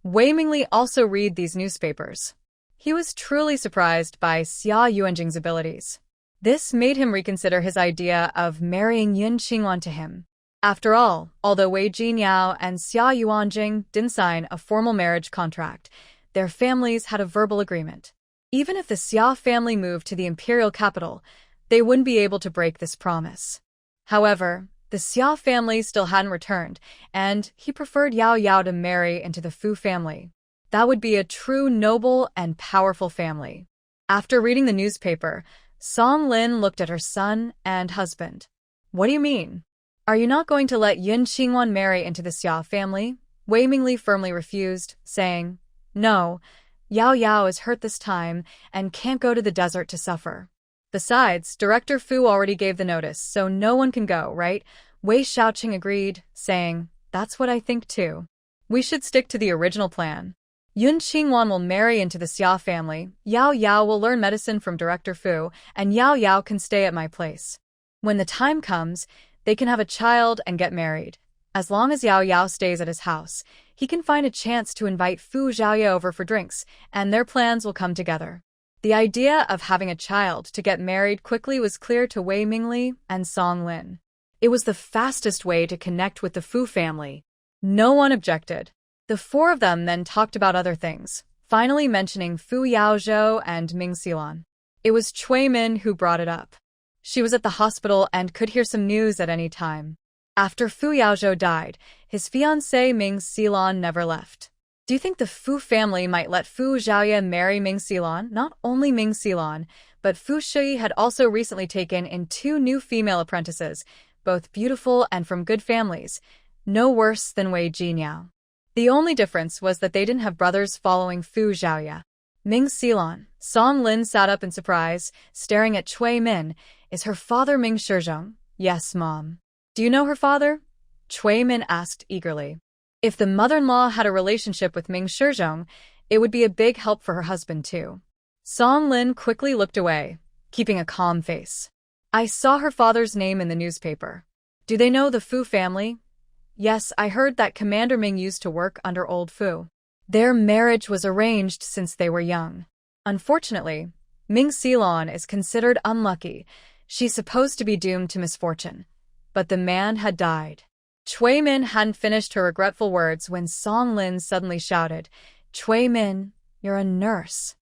Wei Mingli also read these newspapers. He was truly surprised by Xia Yuanjing's abilities. This made him reconsider his idea of marrying Yun Qingwan to him. After all, although Wei Jinyao and Xia Yuanjing didn't sign a formal marriage contract, their families had a verbal agreement. Even if the Xia family moved to the imperial capital, they wouldn't be able to break this promise. However, the Xia family still hadn't returned, and he preferred Yao Yao to marry into the Fu family. That would be a true noble and powerful family. After reading the newspaper, Song Lin looked at her son and husband. What do you mean? Are you not going to let Yun Qingwan marry into the Xia family? Wei Mingli firmly refused, saying, No, Yao Yao is hurt this time and can't go to the desert to suffer. Besides, Director Fu already gave the notice, so no one can go, right? Wei Shaoqing agreed, saying, That's what I think too. We should stick to the original plan. Yun Qingwan will marry into the Xia family, Yao Yao will learn medicine from Director Fu, and Yao Yao can stay at my place. When the time comes, they can have a child and get married. As long as Yao Yao stays at his house, he can find a chance to invite Fu Zhaoye over for drinks, and their plans will come together. The idea of having a child to get married quickly was clear to Wei Mingli and Song Lin. It was the fastest way to connect with the Fu family. No one objected. The four of them then talked about other things, finally mentioning Fu Yao and Ming Xilan. It was Cui Min who brought it up. She was at the hospital and could hear some news at any time. After Fu Yao died, his fiancée Ming Xilan never left. Do you think the Fu family might let Fu Zhaoye marry Ming Xilan? Not only Ming Xilan, but Fu Shui had also recently taken in 2 new female apprentices, both beautiful and from good families, no worse than Wei Jinyao. The only difference was that they didn't have brothers following Fu Zhaoye. Ming Xilan. Song Lin sat up in surprise, staring at Cui Min. Is her father Ming Shizhong? Yes, Mom. Do you know her father? Cui Min asked eagerly. If the mother-in-law had a relationship with Ming Shizhong, it would be a big help for her husband too. Song Lin quickly looked away, keeping a calm face. I saw her father's name in the newspaper. Do they know the Fu family? Yes, I heard that Commander Ming used to work under old Fu. Their marriage was arranged since they were young. Unfortunately, Ming Xilan is considered unlucky. She's supposed to be doomed to misfortune. But the man had died. Cui Min hadn't finished her regretful words when Song Lin suddenly shouted, Cui Min, you're a nurse.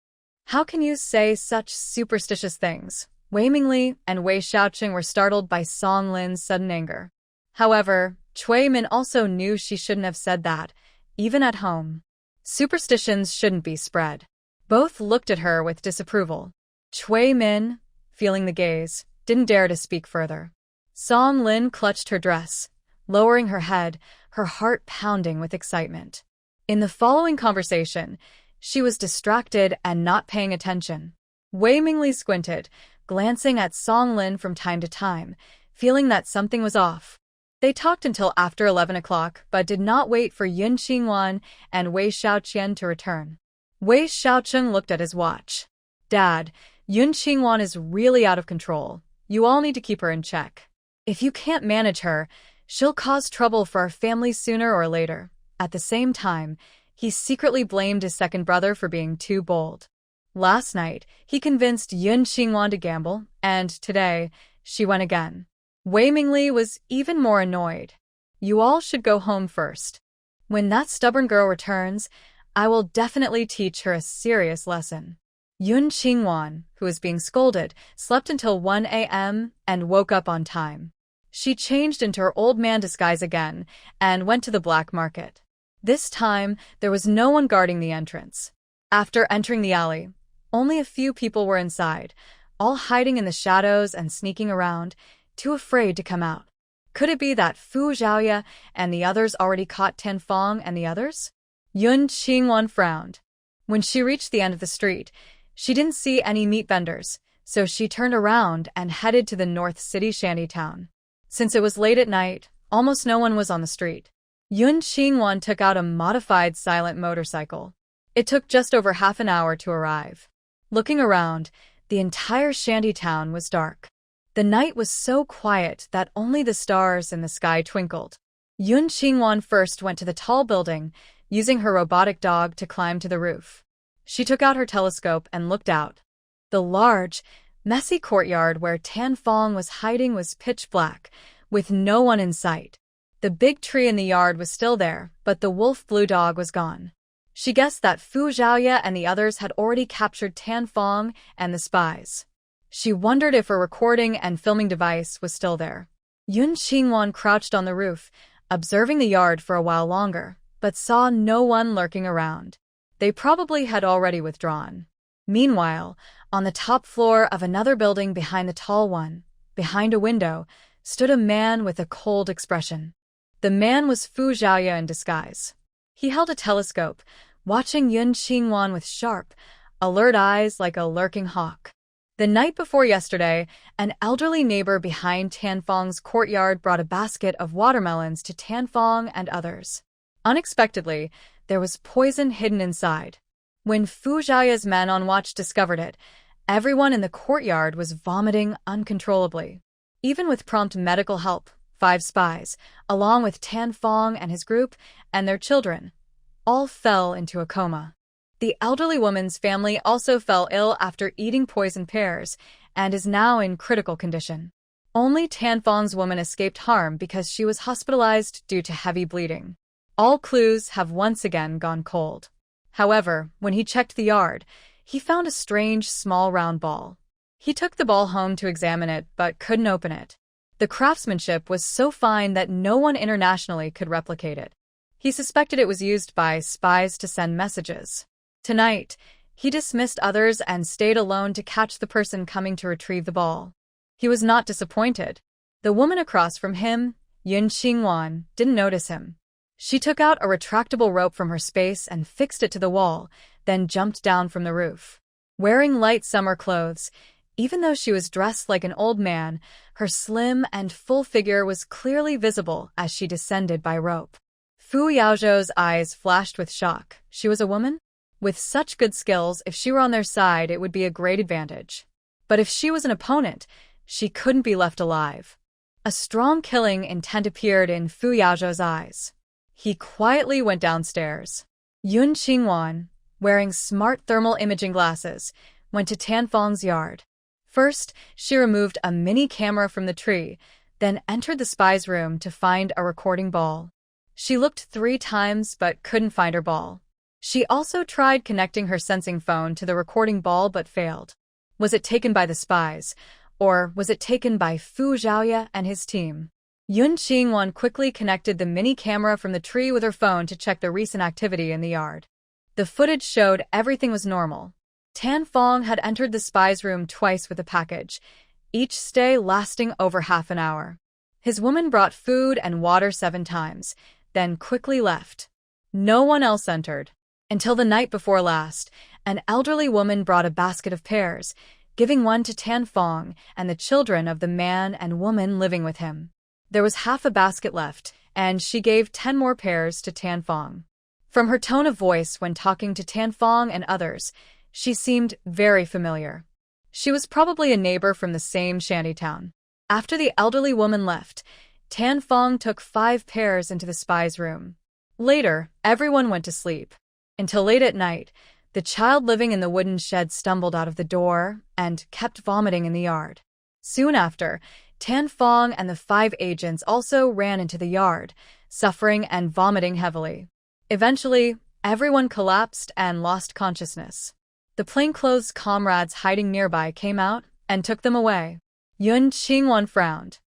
How can you say such superstitious things? Wei Mingli and Wei Shaoqing were startled by Song Lin's sudden anger. However, Cui Min also knew she shouldn't have said that, even at home. Superstitions shouldn't be spread. Both looked at her with disapproval. Cui Min, feeling the gaze, didn't dare to speak further. Song Lin clutched her dress, lowering her head, her heart pounding with excitement. In the following conversation, she was distracted and not paying attention. Wei Mingli squinted, glancing at Song Lin from time to time, feeling that something was off. They talked until after 11 o'clock, but did not wait for Yun Qingwan and Wei Shaoqian to return. Wei Shaoqing looked at his watch. Dad, Yun Qingwan is really out of control. You all need to keep her in check. If you can't manage her, she'll cause trouble for our family sooner or later. At the same time, he secretly blamed his second brother for being too bold. Last night, he convinced Yun Qingwan to gamble, and today, she went again. Wei Mingli was even more annoyed. You all should go home first. When that stubborn girl returns, I will definitely teach her a serious lesson. Yun Qingwan, who was being scolded, slept until 1 a.m. and woke up on time. She changed into her old man disguise again and went to the black market. This time, there was no one guarding the entrance. After entering the alley, Only a few people were inside, all hiding in the shadows and sneaking around, too afraid to come out. Could it be that Fu Yao and the others already caught Tianfang and the others? Yun Qingwan frowned. When she reached the end of the street, she didn't see any meat vendors, so she turned around and headed to the North City shantytown. Since it was late at night, almost no one was on the street. Yun Qingwan took out a modified silent motorcycle. It took just over half an hour to arrive. Looking around, the entire shantytown was dark. The night was so quiet that only the stars in the sky twinkled. Yun Qingwan first went to the tall building, using her robotic dog to climb to the roof. She took out her telescope and looked out. The large, messy courtyard where Tianfang was hiding was pitch black, with no one in sight. The big tree in the yard was still there, but the wolf-blue dog was gone. She guessed that Fu Yao and the others had already captured Tianfang and the spies. She wondered if a recording and filming device was still there. Yun Qingwan crouched on the roof, observing the yard for a while longer, but saw no one lurking around. They probably had already withdrawn. Meanwhile, on the top floor of another building behind the tall one, behind a window, stood a man with a cold expression. The man was Fu Yao in disguise. He held a telescope, watching Yun Qingwan with sharp, alert eyes like a lurking hawk. The night before yesterday, an elderly neighbor behind Tianfang's courtyard brought a basket of watermelons to Tianfang and others. Unexpectedly, there was poison hidden inside. When Fu Yao's men on watch discovered it, everyone in the courtyard was vomiting uncontrollably. Even with prompt medical help, 5 spies, along with Tianfang and his group, and their children, all fell into a coma. The elderly woman's family also fell ill after eating poisoned pears, and is now in critical condition. Only Tianfang's woman escaped harm because she was hospitalized due to heavy bleeding. All clues have once again gone cold. However, when he checked the yard, he found a strange small round ball. He took the ball home to examine it but couldn't open it. The craftsmanship was so fine that no one internationally could replicate it. He suspected it was used by spies to send messages. Tonight, he dismissed others and stayed alone to catch the person coming to retrieve the ball. He was not disappointed. The woman across from him, Yun Qingwan, didn't notice him. She took out a retractable rope from her space and fixed it to the wall, then jumped down from the roof. Wearing light summer clothes, even though she was dressed like an old man, her slim and full figure was clearly visible as she descended by rope. Fu Yao's eyes flashed with shock. She was a woman? With such good skills, if she were on their side, it would be a great advantage. But if she was an opponent, she couldn't be left alive. A strong killing intent appeared in Fu Yao's eyes. He quietly went downstairs. Yun Qingwan, wearing smart thermal imaging glasses, went to Tianfang's yard. First, she removed a mini camera from the tree, then entered the spy's room to find a recording ball. She looked 3 times but couldn't find her ball. She also tried connecting her sensing phone to the recording ball but failed. Was it taken by the spies, or was it taken by Fu Yao and his team? Yun Qingwan quickly connected the mini camera from the tree with her phone to check the recent activity in the yard. The footage showed everything was normal. Tianfang had entered the spy's room twice with a package, each stay lasting over half an hour. His woman brought food and water 7 times, then quickly left. No one else entered. Until the night before last, an elderly woman brought a basket of pears, giving one to Tianfang and the children of the man and woman living with him. There was half a basket left, and she gave 10 more pears to Tianfang. From her tone of voice when talking to Tianfang and others, she seemed very familiar. She was probably a neighbor from the same shantytown. After the elderly woman left, Tianfang took 5 pears into the spy's room. Later, everyone went to sleep. Until late at night, the child living in the wooden shed stumbled out of the door and kept vomiting in the yard. Soon after, Tianfang and the 5 agents also ran into the yard, suffering and vomiting heavily. Eventually, everyone collapsed and lost consciousness. The plainclothes comrades hiding nearby came out and took them away. Yun Qingwan frowned.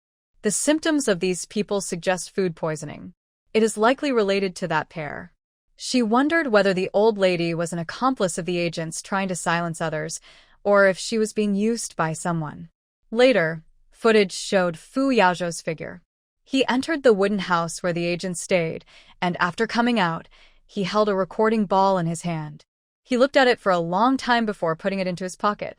The symptoms of these people suggest food poisoning. It is likely related to that pair. She wondered whether the old lady was an accomplice of the agents trying to silence others, or if she was being used by someone. Later, footage showed Fu Yao's figure. He entered the wooden house where the agents stayed, and after coming out, he held a recording ball in his hand. He looked at it for a long time before putting it into his pocket.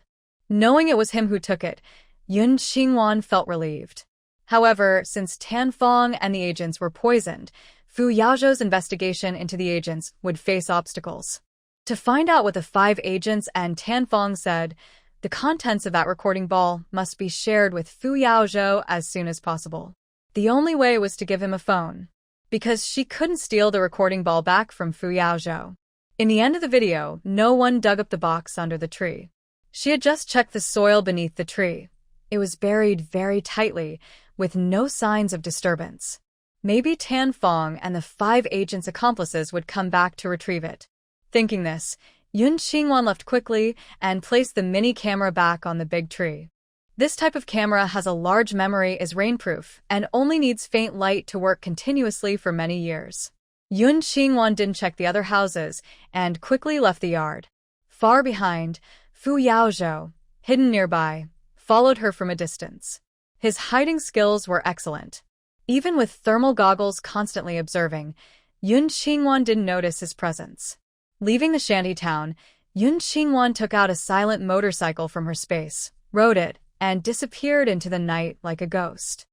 Knowing it was him who took it, Yun Qingwan felt relieved. However, since Tan Fong and the agents were poisoned, Fu Yao's investigation into the agents would face obstacles. To find out what the 5 agents and Tan Fong said, the contents of that recording ball must be shared with Fu Yao as soon as possible. The only way was to give him a phone, because she couldn't steal the recording ball back from Fu Yao. In the end of the video, no one dug up the box under the tree. She had just checked the soil beneath the tree. It was buried very tightly, with no signs of disturbance. Maybe Tan Fong and the 5 agents' accomplices would come back to retrieve it. Thinking this, Yun Qingwan left quickly and placed the mini camera back on the big tree. This type of camera has a large memory, is rainproof, and only needs faint light to work continuously for many years. Yun Qingwan didn't check the other houses and quickly left the yard. Far behind, Fu Yao, hidden nearby, followed her from a distance. His hiding skills were excellent. Even with thermal goggles constantly observing, Yun Qingwan didn't notice his presence. Leaving the shantytown, Yun Qingwan took out a silent motorcycle from her space, rode it, and disappeared into the night like a ghost.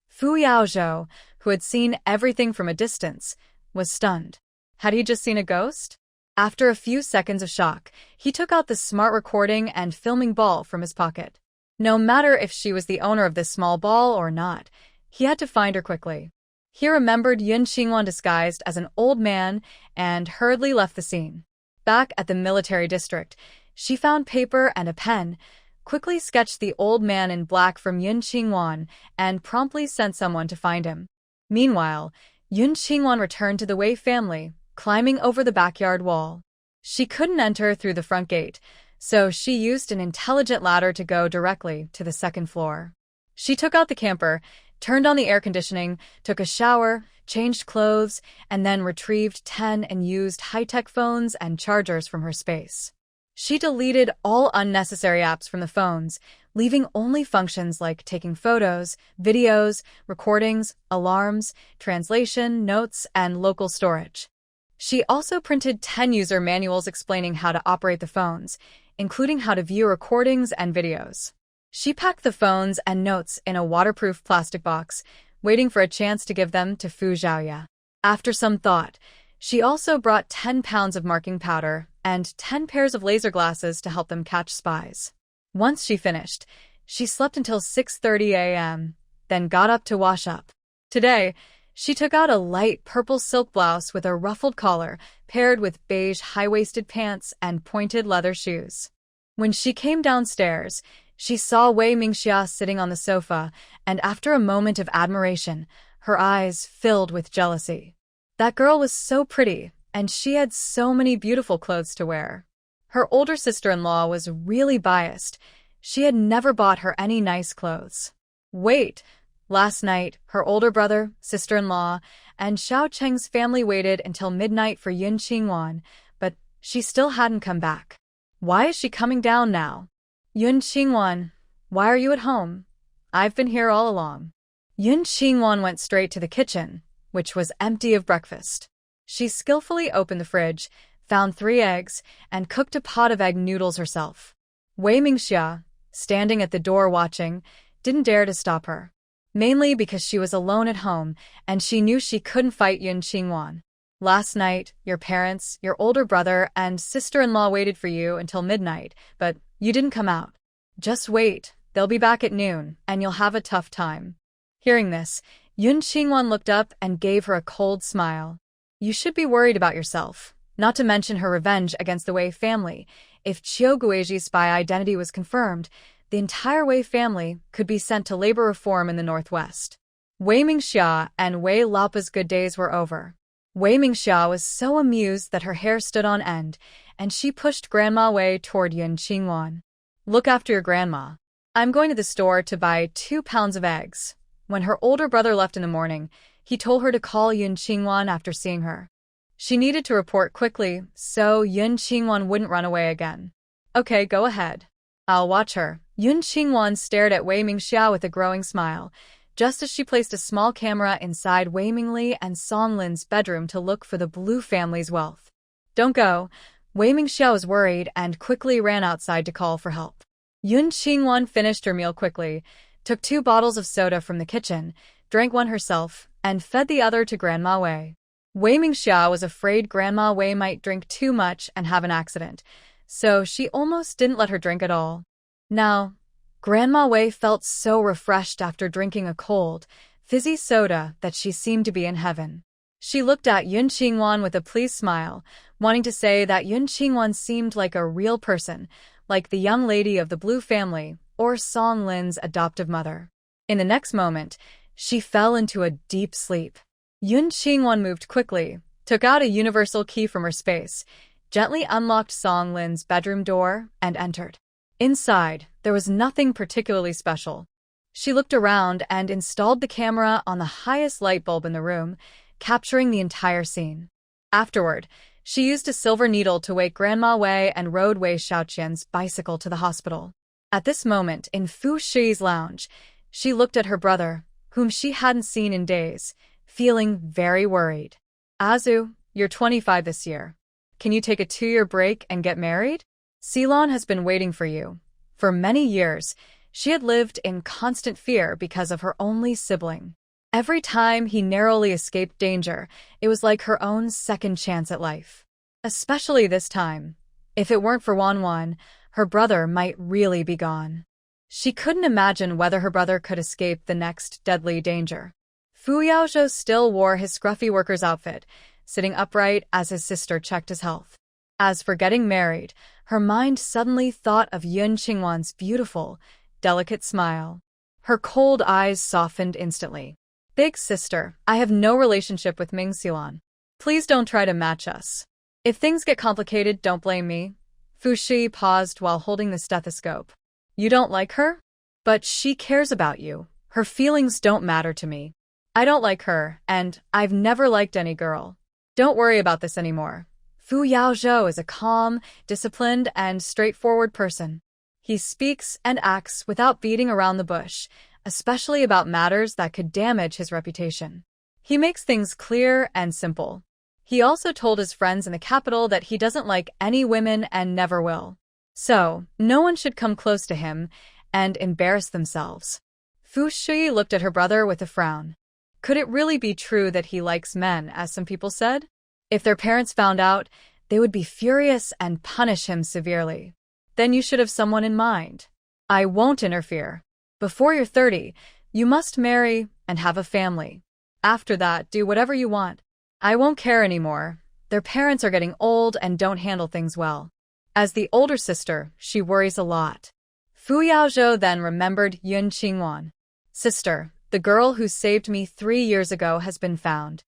Fu Yao, who had seen everything from a distance, was stunned. Had he just seen a ghost? After a few seconds of shock, he took out the smart recording and filming ball from his pocket. No matter if she was the owner of this small ball or not, he had to find her quickly. He remembered Yun Qingwan disguised as an old man and hurriedly left the scene. Back at the military district, she found paper and a pen, quickly sketched the old man in black from Yun Qingwan, and promptly sent someone to find him. Meanwhile, Yun Qingwan returned to the Wei family, climbing over the backyard wall. She couldn't enter through the front gate, so she used an intelligent ladder to go directly to the second floor. She took out the camper, turned on the air conditioning, took a shower, changed clothes, and then retrieved 10 and used high-tech phones and chargers from her space. She deleted all unnecessary apps from the phones, leaving only functions like taking photos, videos, recordings, alarms, translation, notes, and local storage. She also printed 10 user manuals explaining how to operate the phones, including how to view recordings and videos. She packed the phones and notes in a waterproof plastic box, waiting for a chance to give them to Fu Yao. After some thought, she also brought 10 pounds of marking powder and 10 pairs of laser glasses to help them catch spies. Once she finished, she slept until 6:30 a.m., then got up to wash up. Today, she took out a light purple silk blouse with a ruffled collar, paired with beige high-waisted pants and pointed leather shoes. When she came downstairs, she saw Wei Mingxia sitting on the sofa, and after a moment of admiration, her eyes filled with jealousy. That girl was so pretty, and she had so many beautiful clothes to wear. Her older sister-in-law was really biased. She had never bought her any nice clothes. Wait! Last night, her older brother, sister-in-law, and Xiao Cheng's family waited until midnight for Yun Qingwan, but she still hadn't come back. Why is she coming down now? Yun Qingwan, why are you at home? I've been here all along. Yun Qingwan went straight to the kitchen, which was empty of breakfast. She skillfully opened the fridge, found 3 eggs, and cooked a pot of egg noodles herself. Wei Mingxia, standing at the door watching, didn't dare to stop her. Mainly because she was alone at home, and she knew she couldn't fight Yun Qingwan. Last night, your parents, your older brother, and sister-in-law waited for you until midnight, but you didn't come out. Just wait, they'll be back at noon, and you'll have a tough time. Hearing this, Yun Qingwan looked up and gave her a cold smile. You should be worried about yourself, not to mention her revenge against the Wei family. If Qiu Guiji's spy identity was confirmed, the entire Wei family could be sent to labor reform in the northwest. Wei Mingxia and Wei Laopa's good days were over. Wei Mingxia was so amused that her hair stood on end, and she pushed Grandma Wei toward Yun Qingwan. Look after your grandma. I'm going to the store to buy 2 pounds of eggs. When her older brother left in the morning, he told her to call Yun Qingwan after seeing her. She needed to report quickly, so Yun Qingwan wouldn't run away again. Okay, go ahead. I'll watch her. Yun Qingwan stared at Wei Mingxiao with a growing smile, just as she placed a small camera inside Wei Mingli and Song Lin's bedroom to look for the Blue family's wealth. Don't go. Wei Mingxiao was worried and quickly ran outside to call for help. Yun Qingwan finished her meal quickly, took 2 bottles of soda from the kitchen, drank one herself, and fed the other to Grandma Wei. Wei Mingxiao was afraid Grandma Wei might drink too much and have an accident, so she almost didn't let her drink at all. Now, Grandma Wei felt so refreshed after drinking a cold, fizzy soda that she seemed to be in heaven. She looked at Yun Qingwan with a pleased smile, wanting to say that Yun Qingwan seemed like a real person, like the young lady of the Blue family or Song Lin's adoptive mother. In the next moment, she fell into a deep sleep. Yun Qingwan moved quickly, took out a universal key from her space, gently unlocked Song Lin's bedroom door, and entered. Inside, there was nothing particularly special. She looked around and installed the camera on the highest light bulb in the room, capturing the entire scene. Afterward, she used a silver needle to wake Grandma Wei and rode Wei Xiaoqian's bicycle to the hospital. At this moment, in Fu Shi's lounge, she looked at her brother, whom she hadn't seen in days, feeling very worried. Azu, you're 25 this year. Can you take a 2-year break and get married? Ceylon has been waiting for you. For many years, she had lived in constant fear because of her only sibling. Every time he narrowly escaped danger, it was like her own second chance at life. Especially this time. If it weren't for Wanwan, her brother might really be gone. She couldn't imagine whether her brother could escape the next deadly danger. Fu Yao still wore his scruffy worker's outfit, sitting upright as his sister checked his health. As for getting married, her mind suddenly thought of Yun Qingwan's beautiful, delicate smile. Her cold eyes softened instantly. Big sister, I have no relationship with Ming Ceylon. Please don't try to match us. If things get complicated, don't blame me. Fu Shi paused while holding the stethoscope. You don't like her? But she cares about you. Her feelings don't matter to me. I don't like her, and I've never liked any girl. Don't worry about this anymore. Fu Yao is a calm, disciplined, and straightforward person. He speaks and acts without beating around the bush, especially about matters that could damage his reputation. He makes things clear and simple. He also told his friends in the capital that he doesn't like any women and never will. So, no one should come close to him and embarrass themselves. Fu Shi looked at her brother with a frown. Could it really be true that he likes men, as some people said? If their parents found out, they would be furious and punish him severely. Then you should have someone in mind. I won't interfere. Before you're 30, you must marry and have a family. After that, do whatever you want. I won't care anymore. Their parents are getting old and don't handle things well. As the older sister, she worries a lot. Fu Yao then remembered Yun Qingwan. Sister, the girl who saved me 3 years ago has been found.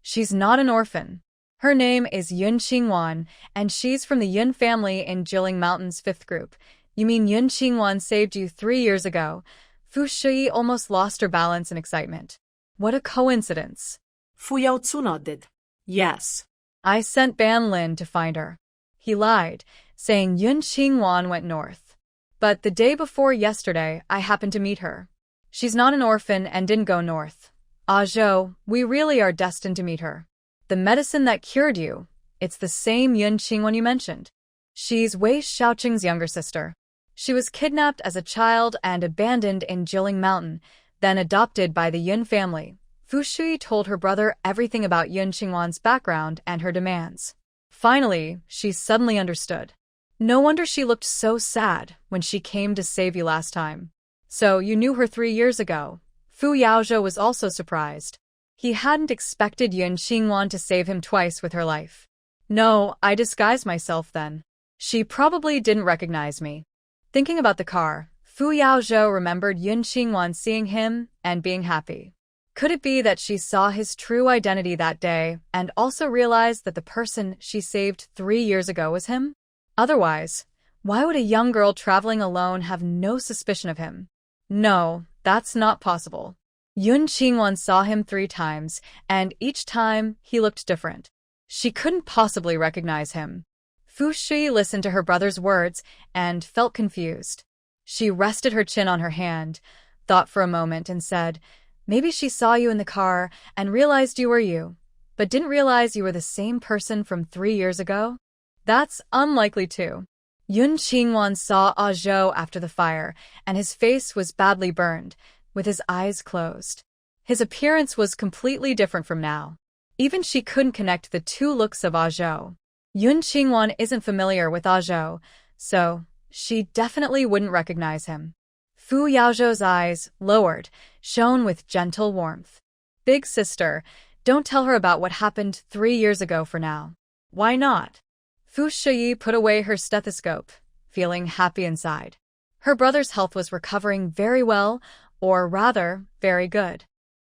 She's not an orphan. Her name is Yun Qingwan, and she's from the Yun family in Jilin Mountain's 5th group. You mean Yun Qingwan saved you 3 years ago? Fu Shi almost lost her balance in excitement. What a coincidence. Fu Yao nodded. Yes. I sent Ban Lin to find her. He lied, saying Yun Qingwan went north. But the day before yesterday, I happened to meet her. She's not an orphan and didn't go north. Zhou, we really are destined to meet her. The medicine that cured you, it's the same Yun Qingwan you mentioned. She's Wei Xiaoqing's younger sister. She was kidnapped as a child and abandoned in Jilin Mountain, then adopted by the Yun family. Fu Shui told her brother everything about Yun Qingwan's background and her demands. Finally, she suddenly understood. No wonder she looked so sad when she came to save you last time. So you knew her 3 years ago. Fu Yaozhou was also surprised. He hadn't expected Yun Qingwan to save him twice with her life. No, I disguised myself then. She probably didn't recognize me. Thinking about the car, Fu Yaozhou remembered Yun Qingwan seeing him and being happy. Could it be that she saw his true identity that day and also realized that the person she saved 3 years ago was him? Otherwise, why would a young girl traveling alone have no suspicion of him? No, that's not possible. Yun Qingwan saw him 3 times, and each time he looked different. She couldn't possibly recognize him. Fu Shi listened to her brother's words and felt confused. She rested her chin on her hand, thought for a moment, and said, "Maybe she saw you in the car and realized you were you, but didn't realize you were the same person from 3 years ago? That's unlikely too." Yun Qingwan saw Ah Zhou after the fire, and his face was badly burned, with his eyes closed. His appearance was completely different from now. Even she couldn't connect the two looks of Ah Zhou. Yun Qingwan isn't familiar with Ah Zhou, so she definitely wouldn't recognize him. Fu Yaozhou's eyes, lowered, shone with gentle warmth. "Big sister, don't tell her about what happened 3 years ago for now." "Why not?" Fu Shiyi put away her stethoscope, feeling happy inside. Her brother's health was recovering very well, or rather, very good.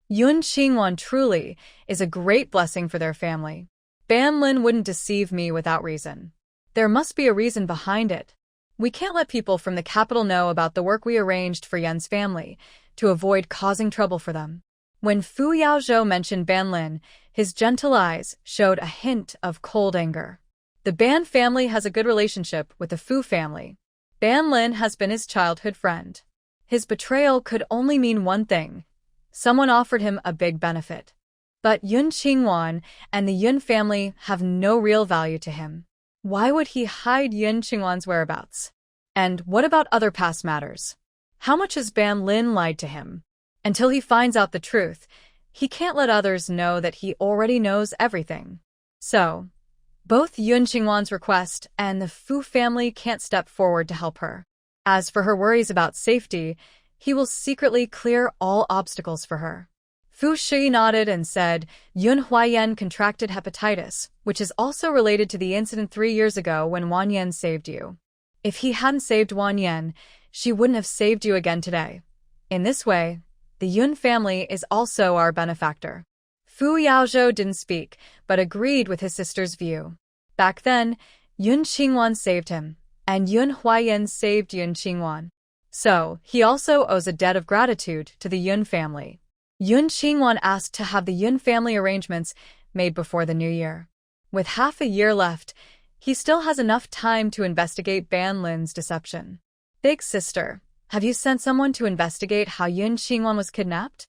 Yun Qingwan truly is a great blessing for their family. Ban Lin wouldn't deceive me without reason. There must be a reason behind it. We can't let people from the capital know about the work we arranged for Yen's family, to avoid causing trouble for them. When Fu Yaozhou mentioned Ban Lin, his gentle eyes showed a hint of cold anger. The Ban family has a good relationship with the Fu family. Ban Lin has been his childhood friend. His betrayal could only mean one thing. Someone offered him a big benefit. But Yun Qingwan and the Yun family have no real value to him. Why would he hide Yun Qingwan's whereabouts? And what about other past matters? How much has Ban Lin lied to him? Until he finds out the truth, he can't let others know that he already knows everything. So, both Yun Qingwan's request and the Fu family can't step forward to help her. As for her worries about safety, he will secretly clear all obstacles for her. Fu Shi nodded and said, "Yun Huayan contracted hepatitis, which is also related to the incident 3 years ago when Wan Yan saved you. If he hadn't saved Wan Yan, she wouldn't have saved you again today. In this way, the Yun family is also our benefactor." Fu Yaozhou didn't speak, but agreed with his sister's view. Back then, Yun Qingwan saved him, and Yun Huayan saved Yun Qingwan. So, he also owes a debt of gratitude to the Yun family. Yun Qingwan asked to have the Yun family arrangements made before the new year. With half a year left, he still has enough time to investigate Ban Lin's deception. "Big sister, have you sent someone to investigate how Yun Qingwan was kidnapped?"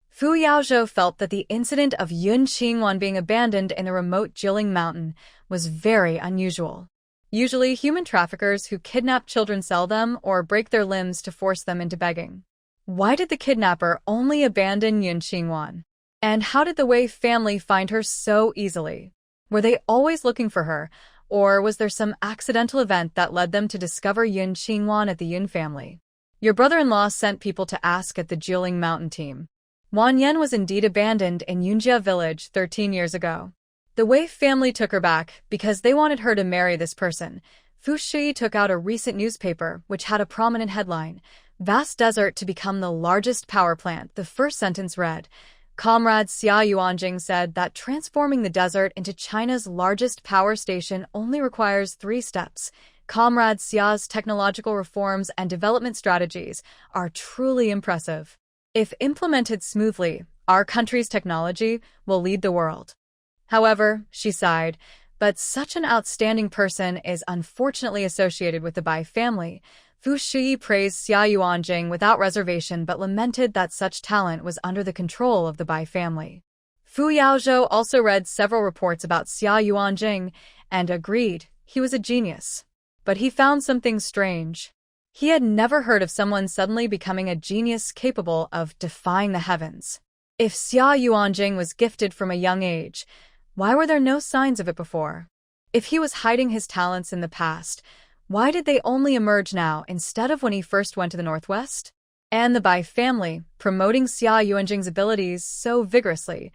Fu Yaozhou felt that the incident of Yun Qingwan being abandoned in the remote Jiling Mountain was very unusual. Usually, human traffickers who kidnap children sell them or break their limbs to force them into begging. Why did the kidnapper only abandon Yun Qingwan? And how did the Wei family find her so easily? Were they always looking for her, or was there some accidental event that led them to discover Yun Qingwan at the Yun family? Your brother-in-law sent people to ask at the Jiling Mountain team. Wan Yan was indeed abandoned in Yunjia village 13 years ago. The Wei family took her back because they wanted her to marry this person. Fu Shi took out a recent newspaper which had a prominent headline, "Vast Desert to Become the Largest Power Plant." The first sentence read, Comrade Xia Yuanjing said that transforming the desert into China's largest power station only requires 3 steps. Comrade Xia's technological reforms and development strategies are truly impressive. If implemented smoothly, our country's technology will lead the world. However, she sighed, but such an outstanding person is unfortunately associated with the Bai family. Fu Shi praised Xia Yuanjing without reservation but lamented that such talent was under the control of the Bai family. Fu Yaozhou also read several reports about Xia Yuanjing and agreed he was a genius. But he found something strange. He had never heard of someone suddenly becoming a genius capable of defying the heavens. If Xia Yuanjing was gifted from a young age, why were there no signs of it before? If he was hiding his talents in the past, why did they only emerge now instead of when he first went to the Northwest? And the Bai family, promoting Xia Yuanjing's abilities so vigorously,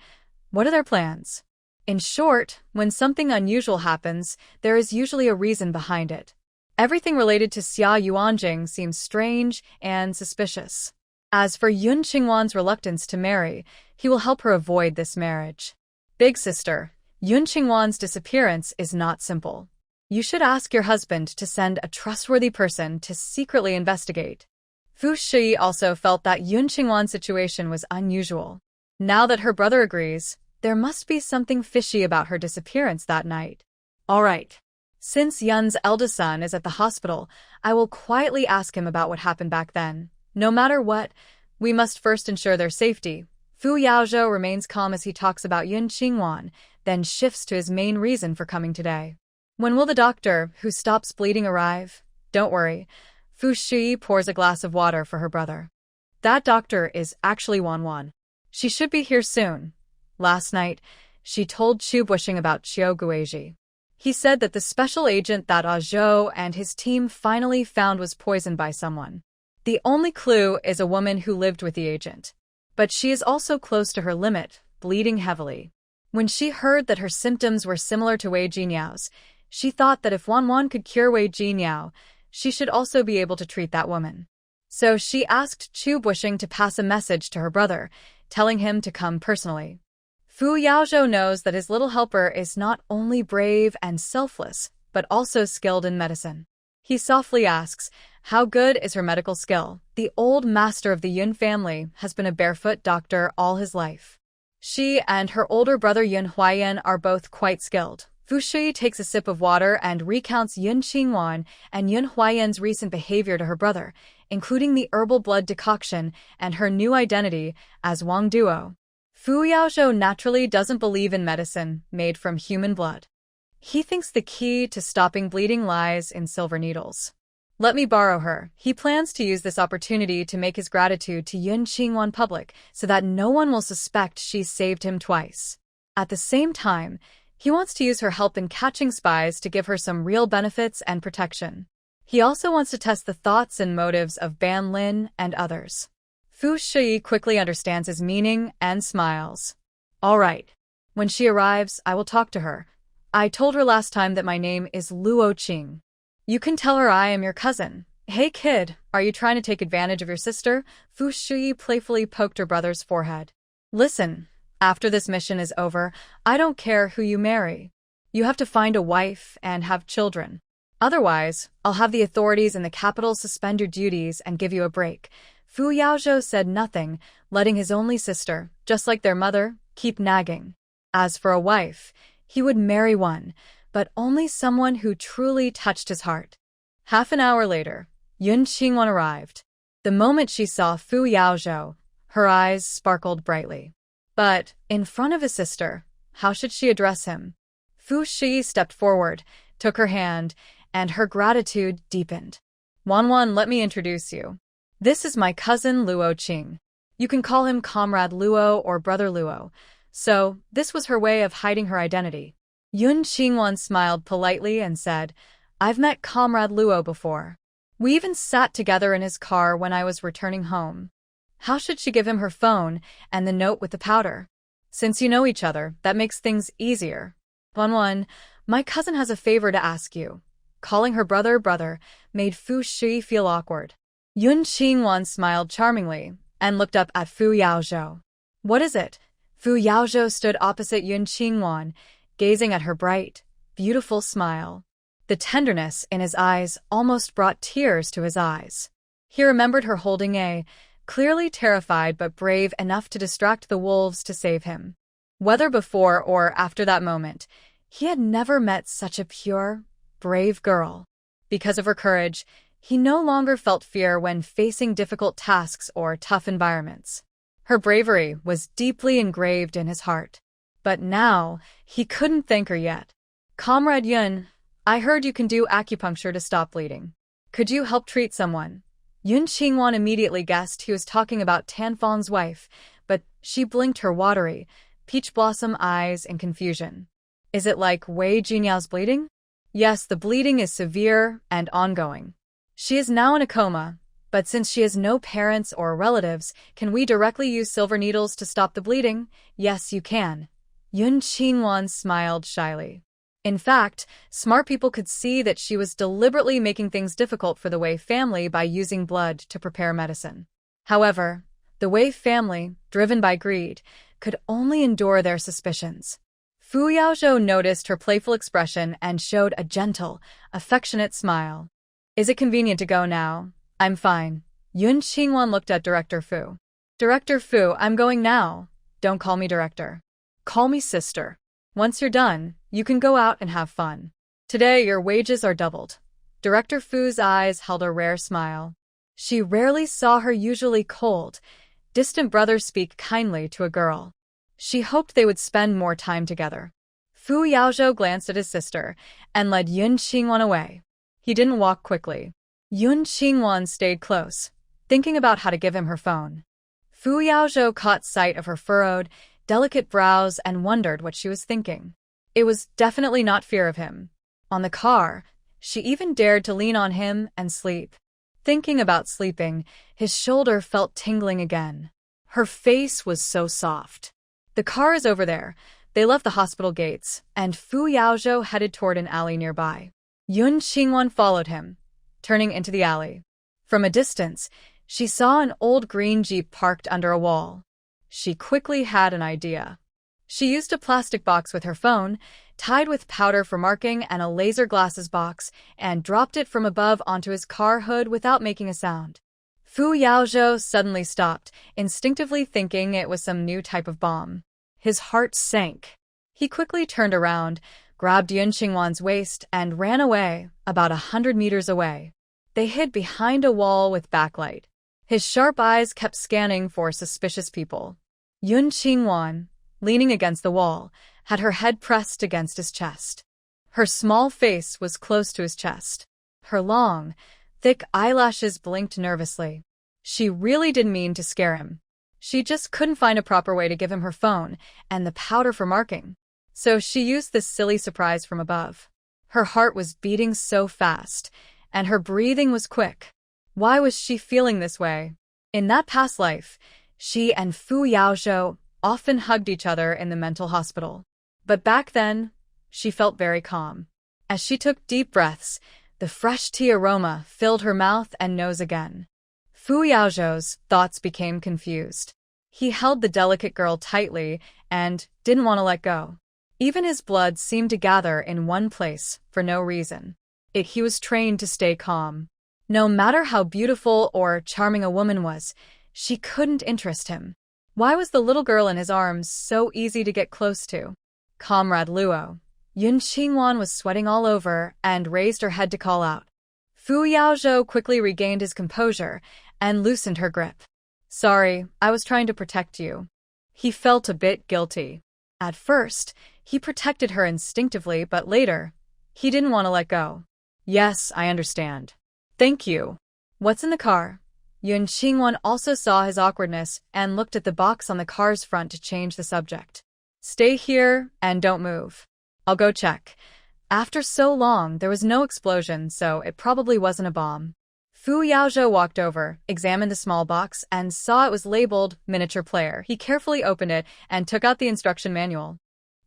what are their plans? In short, when something unusual happens, there is usually a reason behind it. Everything related to Xia Yuanjing seems strange and suspicious. As for Yun Qingwan's reluctance to marry, he will help her avoid this marriage. Big sister, Yun Qingwan's disappearance is not simple. You should ask your husband to send a trustworthy person to secretly investigate. Fu Shi also felt that Yun Qingwan's situation was unusual. Now that her brother agrees, There must be something fishy about her disappearance that night. All right. Since Yun's eldest son is at the hospital, I will quietly ask him about what happened back then. No matter what, we must first ensure their safety. Fu Yao remains calm as he talks about Yun Qingwan, then shifts to his main reason for coming today. When will the doctor, who stops bleeding, arrive? Don't worry. Fu Shui pours a glass of water for her brother. That doctor is actually Wanwan. She should be here soon. Last night, she told Chu Bushing about Qiu Guizhi. He said that the special agent that Zhou and his team finally found was poisoned by someone. The only clue is a woman who lived with the agent. But she is also close to her limit, bleeding heavily. When she heard that her symptoms were similar to Wei Jinyao's, she thought that if Wanwan could cure Wei Jinyao, she should also be able to treat that woman. So she asked Chu Bushing to pass a message to her brother, telling him to come personally. Fu Yao knows that his little helper is not only brave and selfless, but also skilled in medicine. He softly asks, how good is her medical skill? The old master of the Yun family has been a barefoot doctor all his life. She and her older brother Yun Huaiyan are both quite skilled. Fu Shui takes a sip of water and recounts Yun Qingwan and Yun Huaiyan's recent behavior to her brother, including the herbal blood decoction and her new identity as Wang Duo. Fu Yao naturally doesn't believe in medicine made from human blood. He thinks the key to stopping bleeding lies in silver needles. Let me borrow her. He plans to use this opportunity to make his gratitude to Yun Qingwan public so that no one will suspect she's saved him twice. At the same time, he wants to use her help in catching spies to give her some real benefits and protection. He also wants to test the thoughts and motives of Ban Lin and others. Fu Shui quickly understands his meaning and smiles. All right. When she arrives, I will talk to her. I told her last time that my name is Lu Yujin. You can tell her I am your cousin. Hey kid, are you trying to take advantage of your sister? Fu Shui playfully poked her brother's forehead. Listen, after this mission is over, I don't care who you marry. You have to find a wife and have children. Otherwise, I'll have the authorities in the capital suspend your duties and give you a break. Fu Yao said nothing, letting his only sister, just like their mother, keep nagging. As for a wife, he would marry one, but only someone who truly touched his heart. Half an hour later, Yun Qingwan arrived. The moment she saw Fu Yao, her eyes sparkled brightly. But, in front of his sister, how should she address him? Fu Shi stepped forward, took her hand, and her gratitude deepened. Wanwan, let me introduce you. This is my cousin Luo Qing. You can call him Comrade Luo or Brother Luo. So, this was her way of hiding her identity. Yun Qingwan smiled politely and said, I've met Comrade Luo before. We even sat together in his car when I was returning home. How should she give him her phone and the note with the powder? Since you know each other, that makes things easier. Wanwan, my cousin has a favor to ask you. Calling her brother made Fu Shui feel awkward. Yun Qingwan smiled charmingly and looked up at Fu Yao. What is it? Fu Yao stood opposite Yun Qingwan, gazing at her bright, beautiful smile. The tenderness in his eyes almost brought tears to his eyes. He remembered her holding a, clearly terrified but brave enough to distract the wolves to save him. Whether before or after that moment, he had never met such a pure, brave girl. Because of her courage, he no longer felt fear when facing difficult tasks or tough environments. Her bravery was deeply engraved in his heart. But now, he couldn't thank her yet. Comrade Yun, I heard you can do acupuncture to stop bleeding. Could you help treat someone? Yun Qingwan immediately guessed he was talking about Tanfang's wife, but she blinked her watery, peach blossom eyes in confusion. Is it like Wei Jinyao's bleeding? Yes, the bleeding is severe and ongoing. She is now in a coma, but since she has no parents or relatives, can we directly use silver needles to stop the bleeding? Yes, you can. Yun Qingwan smiled shyly. In fact, smart people could see that she was deliberately making things difficult for the Wei family by using blood to prepare medicine. However, the Wei family, driven by greed, could only endure their suspicions. Fu Yao noticed her playful expression and showed a gentle, affectionate smile. Is it convenient to go now? I'm fine. Yun Qingwan looked at Director Fu. Director Fu, I'm going now. Don't call me director. Call me sister. Once you're done, you can go out and have fun. Today your wages are doubled. Director Fu's eyes held a rare smile. She rarely saw her usually cold, distant brother speak kindly to a girl. She hoped they would spend more time together. Fu Yao glanced at his sister and led Yun Qingwan away. He didn't walk quickly. Yun Qingwan stayed close, thinking about how to give him her phone. Fu Yao caught sight of her furrowed, delicate brows and wondered what she was thinking. It was definitely not fear of him. On the car, she even dared to lean on him and sleep. Thinking about sleeping, his shoulder felt tingling again. Her face was so soft. The car is over there. They left the hospital gates, and Fu Yao headed toward an alley nearby. Yun Qingwan followed him, turning into the alley. From a distance, she saw an old green Jeep parked under a wall. She quickly had an idea. She used a plastic box with her phone, tied with powder for marking and a laser glasses box, and dropped it from above onto his car hood without making a sound. Fu Yao suddenly stopped, instinctively thinking it was some new type of bomb. His heart sank. He quickly turned around, grabbed Yun Qingwan's waist, and ran away, about 100 meters away. They hid behind a wall with backlight. His sharp eyes kept scanning for suspicious people. Yun Qingwan, leaning against the wall, had her head pressed against his chest. Her small face was close to his chest. Her long, thick eyelashes blinked nervously. She really didn't mean to scare him. She just couldn't find a proper way to give him her phone and the powder for marking. So she used this silly surprise from above. Her heart was beating so fast, and her breathing was quick. Why was she feeling this way? In that past life, she and Fu Yao often hugged each other in the mental hospital. But back then, she felt very calm. As she took deep breaths, the fresh tea aroma filled her mouth and nose again. Fu Yao's thoughts became confused. He held the delicate girl tightly and didn't want to let go. Even his blood seemed to gather in one place for no reason. He was trained to stay calm. No matter how beautiful or charming a woman was, she couldn't interest him. Why was the little girl in his arms so easy to get close to? Comrade Luo. Yun Qingwan was sweating all over and raised her head to call out. Fu Yao quickly regained his composure and loosened her grip. Sorry, I was trying to protect you. He felt a bit guilty. At first, he protected her instinctively, but later, he didn't want to let go. Yes, I understand. Thank you. What's in the car? Yun Qingwan also saw his awkwardness and looked at the box on the car's front to change the subject. Stay here and don't move. I'll go check. After so long, there was no explosion, so it probably wasn't a bomb. Fu Yao walked over, examined the small box, and saw it was labeled Miniature Player. He carefully opened it and took out the instruction manual.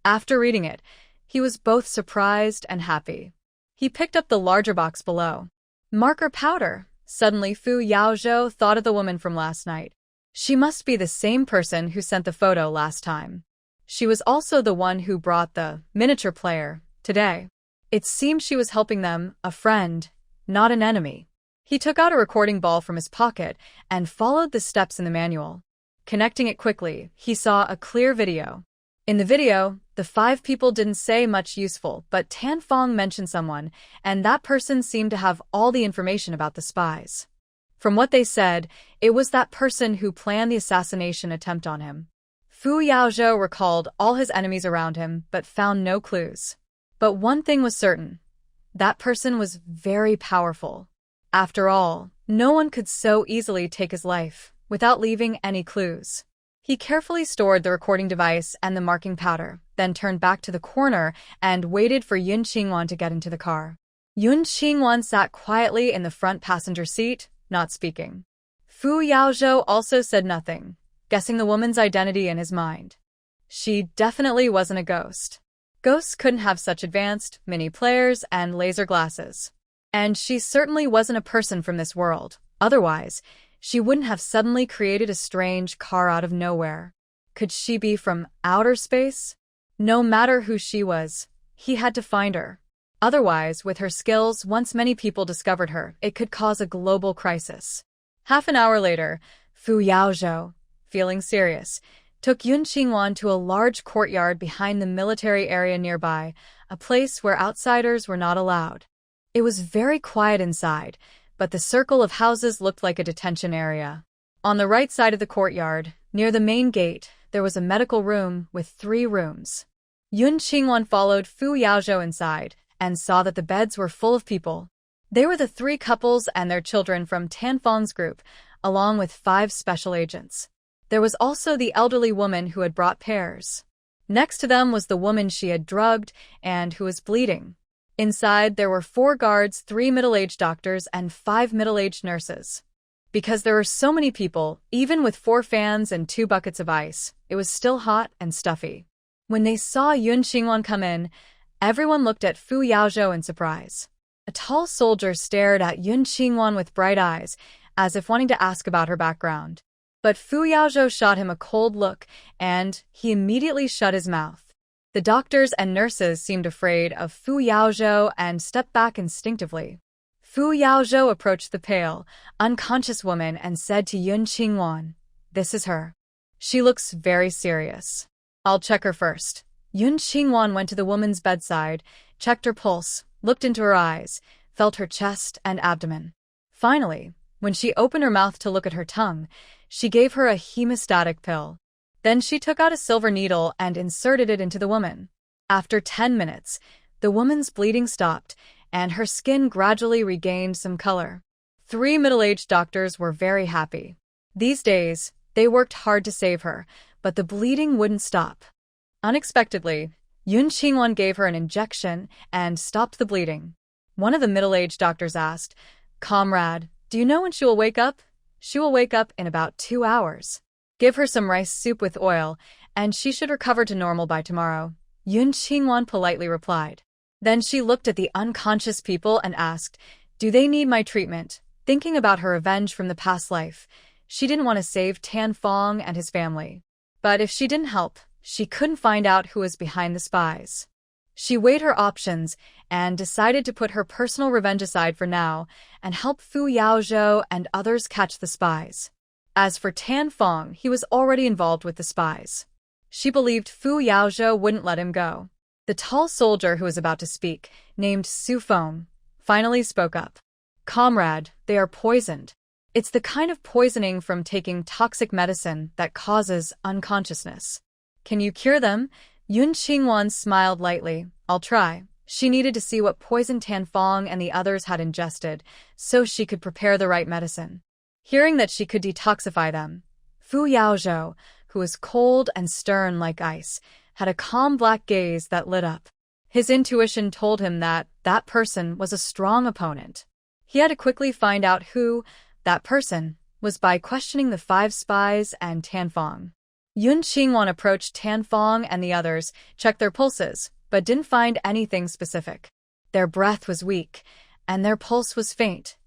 After reading it, he was both surprised and happy. He picked up the larger box below. Marker powder. Suddenly, Fu Yao thought of the woman from last night. She must be the same person who sent the photo last time. She was also the one who brought the miniature player today. It seemed she was helping them, a friend, not an enemy. He took out a recording ball from his pocket and followed the steps in the manual. Connecting it quickly, he saw a clear video. In the video, the 5 people didn't say much useful, but Tan Fong mentioned someone, and that person seemed to have all the information about the spies. From what they said, it was that person who planned the assassination attempt on him. Fu Yao recalled all his enemies around him, but found no clues. But one thing was certain. That person was very powerful. After all, no one could so easily take his life without leaving any clues. He carefully stored the recording device and the marking powder, then turned back to the corner and waited for Yun Qingwan to get into the car. Yun Qingwan sat quietly in the front passenger seat, not speaking. Fu Yao also said nothing, guessing the woman's identity in his mind. She definitely wasn't a ghost. Ghosts couldn't have such advanced mini players and laser glasses. And she certainly wasn't a person from this world. Otherwise, she wouldn't have suddenly created a strange car out of nowhere. Could she be from outer space? No matter who she was, he had to find her. Otherwise, with her skills, once many people discovered her, it could cause a global crisis. Half an hour later, Fu Yao, feeling serious, took Yun Qingwan to a large courtyard behind the military area nearby, a place where outsiders were not allowed. It was very quiet inside, but the circle of houses looked like a detention area. On the right side of the courtyard, near the main gate, there was a medical room with 3 rooms. Yun Qingwan followed Fu Yao inside and saw that the beds were full of people. They were the 3 couples and their children from Tanfeng's group, along with 5 special agents. There was also the elderly woman who had brought pears. Next to them was the woman she had drugged and who was bleeding. Inside, there were 4 guards, 3 middle-aged doctors, and 5 middle-aged nurses. Because there were so many people, even with 4 fans and 2 buckets of ice, it was still hot and stuffy. When they saw Yun Qingwan come in, everyone looked at Fu Yao in surprise. A tall soldier stared at Yun Qingwan with bright eyes, as if wanting to ask about her background. But Fu Yao shot him a cold look, and he immediately shut his mouth. The doctors and nurses seemed afraid of Fu Yao and stepped back instinctively. Fu Yao approached the pale, unconscious woman and said to Yun Qingwan, "This is her. She looks very serious. I'll check her first." Yun Qingwan went to the woman's bedside, checked her pulse, looked into her eyes, felt her chest and abdomen. Finally, when she opened her mouth to look at her tongue, she gave her a hemostatic pill. Then she took out a silver needle and inserted it into the woman. After 10 minutes, the woman's bleeding stopped, and her skin gradually regained some color. 3 middle-aged doctors were very happy. These days, they worked hard to save her, but the bleeding wouldn't stop. Unexpectedly, Yun Qingwan gave her an injection and stopped the bleeding. One of the middle-aged doctors asked, "Comrade, do you know when she will wake up?" "She will wake up in about 2 hours. Give her some rice soup with oil, and she should recover to normal by tomorrow," Yun Qingwan politely replied. Then she looked at the unconscious people and asked, "Do they need my treatment?" Thinking about her revenge from the past life, she didn't want to save Tanfeng and his family. But if she didn't help, she couldn't find out who was behind the spies. She weighed her options and decided to put her personal revenge aside for now and help Fu Yao and others catch the spies. As for Tanfeng, he was already involved with the spies. She believed Fu Yao wouldn't let him go. The tall soldier who was about to speak, named Su Feng, finally spoke up. "Comrade, they are poisoned. It's the kind of poisoning from taking toxic medicine that causes unconsciousness. Can you cure them?" Yun Qingwan smiled lightly. "I'll try." She needed to see what poison Tanfeng and the others had ingested, so she could prepare the right medicine. Hearing that she could detoxify them, Fu Yao, who was cold and stern like ice, had a calm black gaze that lit up. His intuition told him that that person was a strong opponent. He had to quickly find out who that person was by questioning the 5 spies and Tanfeng. Yun Qingwan approached Tanfeng and the others, checked their pulses, but didn't find anything specific. Their breath was weak, and their pulse was faint.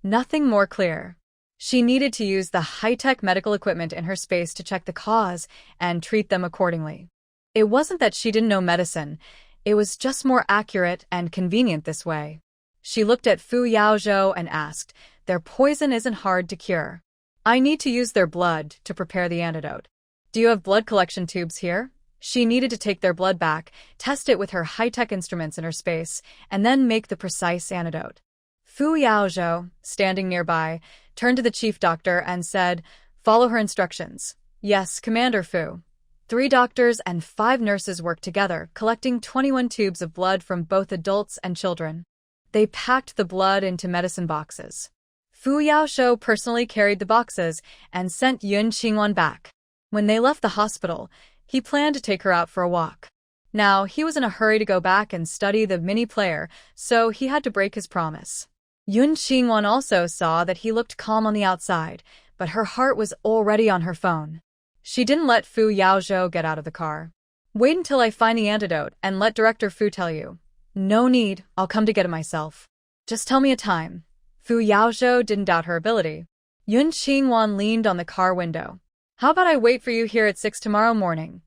Nothing more clear. She needed to use the high-tech medical equipment in her space to check the cause and treat them accordingly. It wasn't that she didn't know medicine, it was just more accurate and convenient this way. She looked at Fu Yao and asked, "Their poison isn't hard to cure. I need to use their blood to prepare the antidote. Do you have blood collection tubes here?" She needed to take their blood back, test it with her high-tech instruments in her space, and then make the precise antidote. Fu Yao, standing nearby, turned to the chief doctor and said, "Follow her instructions." "Yes, Commander Fu." 3 doctors and 5 nurses worked together, collecting 21 tubes of blood from both adults and children. They packed the blood into medicine boxes. Fu Yao personally carried the boxes and sent Yun Qingwan back. When they left the hospital, he planned to take her out for a walk. Now, he was in a hurry to go back and study the mini-player, so he had to break his promise. Yun Qingwan also saw that he looked calm on the outside, but her heart was already on her phone. She didn't let Fu Yao get out of the car. "Wait until I find the antidote and let Director Fu tell you." "No need, I'll come to get it myself. Just tell me a time." Fu Yao didn't doubt her ability. Yun Qingwan leaned on the car window. "How about I wait for you here at 6 tomorrow morning?"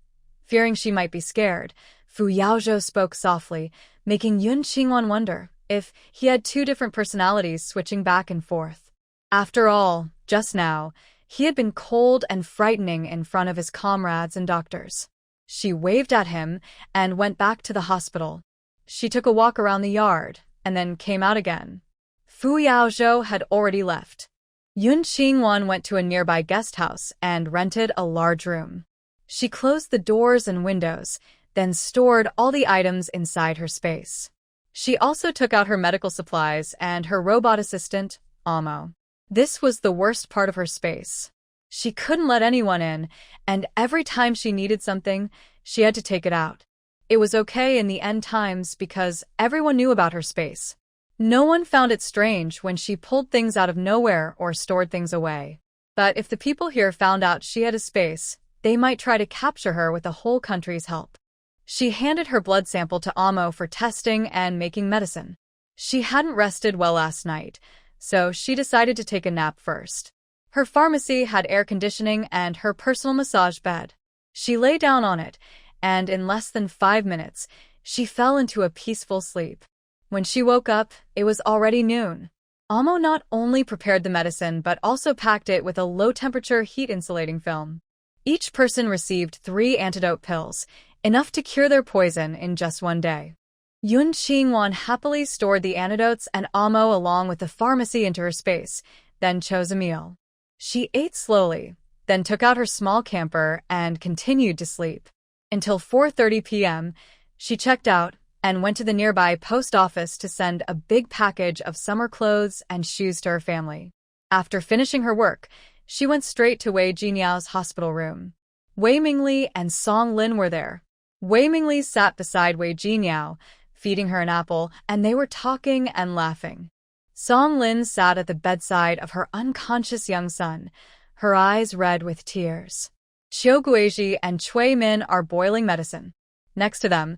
Fearing she might be scared, Fu Yao spoke softly, making Yun Qingwan wonder if he had 2 different personalities switching back and forth. After all, just now, He had been cold and frightening in front of his comrades and doctors. She waved at him and went back to the hospital. She took a walk around the yard and then came out again. Fu Yao had already left. Yun Qingwan went to a nearby guest house and rented a large room. She closed the doors and windows, then stored all the items inside her space. She also took out her medical supplies and her robot assistant, Amo. This was the worst part of her space. She couldn't let anyone in, and every time she needed something, she had to take it out. It was okay in the end times because everyone knew about her space. No one found it strange when she pulled things out of nowhere or stored things away. But if the people here found out she had a space, they might try to capture her with the whole country's help. She handed her blood sample to Amo for testing and making medicine. She hadn't rested well last night, so she decided to take a nap first. Her pharmacy had air conditioning and her personal massage bed. She lay down on it, and in less than 5 minutes, she fell into a peaceful sleep. When she woke up, it was already noon. Amo not only prepared the medicine but also packed it with a low-temperature heat-insulating film. Each person received 3 antidote pills, enough to cure their poison in just one day. Yun Qingwan happily stored the antidotes and Amo along with the pharmacy into her space, then chose a meal. She ate slowly, then took out her small camper and continued to sleep. Until 4:30 p.m., she checked out and went to the nearby post office to send a big package of summer clothes and shoes to her family. After finishing her work, she went straight to Wei Jinyao's hospital room. Wei Mingli and Song Lin were there. Wei Mingli sat beside Wei Jinyao, feeding her an apple, and they were talking and laughing. Song Lin sat at the bedside of her unconscious young son, her eyes red with tears. Xiao Guizhi and Cui Min are boiling medicine. Next to them,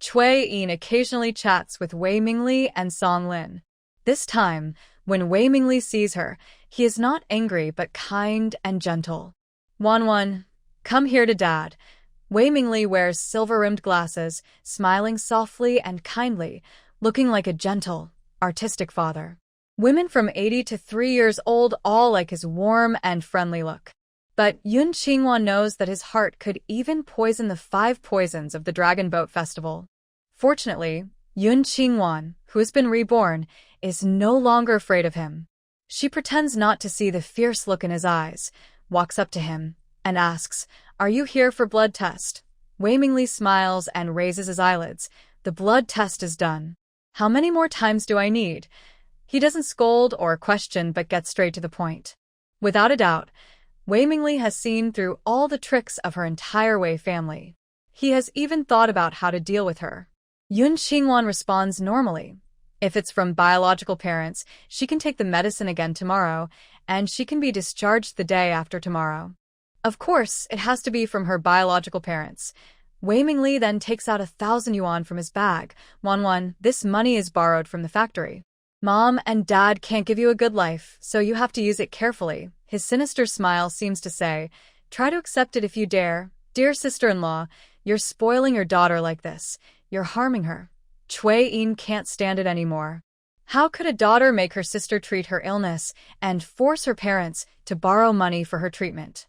Cui Yin occasionally chats with Wei Mingli and Song Lin. This time, when Wei Mingli sees her, he is not angry but kind and gentle. Wanwan, come here to Dad. Wei Mingli wears silver-rimmed glasses, smiling softly and kindly, looking like a gentle, artistic father. Women from 80 to 3 years old all like his warm and friendly look. But Yun Qingwan knows that his heart could even poison the 5 poisons of the Dragon Boat Festival. Fortunately, Yun Qingwan, who has been reborn, is no longer afraid of him. She pretends not to see the fierce look in his eyes, walks up to him, and asks, "Are you here for blood test?" Wei Mingli smiles and raises his eyelids. "The blood test is done. How many more times do I need?" He doesn't scold or question but gets straight to the point. Without a doubt, Wei Mingli has seen through all the tricks of her entire Wei family. He has even thought about how to deal with her. Yun Qingwan responds normally. If it's from biological parents, she can take the medicine again tomorrow, and she can be discharged the day after tomorrow. Of course, it has to be from her biological parents. Wei Mingli then takes out 1,000 yuan from his bag. Wanwan, this money is borrowed from the factory. Mom and Dad can't give you a good life, so you have to use it carefully. His sinister smile seems to say, try to accept it if you dare. Dear sister-in-law, you're spoiling your daughter like this. You're harming her. Cui Yin can't stand it anymore. How could a daughter make her sister treat her illness and force her parents to borrow money for her treatment?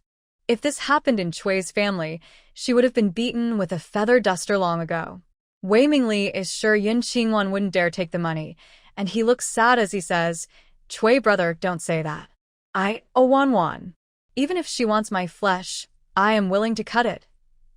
If this happened in Cui's family, she would have been beaten with a feather duster long ago. Wei Mingli is sure Yun Qingwan wouldn't dare take the money, and he looks sad as he says, Cui brother, don't say that. Wanwan. Even if she wants my flesh, I am willing to cut it.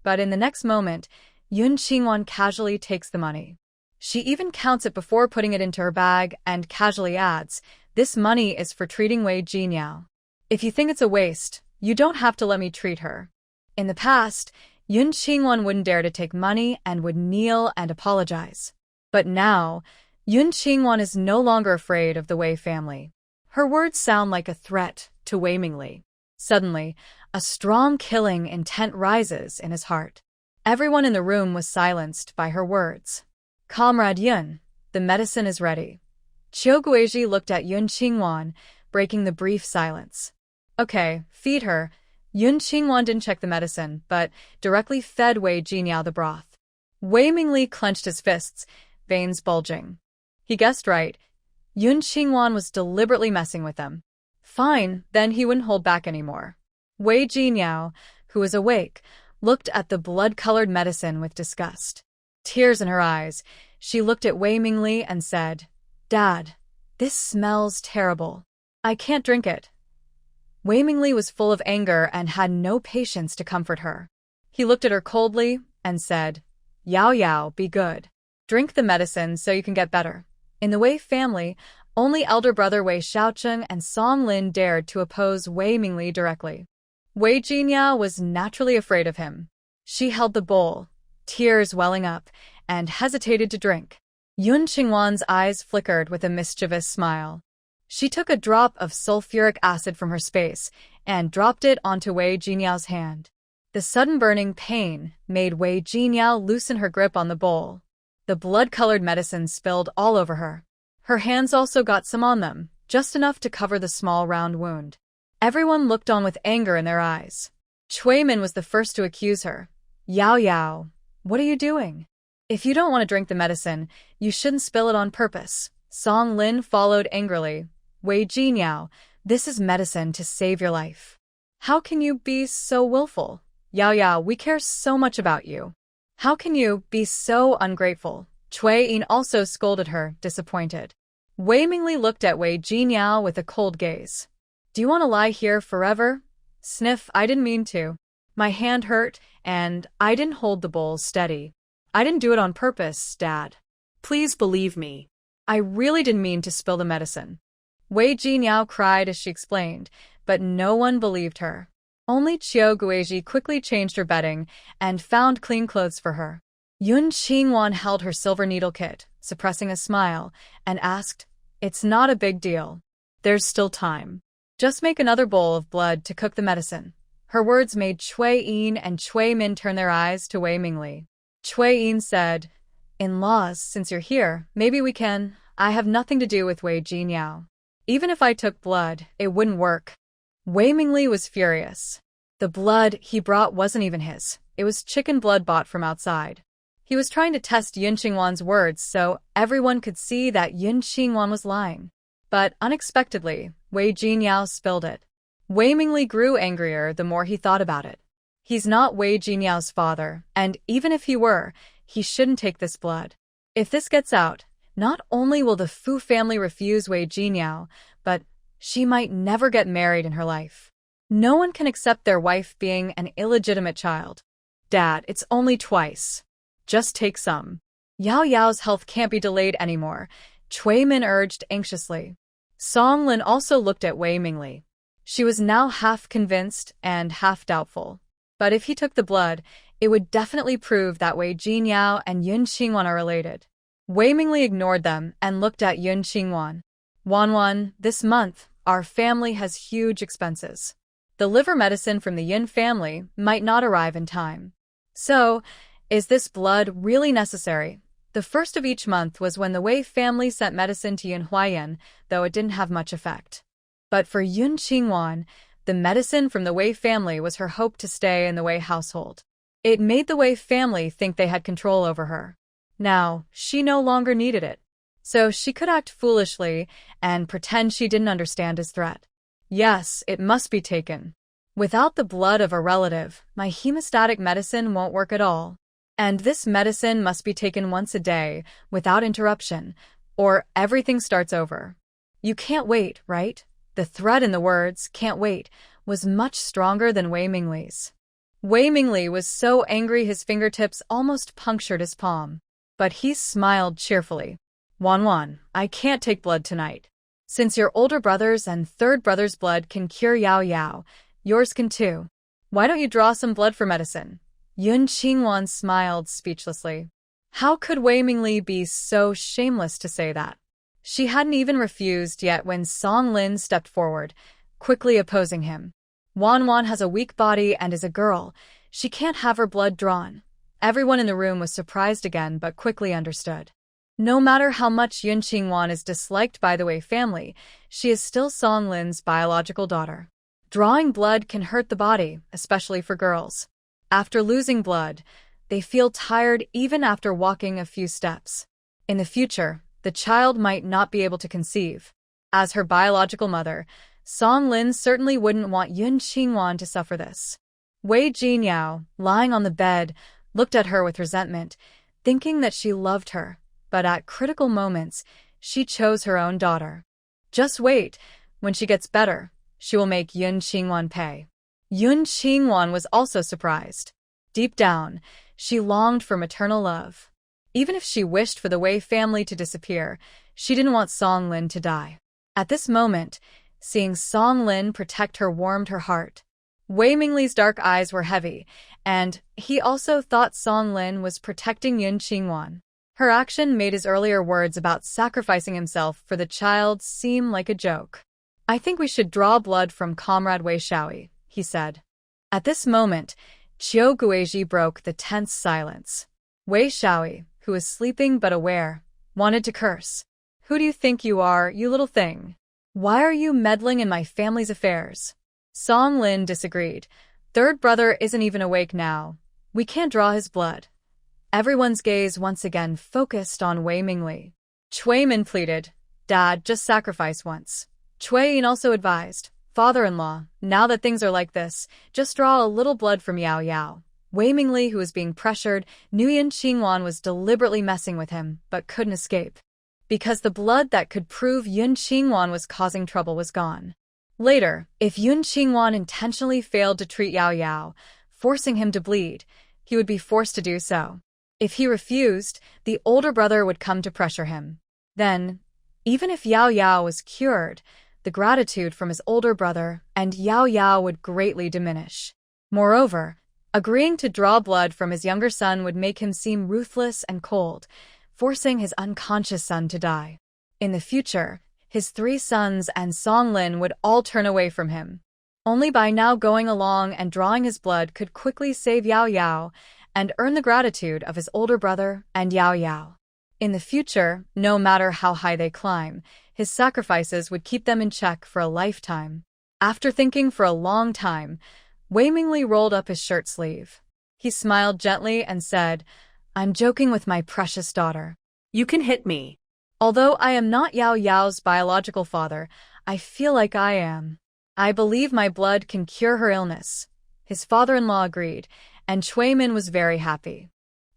But in the next moment, Yun Qingwan casually takes the money. She even counts it before putting it into her bag and casually adds, this money is for treating Wei Jinyao. If you think it's a waste, you don't have to let me treat her. In the past, Yun Qingwan wouldn't dare to take money and would kneel and apologize. But now, Yun Qingwan is no longer afraid of the Wei family. Her words sound like a threat to Wei Mingli. Suddenly, a strong killing intent rises in his heart. Everyone in the room was silenced by her words. Comrade Yun, the medicine is ready. Qiu Guizhi looked at Yun Qingwan, breaking the brief silence. Okay, feed her. Yun Qingwan didn't check the medicine, but directly fed Wei Jinyao the broth. Wei Mingli clenched his fists, veins bulging. He guessed right. Yun Qingwan was deliberately messing with them. Fine, then he wouldn't hold back anymore. Wei Jinyao, who was awake, looked at the blood-colored medicine with disgust. Tears in her eyes, she looked at Wei Mingli and said, "Dad, this smells terrible. I can't drink it." Wei Mingli was full of anger and had no patience to comfort her. He looked at her coldly and said, "Yao Yao, be good. Drink the medicine so you can get better." In the Wei family, only elder brother Wei Xiaocheng and Song Lin dared to oppose Wei Mingli directly. Wei Jinyao was naturally afraid of him. She held the bowl, tears welling up, and hesitated to drink. Yun Qingwan's eyes flickered with a mischievous smile. She took a drop of sulfuric acid from her space and dropped it onto Wei Jinyao's hand. The sudden burning pain made Wei Jinyao loosen her grip on the bowl. The blood-colored medicine spilled all over her. Her hands also got some on them, just enough to cover the small round wound. Everyone looked on with anger in their eyes. Cui Min was the first to accuse her. "Yao Yao, what are you doing? If you don't want to drink the medicine, you shouldn't spill it on purpose." Song Lin followed angrily. "Wei Jinyao, this is medicine to save your life. How can you be so willful? Yao Yao, we care so much about you. How can you be so ungrateful?" Cui Yin also scolded her, disappointed. Wei Mingli looked at Wei Jinyao with a cold gaze. "Do you want to lie here forever?" Sniff, "I didn't mean to. My hand hurt, and I didn't hold the bowl steady. I didn't do it on purpose, Dad. Please believe me. I really didn't mean to spill the medicine." Wei Jinyao cried as she explained, but no one believed her. Only Qiu Guizhi quickly changed her bedding and found clean clothes for her. Yun Qingwan held her silver needle kit, suppressing a smile, and asked, "It's not a big deal. There's still time. Just make another bowl of blood to cook the medicine." Her words made Cui Yin and Cui Min turn their eyes to Wei Mingli. Cui Yin said, "In-laws, since you're here, maybe we can. I have nothing to do with Wei Jinyao. Even if I took blood, it wouldn't work." Wei Mingli was furious. The blood he brought wasn't even his. It was chicken blood bought from outside. He was trying to test Yun Qingwan's words so everyone could see that Yun Qingwan was lying. But unexpectedly, Wei Jinyao spilled it. Wei Mingli grew angrier the more he thought about it. He's not Wei Jinyao's father, and even if he were, he shouldn't take this blood. If this gets out, not only will the Fu family refuse Wei Jinyao, but she might never get married in her life. No one can accept their wife being an illegitimate child. "Dad, it's only twice. Just take some. Yao Yao's health can't be delayed anymore," Cui Min urged anxiously. Song Lin also looked at Wei Mingli. She was now half convinced and half doubtful. But if he took the blood, it would definitely prove that Wei Jinyao and Yun Qingwan are related. Wei Mingli ignored them and looked at Yun Qingwan. "Wanwan, this month, our family has huge expenses. The liver medicine from the Yin family might not arrive in time. So, is this blood really necessary?" The first of each month was when the Wei family sent medicine to Yun Huayan, though it didn't have much effect. But for Yun Qingwan, the medicine from the Wei family was her hope to stay in the Wei household. It made the Wei family think they had control over her. Now, she no longer needed it. So she could act foolishly and pretend she didn't understand his threat. "Yes, it must be taken. Without the blood of a relative, my hemostatic medicine won't work at all. And this medicine must be taken once a day, without interruption, or everything starts over. You can't wait, right?" The threat in the words, "can't wait," was much stronger than Wei Mingli's. Wei Mingli was so angry his fingertips almost punctured his palm. But he smiled cheerfully. "Wanwan, I can't take blood tonight. Since your older brother's and third brother's blood can cure Yao Yao, yours can too. Why don't you draw some blood for medicine?" Yun Qingwan smiled speechlessly. How could Wei Mingli be so shameless to say that? She hadn't even refused yet when Song Lin stepped forward, quickly opposing him. "Wanwan has a weak body and is a girl. She can't have her blood drawn." Everyone in the room was surprised again but quickly understood. No matter how much Yun Qingwan is disliked by the Wei family, she is still Song Lin's biological daughter. Drawing blood can hurt the body, especially for girls. After losing blood, they feel tired even after walking a few steps. In the future, the child might not be able to conceive. As her biological mother, Song Lin certainly wouldn't want Yun Qingwan to suffer this. Wei Jinyao, lying on the bed, looked at her with resentment, thinking that she loved her, but at critical moments, she chose her own daughter. Just wait, when she gets better, she will make Yun Qingwan pay. Yun Qingwan was also surprised. Deep down, she longed for maternal love. Even if she wished for the Wei family to disappear, she didn't want Song Lin to die. At this moment, seeing Song Lin protect her warmed her heart. Wei Mingli's dark eyes were heavy, and he also thought Song Lin was protecting Yun Qingwan. Her action made his earlier words about sacrificing himself for the child seem like a joke. "I think we should draw blood from Comrade Wei Shaoi," he said. At this moment, Qiu Guizhi broke the tense silence. Wei Shaoi, who was sleeping but aware, wanted to curse. "Who do you think you are, you little thing? Why are you meddling in my family's affairs?" Song Lin disagreed. "Third brother isn't even awake now. We can't draw his blood." Everyone's gaze once again focused on Wei Mingli. Cui Min pleaded, "Dad, just sacrifice once." Cui Yin also advised, "Father-in-law, now that things are like this, just draw a little blood from Yao Yao." Wei Mingli, who was being pressured, knew Yun Qingwan was deliberately messing with him, but couldn't escape. Because the blood that could prove Yun Qingwan was causing trouble was gone. Later, if Yun Qingwan intentionally failed to treat Yao Yao, forcing him to bleed, he would be forced to do so. If he refused, the older brother would come to pressure him. Then, even if Yao Yao was cured, the gratitude from his older brother and Yao Yao would greatly diminish. Moreover, agreeing to draw blood from his younger son would make him seem ruthless and cold, forcing his unconscious son to die. In the future, his 3 sons and Song Lin would all turn away from him. Only by now going along and drawing his blood could quickly save Yao Yao and earn the gratitude of his older brother and Yao Yao. In the future, no matter how high they climb, his sacrifices would keep them in check for a lifetime. After thinking for a long time, Wei Mingli rolled up his shirt sleeve. He smiled gently and said, "I'm joking with my precious daughter. You can hit me." Although I am not Yao Yao's biological father, I feel like I am. I believe my blood can cure her illness." His father-in-law agreed, and Cui Min was very happy.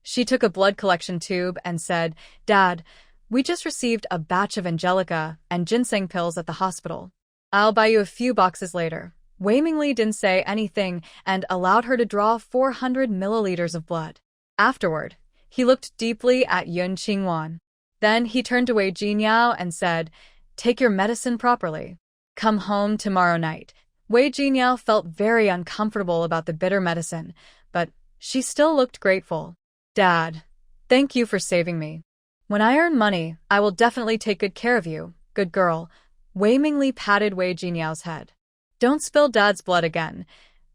She took a blood collection tube and said, "Dad, we just received a batch of Angelica and ginseng pills at the hospital. I'll buy you a few boxes later." Wei Mingli didn't say anything and allowed her to draw 400 milliliters of blood. Afterward, he looked deeply at Yun Qingwan. Then he turned to Wei Jinyao and said, "Take your medicine properly. Come home tomorrow night." Wei Jinyao felt very uncomfortable about the bitter medicine, but she still looked grateful. "Dad, thank you for saving me. When I earn money, I will definitely take good care of you, good girl." Wei Mingli patted Wei Jinyao's head. "Don't spill Dad's blood again."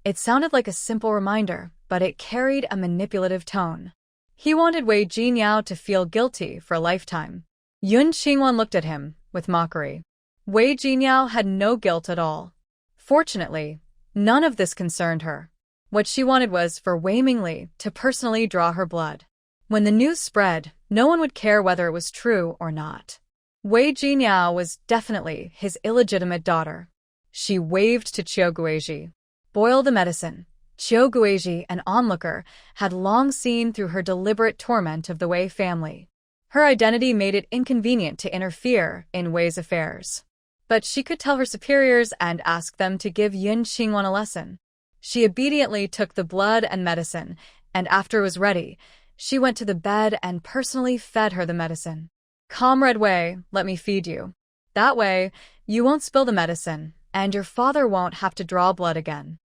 It sounded like a simple reminder, but it carried a manipulative tone. He wanted Wei Jinyao to feel guilty for a lifetime. Yun Qingwan looked at him with mockery. Wei Jinyao had no guilt at all. Fortunately, none of this concerned her. What she wanted was for Wei Mingli to personally draw her blood. When the news spread, no one would care whether it was true or not. Wei Jinyao was definitely his illegitimate daughter. She waved to Qiu Guizhi. "Boil the medicine." Qiu Guizhi, an onlooker, had long seen through her deliberate torment of the Wei family. Her identity made it inconvenient to interfere in Wei's affairs. But she could tell her superiors and ask them to give Yun Qingwan a lesson. She obediently took the blood and medicine, and after it was ready, she went to the bed and personally fed her the medicine. "Comrade Wei, let me feed you. That way, you won't spill the medicine, and your father won't have to draw blood again.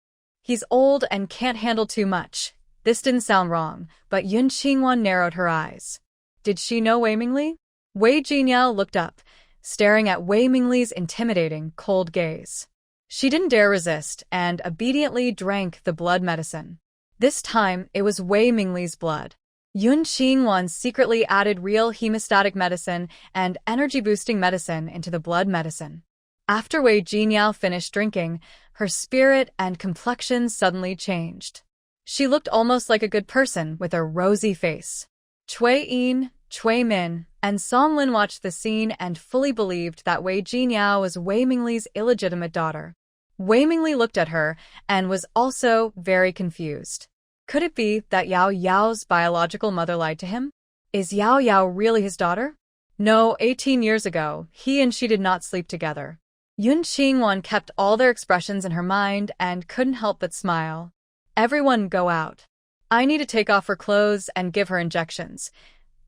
He's old and can't handle too much." This didn't sound wrong, but Yun Qingwan narrowed her eyes. Did she know Wei Mingli? Wei Jinyao looked up, staring at Wei Mingli's intimidating, cold gaze. She didn't dare resist and obediently drank the blood medicine. This time, it was Wei Mingli's blood. Yun Qingwan secretly added real hemostatic medicine and energy-boosting medicine into the blood medicine. After Wei Jinyao finished drinking, her spirit and complexion suddenly changed. She looked almost like a good person with a rosy face. Cui Yin, Cui Min, and Song Lin watched the scene and fully believed that Wei Jinyao was Wei Mingli's illegitimate daughter. Wei Mingli looked at her and was also very confused. Could it be that Yao Yao's biological mother lied to him? Is Yao Yao really his daughter? No, 18 years ago, he and she did not sleep together. Yun Qingwan kept all their expressions in her mind and couldn't help but smile. Everyone go out. I need to take off her clothes and give her injections.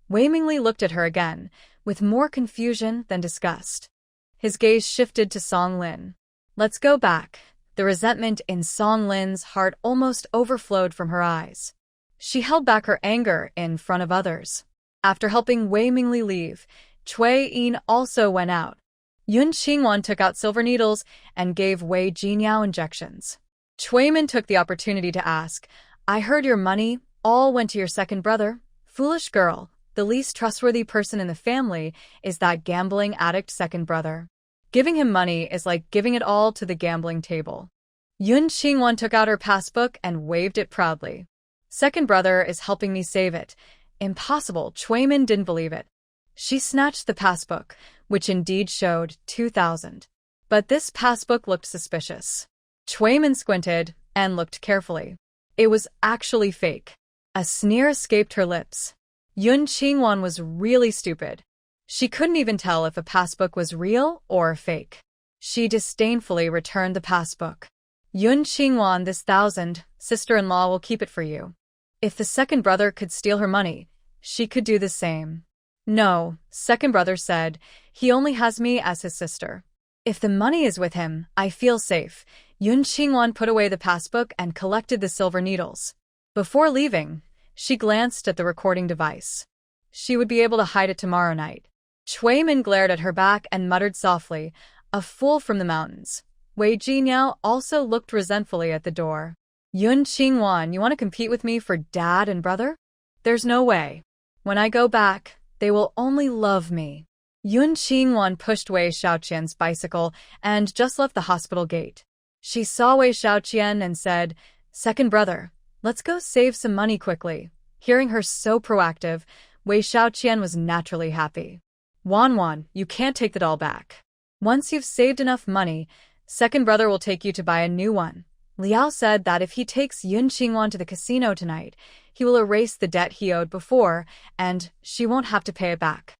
Wei Mingli looked at her again, with more confusion than disgust. His gaze shifted to Song Lin. Let's go back. The resentment in Song Lin's heart almost overflowed from her eyes. She held back her anger in front of others. After helping Wei Mingli leave, Cui Yin also went out. Yun Qingwan took out silver needles and gave Wei Jinyao injections. Cui Min took the opportunity to ask, I heard your money all went to your second brother. Foolish girl, the least trustworthy person in the family is that gambling addict second brother. Giving him money is like giving it all to the gambling table. Yun Qingwan took out her passbook and waved it proudly. Second brother is helping me save it. Impossible, Cui Min didn't believe it. She snatched the passbook, which indeed showed 2,000. But this passbook looked suspicious. Cui Min squinted and looked carefully. It was actually fake. A sneer escaped her lips. Yun Qingwan was really stupid. She couldn't even tell if a passbook was real or fake. She disdainfully returned the passbook. Yun Qingwan, this 1,000, sister-in-law will keep it for you. If the second brother could steal her money, she could do the same. No, second brother said, he only has me as his sister. If the money is with him, I feel safe. Yun Qingwan put away the passbook and collected the silver needles. Before leaving, she glanced at the recording device. She would be able to hide it tomorrow night. Cui Min glared at her back and muttered softly, a fool from the mountains. Wei Jinyao also looked resentfully at the door. Yun Qingwan, you want to compete with me for dad and brother? There's no way. When I go back, they will only love me. Yun Qingwan pushed Wei Xiaoqian's bicycle and just left the hospital gate. She saw Wei Xiaoqian and said, second brother, let's go save some money quickly. Hearing her so proactive, Wei Xiaoqian was naturally happy. Wan, you can't take the doll back. Once you've saved enough money, second brother will take you to buy a new one. Liao said that if he takes Yun Qingwan to the casino tonight, he will erase the debt he owed before, and she won't have to pay it back.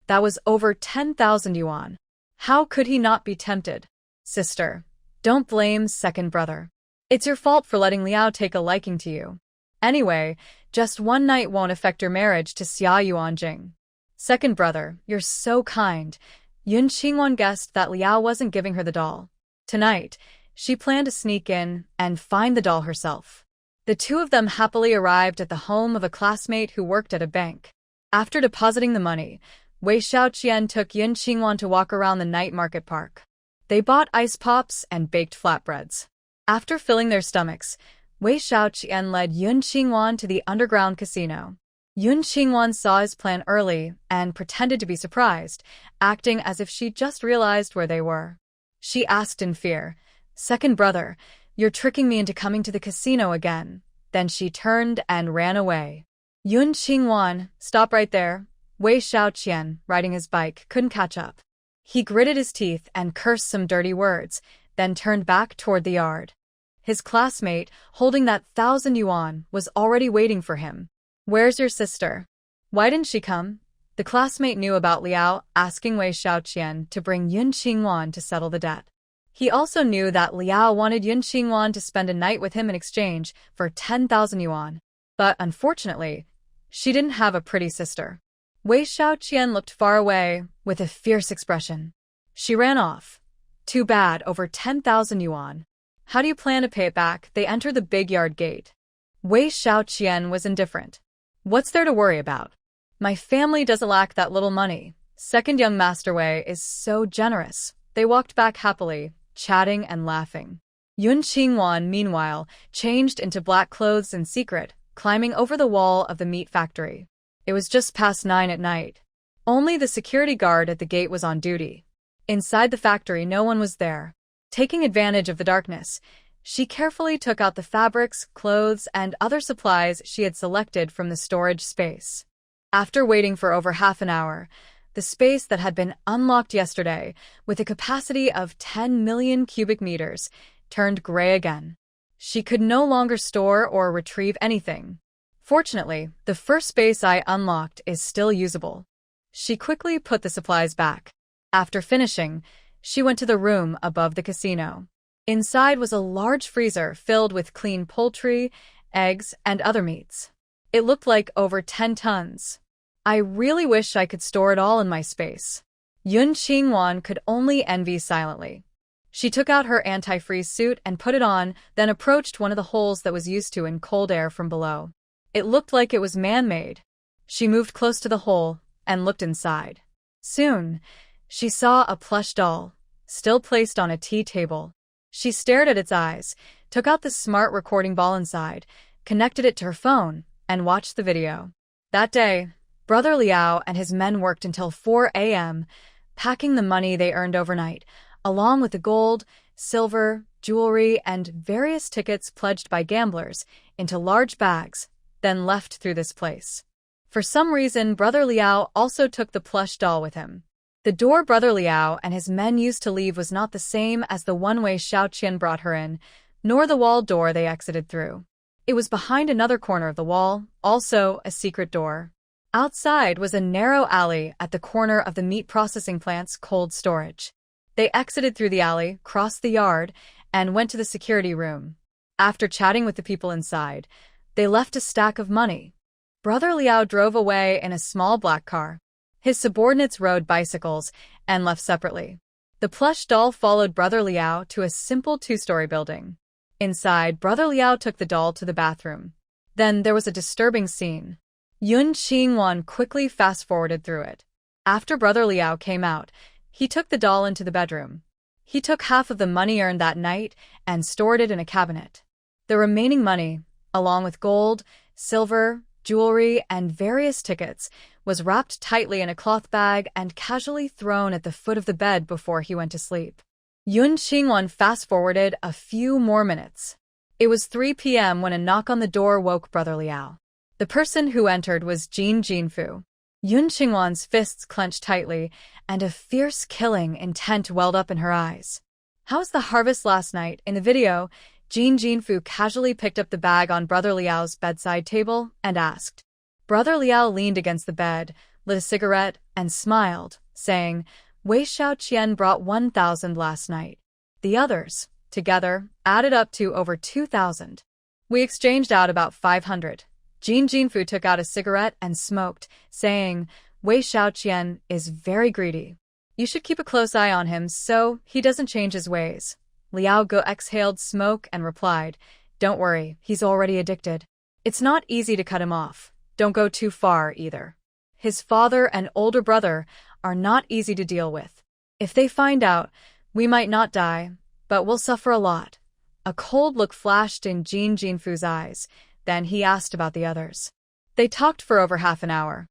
That was over 10,000 yuan. How could he not be tempted? Sister, don't blame second brother. It's your fault for letting Liao take a liking to you. Anyway, just one night won't affect your marriage to Xia Yuanjing. Second brother, you're so kind. Yun Qingwan guessed that Liao wasn't giving her the doll. Tonight, she planned to sneak in and find the doll herself. The two of them happily arrived at the home of a classmate who worked at a bank. After depositing the money, Wei Xiaoqian took Yun Qingwan to walk around the night market park. They bought ice pops and baked flatbreads. After filling their stomachs, Wei Xiaoqian led Yun Qingwan to the underground casino. Yun Qingwan saw his plan early and pretended to be surprised, acting as if she just realized where they were. She asked in fear, second brother, you're tricking me into coming to the casino again. Then she turned and ran away. Yun Qingwan, stop right there. Wei Xiaoqian, riding his bike, couldn't catch up. He gritted his teeth and cursed some dirty words, then turned back toward the yard. His classmate, holding that 1,000 yuan, was already waiting for him. Where's your sister? Why didn't she come? The classmate knew about Liao asking Wei Xiaoqian to bring Yun Qingwan to settle the debt. He also knew that Liao wanted Yun Qingwan to spend a night with him in exchange for 10,000 yuan. But unfortunately, she didn't have a pretty sister. Wei Xiaoqian looked far away with a fierce expression. She ran off. Too bad, over 10,000 yuan. How do you plan to pay it back? They entered the big yard gate. Wei Xiaoqian was indifferent. What's there to worry about? My family doesn't lack that little money. Second young Master Wei is so generous. They walked back happily, chatting and laughing. Yun Qingwan, meanwhile, changed into black clothes in secret, climbing over the wall of the meat factory. It was just past 9 at night. Only the security guard at the gate was on duty. Inside the factory, no one was there. Taking advantage of the darkness, she carefully took out the fabrics, clothes, and other supplies she had selected from the storage space. After waiting for over half an hour, the space that had been unlocked yesterday, with a capacity of 10 million cubic meters, turned gray again. She could no longer store or retrieve anything. Fortunately, the first space I unlocked is still usable. She quickly put the supplies back. After finishing, she went to the room above the casino. Inside was a large freezer filled with clean poultry, eggs, and other meats. It looked like over 10 tons. I really wish I could store it all in my space. Yun Qingwan could only envy silently. She took out her anti-freeze suit and put it on, then approached one of the holes that was used to in cold air from below. It looked like it was man-made. She moved close to the hole and looked inside. Soon, she saw a plush doll, still placed on a tea table. She stared at its eyes, took out the smart recording ball inside, connected it to her phone, and watched the video. That day, Brother Liao and his men worked until 4 a.m., packing the money they earned overnight, along with the gold, silver, jewelry, and various tickets pledged by gamblers, into large bags, then left through this place. For some reason, Brother Liao also took the plush doll with him. The door Brother Liao and his men used to leave was not the same as the one way Xiaoqian brought her in, nor the wall door they exited through. It was behind another corner of the wall, also a secret door. Outside was a narrow alley at the corner of the meat processing plant's cold storage. They exited through the alley, crossed the yard, and went to the security room. After chatting with the people inside, they left a stack of money. Brother Liao drove away in a small black car. His subordinates rode bicycles and left separately. The plush doll followed Brother Liao to a simple 2-story building. Inside, Brother Liao took the doll to the bathroom. Then there was a disturbing scene. Yun Qingwan quickly fast-forwarded through it. After Brother Liao came out, he took the doll into the bedroom. He took half of the money earned that night and stored it in a cabinet. The remaining money, along with gold, silver, jewelry, and various tickets, was wrapped tightly in a cloth bag and casually thrown at the foot of the bed before he went to sleep. Yun Qingwan fast-forwarded a few more minutes. It was 3 p.m. when a knock on the door woke Brother Liao. The person who entered was Jin Jinfu. Yun Qingwan's fists clenched tightly, and a fierce killing intent welled up in her eyes. "How was the harvest last night?" In the video, Jin Jinfu casually picked up the bag on Brother Liao's bedside table and asked. Brother Liao leaned against the bed, lit a cigarette, and smiled, saying, "Wei Xiaoqian brought 1,000 last night. The others, together, added up to over 2,000. We exchanged out about 500. Jin Jinfu took out a cigarette and smoked, saying, "Wei Xiaoqian is very greedy. You should keep a close eye on him so he doesn't change his ways." Liao Ge exhaled smoke and replied, "Don't worry, he's already addicted. It's not easy to cut him off. Don't go too far either. His father and older brother are not easy to deal with. If they find out, we might not die, but we'll suffer a lot." A cold look flashed in Jin Jinfu's eyes. Then he asked about the others. They talked for over half an hour.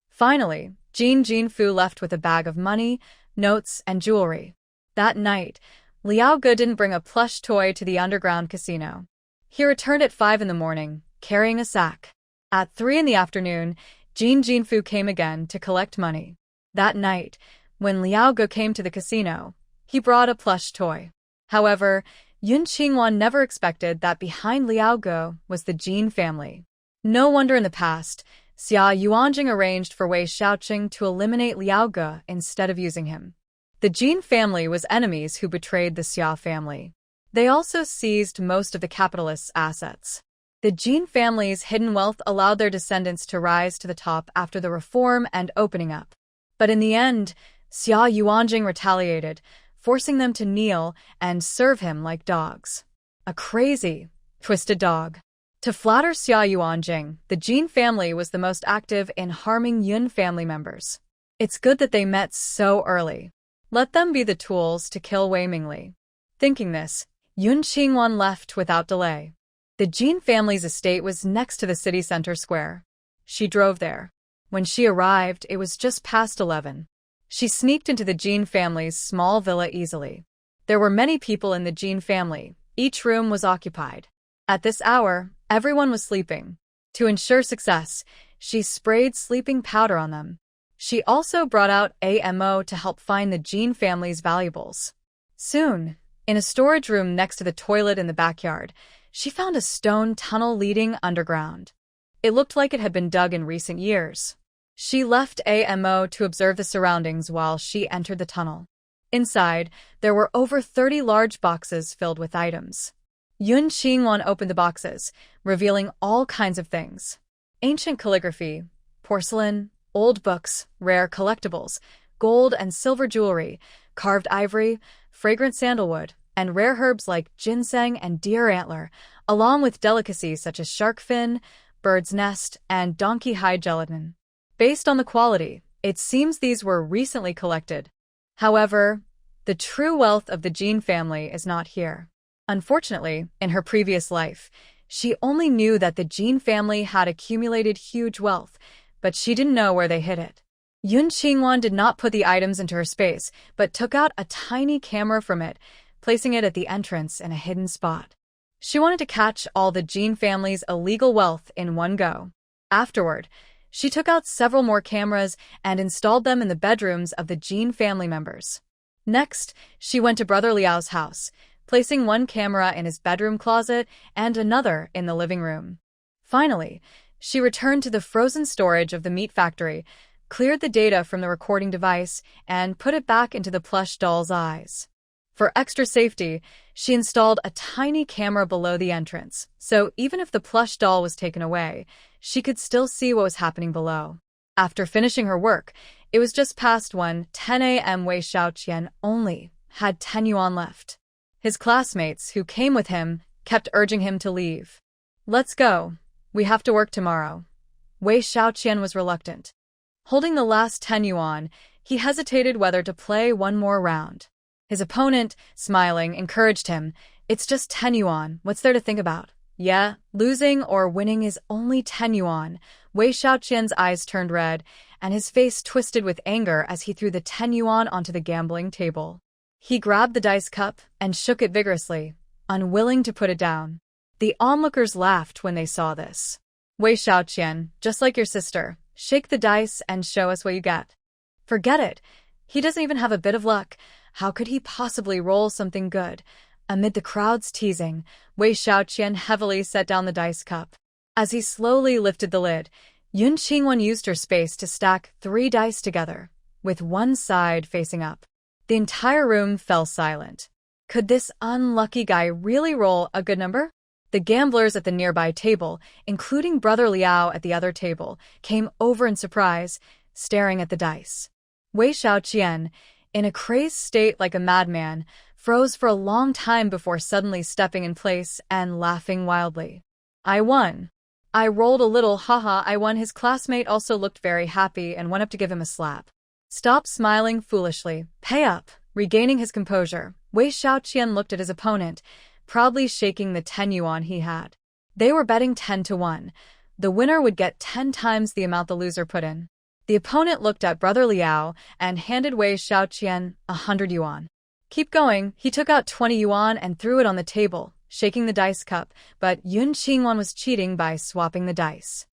Finally, Jin Jinfu left with a bag of money, notes, and jewelry. That night, Liao Ge didn't bring a plush toy to the underground casino. He returned at 5 in the morning, carrying a sack. At 3 in the afternoon, Jin Jinfu came again to collect money. That night, when Liao Ge came to the casino, he brought a plush toy. However, Yun Qingwan never expected that behind Liao Ge was the Jin family. No wonder in the past, Xia Yuanjing arranged for Wei Xiaoqing to eliminate Liao Ge instead of using him. The Jin family was enemies who betrayed the Xia family. They also seized most of the capitalists' assets. The Jin family's hidden wealth allowed their descendants to rise to the top after the reform and opening up. But in the end, Xia Yuanjing retaliated, forcing them to kneel and serve him like dogs. A crazy, twisted dog. To flatter Xia Yuanjing, the Jin family was the most active in harming Yun family members. It's good that they met so early. Let them be the tools to kill Wei Mingli. Thinking this, Yun Qingwan left without delay. The Jin family's estate was next to the city center square. She drove there. When she arrived, it was just past 11. She sneaked into the Jin family's small villa easily. There were many people in the Jin family. Each room was occupied. At this hour, everyone was sleeping. To ensure success, she sprayed sleeping powder on them. She also brought out AMO to help find the Jin family's valuables. Soon, in a storage room next to the toilet in the backyard, she found a stone tunnel leading underground. It looked like it had been dug in recent years. She left AMO to observe the surroundings while she entered the tunnel. Inside, there were over 30 large boxes filled with items. Yun Qingwan opened the boxes, revealing all kinds of things. Ancient calligraphy, porcelain, old books, rare collectibles, gold and silver jewelry, carved ivory, fragrant sandalwood, and rare herbs like ginseng and deer antler, along with delicacies such as shark fin, bird's nest, and donkey hide gelatin. Based on the quality, it seems these were recently collected. However, the true wealth of the Jin family is not here. Unfortunately, in her previous life, she only knew that the Jin family had accumulated huge wealth, but she didn't know where they hid it. Yun Qingwan did not put the items into her space, but took out a tiny camera from it, placing it at the entrance in a hidden spot. She wanted to catch all the Jin family's illegal wealth in one go. Afterward, she took out several more cameras and installed them in the bedrooms of the Jin family members. Next, she went to Brother Liao's house, placing one camera in his bedroom closet and another in the living room. Finally, she returned to the frozen storage of the meat factory, cleared the data from the recording device, and put it back into the plush doll's eyes. For extra safety, she installed a tiny camera below the entrance, so even if the plush doll was taken away, she could still see what was happening below. After finishing her work, it was just past 1:10 a.m. Wei Xiaoqian only had 10 yuan left. His classmates, who came with him, kept urging him to leave. "Let's go. We have to work tomorrow." Wei Xiaoqian was reluctant. Holding the last 10 yuan, he hesitated whether to play one more round. His opponent, smiling, encouraged him. "It's just 10 yuan. What's there to think about?" "Yeah, losing or winning is only 10 yuan. Wei Xiaoqian's eyes turned red, and his face twisted with anger as he threw the 10 yuan onto the gambling table. He grabbed the dice cup and shook it vigorously, unwilling to put it down. The onlookers laughed when they saw this. "Wei Xiaoqian, just like your sister, shake the dice and show us what you get." "Forget it. He doesn't even have a bit of luck. How could he possibly roll something good?" Amid the crowd's teasing, Wei Xiaoqian heavily set down the dice cup. As he slowly lifted the lid, Yun Qingwan used her space to stack 3 dice together, with one side facing up. The entire room fell silent. Could this unlucky guy really roll a good number? The gamblers at the nearby table, including Brother Liao at the other table, came over in surprise, staring at the dice. Wei Xiaoqian, in a crazed state like a madman, froze for a long time before suddenly stepping in place and laughing wildly. "I won. I rolled a little, haha, I won." His classmate also looked very happy and went up to give him a slap. "Stop smiling foolishly. Pay up." Regaining his composure, Wei Xiaoqian looked at his opponent, proudly shaking the 10 yuan he had. They were betting 10 to 1. The winner would get 10 times the amount the loser put in. The opponent looked at Brother Liao and handed Wei Xiaoqian 100 yuan. "Keep going." He took out 20 yuan and threw it on the table, shaking the dice cup, but Yun Qingwan was cheating by swapping the dice.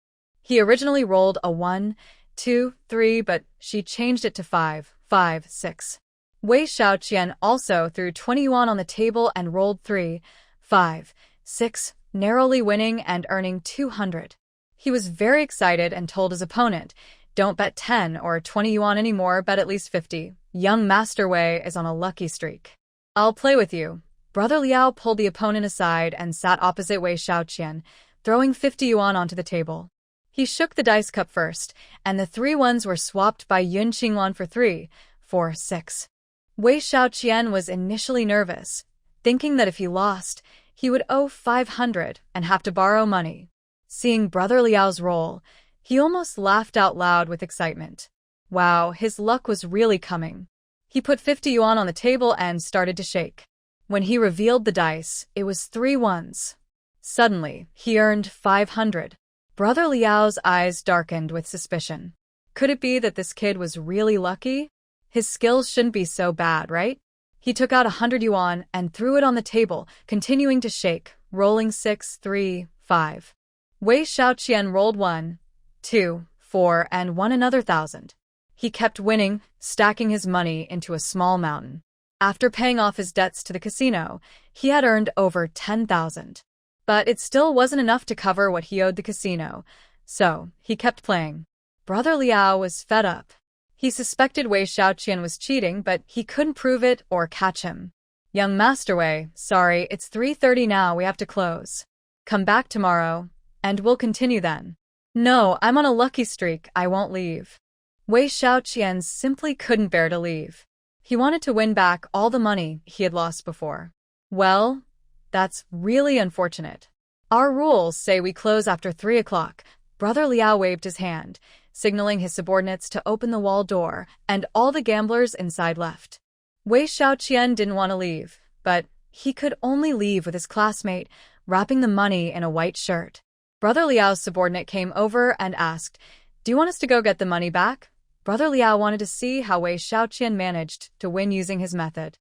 He originally rolled a 1, 2, 3, but she changed it to 5, 5, 6. Wei Xiaoqian also threw 20 yuan on the table and rolled 3, 5, 6, narrowly winning and earning 200. He was very excited and told his opponent, "Don't bet 10 or 20 yuan anymore, bet at least 50. Young Master Wei is on a lucky streak. I'll play with you." Brother Liao pulled the opponent aside and sat opposite Wei Xiaoqian, throwing 50 yuan onto the table. He shook the dice cup first, and the 3 ones were swapped by Yun Qingwan for 3, 4, 6. Wei Xiaoqian was initially nervous, thinking that if he lost, he would owe 500 and have to borrow money. Seeing Brother Liao's roll, he almost laughed out loud with excitement. Wow, his luck was really coming. He put 50 yuan on the table and started to shake. When he revealed the dice, it was 3 ones. Suddenly, he earned 500. Brother Liao's eyes darkened with suspicion. Could it be that this kid was really lucky? His skills shouldn't be so bad, right? He took out 100 yuan and threw it on the table, continuing to shake, rolling 6, 3, 5. Wei Xiaoqian rolled 1, 2, 4, and won another 1,000. He kept winning, stacking his money into a small mountain. After paying off his debts to the casino, he had earned over 10,000. But it still wasn't enough to cover what he owed the casino, so he kept playing. Brother Liao was fed up. He suspected Wei Xiaoqian was cheating, but he couldn't prove it or catch him. Young Master Wei, sorry, it's 3:30 now, we have to close. Come back tomorrow, and we'll continue then. No, I'm on a lucky streak, I won't leave. Wei Xiaoqian simply couldn't bear to leave. He wanted to win back all the money he had lost before. Well, that's really unfortunate. Our rules say we close after 3 o'clock. Brother Liao waved his hand, signaling his subordinates to open the wall door, and all the gamblers inside left. Wei Xiaoqian didn't want to leave, but he could only leave with his classmate, wrapping the money in a white shirt. Brother Liao's subordinate came over and asked, "Do you want us to go get the money back?" Brother Liao wanted to see how Wei Xiaoqian managed to win using his method.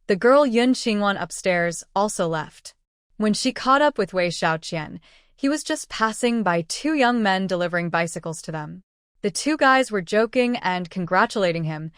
The girl Yun Qingwan upstairs also left. When she caught up with Wei Xiaoqian, he was just passing by 2 young men delivering bicycles to them. The 2 guys were joking and congratulating him,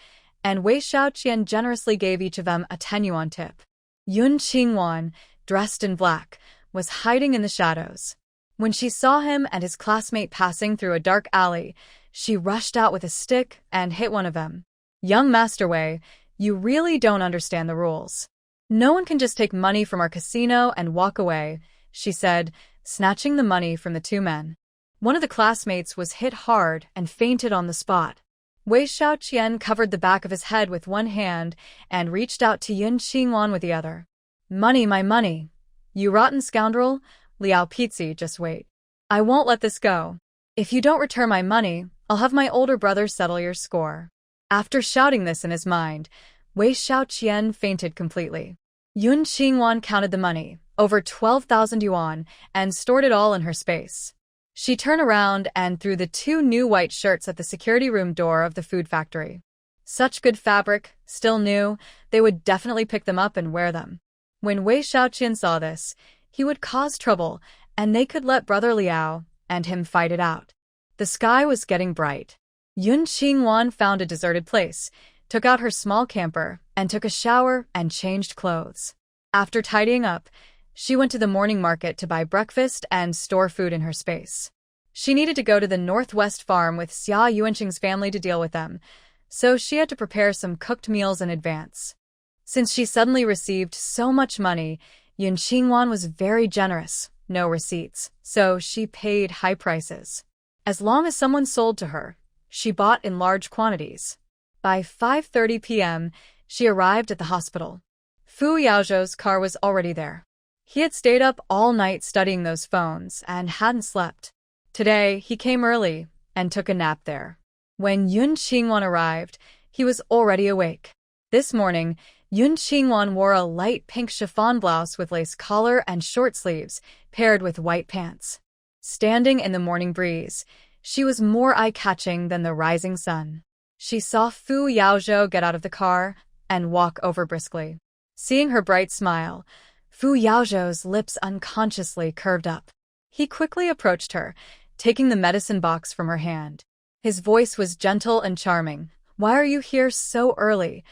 and Wei Xiaoqian generously gave each of them a 10 yuan tip. Yun Qingwan, dressed in black, was hiding in the shadows. When she saw him and his classmate passing through a dark alley, she rushed out with a stick and hit one of them. Young Master Wei, you really don't understand the rules. No one can just take money from our casino and walk away, she said, snatching the money from the 2 men. One of the classmates was hit hard and fainted on the spot. Wei Xiaoqian covered the back of his head with one hand and reached out to Yun Qingwan with the other. Money, my money. You rotten scoundrel, Liao Pizzi, just wait. I won't let this go. If you don't return my money, I'll have my older brother settle your score. After shouting this in his mind, Wei Xiaoqian fainted completely. Yun Qingwan counted the money, over 12,000 yuan, and stored it all in her space. She turned around and threw the 2 new white shirts at the security room door of the food factory. Such good fabric, still new, they would definitely pick them up and wear them. When Wei Xiaoqian saw this, he would cause trouble, and they could let Brother Liao and him fight it out. The sky was getting bright. Yun Qingwan found a deserted place, took out her small camper, and took a shower and changed clothes. After tidying up, she went to the morning market to buy breakfast and store food in her space. She needed to go to the Northwest farm with Xia Yuanqing's family to deal with them, so she had to prepare some cooked meals in advance. Since she suddenly received so much money, Yun Qingwan was very generous, no receipts, so she paid high prices. As long as someone sold to her, she bought in large quantities. By 5:30 p.m., she arrived at the hospital. Fu Yao's car was already there. He had stayed up all night studying those phones and hadn't slept. Today, he came early and took a nap there. When Yun Qingwan arrived, he was already awake. This morning, Yun Qingwan wore a light pink chiffon blouse with lace collar and short sleeves, paired with white pants. Standing in the morning breeze, she was more eye-catching than the rising sun. She saw Fu Yao get out of the car and walk over briskly. Seeing her bright smile, Fu Yao's lips unconsciously curved up. He quickly approached her, taking the medicine box from her hand. His voice was gentle and charming. "Why are you here so early?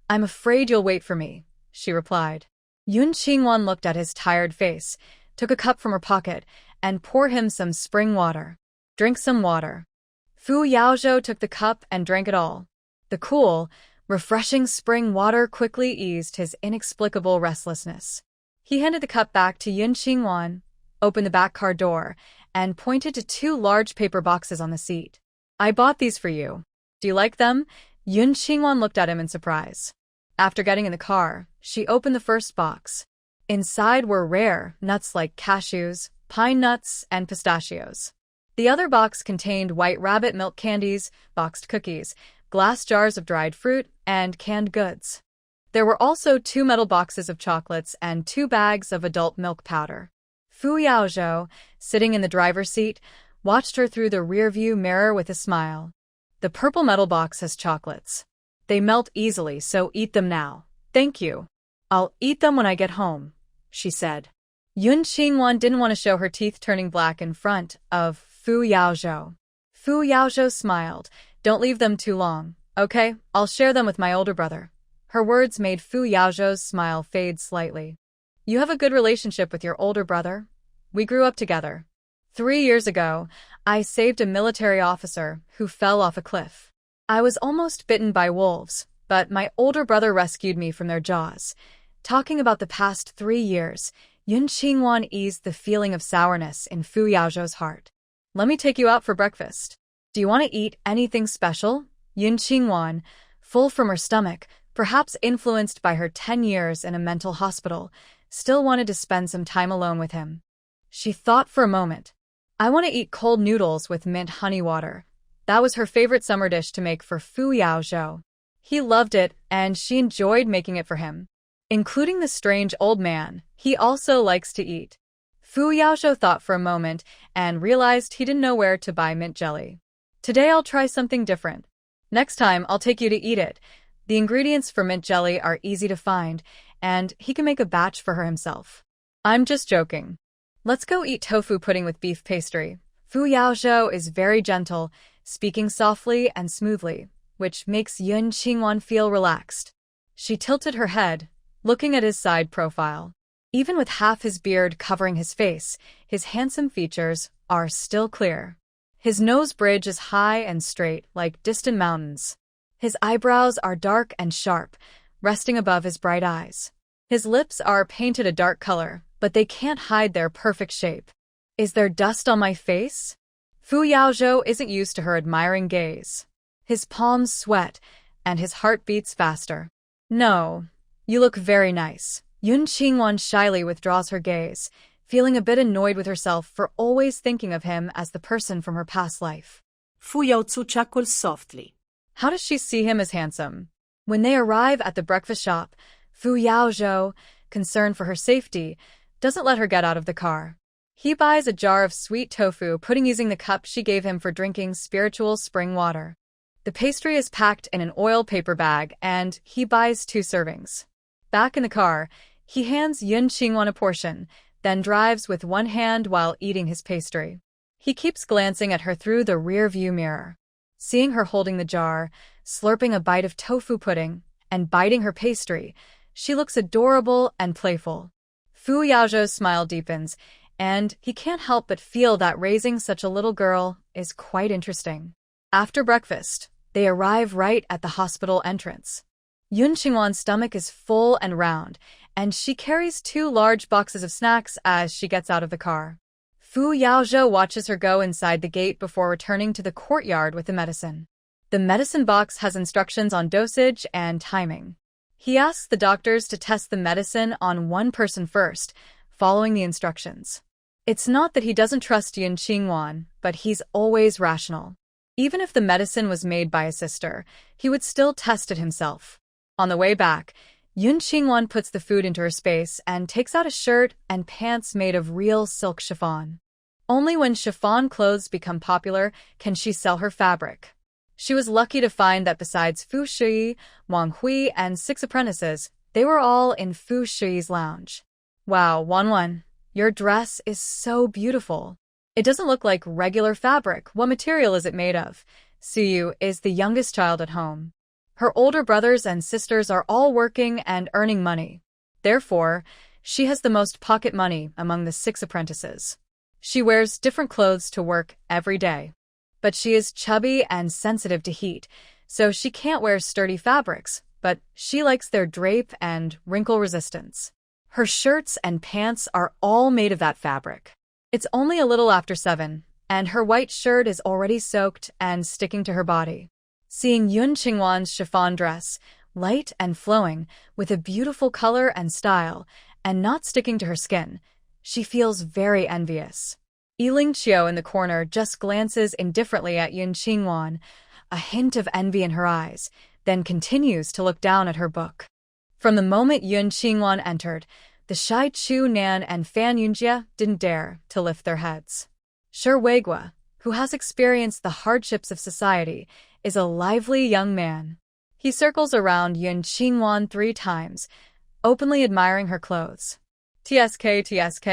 I'm afraid you'll wait for me," she replied. Yun Qingwan looked at his tired face, took a cup from her pocket, and poured him some spring water. "Drink some water." Fu Yao took the cup and drank it all. The cool, refreshing spring water quickly eased his inexplicable restlessness. He handed the cup back to Yun Qingwan, opened the back car door, and pointed to 2 large paper boxes on the seat. "I bought these for you. Do you like them?" Yun Qingwan looked at him in surprise. After getting in the car, she opened the first box. Inside were rare nuts like cashews, pine nuts, and pistachios. The other box contained white rabbit milk candies, boxed cookies, glass jars of dried fruit, and canned goods. There were also 2 metal boxes of chocolates and 2 bags of adult milk powder. Fu Yao, sitting in the driver's seat, watched her through the rearview mirror with a smile. "The purple metal box has chocolates. They melt easily, so eat them now." "Thank you. I'll eat them when I get home," she said. Yun Qingwan didn't want to show her teeth turning black in front of Fu Yao. Fu Yao smiled. Don't leave them too long, okay? I'll share them with my older brother. Her words made Fu Yao's smile fade slightly. You have a good relationship with your older brother? We grew up together. 3 years ago, I saved a military officer who fell off a cliff. I was almost bitten by wolves, but my older brother rescued me from their jaws. Talking about the past 3 years, Yun Qingwan eased the feeling of sourness in Fu Yao's heart. Let me take you out for breakfast. Do you want to eat anything special? Yun Qingwan, full from her stomach, perhaps influenced by her 10 years in a mental hospital, still wanted to spend some time alone with him. She thought for a moment. I want to eat cold noodles with mint honey water. That was her favorite summer dish to make for Fu Yao. He loved it, and she enjoyed making it for him. Including the strange old man, he also likes to eat. Fu Yao thought for a moment and realized he didn't know where to buy mint jelly. Today I'll try something different. Next time I'll take you to eat it. The ingredients for mint jelly are easy to find, and he can make a batch for her himself. I'm just joking. Let's go eat tofu pudding with beef pastry. Fu Yao is very gentle, speaking softly and smoothly, which makes Yun Qingwan feel relaxed. She tilted her head, looking at his side profile. Even with half his beard covering his face, his handsome features are still clear. His nose bridge is high and straight like distant mountains. His eyebrows are dark and sharp, resting above his bright eyes. His lips are painted a dark color, but they can't hide their perfect shape. Is there dust on my face? Fu Yao isn't used to her admiring gaze. His palms sweat, and his heart beats faster. No, you look very nice. Yun Qingwan shyly withdraws her gaze, feeling a bit annoyed with herself for always thinking of him as the person from her past life. Fu Yao chuckled softly. How does she see him as handsome? When they arrive at the breakfast shop, Fu Yao, concerned for her safety, doesn't let her get out of the car. He buys a jar of sweet tofu pudding using the cup she gave him for drinking spiritual spring water. The pastry is packed in an oil paper bag, and he buys 2 servings. Back in the car, he hands Yun Qingwan a portion, then drives with one hand while eating his pastry. He keeps glancing at her through the rear-view mirror. Seeing her holding the jar, slurping a bite of tofu pudding, and biting her pastry, she looks adorable and playful. Fu Yao's smile deepens, and he can't help but feel that raising such a little girl is quite interesting. After breakfast, they arrive right at the hospital entrance. Yun Qingwan's stomach is full and round, and she carries 2 large boxes of snacks as she gets out of the car. Fu Yao watches her go inside the gate before returning to the courtyard with the medicine. The medicine box has instructions on dosage and timing. He asks the doctors to test the medicine on one person first, following the instructions. It's not that he doesn't trust Yun Qingwan, but he's always rational. Even if the medicine was made by a sister, he would still test it himself. On the way back, Yun Qingwan puts the food into her space and takes out a shirt and pants made of real silk chiffon. Only when chiffon clothes become popular can she sell her fabric. She was lucky to find that besides Fu Shui, Wang Hui, and 6 apprentices, they were all in Fu Shui's lounge. Wow, Wanwan, your dress is so beautiful. It doesn't look like regular fabric. What material is it made of? Suyu is the youngest child at home. Her older brothers and sisters are all working and earning money. Therefore, she has the most pocket money among the 6 apprentices. She wears different clothes to work every day. But she is chubby and sensitive to heat, so she can't wear sturdy fabrics, but she likes their drape and wrinkle resistance. Her shirts and pants are all made of that fabric. It's only a little after 7, and her white shirt is already soaked and sticking to her body. Seeing Yun Qingwan's chiffon dress, light and flowing, with a beautiful color and style, and not sticking to her skin, she feels very envious. Yiling Qiu in the corner just glances indifferently at Yun Qingwan, a hint of envy in her eyes, then continues to look down at her book. From the moment Yun Qingwan entered, the shy Chu Nan and Fan Yunjie didn't dare to lift their heads. Shi Weigua, who has experienced the hardships of society, is a lively young man. He circles around Yun Qingwan 3 times, openly admiring her clothes. TSK,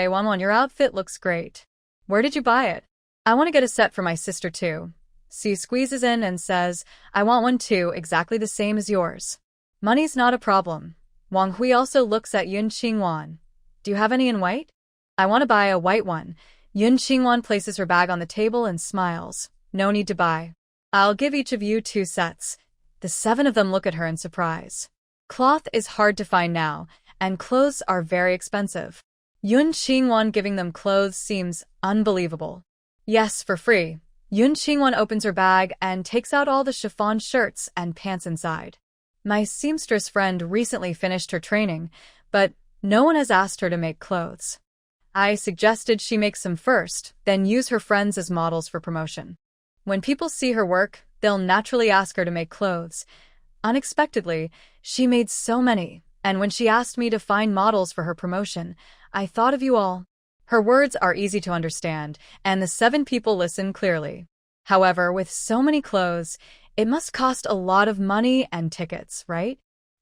Wanwan, your outfit looks great. Where did you buy it? I want to get a set for my sister too. Su squeezes in and says, I want one too, exactly the same as yours. Money's not a problem. Wang Hui also looks at Yun Qingwan. Do you have any in white? I want to buy a white one. Yun Qingwan places her bag on the table and smiles. No need to buy. I'll give each of you 2 sets. The 7 of them look at her in surprise. Cloth is hard to find now, and clothes are very expensive. Yun Qingwan giving them clothes seems unbelievable. Yes, for free. Yun Qingwan opens her bag and takes out all the chiffon shirts and pants inside. My seamstress friend recently finished her training, but no one has asked her to make clothes. I suggested she make some first, then use her friends as models for promotion. When people see her work, they'll naturally ask her to make clothes. Unexpectedly, she made so many, and when she asked me to find models for her promotion, I thought of you all. Her words are easy to understand, and the 7 people listen clearly. However, with so many clothes, it must cost a lot of money and tickets, right?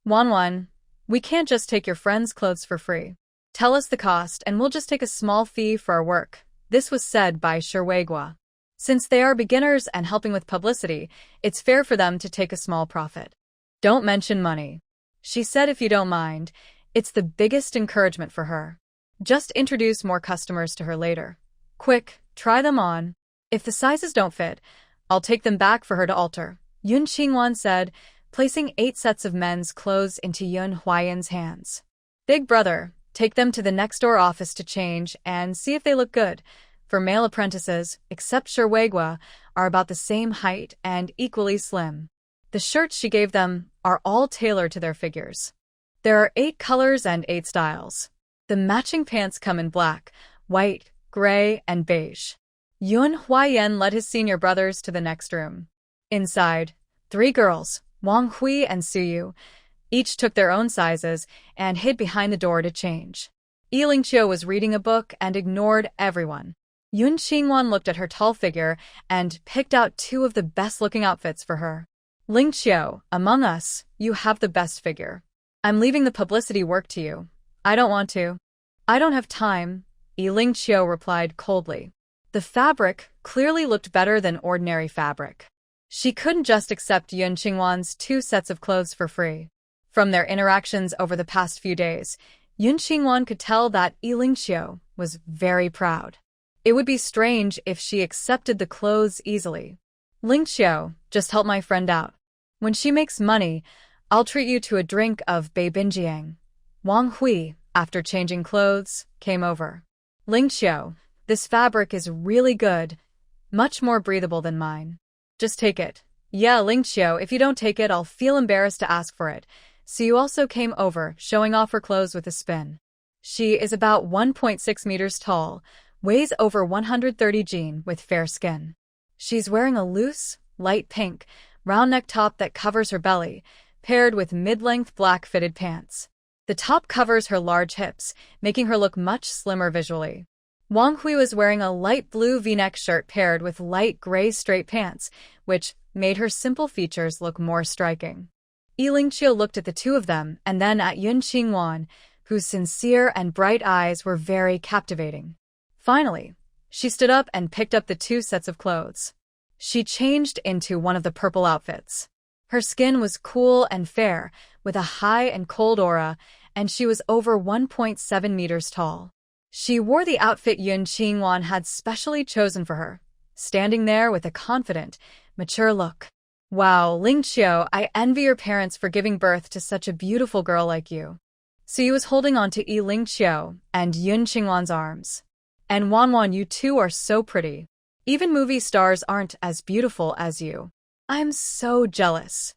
Wanwan, we can't just take your friend's clothes for free. Tell us the cost, and we'll just take a small fee for our work. This was said by Shiweigua. Since they are beginners and helping with publicity, it's fair for them to take a small profit. Don't mention money. She said if you don't mind, it's the biggest encouragement for her. Just introduce more customers to her later. Quick, try them on. If the sizes don't fit, I'll take them back for her to alter. Yun Qingwan said, placing 8 sets of men's clothes into Yun Huayan's hands. Big brother, take them to the next door office to change and see if they look good. For male apprentices, except Shiweigua, are about the same height and equally slim. The shirts she gave them are all tailored to their figures. There are 8 colors and 8 styles. The matching pants come in black, white, gray, and beige. Yun Huayan led his senior brothers to the next room. Inside, 3 girls, Wang Hui and Su Yu, each took their own sizes and hid behind the door to change. Lingqiu was reading a book and ignored everyone. Yun Qingwan looked at her tall figure and picked out 2 of the best-looking outfits for her. Lingqiu, among us, you have the best figure. I'm leaving the publicity work to you. I don't want to. I don't have time, Lingqiu replied coldly. The fabric clearly looked better than ordinary fabric. She couldn't just accept Yun Qingwan's 2 sets of clothes for free. From their interactions over the past few days, Yun Qingwan could tell that Lingqiu was very proud. It would be strange if she accepted the clothes easily. Lingqiu, just help my friend out. When she makes money, I'll treat you to a drink of Beibinjiang. Wang Hui, after changing clothes, came over. Lingqiu, this fabric is really good, much more breathable than mine. Just take it. Yeah, Lingqiu, if you don't take it, I'll feel embarrassed to ask for it. Su also came over, showing off her clothes with a spin. She is about 1.6 meters tall, weighs over 130 jin with fair skin. She's wearing a loose, light pink, round neck top that covers her belly, paired with mid-length black fitted pants. The top covers her large hips, making her look much slimmer visually. Wang Hui was wearing a light blue V-neck shirt paired with light gray straight pants, which made her simple features look more striking. Lingqiu looked at the 2 of them and then at Yun Qingwan, whose sincere and bright eyes were very captivating. Finally, she stood up and picked up the 2 sets of clothes. She changed into one of the purple outfits. Her skin was cool and fair, with a high and cold aura, and she was over 1.7 meters tall. She wore the outfit Yun Qingwan had specially chosen for her, standing there with a confident, mature look. Wow, Lingqiu, I envy your parents for giving birth to such a beautiful girl like you. Su was holding on to Lingqiu and Yun Qingwan's arms. And Wanwan, you 2 are so pretty. Even movie stars aren't as beautiful as you. I'm so jealous.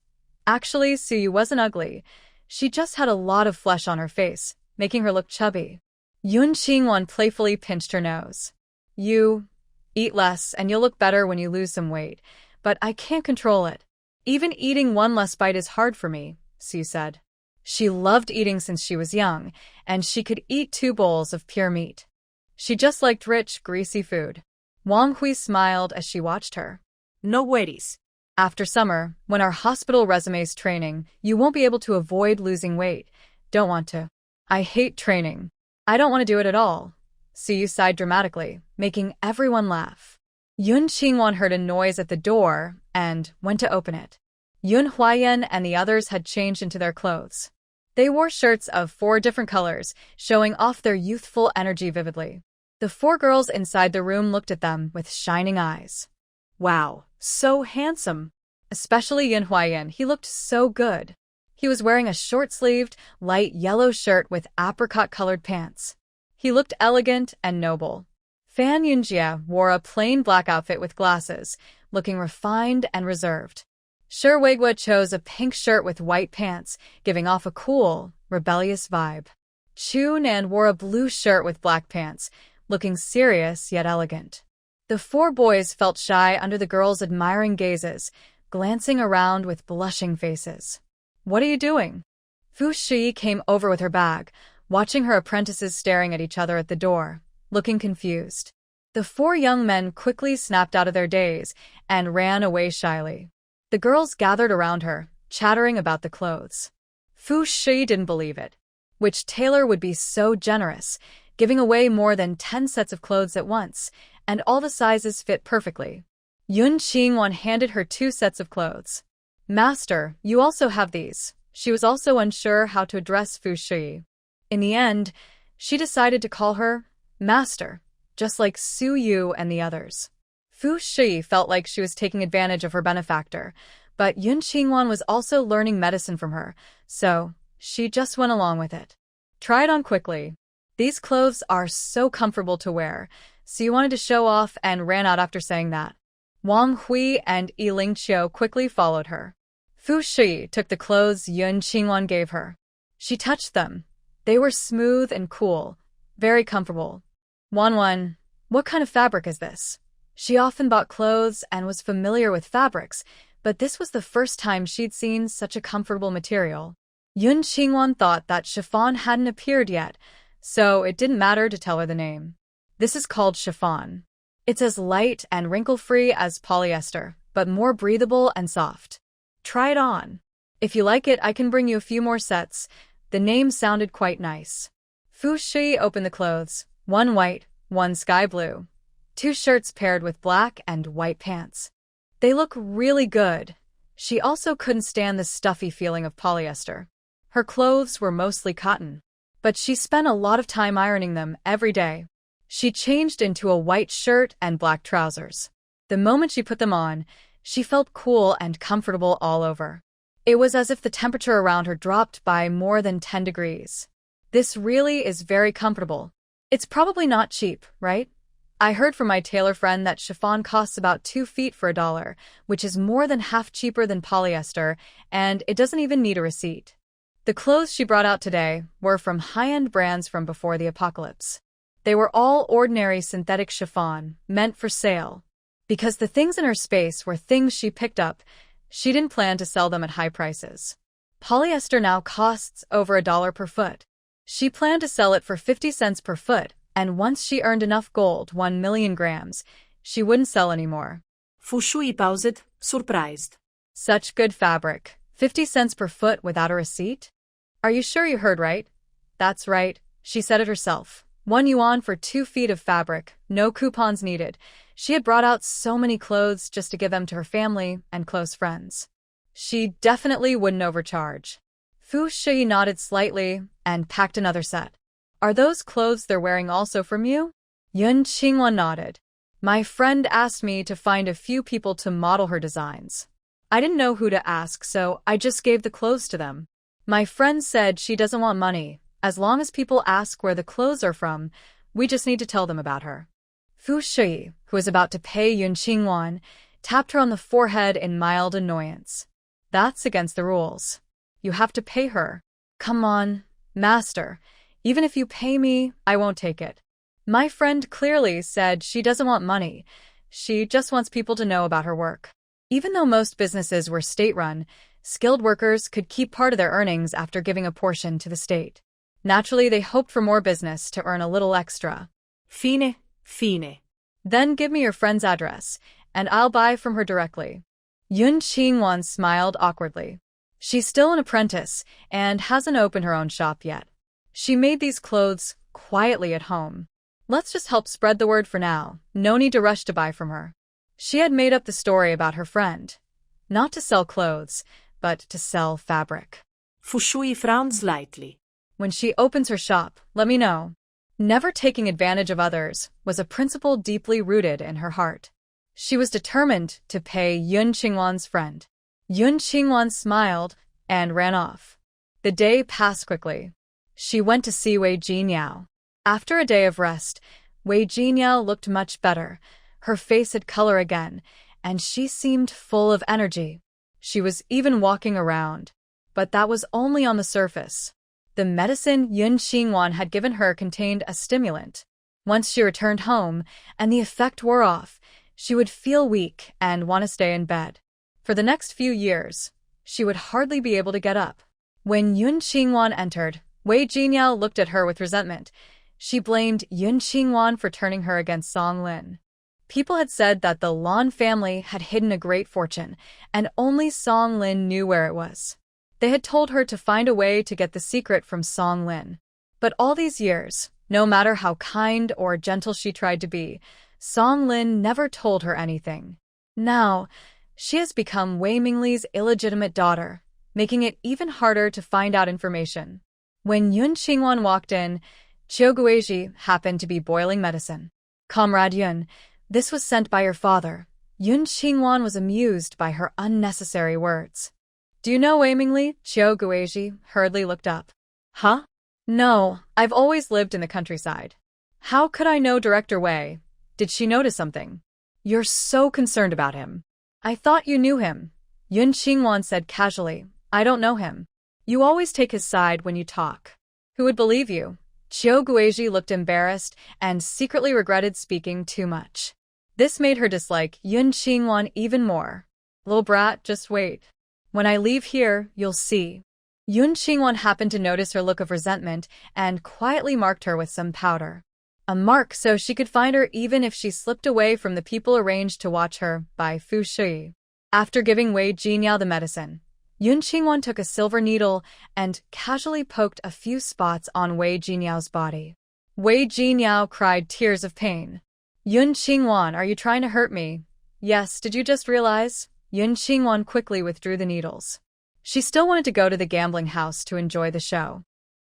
Actually, Su wasn't ugly. She just had a lot of flesh on her face, making her look chubby. Yun Qingwan playfully pinched her nose. You eat less and you'll look better when you lose some weight, but I can't control it. Even eating 1 less bite is hard for me, Su said. She loved eating since she was young, and she could eat 2 bowls of pure meat. She just liked rich, greasy food. Wang Hui smiled as she watched her. No worries. After summer, when our hospital resume's training, you won't be able to avoid losing weight. Don't want to. I hate training. I don't want to do it at all. Su sighed dramatically, making everyone laugh. Yun Qingwan heard a noise at the door and went to open it. Yun Huayan and the others had changed into their clothes. They wore shirts of 4 different colors, showing off their youthful energy vividly. The 4 girls inside the room looked at them with shining eyes. Wow, so handsome. Especially Yun Huayan, he looked so good. He was wearing a short-sleeved, light yellow shirt with apricot-colored pants. He looked elegant and noble. Fan Yunjie wore a plain black outfit with glasses, looking refined and reserved. Shi Weiguo chose a pink shirt with white pants, giving off a cool, rebellious vibe. Chu Nan wore a blue shirt with black pants, looking serious yet elegant. The 4 boys felt shy under the girls' admiring gazes, glancing around with blushing faces. "What are you doing?" Fu Shi came over with her bag, watching her apprentices staring at each other at the door, looking confused. The 4 young men quickly snapped out of their daze and ran away shyly. The girls gathered around her, chattering about the clothes. Fu Shi didn't believe it. Which tailor would be so generous, giving away more than 10 sets of clothes at once, and all the sizes fit perfectly. Yun Qingwan handed her 2 sets of clothes. "Master, you also have these." She was also unsure how to address Fu Shi. In the end, she decided to call her Master, just like Su Yu and the others. Fu Shi felt like she was taking advantage of her benefactor, but Yun Qingwan was also learning medicine from her, so she just went along with it. "Try it on quickly. These clothes are so comfortable to wear," so you wanted to show off and ran out after saying that. Wang Hui and Yi Lingqiu quickly followed her. Fu Shi took the clothes Yun Qingwan gave her. She touched them. They were smooth and cool, very comfortable. Wanwan, what kind of fabric is this? She often bought clothes and was familiar with fabrics, but this was the first time she'd seen such a comfortable material. Yun Qingwan thought that chiffon hadn't appeared yet, so it didn't matter to tell her the name. "This is called chiffon. It's as light and wrinkle-free as polyester, but more breathable and soft. Try it on. If you like it, I can bring you a few more sets." The name sounded quite nice. Fu Shi opened the clothes, 1 white, 1 sky blue. 2 shirts paired with black and white pants. They look really good. She also couldn't stand the stuffy feeling of polyester. Her clothes were mostly cotton, but she spent a lot of time ironing them every day. She changed into a white shirt and black trousers. The moment she put them on, she felt cool and comfortable all over. It was as if the temperature around her dropped by more than 10 degrees. This really is very comfortable. It's probably not cheap, right? I heard from my tailor friend that chiffon costs about 2 feet for $1, which is more than half cheaper than polyester, and it doesn't even need a receipt. The clothes she brought out today were from high-end brands from before the apocalypse. They were all ordinary synthetic chiffon, meant for sale. Because the things in her space were things she picked up, she didn't plan to sell them at high prices. Polyester now costs over $1 per foot. She planned to sell it for 50 cents per foot, and once she earned enough gold, 1 million grams, she wouldn't sell anymore. Fu Shui paused, surprised. Such good fabric. 50 cents per foot without a receipt? Are you sure you heard right? That's right, she said it herself. 1 yuan for 2 feet of fabric, no coupons needed. She had brought out so many clothes just to give them to her family and close friends. She definitely wouldn't overcharge. Fu Shi nodded slightly and packed another set. "Are those clothes they're wearing also from you?" Yun Qingwan nodded. "My friend asked me to find a few people to model her designs. I didn't know who to ask, so I just gave the clothes to them. My friend said she doesn't want money. As long as people ask where the clothes are from, we just need to tell them about her." Fu Shi, who was about to pay Yun Qingwan, tapped her on the forehead in mild annoyance. "That's against the rules. You have to pay her." "Come on, master. Even if you pay me, I won't take it. My friend clearly said she doesn't want money. She just wants people to know about her work." Even though most businesses were state-run, skilled workers could keep part of their earnings after giving a portion to the state. Naturally, they hoped for more business to earn a little extra. Fine. "Then give me your friend's address, and I'll buy from her directly." Yun Qingwan smiled awkwardly. She's still an apprentice and hasn't opened her own shop yet. She made these clothes quietly at home. Let's just help spread the word for now. No need to rush to buy from her. She had made up the story about her friend. Not to sell clothes, but to sell fabric. Fu Shui frowned slightly. When she opens her shop, let me know. Never taking advantage of others was a principle deeply rooted in her heart. She was determined to pay Yun Qingwan's friend. Yun Qingwan smiled and ran off. The day passed quickly. She went to see Wei Jinyao. After a day of rest, Wei Jinyao looked much better. Her face had color again, and she seemed full of energy. She was even walking around. But that was only on the surface. The medicine Yun Qingwan had given her contained a stimulant. Once she returned home, and the effect wore off, she would feel weak and want to stay in bed. For the next few years, she would hardly be able to get up. When Yun Qingwan entered, Wei Jinyao looked at her with resentment. She blamed Yun Qingwan for turning her against Song Lin. People had said that the Lan family had hidden a great fortune, and only Song Lin knew where it was. They had told her to find a way to get the secret from Song Lin. But all these years, no matter how kind or gentle she tried to be, Song Lin never told her anything. Now, she has become Wei Mingli's illegitimate daughter, making it even harder to find out information. When Yun Qingwan walked in, Qiu Guizhi happened to be boiling medicine. "Comrade Yun, this was sent by your father." Yun Qingwan was amused by her unnecessary words. "Do you know Wei Mingli?" Qiu Guizhi hurriedly looked up. "Huh? No, I've always lived in the countryside. How could I know Director Wei? Did she notice something? You're so concerned about him." "I thought you knew him," Yun Qingwan said casually. "I don't know him. You always take his side when you talk. Who would believe you?" Qiu Guizhi looked embarrassed and secretly regretted speaking too much. This made her dislike Yun Qingwan even more. "Little brat, just wait. When I leave here, you'll see." Yun Qingwan happened to notice her look of resentment and quietly marked her with some powder. A mark so she could find her even if she slipped away from the people arranged to watch her by Fu Shui. After giving Wei Jinyao the medicine, Yun Qingwan took a silver needle and casually poked a few spots on Wei Jinyao's body. Wei Jinyao cried tears of pain. "Yun Qingwan, are you trying to hurt me?" "Yes, did you just realize?" Yun Qingwan quickly withdrew the needles. She still wanted to go to the gambling house to enjoy the show.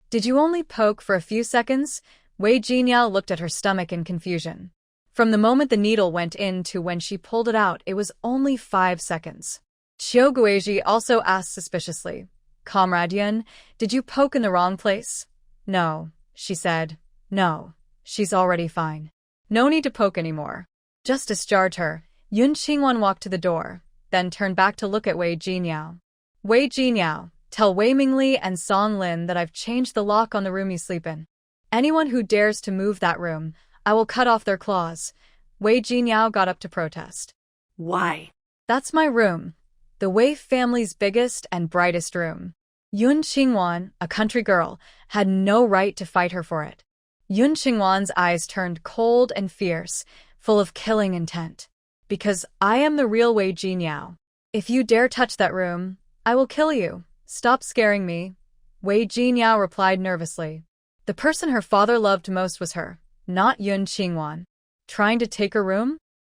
"Did you only poke for a few seconds?" Wei Jinyao looked at her stomach in confusion. From the moment the needle went in to when she pulled it out, it was only 5 seconds. Qiu Guizhi also asked suspiciously, "Comrade Yun, did you poke in the wrong place?" "No," she said. "No, she's already fine. No need to poke anymore." Just discharged her, Yun Qingwan walked to the door, then turned back to look at Wei Jinyao. "Wei Jinyao, tell Wei Mingli and Song Lin that I've changed the lock on the room you sleep in. Anyone who dares to move that room, I will cut off their claws." Wei Jinyao got up to protest. "Why?" "That's my room. The Wei family's biggest and brightest room. Yun Qingwan, a country girl, had no right to fight her for it." Yun Qingwan's eyes turned cold and fierce, full of killing intent. "Because I am the real Wei Jinyao. If you dare touch that room, I will kill you. Stop scaring me." Wei Jinyao replied nervously. The person her father loved most was her, not Yun Qingwan. Trying to take her room?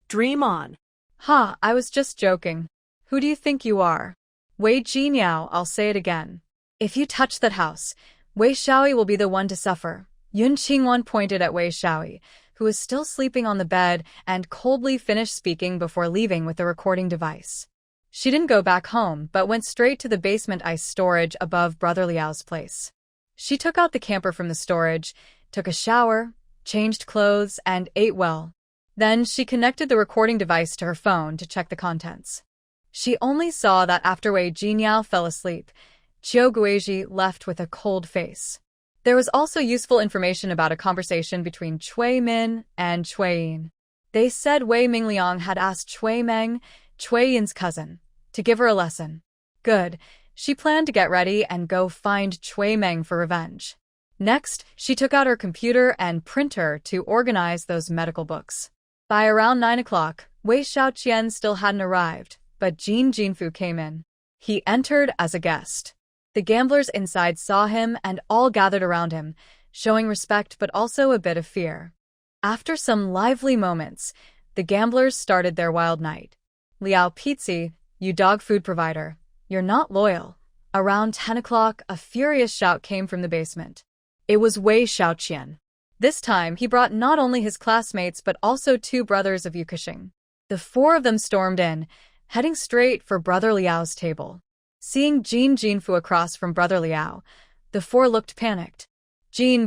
"Dream on." "Ha, I was just joking. Who do you think you are?" "Wei Jinyao, I'll say it again. If you touch that house, Wei Shaoi will be the one to suffer." Yun Qingwan pointed at Wei Shaoi, who was still sleeping on the bed, and coldly finished speaking before leaving with the recording device. She didn't go back home, but went straight to the basement ice storage above Brother Liao's place. She took out the camper from the storage, took a shower, changed clothes, and ate well. Then she connected the recording device to her phone to check the contents. She only saw that after Wei Jinyao fell asleep, Qiu Guizhi left with a cold face. There was also useful information about a conversation between Cui Min and Cui Yin. They said Wei Mingliang had asked Cui Meng, Cui Yin's cousin, to give her a lesson. Good. She planned to get ready and go find Cui Meng for revenge. Next, she took out her computer and printer to organize those medical books. By around 9 o'clock, Wei Shaoqian still hadn't arrived, but Jin Jinfu came in. He entered as a guest. The gamblers inside saw him and all gathered around him, showing respect but also a bit of fear. After some lively moments, The gamblers started their wild night. Liao Pizzi, you dog food provider, you're not loyal. Around 10 o'clock, a furious shout came from the basement. It was Wei Xiaoqian. This time, he brought not only his classmates but also 2 brothers of Yukuxing. The 4 of them stormed in, heading straight for Brother Liao's table. Seeing Jin Jinfu across from Brother Liao, the 4 looked panicked.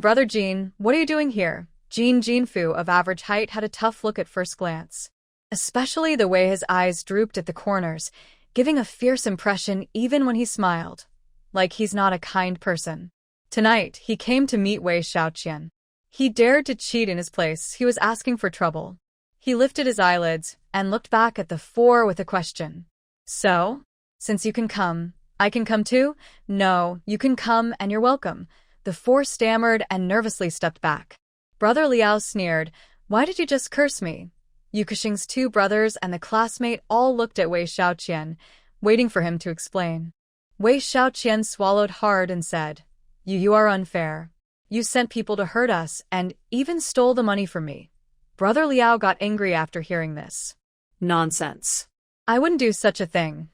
Brother Jin, what are you doing here? Jin Jinfu, of average height, had a tough look at first glance. Especially the way his eyes drooped at the corners, giving a fierce impression even when he smiled. Like he's not a kind person. Tonight, he came to meet Wei Xiaoqian. He dared to cheat in his place. He was asking for trouble. He lifted his eyelids and looked back at the 4 with a question. So? Since you can come, I can come too? No, you can come and you're welcome. The 4 stammered and nervously stepped back. Brother Liao sneered, why did you just curse me? Yukuxing's 2 brothers and the classmate all looked at Wei Xiaoqian, waiting for him to explain. Wei Xiaoqian swallowed hard and said, You are unfair. You sent people to hurt us and even stole the money from me. Brother Liao got angry after hearing this. Nonsense. I wouldn't do such a thing.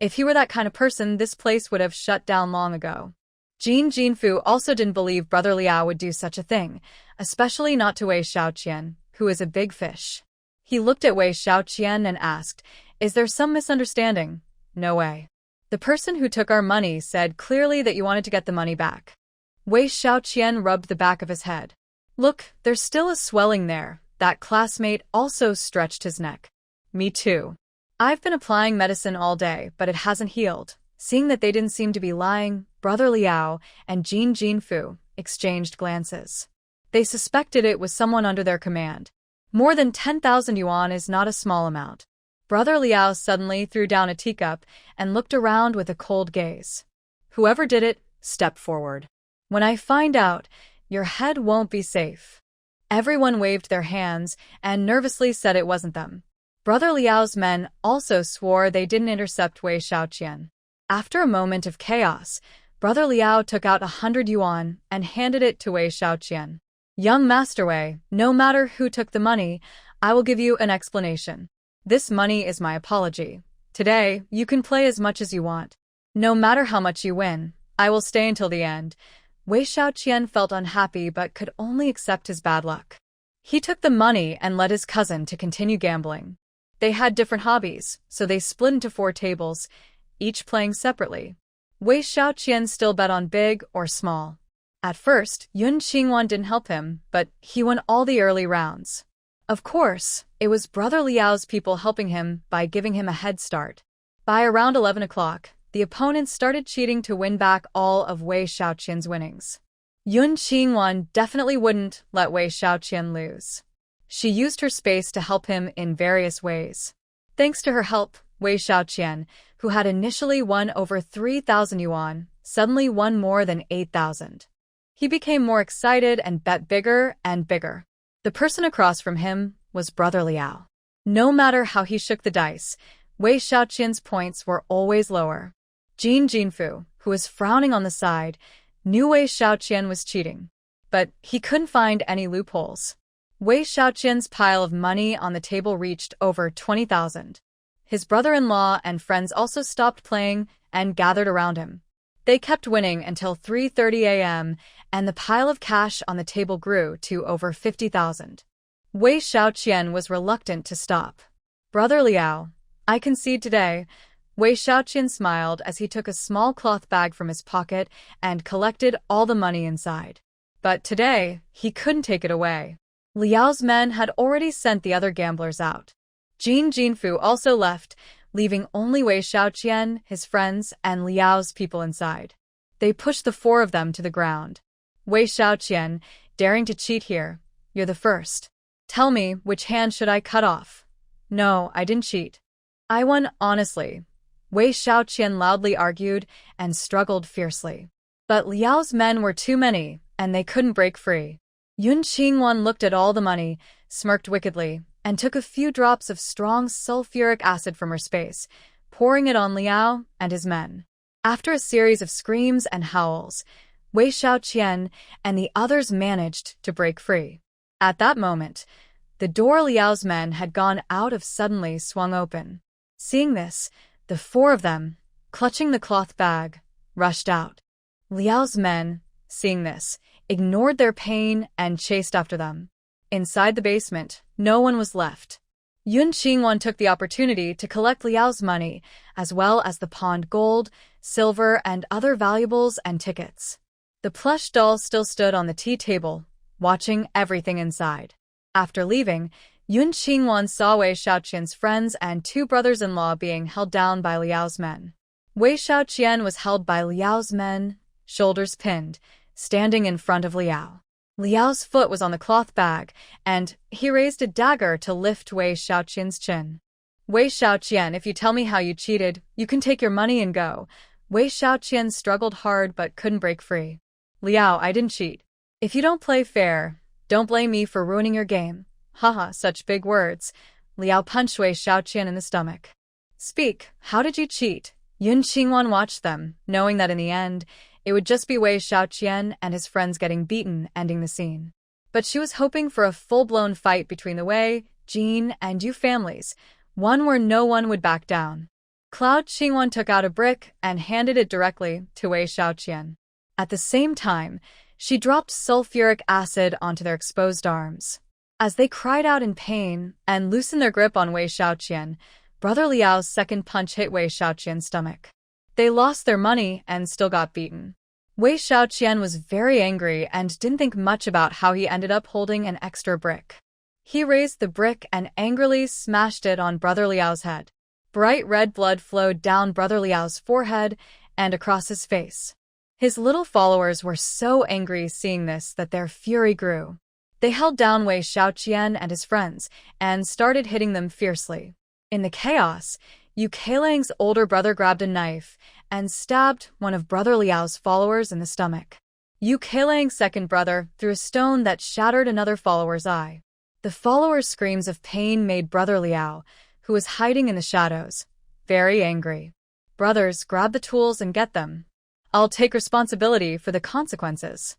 If he were that kind of person, this place would have shut down long ago. Jin Jinfu also didn't believe Brother Liao would do such a thing, especially not to Wei Xiaoqian, who is a big fish. He looked at Wei Xiaoqian and asked, Is there some misunderstanding? No way. The person who took our money said clearly that you wanted to get the money back. Wei Xiaoqian rubbed the back of his head. Look, there's still a swelling there. That classmate also stretched his neck. Me too. I've been applying medicine all day, but it hasn't healed. Seeing that they didn't seem to be lying, Brother Liao and Jin Jinfu exchanged glances. They suspected it was someone under their command. More than 10,000 yuan is not a small amount. Brother Liao suddenly threw down a teacup and looked around with a cold gaze. Whoever did it, step forward. When I find out, your head won't be safe. Everyone waved their hands and nervously said it wasn't them. Brother Liao's men also swore they didn't intercept Wei Xiaoqian. After a moment of chaos, Brother Liao took out 100 yuan and handed it to Wei Xiaoqian. Young Master Wei, no matter who took the money, I will give you an explanation. This money is my apology. Today, you can play as much as you want. No matter how much you win, I will stay until the end. Wei Xiaoqian felt unhappy but could only accept his bad luck. He took the money and led his cousin to continue gambling. They had different hobbies, so they split into 4 tables, each playing separately. Wei Xiaoqian still bet on big or small. At first, Yun Qingwan didn't help him, but he won all the early rounds. Of course, it was Brother Liao's people helping him by giving him a head start. By around 11 o'clock, the opponents started cheating to win back all of Wei Xiaoqian's winnings. Yun Qingwan definitely wouldn't let Wei Xiaoqian lose. She used her space to help him in various ways. Thanks to her help, Wei Xiaoqian, who had initially won over 3,000 yuan, suddenly won more than 8,000. He became more excited and bet bigger and bigger. The person across from him was Brother Liao. No matter how he shook the dice, Wei Xiaoqian's points were always lower. Jin Jinfu, who was frowning on the side, knew Wei Xiaoqian was cheating. But he couldn't find any loopholes. Wei Xiaoqian's pile of money on the table reached over 20,000. His brother-in-law and friends also stopped playing and gathered around him. They kept winning until 3:30 a.m., and the pile of cash on the table grew to over 50,000. Wei Xiaoqian was reluctant to stop. Brother Liao, I concede today. Wei Xiaoqian smiled as he took a small cloth bag from his pocket and collected all the money inside. But today, he couldn't take it away. Liao's men had already sent the other gamblers out. Jin Jinfu also left, leaving only Wei Xiaoqian, his friends, and Liao's people inside. They pushed the 4 of them to the ground. Wei Xiaoqian, daring to cheat here, you're the first. Tell me, which hand should I cut off? No, I didn't cheat. I won honestly. Wei Xiaoqian loudly argued and struggled fiercely. But Liao's men were too many, and they couldn't break free. Yun Qingwan looked at all the money, smirked wickedly, and took a few drops of strong sulfuric acid from her space, pouring it on Liao and his men. After a series of screams and howls, Wei Xiaoqian and the others managed to break free. At that moment, The door Liao's men had gone out of suddenly swung open. Seeing this, the four of them, clutching the cloth bag, rushed out. Liao's men, seeing this, ignored their pain and chased after them. Inside the basement, no one was left. Yun Qingwan took the opportunity to collect Liao's money, as well as the pawned gold, silver, and other valuables and tickets. The plush doll still stood on the tea table, watching everything inside. After leaving, Yun Qingwan saw Wei Shaoqian's friends and two brothers-in-law being held down by Liao's men. Wei Shaoqian was held by Liao's men, shoulders pinned, standing in front of Liao. Liao's foot was on the cloth bag, and he raised a dagger to lift Wei Shaoqian's chin. Wei Shaoqian, if you tell me how you cheated, you can take your money and go. Wei Shaoqian struggled hard but couldn't break free. Liao, I didn't cheat. If you don't play fair, don't blame me for ruining your game. Haha, such big words. Liao punched Wei Shaoqian in the stomach. Speak, how did you cheat? Yun Qingwan watched them, knowing that in the end, it would just be Wei Shaoqian and his friends getting beaten, ending the scene. But she was hoping for a full-blown fight between the Wei, Jin, and Yu families, one where no one would back down. Cloud Qingwan took out a brick and handed it directly to Wei Shaoqian. At the same time, she dropped sulfuric acid onto their exposed arms. As they cried out in pain and loosened their grip on Wei Shaoqian, Brother Liao's second punch hit Wei Shaoqian's stomach. They lost their money and still got beaten. Wei Shaoqian was very angry and didn't think much about how he ended up holding an extra brick. He raised the brick and angrily smashed it on Brother Liao's head. Bright red blood flowed down Brother Liao's forehead and across his face. His little followers were so angry seeing this that their fury grew. They held down Wei Shaoqian and his friends and started hitting them fiercely. In the chaos, Yu Keilang's older brother grabbed a knife and stabbed one of Brother Liao's followers in the stomach. Yu Keilang's second brother threw a stone that shattered another follower's eye. The follower's screams of pain made Brother Liao, who was hiding in the shadows, very angry. Brothers, grab the tools and get them. I'll take responsibility for the consequences.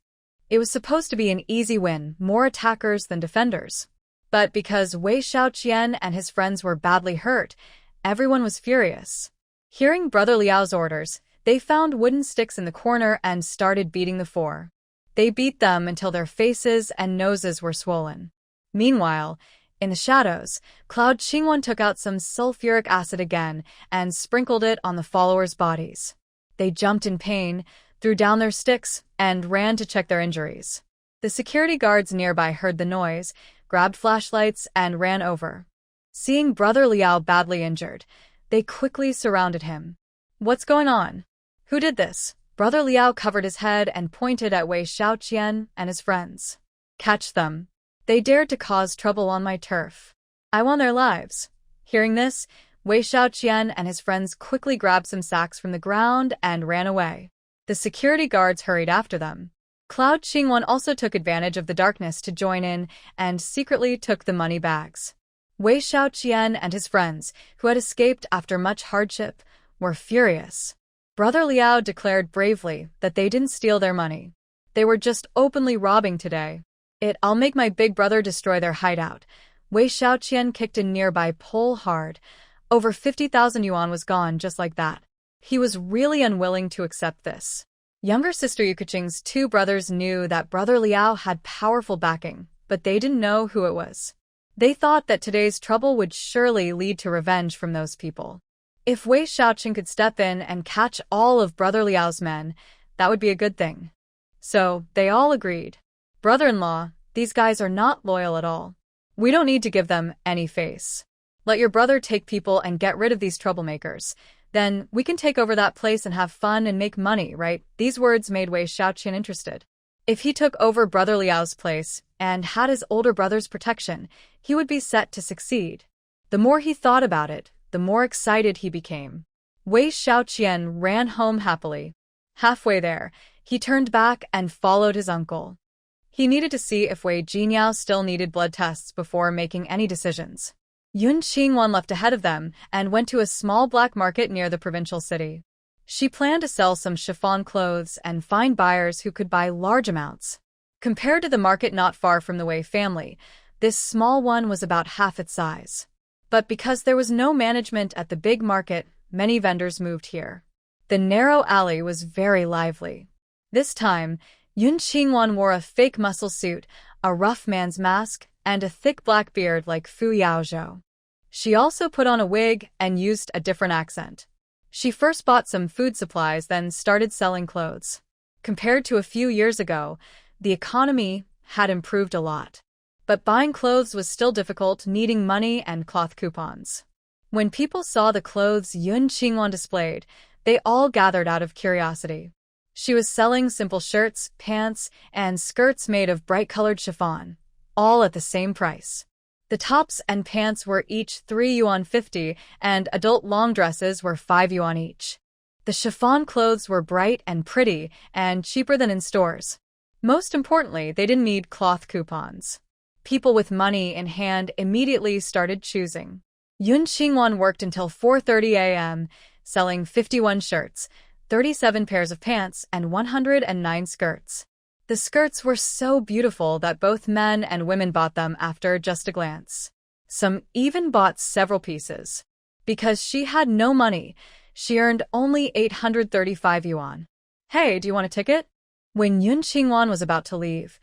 It was supposed to be an easy win, more attackers than defenders. But because Wei Shaoqian and his friends were badly hurt, everyone was furious. Hearing Brother Liao's orders, they found wooden sticks in the corner and started beating the four. They beat them until their faces and noses were swollen. Meanwhile, in the shadows, Cloud Qingwan took out some sulfuric acid again and sprinkled it on the followers' bodies. They jumped in pain, threw down their sticks, and ran to check their injuries. The security guards nearby heard the noise, grabbed flashlights, and ran over. Seeing Brother Liao badly injured, they quickly surrounded him. What's going on? Who did this? Brother Liao covered his head and pointed at Wei Shaoqian and his friends. Catch them. They dared to cause trouble on my turf. I want their lives. Hearing this, Wei Shaoqian and his friends quickly grabbed some sacks from the ground and ran away. The security guards hurried after them. Cloud Qingwan also took advantage of the darkness to join in and secretly took the money bags. Wei Shaoqian and his friends, who had escaped after much hardship, were furious. Brother Liao declared bravely that they didn't steal their money. They were just openly robbing today. I'll make my big brother destroy their hideout. Wei Shaoqian kicked a nearby pole hard. Over 50,000 yuan was gone just like that. He was really unwilling to accept this. Younger sister Yu Keqing's two brothers knew that Brother Liao had powerful backing, but they didn't know who it was. They thought that today's trouble would surely lead to revenge from those people. If Wei Shaoqing could step in and catch all of Brother Liao's men, that would be a good thing. So, they all agreed. Brother-in-law, these guys are not loyal at all. We don't need to give them any face. Let your brother take people and get rid of these troublemakers. Then we can take over that place and have fun and make money, right? These words made Wei Shaoqian interested. If he took over Brother Liao's place and had his older brother's protection, he would be set to succeed. The more he thought about it, the more excited he became. Wei Shaoqian ran home happily. Halfway there, he turned back and followed his uncle. He needed to see if Wei Jinyao still needed blood tests before making any decisions. Yun Qingwan left ahead of them and went to a small black market near the provincial city. She planned to sell some chiffon clothes and find buyers who could buy large amounts. Compared to the market not far from the Wei family, This small one was about half its size. But because there was no management at the big market, many vendors moved here. The narrow alley was very lively. This time, Yun Qingwan wore a fake muscle suit, a rough man's mask, and a thick black beard like Fu Yao. She also put on a wig and used a different accent. She first bought some food supplies, then started selling clothes. Compared to a few years ago, the economy had improved a lot. But buying clothes was still difficult, needing money and cloth coupons. When people saw the clothes Yun Qingwan displayed, they all gathered out of curiosity. She was selling simple shirts, pants, and skirts made of bright-colored chiffon, all at the same price. The tops and pants were each 3 yuan 50, and adult long dresses were 5 yuan each. The chiffon clothes were bright and pretty, and cheaper than in stores. Most importantly, they didn't need cloth coupons. People with money in hand immediately started choosing. Yun Qingwan worked until 4:30 a.m., selling 51 shirts, 37 pairs of pants, and 109 skirts. The skirts were so beautiful that both men and women bought them after just a glance. Some even bought several pieces. Because she had no money, she earned only 835 yuan. "Hey, do you want a ticket?" When Yun Qingwan was about to leave,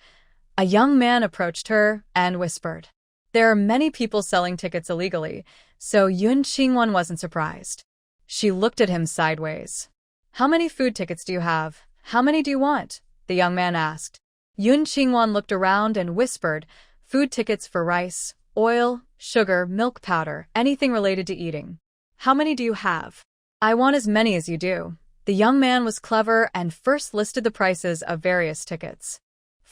a young man approached her and whispered. There are many people selling tickets illegally, so Yun Qingwan wasn't surprised. She looked at him sideways. "How many food tickets do you have? How many do you want?" the young man asked. Yun Qingwan looked around and whispered, "Food tickets for rice, oil, sugar, milk powder, anything related to eating. How many do you have?" "I want as many as you do." The young man was clever and first listed the prices of various tickets.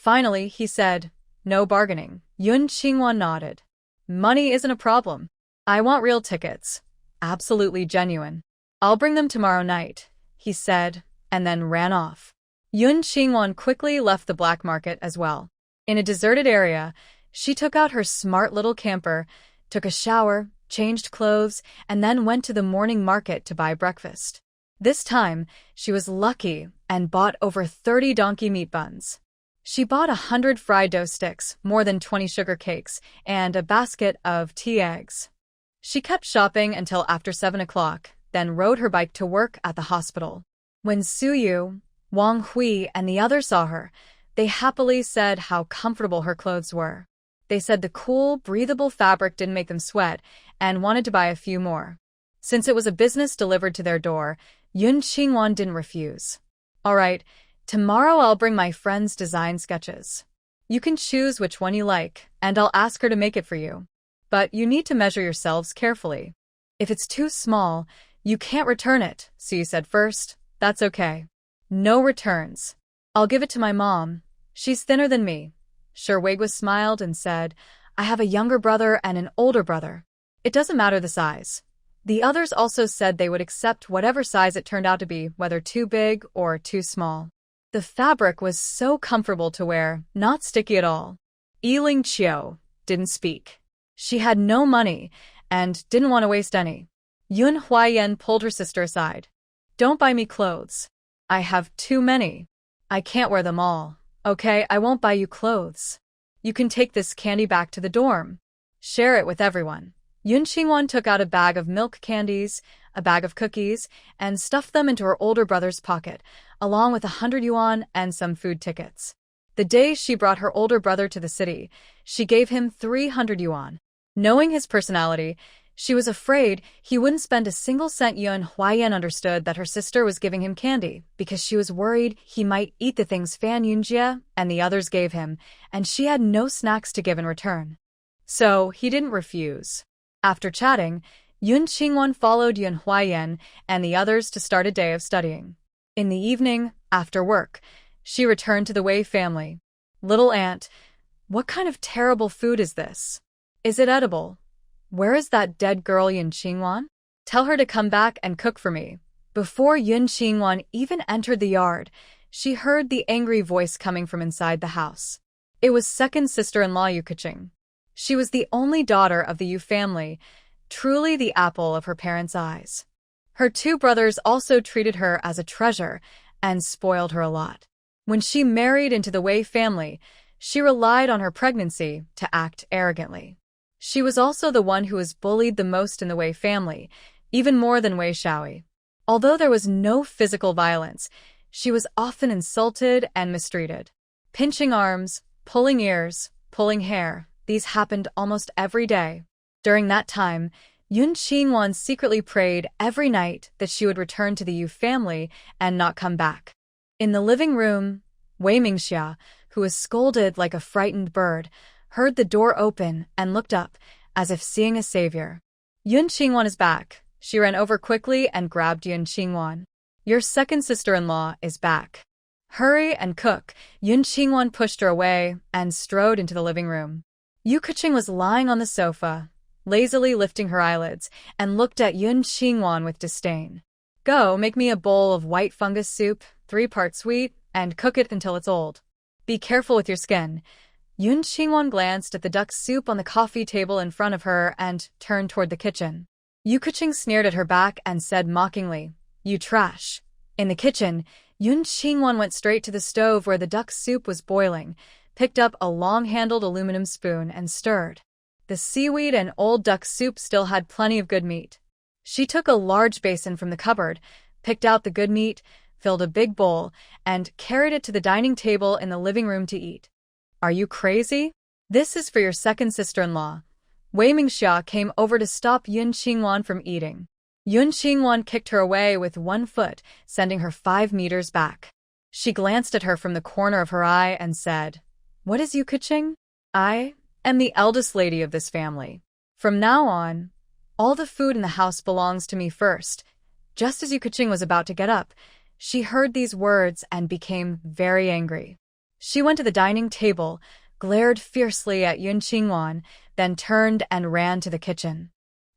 Finally, he said, "No bargaining." Yun Qingwan nodded. "Money isn't a problem. I want real tickets. Absolutely genuine. I'll bring them tomorrow night," he said, and then ran off. Yun Qingwan quickly left the black market as well. In a deserted area, she took out her smart little camper, took a shower, changed clothes, and then went to the morning market to buy breakfast. This time, she was lucky and bought over 30 donkey meat buns. She bought 100 fried dough sticks, more than 20 sugar cakes, and a basket of tea eggs. She kept shopping until after 7 o'clock, then rode her bike to work at the hospital. When Su Yu, Wang Hui, and the others saw her, they happily said how comfortable her clothes were. They said the cool, breathable fabric didn't make them sweat and wanted to buy a few more. Since it was a business delivered to their door, Yun Qingwan didn't refuse. "All right, tomorrow I'll bring my friend's design sketches. You can choose which one you like, and I'll ask her to make it for you. But you need to measure yourselves carefully. If it's too small, you can't return it," Su said first. "That's okay. No returns. I'll give it to my mom. She's thinner than me." Sherwigwa smiled and said, "I have a younger brother and an older brother. It doesn't matter the size." The others also said they would accept whatever size it turned out to be, whether too big or too small. The fabric was so comfortable to wear, not sticky at all. Yiling Qiu didn't speak. She had no money and didn't want to waste any. Yun Huayan pulled her sister aside. "Don't buy me clothes. I have too many. I can't wear them all. Okay, I won't buy you clothes. You can take this candy back to the dorm. Share it with everyone." Yun Qingwan took out a bag of milk candies, a bag of cookies, and stuffed them into her older brother's pocket, along with 100 yuan and some food tickets. The day she brought her older brother to the city, she gave him 300 yuan. Knowing his personality, she was afraid he wouldn't spend a single cent. Yun Huayan understood that her sister was giving him candy because she was worried he might eat the things Fan Yunjie and the others gave him, and she had no snacks to give in return. So he didn't refuse. After chatting, Yun Qingwan followed Yun Huayan and the others to start a day of studying. In the evening, after work, she returned to the Wei family. "Little aunt, what kind of terrible food is this? Is it edible? Where is that dead girl Yun Qingwan? Tell her to come back and cook for me." Before Yun Qingwan even entered the yard, she heard the angry voice coming from inside the house. It was second sister-in-law Yu Keqing. She was the only daughter of the Yu family, truly the apple of her parents' eyes. Her two brothers also treated her as a treasure and spoiled her a lot. When she married into the Wei family, She relied on her pregnancy to act arrogantly. She was also the one who was bullied the most in the Wei family, even more than Wei Xiaoyi. Although there was no physical violence, she was often insulted and mistreated. Pinching arms, pulling ears, pulling hair, these happened almost every day. During that time, Yun Qingwan secretly prayed every night that she would return to the Yu family and not come back. In the living room, Wei Mingxia, who was scolded like a frightened bird, heard the door open and looked up, as if seeing a savior. Yun Qingwan is back. She ran over quickly and grabbed Yun Qingwan. Your second sister-in-law is back. Hurry and cook. Yun Qingwan pushed her away and strode into the living room. Yu Keqing was lying on the sofa, lazily lifting her eyelids, and looked at Yun Qingwan with disdain. Go, make me a bowl of white fungus soup, 3 parts sweet, and cook it until it's old. Be careful with your skin. Yun Qingwan glanced at the duck soup on the coffee table in front of her and turned toward the kitchen. Yu Keqing sneered at her back and said mockingly, You trash. In the kitchen, Yun Qingwan went straight to the stove where the duck soup was boiling, picked up a long-handled aluminum spoon and stirred. The seaweed and old duck soup still had plenty of good meat. She took a large basin from the cupboard, picked out the good meat, filled a big bowl, and carried it to the dining table in the living room to eat. Are you crazy? This is for your second sister-in-law. Wei Mingxia came over to stop Yun Qingwan from eating. Yun Qingwan kicked her away with 1 foot, sending her 5 meters back. She glanced at her from the corner of her eye and said, What is Yu Keqing? I am the eldest lady of this family. From now on, all the food in the house belongs to me first. Just as Yu Keqing was about to get up, she heard these words and became very angry. She went to the dining table, glared fiercely at Yun Qingwan, then turned and ran to the kitchen.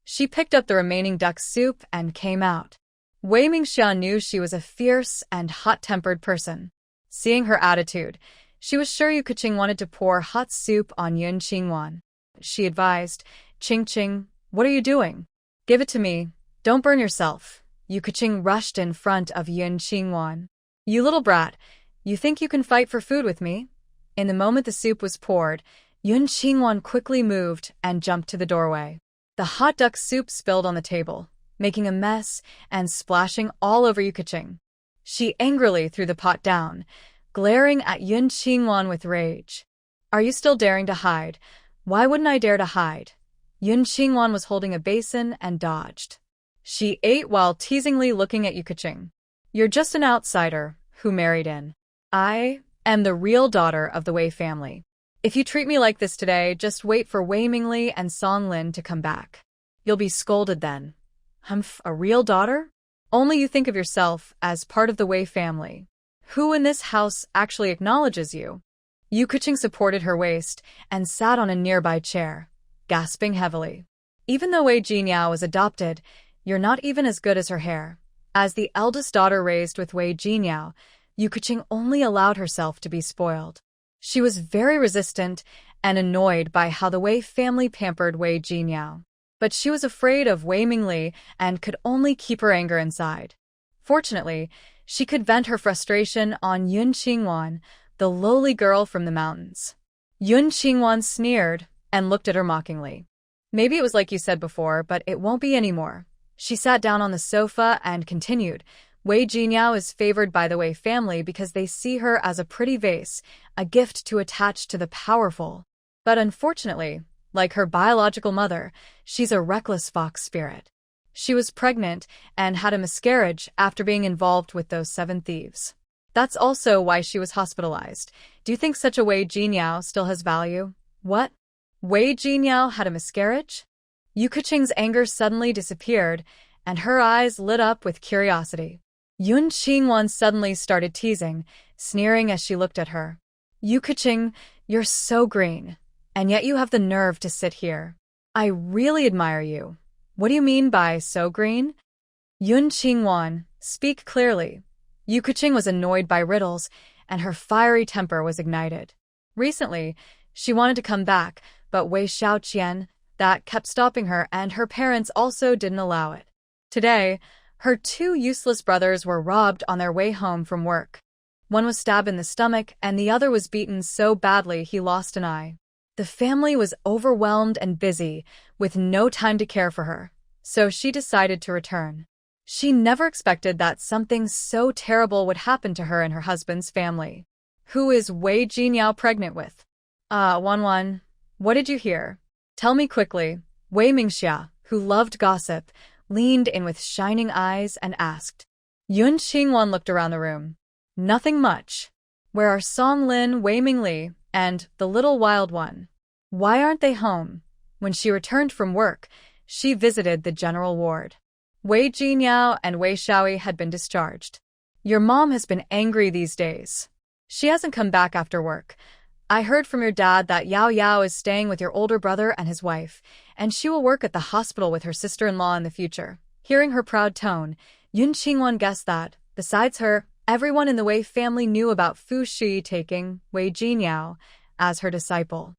She picked up the remaining duck soup and came out. Wei Mingxia knew she was a fierce and hot-tempered person. Seeing her attitude, she was sure Yu Keqing wanted to pour hot soup on Yun Qingwan. She advised, Qing, what are you doing? Give it to me. Don't burn yourself. Yu Keqing rushed in front of Yun Qingwan. You little brat, you think you can fight for food with me? In the moment the soup was poured, Yun Qingwan quickly moved and jumped to the doorway. The hot duck soup spilled on the table, making a mess and splashing all over Yu Keqing. She angrily threw the pot down, glaring at Yun Qingwan with rage. Are you still daring to hide? Why wouldn't I dare to hide? Yun Qingwan was holding a basin and dodged. She ate while teasingly looking at Yu Keqing. You're just an outsider who married in. I am the real daughter of the Wei family. If you treat me like this today, just wait for Wei Mingli and Song Lin to come back. You'll be scolded then. Humph, a real daughter? Only you think of yourself as part of the Wei family. Who in this house actually acknowledges you? Yu Keqing supported her waist and sat on a nearby chair, gasping heavily. Even though Wei Jinyao was adopted, you're not even as good as her hair. As the eldest daughter raised with Wei Jinyao, Yu Keqing only allowed herself to be spoiled. She was very resistant and annoyed by how the Wei family pampered Wei Jinyao. But she was afraid of Wei Mingli and could only keep her anger inside. Fortunately, she could vent her frustration on Yun Qingwan, the lowly girl from the mountains. Yun Qingwan sneered and looked at her mockingly. Maybe it was like you said before, but it won't be anymore. She sat down on the sofa and continued. Wei Jinyao is favored by the Wei family because they see her as a pretty vase, a gift to attach to the powerful. But unfortunately, like her biological mother, she's a reckless fox spirit. She was pregnant and had a miscarriage after being involved with those 7 thieves. That's also why she was hospitalized. Do you think such a Wei Jinyao still has value? What? Wei Jinyao had a miscarriage? Yu Keqing's anger suddenly disappeared, and her eyes lit up with curiosity. Yun Qingwan suddenly started teasing, sneering as she looked at her. Yu Keqing, you're so green, and yet you have the nerve to sit here. I really admire you. What do you mean by so green? Yun Qingwan, speak clearly. Yu Keqing was annoyed by riddles, and her fiery temper was ignited. Recently, she wanted to come back, but Wei Xiaoqian, that kept stopping her, and her parents also didn't allow it. Today, her 2 useless brothers were robbed on their way home from work. One was stabbed in the stomach, and the other was beaten so badly he lost an eye. The family was overwhelmed and busy, with no time to care for her, so she decided to return. She never expected that something so terrible would happen to her and her husband's family. Who is Wei Jinyao pregnant with? Wanwan, what did you hear? Tell me quickly. Wei Mingxia, who loved gossip, leaned in with shining eyes and asked. Yun Qingwan looked around the room. Nothing much. Where are Song Lin, Wei Mingli, and the little wild one? Why aren't they home? When she returned from work, she visited the general ward. Wei Jinyao and Wei Shaoyi had been discharged. Your mom has been angry these days. She hasn't come back after work. I heard from your dad that Yao Yao is staying with your older brother and his wife, and she will work at the hospital with her sister-in-law in the future. Hearing her proud tone, Yun Qingwan guessed that, besides her, everyone in the Wei family knew about Fu Shi taking Wei Jinyao as her disciple.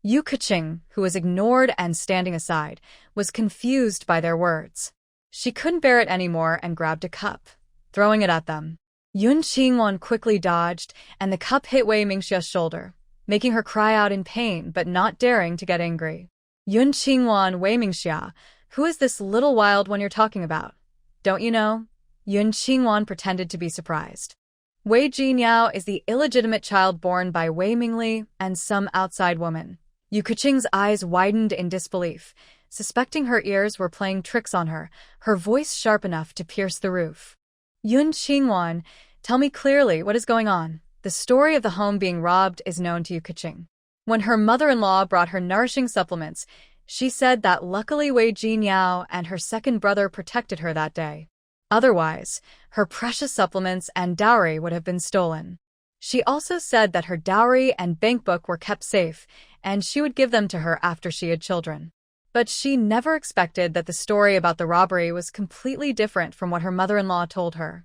Yu Keqing, who was ignored and standing aside, was confused by their words. She couldn't bear it anymore and grabbed a cup, throwing it at them. Yun Qingwan quickly dodged, and the cup hit Wei Mingxia's shoulder, making her cry out in pain but not daring to get angry. Yun Qingwan, Wei Mingxia, who is this little wild one you're talking about? Don't you know? Yun Qingwan pretended to be surprised. Wei Jinyao is the illegitimate child born by Wei Mingli and some outside woman. Yu Keqing's eyes widened in disbelief, suspecting her ears were playing tricks on her, her voice sharp enough to pierce the roof. Yun Qingwan, tell me clearly what is going on. The story of the home being robbed is known to Yu Keqing. When her mother-in-law brought her nourishing supplements, she said that luckily Wei Jinyao and her second brother protected her that day. Otherwise, her precious supplements and dowry would have been stolen. She also said that her dowry and bank book were kept safe, and she would give them to her after she had children. But she never expected that the story about the robbery was completely different from what her mother-in-law told her.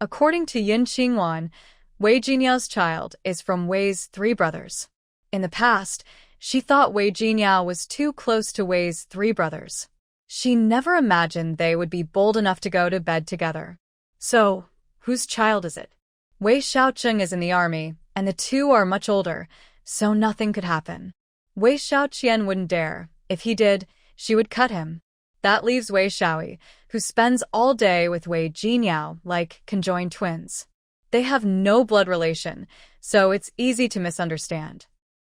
According to Yun Qingwan, Wei Jinyao's child is from Wei's 3 brothers. In the past, she thought Wei Jinyao was too close to Wei's 3 brothers. She never imagined they would be bold enough to go to bed together. So, whose child is it? Wei Shaoqing is in the army, and the two are much older, so nothing could happen. Wei Shaoqian wouldn't dare. If he did, she would cut him. That leaves Wei Shaoyi, who spends all day with Wei Jinyao like conjoined twins. They have no blood relation, so it's easy to misunderstand.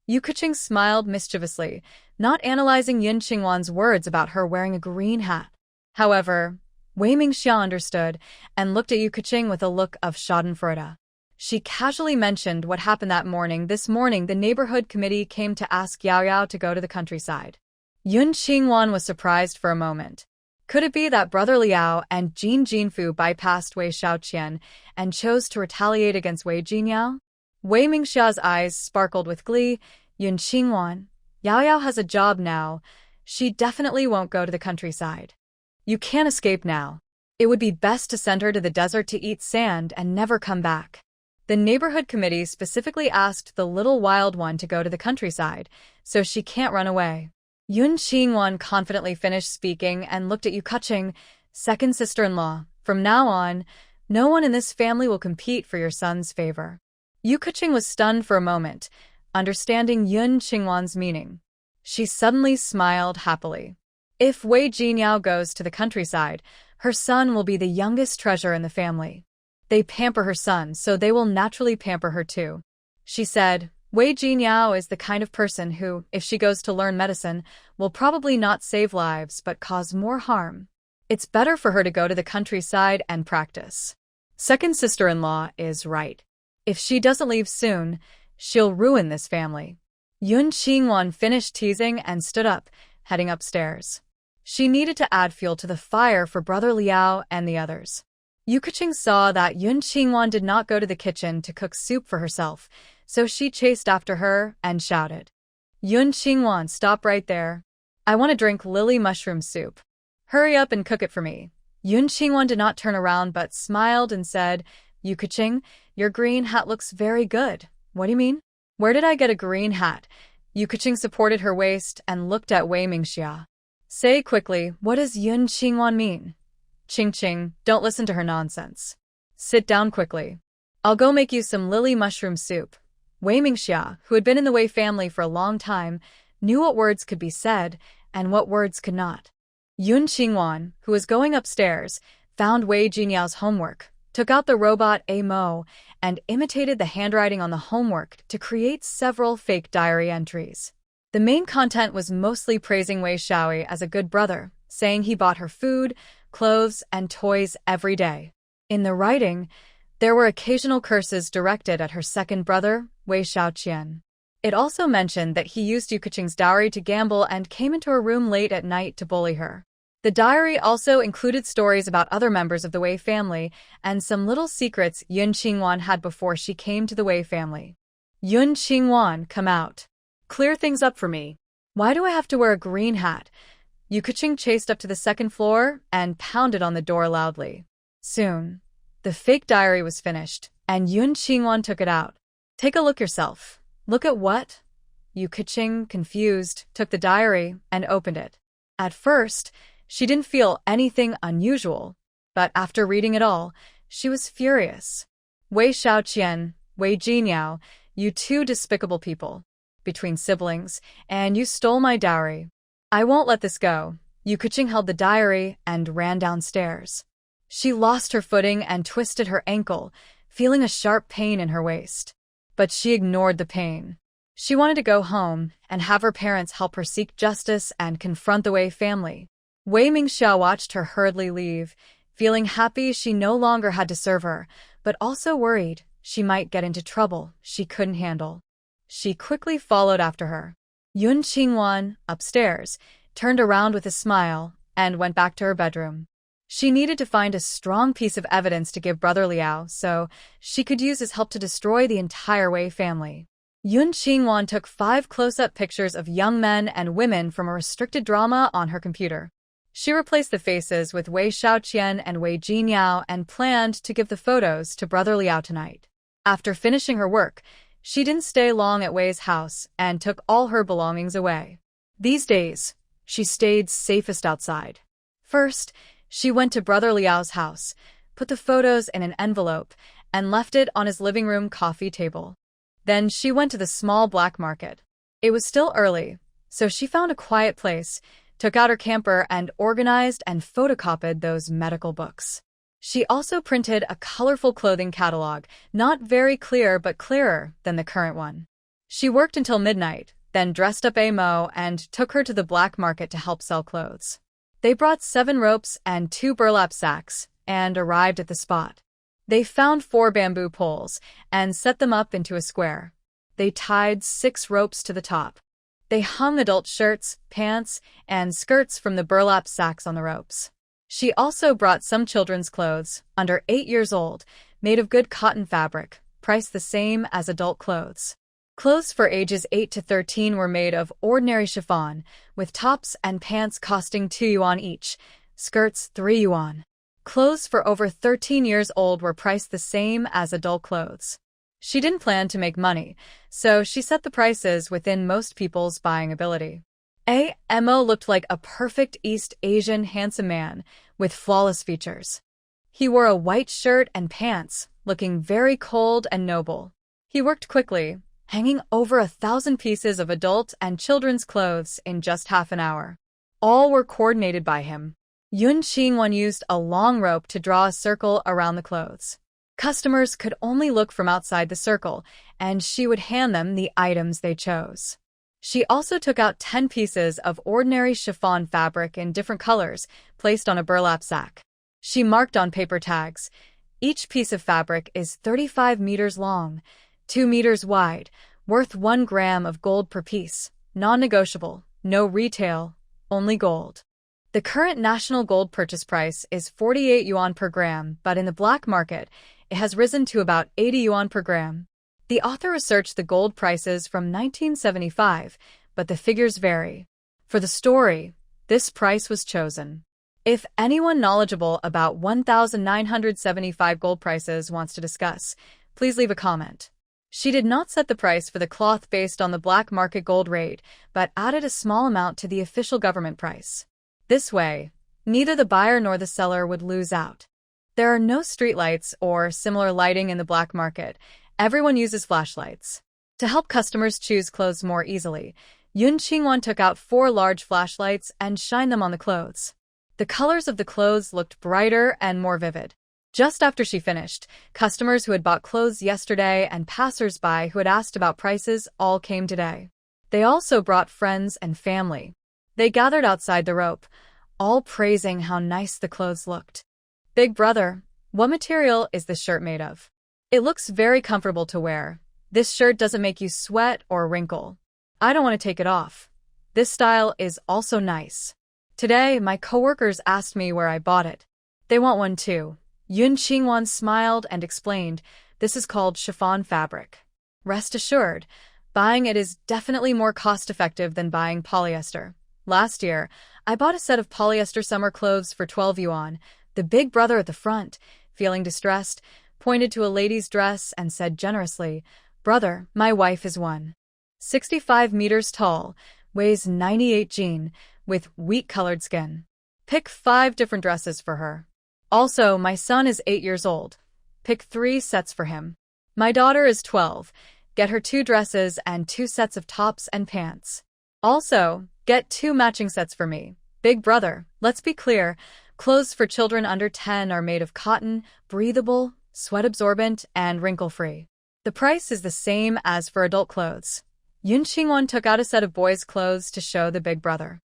Yu Keqing smiled mischievously, not analyzing Yun Qingwan's words about her wearing a green hat. However, Wei Mingxia understood and looked at Yu Keqing with a look of schadenfreude. She casually mentioned what happened that morning. This morning, the neighborhood committee came to ask Yao Yao to go to the countryside. Yun Qingwan was surprised for a moment. Could it be that Brother Liao and Jin Jinfu bypassed Wei Shaoqian and chose to retaliate against Wei Jinyao? Wei Mingxia's eyes sparkled with glee. Yun Qingwan, Yao Yao has a job now. She definitely won't go to the countryside. You can't escape now. It would be best to send her to the desert to eat sand and never come back. The neighborhood committee specifically asked the little wild one to go to the countryside, so she can't run away. Yun Qingwan confidently finished speaking and looked at Yu Keqing, second sister-in-law. From now on, no one in this family will compete for your son's favor. Yu Keqing was stunned for a moment, understanding Yun Qingwan's meaning. She suddenly smiled happily. If Wei Jinyao goes to the countryside, her son will be the youngest treasure in the family. They pamper her son, so they will naturally pamper her too. She said, Wei Jinyao is the kind of person who, if she goes to learn medicine, will probably not save lives but cause more harm. It's better for her to go to the countryside and practice. Second sister-in-law is right. If she doesn't leave soon, she'll ruin this family. Yun Qingwan finished teasing and stood up, heading upstairs. She needed to add fuel to the fire for Brother Liao and the others. Yu Keqing saw that Yun Qingwan did not go to the kitchen to cook soup for herself, so she chased after her and shouted, Yun Qingwan, stop right there. I want to drink lily mushroom soup. Hurry up and cook it for me. Yun Qingwan did not turn around but smiled and said, Yu Keqing, your green hat looks very good. What do you mean? Where did I get a green hat? Yu Keqing supported her waist and looked at Wei Mingxia. Say quickly, what does Yun Qingwan mean? Qing, don't listen to her nonsense. Sit down quickly. I'll go make you some lily mushroom soup. Wei Mingxia, who had been in the Wei family for a long time, knew what words could be said and what words could not. Yun Qingwan, who was going upstairs, found Wei Jinyao's homework, took out the robot Mo, and imitated the handwriting on the homework to create several fake diary entries. The main content was mostly praising Wei Shaoi as a good brother, saying he bought her food, clothes, and toys every day. In the writing, there were occasional curses directed at her second brother, Wei Shaoqian. It also mentioned that he used Yu Keqing's dowry to gamble and came into her room late at night to bully her. The diary also included stories about other members of the Wei family and some little secrets Yun Qingwan had before she came to the Wei family. Yun Qingwan, come out. Clear things up for me. Why do I have to wear a green hat? Yu Keqing chased up to the second floor and pounded on the door loudly. Soon, the fake diary was finished, and Yun Qingwan took it out. Take a look yourself. Look at what? Yu Keqing, confused, took the diary and opened it. At first, she didn't feel anything unusual, but after reading it all, she was furious. Wei Shaoqian, Wei Jinyao, you two despicable people. Between siblings, and you stole my dowry. I won't let this go. Yu Keqing held the diary and ran downstairs. She lost her footing and twisted her ankle, feeling a sharp pain in her waist. But she ignored the pain. She wanted to go home and have her parents help her seek justice and confront the Wei family. Wei Mingxia watched her hurriedly leave, feeling happy she no longer had to serve her, but also worried she might get into trouble she couldn't handle. She quickly followed after her. Yun Qingwan, upstairs, turned around with a smile and went back to her bedroom. She needed to find a strong piece of evidence to give Brother Liao so she could use his help to destroy the entire Wei family. Yun Qingwan took 5 close-up pictures of young men and women from a restricted drama on her computer. She replaced the faces with Wei Shaoqian and Wei Jinyao and planned to give the photos to Brother Liao tonight. After finishing her work, she didn't stay long at Wei's house and took all her belongings away. These days, she stayed safest outside. First, she went to Brother Liao's house, put the photos in an envelope, and left it on his living room coffee table. Then she went to the small black market. It was still early, so she found a quiet place, took out her camper and organized and photocopied those medical books. She also printed a colorful clothing catalog, not very clear but clearer than the current one. She worked until midnight, then dressed up Mo and took her to the black market to help sell clothes. They brought 7 ropes and 2 burlap sacks and arrived at the spot. They found 4 bamboo poles and set them up into a square. They tied 6 ropes to the top. They hung adult shirts, pants, and skirts from the burlap sacks on the ropes. She also brought some children's clothes, under 8 years old, made of good cotton fabric, priced the same as adult clothes. Clothes for ages 8 to 13 were made of ordinary chiffon, with tops and pants costing 2 yuan each, skirts 3 yuan. Clothes for over 13 years old were priced the same as adult clothes. She didn't plan to make money, so she set the prices within most people's buying ability. Mo looked like a perfect East Asian handsome man, with flawless features. He wore a white shirt and pants, looking very cold and noble. He worked quickly, hanging over 1,000 pieces of adult and children's clothes in just half an hour. All were coordinated by him. Yun Qingwan used a long rope to draw a circle around the clothes. Customers could only look from outside the circle, and she would hand them the items they chose. She also took out 10 pieces of ordinary chiffon fabric in different colors, placed on a burlap sack. She marked on paper tags. Each piece of fabric is 35 meters long, 2 meters wide, worth 1 gram of gold per piece, non-negotiable, no retail, only gold. The current national gold purchase price is 48 yuan per gram, but in the black market, it has risen to about 80 yuan per gram. The author researched the gold prices from 1975, but the figures vary. For the story, this price was chosen. If anyone knowledgeable about 1,975 gold prices wants to discuss, please leave a comment. She did not set the price for the cloth based on the black market gold rate, but added a small amount to the official government price. This way, neither the buyer nor the seller would lose out. There are no streetlights or similar lighting in the black market. Everyone uses flashlights. To help customers choose clothes more easily, Yun Qingwan took out 4 large flashlights and shined them on the clothes. The colors of the clothes looked brighter and more vivid. Just after she finished, customers who had bought clothes yesterday and passers-by who had asked about prices all came today. They also brought friends and family. They gathered outside the rope, all praising how nice the clothes looked. Big brother, what material is this shirt made of? It looks very comfortable to wear. This shirt doesn't make you sweat or wrinkle. I don't want to take it off. This style is also nice. Today, my coworkers asked me where I bought it. They want one too. Yun Qingwan smiled and explained, this is called chiffon fabric. Rest assured, buying it is definitely more cost-effective than buying polyester. Last year, I bought a set of polyester summer clothes for 12 yuan. The big brother at the front, feeling distressed, pointed to a lady's dress and said generously, "Brother, my wife is 165 meters tall, weighs 98 jin, with wheat-colored skin. Pick 5 different dresses for her. Also, my son is 8 years old. Pick 3 sets for him. My daughter is 12. Get her 2 dresses and 2 sets of tops and pants. Also, get 2 matching sets for me. Big brother, let's be clear, clothes for children under 10 are made of cotton, breathable, sweat-absorbent, and wrinkle-free. The price is the same as for adult clothes." Yun Qingwan took out a set of boys' clothes to show the big brother.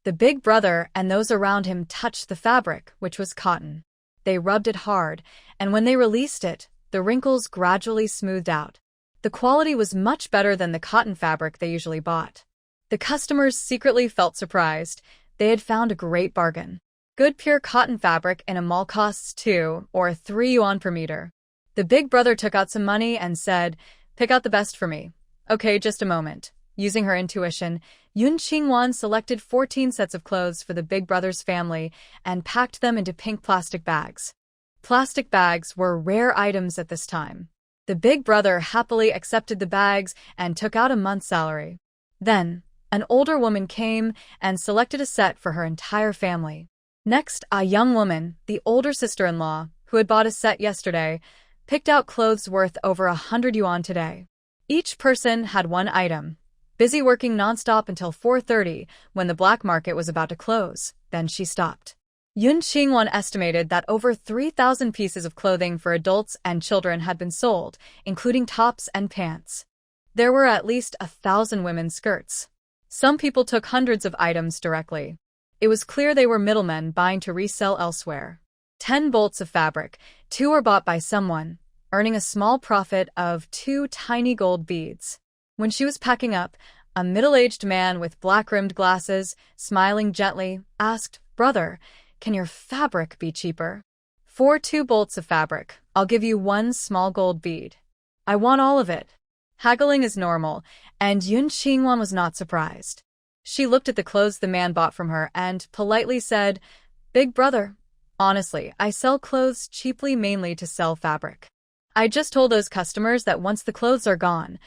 The big brother and those around him touched the fabric, which was cotton. They rubbed it hard, and when they released it, the wrinkles gradually smoothed out. The quality was much better than the cotton fabric they usually bought. The customers secretly felt surprised. They had found a great bargain. Good pure cotton fabric in a mall costs 2 or 3 yuan per meter. The big brother took out some money and said, "Pick out the best for me." "Okay, just a moment." Using her intuition, Yun Qingwan selected 14 sets of clothes for the big brother's family and packed them into pink plastic bags. Plastic bags were rare items at this time. The big brother happily accepted the bags and took out a month's salary. Then, an older woman came and selected a set for her entire family. Next, a young woman, the older sister-in-law, who had bought a set yesterday, picked out clothes worth over 100 yuan today. Each person had one item. Busy working nonstop until 4:30 when the black market was about to close. Then she stopped. Yun Qingwan estimated that over 3,000 pieces of clothing for adults and children had been sold, including tops and pants. There were at least 1,000 women's skirts. Some people took hundreds of items directly. It was clear they were middlemen buying to resell elsewhere. 10 bolts of fabric, 2 were bought by someone, earning a small profit of 2 tiny gold beads. When she was packing up, a middle-aged man with black-rimmed glasses, smiling gently, asked, "Brother, can your fabric be cheaper? For 2 bolts of fabric, I'll give you 1 small gold bead. I want all of it." Haggling is normal, and Yun Qingwan was not surprised. She looked at the clothes the man bought from her and politely said, "Big brother, honestly, I sell clothes cheaply mainly to sell fabric. I just told those customers that once the clothes are gone,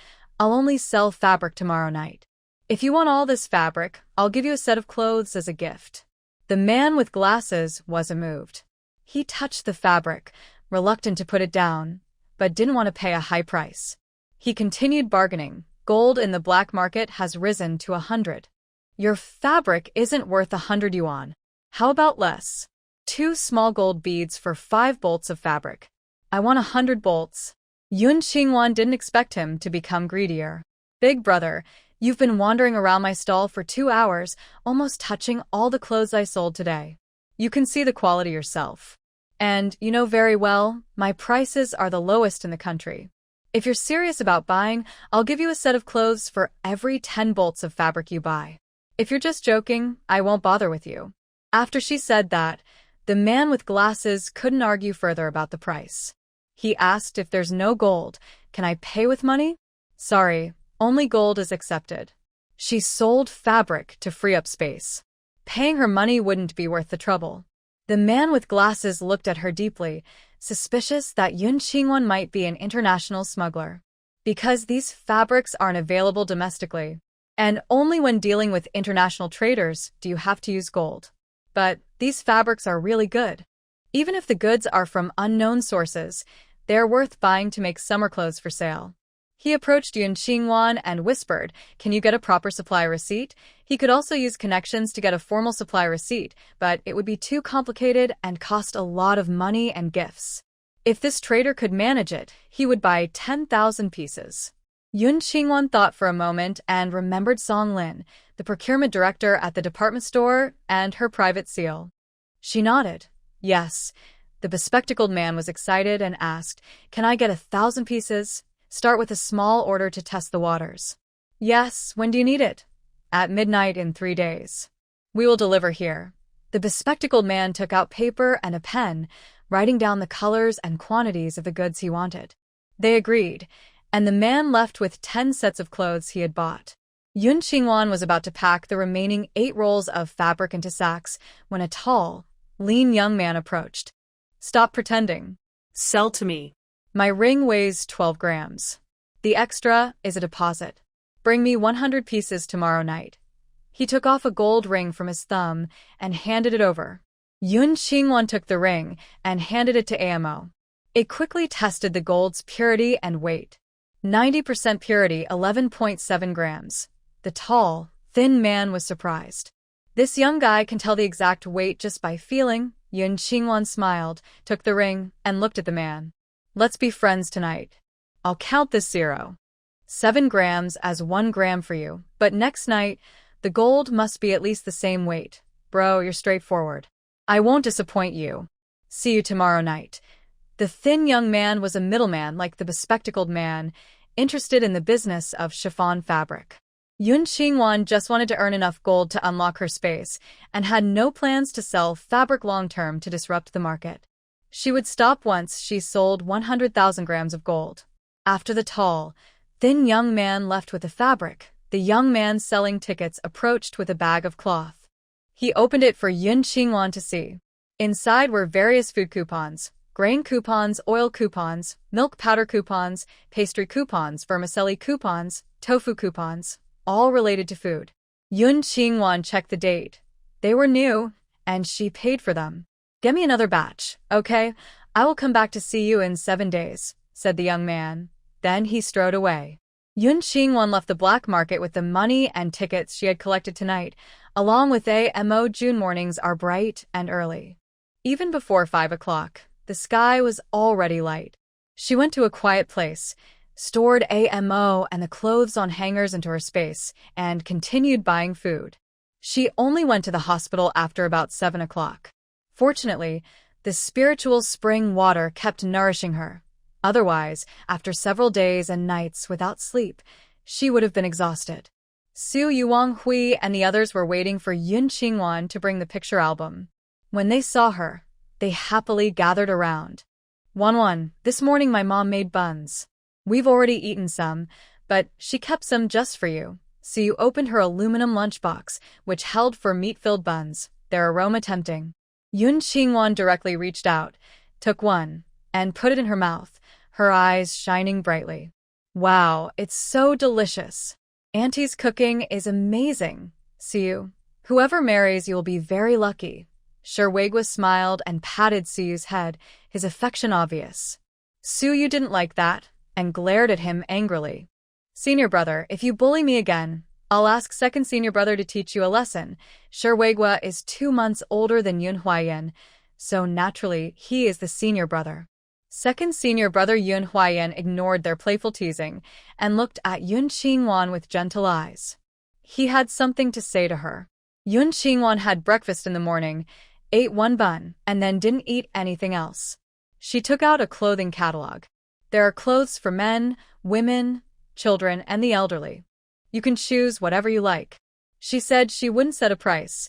I'll only sell fabric tomorrow night. If you want all this fabric, I'll give you a set of clothes as a gift." The man with glasses wasn't moved. He touched the fabric, reluctant to put it down, but didn't want to pay a high price. He continued bargaining. "Gold in the black market has risen to 100. Your fabric isn't worth 100 yuan. How about less? 2 small gold beads for 5 bolts of fabric. I want 100 bolts." Yun Qingwan didn't expect him to become greedier. "Big brother, you've been wandering around my stall for 2 hours, almost touching all the clothes I sold today. You can see the quality yourself. And you know very well, my prices are the lowest in the country. If you're serious about buying, I'll give you a set of clothes for every 10 bolts of fabric you buy. If you're just joking, I won't bother with you." After she said that, the man with glasses couldn't argue further about the price. He asked, "If there's no gold, can I pay with money?" "Sorry, only gold is accepted." She sold fabric to free up space. Paying her money wouldn't be worth the trouble. The man with glasses looked at her deeply, suspicious that Yun Qingwan might be an international smuggler. Because these fabrics aren't available domestically, and only when dealing with international traders do you have to use gold. But these fabrics are really good. Even if the goods are from unknown sources, they are worth buying to make summer clothes for sale. He approached Yun Qingwan and whispered, "Can you get a proper supply receipt?" He could also use connections to get a formal supply receipt, but it would be too complicated and cost a lot of money and gifts. If this trader could manage it, he would buy 10,000 pieces. Yun Qingwan thought for a moment and remembered Song Lin, the procurement director at the department store, and her private seal. She nodded. Yes. The bespectacled man was excited and asked, "Can I get 1,000 pieces? Start with a small order to test the waters." "Yes, when do you need it?" "At midnight in 3 days. We will deliver here." The bespectacled man took out paper and a pen, writing down the colors and quantities of the goods he wanted. They agreed, and the man left with 10 sets of clothes he had bought. Yun Qingwan was about to pack the remaining 8 rolls of fabric into sacks when a tall, lean young man approached. "Stop pretending. Sell to me." "My ring weighs 12 grams. The extra is a deposit. Bring me 100 pieces tomorrow night." He took off a gold ring from his thumb and handed it over. Yun Qingwan took the ring and handed it to AMO. It quickly tested the gold's purity and weight. 90% purity, 11.7 grams. The tall, thin man was surprised. "This young guy can tell the exact weight just by feeling." Yun Qingwan smiled, took the ring, and looked at the man. "Let's be friends tonight. I'll count this 0. 7 grams as 1 gram for you, but next night, the gold must be at least the same weight. Bro, you're straightforward. I won't disappoint you. See you tomorrow night." The thin young man was a middleman like the bespectacled man, interested in the business of chiffon fabric. Yun Qingwan just wanted to earn enough gold to unlock her space and had no plans to sell fabric long-term to disrupt the market. She would stop once she sold 100,000 grams of gold. After the tall, thin young man left with the fabric, the young man selling tickets approached with a bag of cloth. He opened it for Yun Qingwan to see. Inside were various food coupons, grain coupons, oil coupons, milk powder coupons, pastry coupons, vermicelli coupons, tofu coupons, all related to food. Yun Qingwan checked the date. They were new, and she paid for them. "Get me another batch, okay? I will come back to see you in 7 days, said the young man. Then he strode away. Yun Qingwan left the black market with the money and tickets she had collected tonight, along with AMO. June mornings are bright and early. Even before 5 o'clock, the sky was already light. She went to a quiet place, stored AMO and the clothes on hangers into her space, and continued buying food. She only went to the hospital after about 7 o'clock. Fortunately, the spiritual spring water kept nourishing her. Otherwise, after several days and nights without sleep, she would have been exhausted. Su Yuanghui and the others were waiting for Yun Qingwan to bring the picture album. When they saw her, they happily gathered around. "Wanwan, this morning my mom made buns. We've already eaten some, but she kept some just for you." Su opened her aluminum lunchbox, which held 4 meat-filled buns, their aroma tempting. Yun Qingwan directly reached out, took one, and put it in her mouth, her eyes shining brightly. "Wow, it's so delicious. Auntie's cooking is amazing. Siu. Whoever marries you will be very lucky." Sherwagwa smiled and patted Suyu's head, his affection obvious. Suyu didn't like that, and glared at him angrily. "Senior brother, if you bully me again, I'll ask second senior brother to teach you a lesson." Sherwagwa is 2 months older than Yun Huayan, so naturally he is the senior brother. Second senior brother Yun Huayan ignored their playful teasing and looked at Yun Qingwan with gentle eyes. He had something to say to her. Yun Qingwan had breakfast in the morning, ate 1 bun, and then didn't eat anything else. She took out a clothing catalog. There are clothes for men, women, children, and the elderly. You can choose whatever you like. She said she wouldn't set a price.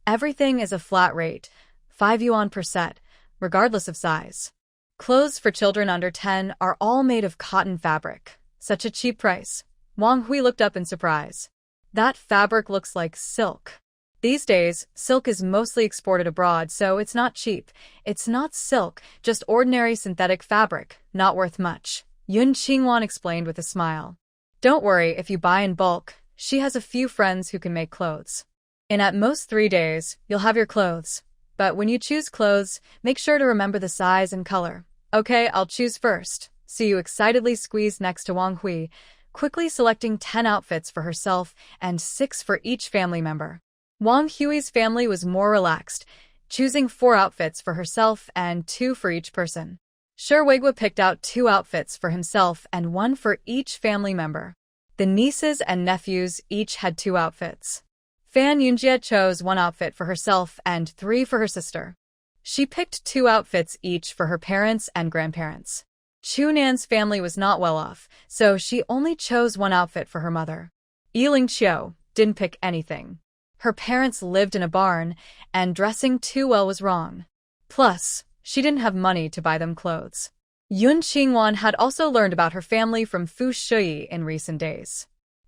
Everything is a flat rate, 5 yuan per set, regardless of size. Clothes for children under 10 are all made of cotton fabric. Such a cheap price. Wang Hui looked up in surprise. That fabric looks like silk. These days, silk is mostly exported abroad, so it's not cheap. It's not silk, just ordinary synthetic fabric, not worth much. Yun Qingwan explained with a smile. "Don't worry if you buy in bulk. She has a few friends who can make clothes. In at most 3 days, you'll have your clothes. But when you choose clothes, make sure to remember the size and color. Okay, I'll choose first. Su excitedly squeezed next to Wang Hui, quickly selecting 10 outfits for herself and 6 for each family member. Wang Hui's family was more relaxed, choosing 4 outfits for herself and 2 for each person. Sherwigwa picked out 2 outfits for himself and 1 for each family member. The nieces and nephews each had 2 outfits. Fan Yunjie chose 1 outfit for herself and 3 for her sister. She picked 2 outfits each for her parents and grandparents. Chunan's family was not well off, so she only chose 1 outfit for her mother. Yiling Qiu didn't pick anything. Her parents lived in a barn, and dressing too well was wrong. Plus, she didn't have money to buy them clothes. Yun Qingwan had also learned about her family from Fu Shuyi in recent days.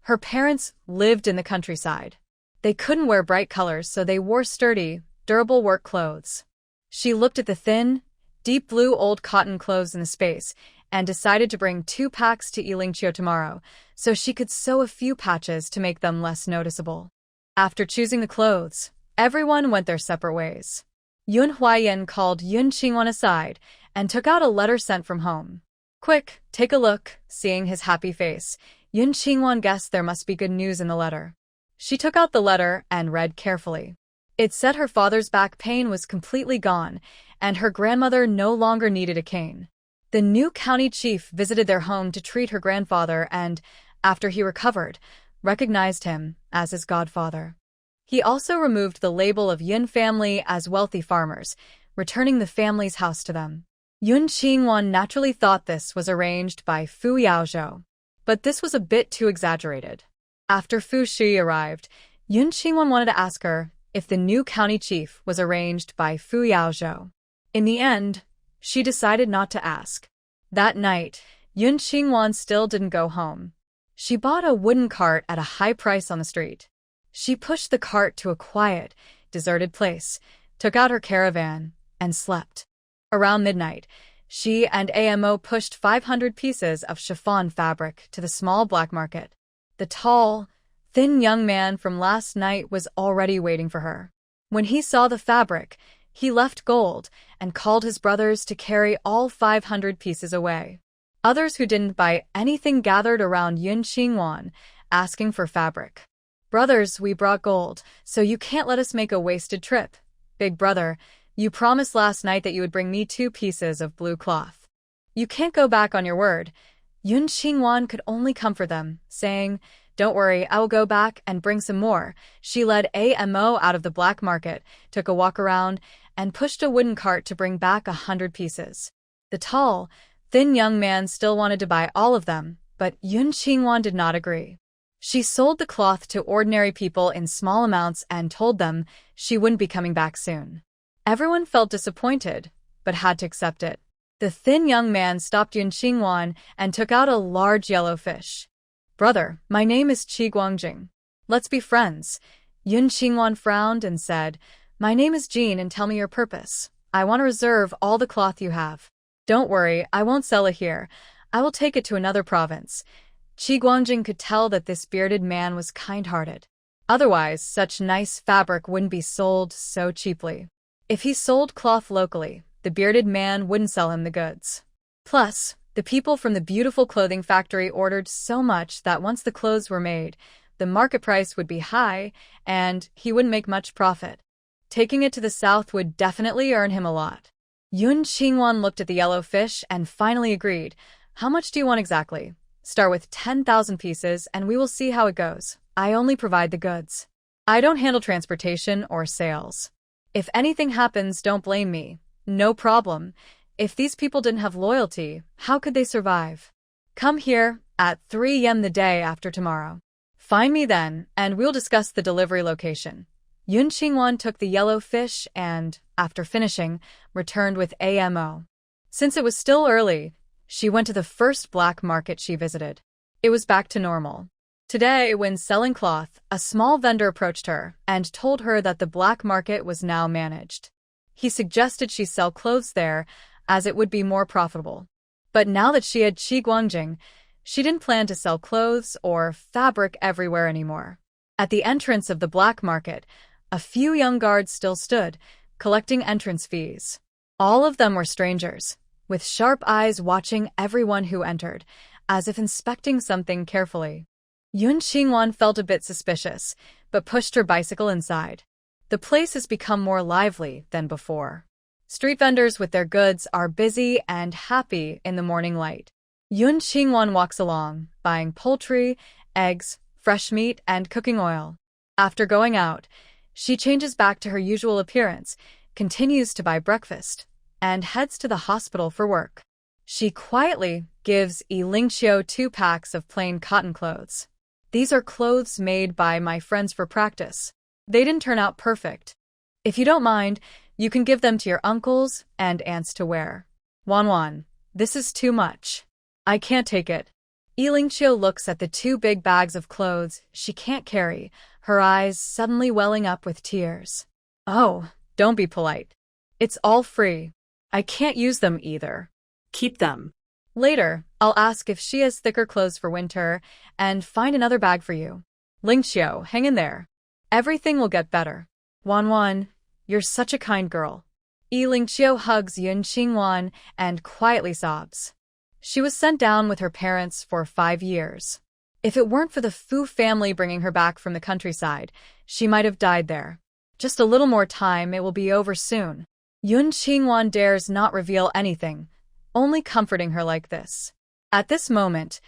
Her parents lived in the countryside. They couldn't wear bright colors, so they wore sturdy, durable work clothes. She looked at the thin, deep blue old cotton clothes in the space and decided to bring 2 packs to Yilingqiu tomorrow so she could sew a few patches to make them less noticeable. After choosing the clothes, everyone went their separate ways. Yun Huaiyan called Yun Qingwan aside and took out a letter sent from home. Quick, take a look. Seeing his happy face, Yun Qingwan guessed there must be good news in the letter. She took out the letter and read carefully. It said her father's back pain was completely gone, and her grandmother no longer needed a cane. The new county chief visited their home to treat her grandfather and, after he recovered, recognized him as his godfather. He also removed the label of Yun family as wealthy farmers, returning the family's house to them. Yun Qingwan naturally thought this was arranged by Fu Yao, but this was a bit too exaggerated. After Fu Shi arrived, Yun Qingwan wanted to ask her if the new county chief was arranged by Fu Yao. In the end, she decided not to ask. That night, Yun Qingwan still didn't go home. She bought a wooden cart at a high price on the street. She pushed the cart to a quiet, deserted place, took out her caravan, and slept. Around midnight, she and AMO pushed 500 pieces of chiffon fabric to the small black market. The tall, thin young man from last night was already waiting for her. When he saw the fabric, he left gold and called his brothers to carry all 500 pieces away. Others who didn't buy anything gathered around Yun Qingwan, asking for fabric. Brothers, we brought gold, so you can't let us make a wasted trip. Big brother, you promised last night that you would bring me 2 pieces of blue cloth. You can't go back on your word. Yun Qingwan could only comfort them, saying, Don't worry, I will go back and bring some more. She led AMO out of the black market, took a walk around, and pushed a wooden cart to bring back 100 pieces. The tall, thin young man still wanted to buy all of them, but Yun Qingwan did not agree. She sold the cloth to ordinary people in small amounts and told them she wouldn't be coming back soon. Everyone felt disappointed, but had to accept it. The thin young man stopped Yun Qingwan and took out a large yellow fish. Brother, my name is Qi Guangjing. Let's be friends. Yun Qingwan frowned and said, My name is Jean and tell me your purpose. I want to reserve all the cloth you have. Don't worry, I won't sell it here. I will take it to another province. Qi Guangjing could tell that this bearded man was kind-hearted. Otherwise, such nice fabric wouldn't be sold so cheaply. If he sold cloth locally, the bearded man wouldn't sell him the goods. Plus, the people from the beautiful clothing factory ordered so much that once the clothes were made, the market price would be high, and he wouldn't make much profit. Taking it to the south would definitely earn him a lot. Yun Qingwan looked at the yellow fish and finally agreed. How much do you want exactly? Start with 10,000 pieces and we will see how it goes. I only provide the goods. I don't handle transportation or sales. If anything happens, don't blame me. No problem. If these people didn't have loyalty, how could they survive? Come here at 3 a.m. the day after tomorrow. Find me then, and we'll discuss the delivery location. Yun Qingwan took the yellow fish and, after finishing, returned with AMO. Since it was still early, she went to the first black market she visited. It was back to normal. Today, when selling cloth, a small vendor approached her and told her that the black market was now managed. He suggested she sell clothes there, as it would be more profitable. But now that she had Qi Guangjing, she didn't plan to sell clothes or fabric everywhere anymore. At the entrance of the black market, a few young guards still stood, collecting entrance fees. All of them were strangers, with sharp eyes watching everyone who entered, as if inspecting something carefully. Yun Qingwan felt a bit suspicious, but pushed her bicycle inside. The place has become more lively than before. Street vendors with their goods are busy and happy in the morning light. Yun Qingwan walks along, buying poultry, eggs, fresh meat, and cooking oil. After going out, she changes back to her usual appearance, continues to buy breakfast, and heads to the hospital for work. She quietly gives Lingqiu 2 packs of plain cotton clothes. These are clothes made by my friends for practice. They didn't turn out perfect. If you don't mind, you can give them to your uncles and aunts to wear. Wanwan, this is too much. I can't take it. Lingqiu looks at the 2 big bags of clothes she can't carry, her eyes suddenly welling up with tears. Oh, don't be polite. It's all free. I can't use them either. Keep them. Later, I'll ask if she has thicker clothes for winter and find another bag for you. Lingqiu, hang in there. Everything will get better. Wanwan, you're such a kind girl. Lingqiu hugs Yun Qingwan and quietly sobs. She was sent down with her parents for 5 years. If it weren't for the Fu family bringing her back from the countryside, she might have died there. Just a little more time, it will be over soon. Yun Qingwan dares not reveal anything, only comforting her like this. At this moment,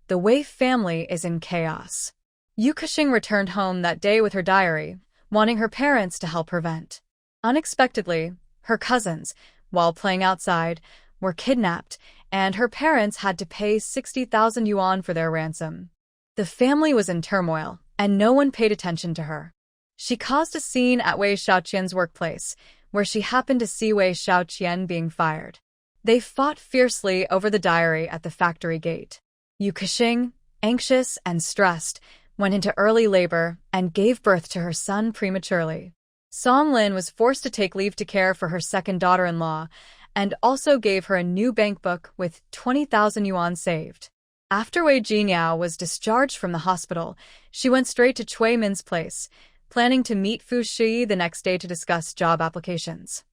the Wei family is in chaos. Yu Kexing returned home that day with her diary, wanting her parents to help her vent. Unexpectedly, her cousins, while playing outside, were kidnapped, and her parents had to pay 60,000 yuan for their ransom. The family was in turmoil, and no one paid attention to her. She caused a scene at Wei Shaoqian's workplace, where she happened to see Wei Shaoqian being fired. They fought fiercely over the diary at the factory gate. Yu Kexing, anxious and stressed, went into early labor and gave birth to her son prematurely. Song Lin was forced to take leave to care for her second daughter-in-law and also gave her a new bank book with 20,000 yuan saved. After Wei Jinyao was discharged from the hospital, she went straight to Cui Min's place, planning to meet Fu Shi the next day to discuss job applications.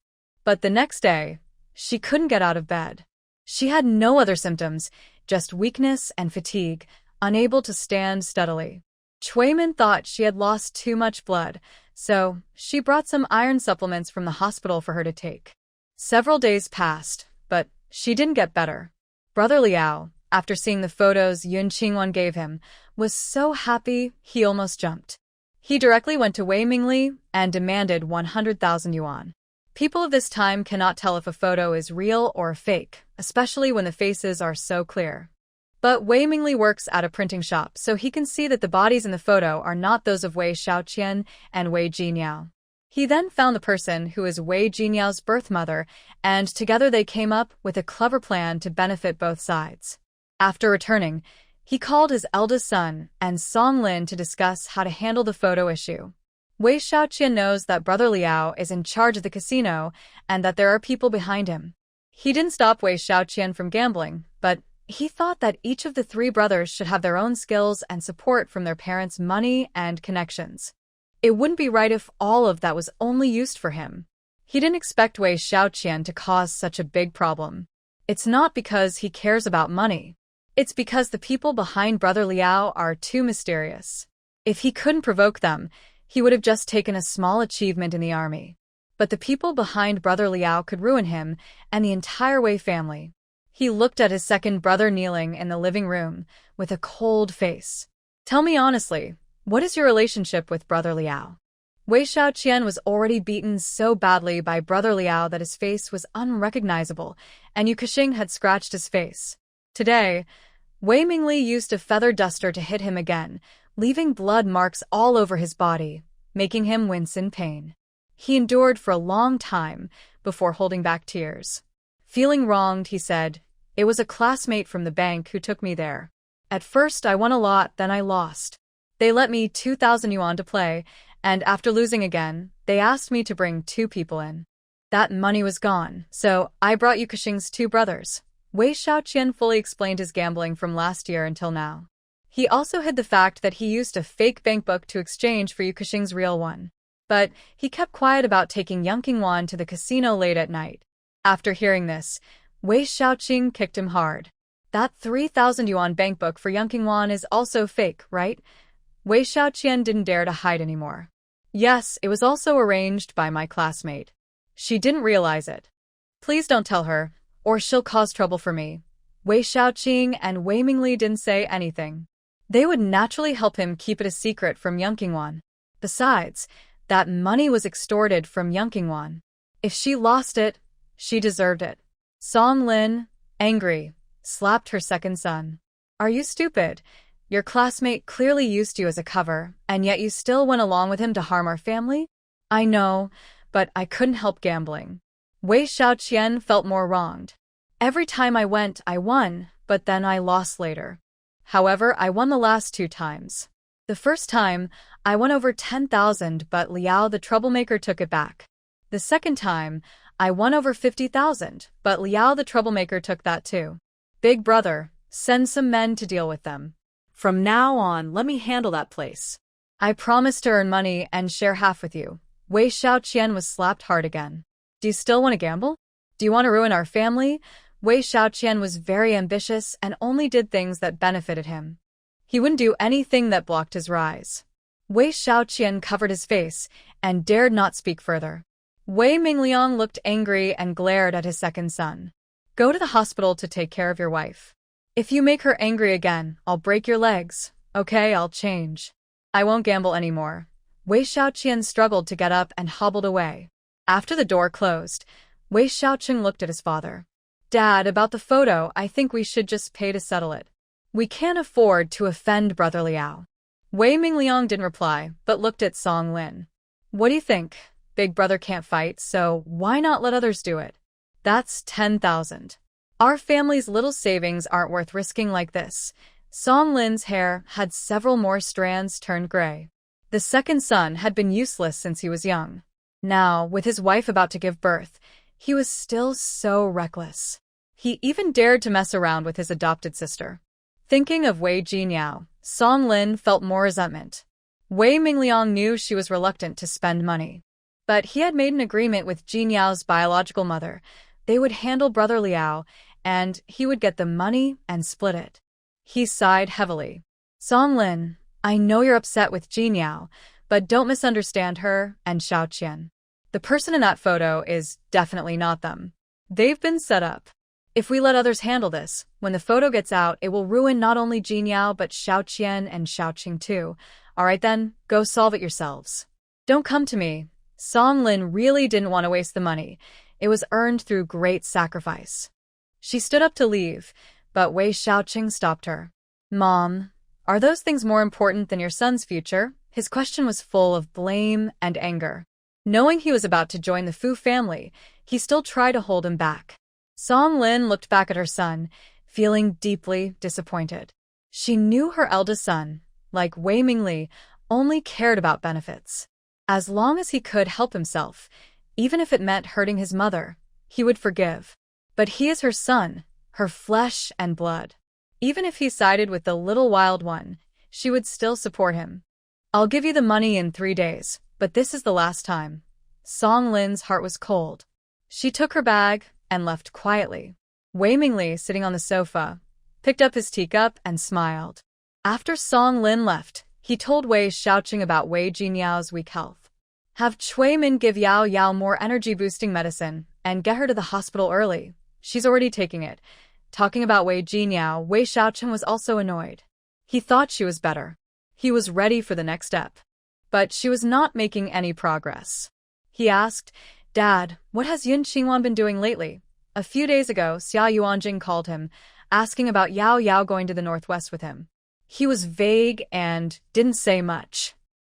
But the next day, she couldn't get out of bed. She had no other symptoms, just weakness and fatigue, unable to stand steadily. Cui Min thought she had lost too much blood, so she brought some iron supplements from the hospital for her to take. Several days passed, but she didn't get better. Brother Liao, after seeing the photos Yun Qingwan gave him, was so happy he almost jumped. He directly went to Wei Mingli and demanded 100,000 yuan. People of this time cannot tell if a photo is real or fake, especially when the faces are so clear. But Wei Mingli works at a printing shop, so he can see that the bodies in the photo are not those of Wei Shaoqian and Wei Jinyao. He then found the person who is Wei Jinyao's birth mother, and together they came up with a clever plan to benefit both sides. After returning, he called his eldest son and Song Lin to discuss how to handle the photo issue. Wei Shaoqian knows that Brother Liao is in charge of the casino and that there are people behind him. He didn't stop Wei Shaoqian from gambling, but he thought that each of the 3 brothers should have their own skills and support from their parents' money and connections. It wouldn't be right if all of that was only used for him. He didn't expect Wei Shaoqian to cause such a big problem. It's not because he cares about money. It's because the people behind Brother Liao are too mysterious. If he couldn't provoke them, he would have just taken a small achievement in the army. But the people behind Brother Liao could ruin him and the entire Wei family. He looked at his second brother kneeling in the living room with a cold face. Tell me honestly, what is your relationship with Brother Liao? Wei Shaoqian was already beaten so badly by Brother Liao that his face was unrecognizable, and Yu Kexing had scratched his face. Today, Wei Mingli used a feather duster to hit him again, leaving blood marks all over his body, making him wince in pain. He endured for a long time before holding back tears. Feeling wronged, he said, "It was a classmate from the bank who took me there. At first I won a lot, then I lost. They let me 2,000 yuan to play, and after losing again, they asked me to bring 2 people in. That money was gone, so I brought Yu Kexing's 2 brothers." Wei Shaoqian fully explained his gambling from last year until now. He also hid the fact that he used a fake bank book to exchange for Yu Kexing's real one. But he kept quiet about taking Yang Qingwan to the casino late at night. After hearing this, Wei Xiaoqing kicked him hard. That 3,000 yuan bank book for Yang Qingwan is also fake, right? Wei Xiaoqian didn't dare to hide anymore. Yes, it was also arranged by my classmate. She didn't realize it. Please don't tell her, or she'll cause trouble for me. Wei Xiaoqing and Wei Mingli didn't say anything. They would naturally help him keep it a secret from Yang Qingwan. Besides, that money was extorted from Yang Qingwan. If she lost it, she deserved it. Song Lin, angry, slapped her second son. Are you stupid? Your classmate clearly used you as a cover, and yet you still went along with him to harm our family? I know, but I couldn't help gambling. Wei Xiaoqian felt more wronged. Every time I went, I won, but then I lost later. However, I won the last 2 times. The first time, I won over 10,000, but Liao the troublemaker took it back. The second time, I won over 50,000, but Liao the troublemaker took that too. Big brother, send some men to deal with them. From now on, let me handle that place. I promise to earn money and share half with you. Wei Xiaoqian was slapped hard again. Do you still want to gamble? Do you want to ruin our family? Wei Xiaoqian was very ambitious and only did things that benefited him. He wouldn't do anything that blocked his rise. Wei Xiaoqian covered his face and dared not speak further. Wei Mingliang looked angry and glared at his second son. Go to the hospital to take care of your wife. If you make her angry again, I'll break your legs. Okay, I'll change. I won't gamble anymore. Wei Xiaoqian struggled to get up and hobbled away. After the door closed, Wei Xiaoqing looked at his father. Dad, about the photo, I think we should just pay to settle it. We can't afford to offend Brother Liao. Wei Mingliang didn't reply, but looked at Song Lin. What do you think? Big brother can't fight, so why not let others do it? That's 10,000. Our family's little savings aren't worth risking like this. Song Lin's hair had several more strands turned gray. The second son had been useless since he was young. Now, with his wife about to give birth, he was still so reckless. He even dared to mess around with his adopted sister. Thinking of Wei Jinyao, Song Lin felt more resentment. Wei Mingliang knew she was reluctant to spend money. But he had made an agreement with Jinyao's biological mother. They would handle Brother Liao, and he would get the money and split it. He sighed heavily. Song Lin, I know you're upset with Jinyao, but don't misunderstand her and Xiaoqian. The person in that photo is definitely not them. They've been set up. If we let others handle this, when the photo gets out, it will ruin not only Jinyao but Xiaoqian and Xiaoqing too. Alright then, go solve it yourselves. Don't come to me. Song Lin really didn't want to waste the money. It was earned through great sacrifice. She stood up to leave, but Wei Xiaoqing stopped her. Mom, are those things more important than your son's future? His question was full of blame and anger. Knowing he was about to join the Fu family, he still tried to hold him back. Song Lin looked back at her son, feeling deeply disappointed. She knew her eldest son, like Wei Mingli, only cared about benefits. As long as he could help himself, even if it meant hurting his mother, he would forgive. But he is her son, her flesh and blood. Even if he sided with the little wild one, she would still support him. I'll give you the money in 3 days, but this is the last time. Song Lin's heart was cold. She took her bag and left quietly. Wei Mingli, sitting on the sofa, picked up his teacup and smiled. After Song Lin left, he told Wei Xiaoqing about Wei Jinyao's weak health. Have Cui Min give Yao Yao more energy-boosting medicine and get her to the hospital early. She's already taking it. Talking about Wei Jinyao, Wei Xiaoqing was also annoyed. He thought she was better. He was ready for the next step. But she was not making any progress. He asked, Dad, what has Yun Qingwan been doing lately? A few days ago, Xia Yuanjing called him, asking about Yao Yao going to the northwest with him. He was vague and didn't say much.